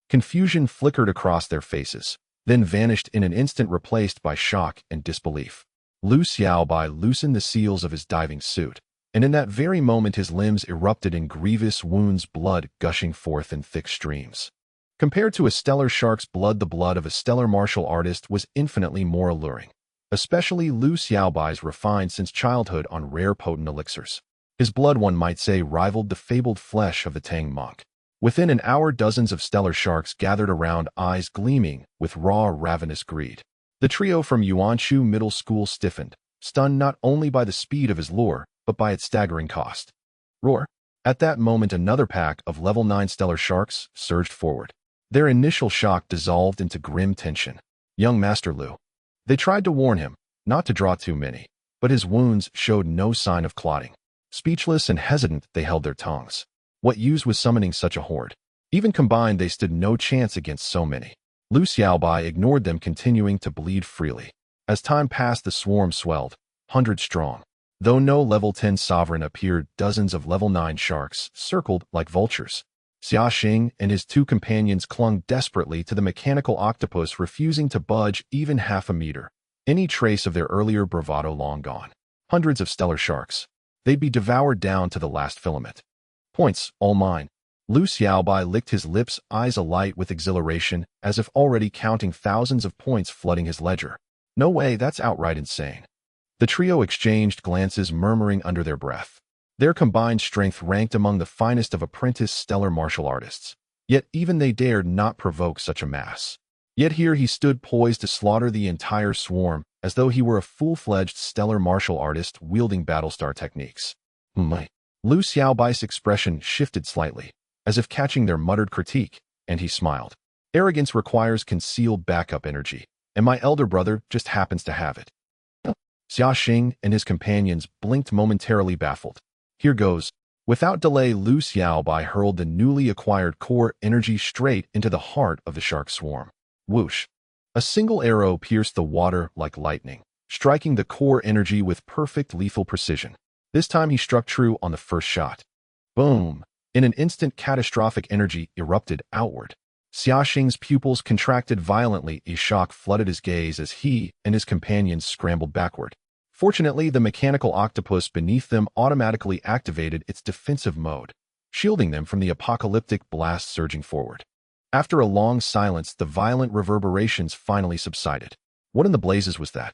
Confusion flickered across their faces, then vanished in an instant, replaced by shock and disbelief. Lu Xiaobai loosened the seals of his diving suit, and in that very moment his limbs erupted in grievous wounds, blood gushing forth in thick streams. Compared to a stellar shark's blood, the blood of a stellar martial artist was infinitely more alluring, especially Lu Xiaobai's, refined since childhood on rare potent elixirs. His blood, one might say, rivaled the fabled flesh of the Tang monk. Within an hour, dozens of stellar sharks gathered around, eyes gleaming with raw, ravenous greed. The trio from Yuanshu Middle School stiffened, stunned not only by the speed of his lure, but by its staggering cost. Roar! At that moment, another pack of level 9 stellar sharks surged forward. Their initial shock dissolved into grim tension. Young Master Lu. They tried to warn him not to draw too many, but his wounds showed no sign of clotting. Speechless and hesitant, they held their tongues. What use was summoning such a horde? Even combined, they stood no chance against so many. Lu Xiaobai ignored them, continuing to bleed freely. As time passed, the swarm swelled, 100 strong. Though no level 10 sovereign appeared, dozens of level 9 sharks circled like vultures. Xia Xing and his 2 companions clung desperately to the mechanical octopus, refusing to budge even half a meter. Any trace of their earlier bravado long gone. Hundreds of stellar sharks. They'd be devoured down to the last filament. Points, all mine. Lu Xiaobai licked his lips, eyes alight with exhilaration, as if already counting thousands of points flooding his ledger. No way, that's outright insane. The trio exchanged glances, murmuring under their breath. Their combined strength ranked among the finest of apprentice stellar martial artists. Yet even they dared not provoke such a mass. Yet here he stood poised to slaughter the entire swarm, as though he were a full-fledged stellar martial artist wielding Battlestar techniques. Lu Xiaobai's expression shifted slightly, as if catching their muttered critique, and he smiled. Arrogance requires concealed backup energy, and my elder brother just happens to have it. Xia Xing and his companions blinked momentarily, baffled. Here goes. Without delay, Lu Xiaobai hurled the newly acquired core energy straight into the heart of the shark swarm. Whoosh! A single arrow pierced the water like lightning, striking the core energy with perfect lethal precision. This time he struck true on the first shot. Boom! In an instant, catastrophic energy erupted outward. Xia Xing's pupils contracted violently. A shock flooded his gaze as he and his companions scrambled backward. Fortunately, the mechanical octopus beneath them automatically activated its defensive mode, shielding them from the apocalyptic blast surging forward. After a long silence, the violent reverberations finally subsided. What in the blazes was that?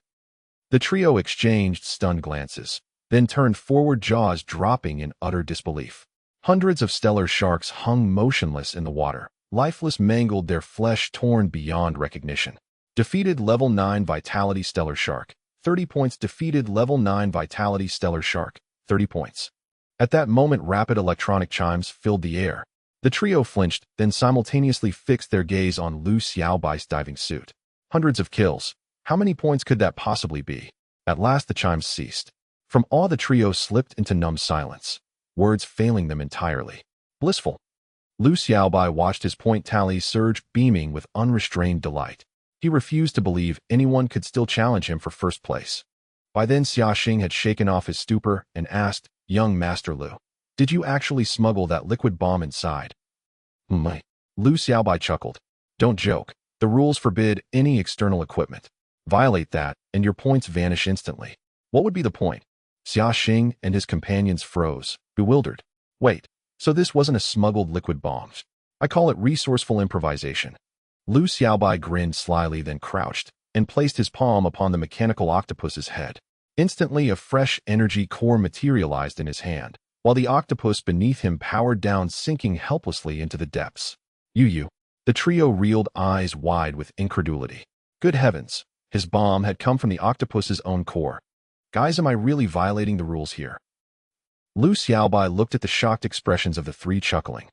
The trio exchanged stunned glances, then turned forward, jaws dropping in utter disbelief. Hundreds of stellar sharks hung motionless in the water, lifeless, mangled, their flesh torn beyond recognition. Defeated level 9 Vitality Stellar Shark, 30 points. Defeated level 9 Vitality Stellar Shark, 30 points. At that moment, rapid electronic chimes filled the air. The trio flinched, then simultaneously fixed their gaze on Lu Xiaobai's diving suit. Hundreds of kills. How many points could that possibly be? At last the chimes ceased. From awe, the trio slipped into numb silence, words failing them entirely. Blissful. Lu Xiaobai watched his point tally surge, beaming with unrestrained delight. He refused to believe anyone could still challenge him for first place. By then, Xia Xing had shaken off his stupor and asked, "Young Master Lu, did you actually smuggle that liquid bomb inside?" Lu Xiaobai chuckled. "Don't joke. The rules forbid any external equipment. Violate that, and your points vanish instantly." What would be the point? Xia Xing and his companions froze, bewildered. Wait, so this wasn't a smuggled liquid bomb. I call it resourceful improvisation. Lu Xiaobai grinned slyly, then crouched, and placed his palm upon the mechanical octopus's head. Instantly, a fresh energy core materialized in his hand, while the octopus beneath him powered down, sinking helplessly into the depths. You. The trio reeled, eyes wide with incredulity. Good heavens, his bomb had come from the octopus's own core. Guys, am I really violating the rules here? Lu Xiaobai looked at the shocked expressions of the three, chuckling.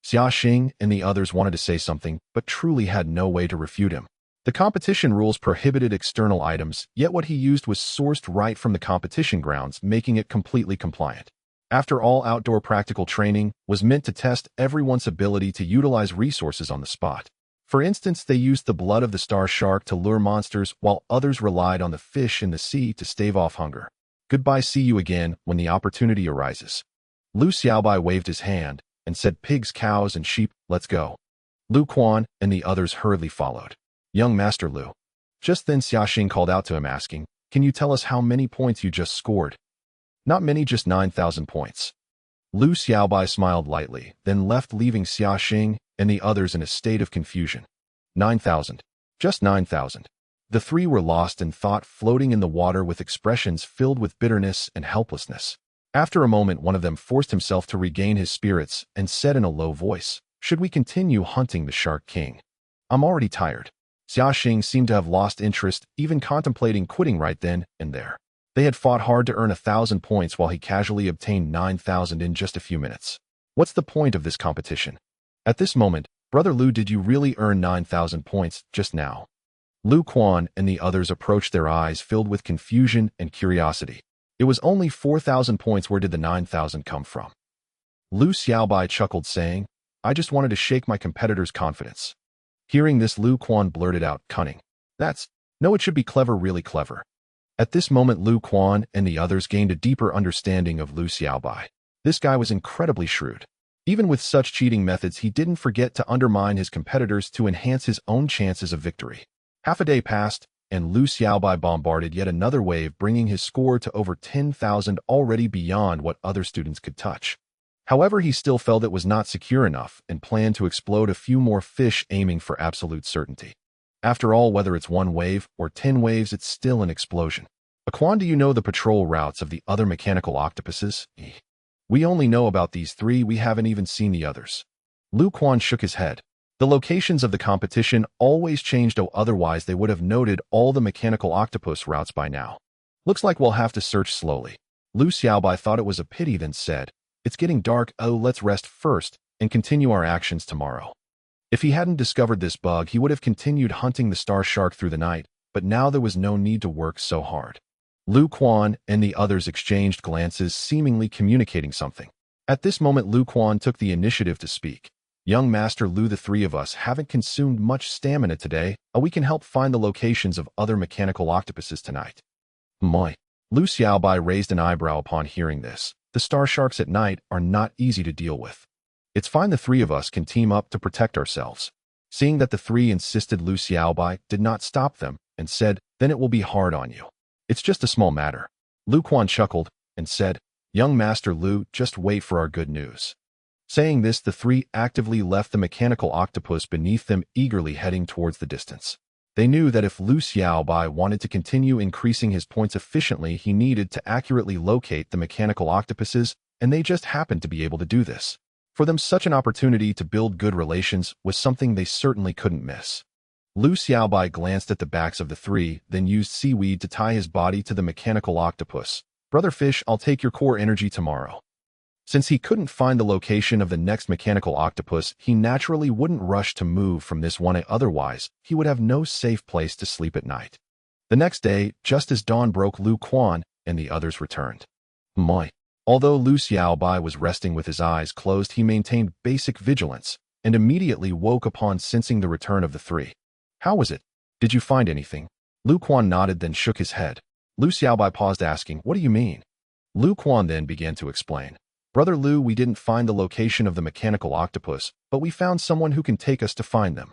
Xia Xing and the others wanted to say something, but truly had no way to refute him. The competition rules prohibited external items, yet what he used was sourced right from the competition grounds, making it completely compliant. After all, outdoor practical training was meant to test everyone's ability to utilize resources on the spot. For instance, they used the blood of the star shark to lure monsters, while others relied on the fish in the sea to stave off hunger. Goodbye, see you again when the opportunity arises. Lu Xiaobai waved his hand and said, "Pigs, cows, and sheep, let's go." Lu Quan and the others hurriedly followed. "Young Master Lu." Just then Xia Xing called out to him, asking, "Can you tell us how many points you just scored?" "Not many, just 9,000 points." Lu Xiaobai smiled lightly, then left, leaving Xia Xing and the others in a state of confusion. 9,000. Just 9,000. The three were lost in thought, floating in the water with expressions filled with bitterness and helplessness. After a moment, one of them forced himself to regain his spirits and said in a low voice, "Should we continue hunting the Shark King? I'm already tired." Xia Xing seemed to have lost interest, even contemplating quitting right then and there. They had fought hard to earn 1,000 points while he casually obtained 9,000 in just a few minutes. What's the point of this competition? At this moment, "Brother Lu, did you really earn 9,000 points just now?" Lu Quan and the others approached, their eyes filled with confusion and curiosity. It was only 4,000 points. Where did the 9,000 come from? Lu Xiaobai chuckled, saying, "I just wanted to shake my competitor's confidence." Hearing this, Lu Quan blurted out, "Cunning. No, it should be clever, really clever." At this moment, Lu Quan and the others gained a deeper understanding of Lu Xiaobai. This guy was incredibly shrewd. Even with such cheating methods, he didn't forget to undermine his competitors to enhance his own chances of victory. Half a day passed, and Lu Xiaobai bombarded yet another wave, bringing his score to over 10,000, already beyond what other students could touch. However, he still felt it was not secure enough and planned to explode a few more fish, aiming for absolute certainty. After all, whether it's 1 wave or 10 waves, it's still an explosion. Aquan, do you know the patrol routes of the other mechanical octopuses? We only know about these 3, we haven't even seen the others. Lu Quan shook his head. The locations of the competition always changed, otherwise they would have noted all the mechanical octopus routes by now. Looks like we'll have to search slowly. Lu Xiaobai thought it was a pity, then said, "It's getting dark, let's rest first and continue our actions tomorrow." If he hadn't discovered this bug, he would have continued hunting the star shark through the night, but now there was no need to work so hard. Lu Quan and the others exchanged glances, seemingly communicating something. At this moment, Lu Quan took the initiative to speak. "Young Master Lu, the 3 of us haven't consumed much stamina today. We can help find the locations of other mechanical octopuses tonight." Moi. Lu Xiaobai raised an eyebrow upon hearing this. The star sharks at night are not easy to deal with. It's fine, the 3 of us can team up to protect ourselves. Seeing that the 3 insisted, Lu Xiaobai did not stop them and said, "Then it will be hard on you. It's just a small matter." Lu Quan chuckled and said, "Young Master Lu, just wait for our good news." Saying this, the 3 actively left the mechanical octopus beneath them, eagerly heading towards the distance. They knew that if Lu Xiaobai wanted to continue increasing his points efficiently, he needed to accurately locate the mechanical octopuses, and they just happened to be able to do this. For them, such an opportunity to build good relations was something they certainly couldn't miss. Lu Xiaobai glanced at the backs of the 3, then used seaweed to tie his body to the mechanical octopus. "Brother Fish, I'll take your core energy tomorrow." Since he couldn't find the location of the next mechanical octopus, he naturally wouldn't rush to move from this one, otherwise he would have no safe place to sleep at night. The next day, just as dawn broke, Lu Quan and the others returned. Moi. Although Lu Xiaobai was resting with his eyes closed, he maintained basic vigilance and immediately woke upon sensing the return of the 3. "How was it? Did you find anything?" Lu Quan nodded, then shook his head. Lu Xiaobai paused, asking, "What do you mean?" Lu Quan then began to explain. "Brother Lu, we didn't find the location of the mechanical octopus, but we found someone who can take us to find them."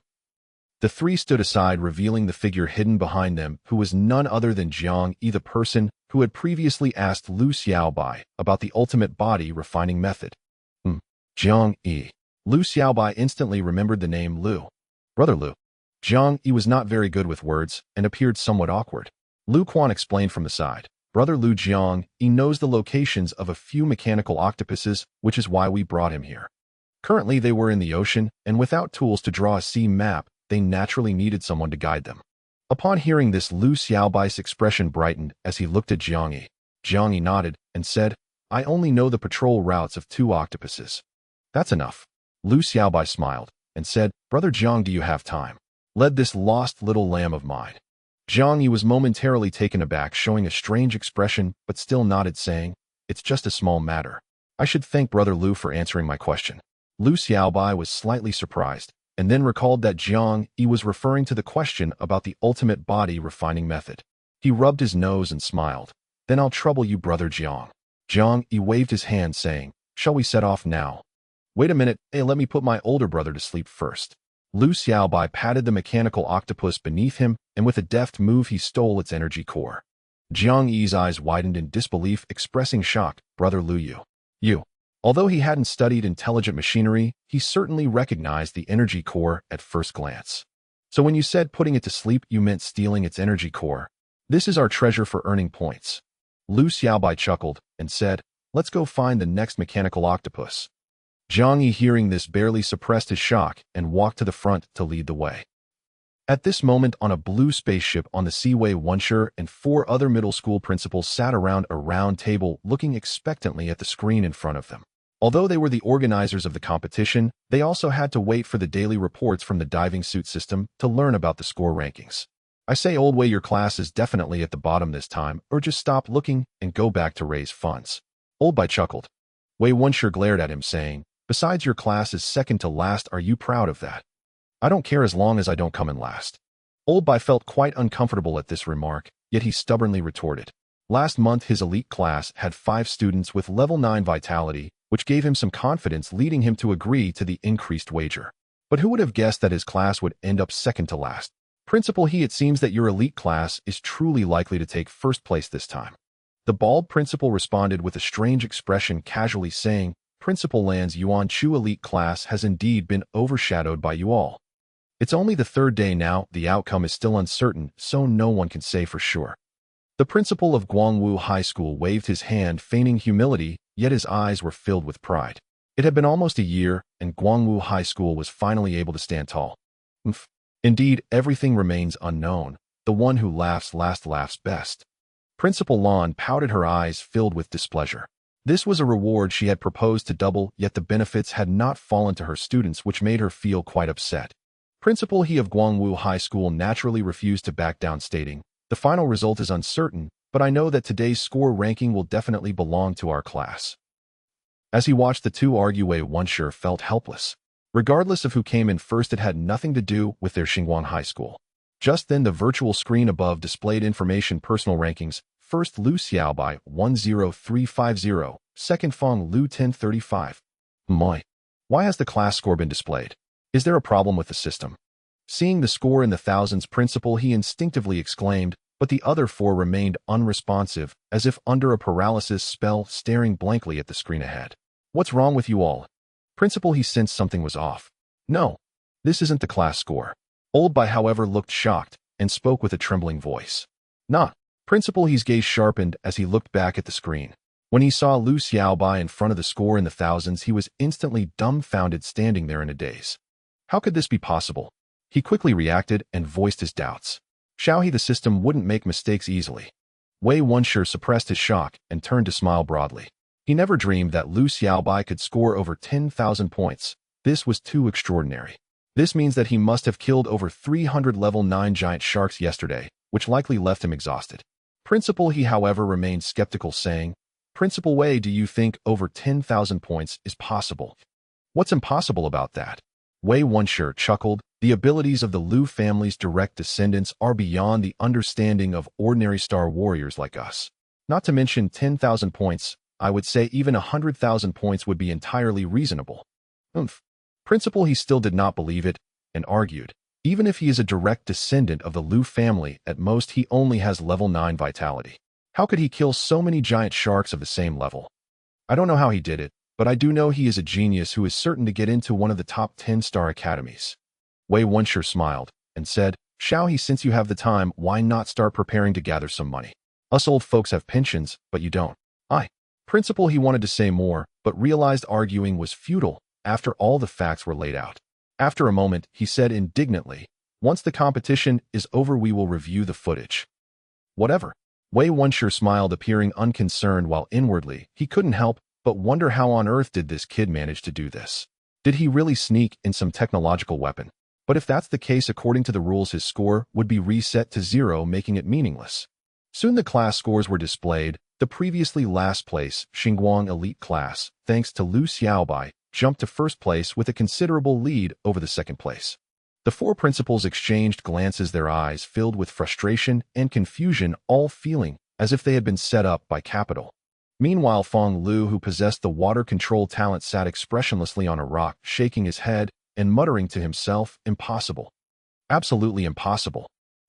The 3 stood aside, revealing the figure hidden behind them, who was none other than Jiang Yi, the person who had previously asked Lu Xiaobai about the ultimate body refining method. Jiang Yi. Lu Xiaobai instantly remembered the name Lu. "Brother Lu." Jiang Yi was not very good with words and appeared somewhat awkward. Lu Quan explained from the side. "Brother Lu, Jiang Yi knows the locations of a few mechanical octopuses, which is why we brought him here. Currently, they were in the ocean, and without tools to draw a sea map, they naturally needed someone to guide them." Upon hearing this, Lu Xiaobai's expression brightened as he looked at Jiang Yi. Jiang Yi nodded and said, "I only know the patrol routes of 2 octopuses." "That's enough." Lu Xiaobai smiled and said, "Brother Jiang, do you have time? Led this lost little lamb of mine." Jiang Yi was momentarily taken aback, showing a strange expression, but still nodded, saying, "It's just a small matter. I should thank Brother Lu for answering my question." Lu Xiaobai was slightly surprised, and then recalled that Jiang Yi was referring to the question about the ultimate body refining method. He rubbed his nose and smiled. "Then I'll trouble you, Brother Jiang." Jiang Yi waved his hand, saying, "Shall we set off now?" "Wait a minute, let me put my older brother to sleep first." Lu Xiaobai patted the mechanical octopus beneath him, and with a deft move he stole its energy core. Jiang Yi's eyes widened in disbelief, expressing shock. "Brother Lu, you." Although he hadn't studied intelligent machinery, he certainly recognized the energy core at first glance. "So when you said putting it to sleep, you meant stealing its energy core. This is our treasure for earning points." Lu Xiaobai chuckled and said, "Let's go find the next mechanical octopus." Jiang Yi, hearing this, barely suppressed his shock and walked to the front to lead the way. At this moment, on a blue spaceship on the Seaway, Wensher and 4 other middle school principals sat around a round table, looking expectantly at the screen in front of them. Although they were the organizers of the competition, they also had to wait for the daily reports from the diving suit system to learn about the score rankings. "I say, Old Way, your class is definitely at the bottom this time, or just stop looking and go back to raise funds." Old Bai chuckled. Wei Wensher glared at him, saying, "Besides, your class is second to last. Are you proud of that?" "I don't care as long as I don't come in last." Old Bai felt quite uncomfortable at this remark, yet he stubbornly retorted. Last month, his elite class had 5 students with level 9 vitality, which gave him some confidence, leading him to agree to the increased wager. But who would have guessed that his class would end up second to last? "Principal He, it seems that your elite class is truly likely to take first place this time." The bald principal responded with a strange expression, casually saying, Principal Lan's Yuan Chu elite class has indeed been overshadowed by you all. It's only the third day now, the outcome is still uncertain, so no one can say for sure. The principal of Guangwu High School waved his hand, feigning humility, yet his eyes were filled with pride. It had been almost a year, and Guangwu High School was finally able to stand tall. Indeed, everything remains unknown. The one who laughs last laughs best. Principal Lan pouted, her eyes filled with displeasure. This was a reward she had proposed to double, yet the benefits had not fallen to her students, which made her feel quite upset. Principal He of Guangwu High School naturally refused to back down, stating, "The final result is uncertain, but I know that today's score ranking will definitely belong to our class." As he watched the two argue, Wei Wunshe felt helpless. Regardless of who came in first, it had nothing to do with their Xinguang High School. Just then, the virtual screen above displayed information: personal rankings. First, Lu Xiaobai 10350, second, Feng Lu 1035. Why has the class score been displayed? Is there a problem with the system? Seeing the score in the thousands, Principal He instinctively exclaimed, but the other four remained unresponsive, as if under a paralysis spell, staring blankly at the screen ahead. "What's wrong with you all?" Principal He sensed something was off. "No, this isn't the class score." Old Bai, however, looked shocked and spoke with a trembling voice. "Nah." Principal He's gaze sharpened as he looked back at the screen. When he saw Lu Xiaobai in front of the score in the thousands, he was instantly dumbfounded, standing there in a daze. How could this be possible? He quickly reacted and voiced his doubts. Xiaohe, the system wouldn't make mistakes easily. Wei Wunshe suppressed his shock and turned to smile broadly. He never dreamed that Lu Xiaobai could score over 10,000 points. This was too extraordinary. This means that he must have killed over 300 level 9 giant sharks yesterday, which likely left him exhausted. Principal He, however, remained skeptical, saying, "Principal Wei, do you think over 10,000 points is possible?" "What's impossible about that?" Wei Wunshe chuckled. "The abilities of the Lu family's direct descendants are beyond the understanding of ordinary star warriors like us. Not to mention 10,000 points, I would say even 100,000 points would be entirely reasonable." Principal He still did not believe it, and argued, "Even if he is a direct descendant of the Lu family, at most he only has level 9 vitality. How could he kill so many giant sharks of the same level? I don't know how he did it, but I do know he is a genius who is certain to get into one of the top 10 star academies." Wei Wunshe smiled and said, "Xiaohe, since you have the time, why not start preparing to gather some money? Us old folks have pensions, but you don't." Principal He wanted to say more, but realized arguing was futile after all the facts were laid out. After a moment, he said indignantly, "Once the competition is over, we will review the footage." "Whatever." Wei Wunshe smiled, appearing unconcerned, while inwardly, he couldn't help but wonder how on earth did this kid manage to do this. Did he really sneak in some technological weapon? But if that's the case, according to the rules, his score would be reset to 0, making it meaningless. Soon the class scores were displayed. The previously last place, Xinguang Elite Class, thanks to Lu Xiaobai, jumped to first place with a considerable lead over the second place. The four principals exchanged glances, their eyes filled with frustration and confusion, all feeling as if they had been set up by capital. Meanwhile, Feng Lu, who possessed the water control talent, sat expressionlessly on a rock, shaking his head and muttering to himself, "Impossible. Absolutely impossible."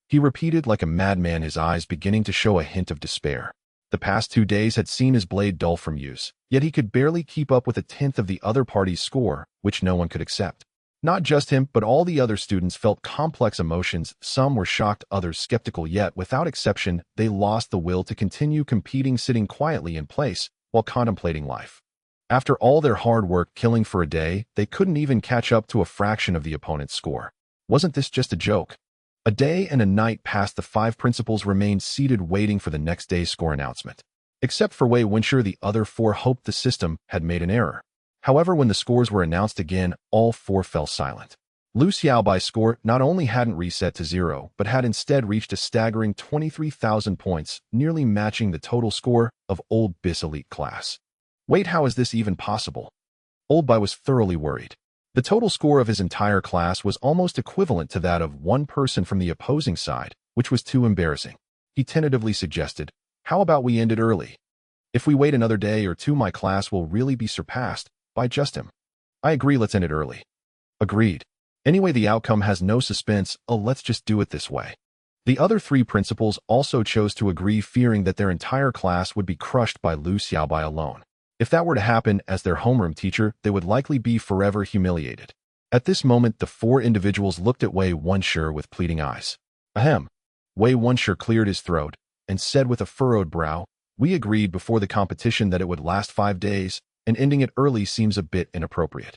He repeated like a madman, his eyes beginning to show a hint of despair. The past 2 days had seen his blade dull from use, yet he could barely keep up with a tenth of the other party's score, which no one could accept. Not just him, but all the other students felt complex emotions. Some were shocked, others skeptical, yet without exception, they lost the will to continue competing, sitting quietly in place while contemplating life. After all their hard work, killing for a day, they couldn't even catch up to a fraction of the opponent's score. Wasn't this just a joke? A day and a night passed. The 5 principals remained seated, waiting for the next day's score announcement. Except for Wei Wunshe, the other 4 hoped the system had made an error. However, when the scores were announced again, all 4 fell silent. Lu Xiaobai's score not only hadn't reset to 0, but had instead reached a staggering 23,000 points, nearly matching the total score of Old Bis Elite Class. Wait, how is this even possible? Old Bai was thoroughly worried. The total score of his entire class was almost equivalent to that of one person from the opposing side, which was too embarrassing. He tentatively suggested, "How about we end it early? If we wait another day or 2, my class will really be surpassed by just him." "I agree, let's end it early." "Agreed. Anyway, the outcome has no suspense. Let's just do it this way." The other 3 principals also chose to agree, fearing that their entire class would be crushed by Lu Xiaobai alone. If that were to happen as their homeroom teacher, they would likely be forever humiliated. At this moment, the four individuals looked at Wei Wunshe with pleading eyes. Ahem. Wei Wunshe cleared his throat and said with a furrowed brow, "We agreed before the competition that it would last 5 days, and ending it early seems a bit inappropriate."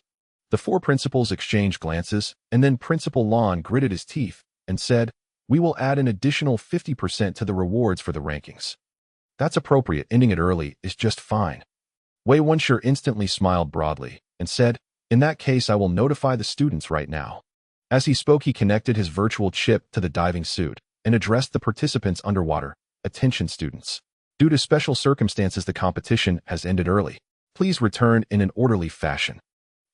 The four principals exchanged glances, and then Principal Lon gritted his teeth and said, "We will add an additional 50% to the rewards for the rankings." "That's appropriate. Ending it early is just fine." Wei Wunshe instantly smiled broadly and said, "In that case, I will notify the students right now." As he spoke, he connected his virtual chip to the diving suit and addressed the participants underwater. "Attention students. Due to special circumstances, the competition has ended early. Please return in an orderly fashion."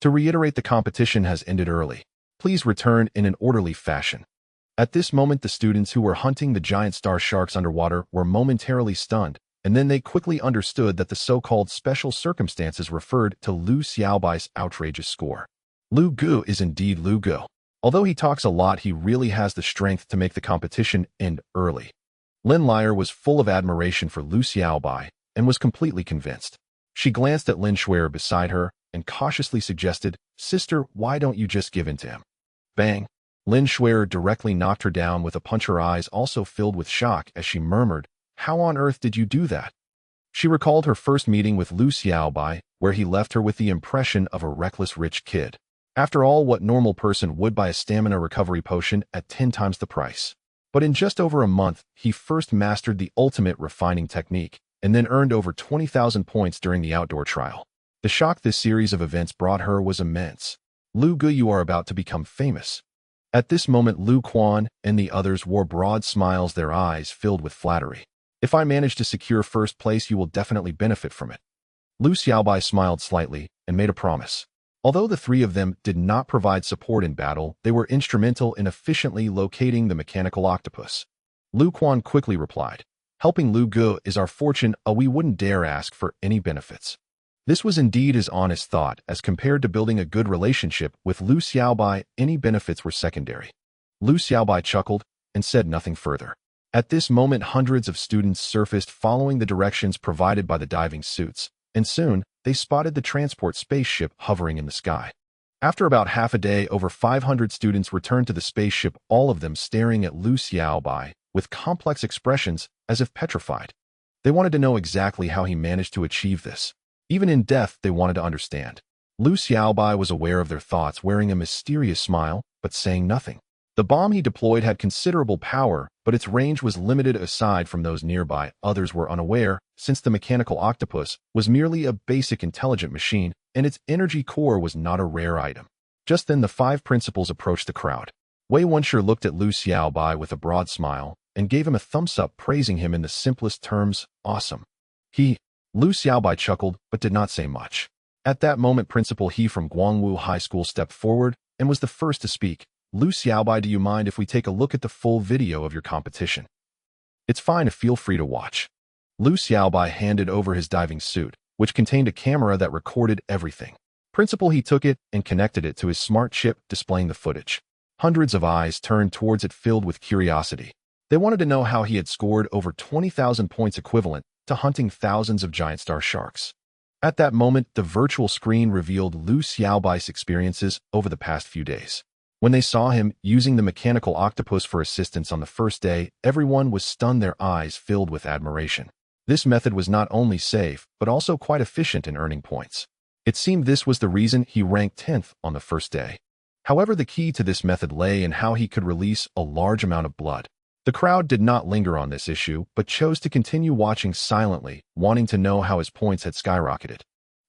To reiterate, the competition has ended early. Please return in an orderly fashion. At this moment, the students who were hunting the giant star sharks underwater were momentarily stunned, and then they quickly understood that the so-called special circumstances referred to Lu Xiaobai's outrageous score. Lu Gu is indeed Lu Gu. Although he talks a lot, he really has the strength to make the competition end early. Lin Liar was full of admiration for Lu Xiaobai and was completely convinced. She glanced at Lin Shuer beside her and cautiously suggested, "Sister, why don't you just give in to him?" Bang! Lin Shuer directly knocked her down with a punch, her eyes also filled with shock as she murmured, "How on earth did you do that?" She recalled her first meeting with Lu Xiaobai, where he left her with the impression of a reckless rich kid. After all, what normal person would buy a stamina recovery potion at 10 times the price? But in just over a month, he first mastered the ultimate refining technique, and then earned over 20,000 points during the outdoor trial. The shock this series of events brought her was immense. "Lu Gu, you are about to become famous." At this moment, Lu Quan and the others wore broad smiles, their eyes filled with flattery. "If I manage to secure first place, you will definitely benefit from it." Lu Xiaobai smiled slightly and made a promise. Although the three of them did not provide support in battle, they were instrumental in efficiently locating the mechanical octopus. Lu Quan quickly replied, "Helping Lu Gu is our fortune, we wouldn't dare ask for any benefits." This was indeed his honest thought. As compared to building a good relationship with Lu Xiaobai, any benefits were secondary. Lu Xiaobai chuckled and said nothing further. At this moment, hundreds of students surfaced following the directions provided by the diving suits, and soon they spotted the transport spaceship hovering in the sky. After about half a day, over 500 students returned to the spaceship, all of them staring at Lu Xiaobai with complex expressions as if petrified. They wanted to know exactly how he managed to achieve this. Even in death, they wanted to understand. Lu Xiaobai was aware of their thoughts, wearing a mysterious smile, but saying nothing. The bomb he deployed had considerable power, but its range was limited. Aside from those nearby, others were unaware, since the mechanical octopus was merely a basic intelligent machine, and its energy core was not a rare item. Just then, the 5 principals approached the crowd. Wei Wunshe looked at Lu Xiaobai with a broad smile and gave him a thumbs up, praising him in the simplest terms, "Awesome." Lu Xiaobai chuckled, but did not say much. At that moment, Principal He from Guangwu High School stepped forward and was the first to speak. "Lu Xiaobai, do you mind if we take a look at the full video of your competition?" "It's fine, feel free to watch." Lu Xiaobai handed over his diving suit, which contained a camera that recorded everything. Principal He took it and connected it to his smart chip, displaying the footage. Hundreds of eyes turned towards it, filled with curiosity. They wanted to know how he had scored over 20,000 points, equivalent to hunting thousands of giant star sharks. At that moment, the virtual screen revealed Lu Xiaobai's experiences over the past few days. When they saw him using the mechanical octopus for assistance on the first day, everyone was stunned, their eyes filled with admiration. This method was not only safe, but also quite efficient in earning points. It seemed this was the reason he ranked 10th on the first day. However, the key to this method lay in how he could release a large amount of blood. The crowd did not linger on this issue, but chose to continue watching silently, wanting to know how his points had skyrocketed.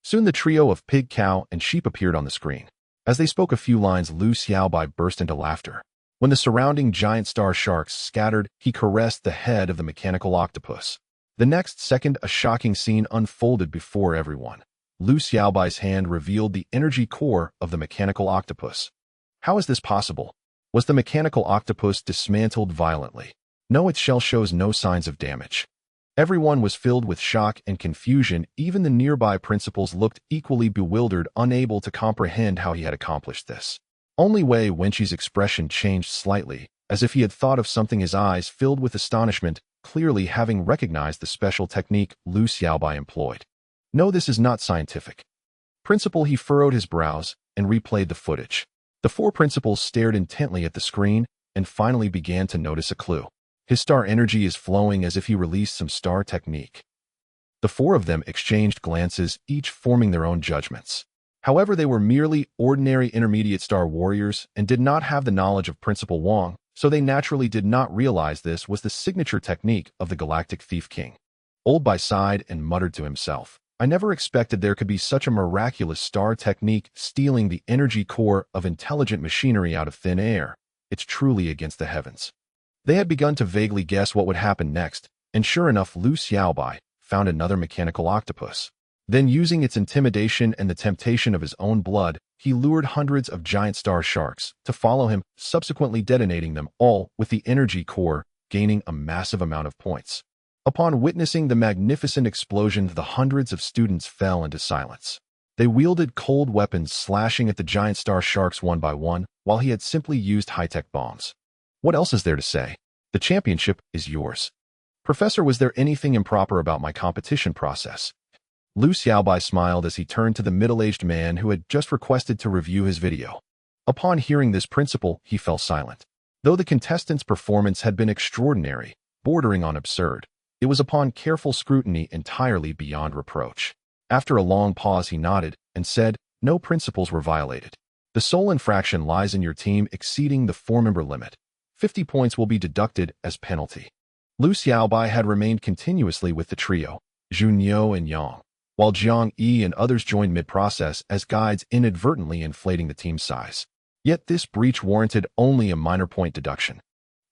Soon the trio of pig, cow, and sheep appeared on the screen. As they spoke a few lines, Lu Xiaobai burst into laughter. When the surrounding giant star sharks scattered, he caressed the head of the mechanical octopus. The next second, a shocking scene unfolded before everyone. Lu Xiaobai's hand revealed the energy core of the mechanical octopus. How is this possible? Was the mechanical octopus dismantled violently? No, its shell shows no signs of damage. Everyone was filled with shock and confusion. Even the nearby principals looked equally bewildered, unable to comprehend how he had accomplished this. Only Wei Wunshe's expression changed slightly, as if he had thought of something, his eyes filled with astonishment, clearly having recognized the special technique Lu Xiaobai employed. No, this is not scientific. Principal, he furrowed his brows and replayed the footage. The four principals stared intently at the screen and finally began to notice a clue. His star energy is flowing as if he released some star technique. The four of them exchanged glances, each forming their own judgments. However, they were merely ordinary intermediate star warriors and did not have the knowledge of Principal Wang, so they naturally did not realize this was the signature technique of the Galactic Thief King. Oldbai sighed and muttered to himself, I never expected there could be such a miraculous star technique stealing the energy core of intelligent machinery out of thin air. It's truly against the heavens. They had begun to vaguely guess what would happen next, and sure enough, Lu Xiaobai found another mechanical octopus. Then, using its intimidation and the temptation of his own blood, he lured hundreds of giant star sharks to follow him, subsequently detonating them all with the energy core, gaining a massive amount of points. Upon witnessing the magnificent explosion, the hundreds of students fell into silence. They wielded cold weapons, slashing at the giant star sharks one by one, while he had simply used high-tech bombs. What else is there to say? The championship is yours. Professor, was there anything improper about my competition process? Lu Xiaobai smiled as he turned to the middle-aged man who had just requested to review his video. Upon hearing this, Principal, he fell silent. Though the contestants' performance had been extraordinary, bordering on absurd, it was upon careful scrutiny entirely beyond reproach. After a long pause, he nodded and said, no principles were violated. The sole infraction lies in your team exceeding the four-member limit. 50 points will be deducted as penalty. Lu Xiaobai had remained continuously with the trio, Junyo and Yang, while Jiang Yi and others joined mid-process as guides, inadvertently inflating the team size. Yet this breach warranted only a minor point deduction.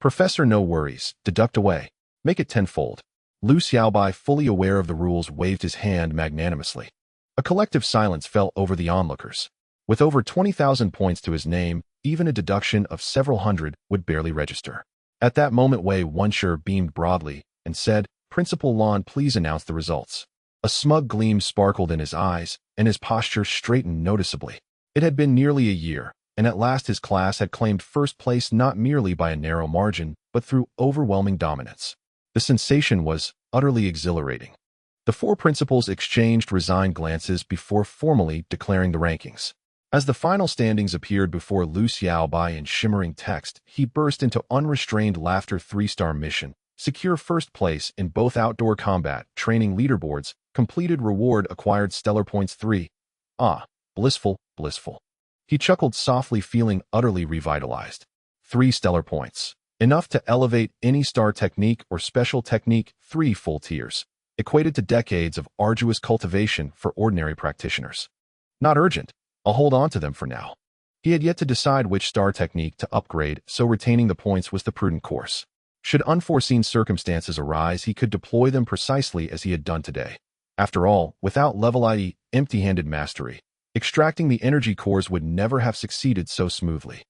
Professor, no worries, deduct away. Make it tenfold. Lu Xiaobai, fully aware of the rules, waved his hand magnanimously. A collective silence fell over the onlookers. With over 20,000 points to his name, even a deduction of several hundred would barely register. At that moment, Wei Wunshe beamed broadly and said, Principal Lan, please announce the results. A smug gleam sparkled in his eyes, and his posture straightened noticeably. It had been nearly a year, and at last his class had claimed first place not merely by a narrow margin, but through overwhelming dominance. The sensation was utterly exhilarating. The four principals exchanged resigned glances before formally declaring the rankings. As the final standings appeared before Lu Xiaobai in shimmering text, he burst into unrestrained laughter. 3-star mission. Secure first place in both outdoor combat training leaderboards. Completed reward acquired stellar points 3. Ah, blissful, blissful. He chuckled softly, feeling utterly revitalized. 3 stellar points. Enough to elevate any star technique or special technique 3 full tiers. Equated to decades of arduous cultivation for ordinary practitioners. Not urgent. I'll hold on to them for now. He had yet to decide which star technique to upgrade, so retaining the points was the prudent course. Should unforeseen circumstances arise, he could deploy them precisely as he had done today. After all, without level, i.e., empty-handed mastery, extracting the energy cores would never have succeeded so smoothly.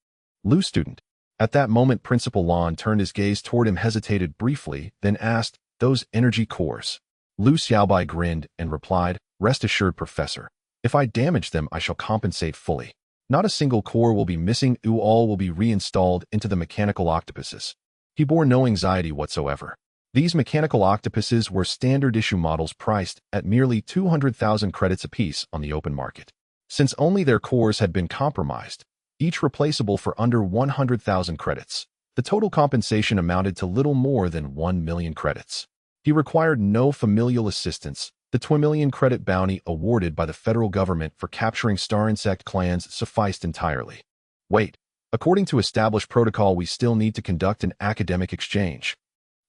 Lu student. At that moment, Principal Lan turned his gaze toward him, hesitated briefly, then asked, those energy cores? Lu Xiaobai grinned and replied, rest assured, Professor. If I damage them, I shall compensate fully. Not a single core will be missing, all will be reinstalled into the mechanical octopuses. He bore no anxiety whatsoever. These mechanical octopuses were standard-issue models priced at merely 200,000 credits apiece on the open market. Since only their cores had been compromised, each replaceable for under 100,000 credits, the total compensation amounted to little more than 1 million credits. He required no familial assistance. The 2 million credit bounty awarded by the federal government for capturing star insect clans sufficed entirely. Wait, according to established protocol, we still need to conduct an academic exchange.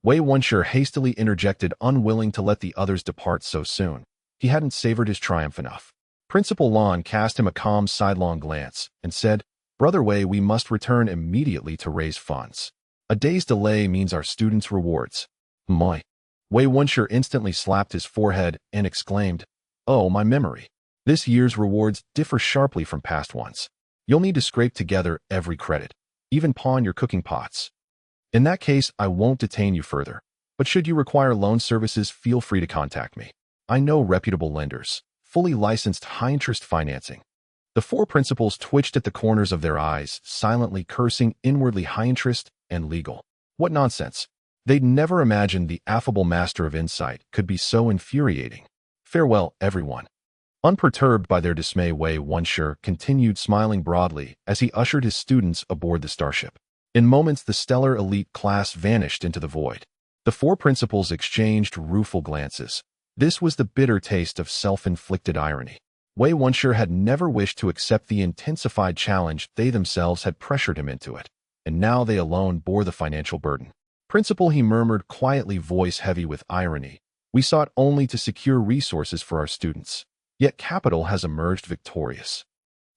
Wei Wunshe hastily interjected, unwilling to let the others depart so soon. He hadn't savored his triumph enough. Principal Lan cast him a calm sidelong glance and said, Brother Wei, we must return immediately to raise funds. A day's delay means our students' rewards. Moi. Wei Wunshe instantly slapped his forehead and exclaimed, oh, my memory. This year's rewards differ sharply from past ones. You'll need to scrape together every credit, even pawn your cooking pots. In that case, I won't detain you further, but should you require loan services, feel free to contact me. I know reputable lenders, fully licensed high-interest financing. The four principals twitched at the corners of their eyes, silently cursing inwardly. High interest and legal. What nonsense. They'd never imagined the affable master of insight could be so infuriating. Farewell, everyone. Unperturbed by their dismay, Wei Wunshe continued smiling broadly as he ushered his students aboard the starship. In moments, the stellar elite class vanished into the void. The four principals exchanged rueful glances. This was the bitter taste of self-inflicted irony. Wei Wunshe had never wished to accept the intensified challenge. They themselves had pressured him into it, and now they alone bore the financial burden. Principal, he murmured quietly, voice heavy with irony. We sought only to secure resources for our students. Yet capital has emerged victorious.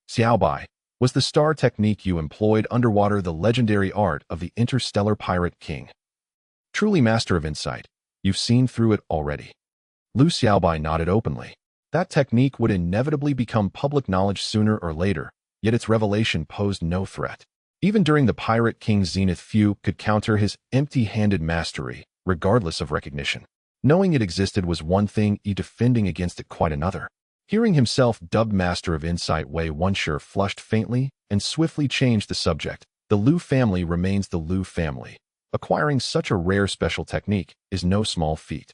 Xiaobai, was the star technique you employed underwater the legendary art of the interstellar pirate king? Truly master of insight, you've seen through it already. Lu Xiaobai nodded openly. That technique would inevitably become public knowledge sooner or later, yet its revelation posed no threat. Even during the pirate king's zenith, few could counter his empty-handed mastery, regardless of recognition. Knowing it existed was one thing, defending against it quite another. Hearing himself dubbed Master of Insight, Wei Wunshe flushed faintly and swiftly changed the subject. The Lu family remains the Lu family. Acquiring such a rare special technique is no small feat.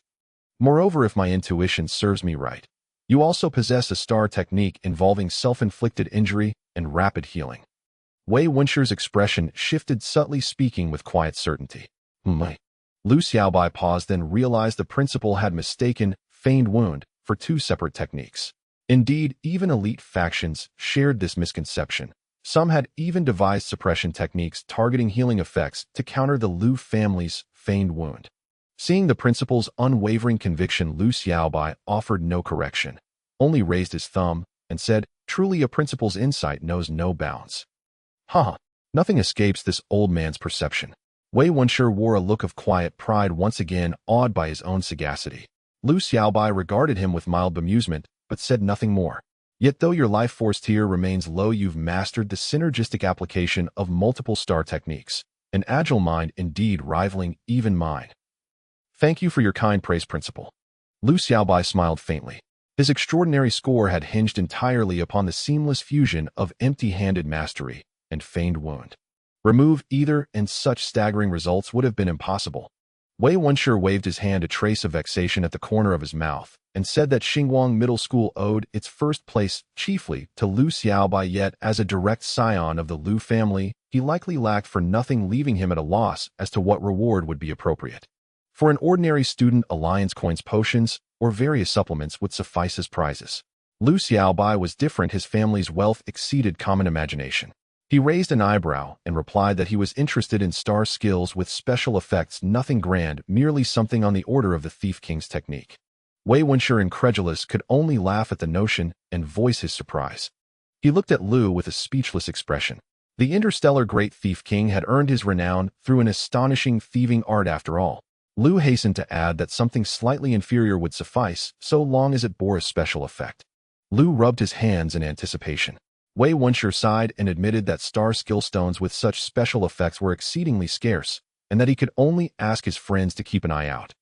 Moreover, if my intuition serves me right, you also possess a star technique involving self-inflicted injury and rapid healing. Wei Wunshe's expression shifted subtly, speaking with quiet certainty. Lu Xiaobai paused, then realized the principal had mistaken feigned wound for two separate techniques. Indeed, even elite factions shared this misconception. Some had even devised suppression techniques targeting healing effects to counter the Lu family's feigned wound. Seeing the principal's unwavering conviction, Lu Xiaobai offered no correction, only raised his thumb and said, "Truly, a principal's insight knows no bounds." Nothing escapes this old man's perception. Wei Wunshe wore a look of quiet pride, once again awed by his own sagacity. Lu Xiaobai regarded him with mild bemusement, but said nothing more. Yet though your life force tier remains low, you've mastered the synergistic application of multiple star techniques, an agile mind indeed rivaling even mine. Thank you for your kind praise, Principal. Lu Xiaobai smiled faintly. His extraordinary score had hinged entirely upon the seamless fusion of empty-handed mastery and feigned wound. Remove either, and such staggering results would have been impossible. Wei Wunshe waved his hand, a trace of vexation at the corner of his mouth, and said that Xinguang Middle School owed its first place chiefly to Lu Xiaobai, yet as a direct scion of the Lu family, he likely lacked for nothing, leaving him at a loss as to what reward would be appropriate. For an ordinary student, alliance coins, potions, or various supplements would suffice as prizes. Lu Xiaobai was different. His family's wealth exceeded common imagination. He raised an eyebrow and replied that he was interested in star skills with special effects, nothing grand, merely something on the order of the Thief King's technique. Wei Wunshe, incredulous, could only laugh at the notion and voice his surprise. He looked at Lu with a speechless expression. The interstellar Great Thief King had earned his renown through an astonishing thieving art after all. Lu hastened to add that something slightly inferior would suffice, so long as it bore a special effect. Lu rubbed his hands in anticipation. Wei Wunshe sighed and admitted that star skill stones with such special effects were exceedingly scarce, and that he could only ask his friends to keep an eye out.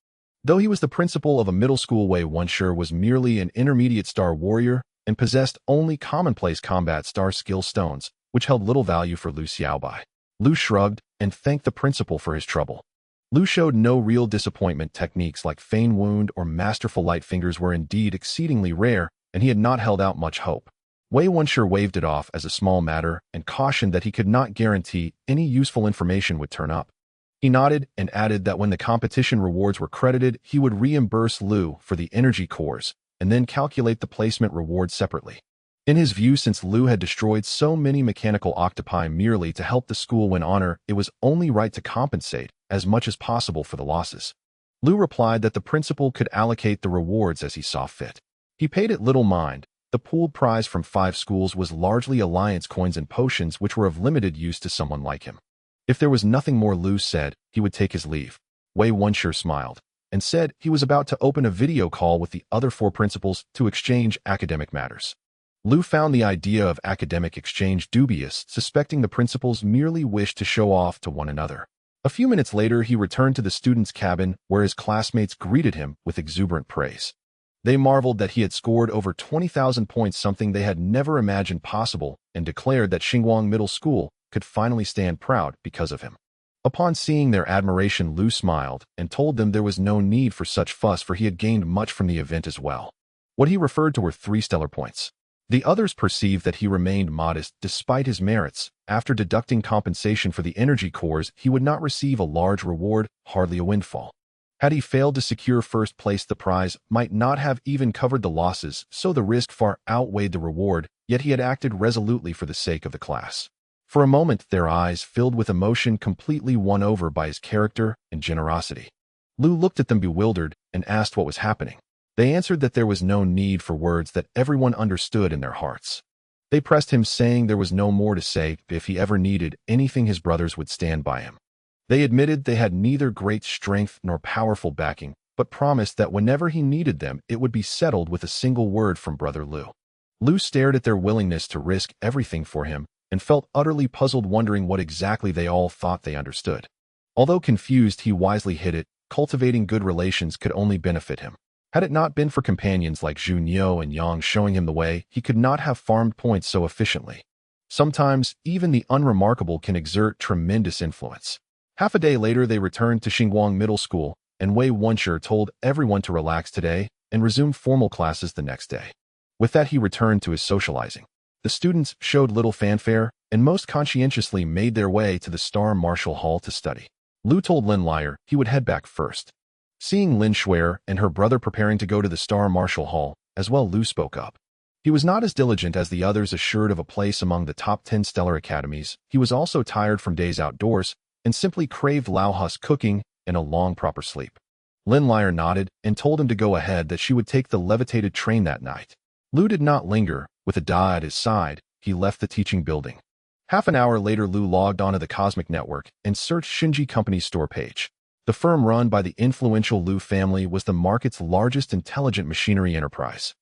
Though he was the principal of a middle school, Wei Wunshe was merely an intermediate star warrior and possessed only commonplace combat star skill stones, which held little value for Lu Xiaobai. Lu shrugged and thanked the principal for his trouble. Lu showed no real disappointment. Techniques like Feign Wound or Masterful Light Fingers were indeed exceedingly rare, and he had not held out much hope. Wei Wunshe waved it off as a small matter and cautioned that he could not guarantee any useful information would turn up. He nodded and added that when the competition rewards were credited, he would reimburse Lu for the energy cores and then calculate the placement reward separately. In his view, since Lu had destroyed so many mechanical octopi merely to help the school win honor, it was only right to compensate as much as possible for the losses. Lu replied that the principal could allocate the rewards as he saw fit. He paid it little mind. The pooled prize from 5 schools was largely alliance coins and potions, which were of limited use to someone like him. If there was nothing more, Lu said, he would take his leave. Wei Wunshe smiled and said he was about to open a video call with the other 4 principals to exchange academic matters. Lu found the idea of academic exchange dubious, suspecting the principals merely wished to show off to one another. A few minutes later, he returned to the students' cabin, where his classmates greeted him with exuberant praise. They marveled that he had scored over 20,000 points, something they had never imagined possible, and declared that Xinguang Middle School could finally stand proud because of him. Upon seeing their admiration, Lu smiled and told them there was no need for such fuss, for he had gained much from the event as well. What he referred to were 3 stellar points. The others perceived that he remained modest despite his merits. After deducting compensation for the energy cores, he would not receive a large reward, hardly a windfall. Had he failed to secure first place, the prize might not have even covered the losses, so the risk far outweighed the reward, yet he had acted resolutely for the sake of the class. For a moment, their eyes filled with emotion, completely won over by his character and generosity. Lu looked at them bewildered and asked what was happening. They answered that there was no need for words, that everyone understood in their hearts. They pressed him, saying there was no more to say. If he ever needed anything, his brothers would stand by him. They admitted they had neither great strength nor powerful backing, but promised that whenever he needed them, it would be settled with a single word from Brother Lu. Lu stared at their willingness to risk everything for him and felt utterly puzzled, wondering what exactly they all thought they understood. Although confused, he wisely hid it. Cultivating good relations could only benefit him. Had it not been for companions like Junyo and Yang showing him the way, he could not have farmed points so efficiently. Sometimes, even the unremarkable can exert tremendous influence. Half a day later, they returned to Xinguang Middle School, and Wei Wunshe told everyone to relax today and resume formal classes the next day. With that, he returned to his socializing. The students showed little fanfare and most conscientiously made their way to the Star Martial Hall to study. Lu told Lin Liar he would head back first. Seeing Lin Shuer and her brother preparing to go to the Star Martial Hall, as well, Lu spoke up. He was not as diligent as the others, assured of a place among the top 10 stellar academies. He was also tired from days outdoors and simply craved Lao Hu's cooking and a long proper sleep. Lin Liar nodded and told him to go ahead, that she would take the levitated train that night. Lu did not linger. With a Da at his side, he left the teaching building. Half an hour later, Lu logged onto the Cosmic Network and searched Shinji Company's store page. The firm run by the influential Lu family was the market's largest intelligent machinery enterprise.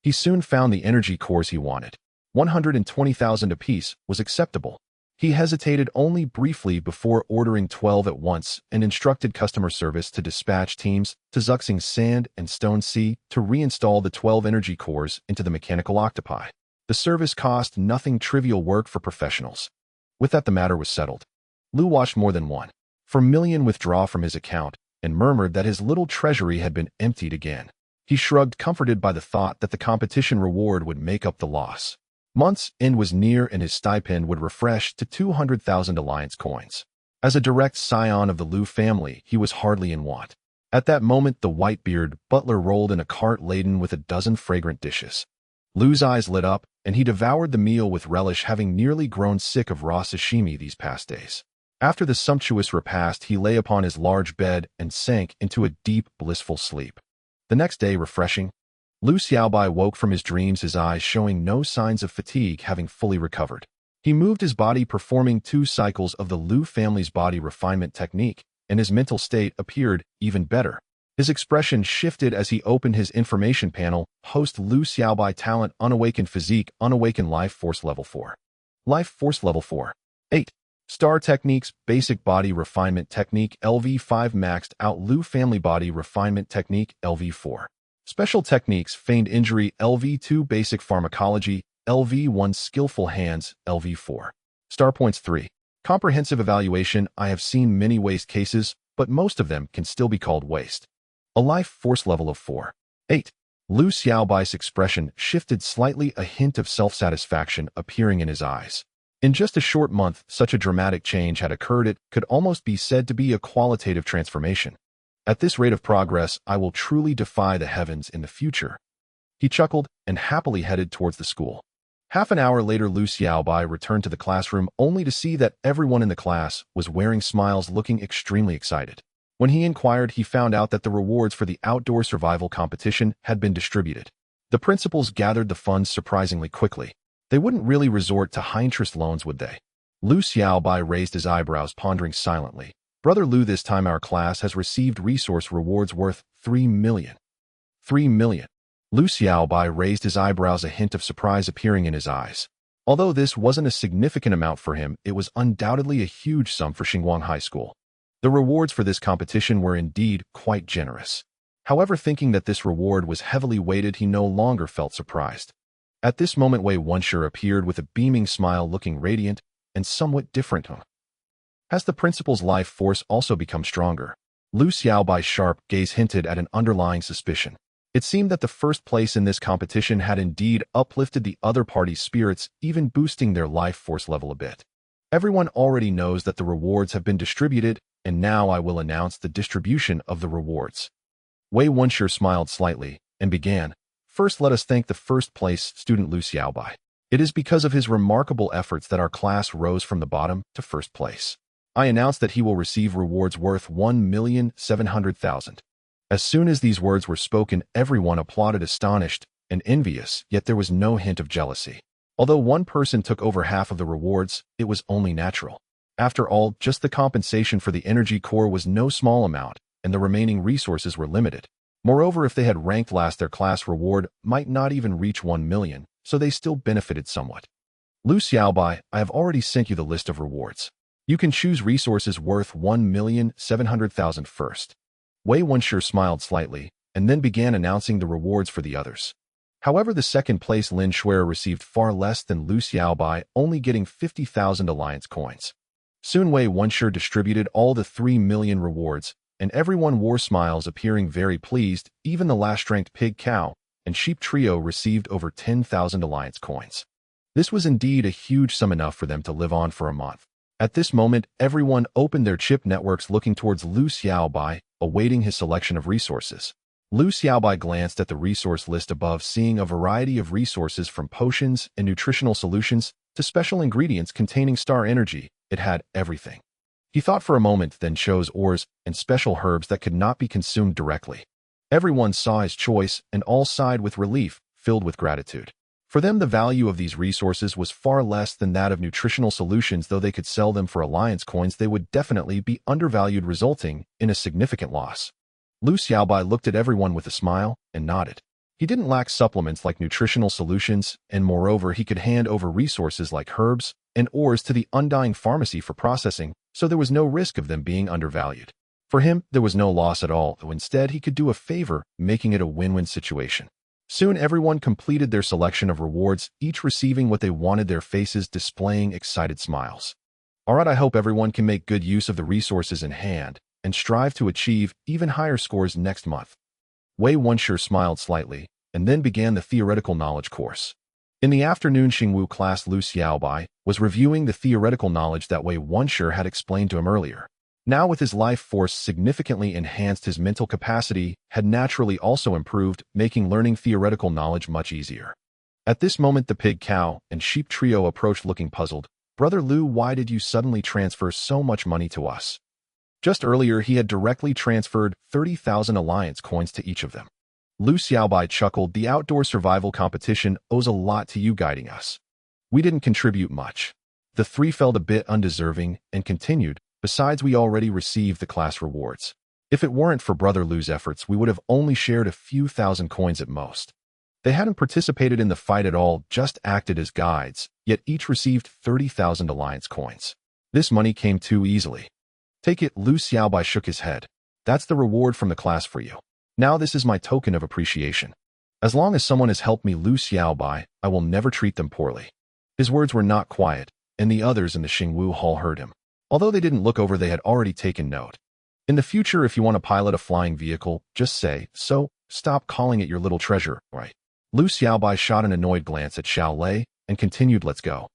He soon found the energy cores he wanted. 120,000 apiece was acceptable. He hesitated only briefly before ordering 12 at once and instructed customer service to dispatch teams to Zuxing Sand and Stone Sea to reinstall the 12 energy cores into the mechanical octopi. The service cost nothing, trivial work for professionals. With that, the matter was settled. Lu watched more than $1.4 million withdraw from his account and murmured that his little treasury had been emptied again. He shrugged, comforted by the thought that the competition reward would make up the loss. Month's end was near and his stipend would refresh to 200,000 alliance coins. As a direct scion of the Lu family, he was hardly in want. At that moment, the white-bearded butler rolled in a cart laden with a dozen fragrant dishes. Lu's eyes lit up, and he devoured the meal with relish, having nearly grown sick of raw sashimi these past days. After the sumptuous repast, he lay upon his large bed and sank into a deep, blissful sleep. The next day, refreshing, Lu Xiaobai woke from his dreams, his eyes showing no signs of fatigue, having fully recovered. He moved his body, performing 2 cycles of the Lu family's body refinement technique, and his mental state appeared even better. His expression shifted as he opened his information panel. Host Lu Xiaobai, talent, unawakened physique, unawakened life force level 4. Life force level 4. 8. Star techniques, basic body refinement technique, LV5 maxed out Lu family body refinement technique, LV4. Special techniques, feigned injury, LV2 basic pharmacology, LV1 skillful hands, LV4. Star points 3. Comprehensive evaluation. I have seen many waste cases, but most of them can still be called waste. A life force level of 4. 8. Lu Xiaobai's expression shifted slightly, a hint of self-satisfaction appearing in his eyes. In just a short month, such a dramatic change had occurred, it could almost be said to be a qualitative transformation. At this rate of progress, I will truly defy the heavens in the future. He chuckled and happily headed towards the school. Half an hour later, Lu Xiaobai returned to the classroom only to see that everyone in the class was wearing smiles, looking extremely excited. When he inquired, he found out that the rewards for the outdoor survival competition had been distributed. The principals gathered the funds surprisingly quickly. They wouldn't really resort to high-interest loans, would they? Lu Xiaobai raised his eyebrows, pondering silently. Brother Lu, this time our class has received resource rewards worth 3 million. 3 million. Lu Xiaobai raised his eyebrows, a hint of surprise appearing in his eyes. Although this wasn't a significant amount for him, it was undoubtedly a huge sum for Xinguang High School. The rewards for this competition were indeed quite generous. However, thinking that this reward was heavily weighted, he no longer felt surprised. At this moment, Wei Wunshe appeared with a beaming smile, looking radiant and somewhat different. Has the principal's life force also become stronger? Lu Xiaobai's sharp gaze hinted at an underlying suspicion. It seemed that the first place in this competition had indeed uplifted the other party's spirits, even boosting their life force level a bit. Everyone already knows that the rewards have been distributed, and now I will announce the distribution of the rewards. Wei Wunshe smiled slightly and began. First, let us thank the first place student Lu Xiaobai. It is because of his remarkable efforts that our class rose from the bottom to first place. I announce that he will receive rewards worth 1,700,000. As soon as these words were spoken, everyone applauded, astonished and envious, yet there was no hint of jealousy. Although one person took over half of the rewards, it was only natural. After all, just the compensation for the energy core was no small amount, and the remaining resources were limited. Moreover, if they had ranked last, their class reward might not even reach 1 million, so they still benefited somewhat. Lu Xiaobai, I have already sent you the list of rewards. You can choose resources worth 1,700,000 first. Wei Wunshe smiled slightly, and then began announcing the rewards for the others. However, the second place Lin Shuer received far less than Lu Xiaobai, only getting 50,000 alliance coins. Soon Wei Wunshe distributed all the 3 million rewards, and everyone wore smiles, appearing very pleased. Even the last-ranked pig, cow, and sheep trio received over 10,000 alliance coins. This was indeed a huge sum, enough for them to live on for a month. At this moment, everyone opened their chip networks, looking towards Lu Xiaobai, awaiting his selection of resources. Lu Xiaobai glanced at the resource list above, seeing a variety of resources from potions and nutritional solutions to special ingredients containing star energy. It had everything. He thought for a moment, then chose ores and special herbs that could not be consumed directly. Everyone saw his choice and all sighed with relief, filled with gratitude. For them, the value of these resources was far less than that of nutritional solutions. Though they could sell them for alliance coins, they would definitely be undervalued, resulting in a significant loss. Lu Xiaobai looked at everyone with a smile and nodded. He didn't lack supplements like nutritional solutions, and moreover, he could hand over resources like herbs and ores to the Undying Pharmacy for processing, so there was no risk of them being undervalued. For him, there was no loss at all, though instead he could do a favor, making it a win-win situation. Soon everyone completed their selection of rewards, each receiving what they wanted, their faces displaying excited smiles. Alright, I hope everyone can make good use of the resources in hand and strive to achieve even higher scores next month. Wei Wunshe smiled slightly and then began the theoretical knowledge course. In the afternoon, Xingwu class Lu Xiaobai was reviewing the theoretical knowledge that Wei Wunshe had explained to him earlier. Now, with his life force significantly enhanced, his mental capacity had naturally also improved, making learning theoretical knowledge much easier. At this moment, the pig, cow, and sheep trio approached, looking puzzled. Brother Lu, why did you suddenly transfer so much money to us? Just earlier, he had directly transferred 30,000 alliance coins to each of them. Lu Xiaobai chuckled. The outdoor survival competition owes a lot to you guiding us. We didn't contribute much. The three felt a bit undeserving and continued. Besides, we already received the class rewards. If it weren't for Brother Lu's efforts, we would have only shared a few thousand coins at most. They hadn't participated in the fight at all, just acted as guides, yet each received 30,000 alliance coins. This money came too easily. Take it. Lu Xiaobai shook his head. That's the reward from the class for you. Now this is my token of appreciation. As long as someone has helped me, Lu Xiaobai, I will never treat them poorly. His words were not quiet, and the others in the Xingwu hall heard him. Although they didn't look over, they had already taken note. In the future, if you want to pilot a flying vehicle, just say, so, stop calling it your little treasure, right? Lu Xiaobai shot an annoyed glance at Xiao Lei and continued, let's go.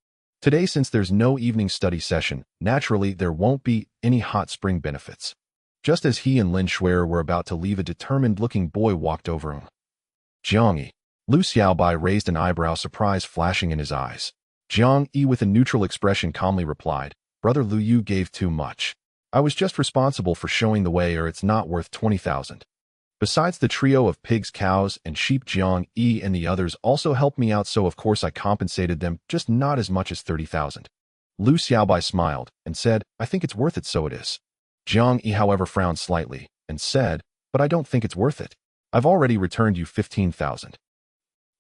Today, since there's no evening study session, naturally there won't be any hot spring benefits. Just as he and Lin Shuer were about to leave, a determined-looking boy walked over him. Jiang Yi. Lu Xiaobai raised an eyebrow, surprise flashing in his eyes. Jiang Yi, with a neutral expression, calmly replied, Brother Lu, you gave too much. I was just responsible for showing the way, or it's not worth 20,000. Besides, the trio of pigs, cows, and sheep, Jiang Yi and the others also helped me out, so of course I compensated them, just not as much as 30,000. Lu Xiaobai smiled and said, I think it's worth it, so it is. Jiang Yi, however, frowned slightly and said, but I don't think it's worth it. I've already returned you 15,000.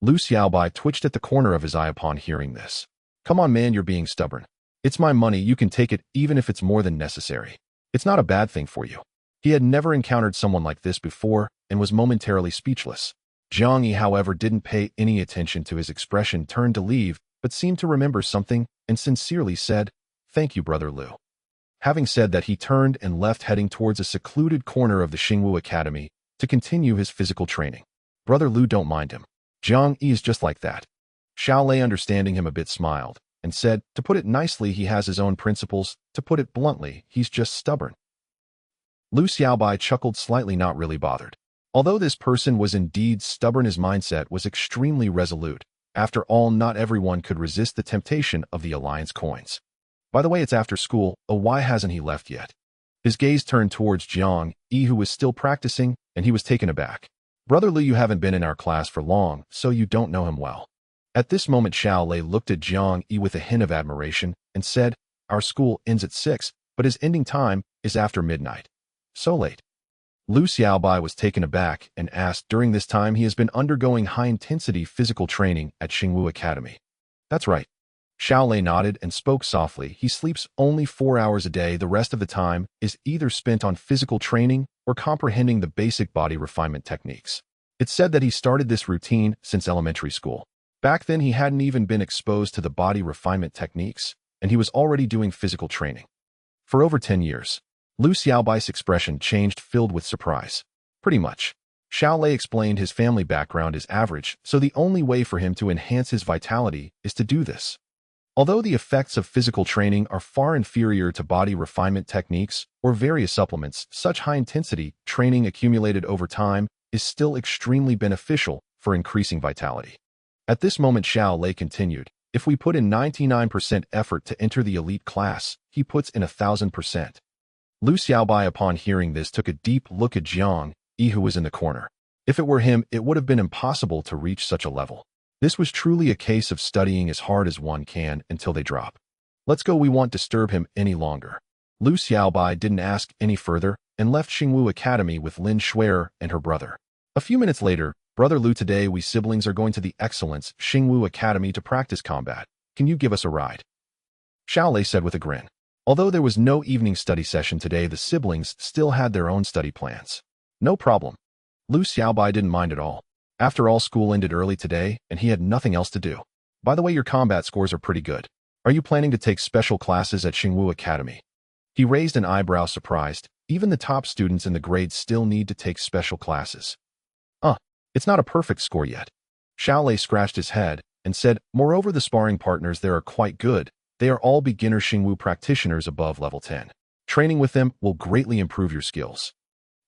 Lu Xiaobai twitched at the corner of his eye upon hearing this. Come on, man, you're being stubborn. It's my money, you can take it even if it's more than necessary. It's not a bad thing for you. He had never encountered someone like this before and was momentarily speechless. Jiang Yi, however, didn't pay any attention to his expression, turned to leave, but seemed to remember something and sincerely said, Thank you, Brother Lu. Having said that, he turned and left, heading towards a secluded corner of the Xingwu Academy to continue his physical training. Brother Lu, don't mind him. Jiang Yi is just like that. Xiao Lei, understanding him a bit, smiled and said, to put it nicely, he has his own principles. To put it bluntly, he's just stubborn. Lu Xiaobai chuckled slightly, not really bothered. Although this person was indeed stubborn, his mindset was extremely resolute. After all, not everyone could resist the temptation of the Alliance coins. By the way, it's after school. Oh, why hasn't he left yet? His gaze turned towards Jiang Yi, who was still practicing, and he was taken aback. Brother Lu, you haven't been in our class for long, so you don't know him well. At this moment, Xiao Lei looked at Jiang Yi with a hint of admiration and said, our school ends at 6, but his ending time is after midnight. So late. Lu Xiaobai was taken aback and asked, during this time he has been undergoing high-intensity physical training at Xingwu Academy. That's right. Xiao Lei nodded and spoke softly. He sleeps only 4 hours a day. The rest of the time is either spent on physical training or comprehending the basic body refinement techniques. It's said that he started this routine since elementary school. Back then, he hadn't even been exposed to the body refinement techniques, and he was already doing physical training. For over 10 years. Lu Xiaobai's expression changed, filled with surprise. Pretty much. Xiao Lei explained his family background is average, so the only way for him to enhance his vitality is to do this. Although the effects of physical training are far inferior to body refinement techniques or various supplements, such high-intensity training accumulated over time is still extremely beneficial for increasing vitality. At this moment, Xiao Lei continued, if we put in 99% effort to enter the elite class, he puts in 1,000%. Lu Xiaobai, upon hearing this, took a deep look at Jiang Yi, who was in the corner. If it were him, it would have been impossible to reach such a level. This was truly a case of studying as hard as one can until they drop. Let's go, we won't disturb him any longer. Lu Xiaobai didn't ask any further and left Xingwu Academy with Lin Shuer and her brother. A few minutes later, Brother Lu, today we siblings are going to the Excellence Xingwu Academy to practice combat. Can you give us a ride? Xiao Lei said with a grin. Although there was no evening study session today, the siblings still had their own study plans. No problem. Lu Xiaobai didn't mind at all. After all, school ended early today, and he had nothing else to do. By the way, your combat scores are pretty good. Are you planning to take special classes at Xingwu Academy? He raised an eyebrow, surprised. Even the top students in the grade still need to take special classes. It's not a perfect score yet. Xiao Lei scratched his head and said, moreover, the sparring partners there are quite good. They are all beginner Xingwu practitioners above level 10. Training with them will greatly improve your skills.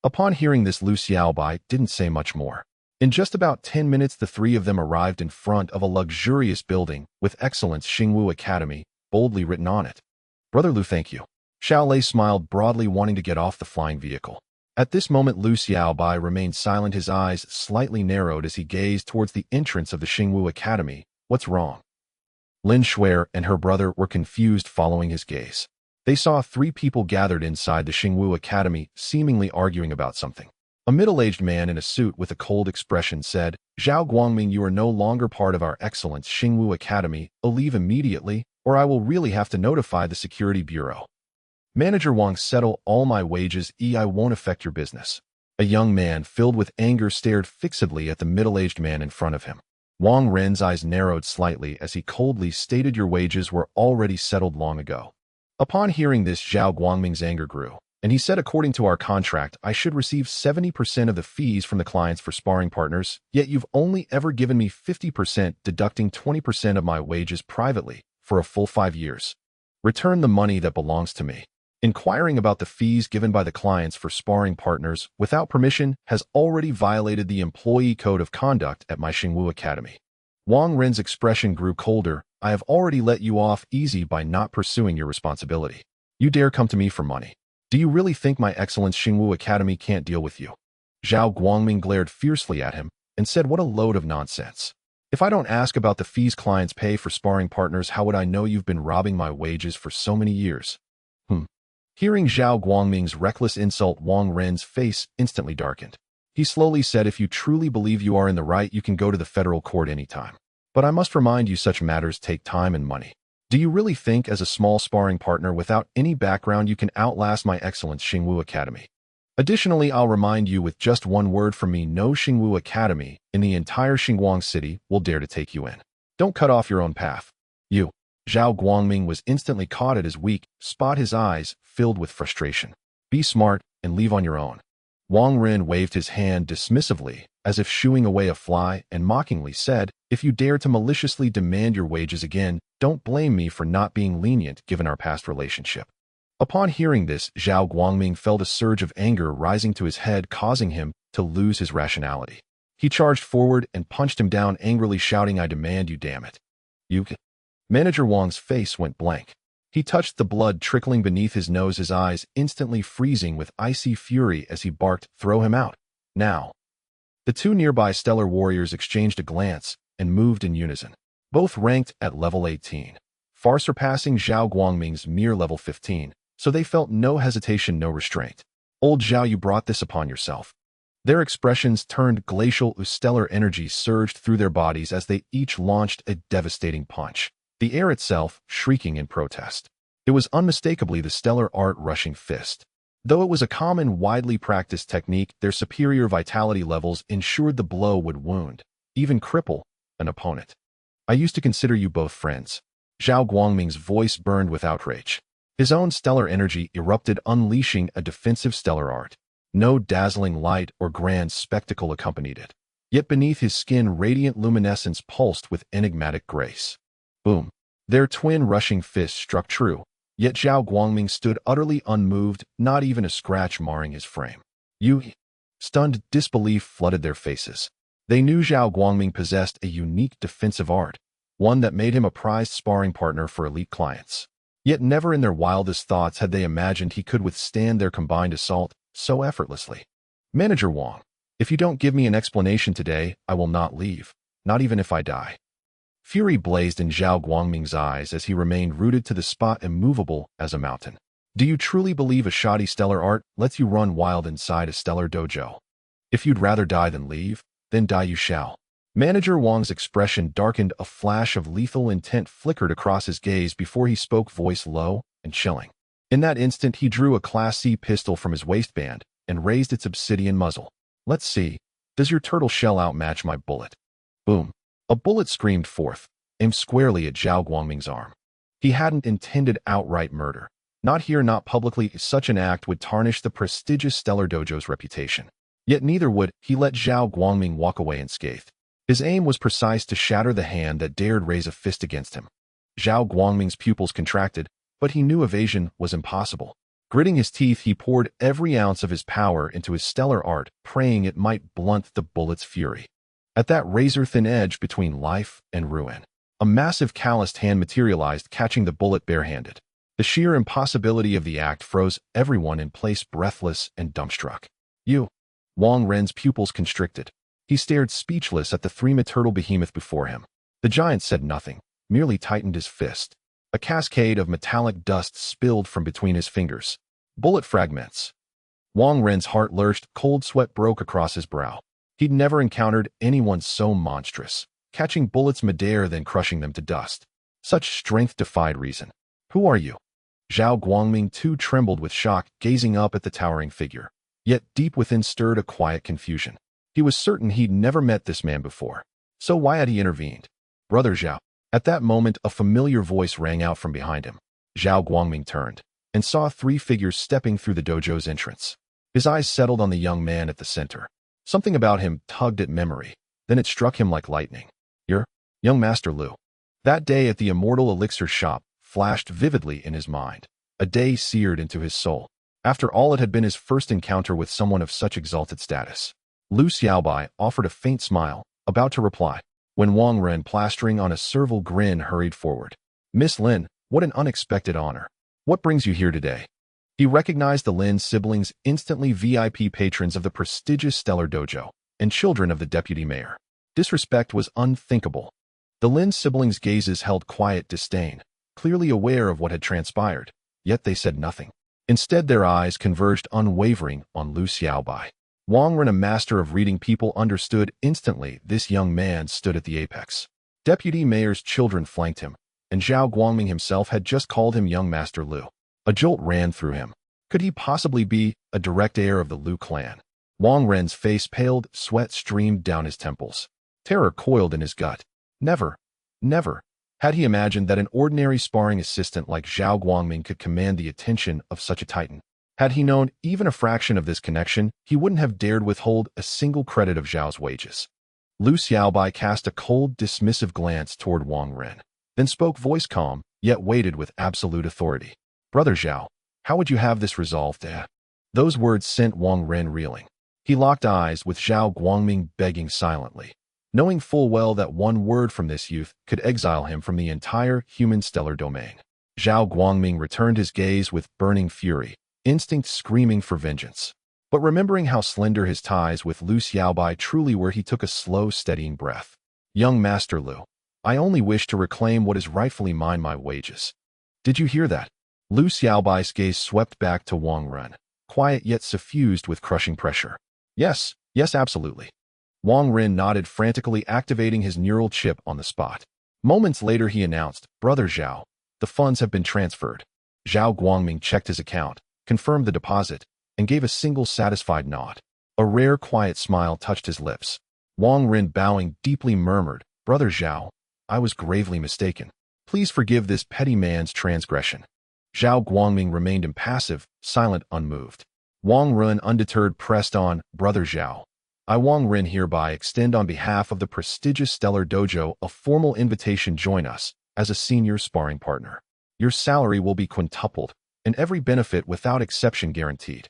Upon hearing this, Lu Xiaobai didn't say much more. In just about 10 minutes, the three of them arrived in front of a luxurious building with Excellence Xingwu Academy boldly written on it. Brother Lu, thank you. Xiao Lei smiled broadly, wanting to get off the flying vehicle. At this moment, Lu Xiaobai remained silent, his eyes slightly narrowed as he gazed towards the entrance of the Xingwu Academy. What's wrong? Lin Shuer and her brother were confused following his gaze. They saw 3 people gathered inside the Xingwu Academy, seemingly arguing about something. A middle-aged man in a suit with a cold expression said, Zhao Guangming, you are no longer part of our Excellence Xingwu Academy. Leave immediately, or I will really have to notify the Security Bureau. Manager Wang, settle all my wages. I won't affect your business. A young man filled with anger stared fixedly at the middle-aged man in front of him. Wang Ren's eyes narrowed slightly as he coldly stated, your wages were already settled long ago. Upon hearing this, Zhao Guangming's anger grew, and he said, according to our contract, I should receive 70% of the fees from the clients for sparring partners, yet you've only ever given me 50%, deducting 20% of my wages privately for a full 5 years. Return the money that belongs to me. Inquiring about the fees given by the clients for sparring partners without permission has already violated the employee code of conduct at my Xingwu Academy. Wang Ren's expression grew colder. I have already let you off easy by not pursuing your responsibility. You dare come to me for money. Do you really think my Excellence Xingwu Academy can't deal with you? Zhao Guangming glared fiercely at him and said, what a load of nonsense. If I don't ask about the fees clients pay for sparring partners, how would I know you've been robbing my wages for so many years? Hearing Zhao Guangming's reckless insult, Wang Ren's face instantly darkened. He slowly said, if you truly believe you are in the right, you can go to the federal court anytime. But I must remind you, such matters take time and money. Do you really think, as a small sparring partner without any background, you can outlast my Excellence Xingwu Academy? Additionally, I'll remind you, with just one word from me, no Xingwu Academy in the entire Xinguang city will dare to take you in. Don't cut off your own path. You. Zhao Guangming was instantly caught at his weak spot, his eyes filled with frustration. Be smart and leave on your own. Wang Ren waved his hand dismissively as if shooing away a fly, and mockingly said, "If you dare to maliciously demand your wages again, don't blame me for not being lenient given our past relationship." Upon hearing this, Zhao Guangming felt a surge of anger rising to his head, causing him to lose his rationality. He charged forward and punched him down, angrily shouting, "I demand you, damn it." "You..." Manager Wang's face went blank. He touched the blood trickling beneath his nose, his eyes instantly freezing with icy fury as he barked, "Throw him out, now." The two nearby stellar warriors exchanged a glance and moved in unison. Both ranked at level 18, far surpassing Zhao Guangming's mere level 15, so they felt no hesitation, no restraint. "Old Zhao, you brought this upon yourself." Their expressions turned glacial. Stellar energy surged through their bodies as they each launched a devastating punch, the air itself shrieking in protest. It was unmistakably the stellar art rushing fist. Though it was a common, widely practiced technique, their superior vitality levels ensured the blow would wound, even cripple, an opponent. "I used to consider you both friends." Zhao Guangming's voice burned with outrage. His own stellar energy erupted, unleashing a defensive stellar art. No dazzling light or grand spectacle accompanied it. Yet beneath his skin, radiant luminescence pulsed with enigmatic grace. Boom! Their twin rushing fists struck true, yet Zhao Guangming stood utterly unmoved, not even a scratch marring his frame. "You..." Stunned disbelief flooded their faces. They knew Zhao Guangming possessed a unique defensive art, one that made him a prized sparring partner for elite clients. Yet never in their wildest thoughts had they imagined he could withstand their combined assault so effortlessly. "Manager Wang, if you don't give me an explanation today, I will not leave, not even if I die." Fury blazed in Zhao Guangming's eyes as he remained rooted to the spot, immovable as a mountain. "Do you truly believe a shoddy stellar art lets you run wild inside a stellar dojo? If you'd rather die than leave, then die you shall." Manager Wang's expression darkened, a flash of lethal intent flickered across his gaze before he spoke, voice low and chilling. In that instant, he drew a Class C pistol from his waistband and raised its obsidian muzzle. "Let's see, does your turtle shell outmatch my bullet?" Boom! A bullet screamed forth, aimed squarely at Zhao Guangming's arm. He hadn't intended outright murder. Not here, not publicly. Such an act would tarnish the prestigious Stellar Dojo's reputation. Yet neither would he let Zhao Guangming walk away unscathed. His aim was precise, to shatter the hand that dared raise a fist against him. Zhao Guangming's pupils contracted, but he knew evasion was impossible. Gritting his teeth, he poured every ounce of his power into his stellar art, praying it might blunt the bullet's fury. At that razor-thin edge between life and ruin, a massive calloused hand materialized, catching the bullet barehanded. The sheer impossibility of the act froze everyone in place, breathless and dumbstruck. "You..." Wang Ren's pupils constricted. He stared speechless at the three-meter behemoth before him. The giant said nothing, merely tightened his fist. A cascade of metallic dust spilled from between his fingers. Bullet fragments. Wang Ren's heart lurched, cold sweat broke across his brow. He'd never encountered anyone so monstrous, catching bullets midair then crushing them to dust. Such strength defied reason. "Who are you?" Zhao Guangming too trembled with shock, gazing up at the towering figure. Yet deep within stirred a quiet confusion. He was certain he'd never met this man before. So why had he intervened? "Brother Zhao." At that moment, a familiar voice rang out from behind him. Zhao Guangming turned and saw three figures stepping through the dojo's entrance. His eyes settled on the young man at the center. Something about him tugged at memory, then it struck him like lightning. "You're young Master Lu." That day at the Immortal Elixir shop flashed vividly in his mind, a day seared into his soul. After all, it had been his first encounter with someone of such exalted status. Lu Xiaobai offered a faint smile, about to reply, when Wang Ren, plastering on a servile grin, hurried forward. "Miss Lin, what an unexpected honor. What brings you here today?" He recognized the Lin siblings, instantly VIP patrons of the prestigious Stellar Dojo, and children of the deputy mayor. Disrespect was unthinkable. The Lin siblings' gazes held quiet disdain, clearly aware of what had transpired, yet they said nothing. Instead, their eyes converged unwavering on Lu Xiaobai. Wang Ren, a master of reading people, understood instantly this young man stood at the apex. Deputy mayor's children flanked him, and Zhao Guangming himself had just called him young Master Lu. A jolt ran through him. Could he possibly be a direct heir of the Lu clan? Wang Ren's face paled, sweat streamed down his temples. Terror coiled in his gut. Never had he imagined that an ordinary sparring assistant like Zhao Guangming could command the attention of such a titan. Had he known even a fraction of this connection, he wouldn't have dared withhold a single credit of Zhao's wages. Lu Xiaobai cast a cold, dismissive glance toward Wang Ren, then spoke voice calm, yet weighted with absolute authority. Brother Zhao, how would you have this resolved, eh? Those words sent Wang Ren reeling. He locked eyes with Zhao Guangming begging silently, knowing full well that one word from this youth could exile him from the entire human stellar domain. Zhao Guangming returned his gaze with burning fury, instinct screaming for vengeance. But remembering how slender his ties with Lu Xiaobai truly were, he took a slow, steadying breath. Young Master Lu, I only wish to reclaim what is rightfully mine, my wages. Did you hear that? Lu Xiaobai's gaze swept back to Wang Ren, quiet yet suffused with crushing pressure. Yes, absolutely. Wang Ren nodded, frantically activating his neural chip on the spot. Moments later he announced, Brother Zhao, the funds have been transferred. Zhao Guangming checked his account, confirmed the deposit, and gave a single satisfied nod. A rare quiet smile touched his lips. Wang Ren, bowing deeply, murmured, Brother Zhao, I was gravely mistaken. Please forgive this petty man's transgression. Zhao Guangming remained impassive, silent, unmoved. Wang Ren, undeterred, pressed on, Brother Zhao, I Wang Ren hereby extend on behalf of the prestigious Stellar Dojo a formal invitation to join us as a senior sparring partner. Your salary will be quintupled, and every benefit without exception guaranteed.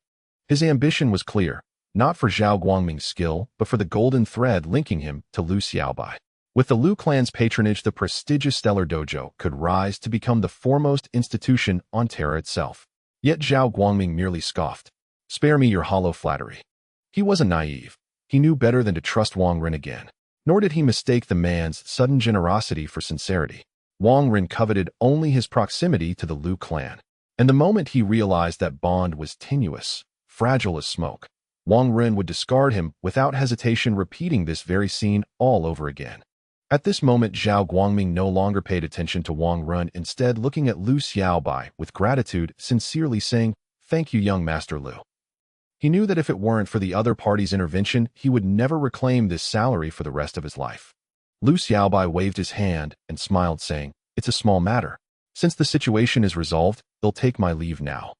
His ambition was clear, not for Zhao Guangming's skill, but for the golden thread linking him to Lu Xiaobai. With the Lu clan's patronage, the prestigious Stellar Dojo could rise to become the foremost institution on Terra itself. Yet Zhao Guangming merely scoffed. Spare me your hollow flattery. He wasn't naive. He knew better than to trust Wang Ren again. Nor did he mistake the man's sudden generosity for sincerity. Wang Ren coveted only his proximity to the Lu clan. And the moment he realized that bond was tenuous, fragile as smoke, Wang Ren would discard him without hesitation, repeating this very scene all over again. At this moment, Zhao Guangming no longer paid attention to Wang Ren, instead looking at Lu Xiaobai with gratitude, sincerely saying, Thank you, young Master Lu. He knew that if it weren't for the other party's intervention, he would never reclaim this salary for the rest of his life. Lu Xiaobai waved his hand and smiled, saying, It's a small matter. Since the situation is resolved, they'll take my leave now.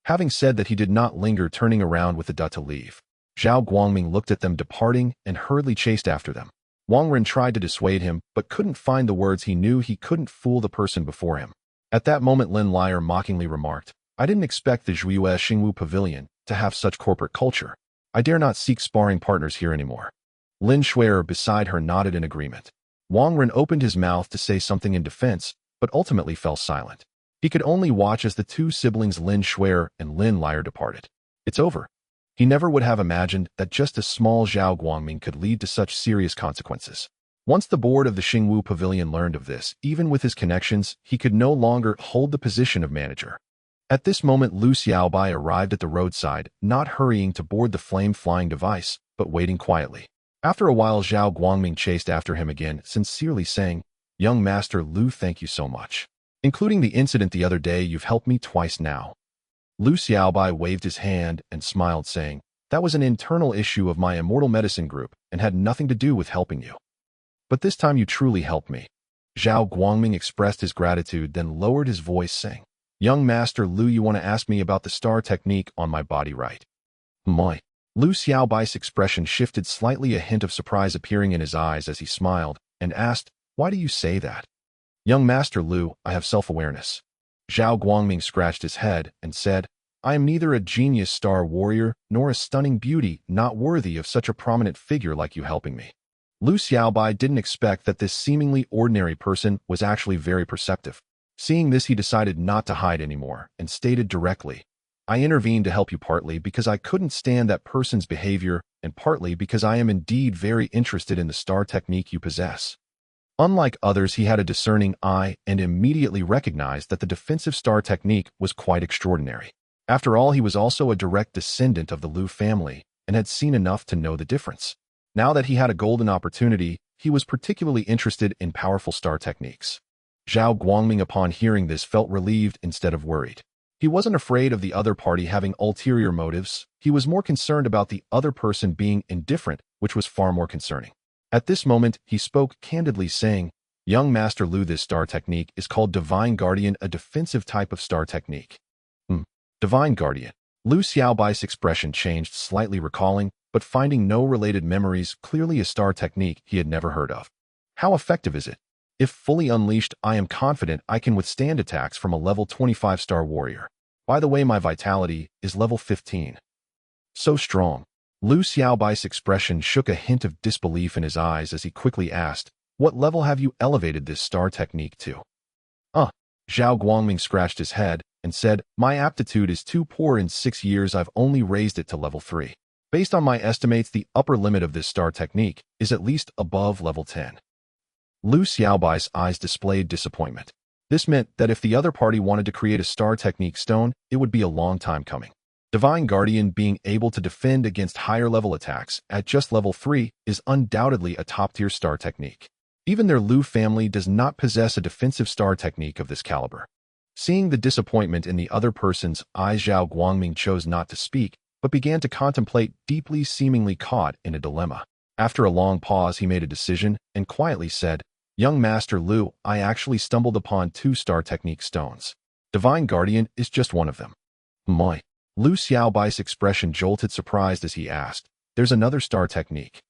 Having said that, he did not linger, turning around with the duh to leave. Zhao Guangming looked at them departing and hurriedly chased after them. Wang Ren tried to dissuade him, but couldn't find the words. He knew he couldn't fool the person before him. At that moment, Lin Liar mockingly remarked, I didn't expect the Zhuiyue Xingwu Pavilion to have such corporate culture. I dare not seek sparring partners here anymore. Lin Shuer beside her nodded in agreement. Wang Ren opened his mouth to say something in defense, but ultimately fell silent. He could only watch as the two siblings Lin Shuer and Lin Liar departed. It's over. He never would have imagined that just a small Zhao Guangming could lead to such serious consequences. Once the board of the Xingwu Pavilion learned of this, even with his connections, he could no longer hold the position of manager. At this moment, Lu Xiaobai arrived at the roadside, not hurrying to board the flame-flying device, but waiting quietly. After a while, Zhao Guangming chased after him again, sincerely saying, Young Master Lu, thank you so much. Including the incident the other day, you've helped me twice now. Lu Xiaobai waved his hand and smiled, saying, That was an internal issue of my immortal medicine group and had nothing to do with helping you. But this time you truly helped me. Zhao Guangming expressed his gratitude, then lowered his voice, saying, Young Master Lu, you want to ask me about the star technique on my body, right? My. Lu Xiaobai's expression shifted slightly, a hint of surprise appearing in his eyes as he smiled, and asked, Why do you say that? Young Master Lu, I have self-awareness. Zhao Guangming scratched his head and said, I am neither a genius star warrior nor a stunning beauty, not worthy of such a prominent figure like you helping me. Lu Xiaobai didn't expect that this seemingly ordinary person was actually very perceptive. Seeing this, he decided not to hide anymore and stated directly, I intervened to help you partly because I couldn't stand that person's behavior and partly because I am indeed very interested in the star technique you possess. Unlike others, he had a discerning eye and immediately recognized that the defensive star technique was quite extraordinary. After all, he was also a direct descendant of the Lu family and had seen enough to know the difference. Now that he had a golden opportunity, he was particularly interested in powerful star techniques. Zhao Guangming, upon hearing this, felt relieved instead of worried. He wasn't afraid of the other party having ulterior motives. He was more concerned about the other person being indifferent, which was far more concerning. At this moment, he spoke candidly, saying, Young Master Lu, this star technique is called Divine Guardian, a defensive type of star technique. Divine Guardian. Lu Xiaobai's expression changed slightly, recalling, but finding no related memories, clearly a star technique he had never heard of. How effective is it? If fully unleashed, I am confident I can withstand attacks from a level 25 star warrior. By the way, my vitality is level 15. So strong. Lu Xiaobai's expression shook a hint of disbelief in his eyes as he quickly asked, "What level have you elevated this star technique to?" Zhao Guangming scratched his head and said, "My aptitude is too poor. In 6 years I've only raised it to level 3. Based on my estimates, the upper limit of this star technique is at least above level 10. Lu Xiaobai's eyes displayed disappointment. This meant that if the other party wanted to create a star technique stone, it would be a long time coming. Divine Guardian being able to defend against higher level attacks at just level 3 is undoubtedly a top-tier star technique. Even their Lu family does not possess a defensive star technique of this caliber. Seeing the disappointment in the other person's eyes, Zhao Guangming chose not to speak, but began to contemplate, deeply, seemingly caught in a dilemma. After a long pause, he made a decision and quietly said, "Young Master Lu, I actually stumbled upon 2 star technique stones. Divine Guardian is just one of them." "My." Lu Xiaobai's expression jolted, surprised as he asked, "There's another star technique?"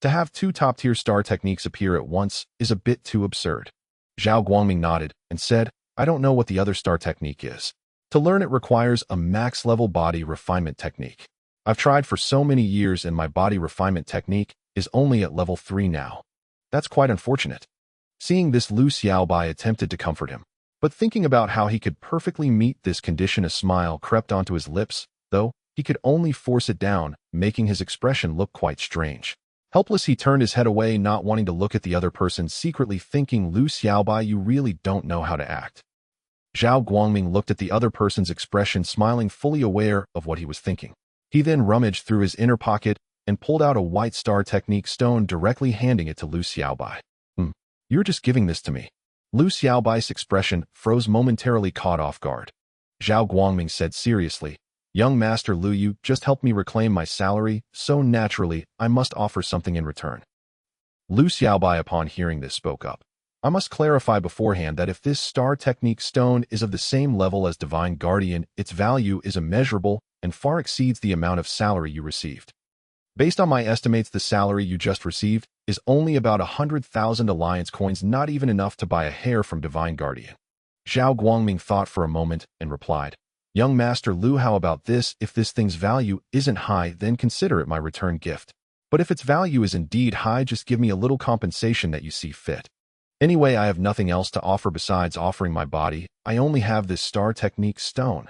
To have 2 top-tier star techniques appear at once is a bit too absurd. Zhao Guangming nodded and said, "I don't know what the other star technique is. To learn it requires a max-level body refinement technique. I've tried for so many years and my body refinement technique is only at level 3 now. That's quite unfortunate." Seeing this, Lu Xiaobai attempted to comfort him. But thinking about how he could perfectly meet this condition, a smile crept onto his lips, though he could only force it down, making his expression look quite strange. Helpless, he turned his head away, not wanting to look at the other person, secretly thinking, "Lu Xiaobai, you really don't know how to act." Zhao Guangming looked at the other person's expression, smiling, fully aware of what he was thinking. He then rummaged through his inner pocket and pulled out a white star technique stone, directly handing it to Lu Xiaobai. You're just giving this to me." Lu Xiaobai's expression froze, momentarily caught off guard. Zhao Guangming said seriously, "Young Master Lu, you just helped me reclaim my salary, so naturally, I must offer something in return." Lu Xiaobai, upon hearing this, spoke up. "I must clarify beforehand that if this star technique stone is of the same level as Divine Guardian, its value is immeasurable and far exceeds the amount of salary you received. Based on my estimates, the salary you just received is only about 100,000 alliance coins, not even enough to buy a hair from Divine Guardian." Zhao Guangming thought for a moment and replied, "Young Master Lu, how about this? If this thing's value isn't high, then consider it my return gift. But if its value is indeed high, just give me a little compensation that you see fit. Anyway, I have nothing else to offer besides offering my body. I only have this star technique stone."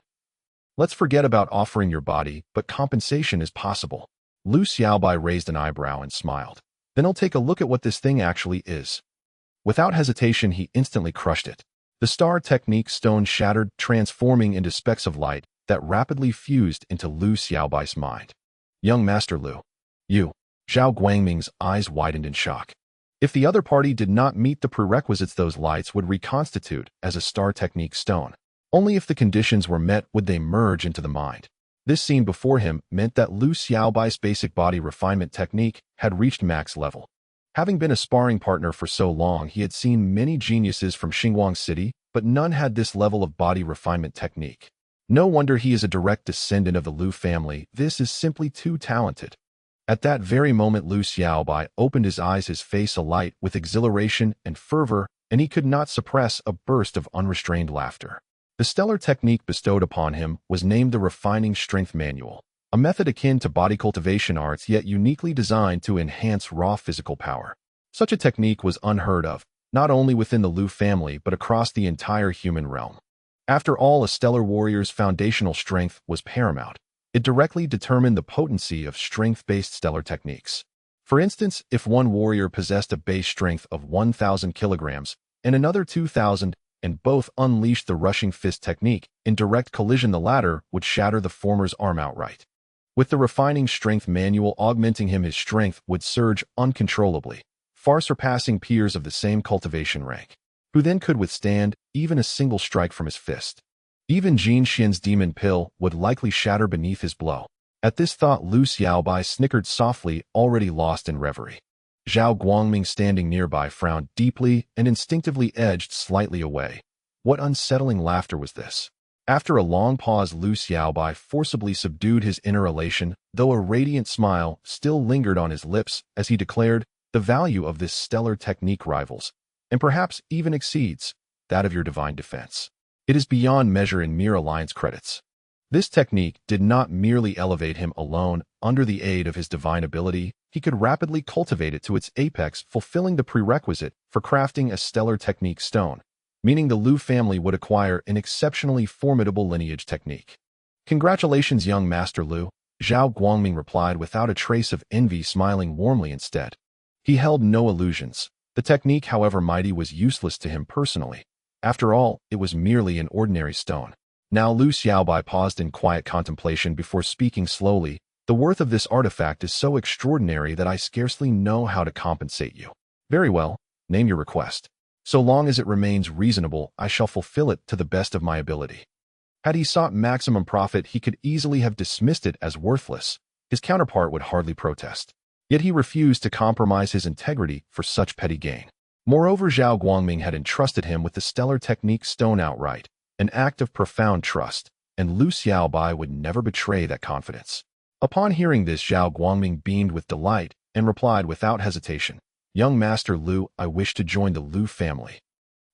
"Let's forget about offering your body, but compensation is possible." Lu Xiaobai raised an eyebrow and smiled. "Then I'll take a look at what this thing actually is." Without hesitation, he instantly crushed it. The star technique stone shattered, transforming into specks of light that rapidly fused into Lu Xiaobai's mind. "Young Master Lu, you." Zhao Guangming's eyes widened in shock. If the other party did not meet the prerequisites, those lights would reconstitute as a star technique stone. Only if the conditions were met would they merge into the mind. This scene before him meant that Lu Xiaobai's basic body refinement technique had reached max level. Having been a sparring partner for so long, he had seen many geniuses from Xinguang City, but none had this level of body refinement technique. No wonder he is a direct descendant of the Lu family. This is simply too talented. At that very moment, Lu Xiaobai opened his eyes, his face alight with exhilaration and fervor, and he could not suppress a burst of unrestrained laughter. The stellar technique bestowed upon him was named the Refining Strength Manual, a method akin to body cultivation arts, yet uniquely designed to enhance raw physical power. Such a technique was unheard of, not only within the Lu family but across the entire human realm. After all, a stellar warrior's foundational strength was paramount. It directly determined the potency of strength-based stellar techniques. For instance, if one warrior possessed a base strength of 1,000 kilograms and another 2,000, and both unleashed the rushing fist technique, in direct collision the latter would shatter the former's arm outright. With the Refining Strength Manual augmenting him, his strength would surge uncontrollably, far surpassing peers of the same cultivation rank, who then could withstand even a single strike from his fist. Even Jin Xian's demon pill would likely shatter beneath his blow. At this thought, Lu Xiaobai snickered softly, already lost in reverie. Zhao Guangming, standing nearby, frowned deeply and instinctively edged slightly away. What unsettling laughter was this? After a long pause, Lu Xiaobai forcibly subdued his inner elation, though a radiant smile still lingered on his lips as he declared, "The value of this stellar technique rivals, and perhaps even exceeds, that of your divine defense. It is beyond measure in mere alliance credits." This technique did not merely elevate him alone. Under the aid of his divine ability, he could rapidly cultivate it to its apex, fulfilling the prerequisite for crafting a stellar technique stone, meaning the Lu family would acquire an exceptionally formidable lineage technique. "Congratulations, young Master Lu," Zhao Guangming replied without a trace of envy, smiling warmly instead. He held no illusions. The technique, however mighty, was useless to him personally. After all, it was merely an ordinary stone. Now Lu Xiaobai paused in quiet contemplation before speaking slowly. "The worth of this artifact is so extraordinary that I scarcely know how to compensate you." "Very well, name your request. So long as it remains reasonable, I shall fulfill it to the best of my ability." Had he sought maximum profit, he could easily have dismissed it as worthless. His counterpart would hardly protest. Yet he refused to compromise his integrity for such petty gain. Moreover, Zhao Guangming had entrusted him with the stellar technique stone outright, an act of profound trust, and Lu Xiaobai would never betray that confidence. Upon hearing this, Zhao Guangming beamed with delight and replied without hesitation, "Young Master Lu, I wish to join the Lu family."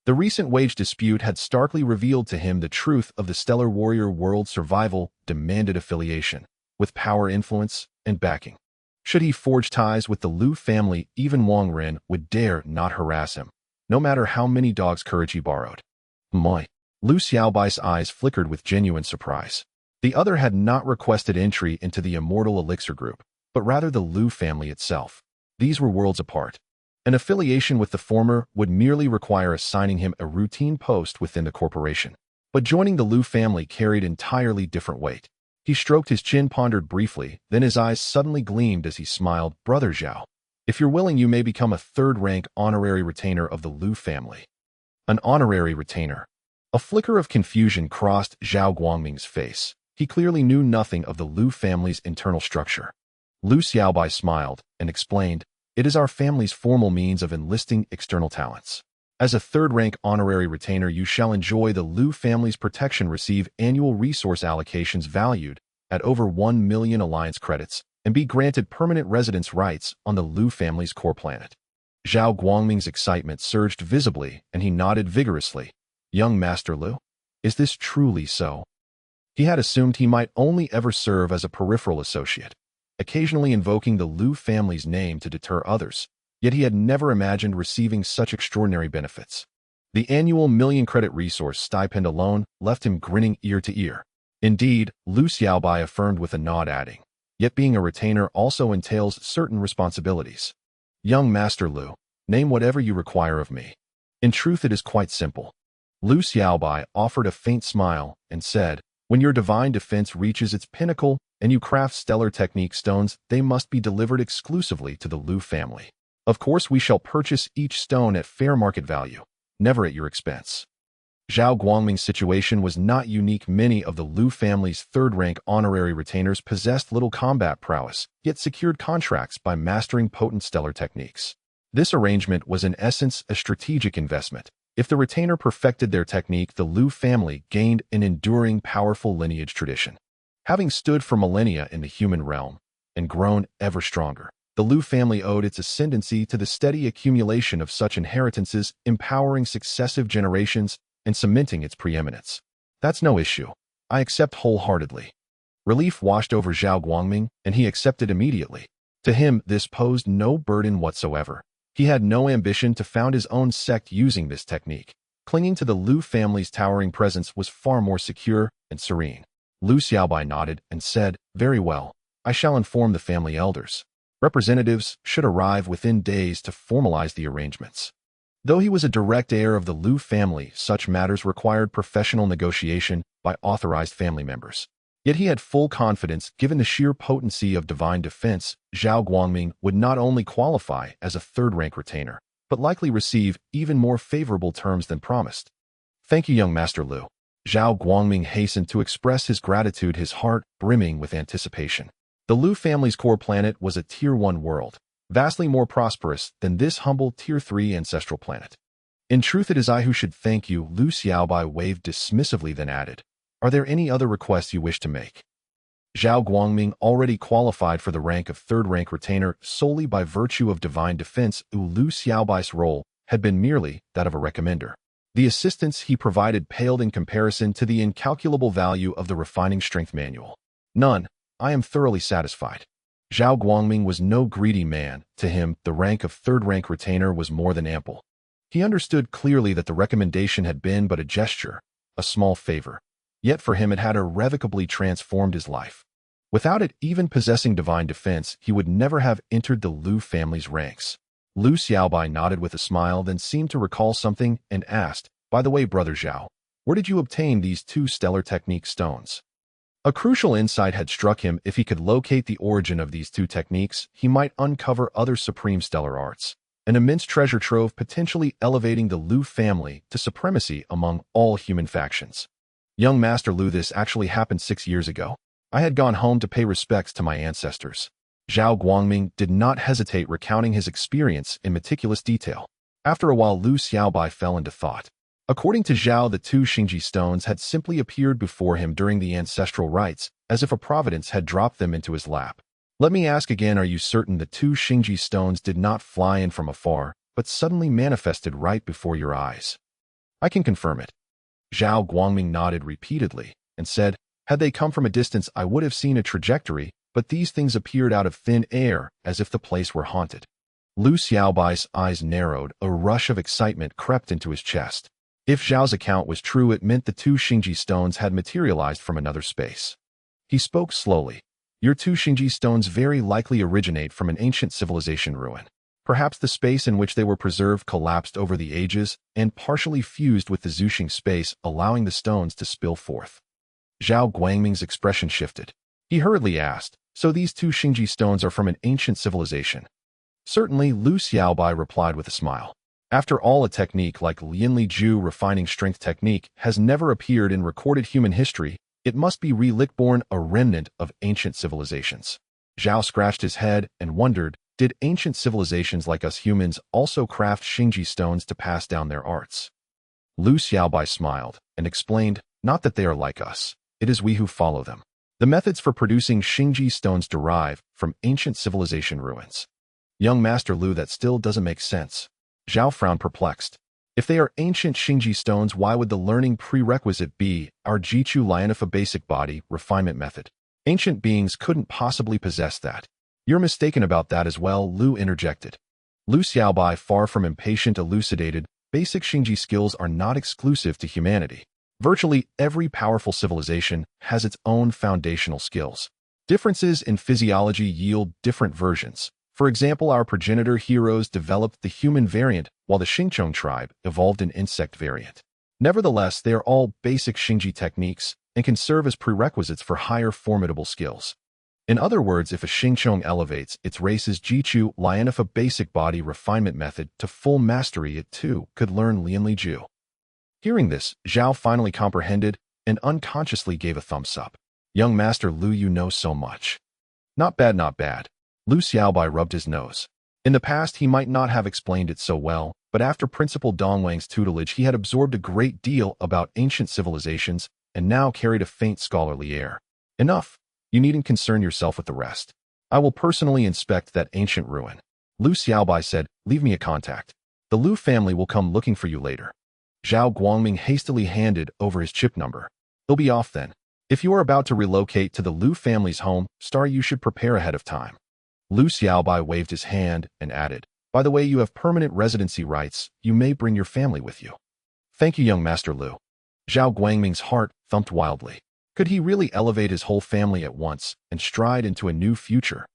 The recent wage dispute had starkly revealed to him the truth of the stellar warrior world. Survival demanded affiliation, with power, influence, and backing. Should he forge ties with the Lu family, even Wang Ren would dare not harass him, no matter how many dogs' courage he borrowed. Moi. Lu Xiaobai's eyes flickered with genuine surprise. The other had not requested entry into the Immortal Elixir Group, but rather the Lu family itself. These were worlds apart. An affiliation with the former would merely require assigning him a routine post within the corporation. But joining the Lu family carried entirely different weight. He stroked his chin, pondered briefly, then his eyes suddenly gleamed as he smiled. "Brother Zhao, if you're willing, you may become a third-rank honorary retainer of the Lu family." An honorary retainer. A flicker of confusion crossed Zhao Guangming's face. He clearly knew nothing of the Lu family's internal structure. Lu Xiaobai smiled and explained, "It is our family's formal means of enlisting external talents. As a third-rank honorary retainer, you shall enjoy the Lu family's protection, receive annual resource allocations valued at over 1 million alliance credits, and be granted permanent residence rights on the Lu family's core planet." Zhao Guangming's excitement surged visibly, and he nodded vigorously. "Young Master Lu, is this truly so?" He had assumed he might only ever serve as a peripheral associate, occasionally invoking the Lu family's name to deter others. Yet he had never imagined receiving such extraordinary benefits. The annual million-credit resource stipend alone left him grinning ear to ear. Indeed, Lu Xiaobai affirmed with a nod, adding, "Yet being a retainer also entails certain responsibilities. Young Master Lu, name whatever you require of me. In truth, it is quite simple." Lu Xiaobai offered a faint smile and said, "When your divine defense reaches its pinnacle and you craft stellar technique stones, they must be delivered exclusively to the Lu family. Of course, we shall purchase each stone at fair market value, never at your expense." Zhao Guangming's situation was not unique. Many of the Lu family's third-rank honorary retainers possessed little combat prowess, yet secured contracts by mastering potent stellar techniques. This arrangement was in essence a strategic investment. If the retainer perfected their technique, the Lu family gained an enduring, powerful lineage tradition. Having stood for millennia in the human realm and grown ever stronger, the Lu family owed its ascendancy to the steady accumulation of such inheritances, empowering successive generations and cementing its preeminence. "That's no issue. I accept wholeheartedly." Relief washed over Zhao Guangming, and he accepted immediately. To him, this posed no burden whatsoever. He had no ambition to found his own sect using this technique. Clinging to the Lu family's towering presence was far more secure and serene. Lu Xiaobai nodded and said, "Very well. I shall inform the family elders. Representatives should arrive within days to formalize the arrangements." Though he was a direct heir of the Lu family, such matters required professional negotiation by authorized family members. Yet he had full confidence, given the sheer potency of divine defense, Zhao Guangming would not only qualify as a third-rank retainer, but likely receive even more favorable terms than promised. "Thank you, young Master Lu." Zhao Guangming hastened to express his gratitude, his heart brimming with anticipation. The Lu family's core planet was a Tier 1 world, vastly more prosperous than this humble Tier 3 ancestral planet. "In truth, it is I who should thank you," Lu Xiaobai waved dismissively, then added, Are there any other requests you wish to make? Zhao Guangming already qualified for the rank of third-rank retainer solely by virtue of divine defense. Lu Xiaobai's role had been merely that of a recommender. The assistance he provided paled in comparison to the incalculable value of the refining strength manual. None. I am thoroughly satisfied. Zhao Guangming was no greedy man. To him, the rank of third-rank retainer was more than ample. He understood clearly that the recommendation had been but a gesture, a small favor. Yet for him it had irrevocably transformed his life. Without it even possessing divine defense, he would never have entered the Lu family's ranks. Lu Xiaobai nodded with a smile, then seemed to recall something and asked, "By the way, Brother Zhao, where did you obtain these two stellar technique stones?" A crucial insight had struck him. If he could locate the origin of these two techniques, he might uncover other supreme stellar arts, an immense treasure trove potentially elevating the Lu family to supremacy among all human factions. Young Master Lu, this actually happened 6 years ago. I had gone home to pay respects to my ancestors. Zhao Guangming did not hesitate recounting his experience in meticulous detail. After a while, Lu Xiaobai fell into thought. According to Zhao, the two Xingji stones had simply appeared before him during the ancestral rites, as if a providence had dropped them into his lap. Let me ask again, are you certain the two Xingji stones did not fly in from afar, but suddenly manifested right before your eyes? I can confirm it. Zhao Guangming nodded repeatedly and said, had they come from a distance, I would have seen a trajectory, but these things appeared out of thin air, as if the place were haunted. Lu Xiaobai's eyes narrowed, a rush of excitement crept into his chest. If Zhao's account was true, it meant the two Xingji stones had materialized from another space. He spoke slowly. Your two Xingji stones very likely originate from an ancient civilization ruin. Perhaps the space in which they were preserved collapsed over the ages and partially fused with the Zuxing space, allowing the stones to spill forth. Zhao Guangming's expression shifted. He hurriedly asked, so these two Xingji stones are from an ancient civilization? Certainly, Lu Xiaobai replied with a smile. After all, a technique like Lianli Ju refining strength technique has never appeared in recorded human history. It must be relic-born, a remnant of ancient civilizations. Zhao scratched his head and wondered, did ancient civilizations like us humans also craft Xingji stones to pass down their arts? Lu Xiaobai smiled and explained, not that they are like us. It is we who follow them. The methods for producing Xingji stones derive from ancient civilization ruins. Young Master Lu, that still doesn't make sense. Zhao frowned, perplexed. If they are ancient Xingji stones, why would the learning prerequisite be our Jichu Lianifa basic body refinement method? Ancient beings couldn't possibly possess that. You're mistaken about that as well, Lu interjected. Lu Xiaobai, far from impatient, elucidated, basic Xingji skills are not exclusive to humanity. Virtually every powerful civilization has its own foundational skills. Differences in physiology yield different versions. For example, our progenitor heroes developed the human variant, while the Xingqiang tribe evolved an insect variant. Nevertheless, they are all basic Xingji techniques and can serve as prerequisites for higher formidable skills. In other words, if a Xingqiang elevates its race's Jichu Lianifa basic body refinement method to full mastery, it too could learn Lianli Ju. Hearing this, Zhao finally comprehended and unconsciously gave a thumbs up. Young Master Lu, you know so much. Not bad, not bad. Lu Xiaobai rubbed his nose. In the past, he might not have explained it so well, but after Principal Dongwang's tutelage, he had absorbed a great deal about ancient civilizations and now carried a faint scholarly air. Enough. You needn't concern yourself with the rest. I will personally inspect that ancient ruin. Lu Xiaobai said, leave me a contact. The Lu family will come looking for you later. Zhao Guangming hastily handed over his chip number. He'll be off then. If you are about to relocate to the Lu family's home, Starry, you should prepare ahead of time. Lu Xiaobai waved his hand and added, by the way, you have permanent residency rights. You may bring your family with you. Thank you, young Master Lu. Zhao Guangming's heart thumped wildly. Could he really elevate his whole family at once and stride into a new future?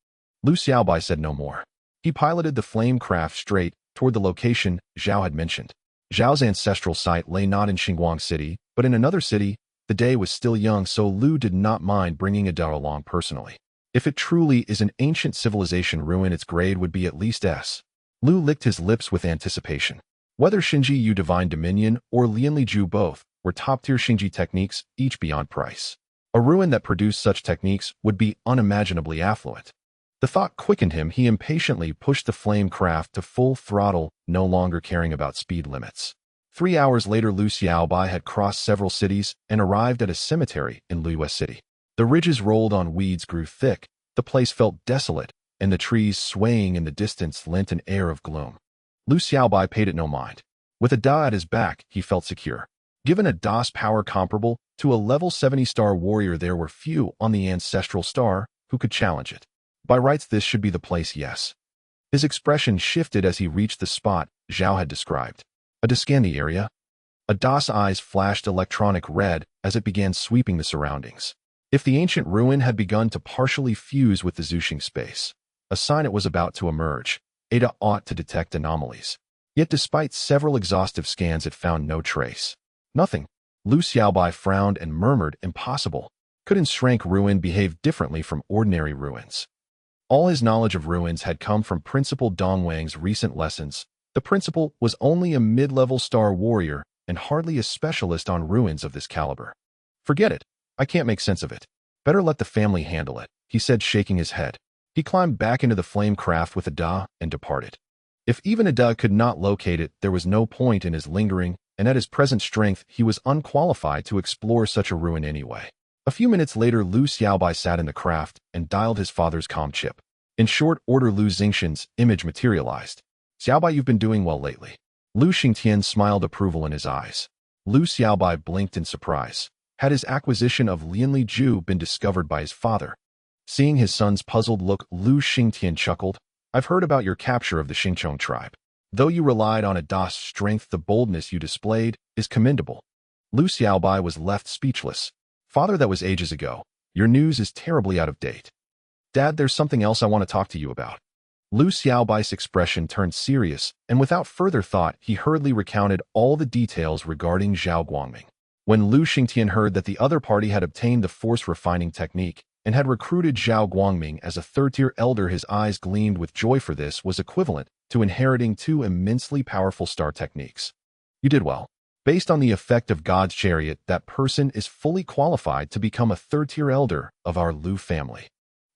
Lu Xiaobai said no more. He piloted the flame craft straight toward the location Zhao had mentioned. Zhao's ancestral site lay not in Xinguang City, but in another city. The day was still young, so Lu did not mind bringing Adele along personally. If it truly is an ancient civilization ruin, its grade would be at least S. Lu licked his lips with anticipation. Whether Xingji Yu Divine Dominion or Lianli Ju, both were top-tier Xingji techniques, each beyond price. A ruin that produced such techniques would be unimaginably affluent. The thought quickened him. He impatiently pushed the flame craft to full throttle, no longer caring about speed limits. 3 hours later, Lu Xiaobai had crossed several cities and arrived at a cemetery in Luo City. The ridges rolled on, weeds grew thick, the place felt desolate, and the trees swaying in the distance lent an air of gloom. Lu Xiaobai paid it no mind. With a Da at his back, he felt secure. Given a Da's power comparable to a level 70 star warrior, there were few on the ancestral star who could challenge it. By rights, this should be the place, yes. His expression shifted as he reached the spot Zhao had described. To scan the area. A Da's eyes flashed electronic red as it began sweeping the surroundings. If the ancient ruin had begun to partially fuse with the Zuxing space, a sign it was about to emerge, Ada ought to detect anomalies. Yet despite several exhaustive scans, it found no trace. Nothing. Lu Xiaobai frowned and murmured, impossible. Couldn't Shrank ruin behave differently from ordinary ruins? All his knowledge of ruins had come from Principal Dongwang's recent lessons. The principal was only a mid-level star warrior and hardly a specialist on ruins of this caliber. Forget it. I can't make sense of it. Better let the family handle it, he said, shaking his head. He climbed back into the flame craft with Ada and departed. If even Ada could not locate it, there was no point in his lingering, and at his present strength, he was unqualified to explore such a ruin anyway. A few minutes later, Lu Xiaobai sat in the craft and dialed his father's comm chip. In short order, Lu Xingxian's image materialized. Xiaobai, you've been doing well lately. Lu Xingtian smiled approval in his eyes. Lu Xiaobai blinked in surprise. Had his acquisition of Lianli Ju been discovered by his father? Seeing his son's puzzled look, Lu Xingtian chuckled. I've heard about your capture of the Xingqiang tribe. Though you relied on Ada's strength, the boldness you displayed is commendable. Lu Xiaobai was left speechless. Father, that was ages ago. Your news is terribly out of date. Dad, there's something else I want to talk to you about. Lu Xiaobai's expression turned serious, and without further thought, he hurriedly recounted all the details regarding Zhao Guangming. When Lu Xingtian heard that the other party had obtained the force refining technique and had recruited Zhao Guangming as a third-tier elder, his eyes gleamed with joy, for this was equivalent to inheriting two immensely powerful star techniques. You did well. Based on the effect of God's chariot, that person is fully qualified to become a third-tier elder of our Lu family.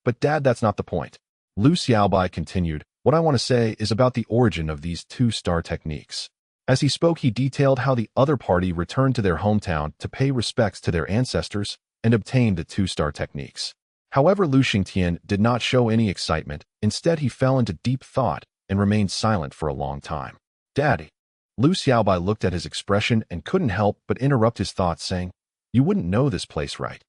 But Dad, that's not the point. Lu Xiaobai continued, what I want to say is about the origin of these two-star techniques. As he spoke, he detailed how the other party returned to their hometown to pay respects to their ancestors and obtained the two-star techniques. However, Lu Xingtian did not show any excitement. Instead, he fell into deep thought and remained silent for a long time. Daddy. Lu Xiaobai looked at his expression and couldn't help but interrupt his thoughts, saying, you wouldn't know this place, right?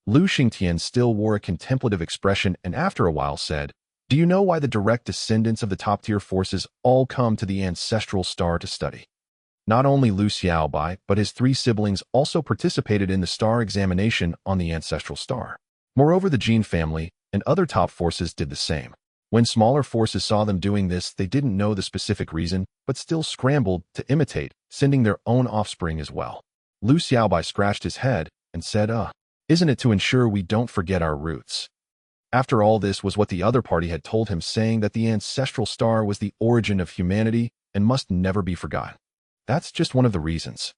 Lu Xingtian still wore a contemplative expression and after a while said, do you know why the direct descendants of the top-tier forces all come to the ancestral star to study? Not only Lu Xiaobai, but his three siblings also participated in the star examination on the ancestral star. Moreover, the Jin family and other top forces did the same. When smaller forces saw them doing this, they didn't know the specific reason, but still scrambled to imitate, sending their own offspring as well. Lu Xiaobai scratched his head and said, isn't it to ensure we don't forget our roots? After all, this was what the other party had told him, saying that the ancestral star was the origin of humanity and must never be forgotten. That's just one of the reasons.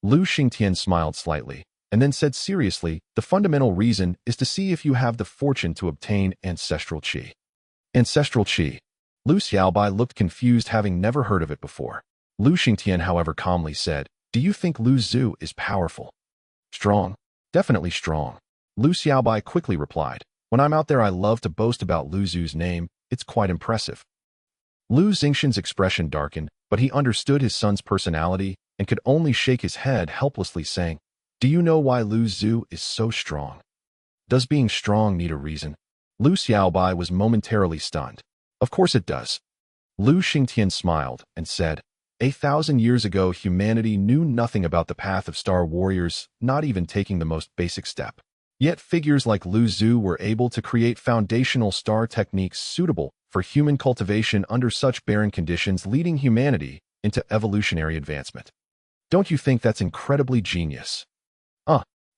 Lu Xingtian smiled slightly and then said seriously, the fundamental reason is to see if you have the fortune to obtain ancestral qi. Ancestral qi. Lu Xiaobai looked confused, having never heard of it before. Lu Xingtian, however, calmly said, do you think Lu Zhu is powerful? Strong. Definitely strong. Lu Xiaobai quickly replied, when I'm out there, I love to boast about Lu Zhu's name. It's quite impressive. Lu Xingxian's expression darkened, but he understood his son's personality and could only shake his head helplessly, saying, do you know why Lu Zhu is so strong? Does being strong need a reason? Lu Xiaobai was momentarily stunned. Of course it does. Lu Xingtian smiled and said, 1,000 years ago, humanity knew nothing about the path of star warriors, not even taking the most basic step. Yet figures like Lu Zhu were able to create foundational star techniques suitable for human cultivation under such barren conditions, leading humanity into evolutionary advancement. Don't you think that's incredibly genius?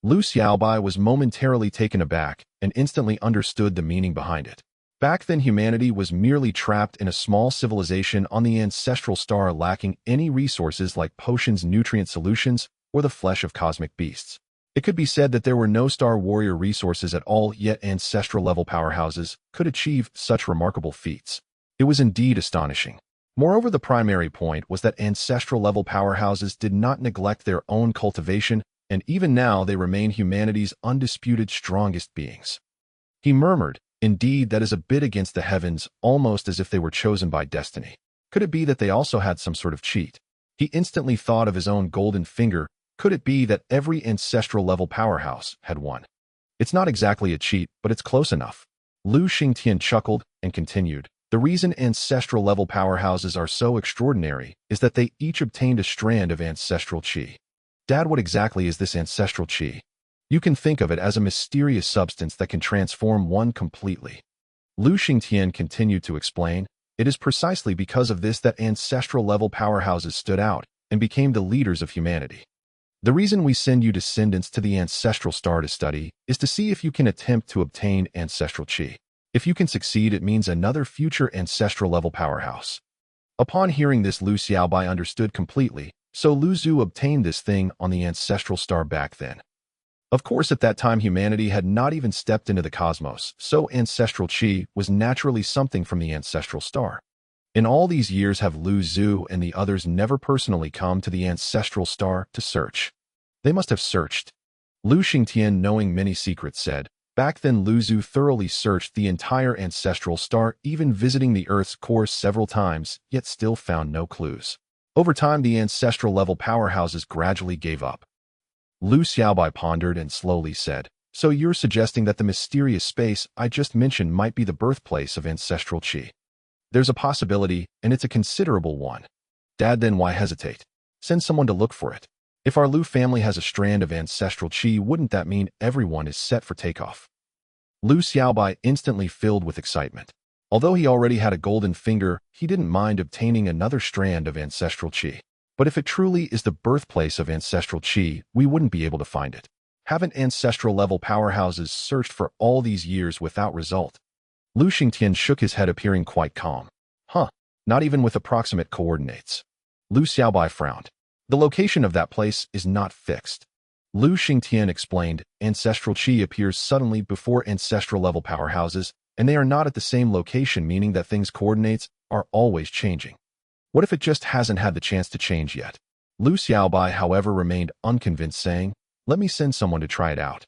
Lu Xiaobai was momentarily taken aback and instantly understood the meaning behind it. Back then, humanity was merely trapped in a small civilization on the ancestral star, lacking any resources like potions, nutrient solutions, or the flesh of cosmic beasts. It could be said that there were no star warrior resources at all, yet ancestral-level powerhouses could achieve such remarkable feats. It was indeed astonishing. Moreover, the primary point was that ancestral-level powerhouses did not neglect their own cultivation, and even now they remain humanity's undisputed strongest beings. He murmured, "Indeed, that is a bit against the heavens, almost as if they were chosen by destiny. Could it be that they also had some sort of cheat?" He instantly thought of his own golden finger. Could it be that every ancestral-level powerhouse had one? It's not exactly a cheat, but it's close enough. Lu Xingtian chuckled and continued, "The reason ancestral-level powerhouses are so extraordinary is that they each obtained a strand of ancestral qi." Dad, what exactly is this ancestral qi? You can think of it as a mysterious substance that can transform one completely. Lu Xingtian continued to explain, "It is precisely because of this that ancestral-level powerhouses stood out and became the leaders of humanity. The reason we send you descendants to the ancestral star to study is to see if you can attempt to obtain ancestral qi. If you can succeed, it means another future ancestral-level powerhouse." Upon hearing this, Lu Xiaobai understood completely, so Lu Zhu obtained this thing on the ancestral star back then. Of course, at that time humanity had not even stepped into the cosmos, so ancestral qi was naturally something from the ancestral star. In all these years have Lu Zhu and the others never personally come to the ancestral star to search. They must have searched. Lu Xingtian, knowing many secrets, said, "Back then Lu Zhu thoroughly searched the entire ancestral star, even visiting the Earth's core several times, yet still found no clues. Over time, the ancestral-level powerhouses gradually gave up." Lu Xiaobai pondered and slowly said, "So you're suggesting that the mysterious space I just mentioned might be the birthplace of ancestral qi? There's a possibility, and it's a considerable one." "Dad, then why hesitate? Send someone to look for it. If our Lu family has a strand of ancestral qi, wouldn't that mean everyone is set for takeoff?" Lu Xiaobai instantly filled with excitement. Although he already had a golden finger, he didn't mind obtaining another strand of ancestral qi. But if it truly is the birthplace of ancestral qi, we wouldn't be able to find it. Haven't ancestral-level powerhouses searched for all these years without result? Lu Xingtian shook his head, appearing quite calm. "Huh, not even with approximate coordinates." Lu Xiaobai frowned. "The location of that place is not fixed." Lu Xingtian explained, "Ancestral qi appears suddenly before ancestral-level powerhouses, and they are not at the same location, meaning that things' coordinates are always changing. What if it just hasn't had the chance to change yet?" Lu Xiaobai, however, remained unconvinced, saying, "Let me send someone to try it out."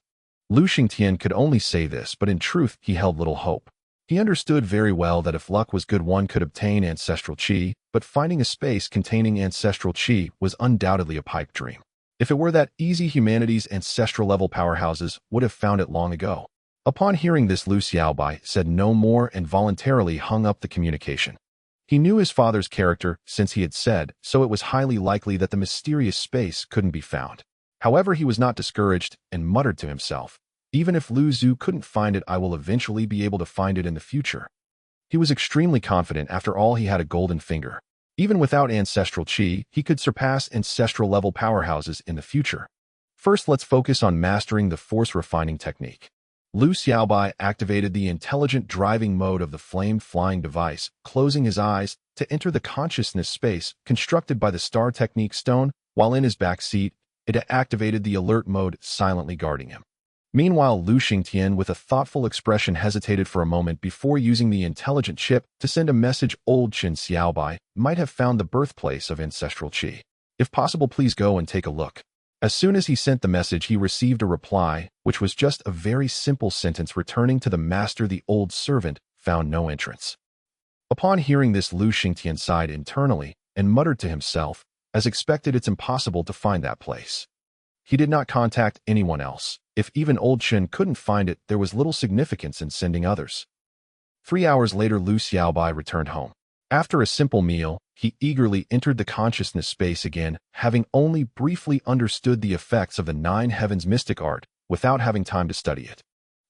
Lu Xingtian could only say this, but in truth he held little hope. He understood very well that if luck was good, one could obtain ancestral qi, but finding a space containing ancestral qi was undoubtedly a pipe dream. If it were that easy, humanity's ancestral-level powerhouses would have found it long ago. Upon hearing this, Lu Xiaobai said no more and voluntarily hung up the communication. He knew his father's character, since he had said, so it was highly likely that the mysterious space couldn't be found. However, he was not discouraged and muttered to himself, "Even if Lu Zhu couldn't find it, I will eventually be able to find it in the future." He was extremely confident. After all, he had a golden finger. Even without ancestral qi, he could surpass ancestral-level powerhouses in the future. First, let's focus on mastering the force-refining technique. Lu Xiaobai activated the intelligent driving mode of the flame-flying device, closing his eyes to enter the consciousness space constructed by the star technique stone. While in his back seat, it activated the alert mode, silently guarding him. Meanwhile, Lu Xingtian, with a thoughtful expression, hesitated for a moment before using the intelligent chip to send a message. Old Qin Xiaobai might have found the birthplace of ancestral qi. If possible, please go and take a look. As soon as he sent the message, he received a reply, which was just a very simple sentence returning to the master. The old servant found no entrance. Upon hearing this, Lu Xingtian sighed internally and muttered to himself, as expected, it's impossible to find that place. He did not contact anyone else. If even Old Chen couldn't find it, there was little significance in sending others. 3 hours later, Lu Xiaobai returned home. After a simple meal, he eagerly entered the consciousness space again, having only briefly understood the effects of the 9 heavens mystic art, without having time to study it.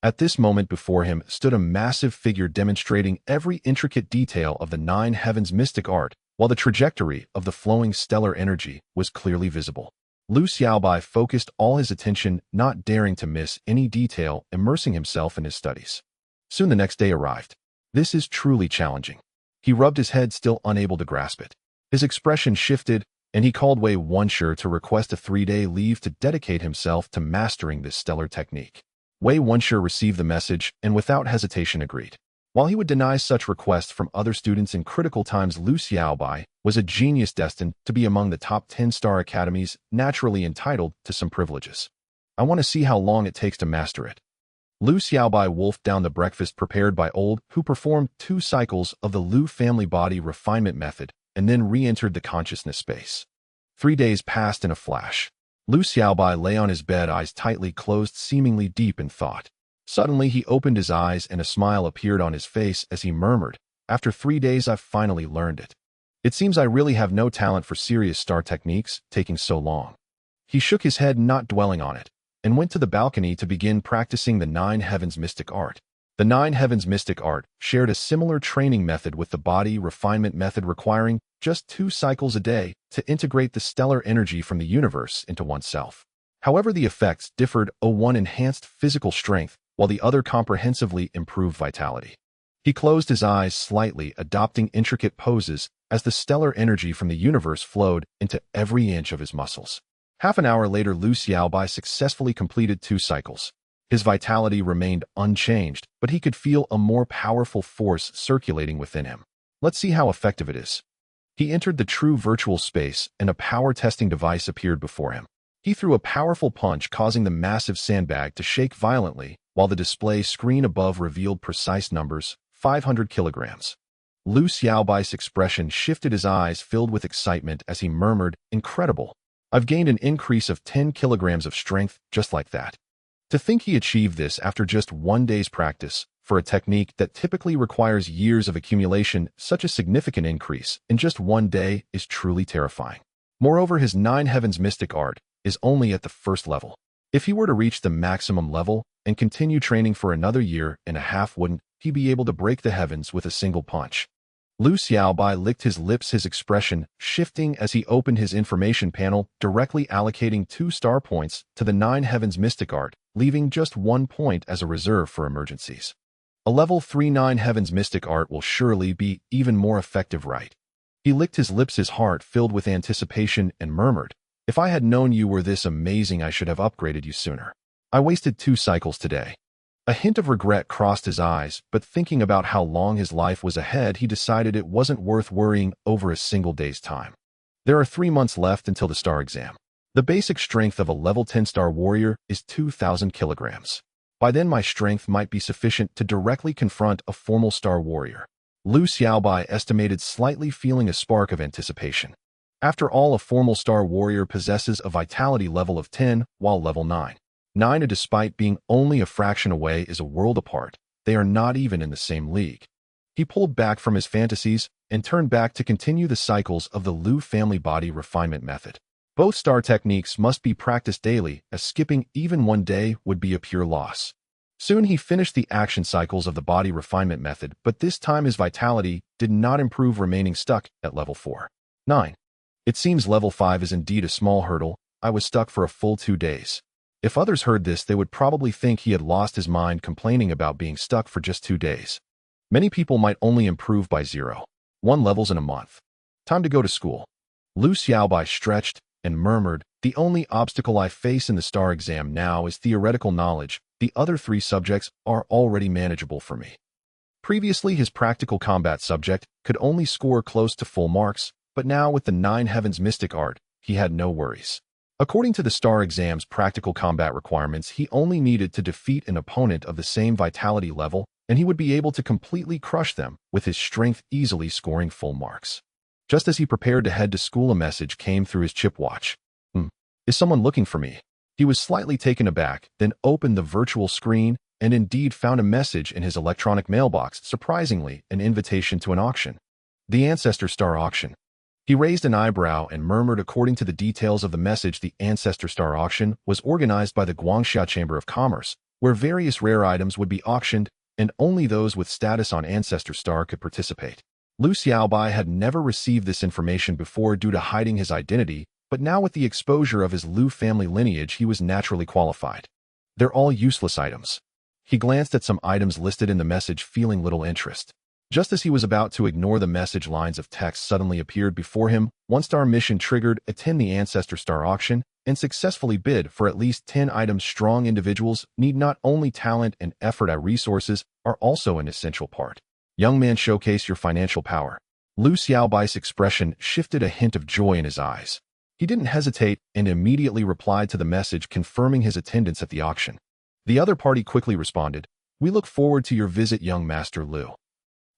At this moment, before him stood a massive figure demonstrating every intricate detail of the 9 heavens mystic art, while the trajectory of the flowing stellar energy was clearly visible. Lu Xiaobai focused all his attention, not daring to miss any detail, immersing himself in his studies. Soon the next day arrived. This is truly challenging. He rubbed his head, still unable to grasp it. His expression shifted, and he called Wei Wunshe to request a 3-day leave to dedicate himself to mastering this stellar technique. Wei Wunshe received the message and without hesitation agreed. While he would deny such requests from other students in critical times, Lu Xiaobai was a genius destined to be among the top 10-star academies, naturally entitled to some privileges. I want to see how long it takes to master it. Lu Xiaobai wolfed down the breakfast prepared by Old, who performed 2 cycles of the Lu family body refinement method and then re-entered the consciousness space. 3 days passed in a flash. Lu Xiaobai lay on his bed, eyes tightly closed, seemingly deep in thought. Suddenly, he opened his eyes and a smile appeared on his face as he murmured, "After 3 days, I've finally learned it. It seems I really have no talent for serious star techniques, taking so long." He shook his head, not dwelling on it, and went to the balcony to begin practicing the 9 Heavens mystic art. The 9 Heavens mystic art shared a similar training method with the body refinement method, requiring just 2 cycles a day to integrate the stellar energy from the universe into oneself. However, the effects differed. One enhanced physical strength, while the other comprehensively improved vitality. He closed his eyes slightly, adopting intricate poses as the stellar energy from the universe flowed into every inch of his muscles. Half an hour later, Lu Xiaobai successfully completed 2 cycles. His vitality remained unchanged, but he could feel a more powerful force circulating within him. Let's see how effective it is. He entered the true virtual space, and a power testing device appeared before him. He threw a powerful punch, causing the massive sandbag to shake violently, while the display screen above revealed precise numbers, 500 kilograms. Lu Xiaobai's expression shifted, his eyes filled with excitement as he murmured, "Incredible. I've gained an increase of 10 kilograms of strength just like that." To think he achieved this after just 1 day's practice, for a technique that typically requires years of accumulation, such a significant increase in just 1 day is truly terrifying. Moreover, his 9 Heavens mystic art is only at the first level. If he were to reach the maximum level and continue training for another year and a half, wouldn't he be able to break the heavens with a single punch? Lu Xiaobai licked his lips, his expression shifting as he opened his information panel, directly allocating 2 star points to the 9 Heavens mystic art, leaving just 1 point as a reserve for emergencies. A level 3 9 Heavens mystic art will surely be even more effective, right? He licked his lips, his heart filled with anticipation, and murmured, "If I had known you were this amazing, I should have upgraded you sooner. I wasted 2 cycles today." A hint of regret crossed his eyes, but thinking about how long his life was ahead, he decided it wasn't worth worrying over a single day's time. There are 3 months left until the star exam. The basic strength of a level 10-star warrior is 2,000 kilograms. By then, my strength might be sufficient to directly confront a formal star warrior. Lu Xiaobai estimated, slightly feeling a spark of anticipation. After all, a formal star warrior possesses a vitality level of 10, while level 9, despite being only a fraction away, is a world apart. They are not even in the same league. He pulled back from his fantasies and turned back to continue the cycles of the Lu family body refinement method. Both star techniques must be practiced daily, as skipping even 1 day would be a pure loss. Soon he finished the action cycles of the body refinement method, but this time his vitality did not improve, remaining stuck at level 4. 9. It seems level 5 is indeed a small hurdle. I was stuck for a full 2 days. If others heard this, they would probably think he had lost his mind, complaining about being stuck for just 2 days. Many people might only improve by 0.1 levels in a month. Time to go to school. Lu Xiaobai stretched and murmured, "The only obstacle I face in the star exam now is theoretical knowledge. The other 3 subjects are already manageable for me." Previously, his practical combat subject could only score close to full marks, but now with the 9 Heavens mystic art, he had no worries. According to the star exam's practical combat requirements, he only needed to defeat an opponent of the same vitality level, and he would be able to completely crush them with his strength, easily scoring full marks. Just as he prepared to head to school, a message came through his chip watch. Is someone looking for me?" He was slightly taken aback, then opened the virtual screen and indeed found a message in his electronic mailbox, surprisingly, an invitation to an auction. The Ancestor Star Auction. He raised an eyebrow and murmured, according to the details of the message, the Ancestor Star Auction was organized by the Guangxia Chamber of Commerce, where various rare items would be auctioned, and only those with status on Ancestor Star could participate. Lu Xiaobai had never received this information before due to hiding his identity, but now with the exposure of his Lu family lineage, he was naturally qualified. They're all useless items. He glanced at some items listed in the message, feeling little interest. Just as he was about to ignore the message, lines of text suddenly appeared before him. 1-star mission triggered. Attend the Ancestor Star Auction and successfully bid for at least 10 items. Strong individuals need not only talent and effort, as resources are also an essential part. Young man, showcase your financial power. Lu Xiaobai's expression shifted, a hint of joy in his eyes. He didn't hesitate and immediately replied to the message confirming his attendance at the auction. The other party quickly responded, "We look forward to your visit, young Master Lu."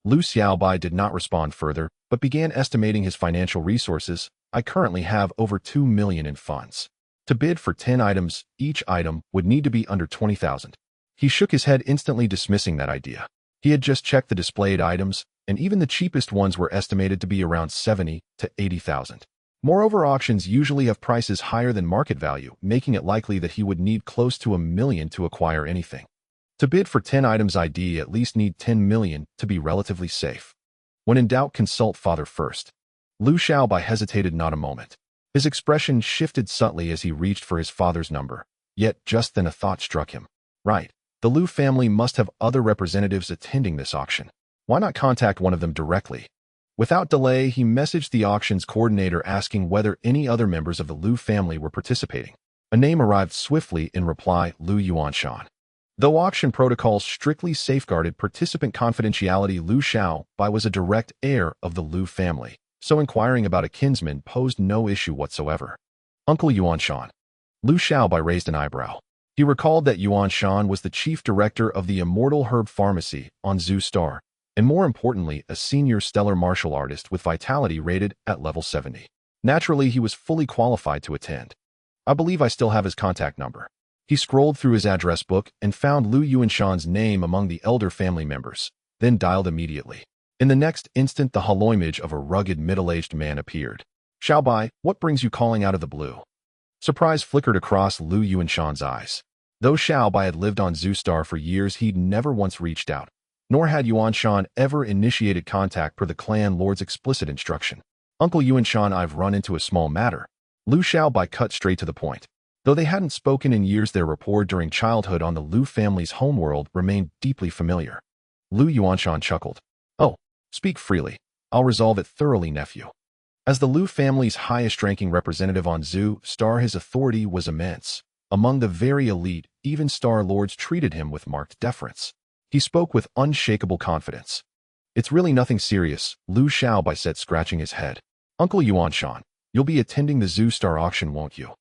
Lu Xiaobai did not respond further, but began estimating his financial resources. "I currently have over 2 million in funds. To bid for 10 items, each item would need to be under 20,000. He shook his head, instantly dismissing that idea. He had just checked the displayed items, and even the cheapest ones were estimated to be around 70 to 80,000. Moreover, auctions usually have prices higher than market value, making it likely that he would need close to 1 million to acquire anything. To bid for 10 items, ID at least need 10 million to be relatively safe. When in doubt, consult father first. Lu Xiaobai hesitated not a moment. His expression shifted subtly as he reached for his father's number. Yet just then a thought struck him. Right, the Lu family must have other representatives attending this auction. Why not contact one of them directly? Without delay, he messaged the auction's coordinator asking whether any other members of the Lu family were participating. A name arrived swiftly in reply: Lu Yuanshan. Though auction protocols strictly safeguarded participant confidentiality, Lu Xiaobai was a direct heir of the Lu family, so inquiring about a kinsman posed no issue whatsoever. Uncle Yuanshan. Lu Xiaobai raised an eyebrow. He recalled that Yuanshan was the chief director of the Immortal Herb Pharmacy on Zoo Star, and more importantly, a senior stellar martial artist with vitality rated at level 70. Naturally, he was fully qualified to attend. I believe I still have his contact number. He scrolled through his address book and found Lu Yuanshan's name among the elder family members, then dialed immediately. In the next instant, the hollow image of a rugged, middle-aged man appeared. "Xiaobai, what brings you calling out of the blue?" Surprise flickered across Lu Yuanshan's eyes. Though Xiaobai had lived on Zoo Star for years, he'd never once reached out, nor had Yuanshan ever initiated contact per the clan lord's explicit instruction. "Uncle Yuanshan, I've run into a small matter." Lu Xiaobai cut straight to the point. Though they hadn't spoken in years, their rapport during childhood on the Lu family's homeworld remained deeply familiar. Lu Yuanshan chuckled. "Oh, speak freely. I'll resolve it thoroughly, nephew." As the Lu family's highest-ranking representative on Zoo Star, his authority was immense. Among the very elite, even Star Lords treated him with marked deference. He spoke with unshakable confidence. "It's really nothing serious," Lu Xiaobai said, scratching his head. "Uncle Yuanshan, you'll be attending the Zoo Star auction, won't you?"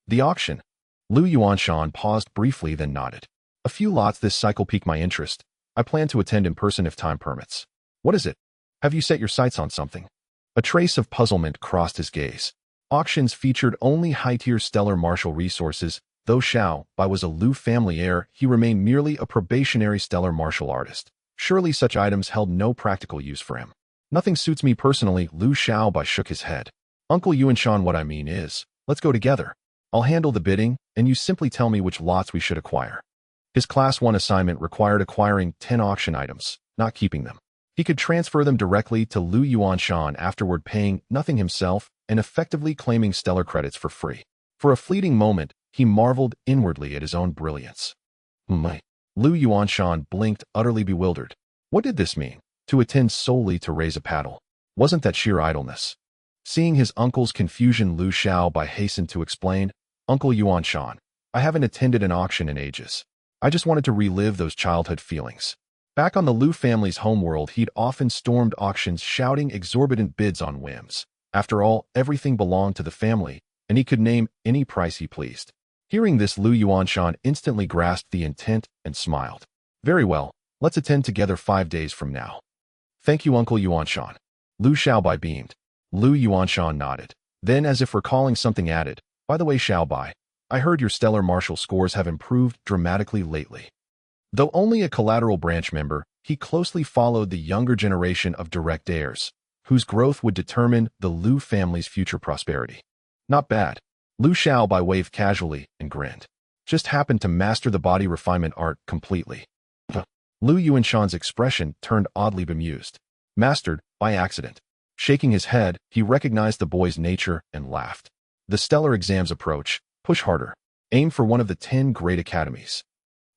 "The auction?" Lu Yuanshan paused briefly, then nodded. "A few lots this cycle piqued my interest. I plan to attend in person if time permits." "What is it? Have you set your sights on something?" A trace of puzzlement crossed his gaze. Auctions featured only high-tier stellar martial resources. Though Xiaobai was a Lu family heir, he remained merely a probationary stellar martial artist. Surely such items held no practical use for him. "Nothing suits me personally," Lu Xiaobai shook his head. "Uncle Yuanshan, what I mean is, let's go together. I'll handle the bidding, and you simply tell me which lots we should acquire." His Class 1 assignment required acquiring 10 auction items, not keeping them. He could transfer them directly to Lu Yuanshan, afterward paying nothing himself and effectively claiming stellar credits for free. For a fleeting moment, he marveled inwardly at his own brilliance. Lu Yuanshan blinked, utterly bewildered. What did this mean? To attend solely to raise a paddle? Wasn't that sheer idleness? Seeing his uncle's confusion, Lu Xiaobai hastened to explain, "Uncle Yuanshan, I haven't attended an auction in ages. I just wanted to relive those childhood feelings." Back on the Lu family's homeworld, he'd often stormed auctions shouting exorbitant bids on whims. After all, everything belonged to the family, and he could name any price he pleased. Hearing this, Lu Yuanshan instantly grasped the intent and smiled. "Very well, let's attend together 5 days from now." "Thank you, Uncle Yuanshan." Lu Xiaobai beamed. Lu Yuanshan nodded. Then, as if recalling something, added, "By the way, Xiaobai, I heard your stellar martial scores have improved dramatically lately." Though only a collateral branch member, he closely followed the younger generation of direct heirs, whose growth would determine the Lu family's future prosperity. "Not bad." Lu Xiaobai waved casually and grinned. "Just happened to master the body refinement art completely." Lu Yuanshan's expression turned oddly bemused. "Mastered by accident." Shaking his head, he recognized the boy's nature and laughed. "The stellar exams approach. Push harder. Aim for one of the 10 great academies.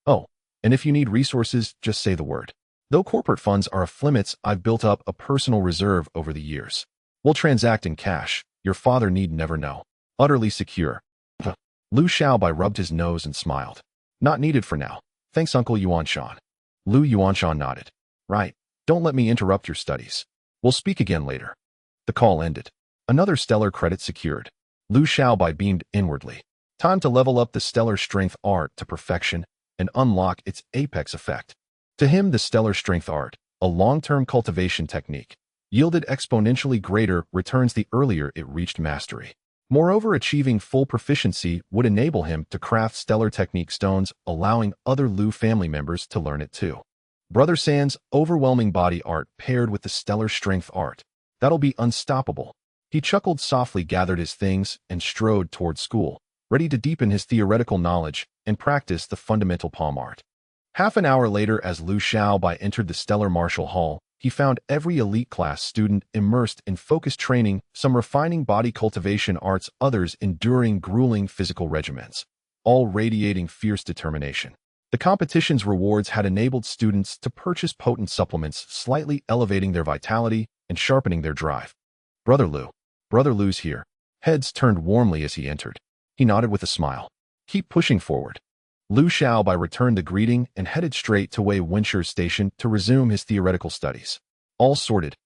Oh, and if you need resources, just say the word. Though corporate funds are off limits, I've built up a personal reserve over the years. We'll transact in cash. Your father need never know. Utterly secure." Lu Xiaobai rubbed his nose and smiled. Not needed for now. Thanks, Uncle Yuanshan. Lu Yuanshan nodded. Right. Don't let me interrupt your studies. We'll speak again later. The call ended. Another stellar credit secured. Lu Xiaobai beamed inwardly. Time to level up the stellar strength art to perfection and unlock its apex effect. To him, the stellar strength art, a long-term cultivation technique, yielded exponentially greater returns the earlier it reached mastery. Moreover, achieving full proficiency would enable him to craft stellar technique stones, allowing other Lu family members to learn it too. Brother San's overwhelming body art paired with the stellar strength art. That'll be unstoppable. He chuckled softly, gathered his things, and strode toward school, ready to deepen his theoretical knowledge and practice the fundamental palm art. Half an hour later, as Lu Xiaobai entered the stellar martial hall, he found every elite class student immersed in focused training, some refining body cultivation arts, others enduring grueling physical regimens, all radiating fierce determination. The competition's rewards had enabled students to purchase potent supplements, slightly elevating their vitality and sharpening their drive. Brother Lu's here. Heads turned warmly as he entered. He nodded with a smile. Keep pushing forward. Lu Xiaobai returned the greeting and headed straight to Wei Wunshi's station to resume his theoretical studies. All sorted.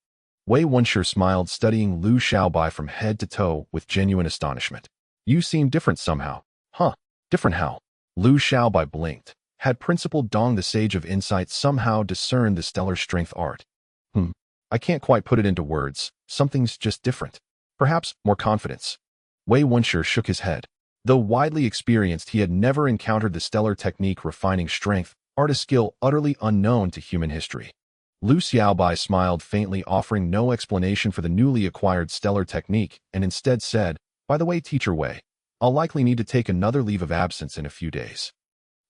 Wei Wunshi smiled, studying Lu Xiaobai from head to toe with genuine astonishment. You seem different somehow. Huh? Different how? Lu Xiaobai blinked. Had Principal Dong, the Sage of Insight, somehow discerned the stellar strength art? I can't quite put it into words. Something's just different. Perhaps more confidence. Wei Wunshi shook his head. Though widely experienced, he had never encountered the stellar technique refining strength, art, a skill utterly unknown to human history. Lu Xiaobai smiled faintly, offering no explanation for the newly acquired stellar technique, and instead said, By the way, Teacher Wei, I'll likely need to take another leave of absence in a few days.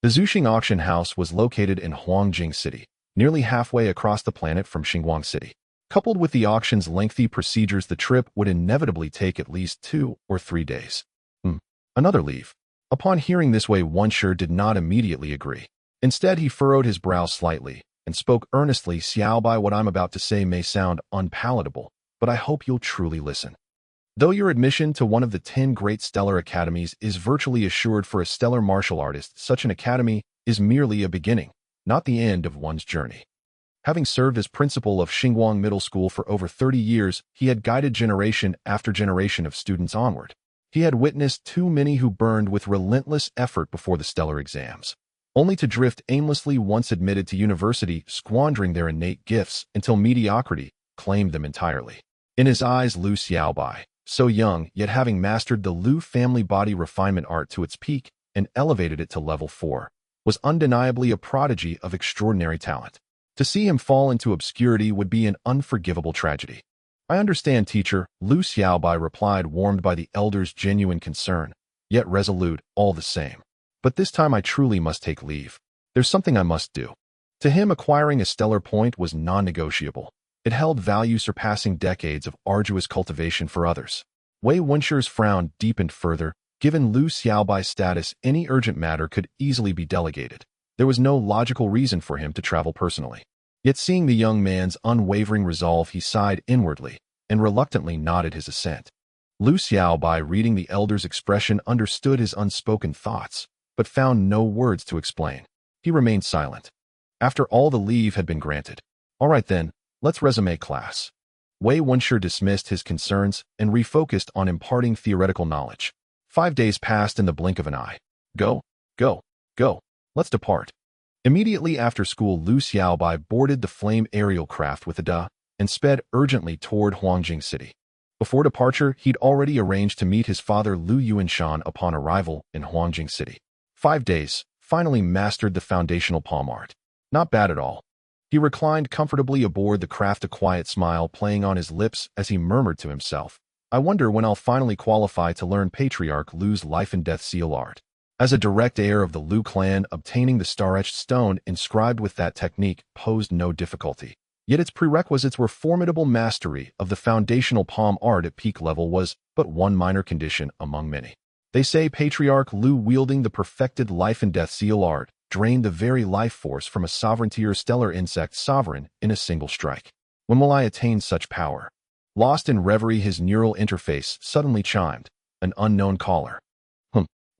The Zuxing auction house was located in Huangjing City, nearly halfway across the planet from Xinguang City. Coupled with the auction's lengthy procedures, the trip would inevitably take at least 2 or 3 days. Another leave. Upon hearing this, Wei Wunshi did not immediately agree. Instead, he furrowed his brow slightly and spoke earnestly. Xiaobai, what I'm about to say may sound unpalatable, but I hope you'll truly listen. Though your admission to one of the 10 great stellar academies is virtually assured for a stellar martial artist, such an academy is merely a beginning, not the end of one's journey. Having served as principal of Xinguang Middle School for over 30 years, he had guided generation after generation of students onward. He had witnessed too many who burned with relentless effort before the stellar exams, only to drift aimlessly once admitted to university, squandering their innate gifts until mediocrity claimed them entirely. In his eyes, Lu Xiaobai, so young yet having mastered the Lu family body refinement art to its peak and elevated it to level 4, was undeniably a prodigy of extraordinary talent. To see him fall into obscurity would be an unforgivable tragedy. I understand, teacher, Lu Xiaobai replied, warmed by the elder's genuine concern, yet resolute all the same. But this time I truly must take leave. There's something I must do. To him, acquiring a stellar point was non-negotiable. It held value surpassing decades of arduous cultivation for others. Wei Wunshi's frown deepened further. Given Lu Xiaobai's status, any urgent matter could easily be delegated. There was no logical reason for him to travel personally. Yet seeing the young man's unwavering resolve, he sighed inwardly and reluctantly nodded his assent. Lu Xiaobai, reading the elder's expression, understood his unspoken thoughts, but found no words to explain. He remained silent. After all, the leave had been granted. All right then, let's resume class. Wei Wunshi dismissed his concerns and refocused on imparting theoretical knowledge. 5 days passed in the blink of an eye. Go. Let's depart. Immediately after school, Lu Xiaobai boarded the flame aerial craft with Ada and sped urgently toward Huangjing City. Before departure, he'd already arranged to meet his father Lu Yuanshan upon arrival in Huangjing City. 5 days, finally mastered the foundational palm art. Not bad at all. He reclined comfortably aboard the craft, a quiet smile playing on his lips as he murmured to himself, I wonder when I'll finally qualify to learn Patriarch Lu's life and death seal art. As a direct heir of the Lu clan, obtaining the star-etched stone inscribed with that technique posed no difficulty. Yet its prerequisites were formidable. Mastery of the foundational palm art at peak level was but one minor condition among many. They say Patriarch Lu, wielding the perfected life and death seal art, drained the very life force from a sovereignty or stellar insect sovereign in a single strike. When will I attain such power? Lost in reverie, his neural interface suddenly chimed, an unknown caller.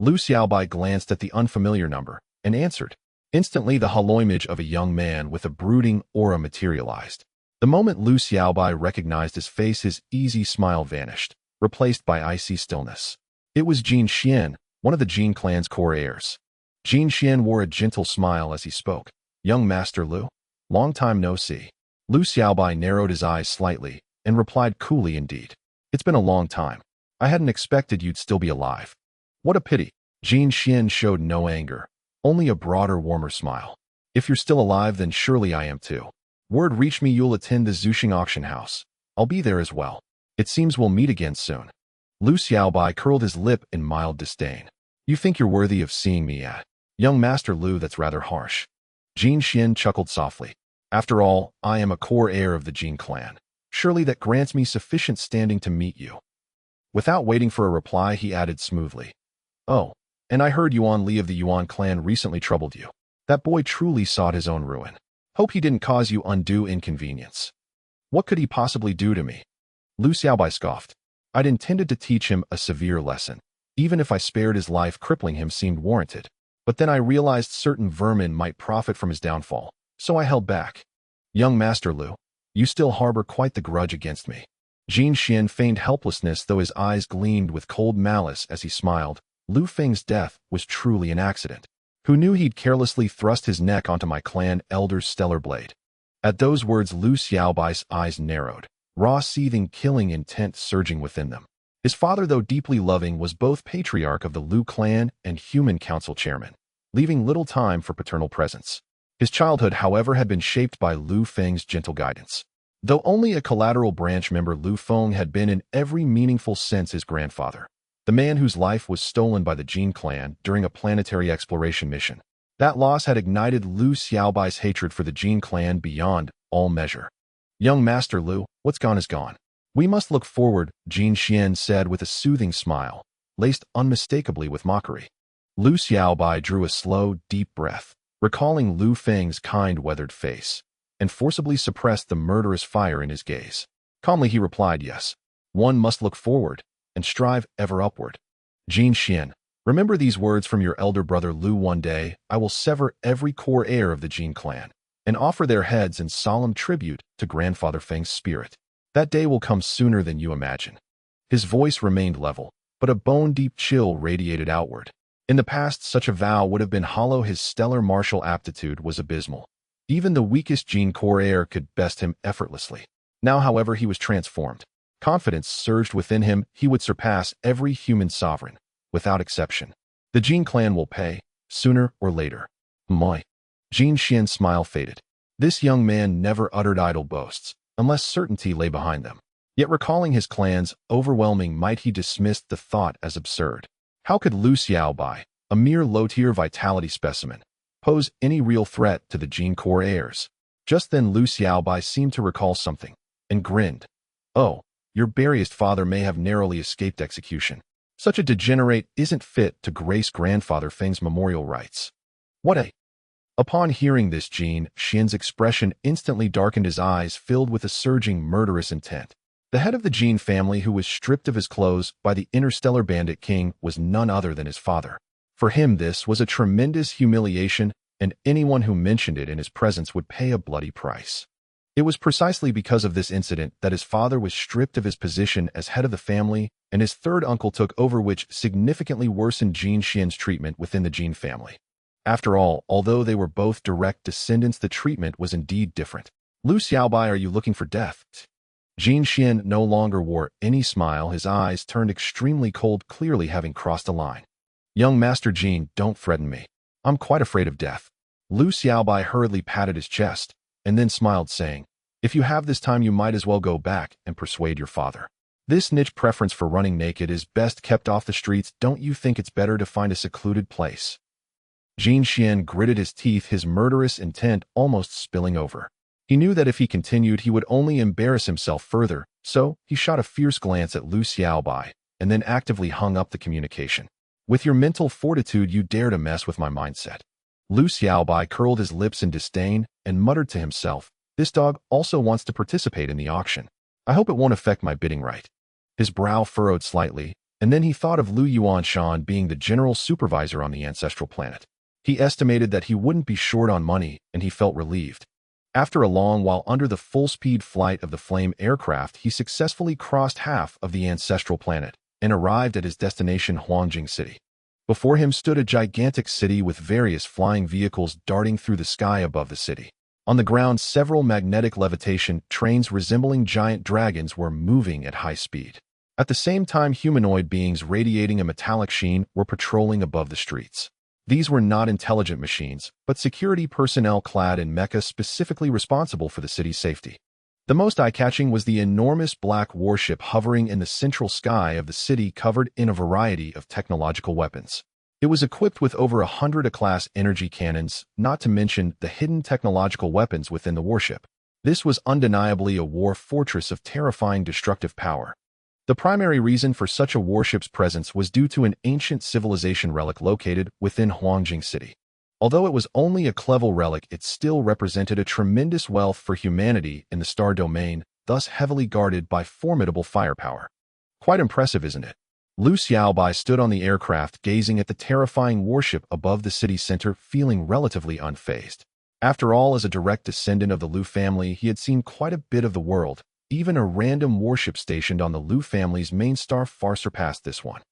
Lu Xiaobai glanced at the unfamiliar number and answered. Instantly, the hollow image of a young man with a brooding aura materialized. The moment Lu Xiaobai recognized his face, his easy smile vanished, replaced by icy stillness. It was Jin Xian, one of the Jin clan's core heirs. Jin Xian wore a gentle smile as he spoke. Young Master Lu, long time no see. Lu Xiaobai narrowed his eyes slightly and replied coolly, indeed. It's been a long time. I hadn't expected you'd still be alive. What a pity. Jin Xian showed no anger, only a broader, warmer smile. If you're still alive, then surely I am too. Word reached me you'll attend the Zuxing auction house. I'll be there as well. It seems we'll meet again soon. Lu Xiaobai curled his lip in mild disdain. You think you're worthy of seeing me at? Young Master Lu, that's rather harsh. Jin Xian chuckled softly. After all, I am a core heir of the Jin clan. Surely that grants me sufficient standing to meet you. Without waiting for a reply, he added smoothly. Oh, and I heard Yuan Li of the Yuan clan recently troubled you. That boy truly sought his own ruin. Hope he didn't cause you undue inconvenience. What could he possibly do to me? Lu Xiaobai scoffed. I'd intended to teach him a severe lesson. Even if I spared his life, crippling him seemed warranted. But then I realized certain vermin might profit from his downfall, so I held back. Young Master Lu, you still harbor quite the grudge against me. Jin Xian feigned helplessness, though his eyes gleamed with cold malice as he smiled. Lu Feng's death was truly an accident. Who knew he'd carelessly thrust his neck onto my clan elder's stellar blade? At those words, Lu Xiaobai's eyes narrowed, raw, seething, killing intent surging within them. His father, though deeply loving, was both patriarch of the Lu clan and human council chairman, leaving little time for paternal presence. His childhood, however, had been shaped by Lu Feng's gentle guidance. Though only a collateral branch member, Lu Feng had been in every meaningful sense his grandfather. The man whose life was stolen by the Jin clan during a planetary exploration mission. That loss had ignited Lu Xiaobai's hatred for the Jin clan beyond all measure. Young Master Lu, what's gone is gone. We must look forward, Jin Xian said with a soothing smile, laced unmistakably with mockery. Lu Xiaobai drew a slow, deep breath, recalling Lu Feng's kind, weathered face, and forcibly suppressed the murderous fire in his gaze. Calmly he replied, yes, one must look forward and strive ever upward. Jin Xian, remember these words from your elder brother Lu. One day, I will sever every core heir of the Jin clan and offer their heads in solemn tribute to Grandfather Feng's spirit. That day will come sooner than you imagine. His voice remained level, but a bone-deep chill radiated outward. In the past, such a vow would have been hollow. His stellar martial aptitude was abysmal. Even the weakest Jin core heir could best him effortlessly. Now, however, he was transformed. Confidence surged within him. He would surpass every human sovereign, without exception. The Jin clan will pay, sooner or later. Moi. Jin Xian's smile faded. This young man never uttered idle boasts, unless certainty lay behind them. Yet recalling his clan's overwhelming might, he dismissed the thought as absurd. How could Lu Xiaobai, a mere low-tier vitality specimen, pose any real threat to the Jin core heirs? Just then Lu Xiaobai seemed to recall something, and grinned. Oh, your buriest father may have narrowly escaped execution. Such a degenerate isn't fit to grace Grandfather Feng's memorial rites. What a... Upon hearing this, Jin Xian's expression instantly darkened, his eyes filled with a surging murderous intent. The head of the Jin family, who was stripped of his clothes by the interstellar bandit king, was none other than his father. For him, this was a tremendous humiliation, and anyone who mentioned it in his presence would pay a bloody price. It was precisely because of this incident that his father was stripped of his position as head of the family, and his third uncle took over, which significantly worsened Jin Xian's treatment within the Jin family. After all, although they were both direct descendants, the treatment was indeed different. Lu Xiaobai, are you looking for death? Jin Xian no longer wore any smile. His eyes turned extremely cold, clearly having crossed a line. Young Master Jin, don't threaten me. I'm quite afraid of death. Lu Xiaobai hurriedly patted his chest, and then smiled, saying, if you have this time, you might as well go back and persuade your father. This niche preference for running naked is best kept off the streets. Don't you think it's better to find a secluded place? Jin Xian gritted his teeth, his murderous intent almost spilling over. He knew that if he continued, he would only embarrass himself further, so he shot a fierce glance at Lu Xiaobai, and then actively hung up the communication. With your mental fortitude, you dare to mess with my mindset. Lu Xiaobai curled his lips in disdain and muttered to himself, this dog also wants to participate in the auction. I hope it won't affect my bidding right. His brow furrowed slightly, And then he thought of Lu Yuanshan being the general supervisor on the ancestral planet. He estimated that he wouldn't be short on money, and he felt relieved. After a long while under the full-speed flight of the Flame aircraft, he successfully crossed half of the ancestral planet and arrived at his destination, Huangjing City. Before him stood a gigantic city with various flying vehicles darting through the sky above the city. On the ground, several magnetic levitation trains resembling giant dragons were moving at high speed. At the same time, humanoid beings radiating a metallic sheen were patrolling above the streets. These were not intelligent machines, but security personnel clad in mecha specifically responsible for the city's safety. The most eye-catching was the enormous black warship hovering in the central sky of the city, covered in a variety of technological weapons. It was equipped with over 100 A-class energy cannons, not to mention the hidden technological weapons within the warship. This was undeniably a war fortress of terrifying destructive power. The primary reason for such a warship's presence was due to an ancient civilization relic located within Huangjing City. Although it was only a clever relic, it still represented a tremendous wealth for humanity in the star domain, thus heavily guarded by formidable firepower. Quite impressive, isn't it? Lu Xiaobai stood on the aircraft, gazing at the terrifying warship above the city center, feeling relatively unfazed. After all, as a direct descendant of the Lu family, he had seen quite a bit of the world. Even a random warship stationed on the Lu family's main star far surpassed this one.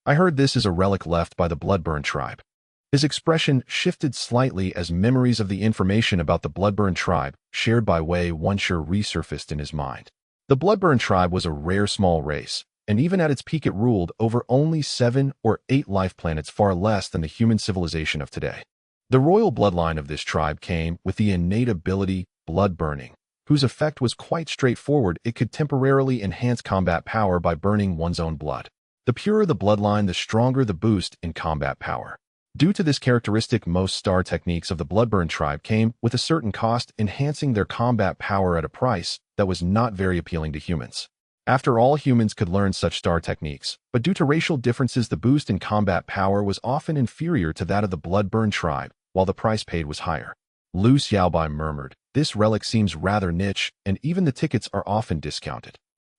I heard this is a relic left by the Bloodburn tribe. His expression shifted slightly as memories of the information about the Bloodburn tribe, shared by Wei Wunshe, resurfaced in his mind. The Bloodburn tribe was a rare small race, and even at its peak it ruled over only 7 or 8 life planets, far less than the human civilization of today. The royal bloodline of this tribe came with the innate ability, blood burning, whose effect was quite straightforward. It could temporarily enhance combat power by burning one's own blood. The purer the bloodline, the stronger the boost in combat power. Due to this characteristic, most star techniques of the Bloodburn tribe came with a certain cost, enhancing their combat power at a price that was not very appealing to humans. After all, humans could learn such star techniques, but due to racial differences, the boost in combat power was often inferior to that of the Bloodburn tribe, while the price paid was higher. Lu Xiaobai murmured, "This relic seems rather niche, and even the tickets are often discounted.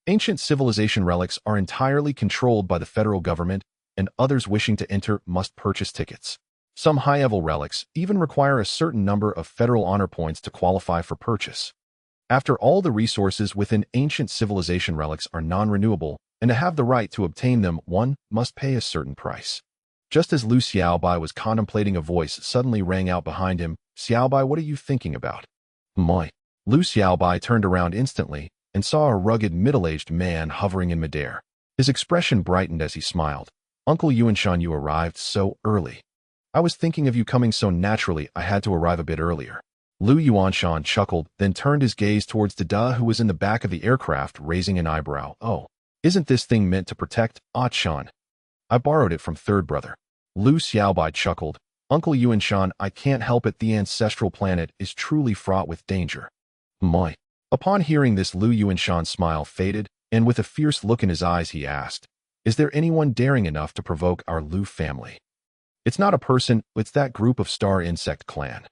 Ancient civilization relics are entirely controlled by the federal government, and others wishing to enter must purchase tickets. Some high-level relics even require a certain number of federal honor points to qualify for purchase. After all, the resources within ancient civilization relics are non-renewable, and to have the right to obtain them, one must pay a certain price." Just as Lu Xiaobai was contemplating, a voice suddenly rang out behind him. "Xiaobai, what are you thinking about?" "Moi." Lu Xiaobai turned around instantly and saw a rugged, middle-aged man hovering in midair. His expression brightened as he smiled. "Uncle Yuanshan, you arrived so early. I was thinking of you coming so naturally I had to arrive a bit earlier." Lu Yuanshan chuckled, then turned his gaze towards Dada, who was in the back of the aircraft, raising an eyebrow. "Oh, isn't this thing meant to protect Achan? I borrowed it from third brother." Lu Xiaobai chuckled. "Uncle Yuanshan, I can't help it. The ancestral planet is truly fraught with danger." "Moi." Upon hearing this, Lu Yuanshan's smile faded, and with a fierce look in his eyes, he asked, "Is there anyone daring enough to provoke our Lu family?" "It's not a person, it's that group of star insect clan."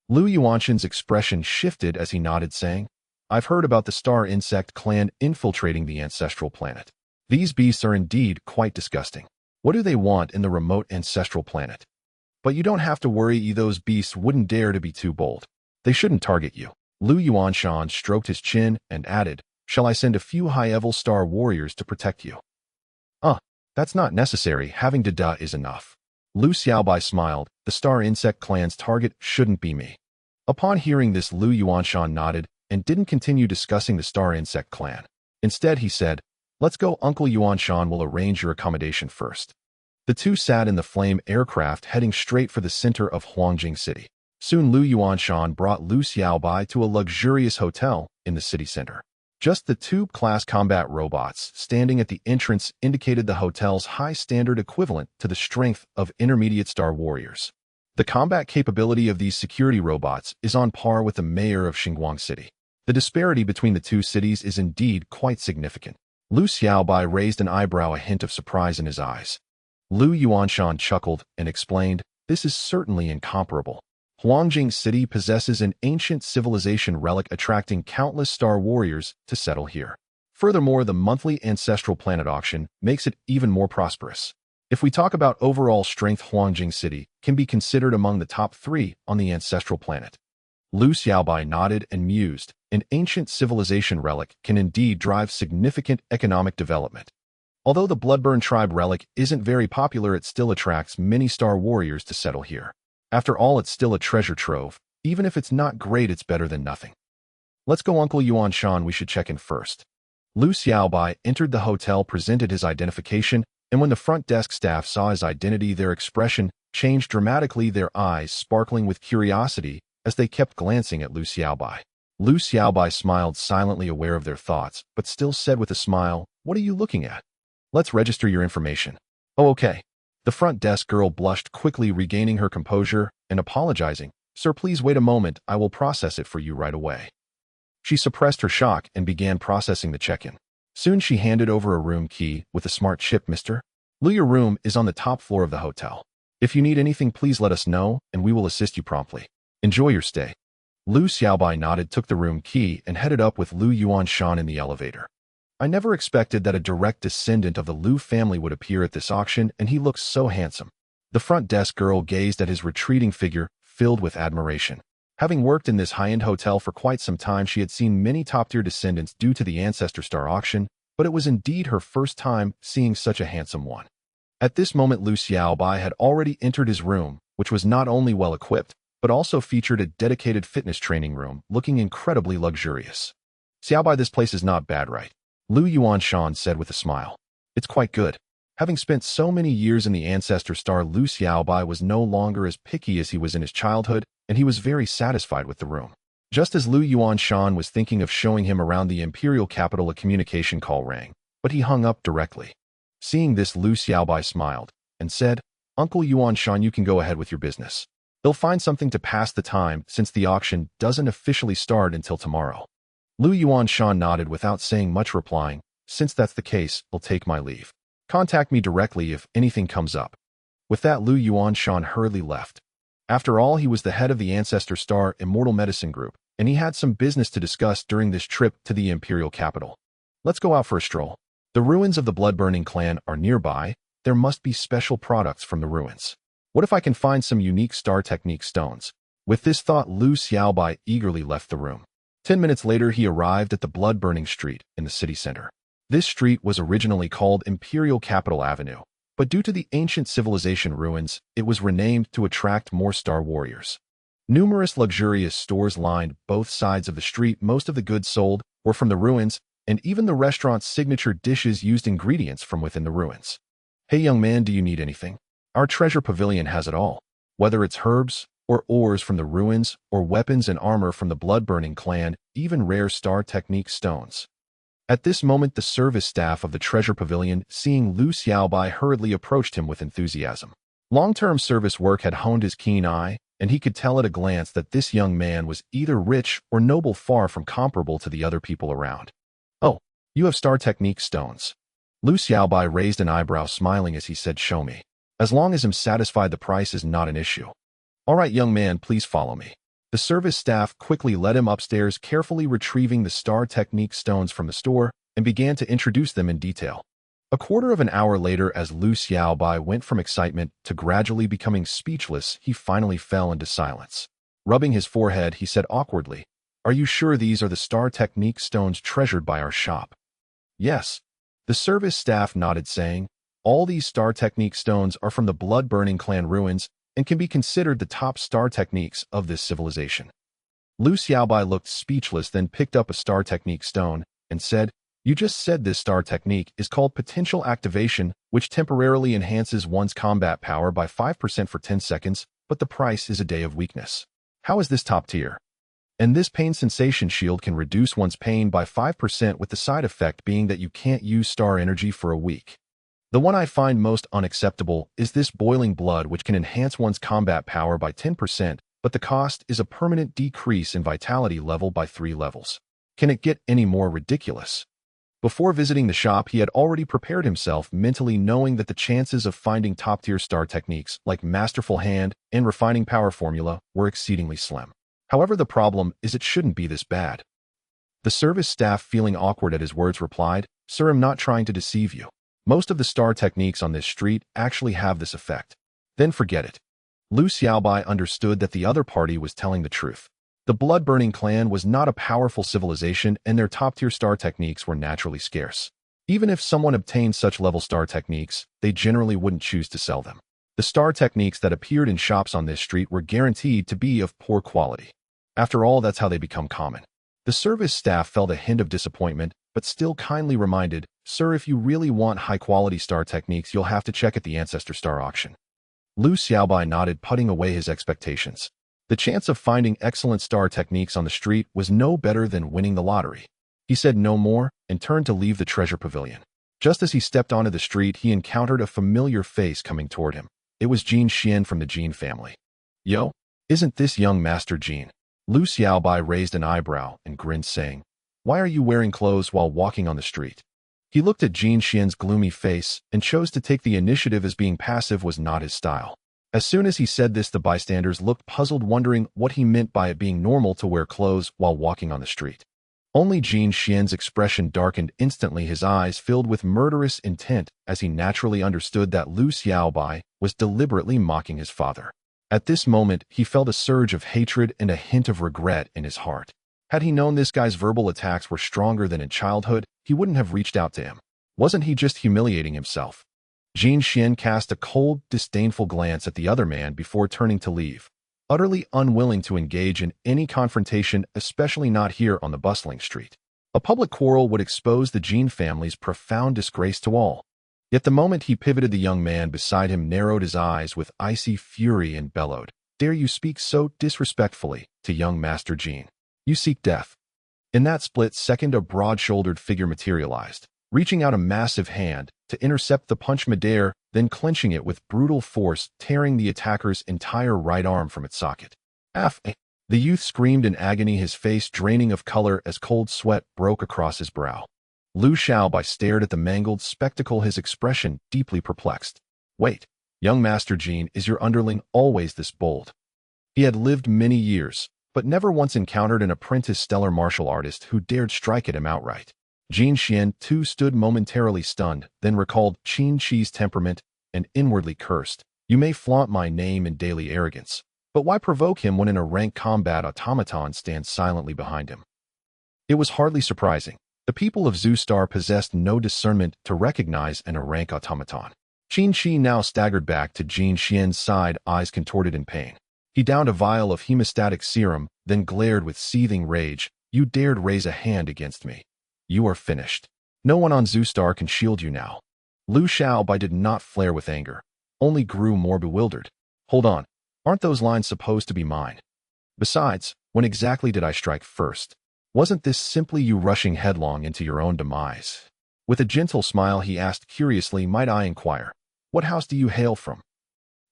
Lu Yuanshan's expression shifted as he nodded, saying, "I've heard about the star insect clan infiltrating the ancestral planet. These beasts are indeed quite disgusting. What do they want in the remote ancestral planet? But you don't have to worry, those beasts wouldn't dare to be too bold. They shouldn't target you." Lu Yuanshan stroked his chin and added, "Shall I send a few high-level star warriors to protect you?" That's not necessary. Having Dada is enough." Lu Xiaobai smiled. "The star insect clan's target shouldn't be me." Upon hearing this, Lu Yuanshan nodded and didn't continue discussing the star insect clan. Instead, he said, "Let's go. Uncle Yuanshan will arrange your accommodation first." The two sat in the Flame aircraft, heading straight for the center of Huangjing City. Soon Lu Yuanshan brought Lu Xiaobai to a luxurious hotel in the city center. Just the tube-class combat robots standing at the entrance indicated the hotel's high standard, equivalent to the strength of intermediate star warriors. The combat capability of these security robots is on par with the mayor of Xinguang City. The disparity between the two cities is indeed quite significant. Lu Xiaobai raised an eyebrow, a hint of surprise in his eyes. Lu Yuanshan chuckled and explained, "This is certainly incomparable. Huangjing City possesses an ancient civilization relic, attracting countless star warriors to settle here. Furthermore, the monthly ancestral planet auction makes it even more prosperous. If we talk about overall strength, Huangjing City can be considered among the top 3 on the ancestral planet. Lu Xiaobai nodded and mused. An ancient civilization relic can indeed drive significant economic development. Although the Bloodburn tribe relic isn't very popular, it still attracts many star warriors to settle here. After all, it's still a treasure trove. Even if it's not great, it's better than nothing. Let's go, Uncle Yuan Shan, we should check in first. Lu Xiaobai entered the hotel, presented his identification, and when the front desk staff saw his identity, their expression changed dramatically, their eyes sparkling with curiosity as they kept glancing at Lu Xiaobai. Lu Xiaobai smiled silently, aware of their thoughts, but still said with a smile, "What are you looking at? Let's register your information." "Oh, okay." The front desk girl blushed quickly, regaining her composure and apologizing. "Sir, please wait a moment, I will process it for you right away." She suppressed her shock and began processing the check-in. Soon she handed over a room key with a smart chip. "Mr. Lu, your room is on the top floor of the hotel. If you need anything, please let us know, and we will assist you promptly. Enjoy your stay." Lu Xiaobai nodded, took the room key, and headed up with Lu Yuanshan in the elevator. I never expected that a direct descendant of the Lu family would appear at this auction, and he looks so handsome. The front desk girl gazed at his retreating figure, filled with admiration. Having worked in this high-end hotel for quite some time, she had seen many top-tier descendants due to the Ancestor Star auction, but it was indeed her first time seeing such a handsome one. At this moment, Lu Xiaobai had already entered his room, which was not only well-equipped, but also featured a dedicated fitness training room, looking incredibly luxurious. "Xiaobai, this place is not bad, right?" Lu Yuanshan said with a smile. "It's quite good." Having spent so many years in the Ancestor Star, Lu Xiaobai was no longer as picky as he was in his childhood, and he was very satisfied with the room. Just as Lu Yuanshan was thinking of showing him around the imperial capital, a communication call rang, but he hung up directly. Seeing this, Lu Xiaobai smiled and said, "Uncle Yuanshan, you can go ahead with your business. They'll find something to pass the time since the auction doesn't officially start until tomorrow." Lu Yuanshan nodded without saying much, replying, "Since that's the case, I'll take my leave. Contact me directly if anything comes up." With that, Lu Yuanshan hurriedly left. After all, he was the head of the Ancestor Star Immortal Medicine Group, and he had some business to discuss during this trip to the imperial capital. "Let's go out for a stroll. The ruins of the Bloodburning clan are nearby. There must be special products from the ruins. What if I can find some unique star technique stones?" With this thought, Lu Xiaobai eagerly left the room. 10 minutes later, he arrived at the Bloodburning Street in the city center. This street was originally called Imperial Capital Avenue, but due to the ancient civilization ruins, it was renamed to attract more star warriors. Numerous luxurious stores lined both sides of the street. Most of the goods sold were from the ruins, and even the restaurant's signature dishes used ingredients from within the ruins. "Hey, young man, do you need anything? Our treasure pavilion has it all. Whether it's herbs or ores from the ruins, or weapons and armor from the Bloodburning clan, even rare star technique stones." At this moment, the service staff of the treasure pavilion, seeing Lu Xiaobai, hurriedly approached him with enthusiasm. Long-term service work had honed his keen eye, and he could tell at a glance that this young man was either rich or noble, far from comparable to the other people around. "Oh, you have star technique stones." Lu Xiaobai raised an eyebrow, smiling as he said, "Show me. As long as I'm satisfied, the price is not an issue." "All right, young man, please follow me." The service staff quickly led him upstairs, carefully retrieving the star technique stones from the store, and began to introduce them in detail. A quarter of an hour later, as Lu Xiaobai went from excitement to gradually becoming speechless, he finally fell into silence. Rubbing his forehead, he said awkwardly, "Are you sure these are the star technique stones treasured by our shop?" "Yes." The service staff nodded, saying, "All these star technique stones are from the Bloodburning clan ruins and can be considered the top star techniques of this civilization." Lu Xiaobai looked speechless, then picked up a star technique stone and said, "You just said this star technique is called potential activation, which temporarily enhances one's combat power by 5% for 10 seconds, but the price is a day of weakness. How is this top tier?" "And this pain sensation shield can reduce one's pain by 5%, with the side effect being that you can't use star energy for a week. The one I find most unacceptable is this boiling blood, which can enhance one's combat power by 10%, but the cost is a permanent decrease in vitality level by 3 levels. Can it get any more ridiculous?" Before visiting the shop, he had already prepared himself mentally, knowing that the chances of finding top-tier star techniques like Masterful Hand and Refining Power Formula were exceedingly slim. However, the problem is it shouldn't be this bad. The service staff, feeling awkward at his words, replied, "Sir, I'm not trying to deceive you. Most of the star techniques on this street actually have this effect." "Then forget it." Lu Xiaobai understood that the other party was telling the truth. The blood-burning clan was not a powerful civilization, and their top-tier star techniques were naturally scarce. Even if someone obtained such level star techniques, they generally wouldn't choose to sell them. The star techniques that appeared in shops on this street were guaranteed to be of poor quality. After all, that's how they become common. The service staff felt a hint of disappointment, but still kindly reminded, "Sir, if you really want high-quality star techniques, you'll have to check at the Ancestor Star Auction." Lu Xiaobai nodded, putting away his expectations. The chance of finding excellent star techniques on the street was no better than winning the lottery. He said no more and turned to leave the treasure pavilion. Just as he stepped onto the street, he encountered a familiar face coming toward him. It was Jin Xian from the Jin family. "Yo, isn't this young Master Jin?" Lu Xiaobai raised an eyebrow and grinned, saying, "Why are you wearing clothes while walking on the street?" He looked at Jin Xian's gloomy face and chose to take the initiative, as being passive was not his style. As soon as he said this, the bystanders looked puzzled, wondering what he meant by it being normal to wear clothes while walking on the street. Only Jin Xian's expression darkened instantly, his eyes filled with murderous intent, as he naturally understood that Lu Xiaobai was deliberately mocking his father. At this moment, he felt a surge of hatred and a hint of regret in his heart. Had he known this guy's verbal attacks were stronger than in childhood, he wouldn't have reached out to him. Wasn't he just humiliating himself? Jin Xian cast a cold, disdainful glance at the other man before turning to leave, utterly unwilling to engage in any confrontation, especially not here on the bustling street. A public quarrel would expose the Jin family's profound disgrace to all. Yet the moment he pivoted, the young man beside him narrowed his eyes with icy fury and bellowed, "Dare you speak so disrespectfully to young Master Jin? You seek death." In that split second, a broad-shouldered figure materialized, reaching out a massive hand to intercept the punch midair, then clenching it with brutal force, tearing the attacker's entire right arm from its socket. "Aff!" The youth screamed in agony, his face draining of color as cold sweat broke across his brow. Lu Xiaobai stared at the mangled spectacle, his expression deeply perplexed. "Wait, young Master Jin, is your underling always this bold?" He had lived many years, but never once encountered an apprentice stellar martial artist who dared strike at him outright. Jin Xian, too, stood momentarily stunned, then recalled Qin Shi's temperament and inwardly cursed. "You may flaunt my name in daily arrogance, but why provoke him when in a rank combat automaton stands silently behind him?" It was hardly surprising. The people of Zoostar possessed no discernment to recognize an rank automaton. Qin Shi now staggered back to Jin Xian's side, eyes contorted in pain. He downed a vial of hemostatic serum, then glared with seething rage. "You dared raise a hand against me. You are finished. No one on Zoostar can shield you now." Lu Xiaobai did not flare with anger, only grew more bewildered. "Hold on, aren't those lines supposed to be mine? Besides, when exactly did I strike first? Wasn't this simply you rushing headlong into your own demise?" With a gentle smile, he asked curiously, "Might I inquire, what house do you hail from?"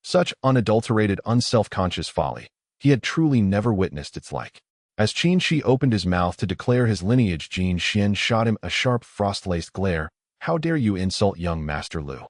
Such unadulterated, unself-conscious folly. He had truly never witnessed its like. As Qin Shi opened his mouth to declare his lineage, Jin Xian shot him a sharp, frost-laced glare. "How dare you insult young Master Lu?"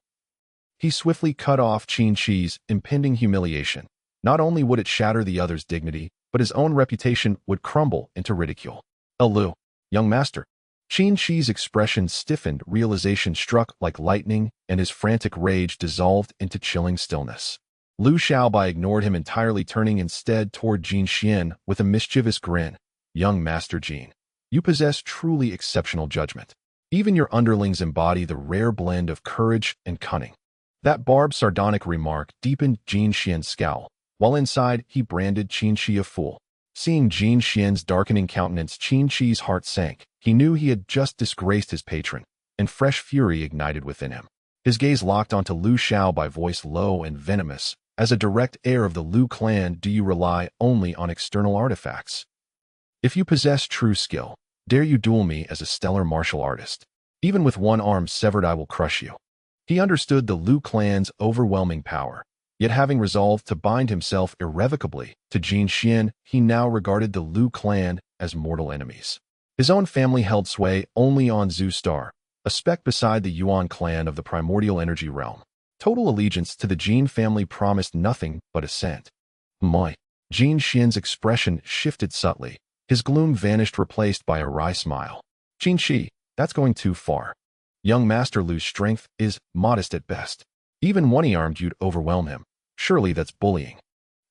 He swiftly cut off Qin Shi's impending humiliation. Not only would it shatter the other's dignity, but his own reputation would crumble into ridicule. "Lu, young master." Qin Shi's expression stiffened, realization struck like lightning, and his frantic rage dissolved into chilling stillness. Lu Xiaobai ignored him entirely, turning instead toward Jin Xian with a mischievous grin. "Young Master Jin, you possess truly exceptional judgment. Even your underlings embody the rare blend of courage and cunning." That barbed, sardonic remark deepened Jin Xian's scowl, while inside he branded Qin Shi a fool. Seeing Jin Xian's darkening countenance, Qin Shi's heart sank. He knew he had just disgraced his patron, and fresh fury ignited within him. His gaze locked onto Lu Xiaobai, voice low and venomous. "As a direct heir of the Lu clan, do you rely only on external artifacts? If you possess true skill, dare you duel me as a stellar martial artist? Even with one arm severed, I will crush you." He understood the Lu clan's overwhelming power, yet having resolved to bind himself irrevocably to Jin Xian, he now regarded the Lu clan as mortal enemies. His own family held sway only on Zoostar, a speck beside the Yuan clan of the primordial energy realm. Total allegiance to the Jin family promised nothing but assent. "Moi." Jin Xian's expression shifted subtly, His gloom vanished, replaced by a wry smile. Qin Shi, that's going too far. Young Master Lu's strength is modest at best. Even one-armed you'd overwhelm him. Surely that's bullying.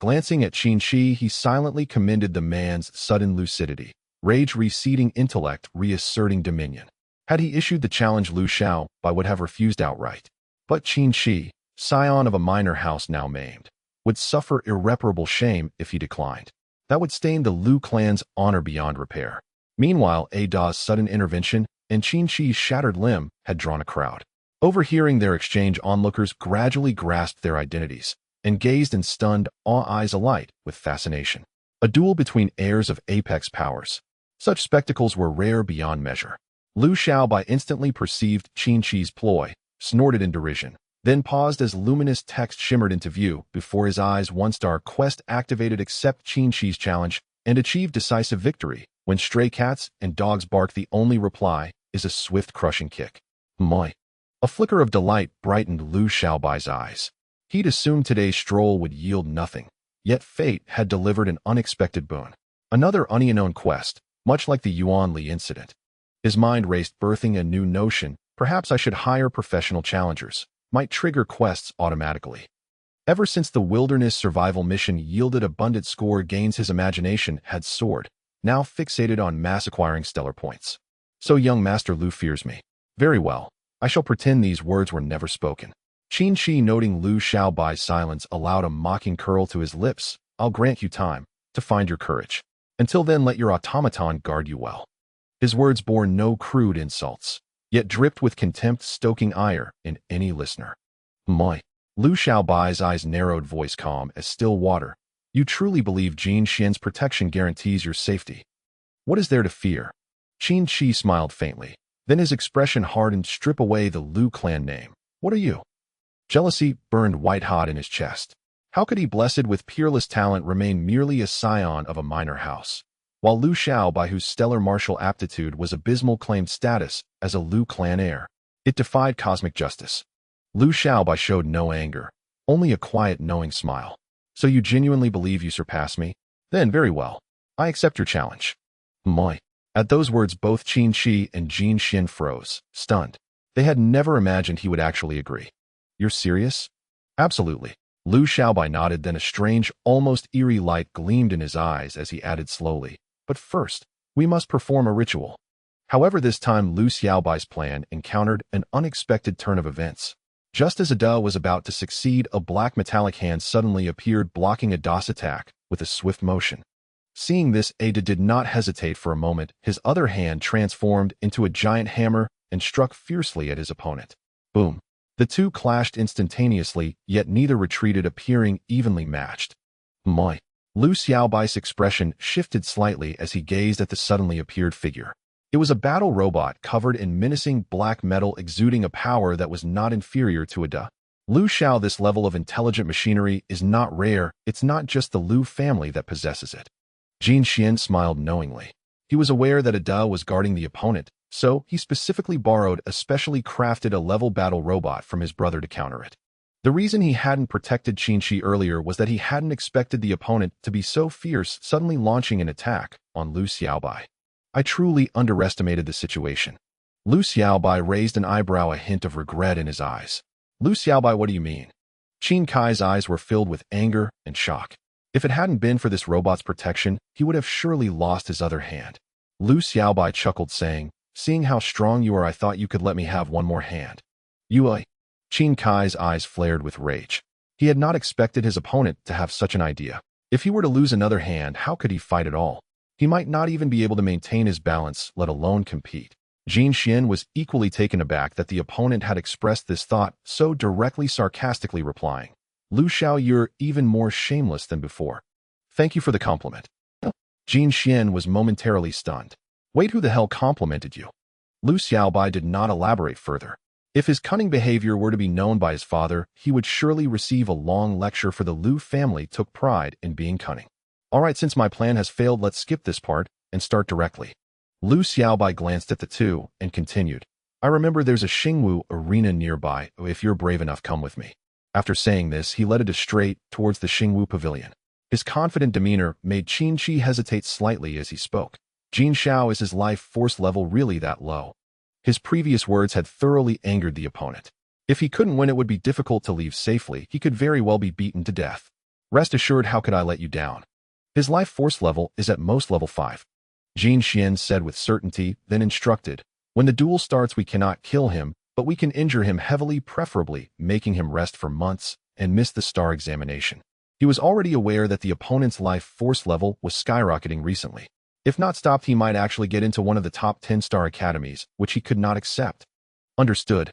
Glancing at Qin Shi, he silently commended the man's sudden lucidity, rage receding, intellect reasserting dominion. Had he issued the challenge, Lu Xiaobai would have refused outright. But Qin Shi, scion of a minor house now maimed, would suffer irreparable shame if he declined. That would stain the Lu clan's honor beyond repair. Meanwhile, Ada's sudden intervention and Qin Shi's shattered limb had drawn a crowd. Overhearing their exchange, onlookers gradually grasped their identities and gazed in stunned awe, eyes alight with fascination. A duel between heirs of apex powers. Such spectacles were rare beyond measure. Lu Xiaobai instantly perceived Qin Shi's ploy, snorted in derision, then paused as luminous text shimmered into view before his eyes. One-star quest activated. Accept Qin Shi's challenge and achieve decisive victory. When stray cats and dogs bark, the only reply is a swift, crushing kick. Moi. A flicker of delight brightened Lu Xiaobai's eyes. He'd assumed today's stroll would yield nothing, yet fate had delivered an unexpected boon. Another unknown quest, much like the Yuan Li incident. His mind raced, birthing a new notion. Perhaps I should hire professional challengers. Might trigger quests automatically. Ever since the wilderness survival mission yielded abundant score gains, his imagination had soared, now fixated on mass acquiring stellar points. So young Master Lu fears me. Very well. I shall pretend these words were never spoken. Qin Shi, noting Lu Xiaobai's silence, allowed a mocking curl to his lips. I'll grant you time to find your courage. Until then, let your automaton guard you well. His words bore no crude insults, yet dripped with contempt, stoking ire in any listener. Moi. Lu Xiaobai's eyes narrowed, voice calm as still water. You truly believe Jin Xian's protection guarantees your safety? What is there to fear? Qin Shi smiled faintly. Then his expression hardened. Strip away the Lu clan name. What are you? Jealousy burned white-hot in his chest. How could he, blessed with peerless talent, remain merely a scion of a minor house? While Lu Xiaobai, whose stellar martial aptitude was abysmal, claimed status as a Lu clan heir. It defied cosmic justice. Lu Xiaobai showed no anger, only a quiet, knowing smile. So you genuinely believe you surpass me? Then very well. I accept your challenge. Moi. At those words, both Qin Shi and Jin Xian froze, stunned. They had never imagined he would actually agree. You're serious? Absolutely. Lu Xiaobai nodded, then a strange, almost eerie light gleamed in his eyes as he added slowly. But first, we must perform a ritual. However, this time Lu Xiaobai's plan encountered an unexpected turn of events. Just as Ada was about to succeed, a black metallic hand suddenly appeared, blocking Ada's attack with a swift motion. Seeing this, Ada did not hesitate for a moment. His other hand transformed into a giant hammer and struck fiercely at his opponent. Boom. The two clashed instantaneously, yet neither retreated, appearing evenly matched. Moi. Lu Xiaobai's expression shifted slightly as he gazed at the suddenly appeared figure. It was a battle robot covered in menacing black metal, exuding a power that was not inferior to Ada. Lu Xiao, this level of intelligent machinery is not rare. It's not just the Lu family that possesses it. Jin Xian smiled knowingly. He was aware that Ada was guarding the opponent, so he specifically borrowed a specially crafted level battle robot from his brother to counter it. The reason he hadn't protected Qin Shi earlier was that he hadn't expected the opponent to be so fierce, suddenly launching an attack on Lu Xiaobai. I truly underestimated the situation. Lu Xiaobai raised an eyebrow, a hint of regret in his eyes. Lu Xiaobai, what do you mean? Qin Kai's eyes were filled with anger and shock. If it hadn't been for this robot's protection, he would have surely lost his other hand. Lu Xiaobai chuckled, saying, seeing how strong you are, I thought you could let me have one more hand. You, Qin Kai's eyes flared with rage. He had not expected his opponent to have such an idea. If he were to lose another hand, how could he fight at all? He might not even be able to maintain his balance, let alone compete. Jin Xian was equally taken aback that the opponent had expressed this thought so directly, sarcastically replying, Lu Xiao, you're even more shameless than before. Thank you for the compliment. Jin Xian was momentarily stunned. Wait, who the hell complimented you? Lu Xiaobai did not elaborate further. If his cunning behavior were to be known by his father, he would surely receive a long lecture, for the Lu family took pride in being cunning. All right, since my plan has failed, let's skip this part and start directly. Lu Xiaobai glanced at the two and continued, I remember there's a Xingwu arena nearby. If you're brave enough, come with me. After saying this, he led Ada straight towards the Xingwu pavilion. His confident demeanor made Qin Shi hesitate slightly as he spoke. Jin Xiao, is his life force level really that low? His previous words had thoroughly angered the opponent. If he couldn't win, it would be difficult to leave safely. He could very well be beaten to death. Rest assured, how could I let you down? His life force level is at most level 5. Jin Xian said with certainty, then instructed, when the duel starts, we cannot kill him, but we can injure him heavily, preferably making him rest for months and miss the star examination. He was already aware that the opponent's life force level was skyrocketing recently. If not stopped, he might actually get into one of the top 10 star academies, which he could not accept. Understood.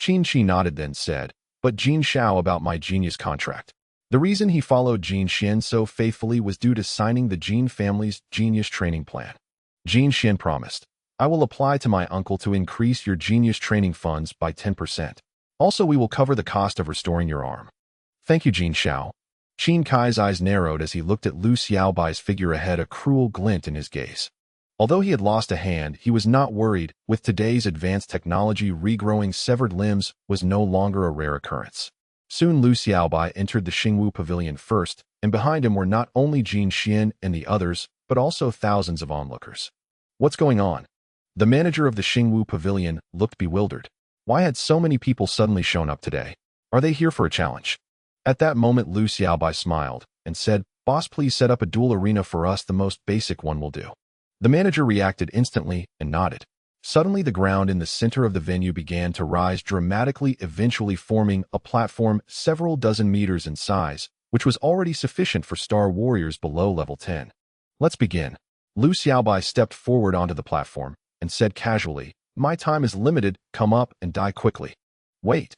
Qin Shi nodded, then said, but Jin Xiao, about my genius contract. The reason he followed Jin Xian so faithfully was due to signing the Jin family's genius training plan. Jin Xian promised, I will apply to my uncle to increase your genius training funds by 10%. Also, we will cover the cost of restoring your arm. Thank you, Jin Xiao. Qin Kai's eyes narrowed as he looked at Lu Xiaobai's figure ahead, a cruel glint in his gaze. Although he had lost a hand, he was not worried. With today's advanced technology, regrowing severed limbs was no longer a rare occurrence. Soon Lu Xiaobai entered the Xingwu Pavilion first, and behind him were not only Jin Xian and the others, but also thousands of onlookers. What's going on? The manager of the Xingwu Pavilion looked bewildered. Why had so many people suddenly shown up today? Are they here for a challenge? At that moment, Lu Xiaobai smiled and said, Boss, please set up a duel arena for us. The most basic one will do. The manager reacted instantly and nodded. Suddenly, the ground in the center of the venue began to rise dramatically, eventually forming a platform several dozen meters in size, which was already sufficient for star warriors below level 10. Let's begin. Lu Xiaobai stepped forward onto the platform and said casually, my time is limited, come up and die quickly. Wait.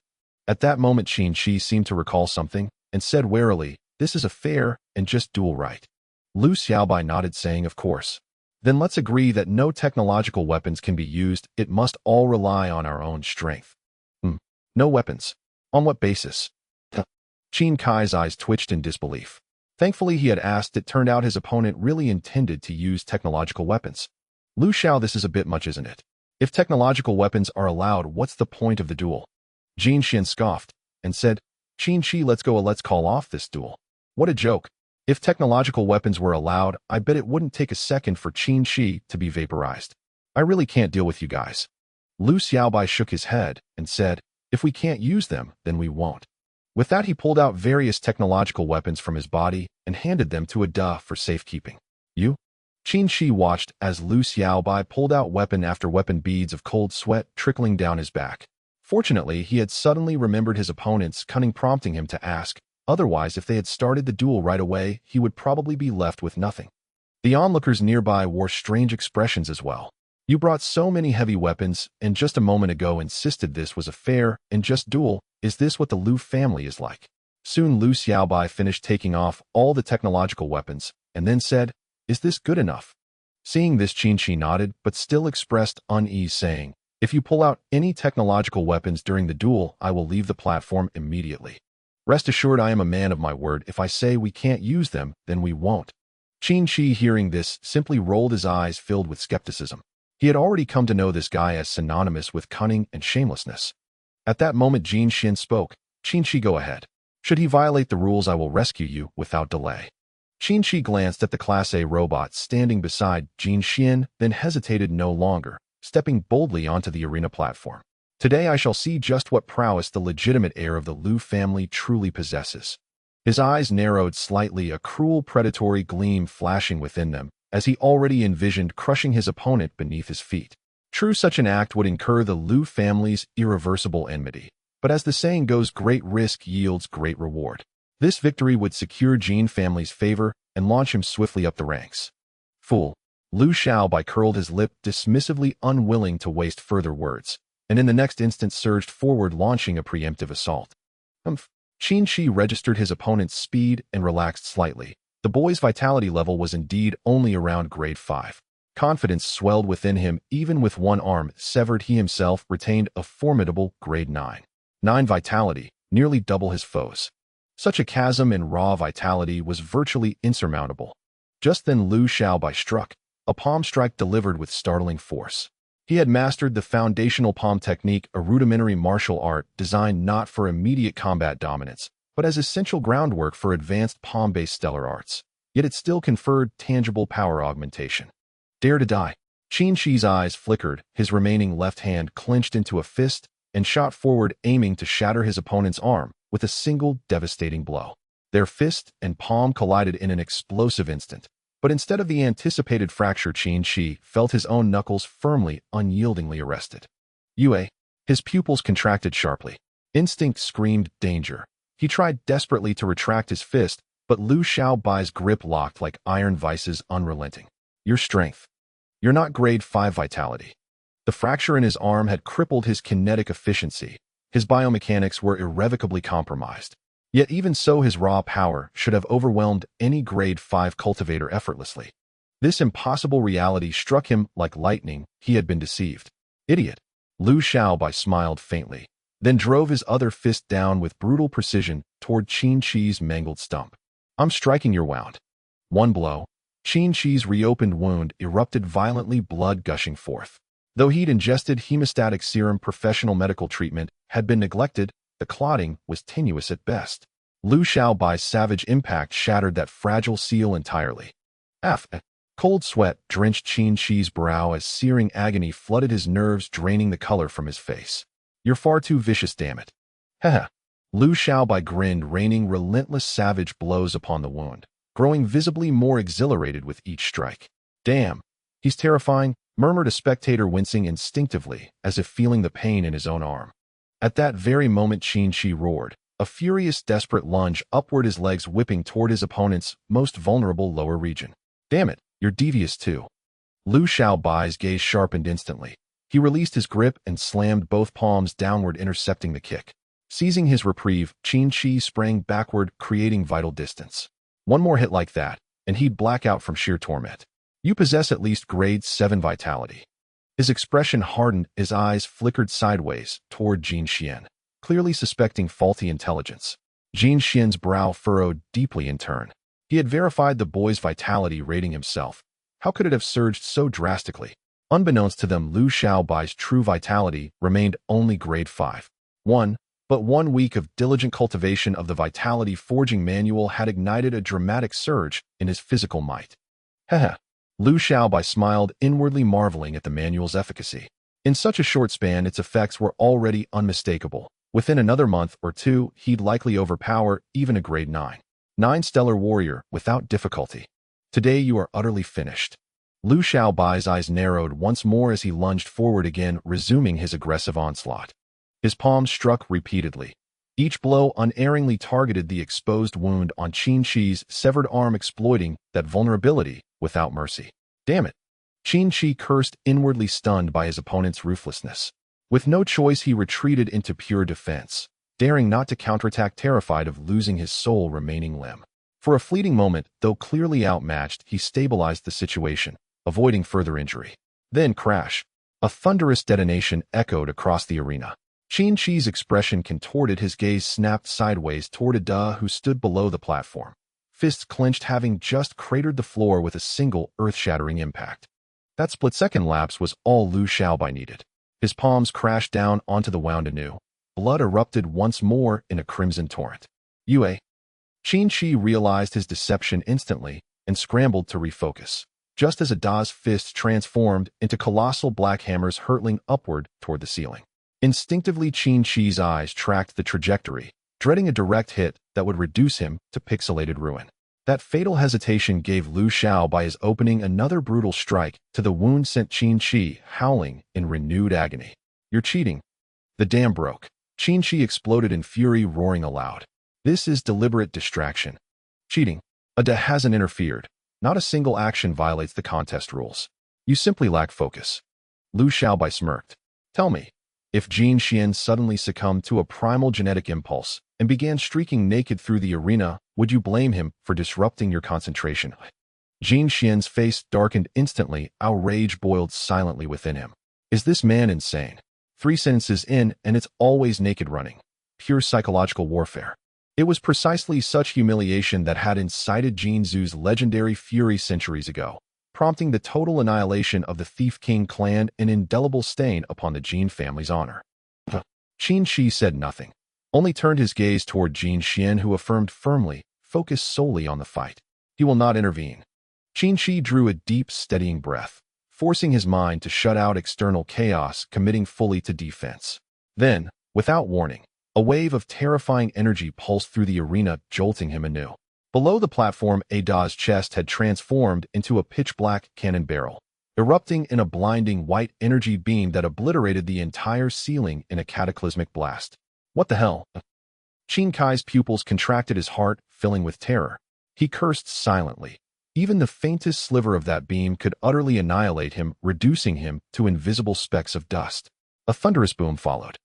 At that moment, Qin Shi seemed to recall something and said warily, this is a fair and just duel, right? Lu Xiaobai nodded, saying, of course. Then let's agree that no technological weapons can be used. It must all rely on our own strength. No weapons. On what basis? Qin Kai's eyes twitched in disbelief. Thankfully, he had asked. It turned out his opponent really intended to use technological weapons. Lu Xiao, this is a bit much, isn't it? If technological weapons are allowed, what's the point of the duel? Jin Xian scoffed and said, Qin Shi, let's go. Let's call off this duel. What a joke. If technological weapons were allowed, I bet it wouldn't take a second for Qin Shi to be vaporized. I really can't deal with you guys. Lu Xiaobai shook his head and said, if we can't use them, then we won't. With that, he pulled out various technological weapons from his body and handed them to Ada for safekeeping. You? Qin Shi watched as Lu Xiaobai pulled out weapon after weapon, beads of cold sweat trickling down his back. Fortunately, he had suddenly remembered his opponent's cunning, prompting him to ask. Otherwise, if they had started the duel right away, he would probably be left with nothing. The onlookers nearby wore strange expressions as well. You brought so many heavy weapons, and just a moment ago insisted this was a fair and just duel. Is this what the Lu family is like? Soon Lu Xiaobai finished taking off all the technological weapons, and then said, is this good enough? Seeing this, Qin Shi nodded, but still expressed unease, saying, if you pull out any technological weapons during the duel, I will leave the platform immediately. Rest assured, I am a man of my word. If I say we can't use them, then we won't. Qin Shi, hearing this, simply rolled his eyes, filled with skepticism. He had already come to know this guy as synonymous with cunning and shamelessness. At that moment, Jin Xian spoke. Qin Shi, go ahead. Should he violate the rules, I will rescue you without delay. Qin Shi glanced at the Class A robot standing beside Jin Xian, then hesitated no longer, stepping boldly onto the arena platform. Today I shall see just what prowess the legitimate heir of the Lu family truly possesses. His eyes narrowed slightly, a cruel predatory gleam flashing within them, as he already envisioned crushing his opponent beneath his feet. True, such an act would incur the Lu family's irreversible enmity, but as the saying goes, great risk yields great reward. This victory would secure Jin family's favor and launch him swiftly up the ranks. Fool. Lu Xiaobai curled his lip dismissively, unwilling to waste further words, and in the next instant surged forward, launching a preemptive assault. Qin Shi registered his opponent's speed and relaxed slightly. The boy's vitality level was indeed only around grade 5. Confidence swelled within him. Even with one arm severed, he himself retained a formidable grade 9 vitality, nearly double his foes. Such a chasm in raw vitality was virtually insurmountable. Just then Lu Xiaobai struck, a palm strike delivered with startling force. He had mastered the foundational palm technique, a rudimentary martial art designed not for immediate combat dominance, but as essential groundwork for advanced palm-based stellar arts. Yet it still conferred tangible power augmentation. Dare to die. Qin Shi's eyes flickered, his remaining left hand clenched into a fist, and shot forward, aiming to shatter his opponent's arm with a single devastating blow. Their fist and palm collided in an explosive instant, but instead of the anticipated fracture, Qin Shi felt his own knuckles firmly, unyieldingly arrested. Yue. His pupils contracted sharply. Instinct screamed danger. He tried desperately to retract his fist, but Lu Xiaobai's grip locked like iron vices, unrelenting. Your strength. You're not grade 5 vitality. The fracture in his arm had crippled his kinetic efficiency. His biomechanics were irrevocably compromised. Yet even so, his raw power should have overwhelmed any grade 5 cultivator effortlessly. This impossible reality struck him like lightning. He had been deceived. Idiot. Lu Xiaobai smiled faintly, then drove his other fist down with brutal precision toward Qin Shi's mangled stump. I'm striking your wound. One blow. Qin Shi's reopened wound erupted violently, blood gushing forth. Though he'd ingested hemostatic serum, professional medical treatment had been neglected. The clotting was tenuous at best. Lu Xiaobai's savage impact shattered that fragile seal entirely. Cold sweat drenched Qin Shi's brow as searing agony flooded his nerves, draining the color from his face. You're far too vicious, damn it. Haha. Lu Xiaobai grinned, raining relentless savage blows upon the wound, growing visibly more exhilarated with each strike. Damn. He's terrifying, murmured a spectator, wincing instinctively as if feeling the pain in his own arm. At that very moment, Qin Shi roared, a furious, desperate lunge upward, his legs whipping toward his opponent's most vulnerable lower region. Damn it, you're devious too. Lu Xiaobai's gaze sharpened instantly. He released his grip and slammed both palms downward, intercepting the kick. Seizing his reprieve, Qin Shi sprang backward, creating vital distance. One more hit like that, and he'd black out from sheer torment. You possess at least grade 7 vitality. His expression hardened, his eyes flickered sideways toward Jin Xian, clearly suspecting faulty intelligence. Jin Xian's brow furrowed deeply in turn. He had verified the boy's vitality rating himself. How could it have surged so drastically? Unbeknownst to them, Lu Xiaobai's true vitality remained only grade 5. But 1 week of diligent cultivation of the Vitality Forging Manual had ignited a dramatic surge in his physical might. Haha. Lu Xiaobai smiled, inwardly marveling at the manual's efficacy. In such a short span, its effects were already unmistakable. Within another month or two, he'd likely overpower even a grade 9 stellar warrior without difficulty. Today you are utterly finished. Lu Xiaobai's eyes narrowed once more as he lunged forward again, resuming his aggressive onslaught. His palms struck repeatedly. Each blow unerringly targeted the exposed wound on Qin Shi's severed arm, exploiting that vulnerability without mercy. Damn it! Qin Shi cursed, inwardly stunned by his opponent's ruthlessness. With no choice, he retreated into pure defense, daring not to counterattack, terrified of losing his sole remaining limb. For a fleeting moment, though clearly outmatched, he stabilized the situation, avoiding further injury. Then crash. A thunderous detonation echoed across the arena. Qin Shi's expression contorted, his gaze snapped sideways toward Ada, who stood below the platform, fists clenched, having just cratered the floor with a single earth-shattering impact. That split-second lapse was all Lu Xiaobai needed. His palms crashed down onto the wound anew. Blood erupted once more in a crimson torrent. Yue. Qin Shi realized his deception instantly and scrambled to refocus, just as Ada's fists transformed into colossal black hammers hurtling upward toward the ceiling. Instinctively, Qin Shi's eyes tracked the trajectory, dreading a direct hit that would reduce him to pixelated ruin. That fatal hesitation gave Lu Xiaobai his opening. Another brutal strike to the wound sent Qin Shi howling in renewed agony. You're cheating. The dam broke. Qin Shi exploded in fury, roaring aloud. This is deliberate distraction. Cheating. Ada hasn't interfered. Not a single action violates the contest rules. You simply lack focus. Lu Xiaobai smirked. Tell me, if Jin Xian suddenly succumbed to a primal genetic impulse and began streaking naked through the arena, would you blame him for disrupting your concentration? Jin Xian's face darkened instantly, outrage boiled silently within him. Is this man insane? 3 sentences in, and it's always naked running. Pure psychological warfare. It was precisely such humiliation that had incited Jin Zhu's legendary fury centuries ago, prompting the total annihilation of the Thief King clan, an indelible stain upon the Jin family's honor. Qin Shi said nothing. only turned his gaze toward Jin Xian, who affirmed firmly, focused solely on the fight. He will not intervene. Qin Shi drew a deep, steadying breath, forcing his mind to shut out external chaos, committing fully to defense. Then, without warning, a wave of terrifying energy pulsed through the arena, jolting him anew. Below the platform, Ada's chest had transformed into a pitch-black cannon barrel, erupting in a blinding white energy beam that obliterated the entire ceiling in a cataclysmic blast. What the hell? Qin Kai's pupils contracted, his heart filling with terror. He cursed silently. Even the faintest sliver of that beam could utterly annihilate him, reducing him to invisible specks of dust. A thunderous boom followed.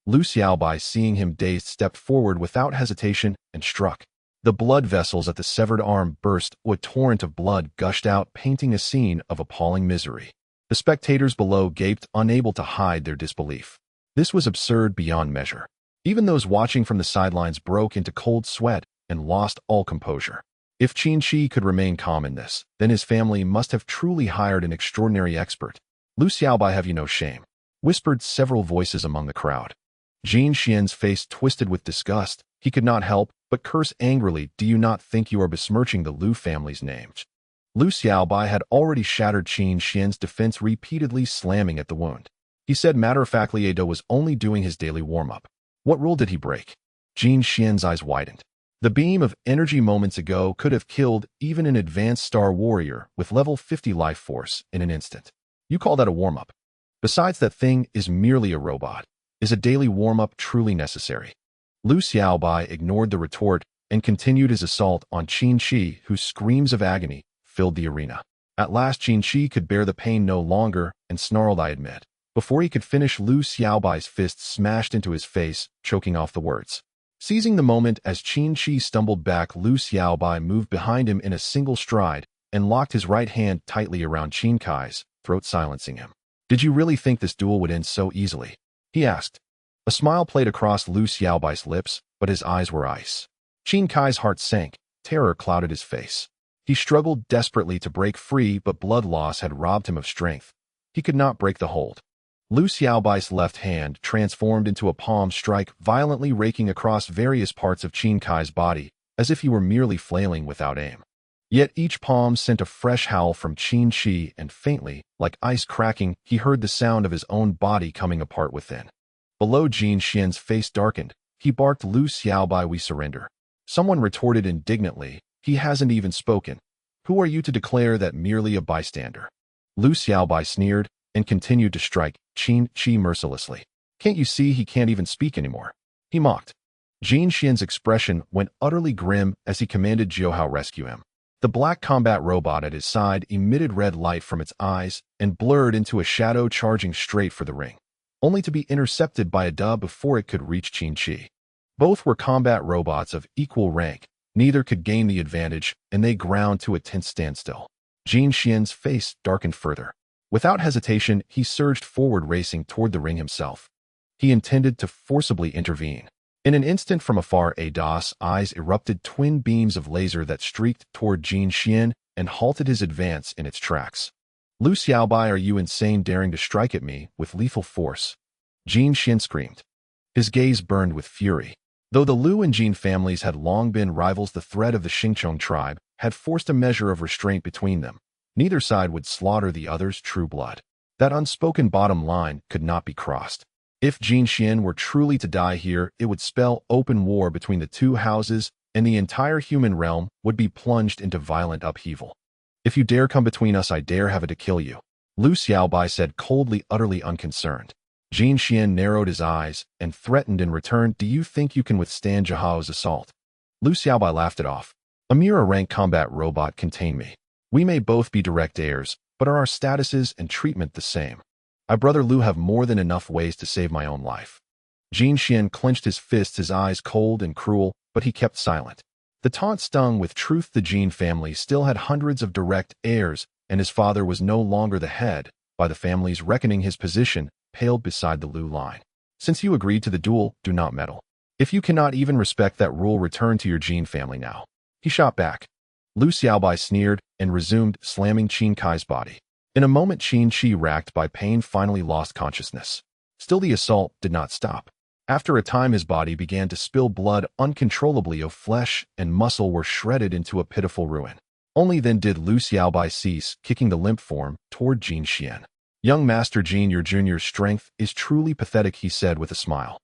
Lu Xiaobai, seeing him dazed, stepped forward without hesitation and struck. The blood vessels at the severed arm burst, a torrent of blood gushed out, painting a scene of appalling misery. The spectators below gaped, unable to hide their disbelief. This was absurd beyond measure. Even those watching from the sidelines broke into cold sweat and lost all composure. If Qin Shi could remain calm in this, then his family must have truly hired an extraordinary expert. Lu Xiaobai, have you no shame? Whispered several voices among the crowd. Jin Xian's face twisted with disgust. He could not help but curse angrily. Do you not think you are besmirching the Lu family's name? Lu Xiaobai had already shattered Qin Xian's defense, repeatedly slamming at the wound. He said matter-of-factly Ada was only doing his daily warm-up. What rule did he break? Jin Xian's eyes widened. The beam of energy moments ago could have killed even an advanced star warrior with level 50 life force in an instant. You call that a warm-up? Besides, that thing is merely a robot. Is a daily warm-up truly necessary? Lu Xiaobai ignored the retort and continued his assault on Qin Shi, whose screams of agony filled the arena. At last Qin Shi could bear the pain no longer and snarled, I admit. Before he could finish, Lu Xiaobai's fist smashed into his face, choking off the words. Seizing the moment as Qin Shi stumbled back, Lu Xiaobai moved behind him in a single stride and locked his right hand tightly around Qin Kai's throat, silencing him. Did you really think this duel would end so easily? He asked. A smile played across Lu Xiaobai's lips, but his eyes were ice. Qin Kai's heart sank. Terror clouded his face. He struggled desperately to break free, but blood loss had robbed him of strength. He could not break the hold. Lu Xiaobai's left hand transformed into a palm strike, violently raking across various parts of Qin Kai's body, as if he were merely flailing without aim. Yet each palm sent a fresh howl from Qin Shi, and faintly, like ice cracking, he heard the sound of his own body coming apart within. Below, Jin Xian's face darkened. He barked, Lu Xiaobai, we surrender. Someone retorted indignantly, he hasn't even spoken. Who are you to declare that? Merely a bystander. Lu Xiaobai sneered and continued to strike Qin Shi mercilessly. Can't you see he can't even speak anymore? He mocked. Jin Xian's expression went utterly grim as he commanded Jiuhao rescue him. The black combat robot at his side emitted red light from its eyes and blurred into a shadow, charging straight for the ring, only to be intercepted by Ada before it could reach Qin Shi. Both were combat robots of equal rank. Neither could gain the advantage, and they ground to a tense standstill. Jin Xian's face darkened further. Without hesitation, he surged forward, racing toward the ring himself. He intended to forcibly intervene. In an instant, from afar, Ada's eyes erupted twin beams of laser that streaked toward Jin Xian and halted his advance in its tracks. Lu Xiaobai, are you insane, daring to strike at me with lethal force? Jin Xian screamed. His gaze burned with fury. Though the Lu and Jin families had long been rivals, the threat of the Xingqiang tribe had forced a measure of restraint between them. Neither side would slaughter the other's true blood. That unspoken bottom line could not be crossed. If Jin Xian were truly to die here, it would spell open war between the two houses, and the entire human realm would be plunged into violent upheaval. If you dare come between us, I dare have it to kill you, Lu Xiaobai said coldly, utterly unconcerned. Jin Xian narrowed his eyes and threatened in return, do you think you can withstand Jiahao's assault? Lu Xiaobai laughed it off. A mere rank combat robot contain me. We may both be direct heirs, but are our statuses and treatment the same? I, brother Lu, have more than enough ways to save my own life. Jin Xian clenched his fists, his eyes cold and cruel, but he kept silent. The taunt stung with truth. The Jin family still had hundreds of direct heirs, and his father was no longer the head. By the family's reckoning, his position paled beside the Lu line. Since you agreed to the duel, do not meddle. If you cannot even respect that rule, return to your Jin family now. He shot back. Lu Xiaobai sneered and resumed, slamming Qin Kai's body. In a moment, Qin Shi, racked by pain, finally lost consciousness. Still, the assault did not stop. After a time, his body began to spill blood uncontrollably, of flesh and muscle were shredded into a pitiful ruin. Only then did Lu Xiaobai cease kicking the limp form toward Jin Xian. "Young Master Jin, your junior's strength is truly pathetic," he said with a smile.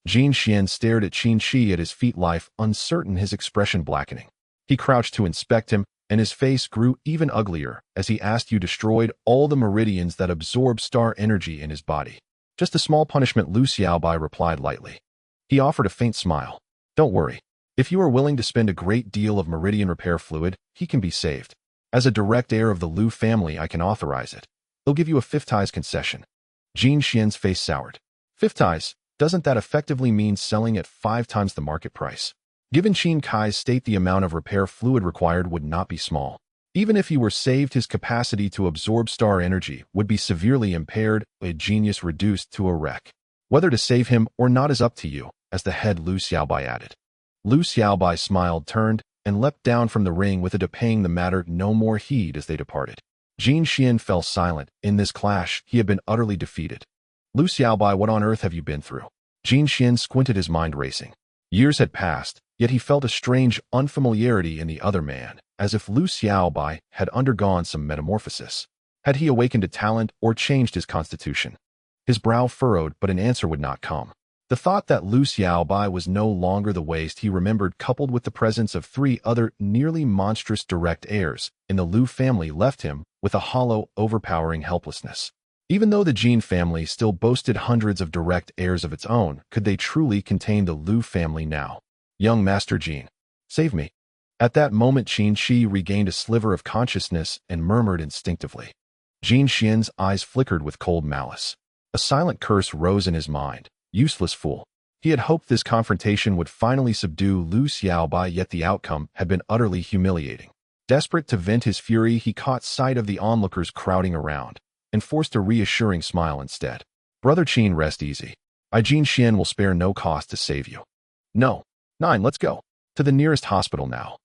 Jin Xian stared at Qin Shi at his feet, life uncertain, his expression blackening. He crouched to inspect him, and his face grew even uglier as he asked, "You destroyed all the meridians that absorb star energy in his body." "Just a small punishment," Lu Xiaobai replied lightly. He offered a faint smile. "Don't worry. If you are willing to spend a great deal of meridian repair fluid, he can be saved. As a direct heir of the Lu family, I can authorize it. They'll give you a 5 ties concession." Jin Xian's face soured. 5 ties? Doesn't that effectively mean selling at 5 times the market price? Given Qin Kai's state, the amount of repair fluid required would not be small. Even if he were saved, his capacity to absorb star energy would be severely impaired, a genius reduced to a wreck. "Whether to save him or not is up to you," as the head Lu Xiaobai added. Lu Xiaobai smiled, turned, and leapt down from the ring with a paying the matter no more heed as they departed. Jin Xian fell silent. In this clash, he had been utterly defeated. "Lu Xiaobai, what on earth have you been through?" Jin Xian squinted, his mind racing. Years had passed, yet he felt a strange unfamiliarity in the other man, as if Lu Xiaobai had undergone some metamorphosis. Had he awakened a talent or changed his constitution? His brow furrowed, but an answer would not come. The thought that Lu Xiaobai was no longer the waste he remembered, coupled with the presence of 3 other nearly monstrous direct heirs in the Lu family, left him with a hollow, overpowering helplessness. Even though the Jin family still boasted hundreds of direct heirs of its own, could they truly contain the Lu family now? "Young Master Jin, save me." At that moment, Qin Shi regained a sliver of consciousness and murmured instinctively. Jin Xian's eyes flickered with cold malice. A silent curse rose in his mind. Useless fool. He had hoped this confrontation would finally subdue Lu Xiaobai, yet the outcome had been utterly humiliating. Desperate to vent his fury, he caught sight of the onlookers crowding around, and forced a reassuring smile instead. "Brother Qin, rest easy. Jin Xian will spare no cost to save you." "No. 9, let's go. To the nearest hospital now."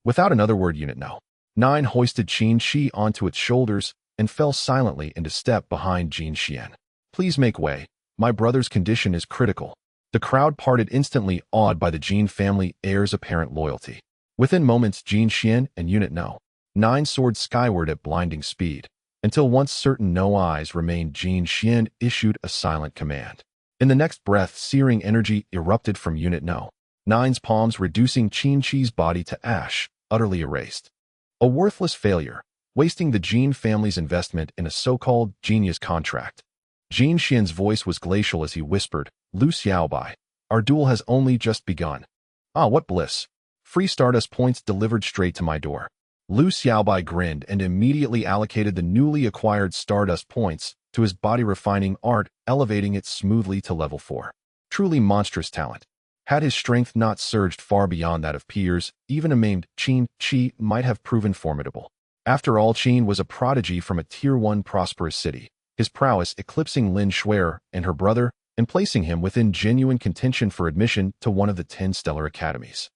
Without another word, Unit No. 9 hoisted Qin Shi onto its shoulders and fell silently into step behind Jin Xian. "Please make way. My brother's condition is critical." The crowd parted instantly, awed by the Jin family heir's apparent loyalty. Within moments, Jin Xian and Unit No. 9 soared skyward at blinding speed, until once certain no eyes remained, Jin Xian issued a silent command. In the next breath, searing energy erupted from Unit No. 9's palms, reducing Qin Shi's body to ash, utterly erased. A worthless failure, wasting the Jin family's investment in a so-called genius contract. Jin Xian's voice was glacial as he whispered, "Lu Xiaobai, our duel has only just begun." "Ah, what bliss. Free Stardust points delivered straight to my door." Lu Xiaobai grinned and immediately allocated the newly acquired Stardust points to his body refining art, elevating it smoothly to level 4. Truly monstrous talent. Had his strength not surged far beyond that of peers, even a maimed Qin Shi might have proven formidable. After all, Qin was a prodigy from a Tier 1 prosperous city, his prowess eclipsing Lin Shuer and her brother, and placing him within genuine contention for admission to one of the 10 stellar academies.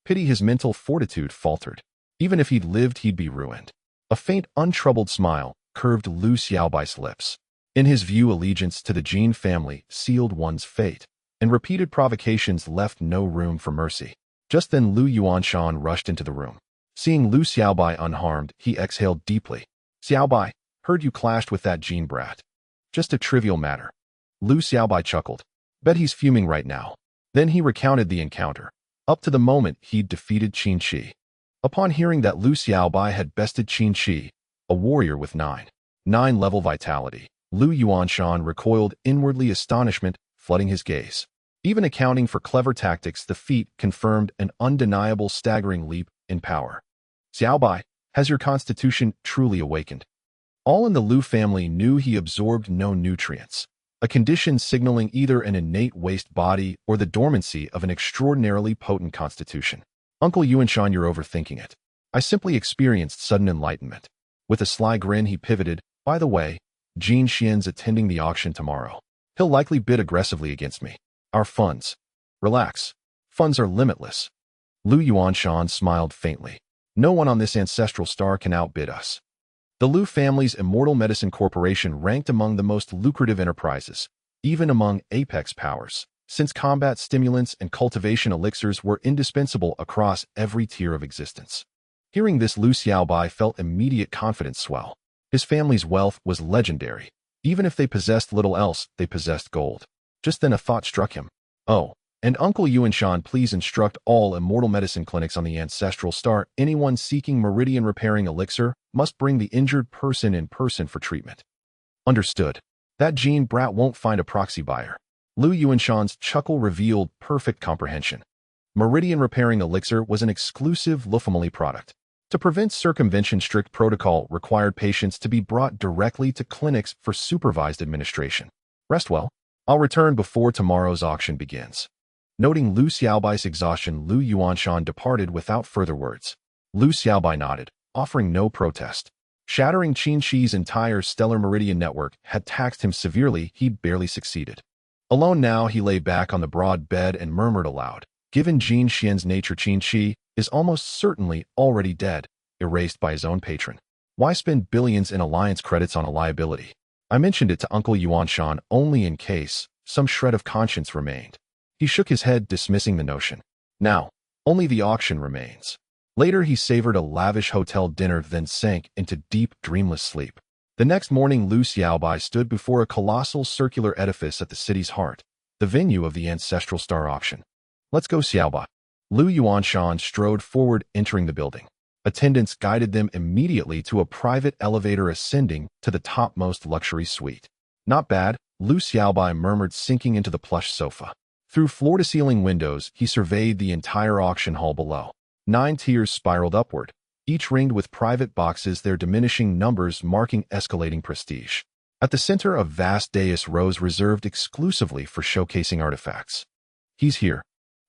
Pity his mental fortitude faltered. Even if he'd lived, he'd be ruined. A faint, untroubled smile curved Lu Xiaobai's lips. In his view, allegiance to the Jin family sealed one's fate, and repeated provocations left no room for mercy. Just then Lu Yuanshan rushed into the room. Seeing Lu Xiaobai unharmed, he exhaled deeply. "Xiaobai, heard you clashed with that Jin brat." "Just a trivial matter." Lu Xiaobai chuckled. "Bet he's fuming right now." Then he recounted the encounter. Up to the moment, he'd defeated Qin Shi. Upon hearing that Lu Xiaobai had bested Qin Shi, a warrior with 9 level vitality, Lu Yuanshan recoiled inwardly, astonishment flooding his gaze. Even accounting for clever tactics, the feat confirmed an undeniable staggering leap in power. "Xiaobai, has your constitution truly awakened?" All in the Lu family knew he absorbed no nutrients, a condition signaling either an innate waste body or the dormancy of an extraordinarily potent constitution. "Uncle Yuanshan, you're overthinking it. I simply experienced sudden enlightenment." With a sly grin, he pivoted. "By the way, Jin Xian's attending the auction tomorrow. He'll likely bid aggressively against me. Our funds." "Relax. Funds are limitless." Lu Yuanshan smiled faintly. "No one on this ancestral star can outbid us." The Lu family's Immortal Medicine Corporation ranked among the most lucrative enterprises, even among apex powers. since combat stimulants and cultivation elixirs were indispensable across every tier of existence. Hearing this, Lu Xiaobai felt immediate confidence swell. His family's wealth was legendary. Even if they possessed little else, they possessed gold. Just then a thought struck him. Oh, and Uncle Yuanshan, please instruct all immortal medicine clinics on the ancestral star. Anyone seeking meridian repairing elixir must bring the injured person in person for treatment. Understood. That Jean brat won't find a proxy buyer. Lu Yuanshan's chuckle revealed perfect comprehension. Meridian repairing elixir was an exclusive Lu family product. To prevent circumvention, strict protocol required patients to be brought directly to clinics for supervised administration. Rest well. I'll return before tomorrow's auction begins. Noting Lu Xiaobai's exhaustion, Lu Yuanshan departed without further words. Lu Xiaobai nodded, offering no protest. Shattering Qin Shi's entire stellar meridian network had taxed him severely. He barely succeeded. Alone now, he lay back on the broad bed and murmured aloud. Given Jin Xian's nature, Qin Shi is almost certainly already dead, erased by his own patron. Why spend billions in alliance credits on a liability? I mentioned it to Uncle Yuanshan only in case some shred of conscience remained. He shook his head, dismissing the notion. Now, only the auction remains. Later, he savored a lavish hotel dinner, then sank into deep, dreamless sleep. The next morning, Lu Xiaobai stood before a colossal circular edifice at the city's heart, the venue of the ancestral star auction. Let's go, Xiaobai. Lu Yuanshan strode forward, entering the building. Attendants guided them immediately to a private elevator ascending to the topmost luxury suite. Not bad, Lu Xiaobai murmured, sinking into the plush sofa. Through floor-to-ceiling windows, he surveyed the entire auction hall below. 9 tiers spiraled upward, each ringed with private boxes, their diminishing numbers marking escalating prestige. At the center, a vast dais rose reserved exclusively for showcasing artifacts. He's here.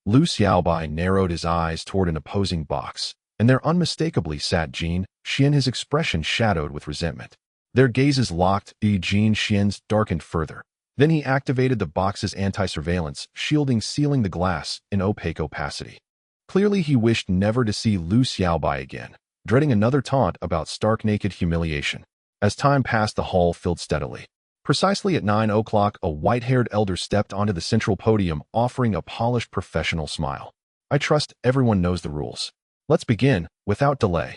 Lu Xiaobai narrowed his eyes toward an opposing box, and there unmistakably sat Jin Xian, his expression shadowed with resentment. Their gazes locked, Jin Xian's darkened further. Then he activated the box's anti-surveillance, shielding, sealing the glass in opaque opacity. Clearly, he wished never to see Lu Xiaobai again, dreading another taunt about stark naked humiliation. As time passed, the hall filled steadily. Precisely at 9 o'clock, a white-haired elder stepped onto the central podium, offering a polished professional smile. I trust everyone knows the rules. Let's begin, without delay.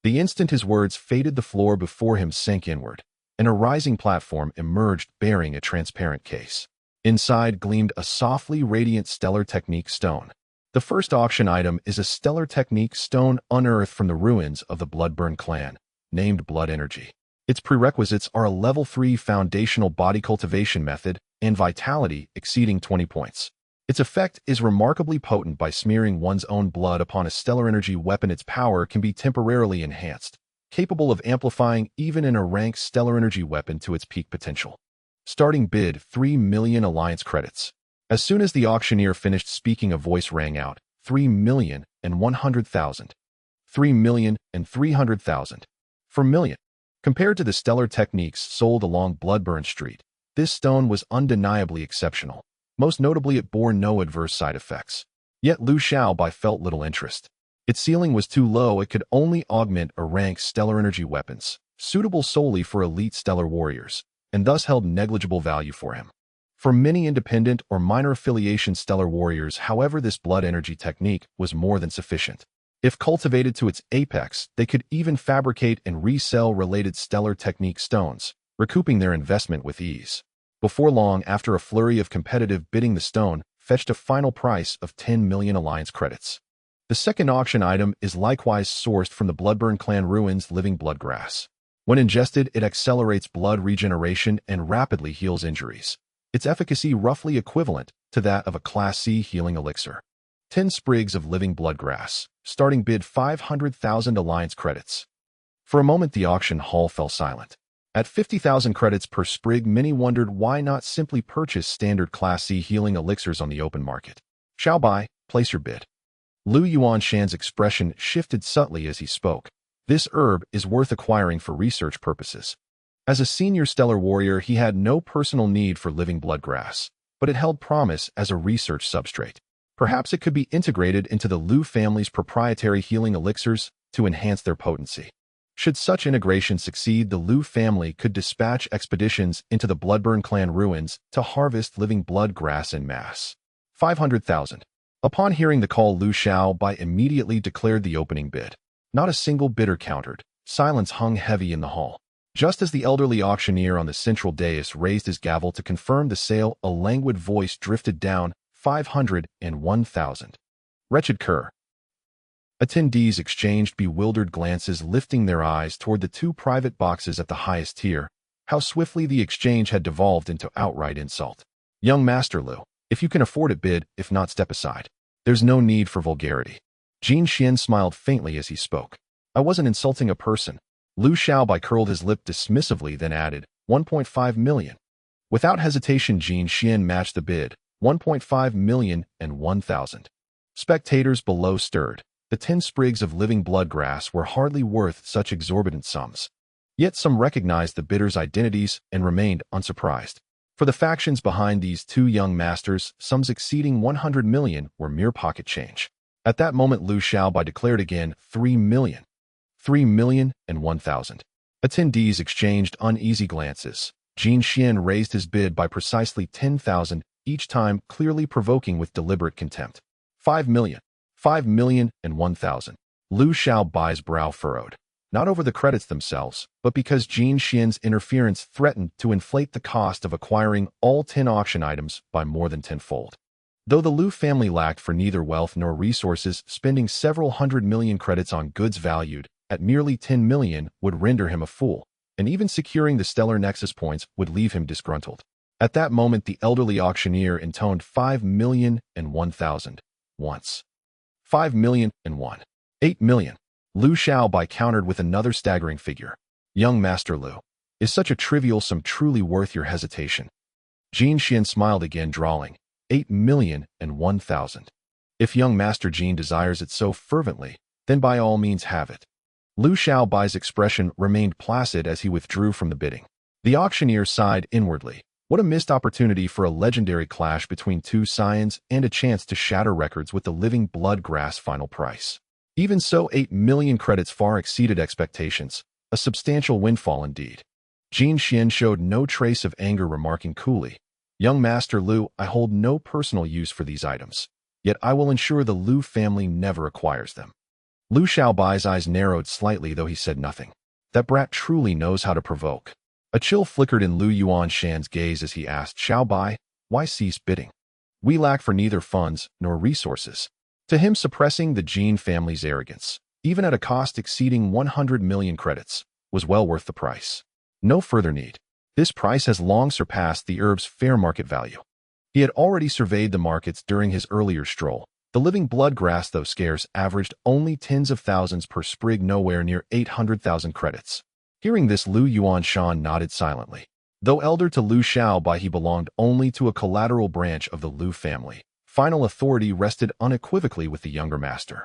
The instant his words faded, the floor before him sank inward, and a rising platform emerged bearing a transparent case. Inside gleamed a softly radiant stellar technique stone. The first auction item is a stellar technique stone unearthed from the ruins of the Bloodburn clan, named Blood Energy. Its prerequisites are a level 3 foundational body cultivation method and vitality exceeding 20 points. Its effect is remarkably potent. By smearing one's own blood upon a stellar energy weapon, its power can be temporarily enhanced, capable of amplifying even in a rank stellar energy weapon to its peak potential. Starting bid, 3 million alliance credits. As soon as the auctioneer finished speaking, a voice rang out, 3,100,000. 3,300,000. For million. Compared to the stellar techniques sold along Bloodburn Street, this stone was undeniably exceptional. Most notably, it bore no adverse side effects. Yet Lu Xiaobai felt little interest. Its ceiling was too low. It could only augment or rank stellar energy weapons, suitable solely for elite stellar warriors, and thus held negligible value for him. For many independent or minor affiliation stellar warriors, however, this blood energy technique was more than sufficient. If cultivated to its apex, they could even fabricate and resell related stellar technique stones, recouping their investment with ease. Before long, after a flurry of competitive bidding, the stone fetched a final price of 10 million alliance credits. The second auction item is likewise sourced from the Bloodburn clan ruins, living bloodgrass. When ingested, it accelerates blood regeneration and rapidly heals injuries. Its efficacy roughly equivalent to that of a Class C healing elixir. 10 sprigs of living bloodgrass. Starting bid, 500,000 alliance credits. For a moment, the auction hall fell silent. At 50,000 credits per sprig, many wondered why not simply purchase standard Class C healing elixirs on the open market. Xiaobai, place your bid. Lu Yuanshan's expression shifted subtly as he spoke. This herb is worth acquiring for research purposes. As a senior stellar warrior, he had no personal need for living bloodgrass, but it held promise as a research substrate. Perhaps it could be integrated into the Lu family's proprietary healing elixirs to enhance their potency. Should such integration succeed, the Lu family could dispatch expeditions into the Bloodburn clan ruins to harvest living blood grass en masse. 500,000. Upon hearing the call, Lu Xiaobai immediately declared the opening bid. Not a single bidder countered. Silence hung heavy in the hall. Just as the elderly auctioneer on the central dais raised his gavel to confirm the sale, a languid voice drifted down, 501,000. Wretched cur. Attendees exchanged bewildered glances, lifting their eyes toward the two private boxes at the highest tier. How swiftly the exchange had devolved into outright insult. Young Master Lu, if you can afford it, bid; if not, step aside. There's no need for vulgarity. Jin Xian smiled faintly as he spoke. I wasn't insulting a person. Lu Xiaobai curled his lip dismissively, then added, 1.5 million. Without hesitation, Jin Xian matched the bid, 1.5 million and 1,000. Spectators below stirred. The 10 sprigs of living blood grass were hardly worth such exorbitant sums. Yet some recognized the bidders' identities and remained unsurprised. For the factions behind these two young masters, sums exceeding 100 million were mere pocket change. At that moment, Lu Xiaobai declared again, 3 million. 3 million and 1,000. Attendees exchanged uneasy glances. Jin Xian raised his bid by precisely 10,000, each time clearly provoking with deliberate contempt. 5 million. 5 million and 1,000. Lu Xiaobai's brow furrowed. Not over the credits themselves, but because Jin Xian's interference threatened to inflate the cost of acquiring all 10 auction items by more than tenfold. Though the Lu family lacked for neither wealth nor resources, spending several hundred million credits on goods valued at merely 10 million would render him a fool, and even securing the stellar nexus points would leave him disgruntled. At that moment, the elderly auctioneer intoned 5 million and 1,000 once. 5 million and 8 million. Lu Xiaobai countered with another staggering figure. Young Master Lu, is such a trivial sum truly worth your hesitation? Jin Xian smiled again, drawling, 8 million and 1,000. If young Master Jin desires it so fervently, then by all means have it. Lu Xiaobai's expression remained placid as he withdrew from the bidding. The auctioneer sighed inwardly. What a missed opportunity for a legendary clash between two scions and a chance to shatter records with the living blood grass final price. Even so, 8 million credits far exceeded expectations, a substantial windfall indeed. Jin Xian showed no trace of anger, remarking coolly, Young Master Lu, I hold no personal use for these items, yet I will ensure the Lu family never acquires them. Lu Xiaobai's eyes narrowed slightly, though he said nothing. That brat truly knows how to provoke. A chill flickered in Lu Yuanshan's gaze as he asked, Xiaobai, why cease bidding? We lack for neither funds nor resources. To him, suppressing the Jin family's arrogance, even at a cost exceeding 100 million credits, was well worth the price. No further need. This price has long surpassed the herb's fair market value. He had already surveyed the markets during his earlier stroll. The living blood grass, though scarce, averaged only tens of thousands per sprig, nowhere near 800,000 credits. Hearing this, Lu Yuanshan nodded silently. Though elder to Lu Xiaobai, he belonged only to a collateral branch of the Lu family. Final authority rested unequivocally with the younger master.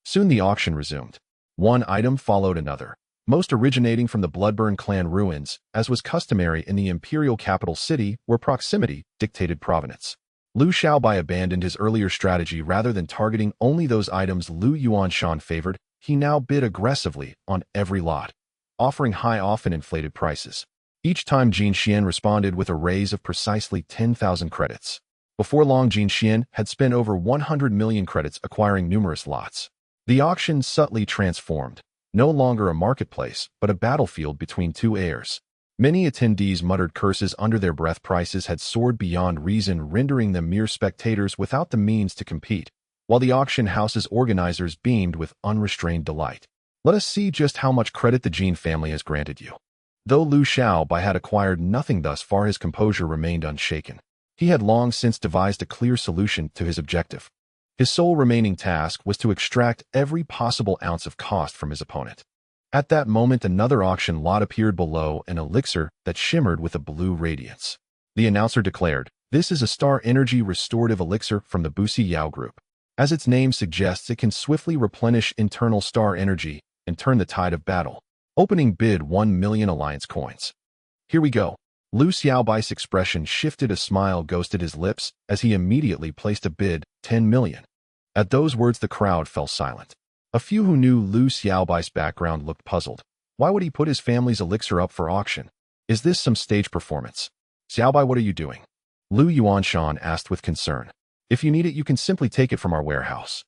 Soon the auction resumed. One item followed another, most originating from the Bloodburn clan ruins, as was customary in the imperial capital city where proximity dictated provenance. Lu Xiaobai abandoned his earlier strategy. Rather than targeting only those items Lu Yuanshan favored, he now bid aggressively on every lot, offering high, often inflated prices. Each time Jin Xian responded with a raise of precisely 10,000 credits. Before long, Jin Xian had spent over 100 million credits acquiring numerous lots. The auction subtly transformed, no longer a marketplace, but a battlefield between two heirs. Many attendees muttered curses under their breath. Prices had soared beyond reason, rendering them mere spectators without the means to compete, while the auction house's organizers beamed with unrestrained delight. Let us see just how much credit the Jin family has granted you. Though Lu Xiaobai had acquired nothing thus far, his composure remained unshaken. He had long since devised a clear solution to his objective. His sole remaining task was to extract every possible ounce of cost from his opponent. At that moment, another auction lot appeared below, an elixir that shimmered with a blue radiance. The announcer declared, "This is a star energy restorative elixir from the Busi Yao group. As its name suggests, it can swiftly replenish internal star energy and turn the tide of battle. Opening bid 1 million alliance coins." Here we go. Lu Xiaobai's expression shifted, a smile ghosted his lips as he immediately placed a bid, 10 million. At those words, the crowd fell silent. A few who knew Lu Xiaobai's background looked puzzled. Why would he put his family's elixir up for auction? Is this some stage performance? Xiaobai, what are you doing? Lu Yuanshan asked with concern. If you need it, you can simply take it from our warehouse.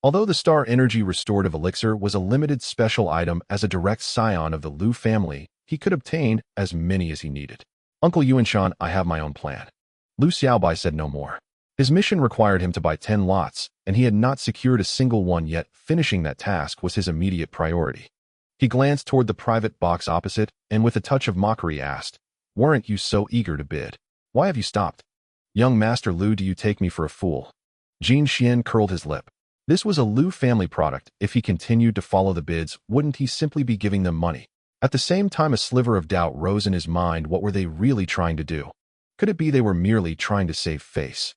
Although the Star Energy Restorative Elixir was a limited special item as a direct scion of the Lu family, he could obtain as many as he needed. Uncle Yuanshan, I have my own plan. Lu Xiaobai said no more. His mission required him to buy 10 lots, and he had not secured a single one yet. Finishing that task was his immediate priority. He glanced toward the private box opposite, and with a touch of mockery asked, "Weren't you so eager to bid? Why have you stopped? Young Master Lu, do you take me for a fool?" Jin Xian curled his lip. This was a Lu family product. If he continued to follow the bids, wouldn't he simply be giving them money? At the same time, a sliver of doubt rose in his mind. What were they really trying to do? Could it be they were merely trying to save face?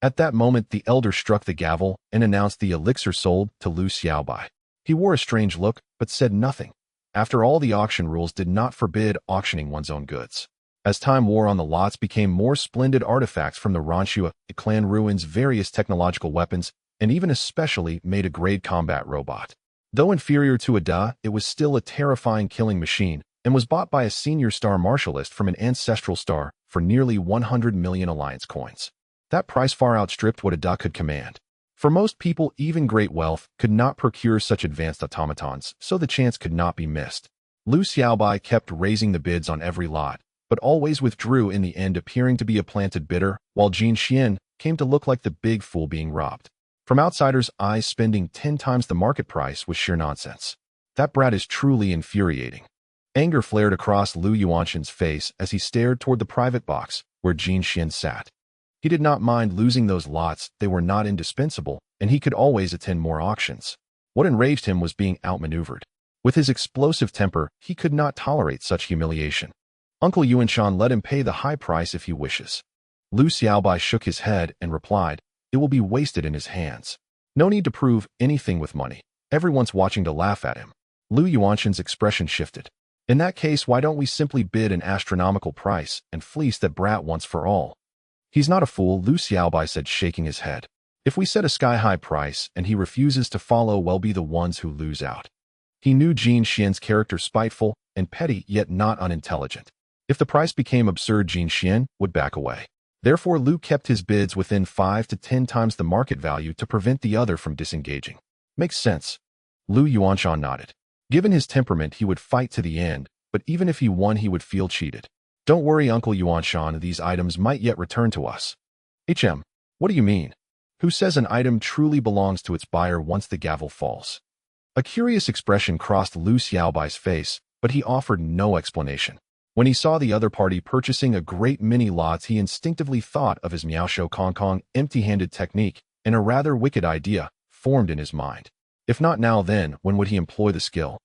At that moment, the elder struck the gavel and announced the elixir sold to Lu Xiaobai. He wore a strange look, but said nothing. After all, the auction rules did not forbid auctioning one's own goods. As time wore on, the lots became more splendid artifacts from the Ranxua clan ruins, various technological weapons, and even especially made a grade combat robot. Though inferior to a Da, it was still a terrifying killing machine and was bought by a senior star martialist from an ancestral star for nearly 100 million alliance coins. That price far outstripped what a Da could command. For most people, even great wealth could not procure such advanced automatons, so the chance could not be missed. Lu Xiaobai kept raising the bids on every lot, but always withdrew in the end, appearing to be a planted bidder, while Jin Xian came to look like the big fool being robbed. From outsiders' eyes, spending 10 times the market price was sheer nonsense. That brat is truly infuriating. Anger flared across Lu Yuanshan's face as he stared toward the private box where Jin Xian sat. He did not mind losing those lots. They were not indispensable, and he could always attend more auctions. What enraged him was being outmaneuvered. With his explosive temper, he could not tolerate such humiliation. Uncle Yuanshan, let him pay the high price if he wishes. Lu Xiaobai shook his head and replied, "It will be wasted in his hands. No need to prove anything with money. Everyone's watching to laugh at him." Lu Yuanshan's expression shifted. "In that case, why don't we simply bid an astronomical price and fleece that brat once for all?" "He's not a fool," Lu Xiaobai said, shaking his head. "If we set a sky-high price and he refuses to follow, we'll be the ones who lose out." He knew Jin Xian's character, spiteful and petty, yet not unintelligent. If the price became absurd, Jin Xian would back away. Therefore, Lu kept his bids within 5 to 10 times the market value to prevent the other from disengaging. "Makes sense." Lu Yuanshan nodded. Given his temperament, he would fight to the end, but even if he won, he would feel cheated. "Don't worry, Uncle Yuanshan, these items might yet return to us." What do you mean? Who says an item truly belongs to its buyer once the gavel falls? A curious expression crossed Lu Xiaobai's face, but he offered no explanation. When he saw the other party purchasing a great many lots, he instinctively thought of his Miaoshou Kong Kong empty-handed technique, and a rather wicked idea formed in his mind. If not now, then when would he employ the skill?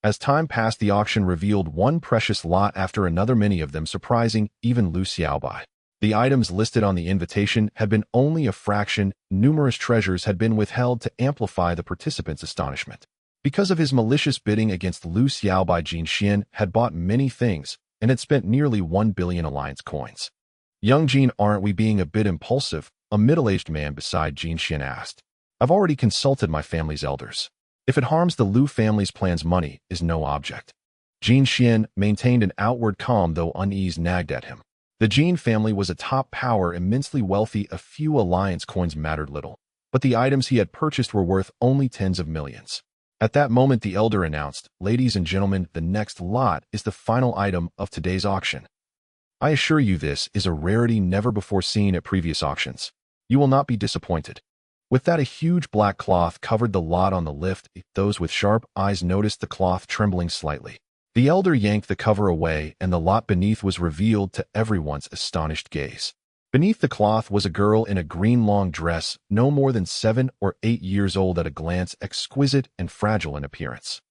As time passed, the auction revealed one precious lot after another, many of them surprising even Lu Xiaobai. The items listed on the invitation had been only a fraction. Numerous treasures had been withheld to amplify the participants' astonishment. Because of his malicious bidding against Lu Xiaobai, Jin Xian had bought many things and had spent nearly 1 billion alliance coins. "Young Jin, aren't we being a bit impulsive?" a middle-aged man beside Jin Xian asked. "I've already consulted my family's elders. If it harms the Lu family's plans, money is no object." Jin Xian maintained an outward calm, though unease nagged at him. The Jin family was a top power, immensely wealthy. A few alliance coins mattered little, but the items he had purchased were worth only tens of millions. At that moment, the elder announced, "Ladies and gentlemen, the next lot is the final item of today's auction. I assure you this is a rarity never before seen at previous auctions. You will not be disappointed." With that, a huge black cloth covered the lot on the lift. Those with sharp eyes noticed the cloth trembling slightly. The elder yanked the cover away, and the lot beneath was revealed to everyone's astonished gaze. Beneath the cloth was a girl in a green long dress, no more than 7 or 8 years old at a glance, exquisite and fragile in appearance.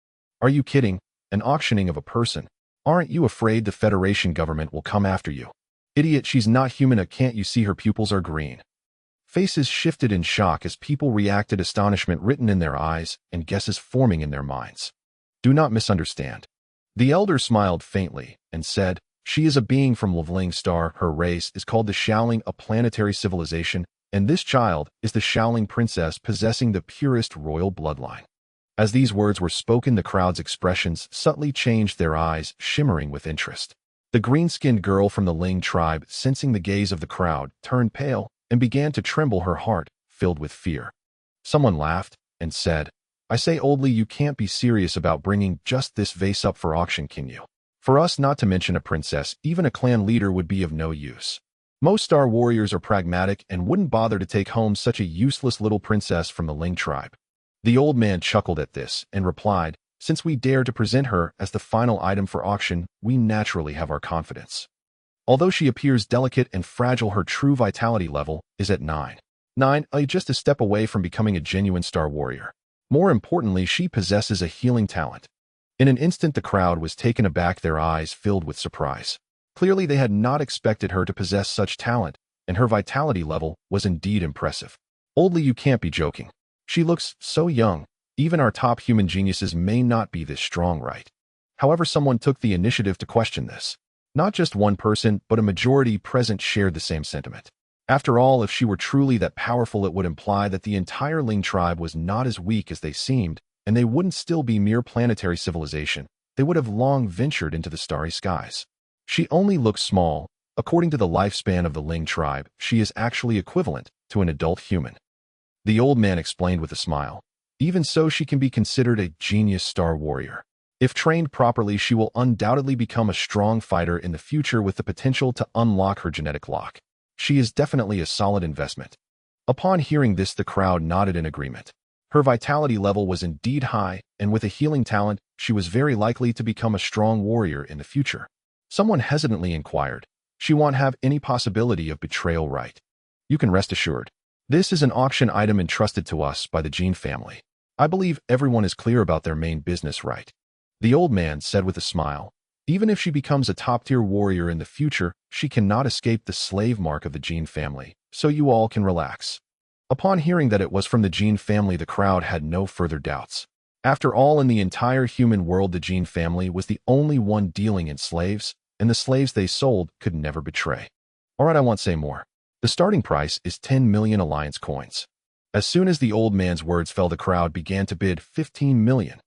"Are you kidding? An auctioning of a person? Aren't you afraid the Federation government will come after you?" "Idiot, she's not human. Can't you see her pupils are green?" Faces shifted in shock as people reacted, astonishment written in their eyes and guesses forming in their minds. "Do not misunderstand." The elder smiled faintly and said, "She is a being from Livling Star. Her race is called the Shaoling, a planetary civilization, and this child is the Shaoling princess possessing the purest royal bloodline." As these words were spoken, the crowd's expressions subtly changed, their eyes shimmering with interest. The green-skinned girl from the Ling tribe, sensing the gaze of the crowd, turned pale and began to tremble, her heart filled with fear. Someone laughed and said, "I say, oldly, you can't be serious about bringing just this vase up for auction, can you? For us, not to mention a princess, even a clan leader would be of no use. Most star warriors are pragmatic and wouldn't bother to take home such a useless little princess from the Ling tribe." The old man chuckled at this and replied, "Since we dare to present her as the final item for auction, we naturally have our confidence. Although she appears delicate and fragile, her true vitality level is at 9. Just a step away from becoming a genuine star warrior. More importantly, she possesses a healing talent." In an instant, the crowd was taken aback, their eyes filled with surprise. Clearly, they had not expected her to possess such talent, and her vitality level was indeed impressive. "Oldly, you can't be joking. She looks so young. Even our top human geniuses may not be this strong, right?" However, someone took the initiative to question this. Not just one person, but a majority present shared the same sentiment. After all, if she were truly that powerful, it would imply that the entire Ling tribe was not as weak as they seemed, and they wouldn't still be mere planetary civilization. They would have long ventured into the starry skies. She only looks small. According to the lifespan of the Ling tribe, she is actually equivalent to an adult human. The old man explained with a smile. Even so, she can be considered a genius star warrior. If trained properly, she will undoubtedly become a strong fighter in the future with the potential to unlock her genetic lock. She is definitely a solid investment. Upon hearing this, the crowd nodded in agreement. Her vitality level was indeed high, and with a healing talent, she was very likely to become a strong warrior in the future. Someone hesitantly inquired, "She won't have any possibility of betrayal, right?" "You can rest assured. This is an auction item entrusted to us by the Jin family. I believe everyone is clear about their main business, right?" The old man said with a smile. "Even if she becomes a top-tier warrior in the future, she cannot escape the slave mark of the Jin family, so you all can relax." Upon hearing that it was from the Jin family, the crowd had no further doubts. After all, in the entire human world, the Jin family was the only one dealing in slaves, and the slaves they sold could never betray. Alright, I won't say more. The starting price is 10 million alliance coins. As soon as the old man's words fell, the crowd began to bid 15 million,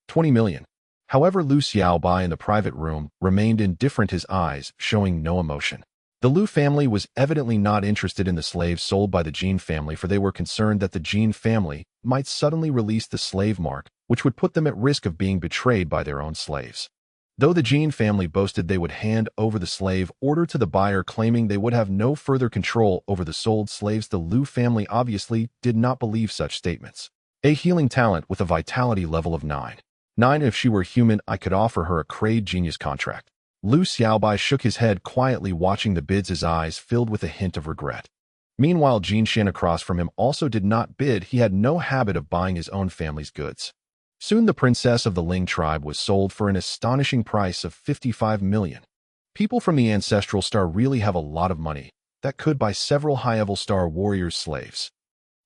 20 million. However, Lu Xiaobai in the private room remained indifferent, his eyes showing no emotion. The Lu family was evidently not interested in the slaves sold by the Jin family, for they were concerned that the Jin family might suddenly release the slave mark, which would put them at risk of being betrayed by their own slaves. Though the Jin family boasted they would hand over the slave order to the buyer, claiming they would have no further control over the sold slaves, the Lu family obviously did not believe such statements. A healing talent with a vitality level of 9. If she were human, I could offer her a Crade Genius contract. Lu Xiaobai shook his head quietly, watching the bids, his eyes filled with a hint of regret. Meanwhile, Jin Shan across from him also did not bid. He had no habit of buying his own family's goods. Soon the princess of the Ling tribe was sold for an astonishing price of 55 million. People from the ancestral star really have a lot of money that could buy several high-level star warriors' slaves.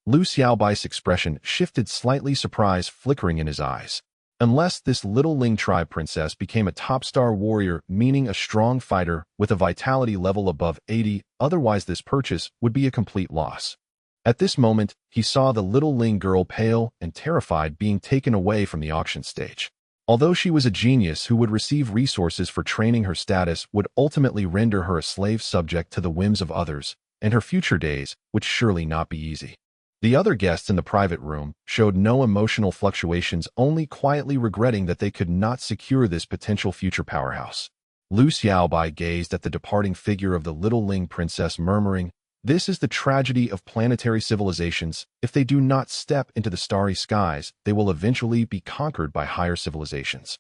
Lu Xiaobai's expression shifted slightly, surprise flickering in his eyes. Unless this little Ling tribe princess became a top star warrior, meaning a strong fighter with a vitality level above 80, otherwise this purchase would be a complete loss. At this moment, he saw the little Ling girl, pale and terrified, being taken away from the auction stage. Although she was a genius who would receive resources for training, her status would ultimately render her a slave subject to the whims of others, and her future days would surely not be easy. The other guests in the private room showed no emotional fluctuations, only quietly regretting that they could not secure this potential future powerhouse. Lu Xiaobai gazed at the departing figure of the little Ling princess, murmuring, "This is the tragedy of planetary civilizations. If they do not step into the starry skies, they will eventually be conquered by higher civilizations."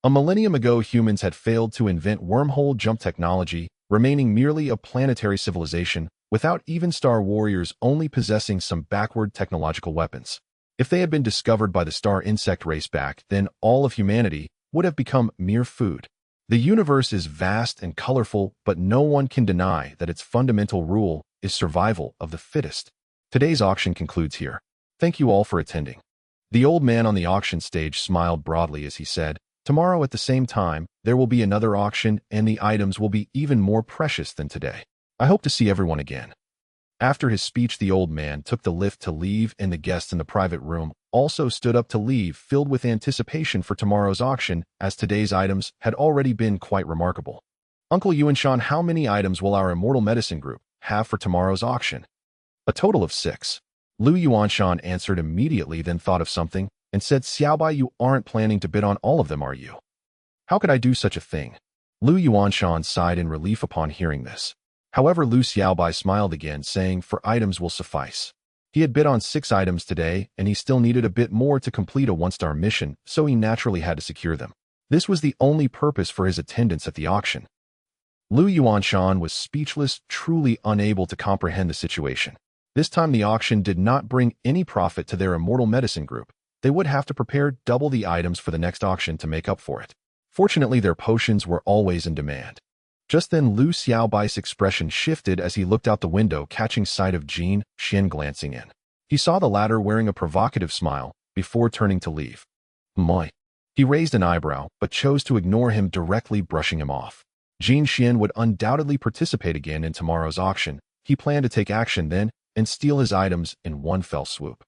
A millennium ago, humans had failed to invent wormhole jump technology, remaining merely a planetary civilization, without even star warriors, only possessing some backward technological weapons. If they had been discovered by the star insect race back then, all of humanity would have become mere food. The universe is vast and colorful, but no one can deny that its fundamental rule is survival of the fittest. Today's auction concludes here. Thank you all for attending. The old man on the auction stage smiled broadly as he said, "Tomorrow at the same time, there will be another auction, and the items will be even more precious than today. I hope to see everyone again." After his speech, the old man took the lift to leave, and the guests in the private room also stood up to leave, filled with anticipation for tomorrow's auction, as today's items had already been quite remarkable. "Uncle Yuanshan, how many items will our Immortal Medicine Group have for tomorrow's auction?" A total of 6. Lu Yuanshan answered immediately, then thought of something, and said, Xiaobai, you aren't planning to bid on all of them, are you? How could I do such a thing? Lu Yuanshan sighed in relief upon hearing this. However, Lu Xiaobai smiled again, saying, 4 items will suffice. He had bid on 6 items today, and he still needed a bit more to complete a 1-star mission, so he naturally had to secure them. This was the only purpose for his attendance at the auction. Lu Yuanshan was speechless, truly unable to comprehend the situation. This time the auction did not bring any profit to their immortal medicine group. They would have to prepare double the items for the next auction to make up for it. Fortunately, their potions were always in demand. Just then, Lu Xiaobai's expression shifted as he looked out the window, catching sight of Jin Xian glancing in. He saw the latter wearing a provocative smile before turning to leave. Moi. He raised an eyebrow, but chose to ignore him, directly brushing him off. Jin Xian would undoubtedly participate again in tomorrow's auction. He planned to take action then and steal his items in one fell swoop.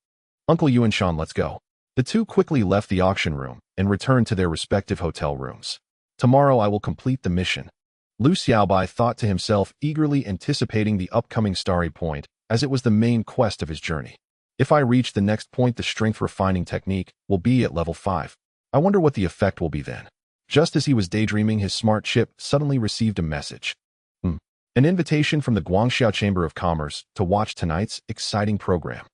Uncle Yuanshan, let's go. The two quickly left the auction room and returned to their respective hotel rooms. Tomorrow I will complete the mission. Lu Xiaobai thought to himself, eagerly anticipating the upcoming Starry Point, as it was the main quest of his journey. If I reach the next point, the strength refining technique will be at level 5. I wonder what the effect will be then. Just as he was daydreaming, his smart chip suddenly received a message. An invitation from the Guangxiao Chamber of Commerce to watch tonight's exciting program.